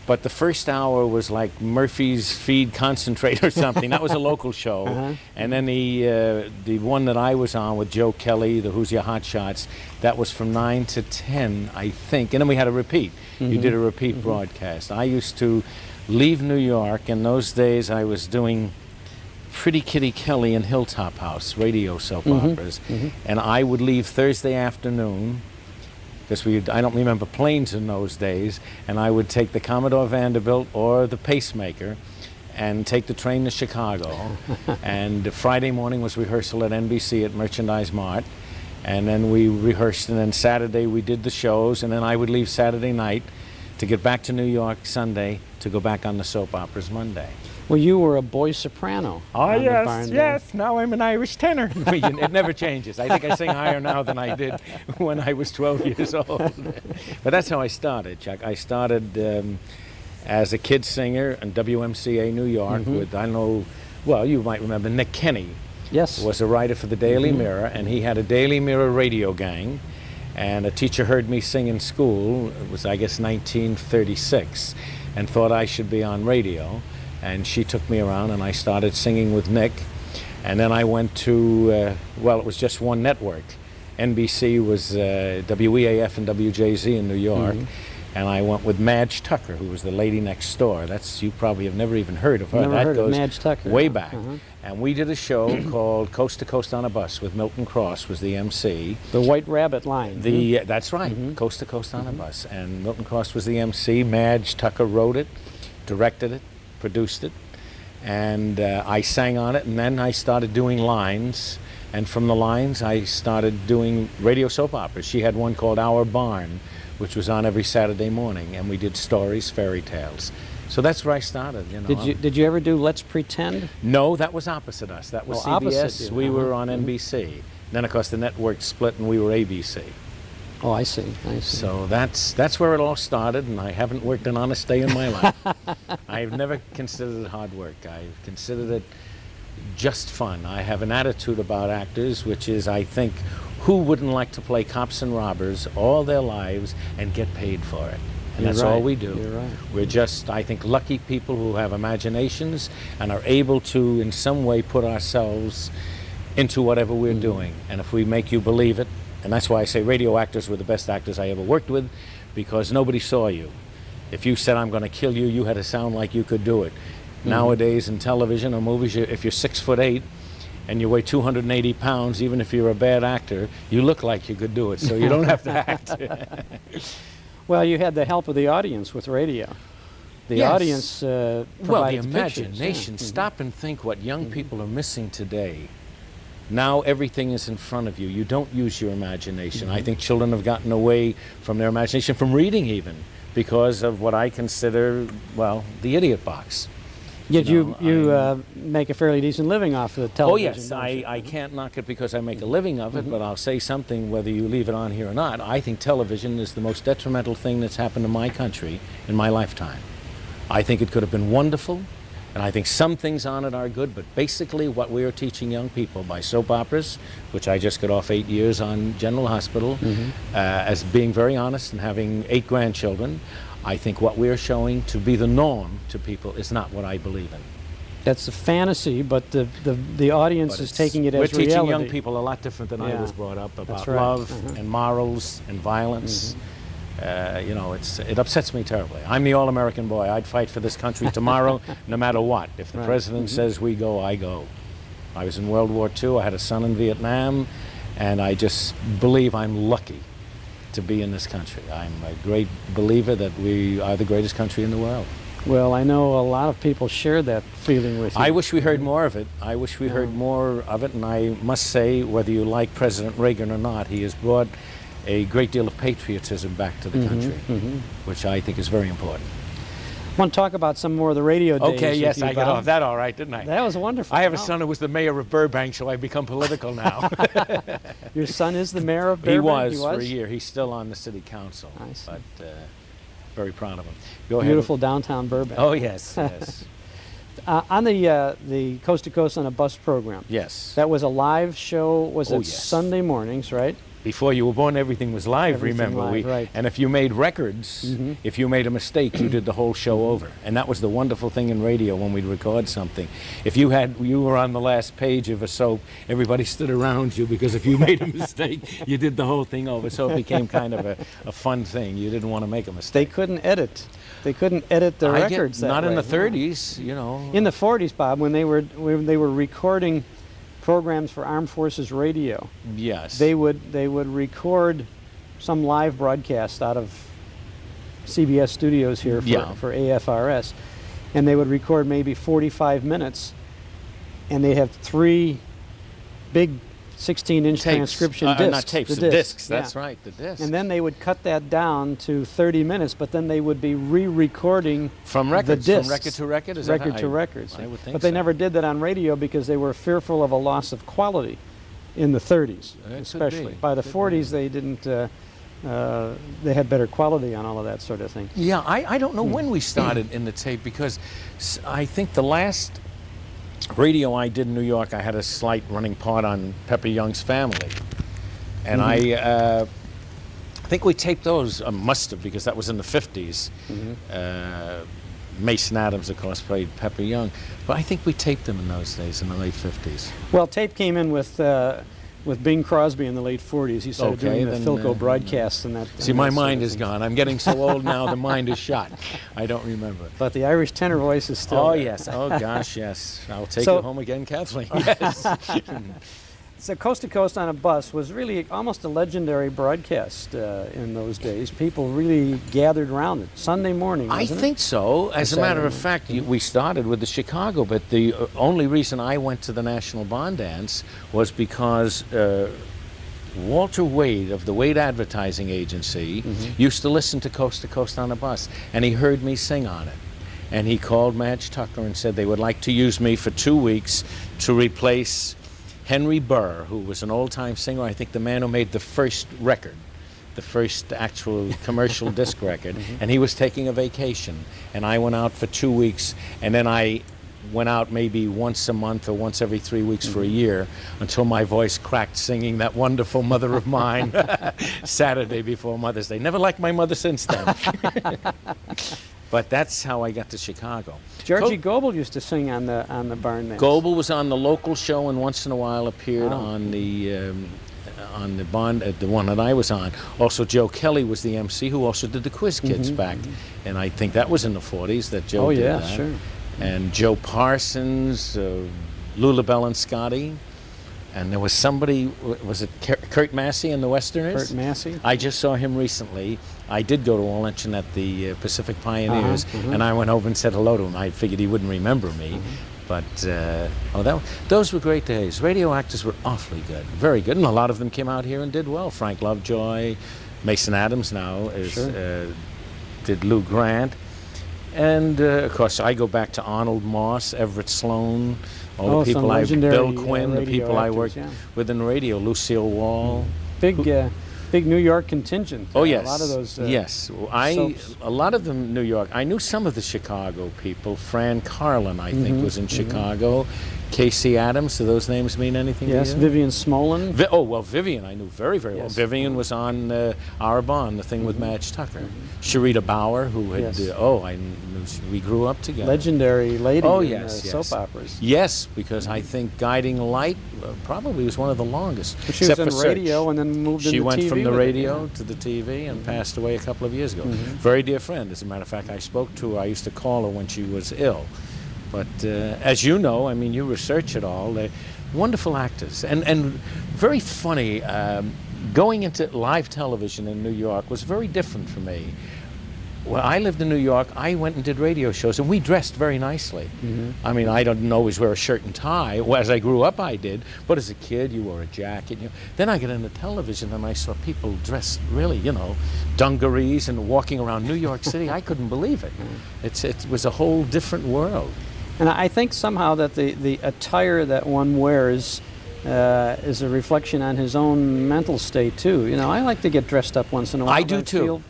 but the first hour was like Murphy's Feed Concentrate or something. That was a local show. And then the one that I was on with Joe Kelly, the Who's Your Hot Shots, that was from 9 to 10, I think. And then we had a repeat. You did a repeat broadcast. I used to leave New York. In those days, I was doing Pretty Kitty Kelly and Hilltop House, radio soap operas. And I would leave Thursday afternoon, because I don't remember planes in those days, and I would take the Commodore Vanderbilt or the Pacemaker and take the train to Chicago. And Friday morning was rehearsal at NBC at Merchandise Mart. And then we rehearsed, and then Saturday we did the shows, and then I would leave Saturday night to get back to New York Sunday to go back on the soap operas Monday. Well, you were a boy soprano. Oh, on the yes, Barn Dance. yes. Now I'm an Irish tenor. It never changes. I think I sing higher now than I did when I was 12 years old. But that's how I started, Chuck. I started as a kid singer in WMCA New York with, I know, well, you might remember Nick Kenny. Yes. Was a writer for the Daily Mirror, and he had a Daily Mirror radio gang. And a teacher heard me sing in school, it was I guess 1936, and thought I should be on radio. And she took me around and I started singing with Nick. And then I went to, well, it was just one network. NBC was WEAF and WJZ in New York. And I went with Madge Tucker, who was the lady next door. You probably have never even heard of her. Never that heard goes of Madge Tucker. way back. And we did a show called Coast to Coast on a Bus with Milton Cross was the MC. The White Rabbit line. That's right, Coast to Coast on a Bus. And Milton Cross was the MC. Madge Tucker wrote it, directed it, produced it. And I sang on it, and then I started doing lines. And from the lines, I started doing radio soap operas. She had one called Our Barn, which was on every Saturday morning, and we did stories, fairy tales. So that's where I started. You know. Did you ever do Let's Pretend? No, that was opposite us. That was CBS. Opposite you. We were on NBC. Then, of course, the network split, and we were ABC. Oh, I see. I see. So that's where it all started, and I haven't worked an honest day in my life. I've never considered it hard work. I've considered it just fun. I have an attitude about actors, which is, I think, who wouldn't like to play cops and robbers all their lives and get paid for it? And that's all we do. You're right. We're just, I think, lucky people who have imaginations and are able to, in some way, put ourselves into whatever we're doing. And if we make you believe it, and that's why I say radio actors were the best actors I ever worked with, because nobody saw you. If you said, I'm going to kill you, you had to sound like you could do it. Nowadays in television or movies, if you're 6'8", and you weigh 280 pounds, even if you're a bad actor, you look like you could do it, so you don't have to act. Well, you had the help of the audience with radio. The audience well, the provided imagination. pictures, Stop and think what young people are missing today. Now everything is in front of you. You don't use your imagination. I think children have gotten away from their imagination, from reading even, because of what I consider, well, the idiot box. Yet you make a fairly decent living off of the television. Oh yes, I can't knock it because I make a living of it, but I'll say something whether you leave it on here or not. I think television is the most detrimental thing that's happened to my country in my lifetime. I think it could have been wonderful, and I think some things on it are good, but basically what we are teaching young people by soap operas, which I just got off 8 years on General Hospital, as being very honest and having 8 grandchildren, I think what we're showing to be the norm to people is not what I believe in. That's a fantasy, but the audience is taking it as reality. We're teaching young people a lot different than I was brought up about love and morals and violence. You know, it upsets me terribly. I'm the all-American boy. I'd fight for this country tomorrow, no matter what. If the president says we go, I go. I was in World War II. I had a son in Vietnam, and I just believe I'm lucky to be in this country. I'm a great believer that we are the greatest country in the world. Well, I know a lot of people share that feeling with you. I wish we heard more of it. I wish we heard more of it, and I must say, whether you like President Reagan or not, he has brought a great deal of patriotism back to the country, which I think is very important. I want to talk about some more of the radio days. Okay, yes, with you, I got Bob. off that all right, didn't I? That was wonderful. I have a son who was the mayor of Burbank, so I've become political now. Your son is the mayor of Burbank? He was for a year. He's still on the city council. I see. But very proud of him. Go ahead. Beautiful downtown Burbank. Oh, yes, yes. On the Coast to Coast on a Bus program. Yes. That was a live show, was it yes. Sunday mornings, right? before you were born, everything was live, Everything remember? live, right. And if you made records, if you made a mistake, you did the whole show over. And that was the wonderful thing in radio when we'd record something. If you were on the last page of a soap, everybody stood around you, because if you made a mistake, you did the whole thing over. So it became kind of a fun thing. You didn't want to make a mistake. They couldn't edit. They couldn't edit the records that not way. in the 30s, you know. In the 40s, Bob, when they were recording programs for Armed Forces Radio. Yes. They would record some live broadcast out of CBS studios here for AFRS, and they would record maybe 45 minutes, and they have 3 big 16-inch transcription discs. Not tapes, the discs. That's right, the discs. And then they would cut that down to 30 minutes, but then they would be re-recording from records, the discs. from record to record? Is record that to records. I would think but they so. never did that on radio because they were fearful of a loss of quality in the 30s, especially. By the 40s, they didn't. They had better quality on all of that sort of thing. Yeah, I don't know when we started in the tape, because I think the last radio I did in New York, I had a slight running part on Pepper Young's Family. And I think we taped those, must have, because that was in the 50s. Mason Adams, of course, played Pepper Young. But I think we taped them in those days, in the late 50s. Well, tape came in with Bing Crosby in the late 40s. He started doing the Philco broadcasts and that. See, my mind is gone. I'm getting so old now, the mind is shot. I don't remember. But the Irish tenor voice is still Oh, there. yes. Oh, gosh, yes. I'll take you home again, Kathleen. Yes. So Coast to Coast on a Bus was really almost a legendary broadcast in those days. People really gathered around it. Sunday morning, wasn't I think so. As a matter of fact, we started with the Chicago, but the only reason I went to the National Bond Dance was because Walter Wade of the Wade Advertising Agency used to listen to Coast on a Bus, and he heard me sing on it. And he called Madge Tucker and said they would like to use me for 2 weeks to replace Henry Burr, who was an old-time singer, I think the man who made the first record, the first actual commercial disc record, and he was taking a vacation. And I went out for 2 weeks, and then I went out maybe once a month or once every 3 weeks for a year, until my voice cracked singing that wonderful Mother of Mine Saturday before Mother's Day. Never liked my mother since then. But that's how I got to Chicago. Georgie Goebel used to sing on the Barn Dance. Goebel was on the local show, and once in a while appeared on the Bond, the one that I was on. Also, Joe Kelly was the MC, who also did the Quiz Kids back, and I think that was in the 40s that Joe did that. Sure. And Joe Parsons, Lulabelle and Scotty. And there was somebody, was it Kurt Massey in the Westerners? Kurt Massey. I just saw him recently. I did go to a luncheon at the Pacific Pioneers, and I went over and said hello to him. I figured he wouldn't remember me. But, those were great days. Radio actors were awfully good, very good. And a lot of them came out here and did well. Frank Lovejoy, Mason Adams now did Lou Grant. And, of course, I go back to Arnold Moss, Everett Sloan, all the people Bill Quinn, the people I worked with in radio, Lucille Wall. Big New York contingent. Oh, yes. A lot of those yes. A lot of them New York. I knew some of the Chicago people. Fran Carlin, I think, was in Chicago. Casey Adams, do those names mean anything to you? Yes, Vivian Smolin. Vivian I knew very, very well. Vivian was on Arbonne, the thing with Madge Tucker. Sharita Bauer, who had, we grew up together. Legendary lady in yes. soap operas. Yes, because I think Guiding Light probably was one of the longest. She was in radio and then moved into TV. She went from the radio to the TV and passed away a couple of years ago. Very dear friend, as a matter of fact. I spoke to her. I used to call her when she was ill. But as you know, I mean, you research it all. They're wonderful actors and very funny. Going into live television in New York was very different for me. When I lived in New York, I went and did radio shows, and we dressed very nicely. I mean, I didn't always wear a shirt and tie. Well, as I grew up, I did. But as a kid, you wore a jacket. Then I got into television, and I saw people dressed really, dungarees and walking around New York City. I couldn't believe it. It was a whole different world. And I think somehow that the attire that one wears is a reflection on his own mental state too. I like to get dressed up once in a while. I do too.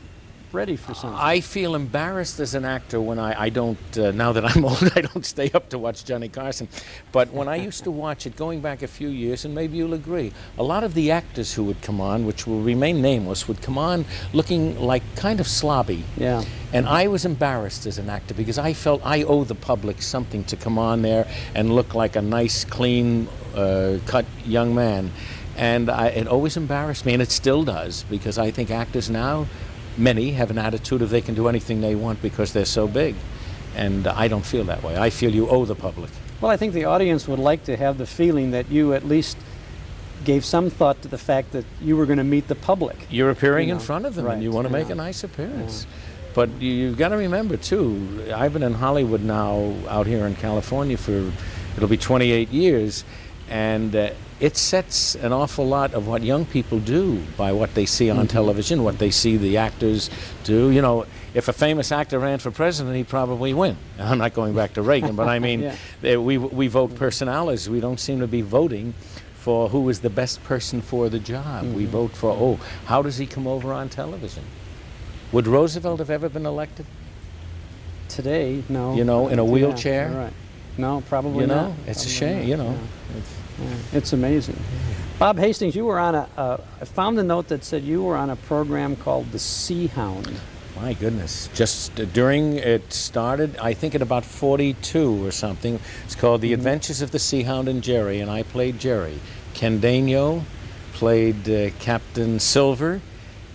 ready for something. I feel embarrassed as an actor when I don't, now that I'm old, I don't stay up to watch Johnny Carson. But when I used to watch it, going back a few years, and maybe you'll agree, a lot of the actors who would come on, which will remain nameless, would come on looking like kind of slobby. Yeah. And I was embarrassed as an actor because I felt I owe the public something to come on there and look like a nice, clean, cut young man. And it always embarrassed me, and it still does, because I think actors now, many have an attitude of they can do anything they want because they're so big. And I don't feel that way. I feel you owe the public. Well, I think the audience would like to have the feeling that you at least gave some thought to the fact that you were going to meet the public. You're appearing You in know, front of them, right, and you want to make a nice appearance. But you've got to remember, too, I've been in Hollywood now, out here in California for, it'll be 28 years, and it sets an awful lot of what young people do by what they see on television, what they see the actors do. You know, if a famous actor ran for president, he'd probably win. I'm not going back to Reagan, but I mean, we vote personalities. We don't seem to be voting for who is the best person for the job. We vote for, oh, how does he come over on television? Would Roosevelt have ever been elected? Today, no. You know, in a wheelchair? Right. No, probably you know, not. it's a Probably shame, not, you know. It's amazing. Bob Hastings, you were on I found a note that said you were on a program called The Sea Hound. My goodness. Just during, it started, I think at about 42 or something. It's called The Adventures of the Sea Hound and Jerry, and I played Jerry. Candido played Captain Silver,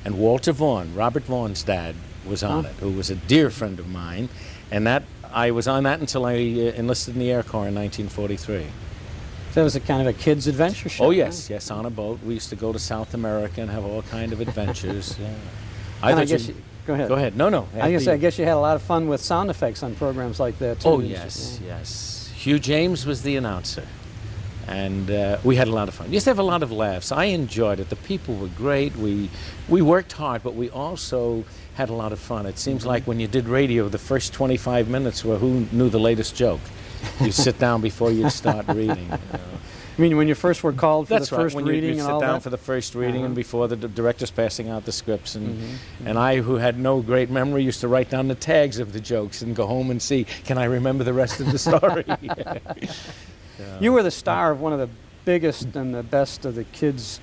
and Walter Vaughn, Robert Vaughn's dad, was on it, who was a dear friend of mine. And that I was on that until I enlisted in the Air Corps in 1943. So it was a kind of a kid's adventure show. Oh, yes, yes, on a boat. We used to go to South America and have all kind of adventures. Yeah. I guess go ahead. Go ahead. No, no. I guess you had a lot of fun with sound effects on programs like that, too. Oh, yes, yes. Hugh James was the announcer. And we had a lot of fun. We used to have a lot of laughs. I enjoyed it. The people were great. We worked hard, but we also had a lot of fun. It seems like when you did radio, the first 25 minutes were who knew the latest joke. You sit down before you'd start reading. You know. I mean, when you first were called for That's the right. first When reading you and all sit down that? for the first reading and before the director's passing out the scripts. And I, who had no great memory, used to write down the tags of the jokes and go home and see, can I remember the rest of the story? You were the star of one of the biggest and the best of the kids'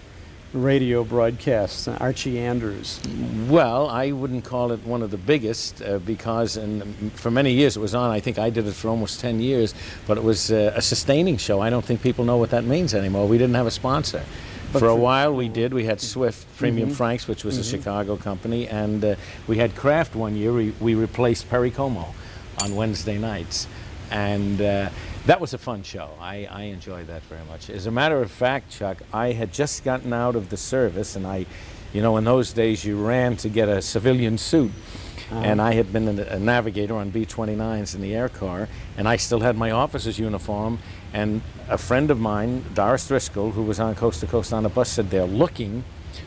radio broadcasts, Archie Andrews. Well, I wouldn't call it one of the biggest because for many years it was on. I think I did it for almost 10 years, but it was a sustaining show. I don't think people know what that means anymore. We didn't have a sponsor. But for a while we did. We had Swift Premium Franks, which was a Chicago company, and we had Kraft one year. We replaced Perry Como on Wednesday nights. And that was a fun show. I enjoyed that very much. As a matter of fact, Chuck, I had just gotten out of the service, and you know, in those days you ran to get a civilian suit. And I had been a navigator on B-29s in the Air Corps, and I still had my officer's uniform. And a friend of mine, Doris Driscoll, who was on Coast to Coast on a bus, said they're looking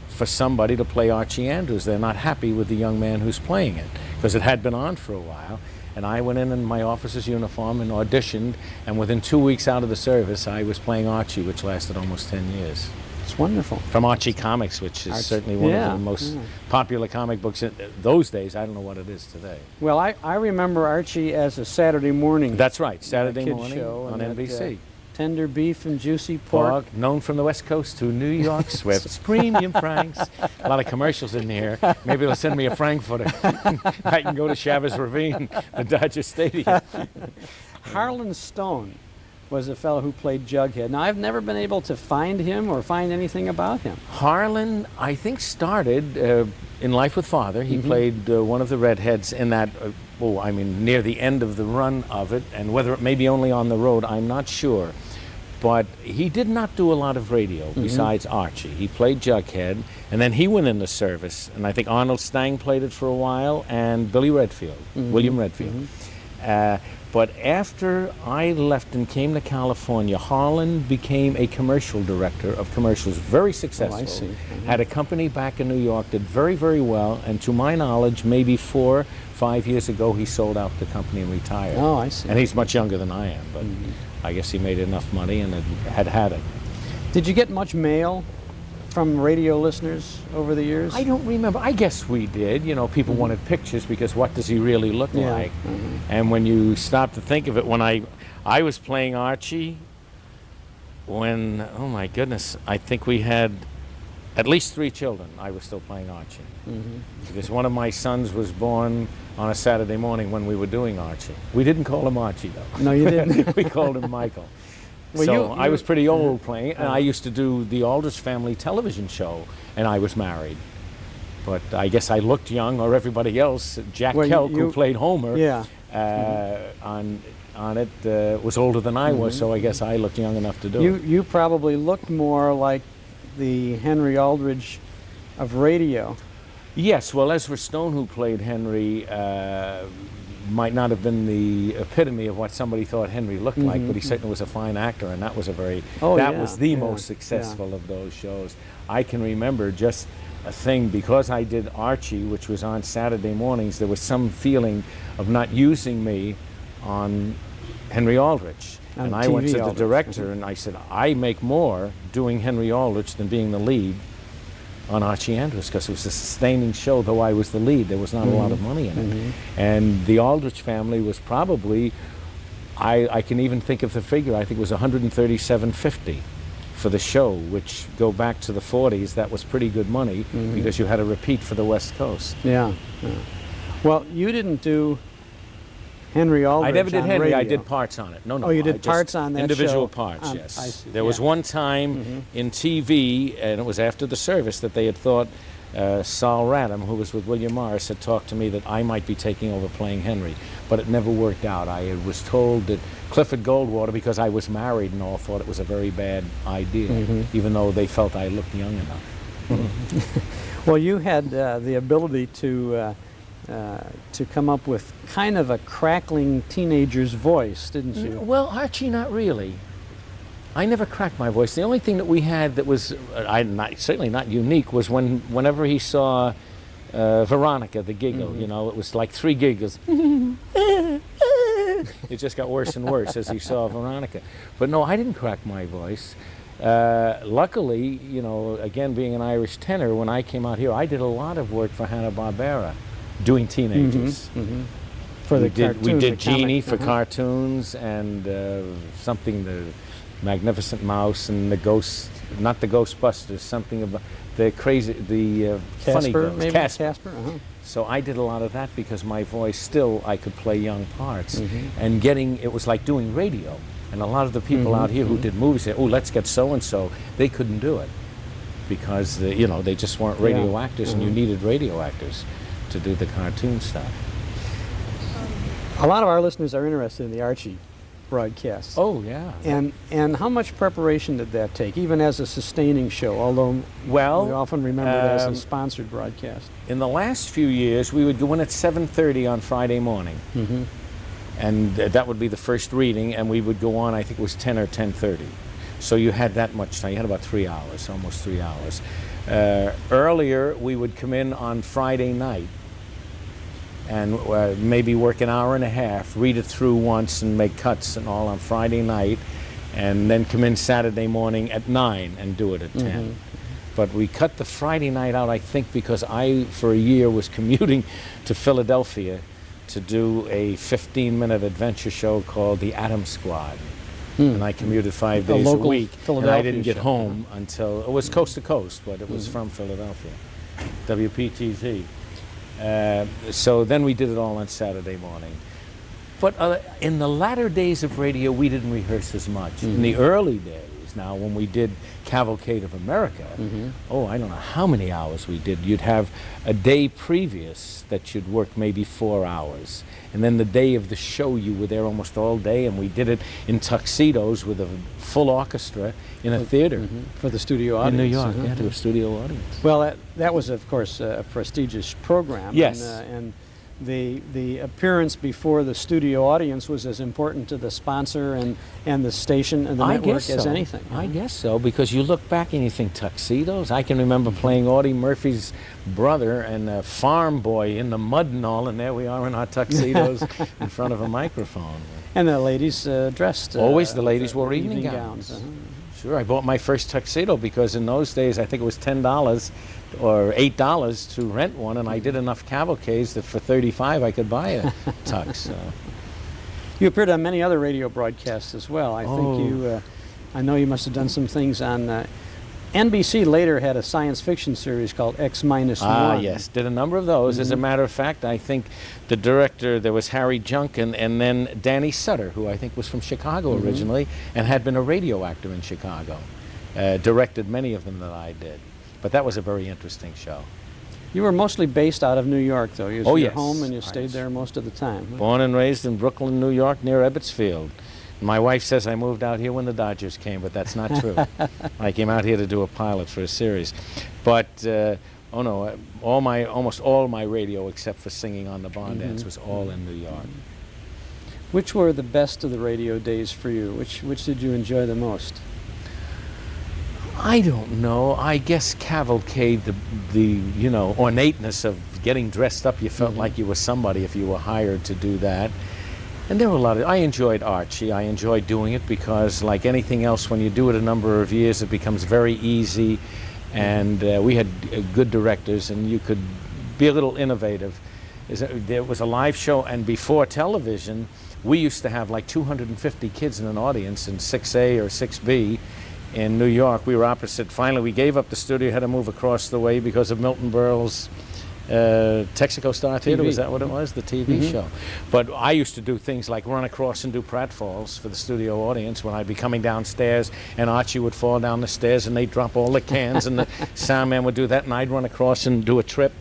for somebody to play Archie Andrews. They're not happy with the young man who's playing it, because it had been on for a while. And I went in my officer's uniform and auditioned, and within 2 weeks out of the service, I was playing Archie, which lasted almost 10 years. It's wonderful. From Archie Comics, which is certainly one of the most popular comic books in those days. I don't know what it is today. Well, I remember Archie as a Saturday morning. That's right, Saturday kid morning show on NBC. Tender beef and juicy pork. Known from the West Coast to New York Swifts, premium Franks. A lot of commercials in here. Maybe they'll send me a Frankfurter. I can go to Chavez Ravine, the Dodger Stadium. Harlan Stone was a fellow who played Jughead. Now, I've never been able to find him or find anything about him. Harlan, I think, started in Life with Father. He played one of the redheads in that, near the end of the run of it, and whether it may be only on the road, I'm not sure. But he did not do a lot of radio besides Archie. He played Jughead, and then he went in the service, and I think Arnold Stang played it for a while, and Billy Redfield, William Redfield. But after I left and came to California, Harlan became a commercial director of commercials, very successful. Oh, I see. Had a company back in New York, did very, very well, and to my knowledge, maybe 4 or 5 years ago, he sold out the company and retired. Oh, I see. And he's much younger than I am, but I guess he made enough money and had it. Did you get much mail from radio listeners over the years? I don't remember. I guess we did. You know, people wanted pictures because what does he really look like? And when you stop to think of it, when I was playing Archie, when, oh my goodness, I think we had at least 3 children, I was still playing Archie. Because one of my sons was born on a Saturday morning when we were doing Archie. We didn't call him Archie, though. No, you didn't. We called him Michael. Well, So I was pretty old playing, and I used to do the Aldrich Family television show, and I was married. But I guess I looked young, or everybody else. Jack Kelk, who played Homer, on it, was older than I was, so I guess I looked young enough to do it. You probably looked more like the Henry Aldrich of radio. Yes, well, Ezra Stone, who played Henry, might not have been the epitome of what somebody thought Henry looked like, but he certainly was a fine actor, and that was a very, was the most successful of those shows. I can remember just a thing, because I did Archie, which was on Saturday mornings, there was some feeling of not using me on Henry Aldrich. And I went to the director and I said, I make more doing Henry Aldrich than being the lead on Archie Andrews, because it was a sustaining show, though I was the lead. There was not a lot of money in it. And the Aldrich family was probably, I can even think of the figure, I think it was $137.50 for the show, which go back to the 40s, that was pretty good money, because you had a repeat for the West Coast. Well, you didn't do Henry Aldrich. I never did Henry. Radio. I did parts on it. No, Oh, you did parts on that individual show? parts, yes. I see. There was one time in TV, and it was after the service, that they had thought Saul Radham, who was with William Morris, had talked to me that I might be taking over playing Henry, but it never worked out. I was told that Clifford Goldwater, because I was married and all, thought it was a very bad idea, even though they felt I looked young enough. Well, you had the ability to come up with kind of a crackling teenager's voice, didn't you? Well, Archie, not really. I never cracked my voice. The only thing that we had that was certainly not unique was whenever he saw Veronica, the giggle, you know, it was like 3 giggles. It just got worse and worse as he saw Veronica. But no, I didn't crack my voice. Luckily, you know, again, being an Irish tenor, when I came out here, I did a lot of work for Hanna-Barbera, doing teenagers. For the cartoons, we did the Genie comic, for cartoons, and something, the Magnificent Mouse, and the Ghost, not the Ghostbusters, something about the crazy, the funny Casper, ghost. maybe? Casper. So I did a lot of that because my voice still, I could play young parts, and it was like doing radio. And a lot of the people out here who did movies said, oh, let's get so-and-so. They couldn't do it because, you know, they just weren't radio actors, and you needed radio actors to do the cartoon stuff. A lot of our listeners are interested in the Archie broadcasts. Oh, yeah. And how much preparation did that take, even as a sustaining show, although we often remember it as a sponsored broadcast? In the last few years, we would go in at 7:30 on Friday morning. And that would be the first reading, and we would go on, I think it was 10 or 10:30. So you had that much time. You had about 3 hours, almost 3 hours. Earlier, we would come in on Friday night and maybe work an hour and a half, read it through once and make cuts and all on Friday night, and then come in Saturday morning at 9 and do it at 10. But we cut the Friday night out, I think, because I, for a year, was commuting to Philadelphia to do a 15-minute adventure show called The Atom Squad. And I commuted 5 days a week, and I didn't get home until, it was coast to coast, but it was from Philadelphia, WPTZ. So then we did it all on Saturday morning. But in the latter days of radio, we didn't rehearse as much. In the early days, now, when we did Cavalcade of America, oh, I don't know how many hours we did. You'd have a day previous that you'd work maybe 4 hours. And then the day of the show, you were there almost all day, and we did it in tuxedos with a full orchestra in a theater. For the studio audience. In New York, yeah, to a studio audience. Well, that was, of course, a prestigious program. Yes. And the appearance before the studio audience was as important to the sponsor and the station and the network as anything. I guess so, because you look back and you think tuxedos. I can remember playing Audie Murphy's brother and a farm boy in the mud and all, and there we are in our tuxedos in front of a microphone. And the ladies dressed. Always the ladies wore evening gowns. Sure, I bought my first tuxedo because in those days I think it was $10 or $8 to rent one, and I did enough cavalcades that for $35 I could buy a tux. So. You appeared on many other radio broadcasts as well. I think you, I know you must have done some things on, NBC later had a science fiction series called X-1. Ah, yes, did a number of those. As a matter of fact, I think the director, there was Harry Junkin, and then Danny Sutter, who I think was from Chicago originally, and had been a radio actor in Chicago. Directed many of them that I did. But that was a very interesting show. You were mostly based out of New York, though. You was yes. home and you stayed there most of the time. Born and raised in Brooklyn, New York, near Ebbetsfield. My wife says I moved out here when the Dodgers came, but that's not true. I came out here to do a pilot for a series. But, oh no, almost all my radio, except for singing on the Bond Dance, was all in New York. Which were the best of the radio days for you? Which did you enjoy the most? I don't know. I guess cavalcade, the you know, ornateness of getting dressed up. You felt like you were somebody if you were hired to do that. And there were a lot of, I enjoyed Archie. I enjoyed doing it because, like anything else, when you do it a number of years, it becomes very easy. And we had good directors, and you could be a little innovative. There was a live show, and before television, we used to have like 250 kids in an audience in 6A or 6B. In New York, we were opposite. Finally, we gave up the studio, had to move across the way because of Milton Berle's Texaco Star Theater, was that what it was? The TV show. But I used to do things like run across and do pratfalls for the studio audience when I'd be coming downstairs, and Archie would fall down the stairs and they'd drop all the cans, and the sound man would do that, and I'd run across and do a trip,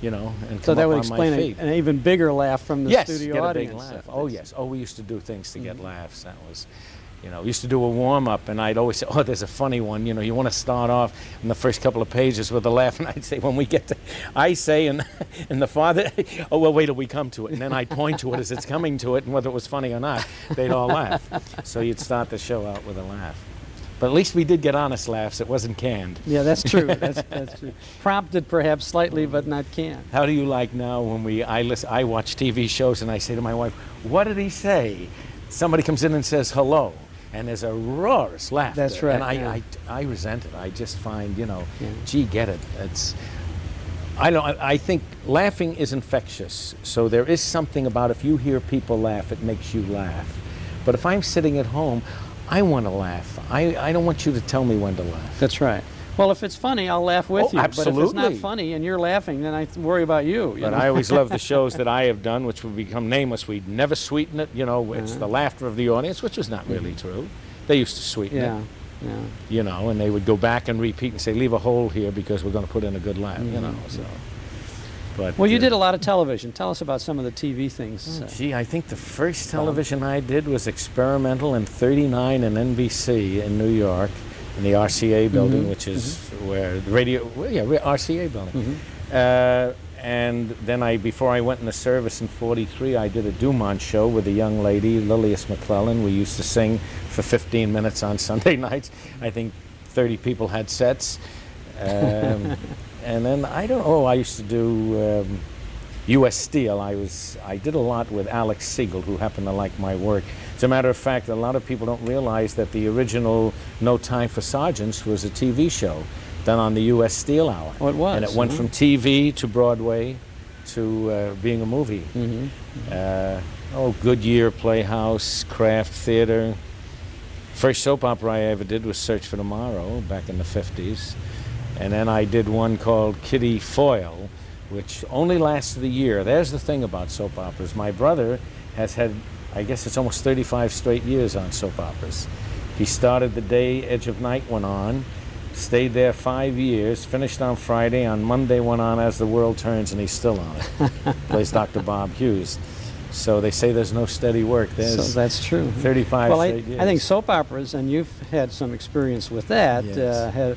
you know, and so come that up would on explain my feet. an even bigger laugh from the studio get audience. A big laugh. Oh, yes. Oh, we used to do things to get laughs. That was... You know, we used to do a warm-up, and I'd always say, oh, there's a funny one. You know, you want to start off in the first couple of pages with a laugh, and I'd say, when we get to, I say, and the father, oh, well, wait till we come to it. And then I'd point to it as it's coming to it, and whether it was funny or not, they'd all laugh. So you'd start the show out with a laugh. But at least we did get honest laughs. It wasn't canned. Yeah, that's true. That's true. Prompted perhaps slightly, but not canned. How do you like now when I watch TV shows, and I say to my wife, what did he say? Somebody comes in and says hello. And there's a roarous laughter. That's right. And I resent it. I just find, you know, gee, get it. I think laughing is infectious. So there is something about if you hear people laugh, it makes you laugh. But if I'm sitting at home, I want to laugh. I don't want you to tell me when to laugh. That's right. Well, if it's funny, I'll laugh with you. Absolutely. But if it's not funny and you're laughing, then I worry about you. But I always love the shows that I have done, which would become nameless. We'd never sweeten it. You know, it's the laughter of the audience, which was not really true. They used to sweeten it. Yeah. You know, and they would go back and repeat and say, leave a hole here because we're going to put in a good laugh, you know. So. But, well, you did a lot of television. Tell us about some of the TV things. Gee, I think the first television I did was experimental in '39 in NBC in New York. In the RCA building, which is where the radio, RCA building. And then before I went in the service in '43, I did a Dumont show with a young lady, Lilias McClellan. We used to sing for 15 minutes on Sunday nights. I think 30 people had sets. And then, I used to do U.S. Steel. I did a lot with Alex Siegel, who happened to like my work. As a matter of fact, a lot of people don't realize that the original No Time for Sergeants was a TV show done on the U.S. Steel Hour. Oh, it was? And it went from TV to Broadway to being a movie. Goodyear Playhouse, Kraft Theater. First soap opera I ever did was Search for Tomorrow back in the 50s. And then I did one called Kitty Foyle, which only lasted a year. There's the thing about soap operas. My brother has had, I guess it's almost 35 straight years on soap operas. He started the day Edge of Night went on, stayed there 5 years, finished on Friday, on Monday went on As the World Turns, and he's still on it. Plays Dr. Bob Hughes. So they say there's no steady work. So that's true. 35 straight years. I think soap operas, and you've had some experience with that, Yes.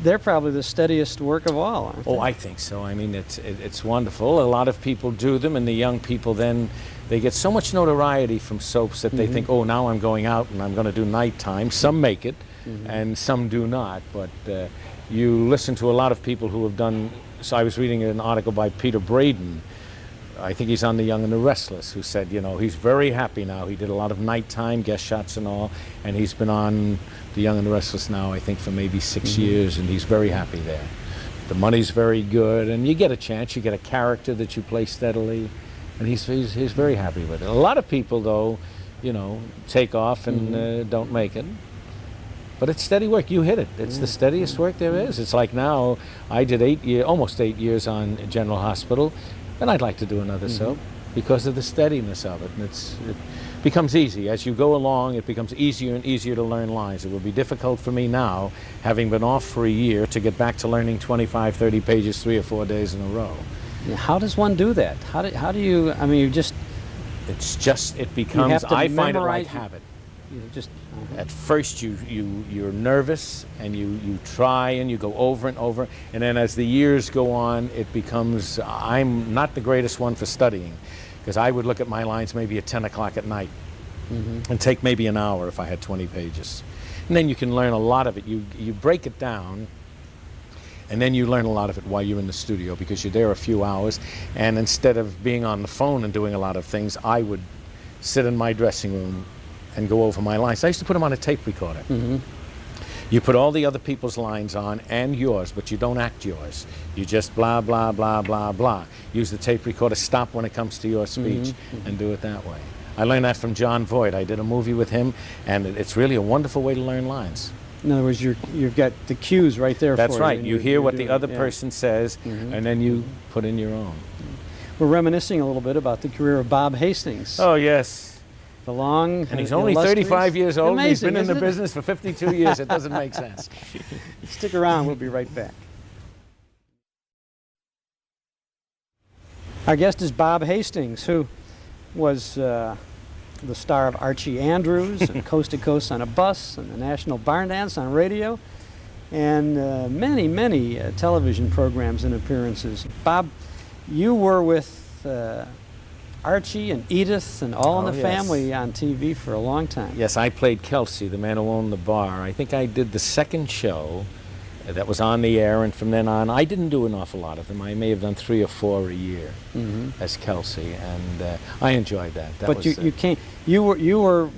they're probably the steadiest work of all, aren't they? Oh, I think so. I mean, it's wonderful. A lot of people do them, and the young people then, they get so much notoriety from soaps that they think, oh, now I'm going out and I'm going to do nighttime. Some make it, and some do not. But you listen to a lot of people who have done, so I was reading an article by Peter Braden, I think he's on The Young and the Restless, who said, you know, he's very happy now. He did a lot of nighttime guest shots and all, and he's been on The Young and the Restless now, I think, for maybe 6 years, and he's very happy there. The money's very good, and you get a chance. You get a character that you play steadily, and he's very happy with it. A lot of people, though, you know, take off and don't make it. But it's steady work. You hit it. It's the steadiest work there is. It's like now, I did almost 8 years on General Hospital, and I'd like to do another soap because of the steadiness of it. And it becomes easy. As you go along, it becomes easier and easier to learn lines. It will be difficult for me now, having been off for a year, to get back to learning 25, 30 pages 3 or 4 days in a row. How does one do that? How do you, I mean, you just... It becomes, I find it like habit. You just... At first you're nervous and you try and you go over and over, and then as the years go on it becomes, I'm not the greatest one for studying, because I would look at my lines maybe at 10 o'clock at night and take maybe an hour if I had 20 pages. And then you can learn a lot of it. You break it down, and then you learn a lot of it while you're in the studio, because you're there a few hours, and instead of being on the phone and doing a lot of things, I would sit in my dressing room and go over my lines. I used to put them on a tape recorder. You put all the other people's lines on and yours, but you don't act yours. You just blah, blah, blah, blah, blah. Use the tape recorder, stop when it comes to your speech, and do it that way. I learned that from John Voight. I did a movie with him, and it's really a wonderful way to learn lines. In other words, you've got the cues right there for you. That's right. You hear what the other person says, and then you put in your own. We're reminiscing a little bit about the career of Bob Hastings. Oh, yes. The long... And he's only 35 years old, and he's been in the isn't it? business for 52 years. It doesn't make sense. Stick around. We'll be right back. Our guest is Bob Hastings, who was the star of Archie Andrews and Coast to Coast on a Bus and the National Barn Dance on radio, and many, many television programs and appearances. Bob, you were with Archie and Edith and All in the Family on TV for a long time. Yes, I played Kelsey, the man who owned the bar. I think I did the second show that was on the air, and from then on, I didn't do an awful lot of them. I may have done 3 or 4 a year as Kelsey, and I enjoyed that. But you were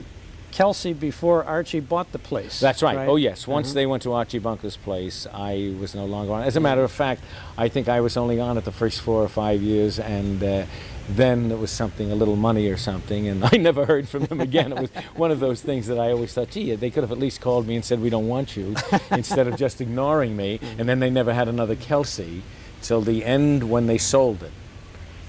Kelsey before Archie bought the place. That's right. Oh yes. Once they went to Archie Bunker's place, I was no longer on. As a matter of fact, I think I was only on it the first 4 or 5 years, and then it was something, a little money or something, and I never heard from them again. It was one of those things that I always thought, gee, they could have at least called me and said, we don't want you, instead of just ignoring me. And then they never had another Kelsey till the end when they sold it.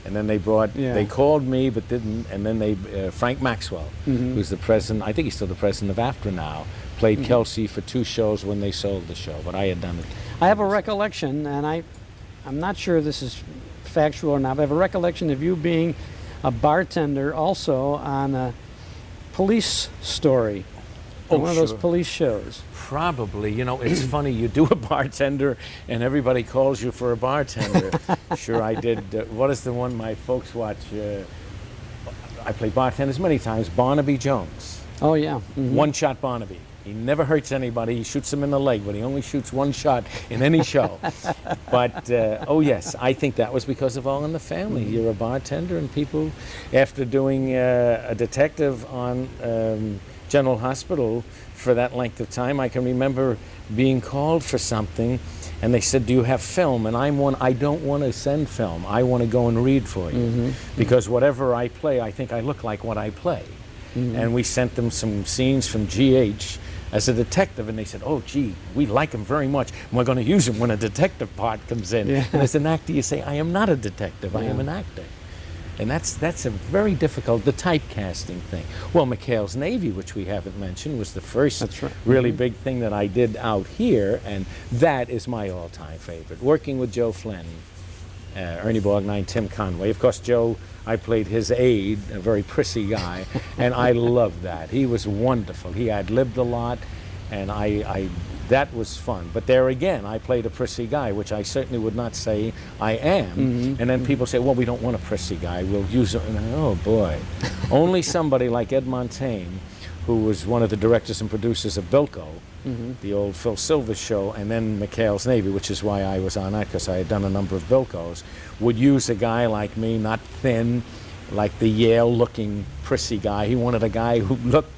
And then they brought, they called me but didn't, and then they, Frank Maxwell, who's the president, I think he's still the president of AFTRA now, played Kelsey for 2 shows when they sold the show, but I had done it. I have a recollection, and I'm not sure this is factual or not, but I have a recollection of you being a bartender also on a police story, one of those police shows. Probably. You know, it's funny, you do a bartender and everybody calls you for a bartender. Sure, I did. What is the one my folks watch? I played bartenders many times. Barnaby Jones. Oh, yeah. One shot Barnaby. He never hurts anybody. He shoots them in the leg, but he only shoots 1 shot in any show. But, oh yes, I think that was because of All in the Family. You're a bartender, and people, after doing a detective on General Hospital for that length of time, I can remember being called for something, and they said, do you have film? And I don't want to send film. I want to go and read for you. Because whatever I play, I think I look like what I play. And we sent them some scenes from GH as a detective, and they said, oh, gee, we like him very much, and we're going to use him when a detective part comes in. And as an actor, you say, I am not a detective, I am an actor. And that's a very difficult, the typecasting thing. Well, McHale's Navy, which we haven't mentioned, was the first really big thing that I did out here, and that is my all-time favorite. Working with Joe Flynn, Ernie Borgnine, Tim Conway. Of course, Joe, I played his aide, a very prissy guy, and I loved that. He was wonderful. He had lived a lot, and that was fun. But there again, I played a prissy guy, which I certainly would not say I am. And then people say, well, we don't want a prissy guy. We'll use it. And oh, boy. Only somebody like Ed Montaigne, who was one of the directors and producers of Bilko, the old Phil Silvers show, and then McHale's Navy, which is why I was on that, because I had done a number of Bilkos, would use a guy like me, not thin, like the Yale-looking prissy guy. He wanted a guy who looked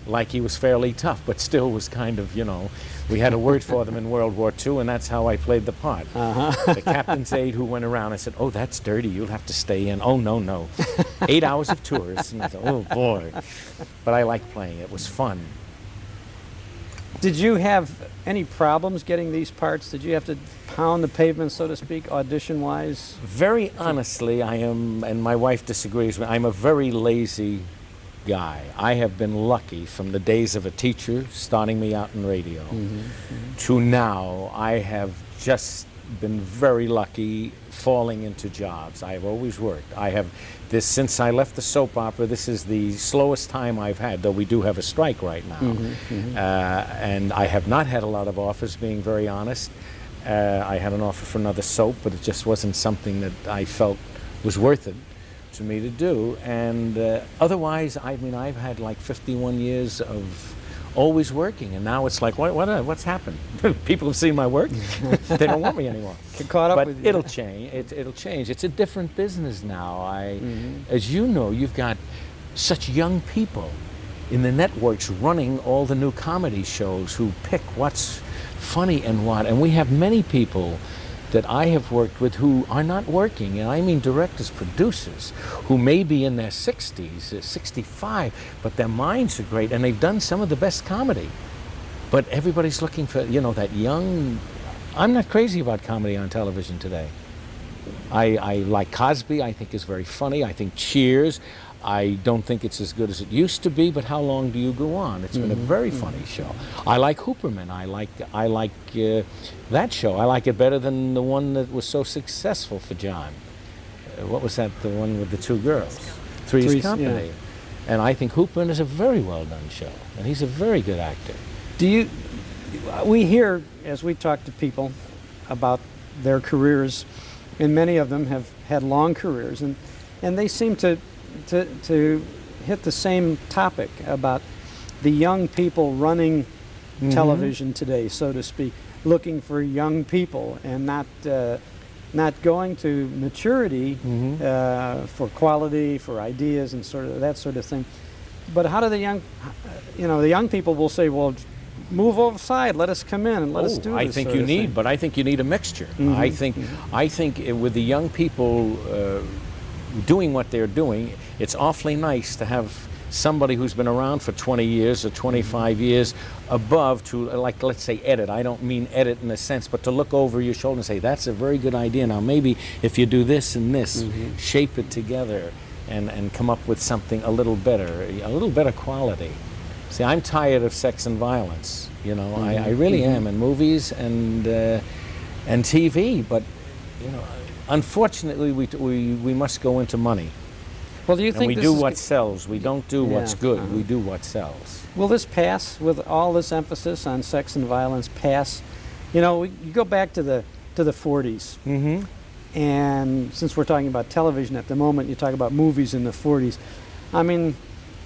like he was fairly tough, but still was kind of, you know, we had a word for them in World War II, and that's how I played the part. The captain's aide who went around and said, "Oh, that's dirty, you'll have to stay in." "Oh, no, no." 8 hours of tours. And I thought, oh, boy. But I liked playing. It was fun. Did you have any problems getting these parts? Did you have to pound the pavement, so to speak, audition-wise? Very honestly, I am, and my wife disagrees with me, I'm a very lazy guy. I have been lucky from the days of a teacher starting me out in radio to now. I have just been very lucky falling into jobs. I have always worked. I have this, since I left the soap opera, this is the slowest time I've had, though we do have a strike right now. And I have not had a lot of offers, being very honest. I had an offer for another soap, but it just wasn't something that I felt was worth it to me to do. And otherwise, I mean, I've had like 51 years of always working, and now it's like, what's happened? People have seen my work. They don't want me anymore. Get caught up but with you. it'll change. It'll change. It's a different business now. As you know, you've got such young people in the networks running all the new comedy shows who pick what's funny and what. And we have many people that I have worked with who are not working, and I mean directors, producers, who may be in their 60s, 65, but their minds are great, and they've done some of the best comedy. But everybody's looking for, you know, that young... I'm not crazy about comedy on television today. I like Cosby, I think is very funny. I think Cheers, I don't think it's as good as it used to be, but how long do you go on? It's been a very funny show. I like Hooperman. I like that show. I like it better than the one that was so successful for John. What was that? The one with the two girls? Three's Company. Yeah. And I think Hooperman is a very well done show, and he's a very good actor. We hear, as we talk to people about their careers, and many of them have had long careers, and they seem to hit the same topic about the young people running television today, so to speak, looking for young people and not going to maturity for quality, for ideas, and sort of that sort of thing. But how do the young people will say, well, move offside, let us come in and let us do this. I think you need, but I think you need a mixture. I think with the young people doing what they're doing, it's awfully nice to have somebody who's been around for 20 years or 25 years above to, like, let's say, edit. I don't mean edit in a sense, but to look over your shoulder and say, that's a very good idea. Now maybe if you do this and this, shape it together and come up with something a little better quality. See, I'm tired of sex and violence, you know. I really am, in movies and TV, but, you know, unfortunately we must go into money. Well, do you think we do what sells? We don't do what's good. We do what sells. Will this pass, with all this emphasis on sex and violence, pass? You know, you go back to the 40s, and since we're talking about television at the moment, you talk about movies in the 40s. I mean,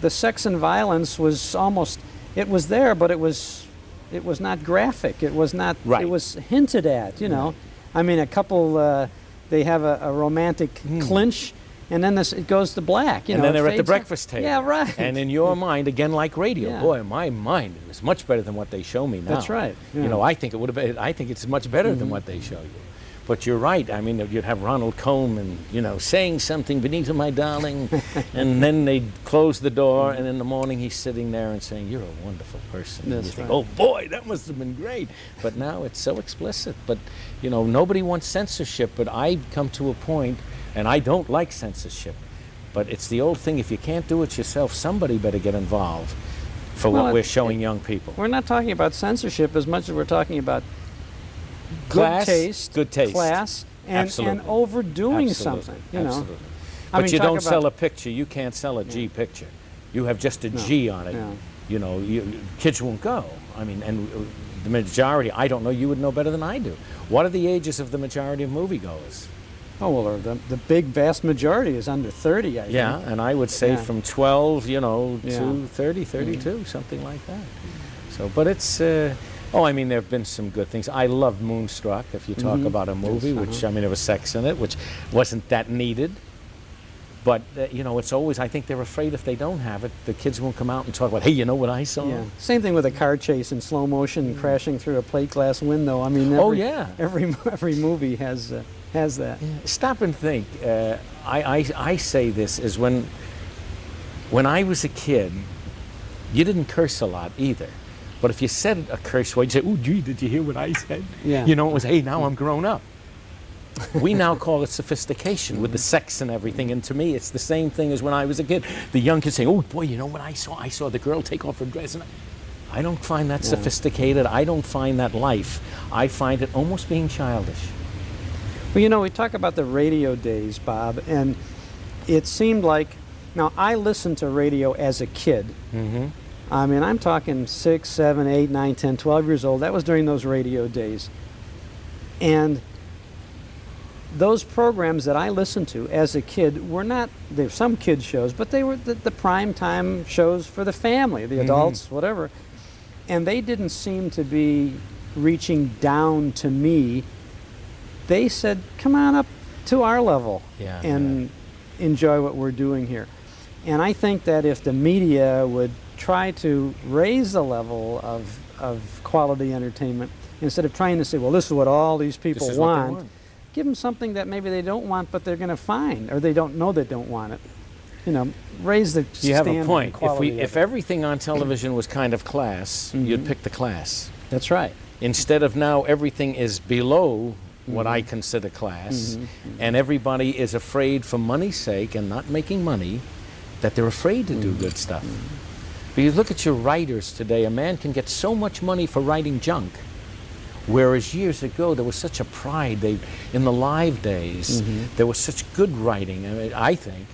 the sex and violence was almost, it was there, but it was not graphic. It was not. It was hinted at. You know, I mean, a couple they have a romantic clinch. And then it goes to black. You know, then they're at the breakfast table. Yeah, right. And in your mind, again, like radio, boy, in my mind, it was much better than what they show me now. That's right. Yeah. You know, I think it would have been. I think it's much better than what they show you. But you're right. I mean, you'd have Ronald Coleman, you know, saying something, "Benita, my darling," and then they'd close the door, and in the morning he's sitting there and saying, "You're a wonderful person." That's and you think, right. "Oh boy, that must have been great." But now it's so explicit. But you know, nobody wants censorship. But I've come to a point, and I don't like censorship. But it's the old thing, if you can't do it yourself, somebody better get involved for what we're showing young people. We're not talking about censorship as much as we're talking about class, good taste, class, and overdoing something. You know. But you don't sell a picture. You can't sell a G picture. You have just a G on it. No. You know, kids won't go. I mean, and the majority, I don't know, you would know better than I do. What are the ages of the majority of moviegoers? Oh, well, the big vast majority is under 30, I think. Yeah, and I would say Yeah. from 12, you know, Yeah. to 30, 32, something like that. So, but it's, I mean, there have been some good things. I love Moonstruck, if you talk Mhm. about a movie, Yes, which, I mean, there was sex in it, which wasn't that needed. But, you know, it's always, I think they're afraid if they don't have it, the kids won't come out and talk about, hey, you know what I saw? Yeah. Same thing with a car chase in slow motion crashing through a plate glass window. I mean, Oh, yeah. every movie has that. Stop and think. I say this is when I was a kid, you didn't curse a lot either. But if you said a curse word, you'd say, oh, gee, did you hear what I said? Yeah. You know, it was, hey, now I'm grown up. We now call it sophistication with the sex and everything. And to me, it's the same thing as when I was a kid. The young kids saying, oh, boy, you know what I saw? I saw the girl take off her dress. And I don't find that sophisticated. I don't find that life. I find it almost being childish. Well, you know, we talk about the radio days, Bob, and it seemed like, now I listened to radio as a kid. Mm-hmm. I mean, I'm talking 6, 7, 8, 9, 10, 12 years old. That was during those radio days. And those programs that I listened to as a kid were not, there's some kids shows, but they were the prime time shows for the family, the adults, whatever. And they didn't seem to be reaching down to me. They said, come on up to our level and enjoy what we're doing here. And I think that if the media would try to raise the level of quality entertainment, instead of trying to say, well, this is what all these people This is what they want, give them something that maybe they don't want, but they're going to find, or they don't know they don't want it. You know, raise the You have standard a point. quality If everything on television was kind of class, you'd pick the class. That's right. Instead of now everything is below what I consider class, and everybody is afraid for money's sake and not making money, that they're afraid to do good stuff. But you look at your writers today, a man can get so much money for writing junk, whereas years ago there was such a pride. In the live days, there was such good writing. I mean, I think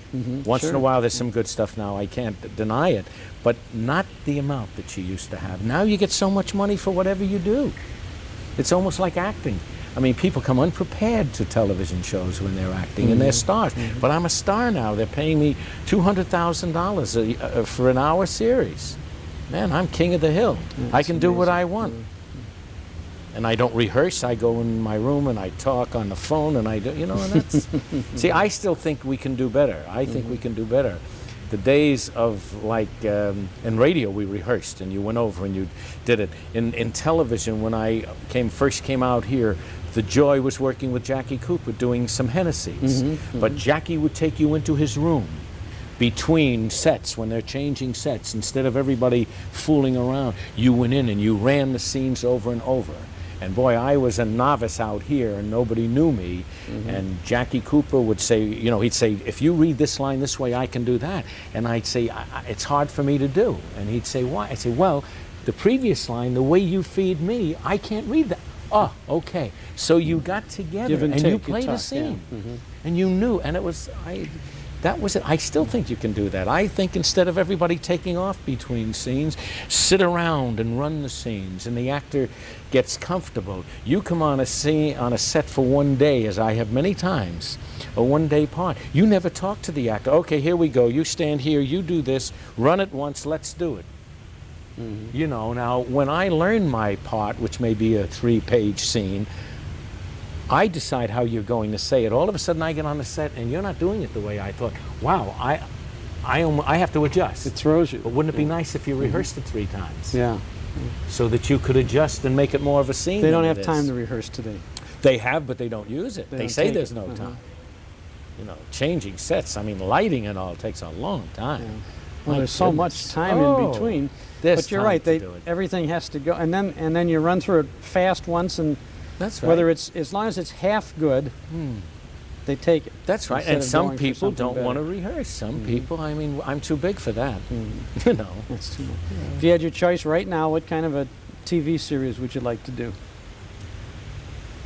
once in a while there's some good stuff now. I can't deny it, but not the amount that you used to have. Now you get so much money for whatever you do. It's almost like acting. I mean, people come unprepared to television shows when they're acting, and they're stars. But I'm a star now. They're paying me $200,000 for an hour series. Man, I'm king of the hill. I can do what I want. And I don't rehearse. I go in my room and I talk on the phone, and I do, you know, and that's... See, I still think we can do better. I think we can do better. The days of, like, in radio we rehearsed and you went over and you did it. In television, when I first came out here, the joy was working with Jackie Cooper doing some Hennessy's. But Jackie would take you into his room between sets when they're changing sets. Instead of everybody fooling around, you went in and you ran the scenes over and over. And boy, I was a novice out here and nobody knew me. And Jackie Cooper would say, you know, he'd say, if you read this line this way, I can do that. And I'd say, it's hard for me to do. And he'd say, why? I'd say, well, the previous line, the way you feed me, I can't read that. Oh, okay. So you got together and you played a scene. And you knew, and it was, that was it. I still think you can do that. I think instead of everybody taking off between scenes, sit around and run the scenes, and the actor gets comfortable. You come on a scene, on a set for one day, as I have many times, a one-day part. You never talk to the actor. Okay, here we go. You stand here. You do this. Run it once. Let's do it. You know, now, when I learn my part, which may be a 3-page scene, I decide how you're going to say it. All of a sudden, I get on the set, and you're not doing it the way I thought. Wow, I have to adjust. It throws you. But wouldn't it be nice if you rehearsed it 3 times? Yeah. So that you could adjust and make it more of a scene. They don't than have it is. time to rehearse today. They have, but they don't use it. They don't say take there's it. no time. You know, changing sets, I mean, lighting and all takes a long time. Well, My there's so much goodness. time in between. There's But you're time right. to do it. Everything has to go, and then you run through it fast once, and That's right. whether it's as long as it's half good, they take it. That's right. instead And of some going for people something don't better. want to rehearse. Some people, I mean, I'm too big for that. You know. That's too much. If you had your choice right now, what kind of a TV series would you like to do?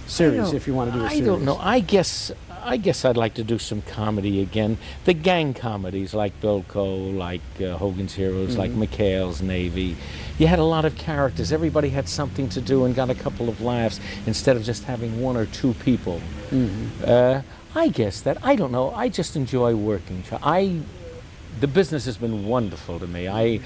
Series, if you want to do a series. I don't know. I guess I guess I'd like to do some comedy again. The gang comedies like Bilko, like Hogan's Heroes, like McHale's Navy. You had a lot of characters. Everybody had something to do and got a couple of laughs instead of just having one or two people. I guess that, I don't know, I just enjoy working. The business has been wonderful to me. I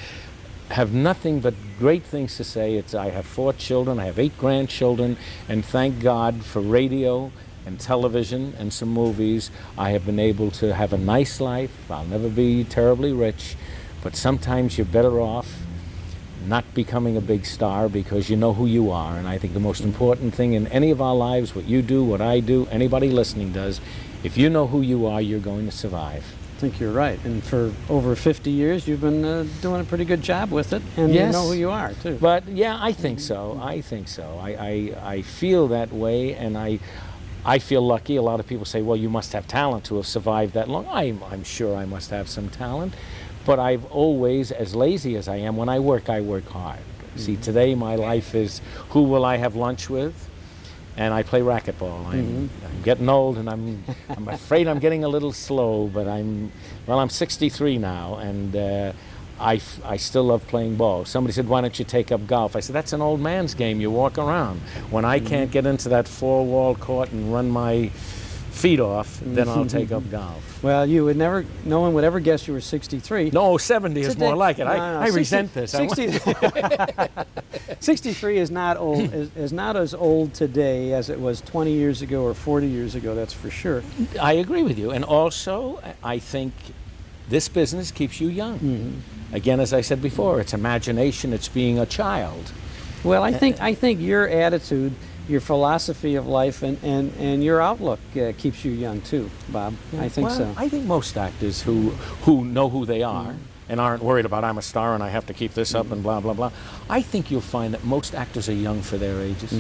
have nothing but great things to say. I have 4 children, I have 8 grandchildren, and thank God for radio and television and some movies. I have been able to have a nice life. I'll never be terribly rich, but sometimes you're better off not becoming a big star because you know who you are. And I think the most important thing in any of our lives, what you do, what I do, anybody listening does, if you know who you are, you're going to survive. I think you're right. And for over 50 years, you've been doing a pretty good job with it, and yes, you know who you are, too. But, yeah, I think so. I think so. I feel that way, and I feel lucky. A lot of people say, well, you must have talent to have survived that long. I'm sure I must have some talent. But I've always, as lazy as I am, when I work hard. See, today my life is who will I have lunch with? And I play racquetball. I'm getting old, and I'm afraid I'm getting a little slow, but I'm 63 now, and I still love playing ball. Somebody said, why don't you take up golf? I said, that's an old man's game. You walk around. When I can't get into that 4-wall court and run my feet off, then I'll take up golf. Well, no one would ever guess you were 63. No, 70 is Today, more like it. no, I resent this. 63 is not old. Is not as old today as it was 20 years ago or 40 years ago. That's for sure. I agree with you, and also I think this business keeps you young. Again, as I said before, it's imagination. It's being a child. Well, I think your attitude, your philosophy of life, and your outlook keeps you young too, Bob. I think so. I think most actors who know who they are and aren't worried about I'm a star and I have to keep this up and blah, blah, blah. I think you'll find that most actors are young for their ages.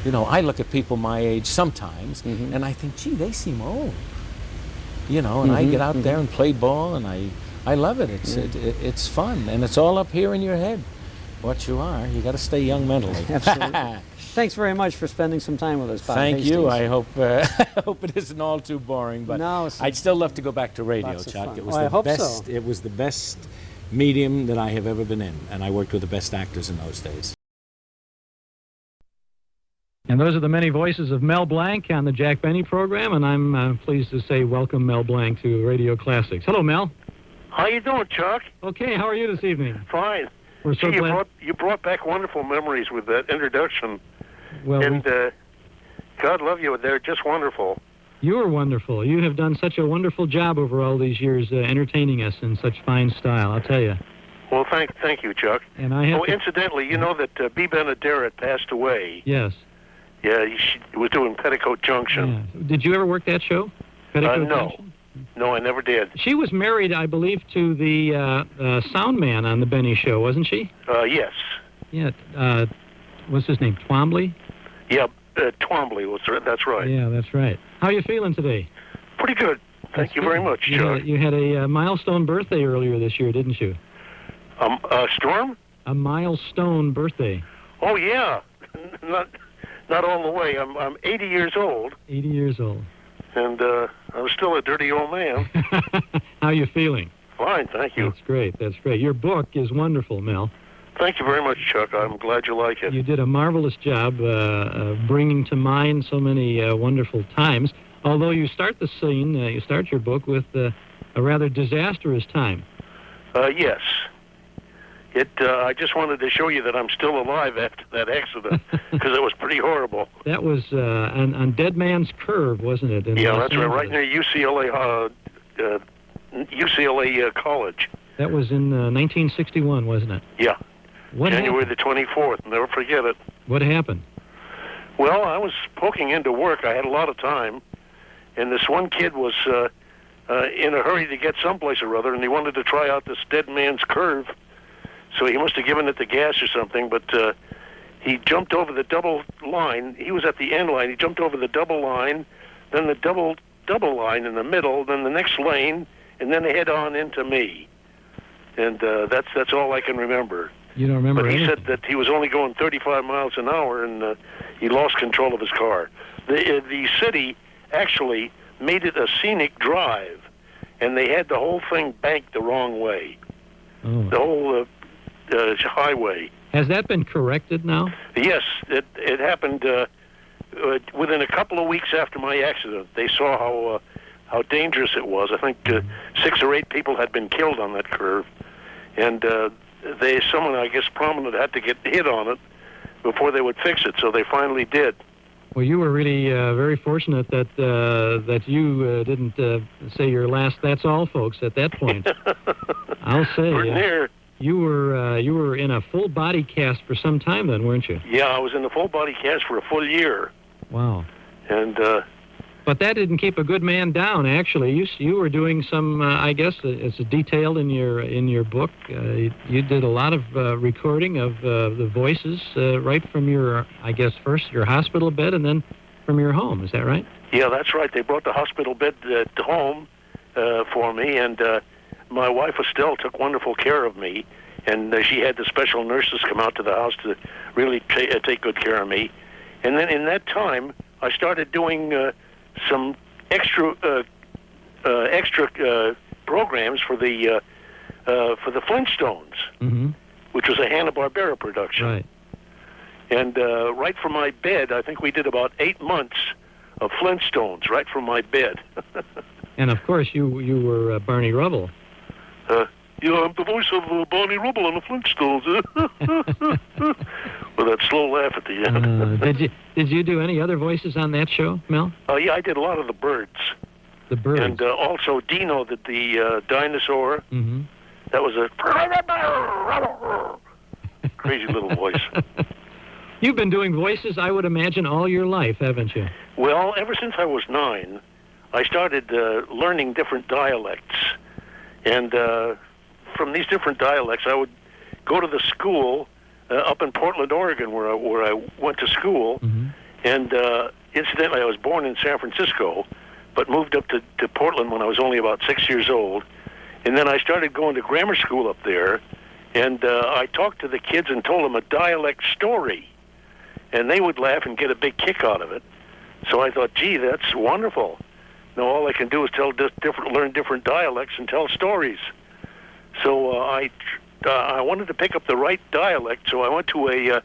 You know, I look at people my age sometimes and I think, gee, they seem old. You know, and I get out there and play ball, and I love it. It's fun, and it's all up here in your head. What you are, you got to stay young mentally. Absolutely. Thanks very much for spending some time with us, Bob. Thank Hastings. you. I hope it isn't all too boring, but no, I'd still love to go back to radio, Chuck. It was I hope best. so. It was the best medium that I have ever been in, and I worked with the best actors in those days. And those are the many voices of Mel Blanc on the Jack Benny program, and I'm pleased to say welcome Mel Blanc to Radio Classics. Hello, Mel. How you doing, Chuck? Okay, how are you this evening? Fine. We're so glad. You brought back wonderful memories with that introduction. Well, and God love you. They're just wonderful. You are wonderful. You have done such a wonderful job over all these years entertaining us in such fine style, I'll tell you. Well, thank you, Chuck. And I have incidentally, you know that B. Benaderet passed away. Yes. Yeah, he was doing Petticoat Junction. Yeah. Did you ever work that show? Petticoat Junction? No, I never did. She was married, I believe, to the sound man on the Benny Show, wasn't she? Yes. Yeah. What's his name? Twombly? Yeah, Twombly. That's right. Yeah, that's right. How are you feeling today? Pretty good. Thank you very much, Chuck. You had a milestone birthday earlier this year, didn't you? Storm? A milestone birthday. Oh, yeah. Not all the way. I'm 80 years old. 80 years old. And I'm still a dirty old man. How are you feeling? Fine, thank you. That's great. That's great. Your book is wonderful, Mel. Thank you very much, Chuck. I'm glad you like it. You did a marvelous job bringing to mind so many wonderful times. Although you start the scene, you start your book with a rather disastrous time. Yes. I just wanted to show you that I'm still alive after that accident, because it was pretty horrible. That was on Dead Man's Curve, wasn't it? Yeah, that's right near UCLA College. That was in 1961, wasn't it? Yeah. What January happened? the 24th. Never forget it. What happened? Well, I was poking into work. I had a lot of time, and this one kid was in a hurry to get someplace or other, and he wanted to try out this Dead Man's Curve. So he must have given it the gas or something, but he jumped over the double line. He was at the end line. He jumped over the double line, then the double line in the middle, then the next lane, and then head on into me. And that's all I can remember. You don't remember But he anything? said that he was only going 35 miles an hour, and he lost control of his car. The city actually made it a scenic drive, and they had the whole thing banked the wrong way. Oh. The whole highway. Has that been corrected now? Yes, it happened within a couple of weeks after my accident. They saw how dangerous it was. I think 6 or 8 people had been killed on that curve, and someone, I guess, prominent had to get hit on it before they would fix it. So they finally did. Well, you were really very fortunate that you didn't say your last "That's all, folks" at that point. I'll say you were in a full body cast for some time then, weren't you? Yeah, I was in the full body cast for a full year. Wow. And but that didn't keep a good man down. Actually, you were doing some, I guess, it's detailed in your book. You did a lot of recording of the voices right from your, I guess, first your hospital bed and then from your home. Is that right? Yeah, that's right. They brought the hospital bed to home for me, and my wife Estelle took wonderful care of me, and she had the special nurses come out to the house to really take good care of me. And then in that time, I started doing some extra programs for the Flintstones, which was a Hanna-Barbera production. Right. And right from my bed, I think we did about 8 months of Flintstones right from my bed. And of course, you were Barney Rubble. Yeah, I'm the voice of Barney Rubble on the Flintstones. With that slow laugh at the end. Did you do any other voices on that show, Mel? Yeah, I did a lot of the birds. The birds. And also Dino did the dinosaur. Mm-hmm. That was a crazy little voice. You've been doing voices, I would imagine, all your life, haven't you? Well, ever since I was 9, I started learning different dialects. And from these different dialects, I would go to the school up in Portland, Oregon, where I went to school. Mm-hmm. And incidentally, I was born in San Francisco, but moved up to Portland when I was only about 6 years old. And then I started going to grammar school up there, and I talked to the kids and told them a dialect story. And they would laugh and get a big kick out of it. So I thought, gee, that's wonderful. Now all I can do is learn different dialects and tell stories. So I wanted to pick up the right dialect, so I went to a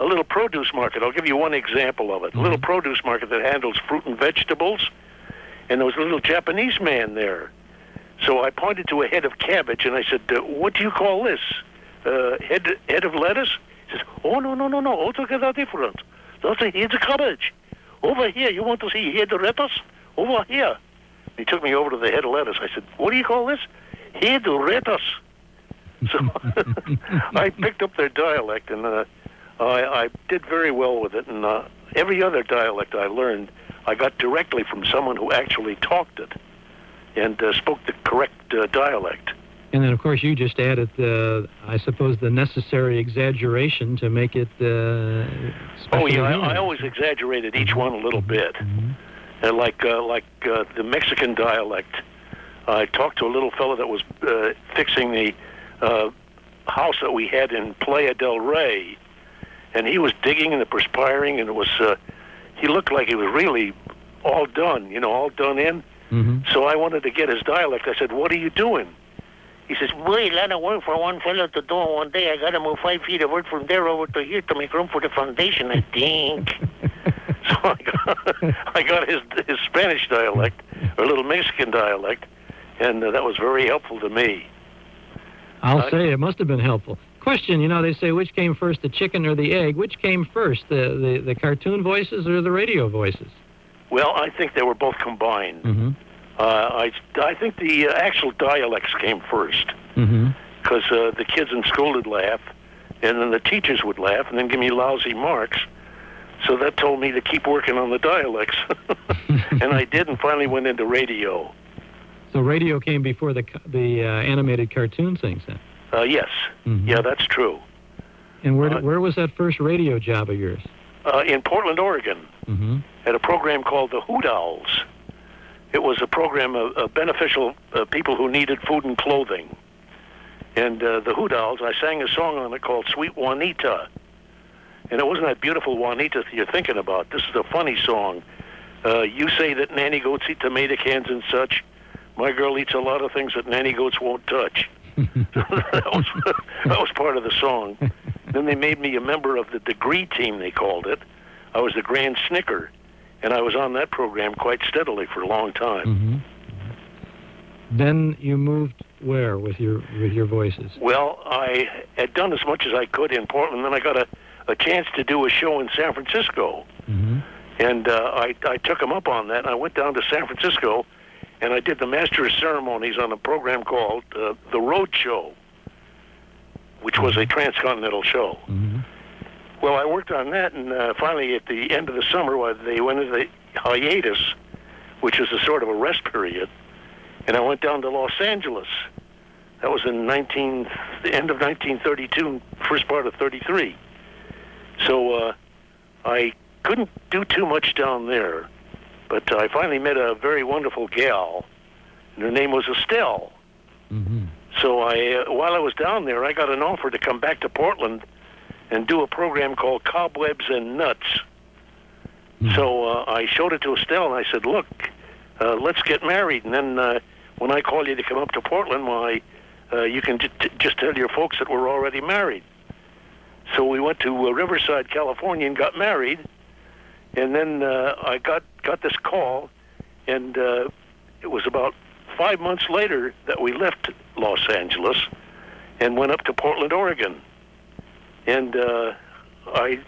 little produce market. I'll give you one example of it. A little produce market that handles fruit and vegetables, and there was a little Japanese man there. So I pointed to a head of cabbage, and I said, what do you call this? Head of lettuce? He says, oh, no, altogether different. That's a head of cabbage. Over here, you want to see head of lettuce? Over here. He took me over to the head of lettuce. I said, what do you call this? Head of lettuce. So I picked up their dialect, and I did very well with it. And every other dialect I learned, I got directly from someone who actually talked it and spoke the correct dialect. And then, of course, you just added, I suppose, the necessary exaggeration to make it special. Oh, yeah, I always exaggerated each one a little bit. And like the Mexican dialect, I talked to a little fellow that was fixing the house that we had in Playa del Rey, and he was digging and perspiring, and it was he looked like he was really all done, all done in. So I wanted to get his dialect. I said, what are you doing? He says, well, a lot of work for one fellow to do in one day. I got to move 5 feet of wood from there over to here to make room for the foundation, I think. So I got his Spanish dialect, or little Mexican dialect, and that was very helpful to me. I'll say it must have been helpful. Question, they say which came first, the chicken or the egg? Which came first, the cartoon voices or the radio voices? Well, I think they were both combined. I think the actual dialects came first, because the kids in school would laugh, and then the teachers would laugh, and then give me lousy marks. So that told me to keep working on the dialects, and I did, and finally went into radio. So radio came before the animated cartoon things, then? Yes. Yeah, that's true. And where was that first radio job of yours? In Portland, Oregon, at a program called the Hoot Owls. It was a program of beneficial people who needed food and clothing. And the Hoot Owls, I sang a song on it called Sweet Juanita. And it wasn't that beautiful Juanita that you're thinking about. This is a funny song. You say that nanny goats eat tomato cans and such. My girl eats a lot of things that nanny goats won't touch. that was part of the song. Then they made me a member of the degree team, they called it. I was the grand snicker, and I was on that program quite steadily for a long time. Mm-hmm. Then you moved where with your voices? Well, I had done as much as I could in Portland. Then I got a chance to do a show in San Francisco. Mm-hmm. And I took him up on that, and I went down to San Francisco, and I did the Master of Ceremonies on a program called The Road Show, which was a transcontinental show. Mm-hmm. Well, I worked on that, and finally at the end of the summer, while they went into the hiatus, which is a sort of a rest period, and I went down to Los Angeles. That was in the end of 1932, first part of 33. So I couldn't do too much down there, but I finally met a very wonderful gal, and her name was Estelle. Mm-hmm. So while I was down there, I got an offer to come back to Portland and do a program called Cobwebs and Nuts. Mm-hmm. So I showed it to Estelle, and I said, look, let's get married, and then when I call you to come up to Portland, why, you can just tell your folks that we're already married. So we went to Riverside, California, and got married. And then I got this call, and it was about 5 months later that we left Los Angeles and went up to Portland, Oregon. And I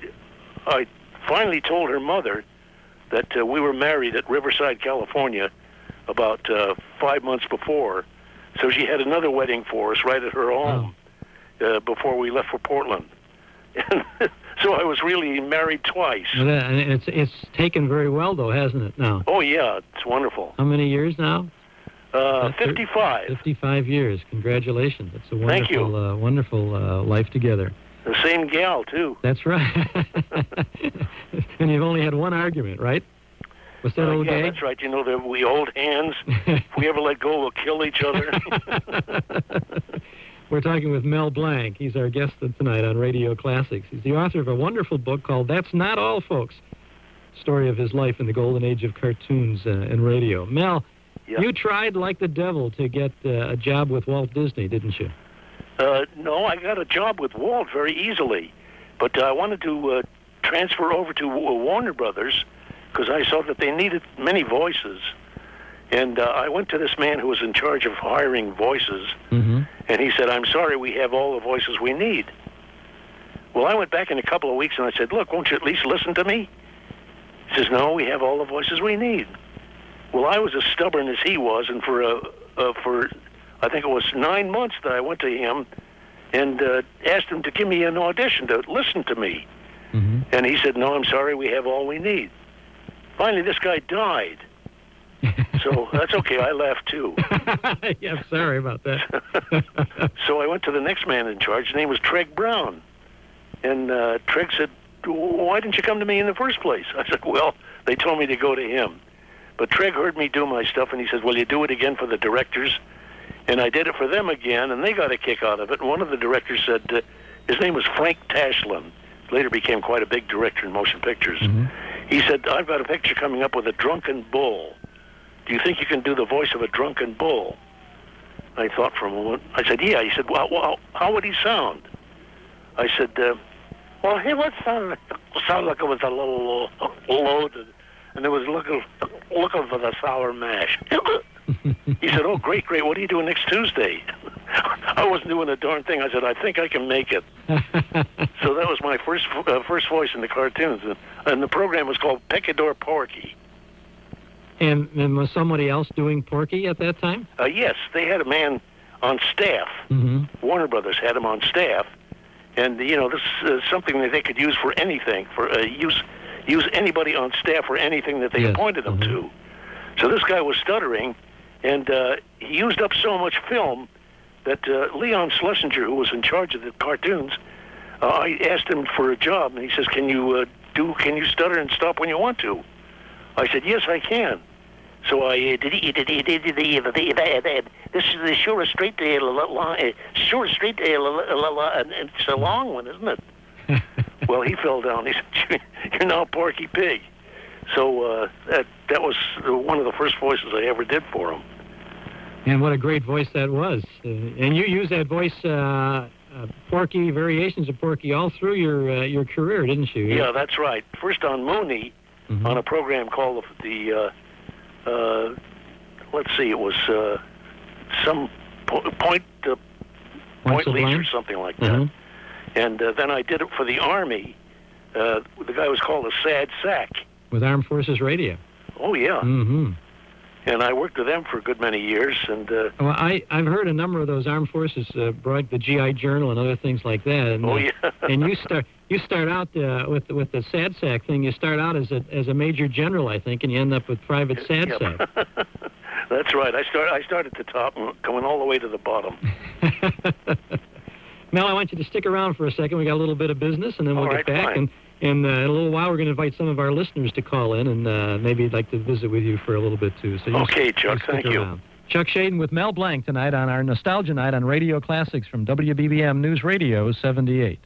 finally told her mother that we were married at Riverside, California, about 5 months before. So she had another wedding for us right at her home before we left for Portland. So I was really married twice. Well, and it's taken very well, though, hasn't it, now? Oh, yeah, it's wonderful. How many years now? 55. 55 years. Congratulations. It's a Thank you. wonderful life together. The same gal, too. That's right. And you've only had one argument, right? Was that okay? Yeah, that's right. You know, that we hold hands. If we ever let go, we'll kill each other. We're talking with Mel Blanc. He's our guest tonight on Radio Classics. He's the author of a wonderful book called That's Not All, Folks. Story of his life in the golden age of cartoons and radio. Mel, you tried like the devil to get a job with Walt Disney, didn't you? No, I got a job with Walt very easily. But I wanted to transfer over to Warner Brothers because I saw that they needed many voices. And I went to this man who was in charge of hiring voices, and he said, I'm sorry, we have all the voices we need. Well, I went back in a couple of weeks, and I said, look, won't you at least listen to me? He says, no, we have all the voices we need. Well, I was as stubborn as he was, and for I think it was 9 months that I went to him and asked him to give me an audition to listen to me. And he said, no, I'm sorry, we have all we need. Finally, this guy died. So that's okay. I laughed too. Yeah, sorry about that. So I went to the next man in charge. His name was Treg Brown. And Treg said, why didn't you come to me in the first place? I said, well, they told me to go to him. But Treg heard me do my stuff, and he said, well, you do it again for the directors. And I did it for them again, and they got a kick out of it. And one of the directors said, his name was Frank Tashlin. Later became quite a big director in motion pictures. He said, I've got a picture coming up with a drunken bull. Do you think you can do the voice of a drunken bull? I thought for a moment. I said, yeah. He said, well, how would he sound? I said, well, he would sound like it was a little loaded, and it was looking for the sour mash. He said, oh, great. What are you doing next Tuesday? I wasn't doing a darn thing. I said, I think I can make it. So that was my first voice in the cartoons, and the program was called Pecador Porky. And was somebody else doing Porky at that time? Yes, they had a man on staff. Warner Brothers had him on staff, and this is something that they could use for anything. Use anybody on staff for anything that they appointed them to. So this guy was stuttering, and he used up so much film that Leon Schlesinger, who was in charge of the cartoons, I asked him for a job, and he says, "Can you stutter and stop when you want to?" I said, "Yes, I can." So I this is the sure straight and it's a long one, isn't it? Well, he fell down. He said, "You're now Porky Pig." So that was one of the first voices I ever did for him. And what a great voice that was. And you used that voice, Porky, variations of Porky, all through your career, didn't you? Yeah, that's right. First on Mooney, on a program called let's see, it was some Point Leach or something like that. And then I did it for the Army. The guy was called a Sad Sack. With Armed Forces Radio. Oh, yeah. And I worked with them for a good many years. And well, I've heard a number of those Armed Forces, the GI Journal and other things like that. And, oh, yeah. And you start out with the Sad Sack thing. You start out as a major general, I think, and you end up with Private Sad Sack. That's right. I started at the top and coming all the way to the bottom. Mel, I want you to stick around for a second. We got a little bit of business, and then we'll get back. Fine. And in a little while, we're going to invite some of our listeners to call in, and maybe like to visit with you for a little bit, too. So okay, Chuck, thank you. Around. Chuck Schaden with Mel Blanc tonight on our Nostalgia Night on Radio Classics from WBBM News Radio 78.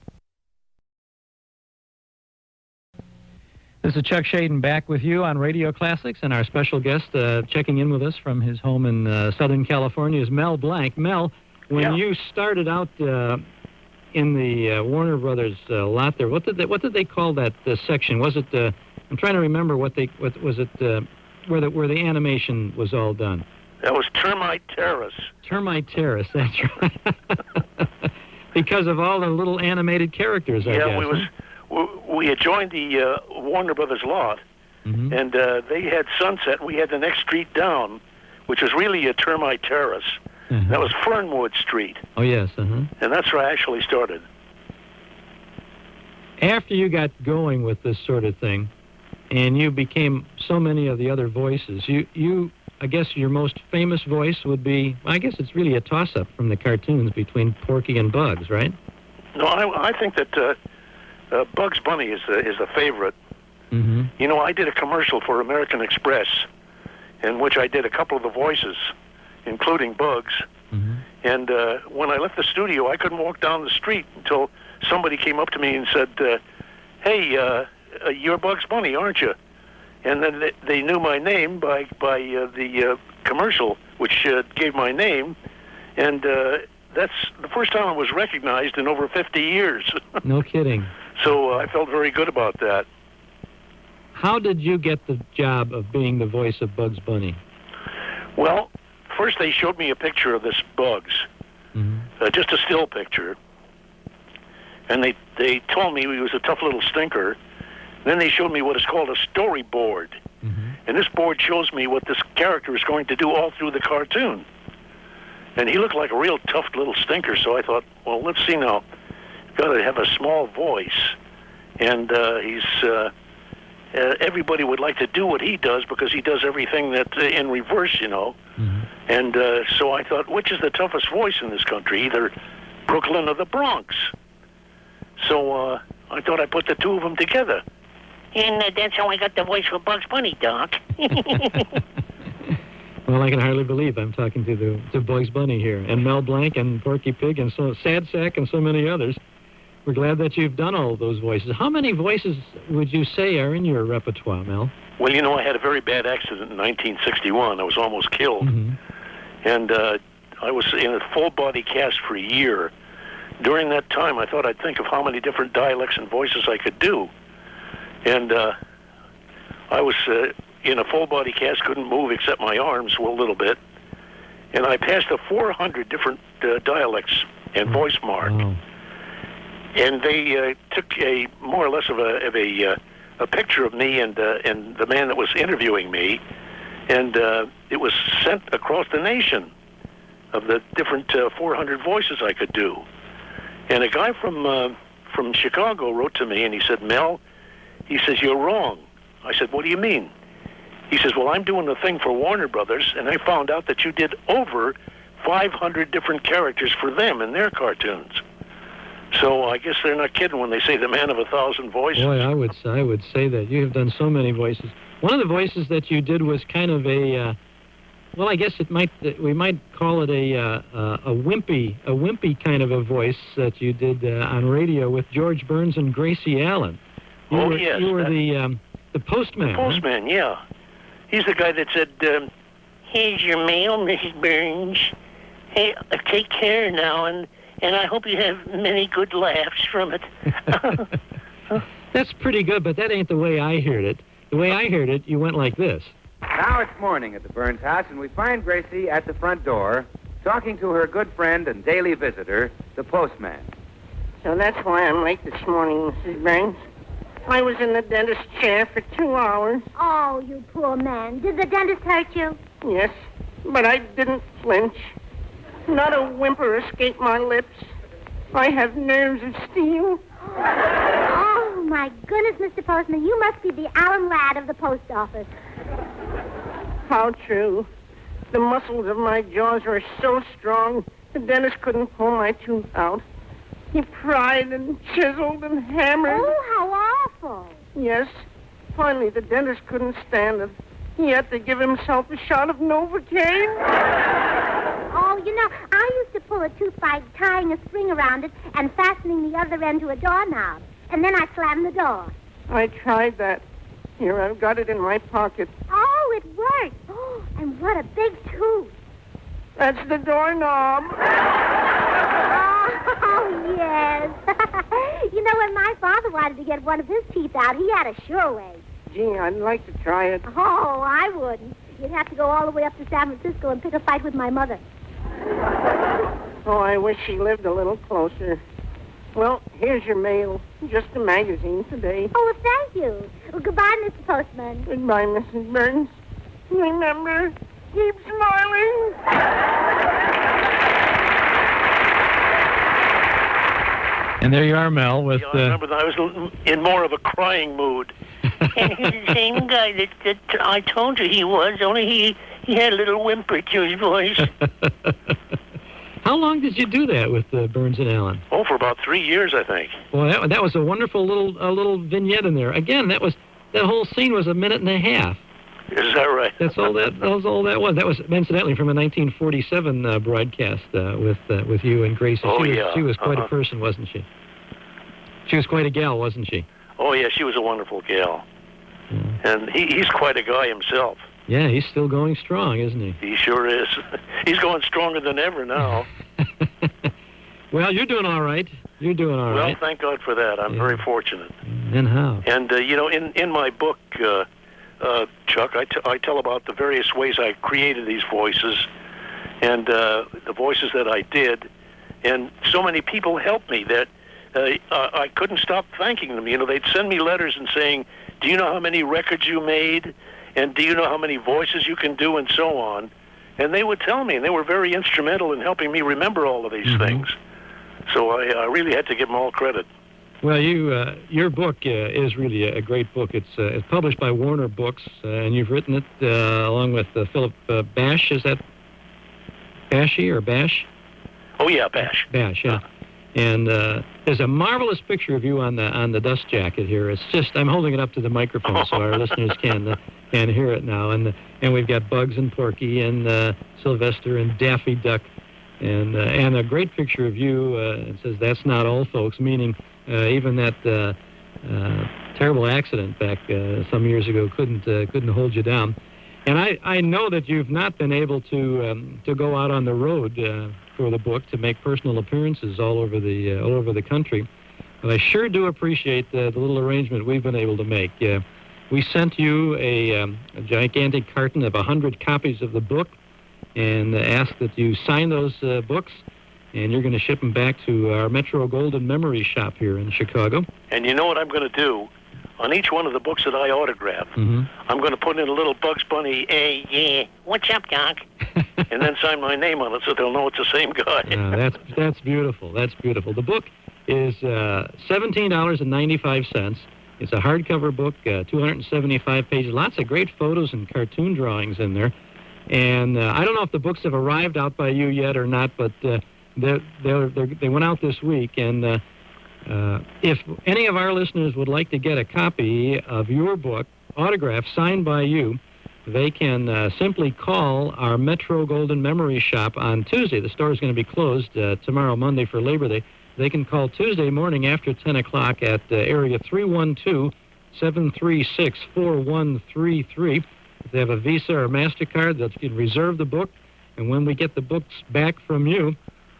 This is Chuck Schaden back with you on Radio Classics, and our special guest checking in with us from his home in Southern California is Mel Blanc. Mel, when you started out in the Warner Brothers lot there, what did they call that section? Was it? I'm trying to remember what was it? Where the animation was all done. That was Termite Terrace. Termite Terrace. That's right. Because of all the little animated characters. I guess. We had joined the Warner Brothers lot, and they had Sunset. We had the next street down, which was really a Termite Terrace. That was Fernwood Street. Oh, yes. And that's where I actually started. After you got going with this sort of thing, and you became so many of the other voices, I guess your most famous voice would be, I guess it's really a toss-up from the cartoons between Porky and Bugs, right? No, I think that Bugs Bunny is a favorite. You know, I did a commercial for American Express in which I did a couple of the voices, including Bugs. And when I left the studio, I couldn't walk down the street until somebody came up to me and said, hey, you're Bugs Bunny, aren't you? And then they knew my name by the commercial, which gave my name. And that's the first time I was recognized in over 50 years. No kidding. So I felt very good about that. How did you get the job of being the voice of Bugs Bunny? Well, first they showed me a picture of this Bugs, just a still picture. And they told me he was a tough little stinker. Then they showed me what is called a storyboard. And this board shows me what this character is going to do all through the cartoon. And he looked like a real tough little stinker, so I thought, well, let's see now. Got to have a small voice, and everybody would like to do what he does because he does everything that in reverse, you know. And so I thought, which is the toughest voice in this country, either Brooklyn or the Bronx? So I thought I'd put the two of them together. And that's how I got the voice for Bugs Bunny, Doc. Well, I can hardly believe I'm talking to Bugs Bunny here, and Mel Blanc and Porky Pig and so Sad Sack and so many others. We're glad that you've done all of those voices. How many voices would you say are in your repertoire, Mel? Well, you know, I had a very bad accident in 1961. I was almost killed. And I was in a full-body cast for a year. During that time, I thought I'd think of how many different dialects and voices I could do. And I was in a full-body cast, couldn't move except my arms a little bit. And I passed the 400 different dialects and voice mark. And they took a more or less of a picture of me and the man that was interviewing me, and it was sent across the nation of the different 400 voices I could do. And a guy from Chicago wrote to me, and he said, Mel, he says, you're wrong. I said, what do you mean? He says, well, I'm doing a thing for Warner Brothers, and I found out that you did over 500 different characters for them in their cartoons. So I guess they're not kidding when they say the man of 1,000 voices. Boy, I would say that. You have done so many voices. One of the voices that you did was kind of a, well, I guess we might call it a wimpy kind of a voice that you did on radio with George Burns and Gracie Allen. You were The postman. The postman, yeah. He's the guy that said, here's your mail, Mrs. Burns. Hey, take care now, and I hope you have many good laughs from it. That's pretty good, but that ain't the way I heard it. The way I heard it, you went like this. Now it's morning at the Burns house, and we find Gracie at the front door, talking to her good friend and daily visitor, the postman. So that's why I'm late this morning, Mrs. Burns. I was in the dentist's chair for 2 hours. Oh, you poor man. Did the dentist hurt you? Yes, but I didn't flinch. Not a whimper escaped my lips. I have nerves of steel. Oh, my goodness, Mr. Postman, you must be the Allen Ladd of the post office. How true. The muscles of my jaws were so strong, the dentist couldn't pull my tooth out. He pried and chiseled and hammered. Oh, how awful. Yes. Finally, the dentist couldn't stand it. He had to give himself a shot of Novocaine. Oh, you know, I used to pull a tooth by tying a string around it and fastening the other end to a doorknob. And then I slammed the door. I tried that. Here, I've got it in my pocket. Oh, it worked. Oh, and what a big tooth. That's the doorknob. Oh, yes. You know, when my father wanted to get one of his teeth out, he had a sure way. Gee, I'd like to try it. Oh, I wouldn't. You'd have to go all the way up to San Francisco and pick a fight with my mother. Oh, I wish she lived a little closer. Well, here's your mail. Just a magazine today. Oh, well, thank you. Well, goodbye, Mr. Postman. Goodbye, Mrs. Burns. Remember, keep smiling. And there you are, Mel, with... I remember that I was in more of a crying mood. And he's the same guy that I told you he was, only he had a little whimper to his voice. How long did you do that with Burns and Allen? Oh, for about 3 years, I think. Well, that was a wonderful little vignette in there. Again, that whole scene was a minute and a half. Is that right? That was all that was. That was incidentally from a 1947 broadcast with you and Gracie. Oh, She was quite a person, wasn't she? She was quite a gal, wasn't she? Oh, yeah, she was a wonderful gal. And he's quite a guy himself. Yeah, he's still going strong, isn't he? He sure is. He's going stronger than ever now. Well, you're doing all right. You're doing all right. Well, thank God for that. I'm very fortunate. And how? And, you know, in my book, Chuck, I tell about the various ways I created these voices and the voices that I did. And so many people helped me that I couldn't stop thanking them. You know, they'd send me letters and saying, do you know how many records you made? And do you know how many voices you can do? And so on. And they would tell me, and they were very instrumental in helping me remember all of these things. So I really had to give them all credit. Well, your book is really a great book. It's published by Warner Books, and you've written it along with Philip Bash. Is that Bashy or Bash? Oh yeah, Bash. Bash, yeah. And there's a marvelous picture of you on the dust jacket here. It's just I'm holding it up to the microphone so our listeners can hear it now. And we've got Bugs and Porky and Sylvester and Daffy Duck, and a great picture of you. It says that's not all, folks, meaning. Even that terrible accident back some years ago couldn't hold you down, and I know that you've not been able to go out on the road for the book to make personal appearances all over the country, but I sure do appreciate the little arrangement we've been able to make. We sent you a gigantic carton of 100 copies of the book, and asked that you sign those books. And you're going to ship them back to our Metro Golden Memory Shop here in Chicago. And you know what I'm going to do? On each one of the books that I autograph, I'm going to put in a little Bugs Bunny, hey, yeah, what's up, Doc? And then sign my name on it so they'll know it's the same guy. That's beautiful. That's beautiful. The book is $17.95. It's a hardcover book, 275 pages, lots of great photos and cartoon drawings in there. And I don't know if the books have arrived out by you yet or not, but... They went out this week, and if any of our listeners would like to get a copy of your book, autographed, signed by you, they can simply call our Metro Golden Memory Shop on Tuesday. The store is going to be closed tomorrow, Monday, for Labor Day. They can call Tuesday morning after 10 o'clock at area 736-4133. If they have a Visa or MasterCard, they can reserve the book, and when we get the books back from you,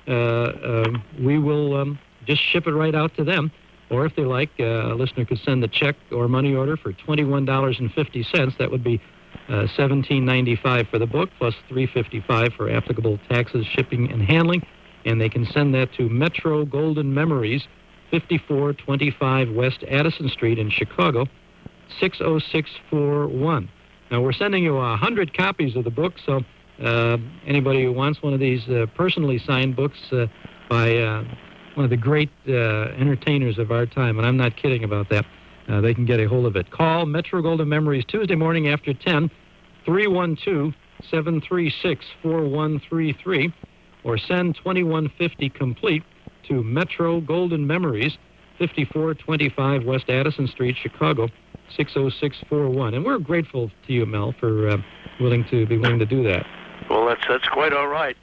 we will just ship it right out to them. Or if they like, a listener could send a check or money order for $21.50. That would be $17.95 for the book, plus $3.55 for applicable taxes, shipping, and handling. And they can send that to Metro Golden Memories, 5425 West Addison Street in Chicago, 60641. Now, we're sending you 100 copies of the book, so anybody who wants one of these personally signed books by one of the great entertainers of our time, and I'm not kidding about that, they can get a hold of it. Call Metro Golden Memories Tuesday morning after 10, 312-736-4133, or send 2150 complete to Metro Golden Memories, 5425 West Addison Street, Chicago, 60641. And we're grateful to you, Mel, for willing to do that. Well, that's quite all right.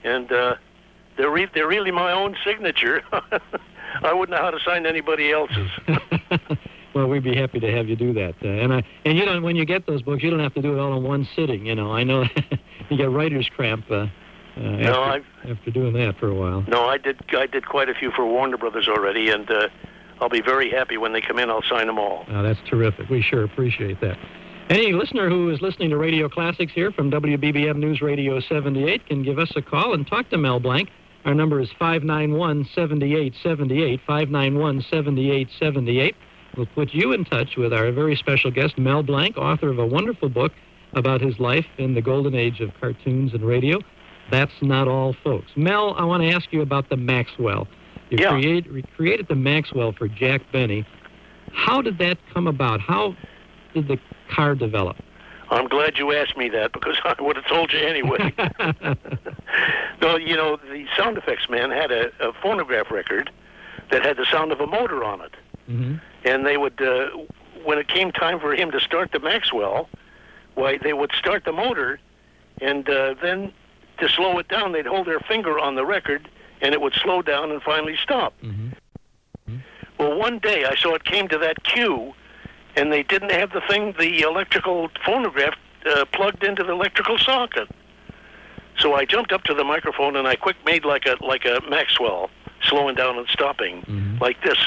And they're really my own signature. I wouldn't know how to sign anybody else's. Well, we'd be happy to have you do that. And you don't, when you get those books, you don't have to do it all in one sitting. You know, I know you get writer's cramp after doing that for a while. No, I did quite a few for Warner Brothers already, and I'll be very happy when they come in. I'll sign them all. That's terrific. We sure appreciate that. Any listener who is listening to Radio Classics here from WBBM News Radio 78 can give us a call and talk to Mel Blanc. Our number is 591-7878, 591-7878. We'll put you in touch with our very special guest, Mel Blanc, author of a wonderful book about his life in the golden age of cartoons and radio. That's Not All Folks. Mel, I want to ask you about the Maxwell. You created the Maxwell for Jack Benny. How did that come about? How did the car develop? I'm glad you asked me that, because I would have told you anyway. No, you know, the sound effects man had a phonograph record that had the sound of a motor on it. Mm-hmm. And they would, when it came time for him to start the Maxwell, why, they would start the motor, and then to slow it down, they'd hold their finger on the record, and it would slow down and finally stop. Mm-hmm. Mm-hmm. Well, one day I saw it came to that cue, and they didn't have the electrical phonograph plugged into the electrical socket. So I jumped up to the microphone and I quick made like a Maxwell, slowing down and stopping, like this.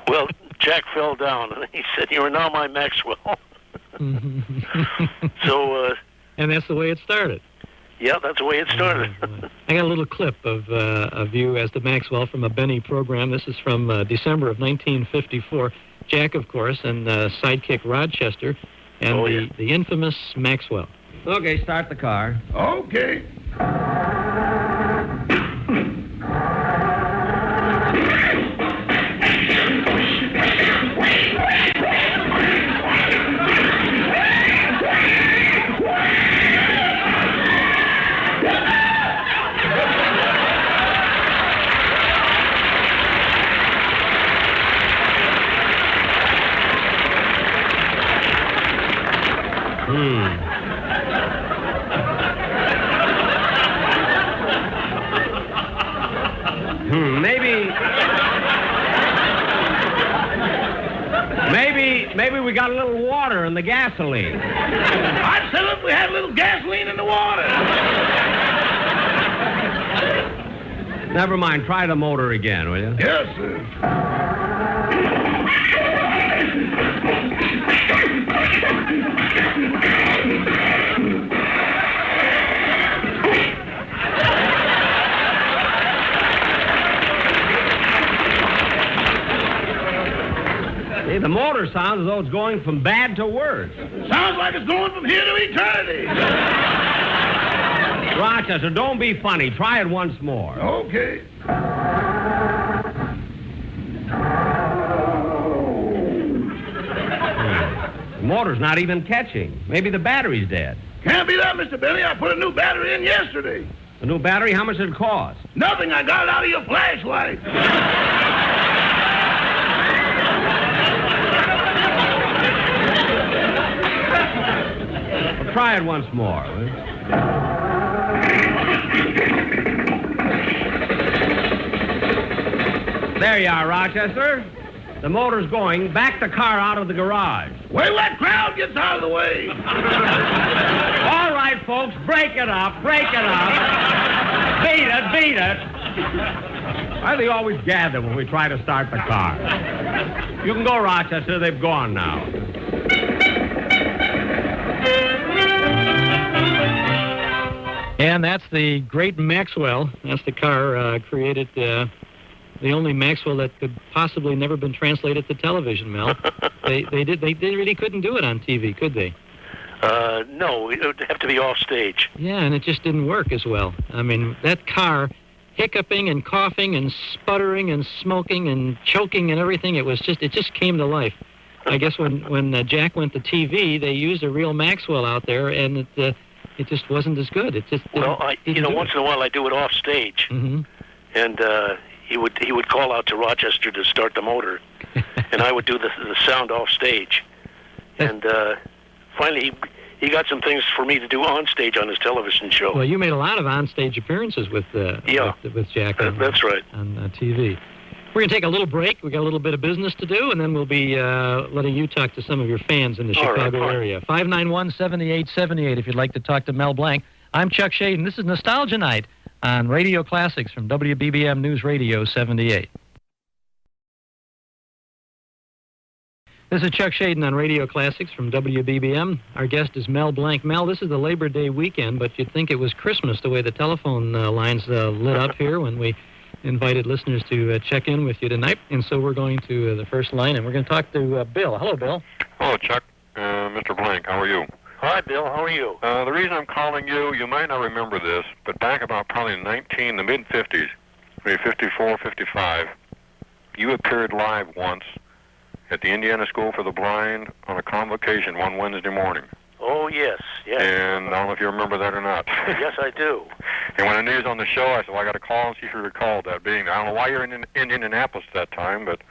Well, Jack fell down and he said, "You are now my Maxwell." So. And that's the way it started. Yeah, that's the way it started. I got a little clip of you as the Maxwell from a Benny program. This is from December of 1954. Jack, of course, and sidekick Rochester, and the infamous Maxwell. Okay, start the car. Okay. Maybe we got a little water in the gasoline. I'd sell if we had a little gasoline in the water. Never mind. Try the motor again, will you? Yes, sir. See, the motor sounds as though it's going from bad to worse. Sounds like it's going from here to eternity. Rochester, don't be funny. Try it once more. Okay. The motor's not even catching. Maybe the battery's dead. Can't be that, Mr. Benny. I put a new battery in yesterday. A new battery? How much did it cost? Nothing. I got it out of your flashlight. try it once more. There you are, Rochester. The motor's going. Back the car out of the garage. Wait till that crowd gets out of the way. All right, folks, break it up, break it up. Beat it, beat it. Why do they always gather when we try to start the car? You can go, Rochester. They've gone now. And that's the great Maxwell. That's the car created... the only Maxwell that could possibly never been translated to television, Mel. They really couldn't do it on TV, could they? No, it would have to be off stage. Yeah, and it just didn't work as well. I mean, that car hiccuping and coughing and sputtering and smoking and choking and everything, it just came to life. I guess when Jack went to TV, they used a real Maxwell out there, and it just wasn't as good. It just once in a while I do it off stage, and he would call out to Rochester to start the motor, and I would do the sound off stage. And finally, he got some things for me to do on stage on his television show. Well, you made a lot of on-stage appearances with Jack. That's right. On TV. We're going to take a little break. We got a little bit of business to do, and then we'll be letting you talk to some of your fans in the Chicago area. 591-7878 if you'd like to talk to Mel Blanc. I'm Chuck Schaden. This is Nostalgia Night on Radio Classics from WBBM News Radio 78. This is Chuck Schaden on Radio Classics from WBBM. Our guest is Mel Blanc. Mel, this is the Labor Day weekend, but you'd think it was Christmas the way the telephone lines lit up here when we invited listeners to check in with you tonight. And so we're going to the first line, and we're going to talk to Bill. Hello, Bill. Hello, Chuck. Mr. Blanc, how are you? Hi, Bill. How are you? The reason I'm calling you might not remember this, but back about probably the mid-50s, maybe 54, 55, you appeared live once at the Indiana School for the Blind on a convocation one Wednesday morning. Oh, yes. And I don't know if you remember that or not. Yes, I do. And when I knew he was on the show, I said, well, I got to call and see if you recalled that being there. I don't know why you're in Indianapolis at that time, but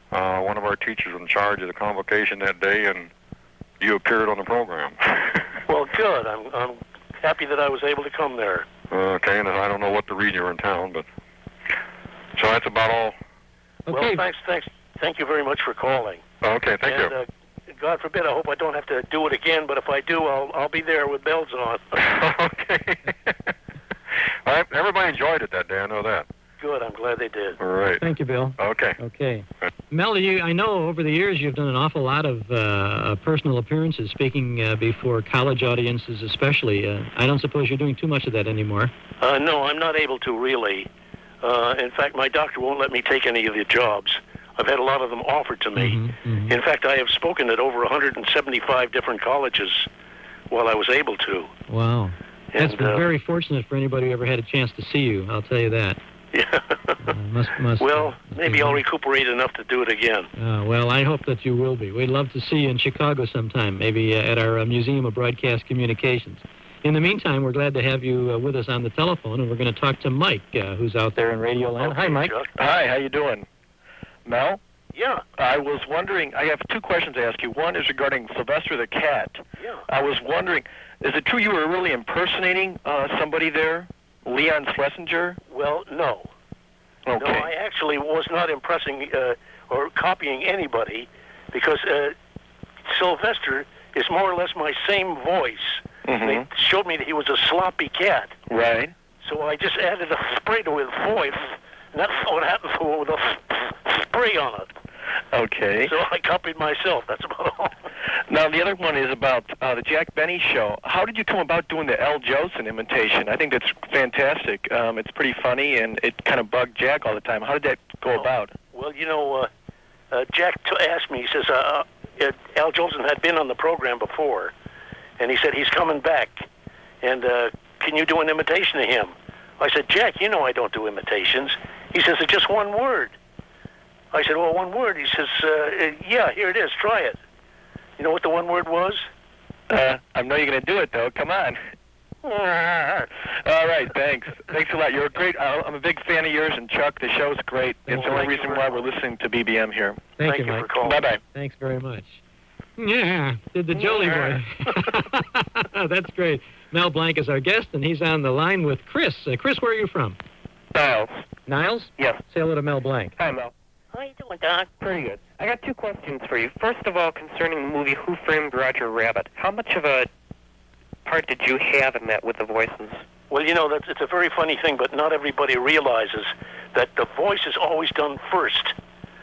one of our teachers was in charge of the convocation that day, and you appeared on the program. Well, good. I'm happy that I was able to come there. Okay, and I don't know what the reason you were in town, but... So that's about all. Okay. Well, thank you very much for calling. Okay, thank you. God forbid, I hope I don't have to do it again, but if I do, I'll be there with bells on. Okay. All right, everybody enjoyed it that day, I know that. Good, I'm glad they did. All right. Thank you, Bill. Okay. Okay. Mel, I know over the years you've done an awful lot of personal appearances, speaking before college audiences especially. I don't suppose you're doing too much of that anymore. No, I'm not able to really. In fact, my doctor won't let me take any of the jobs. I've had a lot of them offered to me. In fact, I have spoken at over 175 different colleges while I was able to. Wow. That's been very fortunate for anybody who ever had a chance to see you, I'll tell you that. Yeah. Maybe I'll recuperate enough to do it again. Well, I hope that you will be. We'd love to see you in Chicago sometime, maybe at our Museum of Broadcast Communications. In the meantime, we're glad to have you with us on the telephone, and we're going to talk to Mike, who's out there in Radio Land. Hi, Mike. Hi, how you doing? Mel? Yeah. I was wondering, I have two questions to ask you. One is regarding Sylvester the cat. Yeah. I was wondering, is it true you were really impersonating somebody there? Leon Schlesinger? Well, no. Okay. No, I actually was not impressing or copying anybody because Sylvester is more or less my same voice. They showed me that he was a sloppy cat. Right. So I just added a spray to his voice, and that's what happened with a spray on it. Okay. So I copied myself. That's about all. Now, the other one is about the Jack Benny show. How did you come about doing the L. Jolson imitation? I think that's fantastic. It's pretty funny, and it kind of bugged Jack all the time. How did that go about? Well, Jack asked me, he says, Al Jolson had been on the program before, and he said, he's coming back, and can you do an imitation of him? I said, Jack, I don't do imitations. He says, it's just one word. I said, well, one word. He says, yeah, here it is. Try it. You know what the one word was? I know you're going to do it, though. Come on. All right, thanks. Thanks a lot. You're great. I'm a big fan of yours, and Chuck, the show's great. It's the only reason why we're listening to BBM here. Thank you, Mike. For calling. Bye-bye. Thanks very much. Yeah, did the Jolie boy. That's great. Mel Blanc is our guest, and he's on the line with Chris. Chris, where are you from? Niles. Niles? Yes. Say hello to Mel Blanc. Hi, Mel. How you doing, Doc? Pretty good. I got two questions for you. First of all, concerning the movie Who Framed Roger Rabbit, how much of a part did you have in that with the voices? Well, it's a very funny thing, but not everybody realizes that the voice is always done first,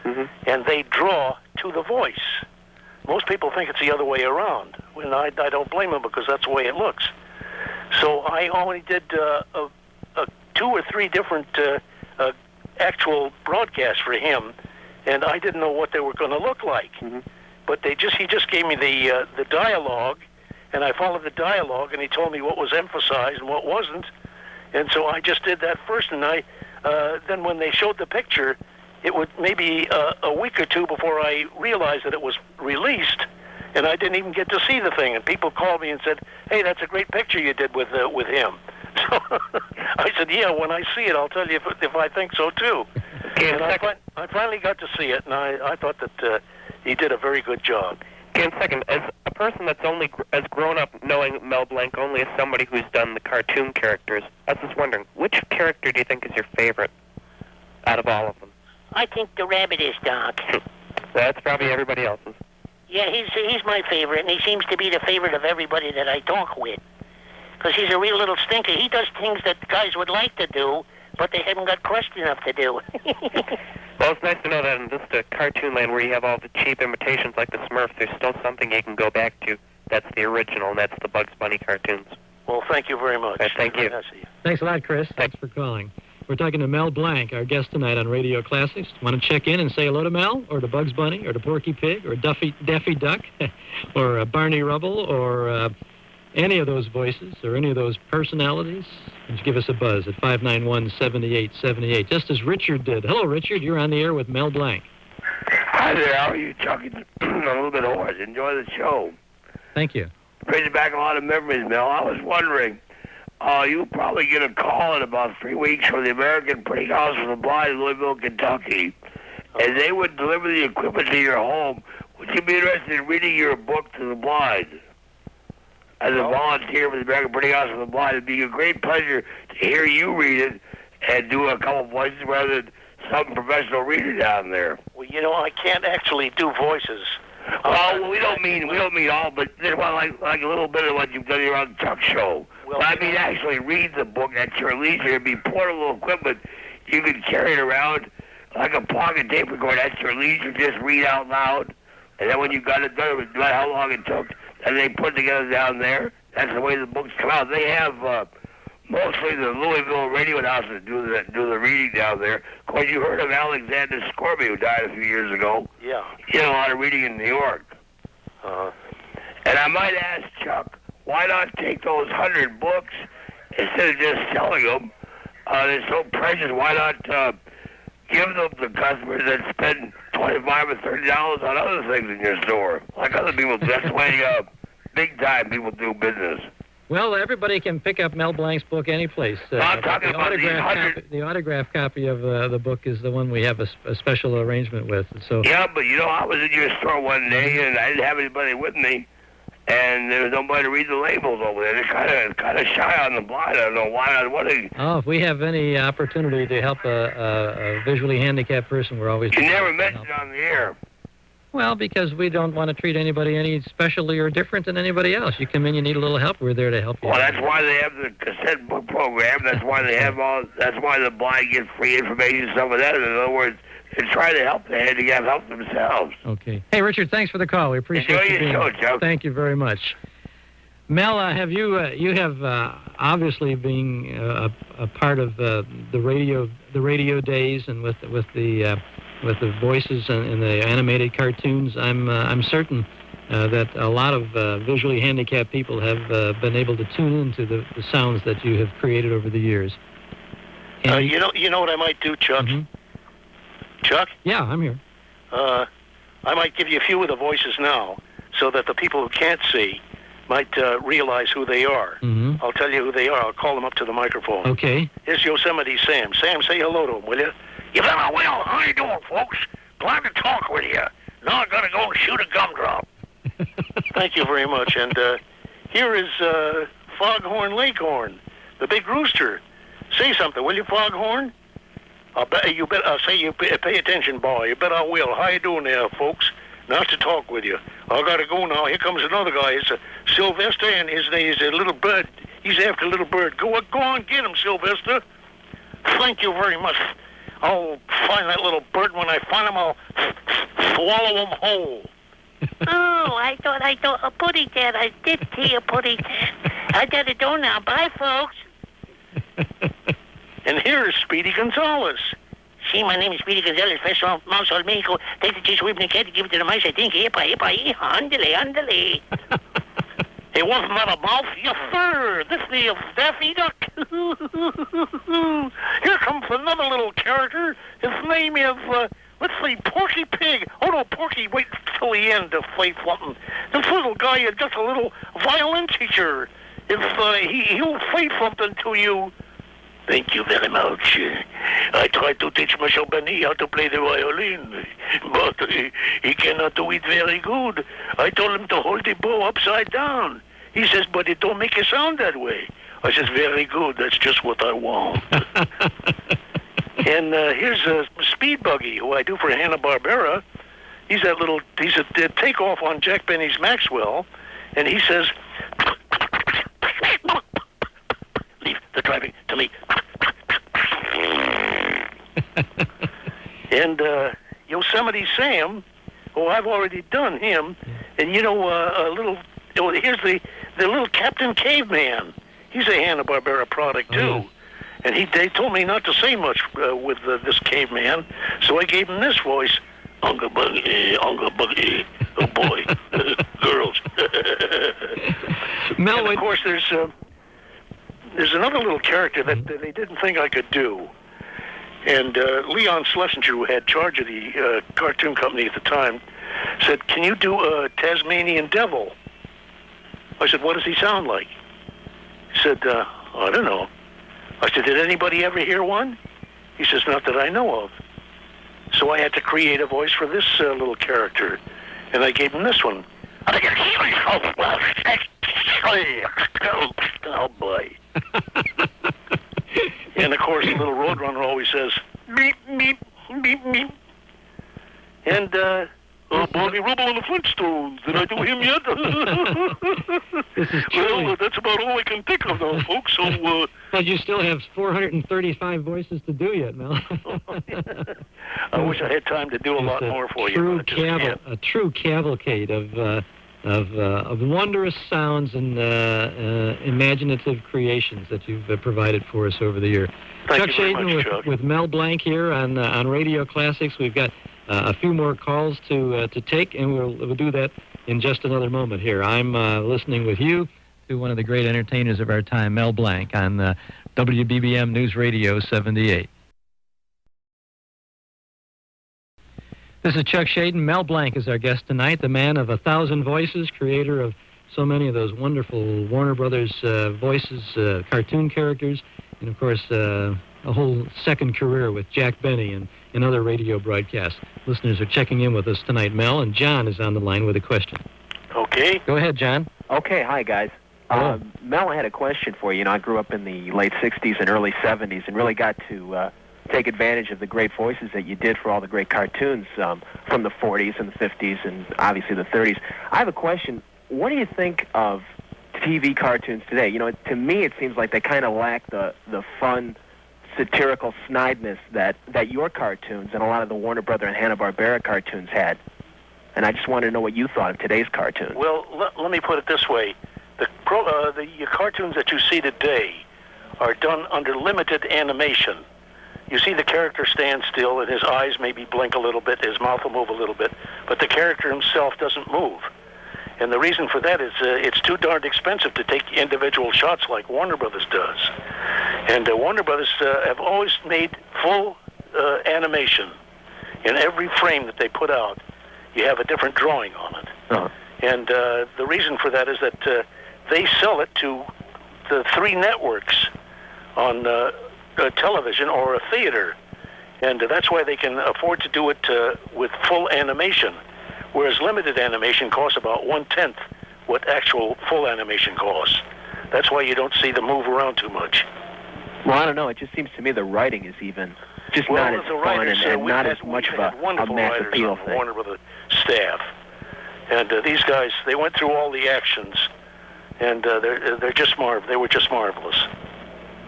and they draw to the voice. Most people think it's the other way around, and I don't blame them because that's the way it looks. So I only did 2 or 3 different actual broadcasts for him, and I didn't know what they were going to look like. But he just gave me the dialogue, and I followed the dialogue, and he told me what was emphasized and what wasn't. And so I just did that first, and then when they showed the picture, it would maybe a week or 2 before I realized that it was released, and I didn't even get to see the thing. And people called me and said, "Hey, that's a great picture you did with him." So I said, "Yeah, when I see it, I'll tell you if I think so too." And I finally got to see it, and I thought that he did a very good job. And second, as a person that's has grown up knowing Mel Blanc only as somebody who's done the cartoon characters, I was just wondering, which character do you think is your favorite out of all of them? I think the rabbit is, Doc. That's probably everybody else's. Yeah, he's my favorite, and he seems to be the favorite of everybody that I talk with. Because he's a real little stinker. He does things that guys would like to do, but they haven't got crust enough to do. Well, it's nice to know that in just a cartoon land where you have all the cheap imitations like the Smurfs, there's still something you can go back to. That's the original, and that's the Bugs Bunny cartoons. Well, thank you very much. Right, thank you. Thanks a lot, Chris. Thanks for calling. We're talking to Mel Blanc, our guest tonight on Radio Classics. Want to check in and say hello to Mel, or to Bugs Bunny, or to Porky Pig, or Daffy Duck, or Barney Rubble, or any of those voices, or any of those personalities? Just give us a buzz at 591-7878, just as Richard did. Hello, Richard. You're on the air with Mel Blanc. Hi there. How are you, Chucky? A little bit hoarse. Enjoy the show. Thank you. Brings back a lot of memories, Mel. I was wondering, you'll probably get a call in about 3 weeks from the American Brickhouse for the Blind in Louisville, Kentucky, and they would deliver the equipment to your home. Would you be interested in reading your book to the blind? As a volunteer for the American Brickhouse for the Blind, it'd be a great pleasure to hear you read it and do a couple voices rather than some professional reader down there. Well, I can't actually do voices. Well, we don't mean all, but like a little bit of what you've done here on the Chuck Show. Well, I mean, actually read the book at your leisure. It'd be portable equipment. You can carry it around like a pocket tape recorder at your leisure. Just read out loud, and then when you got it done, it was about how long it took, and they put it together down there. That's the way the books come out. They have mostly the Louisville radio announcers do the reading down there. Of course, you heard of Alexander Scorby, who died a few years ago. Yeah. He did a lot of reading in New York. And I might ask Chuck, why not take those 100 books instead of just selling them? They're so precious. Why not give them to customers that spend $25 or $30 on other things in your store, like other people? That's the way big time people do business. Well, everybody can pick up Mel Blanc's book any place. I'm talking about the autographed copy of the book is the one we have a special arrangement with. So. Yeah, but I was in your store one day and I didn't have anybody with me, and there was nobody to read the labels over there. They're kind of shy on the blind. I don't know why. If we have any opportunity to help a visually handicapped person, we're always. You never mentioned it on the air. Well, because we don't want to treat anybody any specially or different than anybody else. You come in, you need a little help, we're there to help you. Well, that's why they have the cassette book program. That's why they have that's why the blind get free information, some of that. In other words, they try to help the handicapped help themselves. Okay. Hey, Richard, thanks for the call. We appreciate Enjoy you being your show, here. Chuck. Thank you very much. Mel, have you have obviously being a part of the radio days and with the voices and the animated cartoons, I'm certain that a lot of visually handicapped people have been able to tune into the sounds that you have created over the years. You know what I might do, Chuck? Mm-hmm. Chuck? Yeah, I'm here. I might give you a few of the voices now, so that the people who can't see might realize who they are. Mm-hmm. I'll tell you who they are. I'll call them up to the microphone. Okay. Here's Yosemite Sam. Sam, say hello to him, will you? You better will. How you doing, folks? Glad to talk with you. Now I'm going to go and shoot a gumdrop. Thank you very much. And here is Foghorn Leghorn, the big rooster. Say something, will you, Foghorn? I'll say you pay attention, boy. You bet I will. How you doing there, folks? Nice to talk with you. I gotta go now. Here comes another guy. It's Sylvester, and his name is a little bird. He's after a little bird. Go on, get him, Sylvester. Thank you very much. I'll find that little bird. When I find him, I'll swallow him whole. Oh, I thought a putty cat. I did see a putty cat. I gotta go now. Bye, folks. And here is Speedy Gonzales. See, my name is Speedy Gonzales. Fresh off Mouse Old Mexico. Take the cheese, whip the cat, give it to the mice. I think, hippa, andale. It wasn't that a mouth, yes, sir. This is the Daffy Duck. Here comes another little character. His name is, let's see, Porky Pig. Oh, no, Porky, wait till the end to say something. This little guy is just a little violin teacher. If he'll say something to you. Thank you very much. I tried to teach Monsieur Benny how to play the violin, but he cannot do it very good. I told him to hold the bow upside down. He says, but it don't make a sound that way. I says, very good. That's just what I want. And here's a Speed Buggy, who I do for Hanna-Barbera. He's a takeoff on Jack Benny's Maxwell, and he says, leave the driving to me. And Yosemite Sam, I've already done him. And here's the little Captain Caveman. He's a Hanna-Barbera product too. And they told me not to say much with this caveman, so I gave him this voice. Unga buggy, oh boy, girls. Mel, and of course, there's another little character that they didn't think I could do. And Leon Schlesinger, who had charge of the cartoon company at the time, said, can you do a Tasmanian Devil? I said, what does he sound like? He said, I don't know. I said, did anybody ever hear one? He says, not that I know of. So I had to create a voice for this little character, and I gave him this one. Oh, boy. And, of course, the little Roadrunner always says, beep, beep, beep, beep. And, Barney Rubble and the Flintstones. Did I do him yet? Well, that's about all I can think of now, folks. So, but you still have 435 voices to do yet, Mel. I wish I had time to do a lot more for you. A true cavalcade of wondrous sounds and imaginative creations that you've provided for us over the year. Thank Chuck you very Schaden much, Chuck. with Mel Blanc here on Radio Classics. We've got a few more calls to take, and we'll do that in just another moment here. I'm listening with you to one of the great entertainers of our time, Mel Blanc, on WBBM News Radio 78. This is Chuck Schaden. Mel Blanc is our guest tonight, the man of 1,000 voices, creator of so many of those wonderful Warner Brothers voices, cartoon characters, and, of course, a whole second career with Jack Benny and other radio broadcasts. Listeners are checking in with us tonight, Mel, and John is on the line with a question. Okay. Go ahead, John. Okay, hi, guys. Mel, I had a question for you. I grew up in the late 60s and early 70s and really got to take advantage of the great voices that you did for all the great cartoons from the 40s and the 50s and obviously the 30s. I have a question. What do you think of TV cartoons today? To me, it seems like they kind of lack the fun, satirical snideness that your cartoons and a lot of the Warner Brother and Hanna-Barbera cartoons had. And I just wanted to know what you thought of today's cartoons. Well, let me put it this way. The cartoons that you see today are done under limited animation. You see the character stand still, and his eyes maybe blink a little bit, his mouth will move a little bit, but the character himself doesn't move. And the reason for that is it's too darned expensive to take individual shots like Warner Brothers does. And Warner Brothers have always made full animation. In every frame that they put out, you have a different drawing on it. Uh-huh. And the reason for that is that they sell it to the 3 networks on television or a theater. And that's why they can afford to do it with full animation. Whereas limited animation costs about 1/10 what actual full animation costs. That's why you don't see them move around too much. Well, I don't know. It just seems to me the writing is even just Well, not as the fun writers, and we've not had- as much of we've had a wonderful mass writers appeal on thing. Warner with a staff, and these guys, they went through all the actions, and they're just They were just marvelous.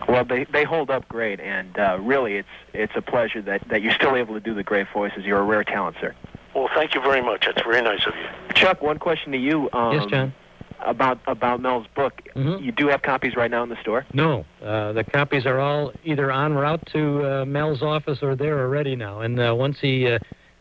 Well, they hold up great, and really, it's a pleasure that you're still able to do the great voices. You're a rare talent, sir. Well, thank you very much. That's very nice of you. Chuck, one question to you. Yes, John. About Mel's book. Mm-hmm. You do have copies right now in the store? No, the copies are all either en route to Mel's office or they're already now. And once he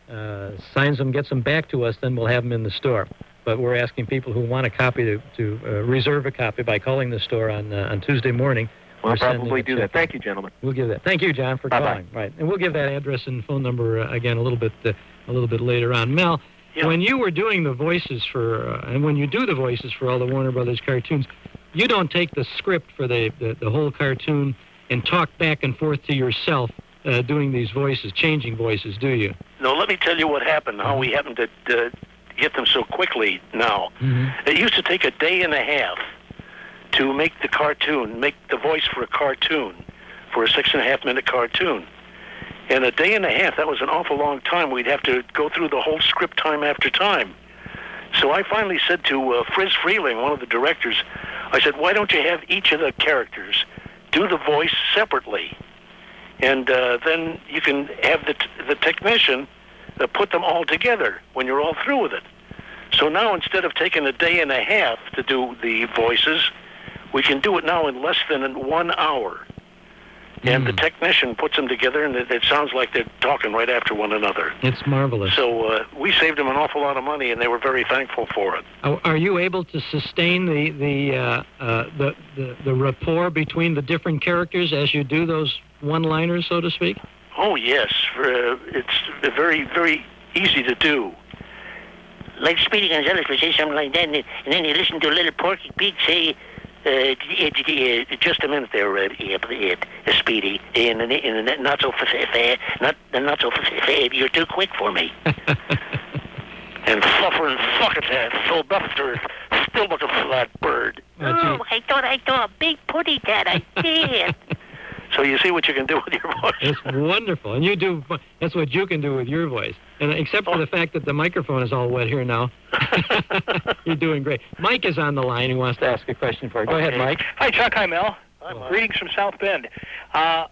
signs them, gets them back to us, then we'll have them in the store. But we're asking people who want a copy to reserve a copy by calling the store on Tuesday morning. We'll Or sending probably a do check. that. Thank you, gentlemen. We'll give that. Thank you, John, for Bye-bye. calling. Right, and we'll give that address and phone number again a little bit later on. Mel, when you were doing the voices for, and when you do the voices for all the Warner Brothers cartoons, you don't take the script for the whole cartoon and talk back and forth to yourself doing these voices, changing voices, do you? No, let me tell you what happened, how we happened to get them so quickly now. It used to take a day and a half to make the cartoon, make the voice for a cartoon, for a 6.5-minute cartoon. And a day and a half, that was an awful long time. We'd have to go through the whole script time after time. So I finally said to Friz Freeling, one of the directors, I said, why don't you have each of the characters do the voice separately? And then you can have the technician put them all together when you're all through with it. So now instead of taking a day and a half to do the voices, we can do it now in less than 1 hour. And the technician puts them together, and it sounds like they're talking right after one another. It's marvelous. So we saved them an awful lot of money, and they were very thankful for it. Are you able to sustain the rapport between the different characters as you do those one-liners, so to speak? Oh, yes. It's very, very easy to do. Like Speedy Gonzales would say something like that, and then you listen to a little Porky Pig say, just a minute there, Speedy, and not so fast, you're too quick for me. And fluffer and fuckatat, Phil Buster, still like a flat bird. Oh, I thought a big putty tat, I did. So you see what you can do with your voice. It's wonderful, and that's what you can do with your voice. And except for the fact that the microphone is all wet here now, you're doing great. Mike is on the line. He wants to ask a question for you. Go ahead, Mike. Hi, Chuck. Hi, Mel. Hi, Mike. Greetings from South Bend. I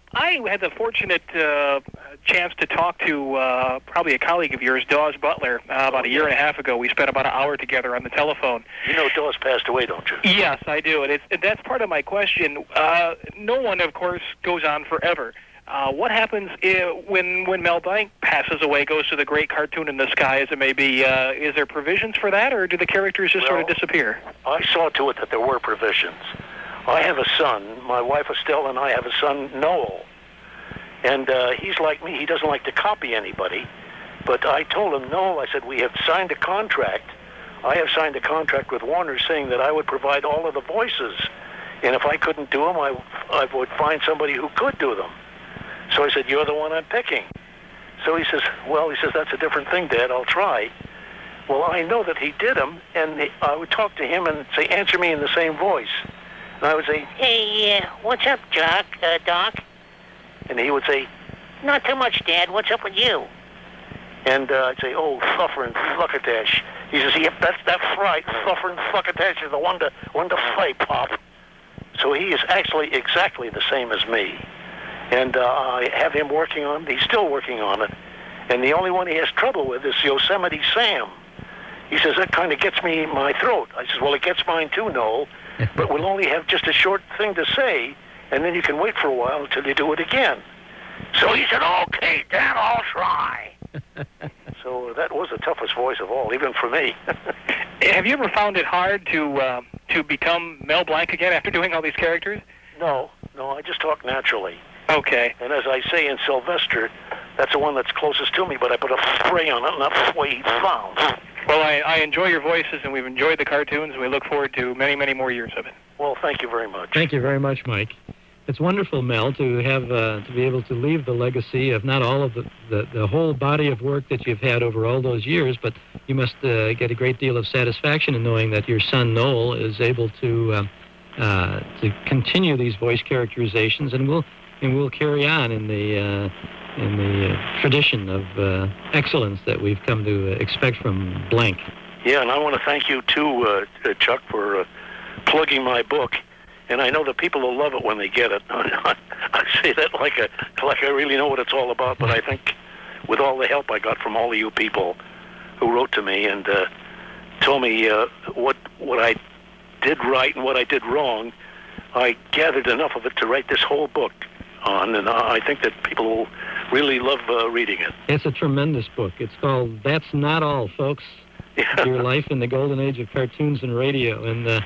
had the fortunate chance to talk to probably a colleague of yours, Dawes Butler, about a year and a half ago. We spent about an hour together on the telephone. You know Dawes passed away, don't you? Yes, I do. And that's part of my question. No one, of course, goes on forever. What happens when Mel Blanc passes away, goes to the great cartoon in the sky, as it may be? Is there provisions for that, or do the characters just sort of disappear? I saw to it that there were provisions. I have a son. My wife Estelle and I have a son, Noel. And he's like me. He doesn't like to copy anybody. But I told him, Noel, I said, we have signed a contract. I have signed a contract with Warner saying that I would provide all of the voices. And if I couldn't do them, I would find somebody who could do them. So I said, you're the one I'm picking. So he says, that's a different thing, Dad. I'll try. Well, I know that he did them, and I would talk to him and say, answer me in the same voice. And I would say, Hey, what's up, Doc? And he would say, Not too much, Dad. What's up with you? and I'd say, oh, fluffer and fuckatash. He says, yep, that's right. Fluffer and fuckatash is the one to fight, Pop. So he is actually exactly the same as me. And I have him working on it. He's still working on it. And the only one he has trouble with is Yosemite Sam. He says, that kind of gets me in my throat. I says, well, it gets mine too, Noel. But we'll only have just a short thing to say, and then you can wait for a while until you do it again. So he said, okay, Dad, I'll try. So that was the toughest voice of all, even for me. Have you ever found it hard to become Mel Blanc again after doing all these characters? No, I just talk naturally. Okay. And as I say in Sylvester, that's the one that's closest to me, but I put a spray on it, and that's the way he sounds. Well, I enjoy your voices, and we've enjoyed the cartoons, and we look forward to many, many more years of it. Well, thank you very much. Thank you very much, Mike. It's wonderful, Mel, to have to be able to leave the legacy of not all of the whole body of work that you've had over all those years, but you must get a great deal of satisfaction in knowing that your son Noel is able to continue these voice characterizations, and will carry on in the tradition of excellence that we've come to expect from Blanc. Yeah, and I want to thank you too, Chuck, for plugging my book. And I know that people will love it when they get it. I say that like I really know what it's all about, but I think with all the help I got from all of you people who wrote to me and told me what I did right and what I did wrong, I gathered enough of it to write this whole book on, and I think that people will really love reading it. It's a tremendous book. It's called That's Not All, folks. Yeah. Your Life in the Golden Age of Cartoons and Radio. And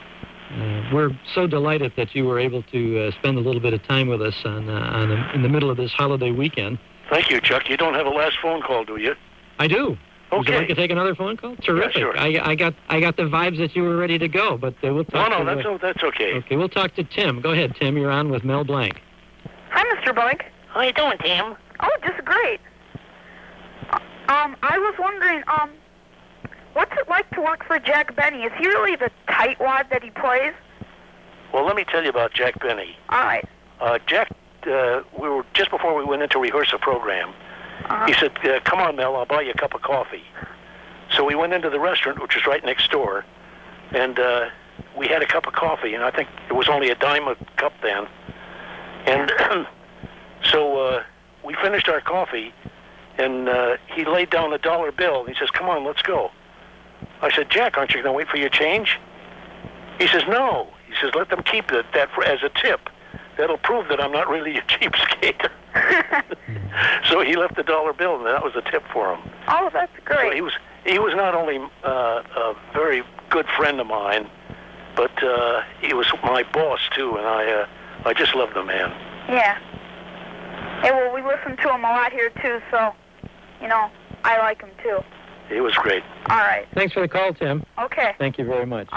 we're so delighted that you were able to spend a little bit of time with us in the middle of this holiday weekend. Thank you, Chuck. You don't have a last phone call, do you? I do. Okay. Would you like to take another phone call? Terrific. Yeah, sure. I got the vibes that you were ready to go, but we'll talk. That's okay. Okay, we'll talk to Tim. Go ahead, Tim. You're on with Mel Blanc. Hi, Mr. Blanc. How you doing, Tim? Oh, just great. I was wondering, what's it like to work for Jack Benny? Is he really the tightwad that he plays? Well, let me tell you about Jack Benny. All right. Jack, we were just before we went in to rehearse a program. He said, "Come on, Mel, I'll buy you a cup of coffee." So we went into the restaurant, which was right next door, and we had a cup of coffee, and I think it was only a dime a cup then. And so we finished our coffee, and he laid down a $1 bill, and he says, "Come on, let's go." I said, "Jack, aren't you going to wait for your change?" He says, "No." He says, "Let them keep that as a tip. That'll prove that I'm not really a cheapskate." So he left the $1 bill, and that was a tip for him. Oh, that's great. So he was not only a very good friend of mine, but he was my boss too, and I just love the man. Yeah. Hey, well, we listen to him a lot here too, so I like him too. He was great. All right. Thanks for the call, Tim. Okay. Thank you very much.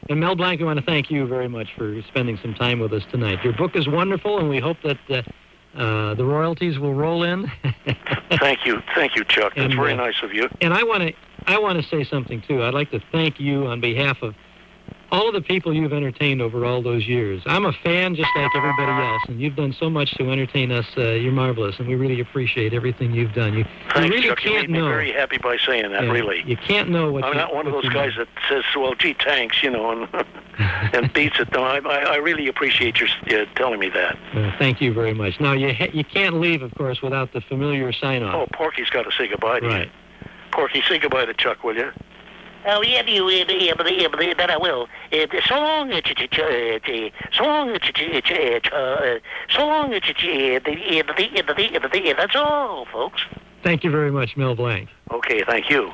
And Mel Blanc, we want to thank you very much for spending some time with us tonight. Your book is wonderful, and we hope that the royalties will roll in. Thank you, Chuck. That's very nice of you. And I want to say something too. I'd like to thank you on behalf of all of the people you've entertained over all those years. I'm a fan just like everybody else, and you've done so much to entertain us. You're marvelous, and we really appreciate everything you've done. You really Chuck. You can't made me know. very happy by saying that, really. You can't know what I'm not one of those guys that says, "Well, gee, thanks," and and beats it. No, I really appreciate your telling me that. Thank you very much. Now, you can't leave, of course, without the familiar sign-off. Oh, Porky's got to say goodbye to you. Porky, say goodbye to Chuck, will you? Oh, yeah, that I will. So long, that's all, folks. Thank you very much, Mel Blanc. Okay, thank you.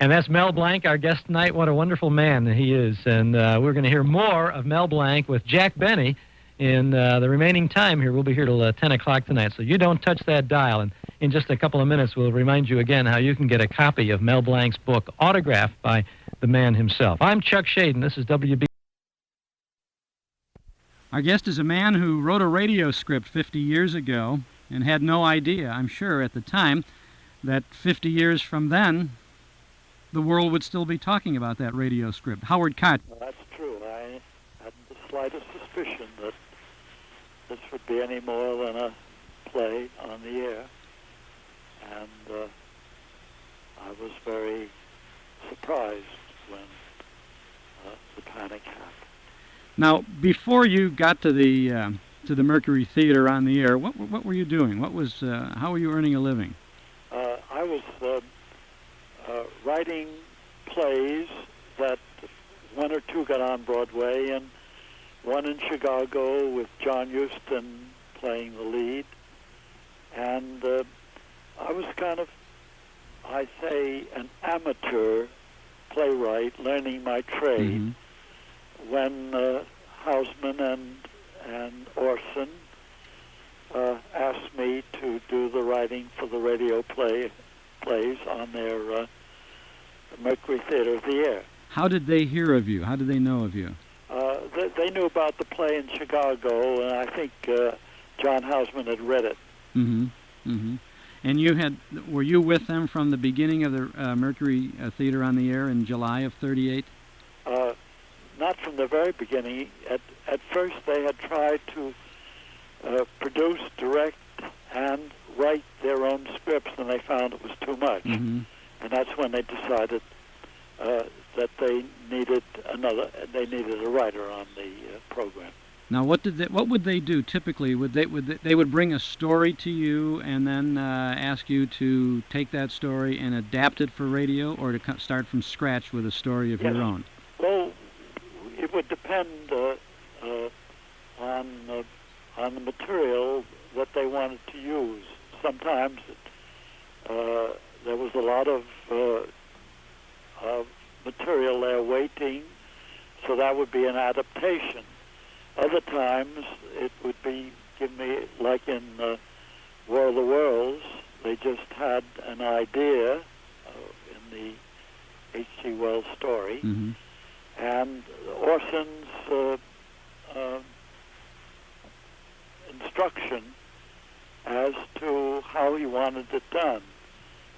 And that's Mel Blanc, our guest tonight. What a wonderful man he is. And we're going to hear more of Mel Blanc with Jack Benny in the remaining time here. We'll be here till 10 o'clock tonight, so you don't touch that dial. And in just a couple of minutes, we'll remind you again how you can get a copy of Mel Blanc's book, autographed by the man himself. I'm Chuck Schaden. This is WBBM. Our guest is a man who wrote a radio script 50 years ago and had no idea, I'm sure, at the time, that 50 years from then, the world would still be talking about that radio script. Howard Koch. Well, that's true. I hadn't the slightest suspicion that this would be any more than a play on the air. And I was very surprised when the panic happened. Now, before you got to the Mercury Theater on the air, what were you doing? How were you earning a living? I was writing plays that one or two got on Broadway, and one in Chicago with John Huston playing the lead. And I was kind of, I say, an amateur playwright learning my trade when Hausman and Orson asked me to do the writing for the radio plays on their Mercury Theater of the Air. How did they hear of you? How did they know of you? They knew about the play in Chicago, and I think John Hausman had read it. Mm-hmm. Mm-hmm. And were you with them from the beginning of the Mercury Theater on the Air in July of '38? Not from the very beginning. At first, they had tried to produce, direct, and write their own scripts, and they found it was too much. Mm-hmm. And that's when they decided that they needed a writer on the program. Now, what would they do typically? They would bring a story to you and then ask you to take that story and adapt it for radio, or to start from scratch with a story of your own? Well, it would depend on the material that they wanted to use. Sometimes there was a lot of material there waiting, so that would be an adaptation. Other times it would be, like in War of the Worlds, they just had an idea in the H.G. Wells story, mm-hmm. and Orson's instruction as to how he wanted it done.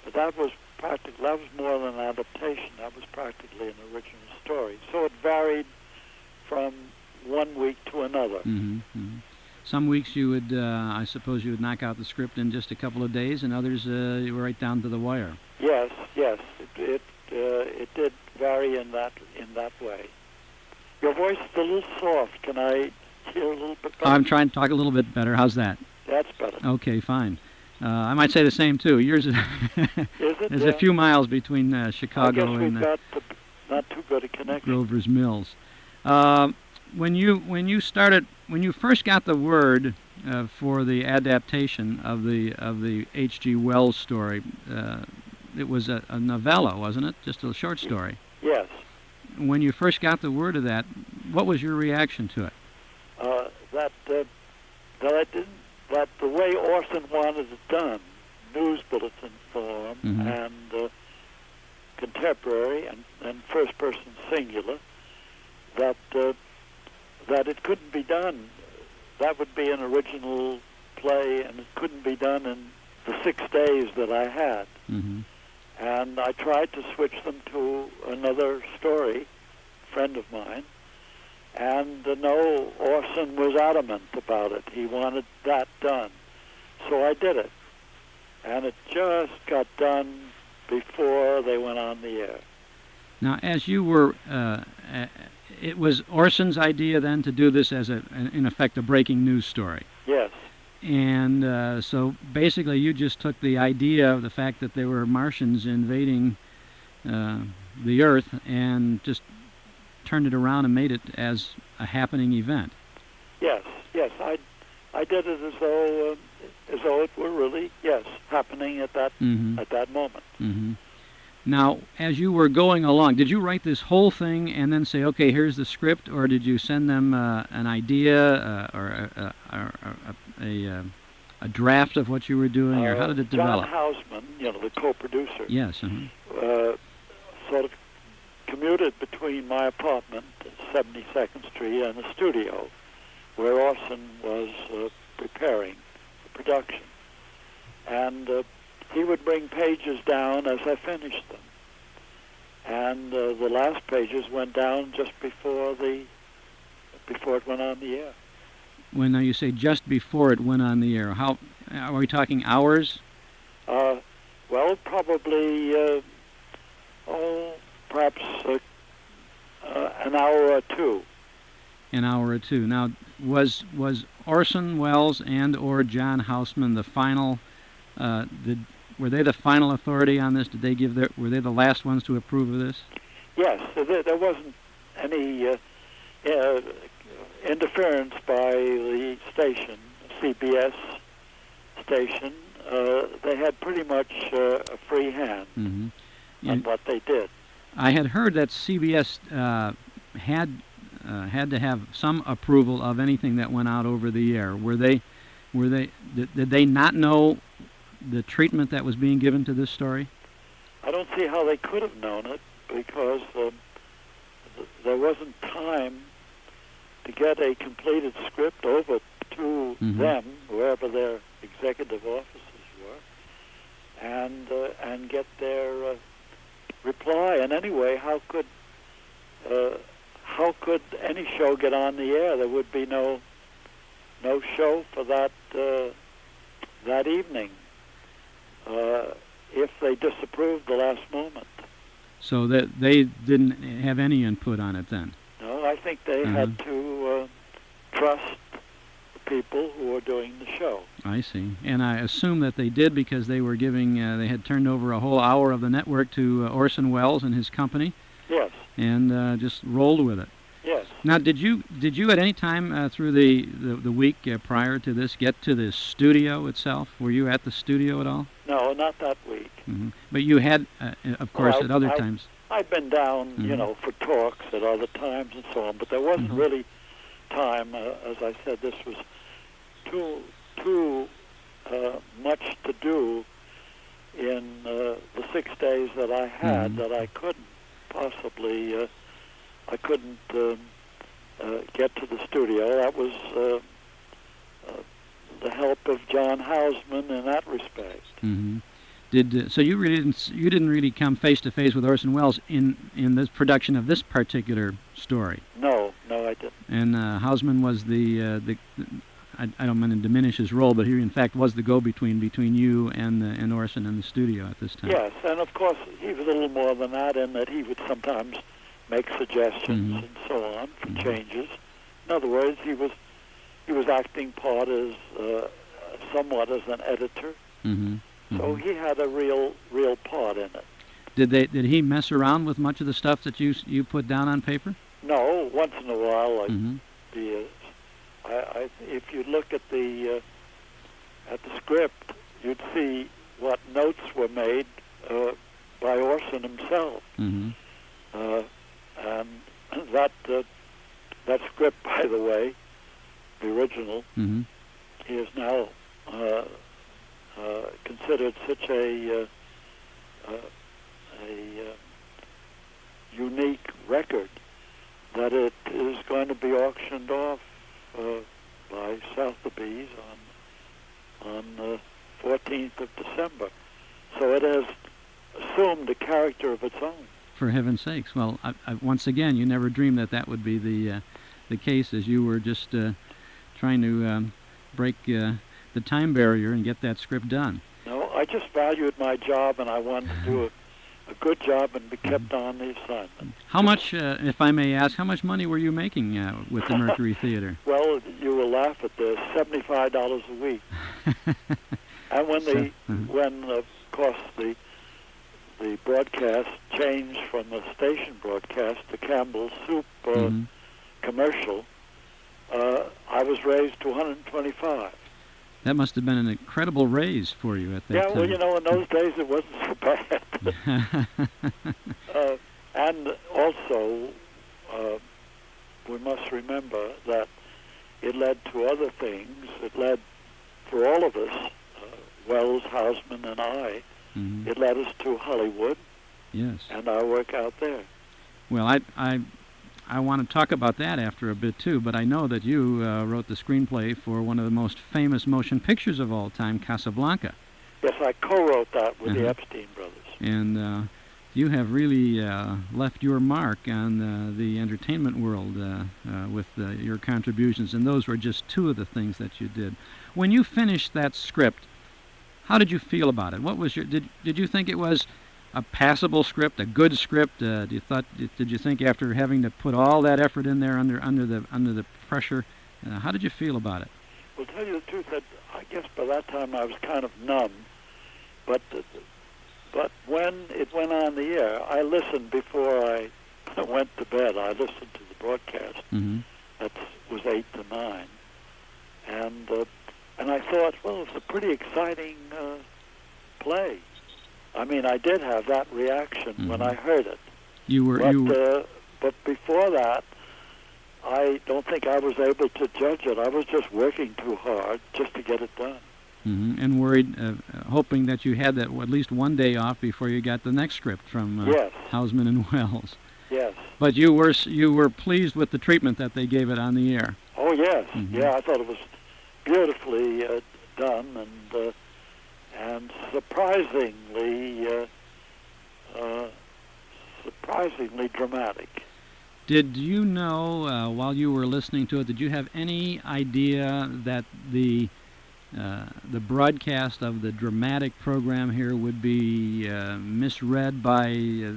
But that was more than an adaptation. That was practically an original story. So it varied from one week to another. Mm-hmm. Mm-hmm. Some weeks you would, I suppose, you would knock out the script in just a couple of days, and others you were right down to the wire. Yes. It did vary in that way. Your voice is a little soft. Can I hear a little bit better? I'm trying to talk a little bit better. How's that? That's better. Okay, fine. I might say the same too. Yours is there's a few miles between Chicago and got not too good a connection. Grover's Mills. When you first got the word for the adaptation of the H.G. Wells story, it was a novella, wasn't it? Just a short story. Yes. When you first got the word of that, what was your reaction to it? That the way Orson wanted it done, news bulletin form, mm-hmm. and contemporary and first person singular, that it couldn't be done. That would be an original play, and it couldn't be done in the 6 days that I had. Mm-hmm. And I tried to switch them to another story, a friend of mine, and no, Orson was adamant about it. He wanted that done. So I did it. And it just got done before they went on the air. Now, as you were, it was Orson's idea then to do this as, in effect, a breaking news story. Yes. And so basically you just took the idea of the fact that there were Martians invading the Earth and just turned it around and made it as a happening event. Yes. I did it as though it were really, happening at that mm-hmm. at that moment. Mm-hmm. Now, as you were going along, did you write this whole thing and then say, okay, here's the script, or did you send them an idea or a draft of what you were doing, or how did it develop? John Houseman, the co-producer, yes, sort of commuted between my apartment at 72nd Street and the studio, where Orson was preparing the production. And he would bring pages down as I finished them. And the last pages went down just before it went on the air. When you say just before it went on the air, how are we talking hours? Well, probably perhaps an hour or two. An hour or two. Now, was Orson Welles and or John Houseman the final? Were they the final authority on this? Did they were they the last ones to approve of this? Yes, there wasn't any interference by the station, CBS station. They had pretty much a free hand mm-hmm. on what they did. I had heard that CBS had to have some approval of anything that went out over the air. Did they not know the treatment that was being given to this story? I don't see how they could have known it, because there wasn't time to get a completed script over to mm-hmm. them, wherever their executive offices were. and get their reply. And anyway, how could any show get on the air? There would be no show for that evening if they disapproved the last moment. So that they didn't have any input on it then? No, I think they had to trust the people who were doing the show. I see. And I assume that they did because they were giving, they had turned over a whole hour of the network to Orson Welles and his company. Yes. And just rolled with it. Yes. Now, did you at any time through the week prior to this get to the studio itself? Were you at the studio at all? No, not that week. Mm-hmm. But you had, of course, at other times. I've been down, you know, for talks at other times and so on, but there wasn't really time. As I said, this was too much to do in the 6 days that I had that I couldn't possibly. I couldn't get to the studio. That was the help of John Houseman in that respect. Mm-hmm. So you didn't really come face to face with Orson Welles in this production of this particular story? No, I didn't. And Houseman was I don't mean to diminish his role, but he in fact was the go-between between you and Orson in the studio at this time. Yes, and of course he was a little more than that in that he would sometimes make suggestions and so on for changes. In other words, he was acting part as somewhat as an editor. So he had a real part in it. Did he mess around with much of the stuff that you put down on paper? No, once in a while if you look at the script, you'd see what notes were made by Orson himself. And that script, by the way, the original, is now considered such a unique record that it is going to be auctioned off by Sotheby's on the 14th of December. So it has assumed a character of its own. For heaven's sakes! Well, once again, you never dreamed that would be the case, as you were just trying to break the time barrier and get that script done. No, I just valued my job, and I wanted to do a good job and be kept on the assignment. How much, if I may ask, how much money were you making with the Mercury Theater? Well, you will laugh at this: $75 a week. And when of course the broadcast changed from the station broadcast to Campbell's Soup commercial, I was raised to $125. That must have been an incredible raise for you at that time. Yeah, well, you know, in those days it wasn't so bad. And also, we must remember that it led to other things. It led, for all of us, Wells, Houseman, and I, it led us to Hollywood. Yes. And our work out there. Well, I want to talk about that after a bit, too, but I know that you wrote the screenplay for one of the most famous motion pictures of all time, Casablanca. Yes, I co-wrote that with the Epstein brothers. And you have really left your mark on the entertainment world with your contributions, and those were just two of the things that you did. When you finished that script, how did you feel about it? What was your did you think it was a passable script, a good script? Did you think after having to put all that effort in there under the pressure, how did you feel about it? Well, to tell you the truth, that I guess by that time I was kind of numb. But when it went on the air, I listened before I went to bed. I listened to the broadcast. That was 8 to 9, and I thought, well, it's a pretty exciting play. I mean, I did have that reaction when I heard it. But before that, I don't think I was able to judge it. I was just working too hard just to get it done. And worried, hoping that you had that at least one day off before you got the next script from Houseman and Wells. Yes. But you were pleased with the treatment that they gave it on the air. Oh yes, yeah. I thought it was beautifully done, and surprisingly dramatic. Did you know, while you were listening to it, did you have any idea that the broadcast of the dramatic program here would be misread by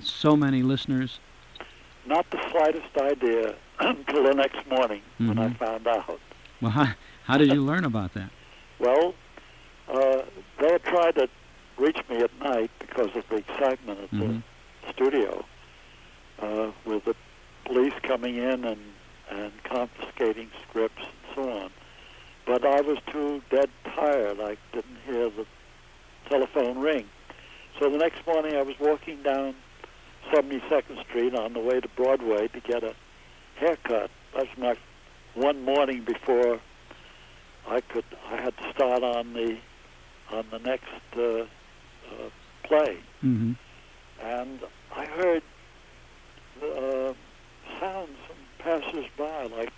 so many listeners? Not the slightest idea until the next morning when I found out. Well, how did you learn about that? Well, they had tried to reach me at night because of the excitement at the studio, with the police coming in and confiscating scripts and so on. But I was too dead tired. I didn't hear the telephone ring. So the next morning I was walking down 72nd Street on the way to Broadway to get a haircut. That was my one morning before I had to start on the next play. And I heard sounds from passers-by, like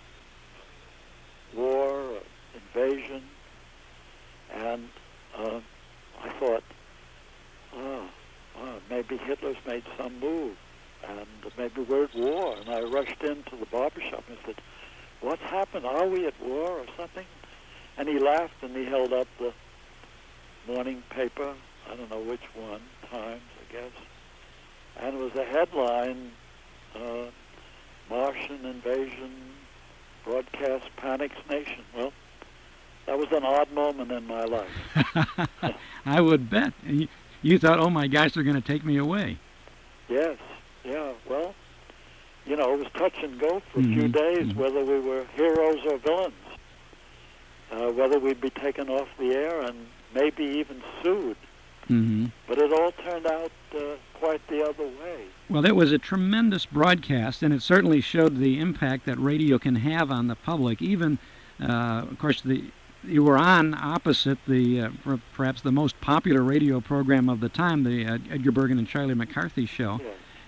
war, invasion, and I thought, maybe Hitler's made some move, and maybe we're at war. And I rushed into the barbershop and said, "What's happened? Are we at war or something?" And he laughed and he held up the morning paper. I don't know which one, Times, I guess. And it was a headline, Martian invasion, broadcast panics nation. Well, that was an odd moment in my life. I would bet. You thought, oh my gosh, they're going to take me away. Yes, yeah. Well, it was touch and go for a few days, whether we were heroes or villains, whether we'd be taken off the air and maybe even sued. But it all turned out quite the other way. Well, it was a tremendous broadcast, and it certainly showed the impact that radio can have on the public. Even, of course, you were on opposite the perhaps the most popular radio program of the time, the Edgar Bergen and Charlie McCarthy show,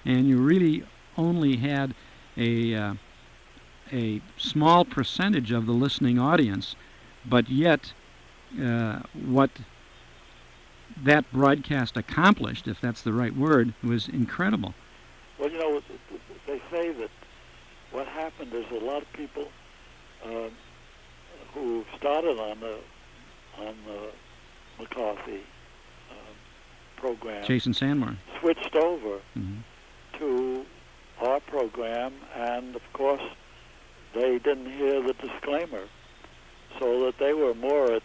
and you really only had a small percentage of the listening audience, but yet what that broadcast accomplished, if that's the right word, was incredible. Well, they say that what happened is a lot of people who started on the McCarthy program, Jason Sandmore, switched over to our program, and of course they didn't hear the disclaimer, so that they were more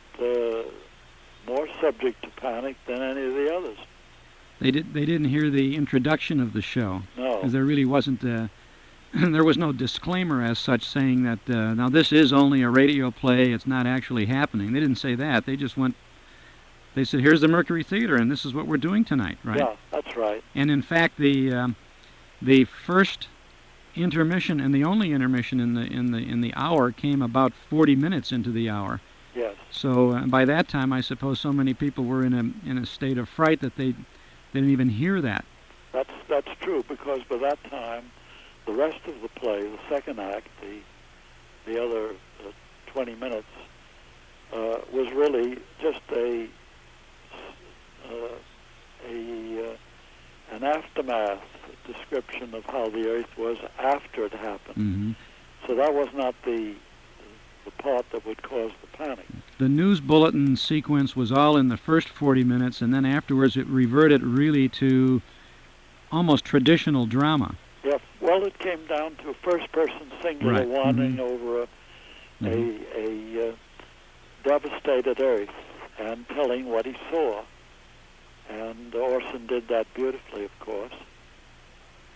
subject to panic than any of the others. They didn't hear the introduction of the show. No, because there really wasn't. There was no disclaimer as such saying that now this is only a radio play. It's not actually happening. They didn't say that. They just went. They said, "Here's the Mercury Theater, and this is what we're doing tonight." Right? Yeah, that's right. And in fact, the first intermission and the only intermission in the hour came about 40 minutes into the hour. Yes. So by that time, I suppose so many people were in a state of fright that they didn't even hear that. That's true, because by that time, the rest of the play, the second act, the other 20 minutes, was really just an aftermath description of how the Earth was after it happened. So that was not the part that would cause the panic. The news bulletin sequence was all in the first 40 minutes, and then afterwards it reverted really to almost traditional drama. Yeah, well, it came down to a first-person singular wandering over a devastated Earth and telling what he saw. And Orson did that beautifully, of course.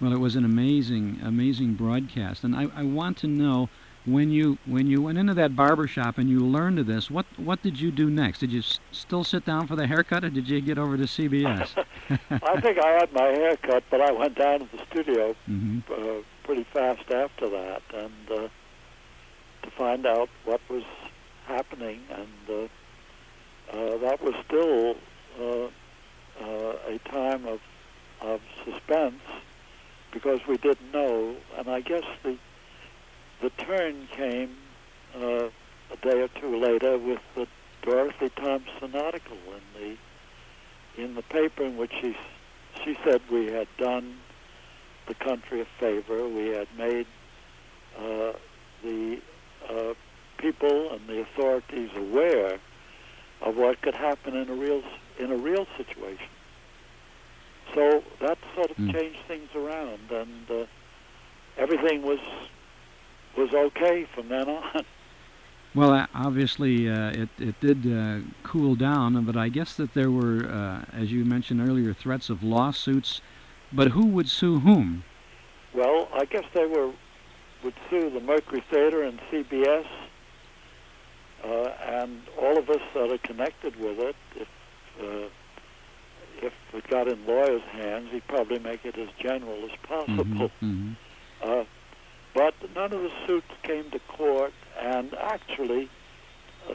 Well, it was an amazing broadcast. And I want to know, when you went into that barbershop and you learned of this, what did you do next? Did you still sit down for the haircut, or did you get over to CBS? I think I had my haircut, but I went down to the studio pretty fast after that, and to find out what was happening, and that was still a time of suspense, because we didn't know, and I guess the turn came a day or two later with the Dorothy Thompson article in the paper in which she said we had done the country a favor. We had made the people and the authorities aware of what could happen in a real situation. So that sort of changed things around, and everything was okay from then on. Well, obviously it did cool down, but I guess that there were, as you mentioned earlier, threats of lawsuits. But who would sue whom? Well, I guess they would sue the Mercury Theater and CBS, and all of us that are connected with it. If it got in lawyers' hands, he'd probably make it as general as possible. But none of the suits came to court, and actually,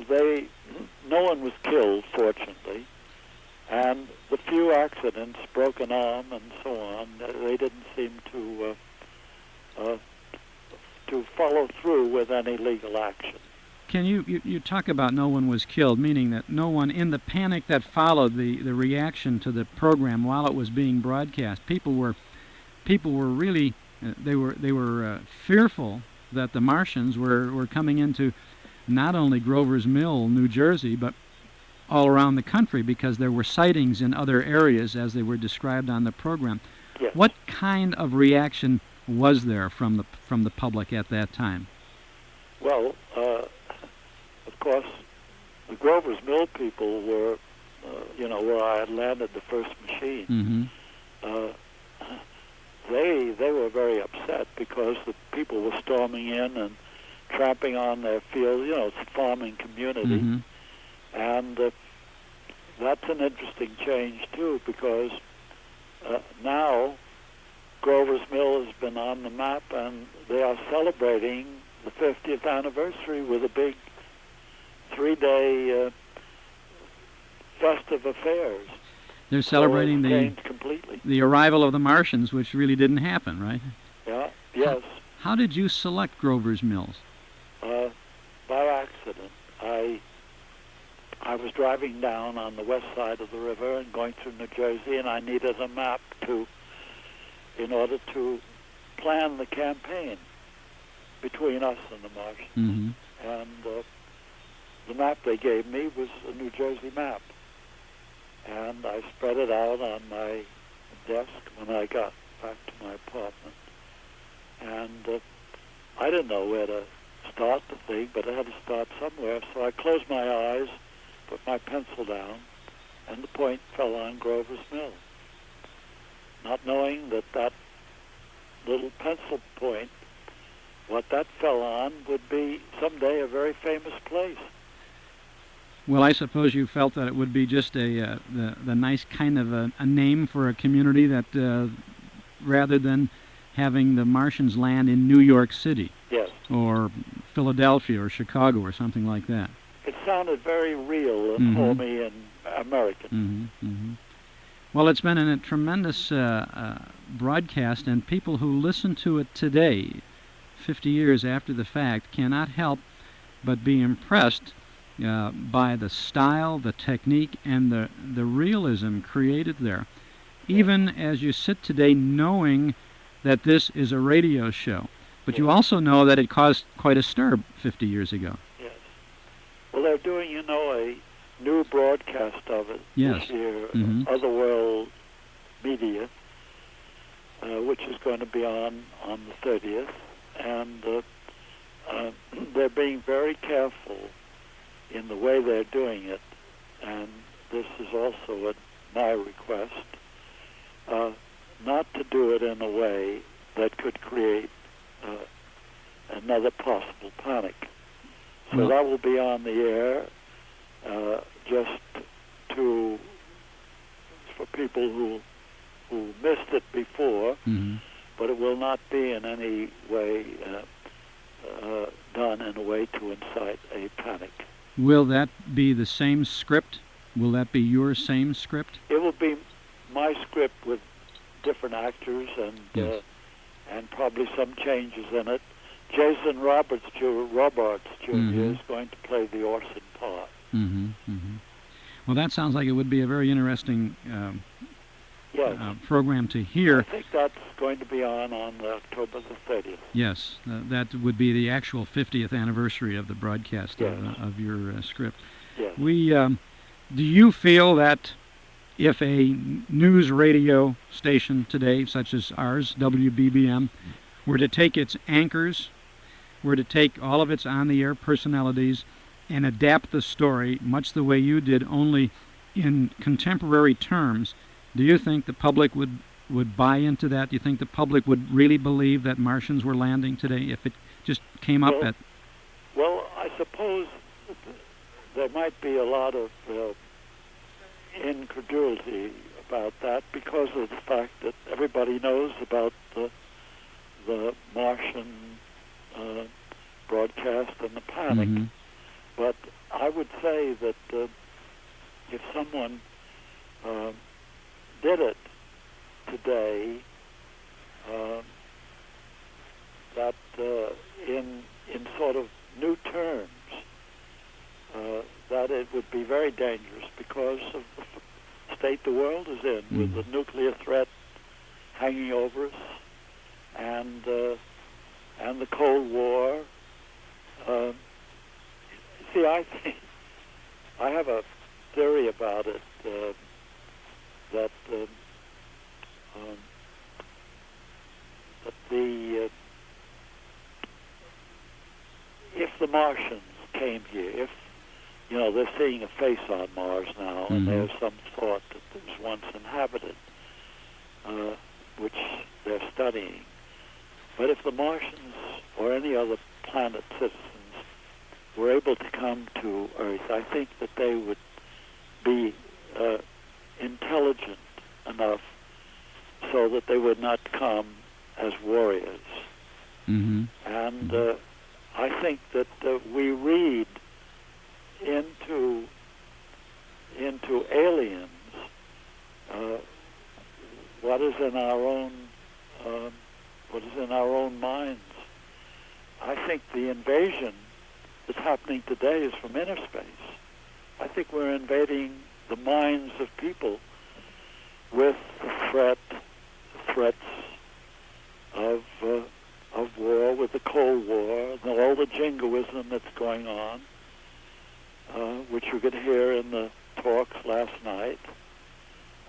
no one was killed, fortunately. And the few accidents, broken arm and so on, they didn't seem to follow through with any legal action. Can you talk about no one was killed, meaning that no one, in the panic that followed the reaction to the program while it was being broadcast, people were really they were fearful that the Martians were coming into not only Grover's Mill, New Jersey, but all around the country, because there were sightings in other areas as they were described on the program. Yes. What kind of reaction was there from the public at that time? Well, of course, the Grover's Mill people were, where I had landed the first machine. They were very upset because the people were storming in and tramping on their fields. It's a farming community. And that's an interesting change, too, because now Grover's Mill has been on the map, and they are celebrating the 50th anniversary with a big 3-day festive affairs. They're celebrating the arrival of the Martians, which really didn't happen, right? Yeah, yes. How did you select Grover's Mills? By accident. I was driving down on the west side of the river and going through New Jersey, and I needed a map in order to plan the campaign between us and the Martians. And the map they gave me was a New Jersey map. And I spread it out on my desk when I got back to my apartment. And I didn't know where to start the thing, but I had to start somewhere. So I closed my eyes, put my pencil down, and the point fell on Grover's Mill. Not knowing that little pencil point, what that fell on, would be someday a very famous place. Well, I suppose you felt that it would be just the nice kind of a name for a community that, rather than having the Martians land in New York City. Yes. Or Philadelphia or Chicago or something like that. It sounded very real and homey and American. Well, it's been a tremendous broadcast, and people who listen to it today, 50 years after the fact, cannot help but be impressed by the style, the technique, and the realism created there. Even as you sit today knowing that this is a radio show. But you also know that it caused quite a stir 50 years ago. Yes. Well, they're doing, a new broadcast of it this year, Otherworld Media, which is going to be on the 30th. And they're being very careful in the way they're doing it, and this is also at my request, not to do it in a way that could create another possible panic. So that will be on the air just for people who missed it before, but it will not be in any way done in a way to incite a panic. Will that be the same script? Will that be your same script? It will be my script with different actors and probably some changes in it. Jason Roberts Jr. is going to play the Orson part. Well, that sounds like it would be a very interesting Yes. program to hear. I think that's going to be on October the 30th. Yes, that would be the actual 50th anniversary of the broadcast of your script. Yes. Do you feel that if a news radio station today, such as ours, WBBM, were to take its anchors, were to take all of its on-the-air personalities and adapt the story much the way you did, only in contemporary terms, do you think the public would buy into that? Do you think the public would really believe that Martians were landing today if it just came up at... Well, I suppose there might be a lot of incredulity about that because of the fact that everybody knows about the Martian broadcast and the panic. But I would say that if someone did it today, that in sort of new terms, that it would be very dangerous because of the state the world is in, with the nuclear threat hanging over us, and the Cold War. See, I think I have a theory about it that if the Martians came here, if they're seeing a face on Mars now, and there's some thought that it was once inhabited, which they're studying. But if the Martians or any other planet citizens were able to come to Earth, I think that they would be intelligent enough so that they would not come as warriors. And I think that we read into aliens what is in our own minds. I think the invasion that's happening today is from inner space. I think we're invading the minds of people with the threats of war, with the Cold War, and all the jingoism that's going on, which you could hear in the talks last night.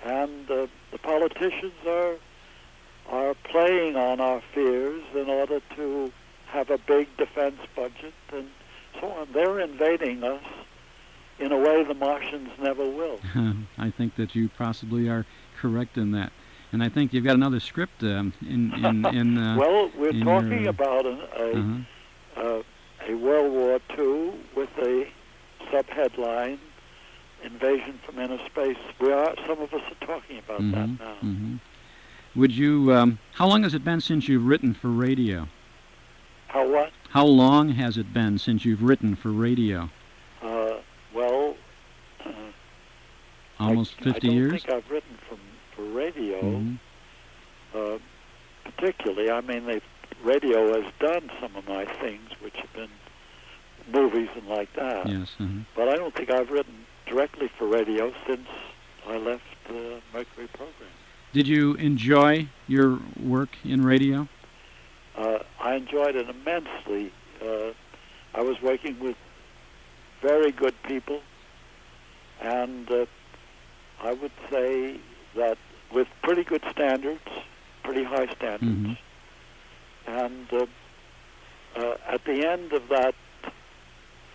And the politicians are playing on our fears in order to have a big defense budget and so on. They're invading us in a way the Martians never will. I think that you possibly are correct in that. And I think you've got another script in well, we're talking about a World War II with a subheadline, Invasion from Inner Space. Some of us are talking about that now. Would you, how long has it been since you've written for radio? How what? How long has it been since you've written for radio? Well, almost 50 years? I don't think I've written for radio, particularly. I mean, radio has done some of my things, which have been movies and like that. Yes. But I don't think I've written directly for radio since I left the Mercury program. Did you enjoy your work in radio? I enjoyed it immensely. I was working with very good people, and I would say that with pretty good standards, pretty high standards. And at the end of that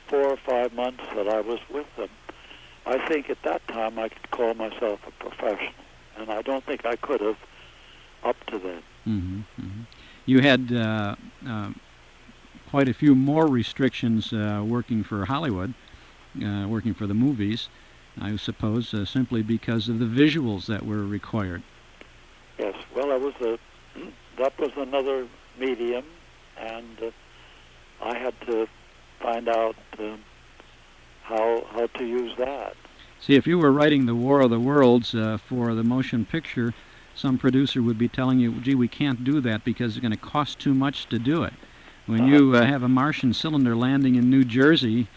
4 or 5 months that I was with them, I think at that time I could call myself a professional, and I don't think I could have up to then. You had quite a few more restrictions working for Hollywood, working for the movies, I suppose, simply because of the visuals that were required. Yes, well, that was another medium, and I had to find out how to use that. See, if you were writing The War of the Worlds for the motion picture, some producer would be telling you, gee, we can't do that because it's going to cost too much to do it. When you have a Martian cylinder landing in New Jersey,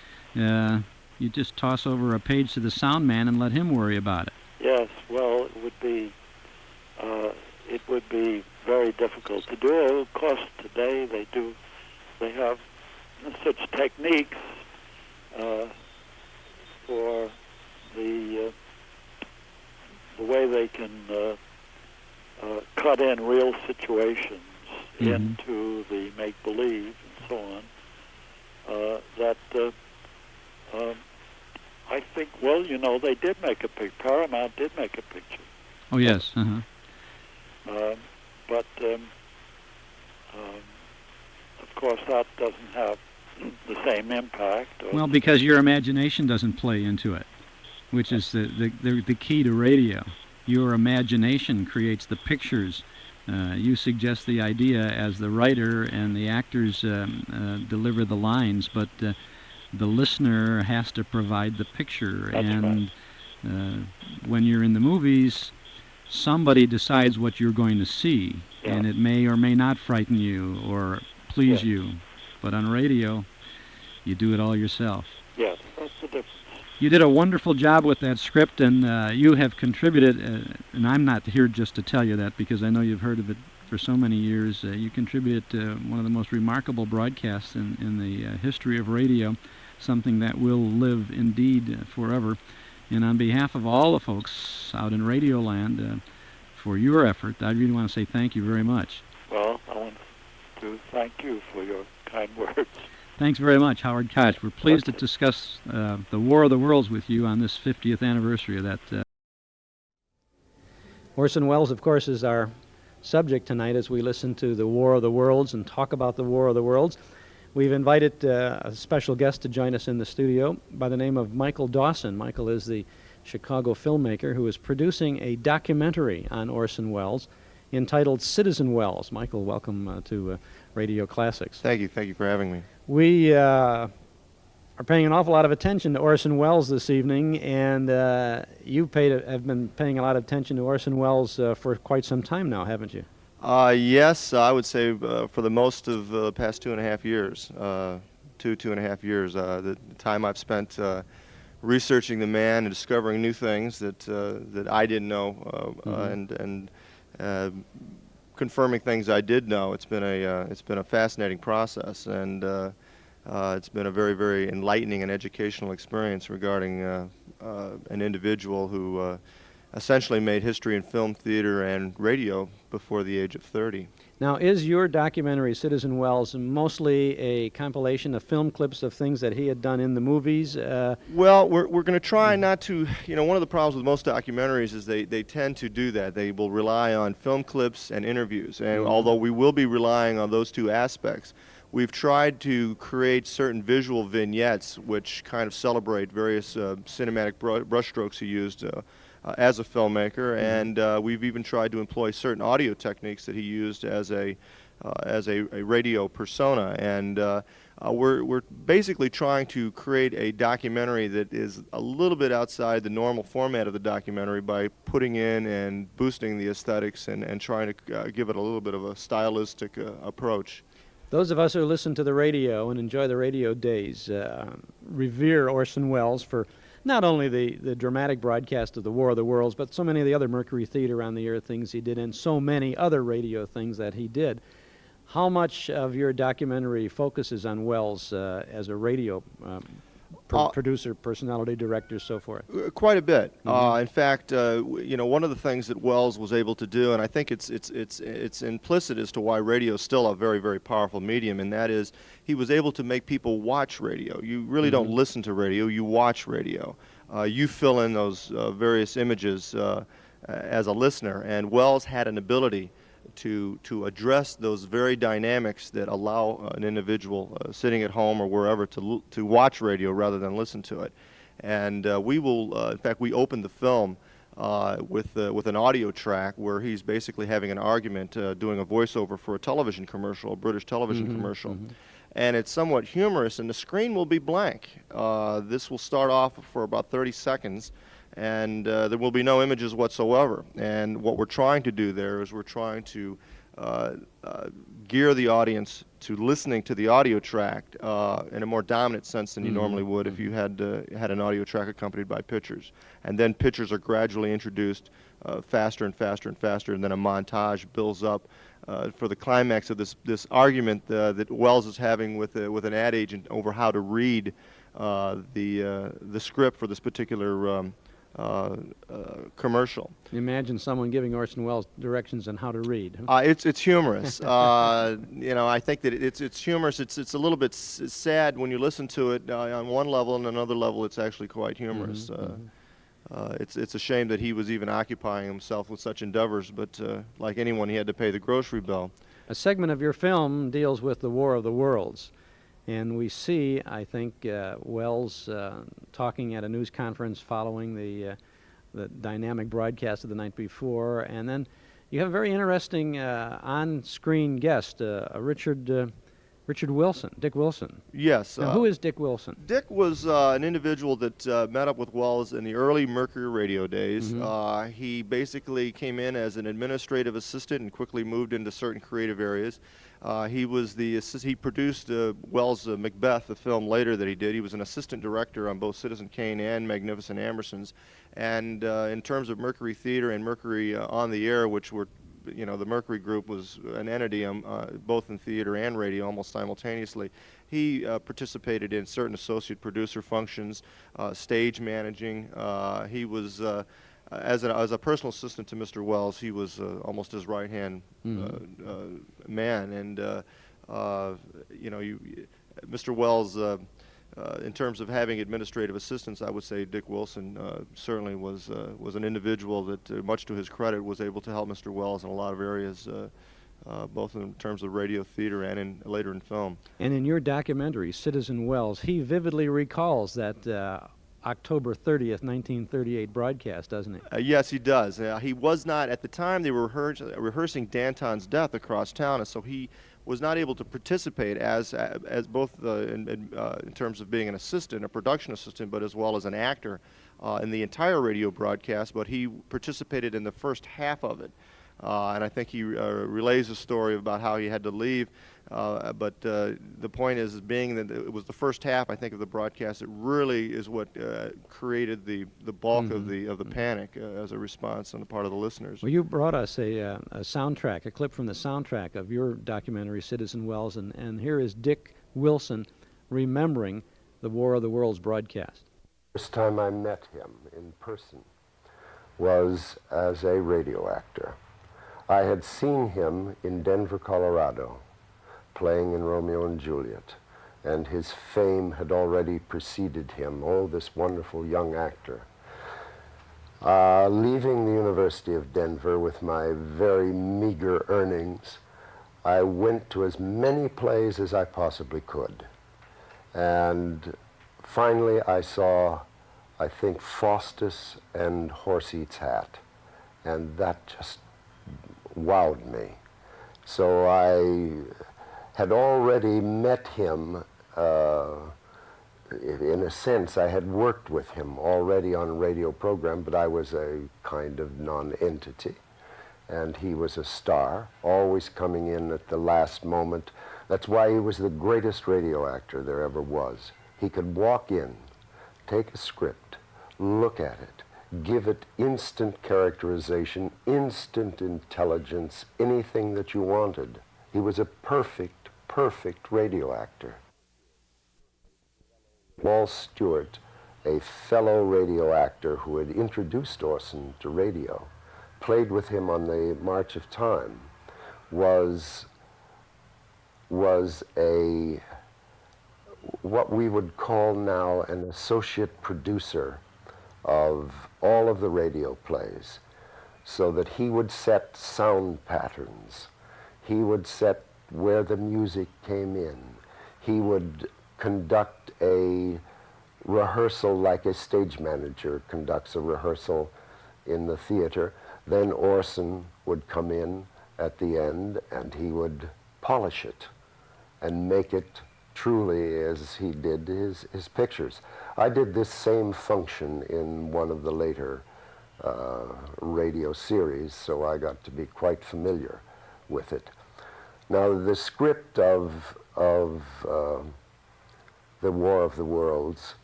you just toss over a page to the sound man and let him worry about it. Yes, well, it would be very difficult to do. Of course, today they have such techniques for the way they can cut in real situations into the make-believe and so on. I think, well, they did make a picture. Paramount did make a picture. Oh, yes. Uh-huh. But of course, that doesn't have the same impact. Well, because your imagination doesn't play into it, which is the key to radio. Your imagination creates the pictures. You suggest the idea as the writer, and the actors deliver the lines, but the listener has to provide the picture. That's and right. When you're in the movies, somebody decides what you're going to see, and it may or may not frighten you or please you. But on radio, you do it all yourself. Yes, that's the difference. You did a wonderful job with that script, and you have contributed, and I'm not here just to tell you that because I know you've heard of it for so many years. You contributed to one of the most remarkable broadcasts in the history of radio, something that will live indeed forever. And on behalf of all the folks out in Radioland, for your effort, I really want to say thank you very much. Well, I want to thank you for your kind words. Thanks very much, Howard Koch. We're pleased to discuss the War of the Worlds with you on this 50th anniversary of that. Orson Welles, of course, is our subject tonight as we listen to the War of the Worlds and talk about the War of the Worlds. We've invited a special guest to join us in the studio by the name of Michael Dawson. Michael is the Chicago filmmaker who is producing a documentary on Orson Welles entitled Citizen Welles. Michael, welcome to Radio Classics. Thank you. Thank you for having me. We are paying an awful lot of attention to Orson Welles this evening, and you have been paying a lot of attention to Orson Welles for quite some time now, haven't you? Yes, I would say for the most of the past 2.5 years, 2.5 years, the time I've spent researching the man and discovering new things that I didn't know, and confirming things I did know. It's been a fascinating process, and it's been a very, very enlightening and educational experience regarding an individual who essentially made history in film, theater, and radio before the age of 30. Now, is your documentary, Citizen Welles, mostly a compilation of film clips of things that he had done in the movies? Well, we're going to try not to, one of the problems with most documentaries is they tend to do that. They will rely on film clips and interviews, and although we will be relying on those two aspects, we've tried to create certain visual vignettes which kind of celebrate various cinematic brushstrokes he used as a filmmaker, and we've even tried to employ certain audio techniques that he used as a radio persona, and we're basically trying to create a documentary that is a little bit outside the normal format of the documentary by putting in and boosting the aesthetics and trying to give it a little bit of a stylistic approach. Those of us who listen to the radio and enjoy the radio days revere Orson Welles for not only the dramatic broadcast of the War of the Worlds, but so many of the other Mercury Theater on the Air things he did, and so many other radio things that he did. How much of your documentary focuses on Welles as a radio producer, personality, director, so forth? Quite a bit. In fact, one of the things that Welles was able to do, and I think it's implicit as to why radio is still a very, very powerful medium, and that is he was able to make people watch radio. You really don't listen to radio, you watch radio. You fill in those various images as a listener, and Welles had an ability to address those very dynamics that allow an individual sitting at home or wherever to watch radio rather than listen to it. And we will, in fact, we opened the film with an audio track where he's basically having an argument, doing a voiceover for a television commercial, a British television commercial. And it's somewhat humorous, and the screen will be blank. This will start off for about 30 seconds, and there will be no images whatsoever. And what we're trying to do there is we're trying to gear the audience to listening to the audio track in a more dominant sense than you normally would if you had an audio track accompanied by pictures. And then pictures are gradually introduced faster and faster and faster, and then a montage builds up for the climax of this argument that Wells is having with an ad agent over how to read the script for this particular commercial. Imagine someone giving Orson Welles directions on how to read. Huh? It's humorous. I think that it's humorous. It's a little bit sad when you listen to it on one level, and another level it's actually quite humorous. It's a shame that he was even occupying himself with such endeavors, but like anyone, he had to pay the grocery bill. A segment of your film deals with the War of the Worlds. And we see, I think, Wells talking at a news conference following the dynamic broadcast of the night before, and then you have a very interesting on-screen guest, Richard Wilson, Dick Wilson. Yes. Now, who is Dick Wilson? Dick was an individual that met up with Wells in the early Mercury radio days. He basically came in as an administrative assistant and quickly moved into certain creative areas. He produced Wells' Macbeth, the film later that he did. He was an assistant director on both Citizen Kane and Magnificent Ambersons. And in terms of Mercury Theater and Mercury on the Air, which were, the Mercury Group was an entity both in theater and radio almost simultaneously. He participated in certain associate producer functions, stage managing. He was as a personal assistant to Mr. Wells, he was almost his right-hand man. And Mr. Wells, in terms of having administrative assistants, I would say Dick Wilson certainly was an individual that, much to his credit, was able to help Mr. Wells in a lot of areas, both in terms of radio, theater, and later in film. And in your documentary, Citizen Wells, he vividly recalls that October 30th, 1938 broadcast, doesn't he? Yes, he does. He was not, at the time they were rehearsing Danton's death across town, and so he was not able to participate as both in terms of being an assistant, a production assistant, but as well as an actor in the entire radio broadcast, but he participated in the first half of it. And I think he relays a story about how he had to leave. But the point is being that it was the first half, I think, of the broadcast. It really is what created the bulk of the panic as a response on the part of the listeners. Well, you brought us a soundtrack, a clip from the soundtrack of your documentary, Citizen Wells, and here is Dick Wilson remembering the War of the Worlds broadcast. First time I met him in person was as a radio actor. I had seen him in Denver, Colorado, playing in Romeo and Juliet, and his fame had already preceded him. Oh, this wonderful young actor. Leaving the University of Denver with my very meager earnings, I went to as many plays as I possibly could. And finally I saw, I think, Faustus and Horse Eats Hat, and that just wowed me. So I had already met him, in a sense. I had worked with him already on a radio program, but I was a kind of non-entity. And he was a star, always coming in at the last moment. That's why he was the greatest radio actor there ever was. He could walk in, take a script, look at it, give it instant characterization, instant intelligence, anything that you wanted. He was a perfect, perfect radio actor. Wall Stewart, a fellow radio actor who had introduced Orson to radio, played with him on the March of Time, was a, what we would call now an associate producer of all of the radio plays, so that he would set sound patterns. He would set where the music came in. He would conduct a rehearsal like a stage manager conducts a rehearsal in the theater. Then Orson would come in at the end and he would polish it and make it truly as he did his pictures. I did this same function in one of the later radio series, so I got to be quite familiar with it. Now, the script of The War of the Worlds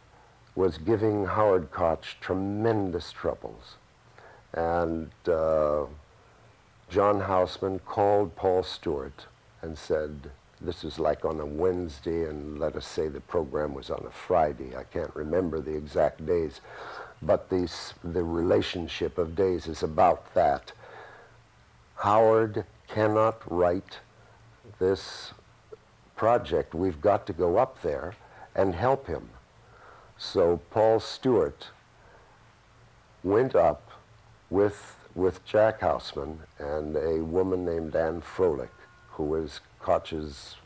was giving Howard Koch tremendous troubles. And John Houseman called Paul Stewart and said, this is like on a Wednesday, and let us say the program was on a Friday. I can't remember the exact days, but the relationship of days is about that. Howard cannot write this project. We've got to go up there and help him. So Paul Stewart went up with Jack Houseman and a woman named Anne Froelich, who was Koch's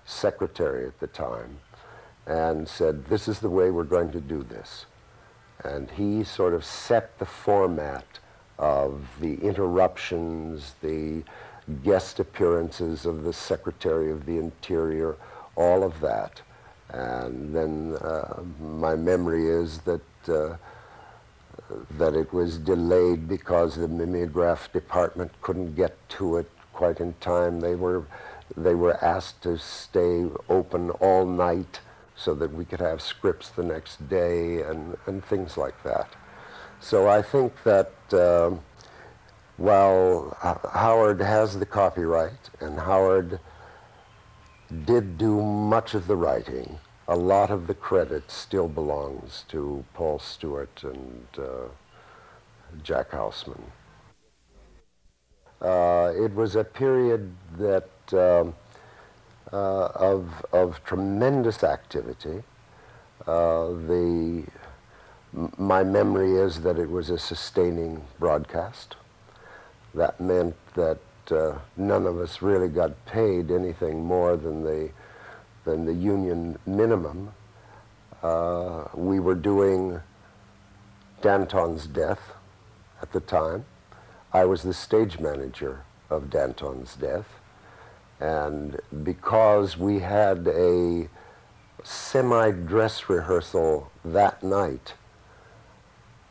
secretary at the time, and said, this is the way we're going to do this. And he sort of set the format of the interruptions, the guest appearances of the Secretary of the Interior, all of that. And then my memory is that it was delayed because the mimeograph department couldn't get to it quite in time. They were asked to stay open all night so that we could have scripts the next day and things like that. So I think that while Howard has the copyright and Howard did do much of the writing, a lot of the credit still belongs to Paul Stewart and Jack Houseman. It was a period that of tremendous activity. My memory is that it was a sustaining broadcast. That meant that none of us really got paid anything more than the union minimum. We were doing Danton's Death at the time. I was the stage manager of Danton's Death, and because we had a semi-dress rehearsal that night,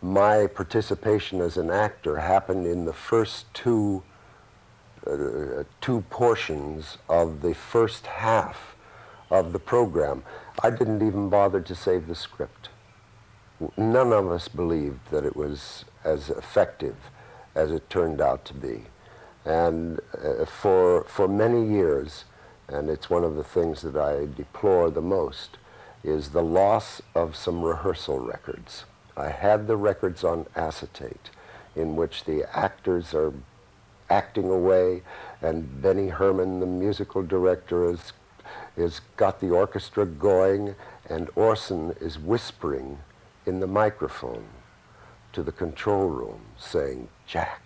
my participation as an actor happened in the first two portions of the first half of the program. I didn't even bother to save the script. None of us believed that it was as effective as it turned out to be. And for many years, and it's one of the things that I deplore the most, is the loss of some rehearsal records. I had the records on acetate in which the actors are acting away, and Benny Herman, the musical director, is got the orchestra going, and Orson is whispering in the microphone to the control room saying, Jack,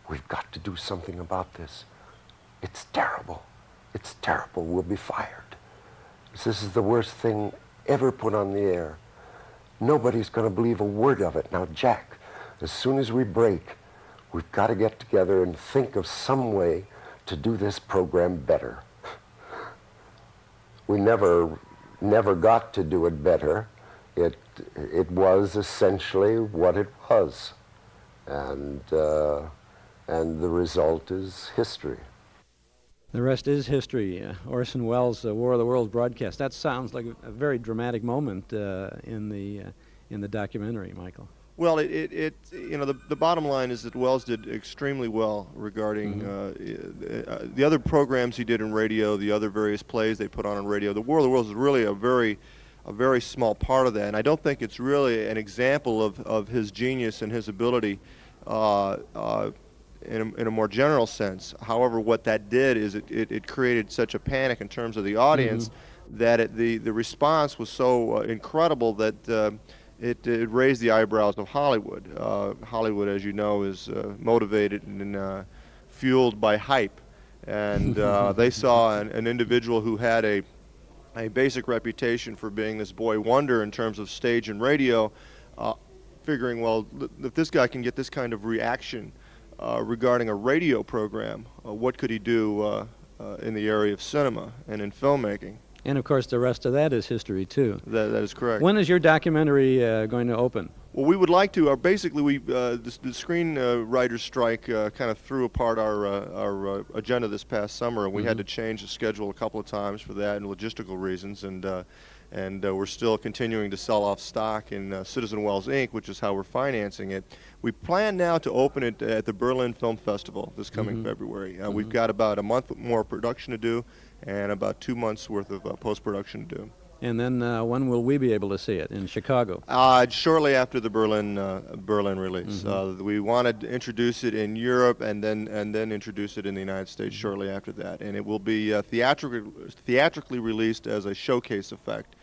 we've got to do something about this. It's terrible. It's terrible. We'll be fired. This is the worst thing ever put on the air. Nobody's going to believe a word of it. Now, Jack, as soon as we break, we've got to get together and think of some way to do this program better. We never got to do it better. It was essentially what it was. And the result is history. The rest is history. Orson Welles' War of the Worlds broadcast. That sounds like a very dramatic moment in the documentary, Michael. Well, the bottom line is that Welles did extremely well regarding the other programs he did in radio, the other various plays they put on radio. The War of the Worlds is really a very small part of that, and I don't think it's really an example of his genius and his ability in a more general sense. However, what that did is it created such a panic in terms of the audience that the response was so incredible that it raised the eyebrows of Hollywood. Hollywood, as you know, is motivated and fueled by hype, and they saw an individual who had a basic reputation for being this boy wonder in terms of stage and radio, figuring, well, if this guy can get this kind of reaction regarding a radio program, what could he do in the area of cinema and in filmmaking? And of course, the rest of that is history too. That is correct. When is your documentary going to open? Well, we would like to. Basically, the screenwriters strike kind of threw apart our agenda this past summer, and we had to change the schedule a couple of times for that and logistical reasons. And we're still continuing to sell off stock in Citizen Wells Inc., which is how we're financing it. We plan now to open it at the Berlin Film Festival this coming February. We've got about a month more production to do and about 2 months worth of post-production to do. And then when will we be able to see it? In Chicago? Shortly after the Berlin release. We wanted to introduce it in Europe and then introduce it in the United States shortly after that. And it will be theatrically released as a showcase effect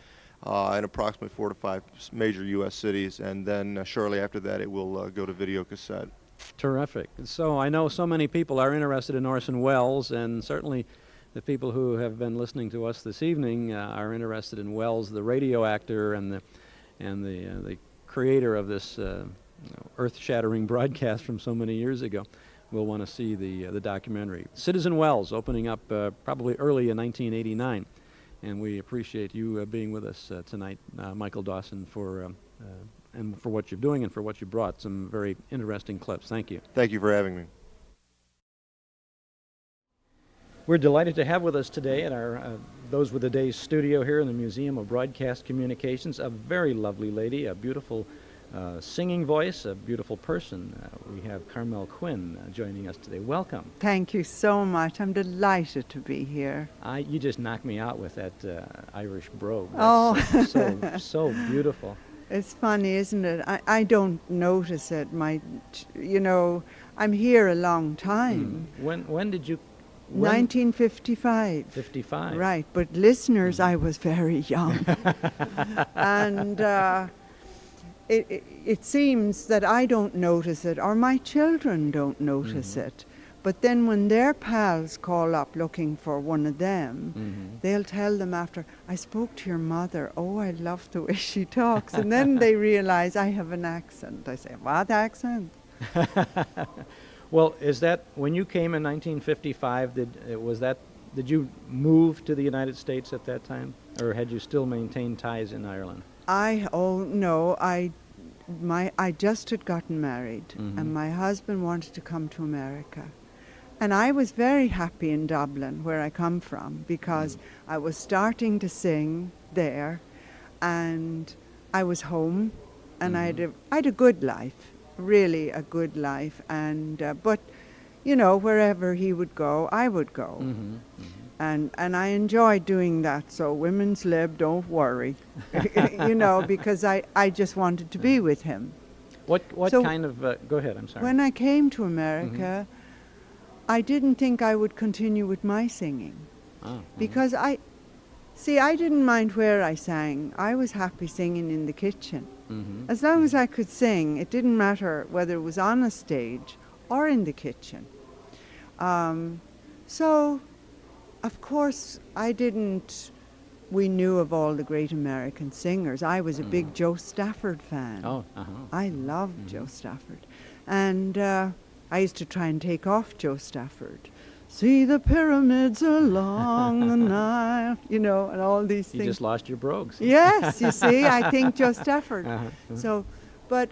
in approximately 4 to 5 major U.S. cities. And then shortly after that, it will go to video cassette. Terrific. So I know so many people are interested in Orson Welles, and certainly the people who have been listening to us this evening are interested in Welles, the radio actor and the creator of this earth-shattering broadcast from so many years ago. Will want to see the documentary. Citizen Welles, opening up probably early in 1989, and we appreciate you being with us tonight, Michael Dawson, for what you're doing and for what you brought. Some very interesting clips. Thank you. Thank you for having me. We're delighted to have with us today at our Those Were the Days studio here in the Museum of Broadcast Communications a very lovely lady, a beautiful singing voice, a beautiful person. We have Carmel Quinn joining us today. Welcome. Thank you so much. I'm delighted to be here. You just knocked me out with that Irish brogue. That's so beautiful. It's funny, isn't it? I don't notice it. I'm here a long time. When did you? 1955. 55. Right, but listeners, I was very young. And it seems that I don't notice it, or my children don't notice it. But then when their pals call up looking for one of them, they'll tell them after, I spoke to your mother. Oh, I love the way she talks. And then they realize I have an accent. I say, what accent? Well, is that when you came in 1955? Did you move to the United States at that time, or had you still maintained ties in Ireland? I just had gotten married, and my husband wanted to come to America, and I was very happy in Dublin, where I come from, because I was starting to sing there, and I was home, and I had a good life. Really a good life, and but wherever he would go, I would go, and I enjoyed doing that. So women's lib, don't worry, because I just wanted to be with him. What kind of? Go ahead. I'm sorry. When I came to America, I didn't think I would continue with my singing, because I didn't mind where I sang. I was happy singing in the kitchen. As long as I could sing, it didn't matter whether it was on a stage or in the kitchen. So, of course, we knew of all the great American singers. I was a big Joe Stafford fan. I loved Joe Stafford. And I used to try and take off Joe Stafford. See the pyramids along the Nile, and all these things. You just lost your brogues. Yes, you see, I think Joe Stafford. So, but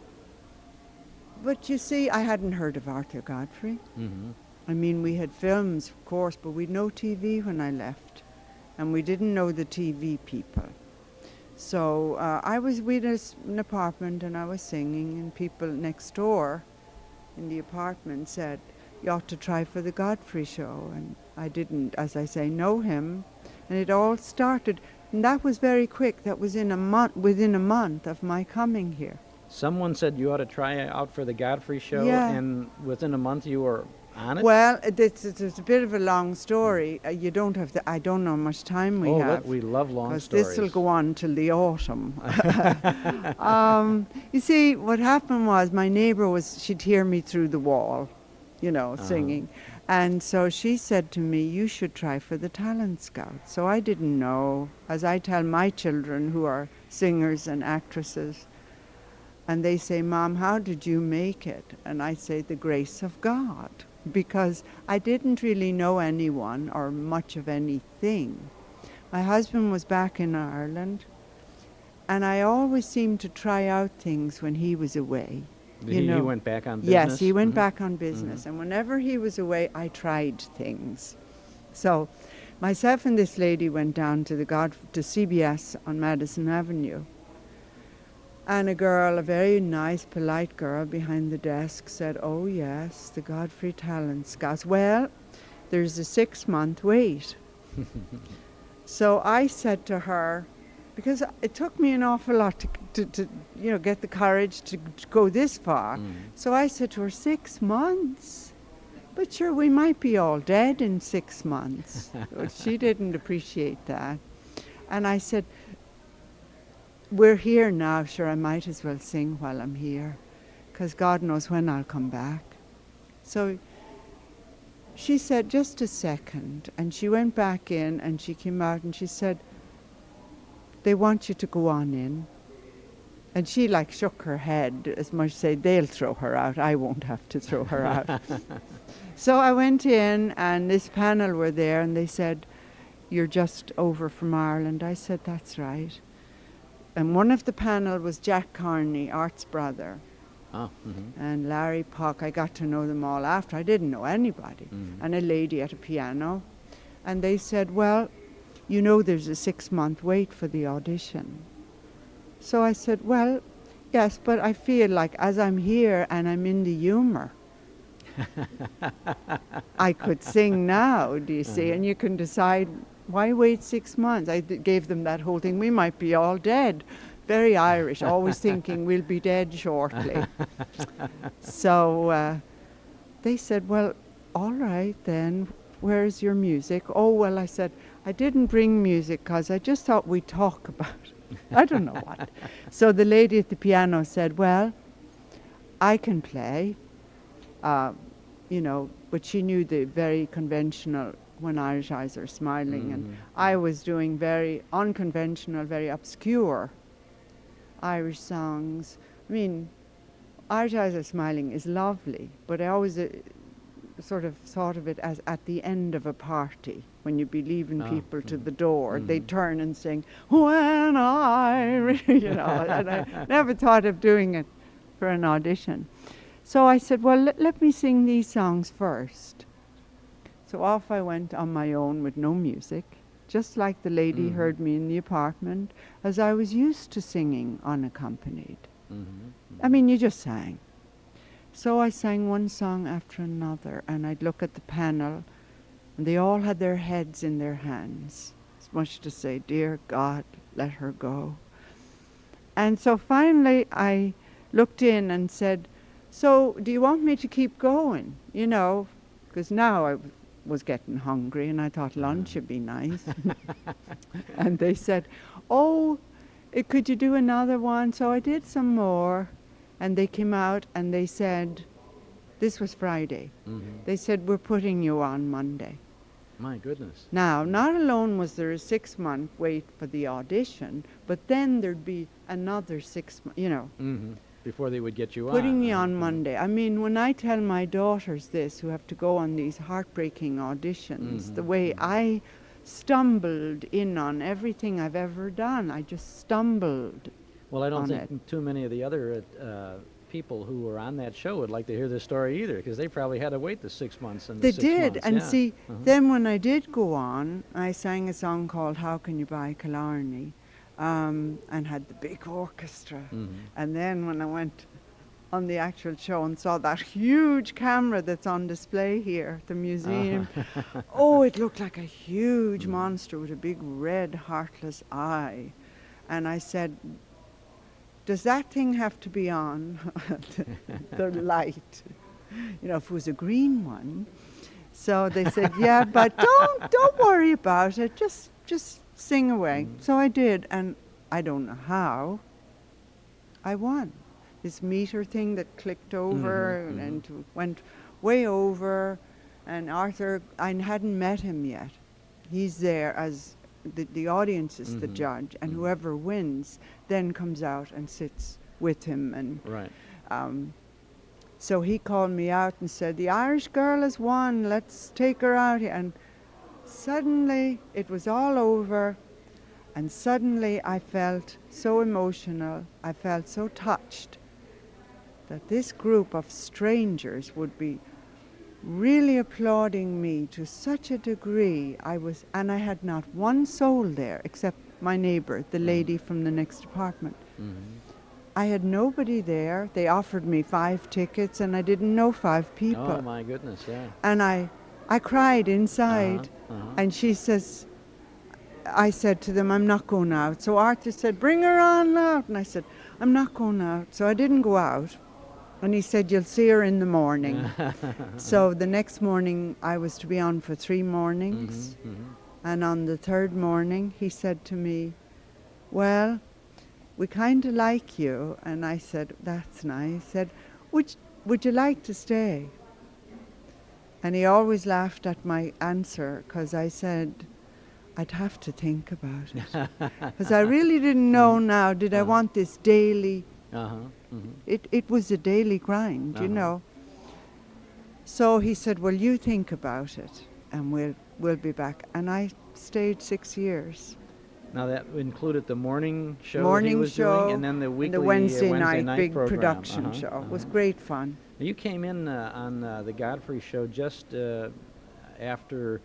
you see, I hadn't heard of Arthur Godfrey. I mean, we had films, of course, but we'd no TV when I left, and we didn't know the TV people. So we had an apartment, and I was singing, and people next door in the apartment said, you ought to try for the Godfrey show. And I didn't, as I say, know him. And it all started, and that was very quick. That was within a month of my coming here. Someone said you ought to try out for the Godfrey show, and within a month you were on it? Well, it's a bit of a long story. I don't know how much time we have. We love long stories. Because this will go on till the autumn. You see, what happened was my neighbor she'd hear me through the wall, singing. And so she said to me, you should try for the talent scout. So I didn't know, as I tell my children who are singers and actresses, and they say, Mom, how did you make it? And I say, the grace of God, because I didn't really know anyone or much of anything. My husband was back in Ireland, And I always seemed to try out things when he was away. He went back on business? Yes, he went back on business. And whenever he was away, I tried things. So myself and this lady went down to to CBS on Madison Avenue. And a girl, a very nice, polite girl behind the desk said, "Oh yes, the Godfrey Talent Scouts. Well, there's a 6-month wait." So I said to her, because it took me an awful lot to get the courage to go this far. So I said to her, 6 months? But sure, we might be all dead in 6 months. Well, she didn't appreciate that. And I said, we're here now, sure, I might as well sing while I'm here, because God knows when I'll come back. So she said, just a second. And she went back in and she came out and she said, they want you to go on in. And she shook her head as much as say, they'll throw her out. I won't have to throw her out. So I went in and this panel were there and they said, you're just over from Ireland. I said, that's right. And one of the panel was Jack Carney, Art's brother. Oh, and Larry Puck. I got to know them all after. I didn't know anybody. And a lady at a piano. And they said, well, you know there's a 6-month wait for the audition. So I said, well, yes, but I feel like as I'm here and I'm in the humor, I could sing now, do you see? And you can decide, why wait 6 months? I gave them that whole thing. We might be all dead. Very Irish, always thinking we'll be dead shortly. So they said, well, all right then, where's your music? Oh, well, I said, I didn't bring music because I just thought we'd talk about it. I don't know what. So the lady at the piano said, well, I can play, but she knew the very conventional When Irish Eyes Are Smiling. And I was doing very unconventional, very obscure Irish songs. I mean, Irish Eyes Are Smiling is lovely, but I always sort of thought of it as at the end of a party. When you'd be leaving people to the door, they'd turn and sing, When I, and I never thought of doing it for an audition. So I said, well, let me sing these songs first. So off I went on my own with no music, just like the lady heard me in the apartment, as I was used to singing unaccompanied. I mean, you just sang. So I sang one song after another, and I'd look at the panel, and they all had their heads in their hands, as much to say, dear God, let her go. And so finally I looked in and said, so do you want me to keep going? Because now I was getting hungry, and I thought lunch would be nice. And they said, oh, could you do another one? So I did some more, and they came out and they said, this was Friday. They said, we're putting you on Monday. My goodness. Now, not alone was there a 6-month wait for the audition, but then there'd be another 6 months, Before they would get you putting on. me on Monday. I mean, when I tell my daughters this, who have to go on these heartbreaking auditions, the way I stumbled in on everything I've ever done, I just stumbled. Well, I don't think too many of the other people who were on that show would like to hear this story either, because they probably had to wait the 6 months and the 6 months. They did, and see, then when I did go on, I sang a song called How Can You Buy Killarney, and had the big orchestra. And then when I went on the actual show and saw that huge camera that's on display here at the museum, oh, it looked like a huge monster with a big red heartless eye. And I said, does that thing have to be on the light? If it was a green one. So they said, yeah, but don't worry about it. Just sing away. So I did, and I don't know how. I won. This meter thing that clicked over and went way over, and Arthur, I hadn't met him yet. He's there as the audience is the judge, and whoever wins then comes out and sits with him. And so he called me out and said, the Irish girl has won, let's take her out here. And suddenly it was all over, And suddenly I felt so emotional, I felt so touched that this group of strangers would be really applauding me to such a degree. And I had not one soul there except my neighbor, the lady from the next apartment. I had nobody there. They offered me 5 tickets and I didn't know 5 people. Oh my goodness, yeah. And I cried inside. And she says, I said to them, I'm not going out. So Arthur said, bring her on out. And I said, I'm not going out. So I didn't go out. And he said, you'll see her in the morning. So the next morning, I was to be on for 3 mornings. And on the 3rd morning, he said to me, well, we kind of like you. And I said, that's nice. He said, would you like to stay? And he always laughed at my answer because I said, I'd have to think about it. Because I really didn't know now, did I want this daily... It was a daily grind, you know. So he said, well, you think about it and we'll be back. And I stayed 6 years. Now that included the morning show morning he was show doing, and then the weekly the Wednesday night big program. production show. It was great fun. You came in on the Godfrey show just after,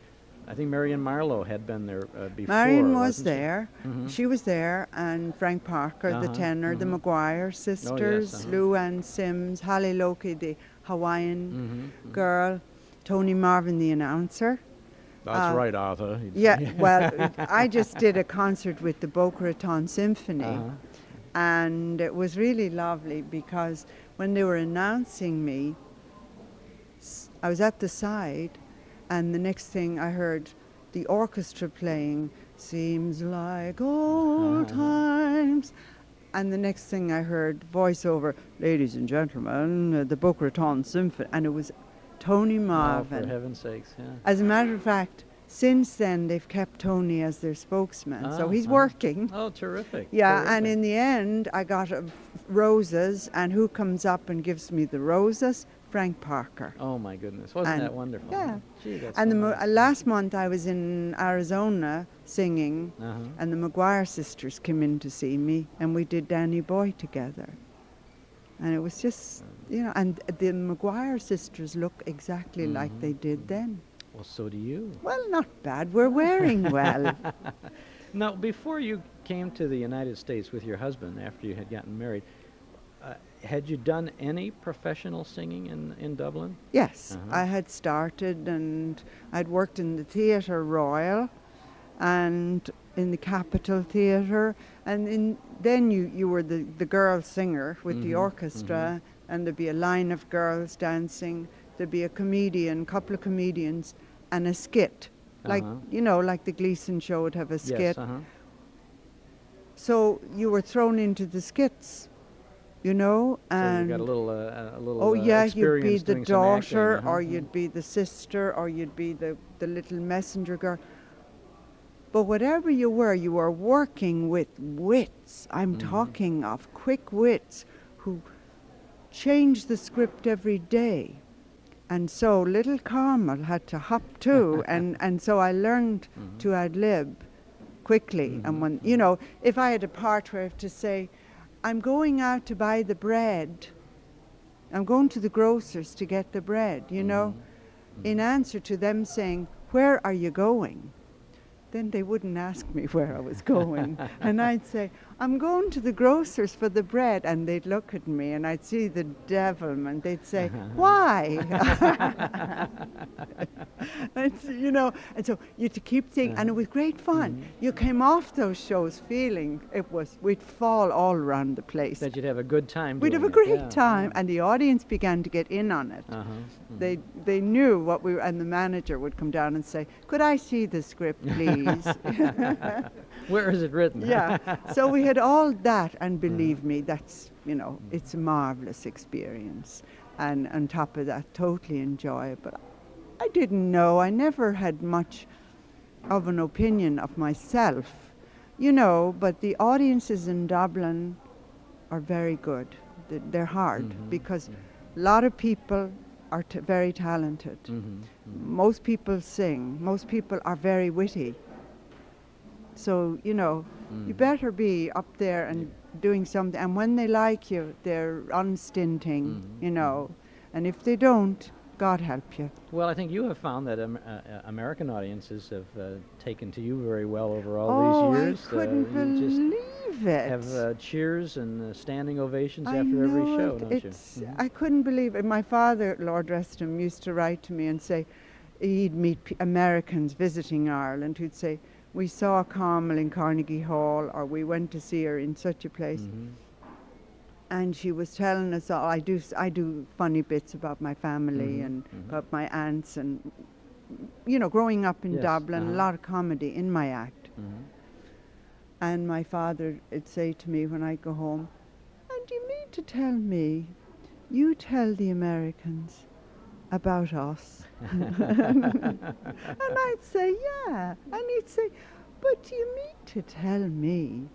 I think Marion Marlowe had been there before. Marion was wasn't there. She? She was there, and Frank Parker, the tenor, the McGuire sisters, Lou Ann Sims, Hallie Loki, the Hawaiian girl, Tony Marvin, the announcer. That's right, Arthur. Yeah, well, I just did a concert with the Boca Raton Symphony, and it was really lovely because when they were announcing me, I was at the side, and the next thing I heard the orchestra playing, seems like old times. And the next thing I heard voiceover, ladies and gentlemen, the Boca Raton Symphony, and it was Tony Marvin. Oh, for heaven's sakes, yeah. As a matter of fact, since then they've kept Tony as their spokesman, so he's working. Oh, terrific. Yeah, terrific. and in the end, I got roses, and who comes up and gives me the roses? Frank Parker. Oh my goodness, wasn't that wonderful? Yeah. Gee, that's and so nice. last month I was in Arizona singing, and the McGuire sisters came in to see me, and we did Danny Boy together. And it was just, you know, and the McGuire sisters look exactly like they did then. Well, so do you. Well, not bad. We're wearing well. Now, before you came to the United States with your husband after you had gotten married, had you done any professional singing in Dublin? Yes, I had started, and I'd worked in the Theatre Royal and in the Capitol Theatre, and then you were the girl singer with the orchestra, and there'd be a line of girls dancing, there'd be a comedian, couple of comedians, and a skit. Like, you know, like the Gleason show would have a skit. Yes, So you were thrown into the skits, you know, and so you got a little oh yeah, you'd be experience the doing some daughter, acting, or you'd be the sister, or you'd be the little messenger girl. But whatever you were working with wits. I'm talking of quick wits who change the script every day. And so little Carmel had to hop too, and so I learned to ad-lib quickly. And when, you know, if I had a part where I have to say, I'm going out to buy the bread, I'm going to the grocer's to get the bread, you know, in answer to them saying, where are you going? Then they wouldn't ask me where I was going. And I'd say, I'm going to the grocer's for the bread. And they'd look at me and I'd see the devilment. They'd say, why? You know, and so you had to keep thinking, and it was great fun. You came off those shows feeling we'd fall all around the place. That you'd have a good time We'd doing have a great time, and the audience began to get in on it. They knew what we were, and the manager would come down and say, could I see the script, please? Where is it written? Yeah, so we had all that, and believe me, that's, you know, it's a marvelous experience. And on top of that, totally enjoyable. I didn't know, I never had much of an opinion of myself, you know, but the audiences in Dublin are very good. They're hard, because a lot of people are very talented. Most people sing, most people are very witty. So, you know, You better be up there and doing something. And when they like you, they're unstinting, you know. And if they don't, God help you. Well, I think you have found that American audiences have taken to you very well over all these years. I couldn't believe it. Have cheers and standing ovations I after every know show, it. don't It's, you? I couldn't believe it. My father, Lord rest him, used to write to me and say, he'd meet Americans visiting Ireland who'd say, we saw Carmel in Carnegie Hall, or we went to see her in such a place. And she was telling us all, I do funny bits about my family and about my aunts and, you know, growing up in Dublin, a lot of comedy in my act. And my father would say to me when I go home, and you mean to tell me, you tell the Americans about us? And I'd say, yeah. And he'd say, but you mean to tell me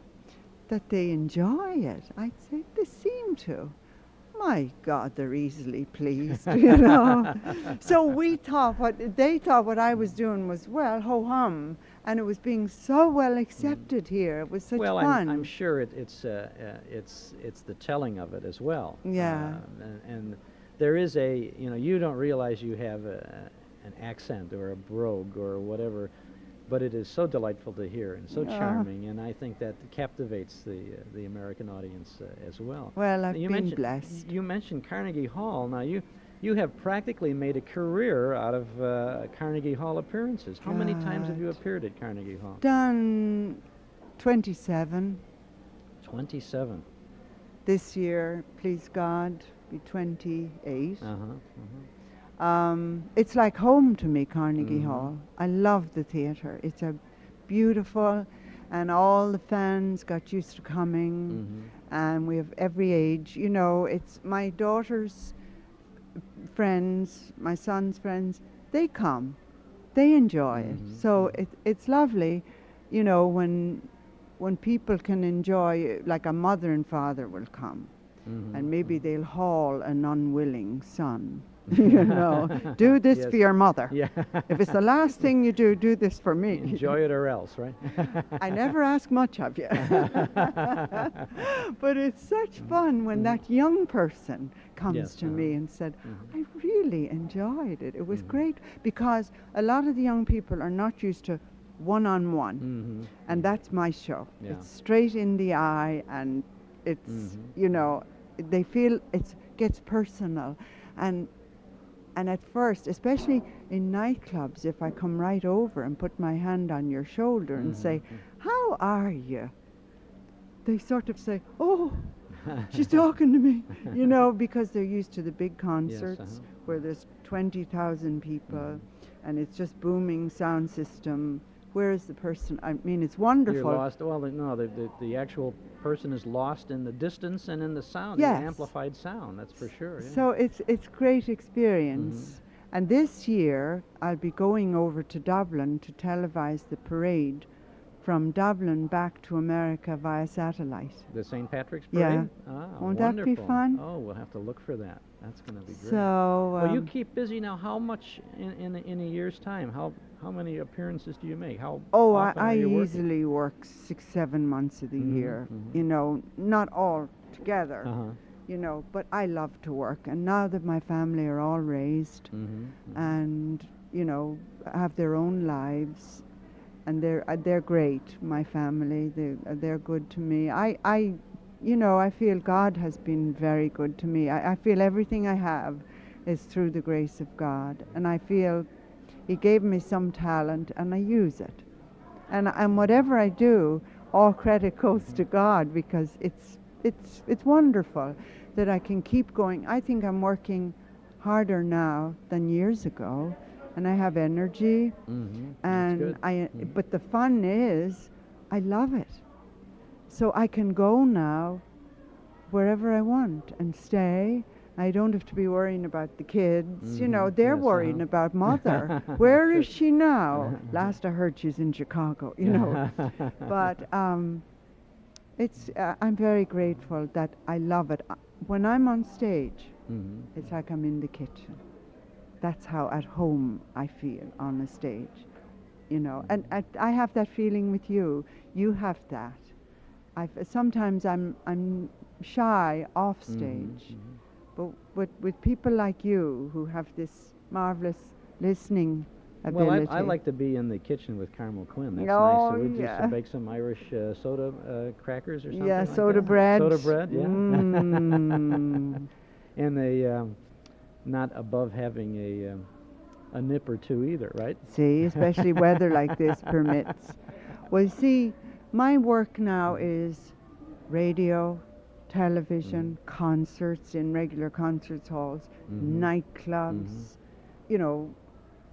that they enjoy it? I'd say, they seem to. My God, they're easily pleased, you know. So we thought they thought what I was doing was, well, ho-hum, and it was being so well accepted here. It was such fun. I'm sure it's the telling of it as well. Yeah. And there is you don't realize you have an accent or a brogue or whatever, but it is so delightful to hear and so charming, and I think that captivates the American audience as well. Well, I've been blessed. You mentioned Carnegie Hall. Now, you have practically made a career out of Carnegie Hall appearances. How many times have you appeared at Carnegie Hall? Done 27. 27. This year, please God, be 28. It's like home to me, Carnegie Hall. I love the theatre. It's a beautiful, and all the fans got used to coming, and we have every age. You know, it's my daughter's friends, my son's friends, they come. They enjoy it. So it's lovely, you know, when people can enjoy, like a mother and father will come, and maybe they'll haul an unwilling son. You know, do this for your mother. Yeah. If it's the last thing you do, do this for me. Enjoy it or else, right? I never ask much of you. But it's such fun when that young person comes to me and said, I really enjoyed it. It was great, because a lot of the young people are not used to one-on-one. And that's my show. Yeah. It's straight in the eye, and it's, you know, they feel it gets personal. And at first, especially in nightclubs, if I come right over and put my hand on your shoulder and say, how are you? They sort of say, oh, she's talking to me, you know, because they're used to the big concerts where there's 20,000 people and it's just booming sound system. Where is the person? I mean, it's wonderful. You're lost. Well, no, the actual person is lost in the distance and in the sound, Yes. the amplified sound, that's for sure. Yeah. So it's great experience. And this year, I'll be going over to Dublin to televise the parade from Dublin back to America via satellite. The St. Patrick's Parade? Yeah. Ah, Won't that be wonderful. fun? Oh, we'll have to look for that. That's going to be great. So, well, you keep busy now. How much in a year's time? How many appearances do you make? How often I are you working? easily work 6-7 months of the year. You know, not all together. You know, but I love to work. And now that my family are all raised and, you know, have their own lives, and they're great, my family, they're good to me. You know, I feel God has been very good to me. I feel everything I have is through the grace of God, and I feel He gave me some talent, and I use it. And whatever I do, all credit goes to God, because it's wonderful that I can keep going. I think I'm working harder now than years ago, and I have energy. And but the fun is, I love it. So I can go now wherever I want and stay. I don't have to be worrying about the kids. You know, they're worrying about mother. Where is she now? Last I heard, she's in Chicago, you know. But it's I'm very grateful that I love it. When I'm on stage, it's like I'm in the kitchen. That's how at home I feel on the stage, you know. And I have that feeling with you. You have that. sometimes I'm shy off stage, but with people like you who have this marvelous listening ability. Well, I like to be in the kitchen with Carmel Quinn. That's Oh, nice. So we'd yeah. just bake some Irish soda crackers or something. Yeah, like soda that. bread. Soda bread, yeah. Mm. And they not above having a nip or two either, right? See, especially weather like this permits. Well, see, my work now is radio, television, concerts in regular concert halls, nightclubs, you know,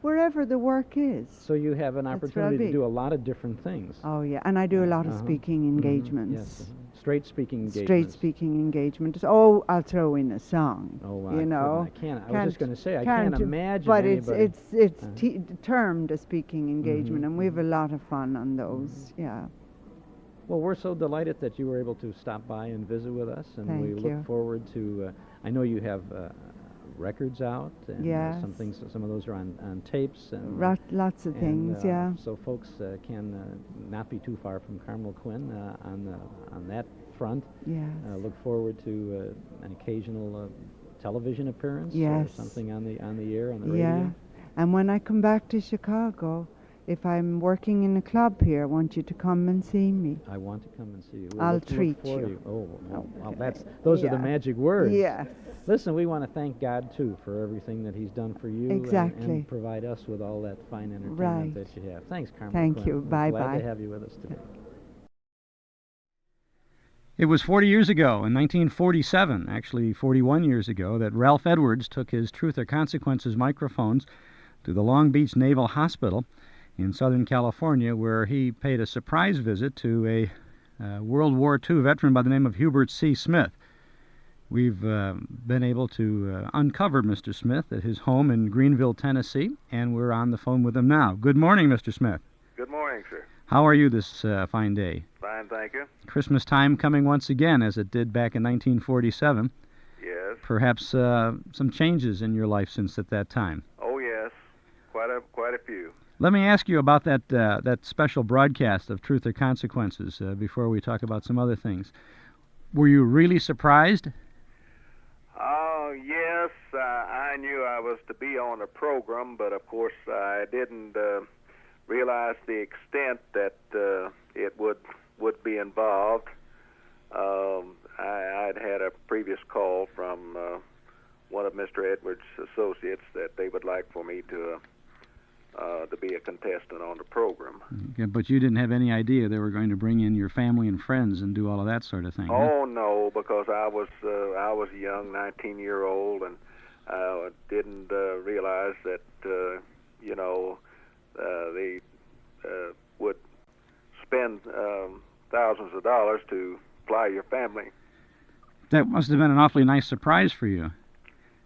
wherever the work is. So you have an That's opportunity what I to do a lot of different things. Oh, yeah, and I do a lot of speaking engagements. Yes, straight speaking engagements. Straight speaking engagements. Oh, I'll throw in a song. Oh, you know. I was just going to say, I can't imagine but anybody. it's termed a speaking engagement, and we have a lot of fun on those. Yeah. Well, we're so delighted that you were able to stop by and visit with us, and we Thank look you. forward to. I know you have records out, and Yes. some of those are on tapes, and Lots of things. Yeah. So folks can not be too far from Carmel Quinn on that front. Yes. Look forward to an occasional television appearance, Yes. or something on the air on the radio. Yeah. And when I come back to Chicago, if I'm working in a club here, I want you to come and see me. I want to come and see you. I'll look treat for you. Oh, well, those are the magic words. Yes. Listen, we want to thank God, too, for everything that he's done for you. Exactly. And provide us with all that fine entertainment Right. that you have. Thanks, Carmel. Thank Quinn. you. We're Bye-bye. Glad to have you with us today. It was 40 years ago, in 1947, actually 41 years ago, that Ralph Edwards took his Truth or Consequences microphones to the Long Beach Naval Hospital in Southern California, where he paid a surprise visit to a World War II veteran by the name of Hubert C. Smith. We've been able to uncover Mr. Smith at his home in Greenville, Tennessee, and we're on the phone with him now. Good morning, Mr. Smith. Good morning, sir. How are you this fine day? Fine, thank you. Christmas time coming once again, as it did back in 1947. Yes. Perhaps some changes in your life since at that time. Oh, yes. Quite a few. Let me ask you about that special broadcast of Truth or Consequences before we talk about some other things. Were you really surprised? Oh, yes. I knew I was to be on the program, but of course I didn't realize the extent that it would be involved. I'd had a previous call from one of Mr. Edwards' associates that they would like for me to be a contestant on the program. Okay, but you didn't have any idea they were going to bring in your family and friends and do all of that sort of thing. Oh, no, because I was a young 19-year-old, and didn't realize that they would spend thousands of dollars to fly your family. That must have been an awfully nice surprise for you.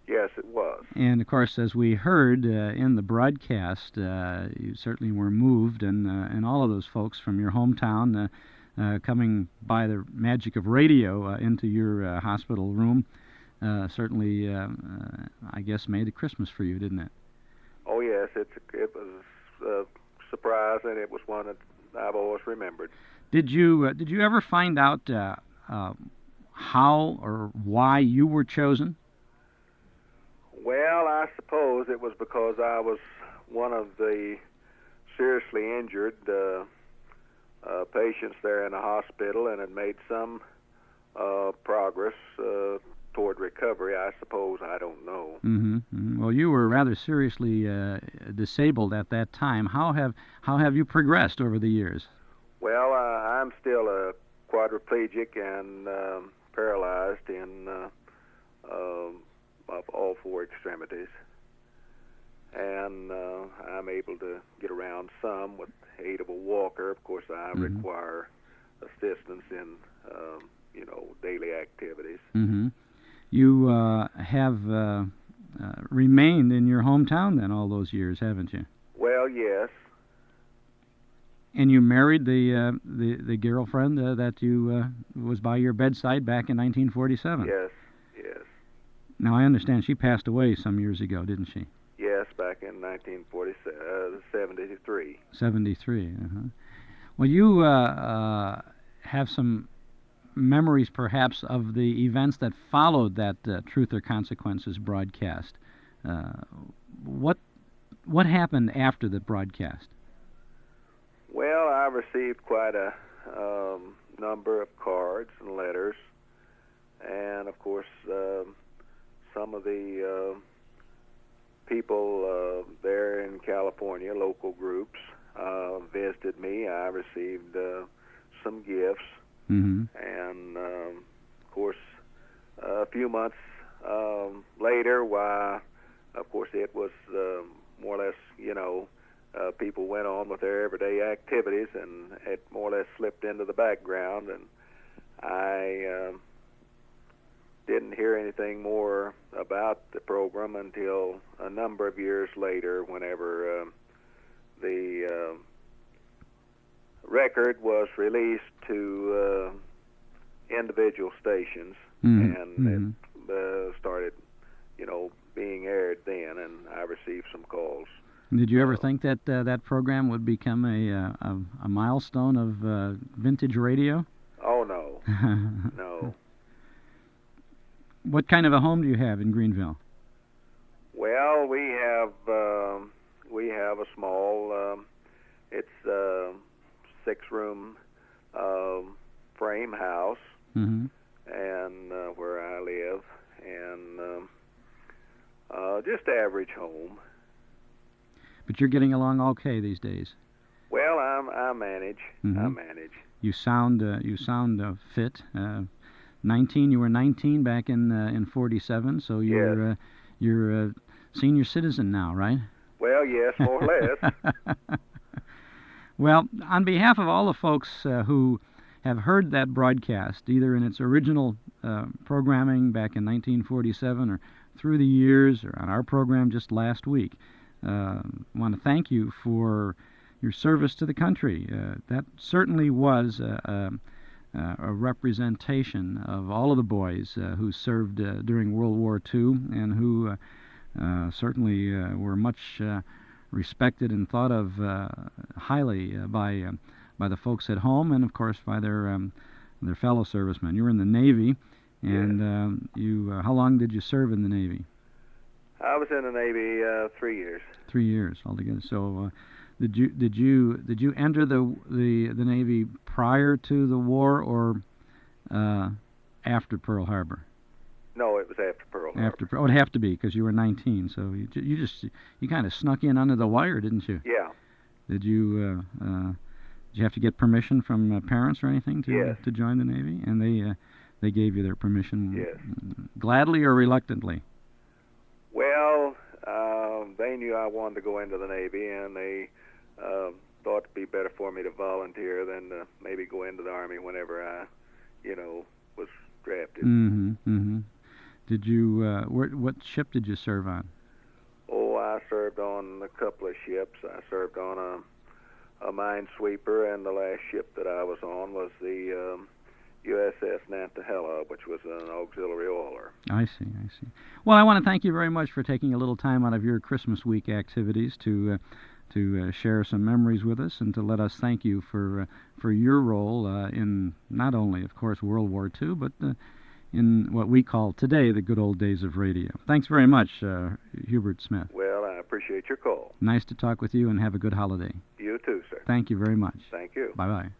Yes, it was. And, of course, as we heard in the broadcast, you certainly were moved, and all of those folks from your hometown coming by the magic of radio into your hospital room certainly, I guess, made a Christmas for you, didn't it? Oh, yes, it was a surprise, and it was one that I've always remembered. Did you ever find out how or why you were chosen? Well, I suppose it was because I was one of the seriously injured patients there in the hospital and had made some progress toward recovery, I suppose. I don't know. Mm-hmm. Well, you were rather seriously disabled at that time. How have you progressed over the years? Well, I'm still a quadriplegic and paralyzed in of all four extremities, and I'm able to get around some with the aid of a walker. Of course, I require assistance in daily activities. Mm-hmm. You have remained in your hometown then all those years, haven't you? Well, yes. And you married the girlfriend that you was by your bedside back in 1947. Yes, yes. Now, I understand she passed away some years ago, didn't she? Yes, back in 1973. 73, uh-huh. Well, you have some memories, perhaps, of the events that followed that Truth or Consequences broadcast. What happened after the broadcast? Well, I received quite a number of cards and letters, and of course, some of the people there in California, local groups, visited me. I received some gifts, and of course, a few months later, why, of course, it was more or less, people went on with their everyday activities, and it more or less slipped into the background, and I didn't hear anything more about the program until a number of years later, whenever the record was released to individual stations, and it started, being aired then, and I received some calls. Did you ever think that that program would become a milestone of vintage radio? Oh, no. No. What kind of a home do you have in Greenville? Well, we have a small, it's a 6-room frame house, and where I live, and just average home. But you're getting along okay these days. Well, I manage. I manage. You sound fit. 19. You were 19 back in 47, so you're you're a senior citizen now, right? Well, yes, more or less. Well, on behalf of all the folks who have heard that broadcast, either in its original programming back in 1947 or through the years or on our program just last week, I want to thank you for your service to the country. That certainly was a representation of all of the boys who served during World War II and who certainly were much respected and thought of highly by the folks at home and, of course, by their fellow servicemen. You were in the Navy, and how long did you serve in the Navy? I was in the Navy 3 years. 3 years altogether. So, did you enter the Navy prior to the war or after Pearl Harbor? No, it was after Pearl Harbor. Oh, it'd have to be because you were 19. So you kind of snuck in under the wire, didn't you? Yeah. Did you have to get permission from parents or anything to join the Navy? And they gave you their permission. Yes. Gladly or reluctantly? Well, they knew I wanted to go into the Navy, and they thought it'd be better for me to volunteer than to maybe go into the Army whenever I, was drafted. Did you? What ship did you serve on? Oh, I served on a couple of ships. I served on a minesweeper, and the last ship that I was on was the USS Nantahala, which was an auxiliary oiler. I see. Well, I want to thank you very much for taking a little time out of your Christmas week activities to share some memories with us and to let us thank you for your role in not only, of course, World War II, but in what we call today the good old days of radio. Thanks very much, Hubert Smith. Well, I appreciate your call. Nice to talk with you, and have a good holiday. You too, sir. Thank you very much. Thank you. Bye-bye.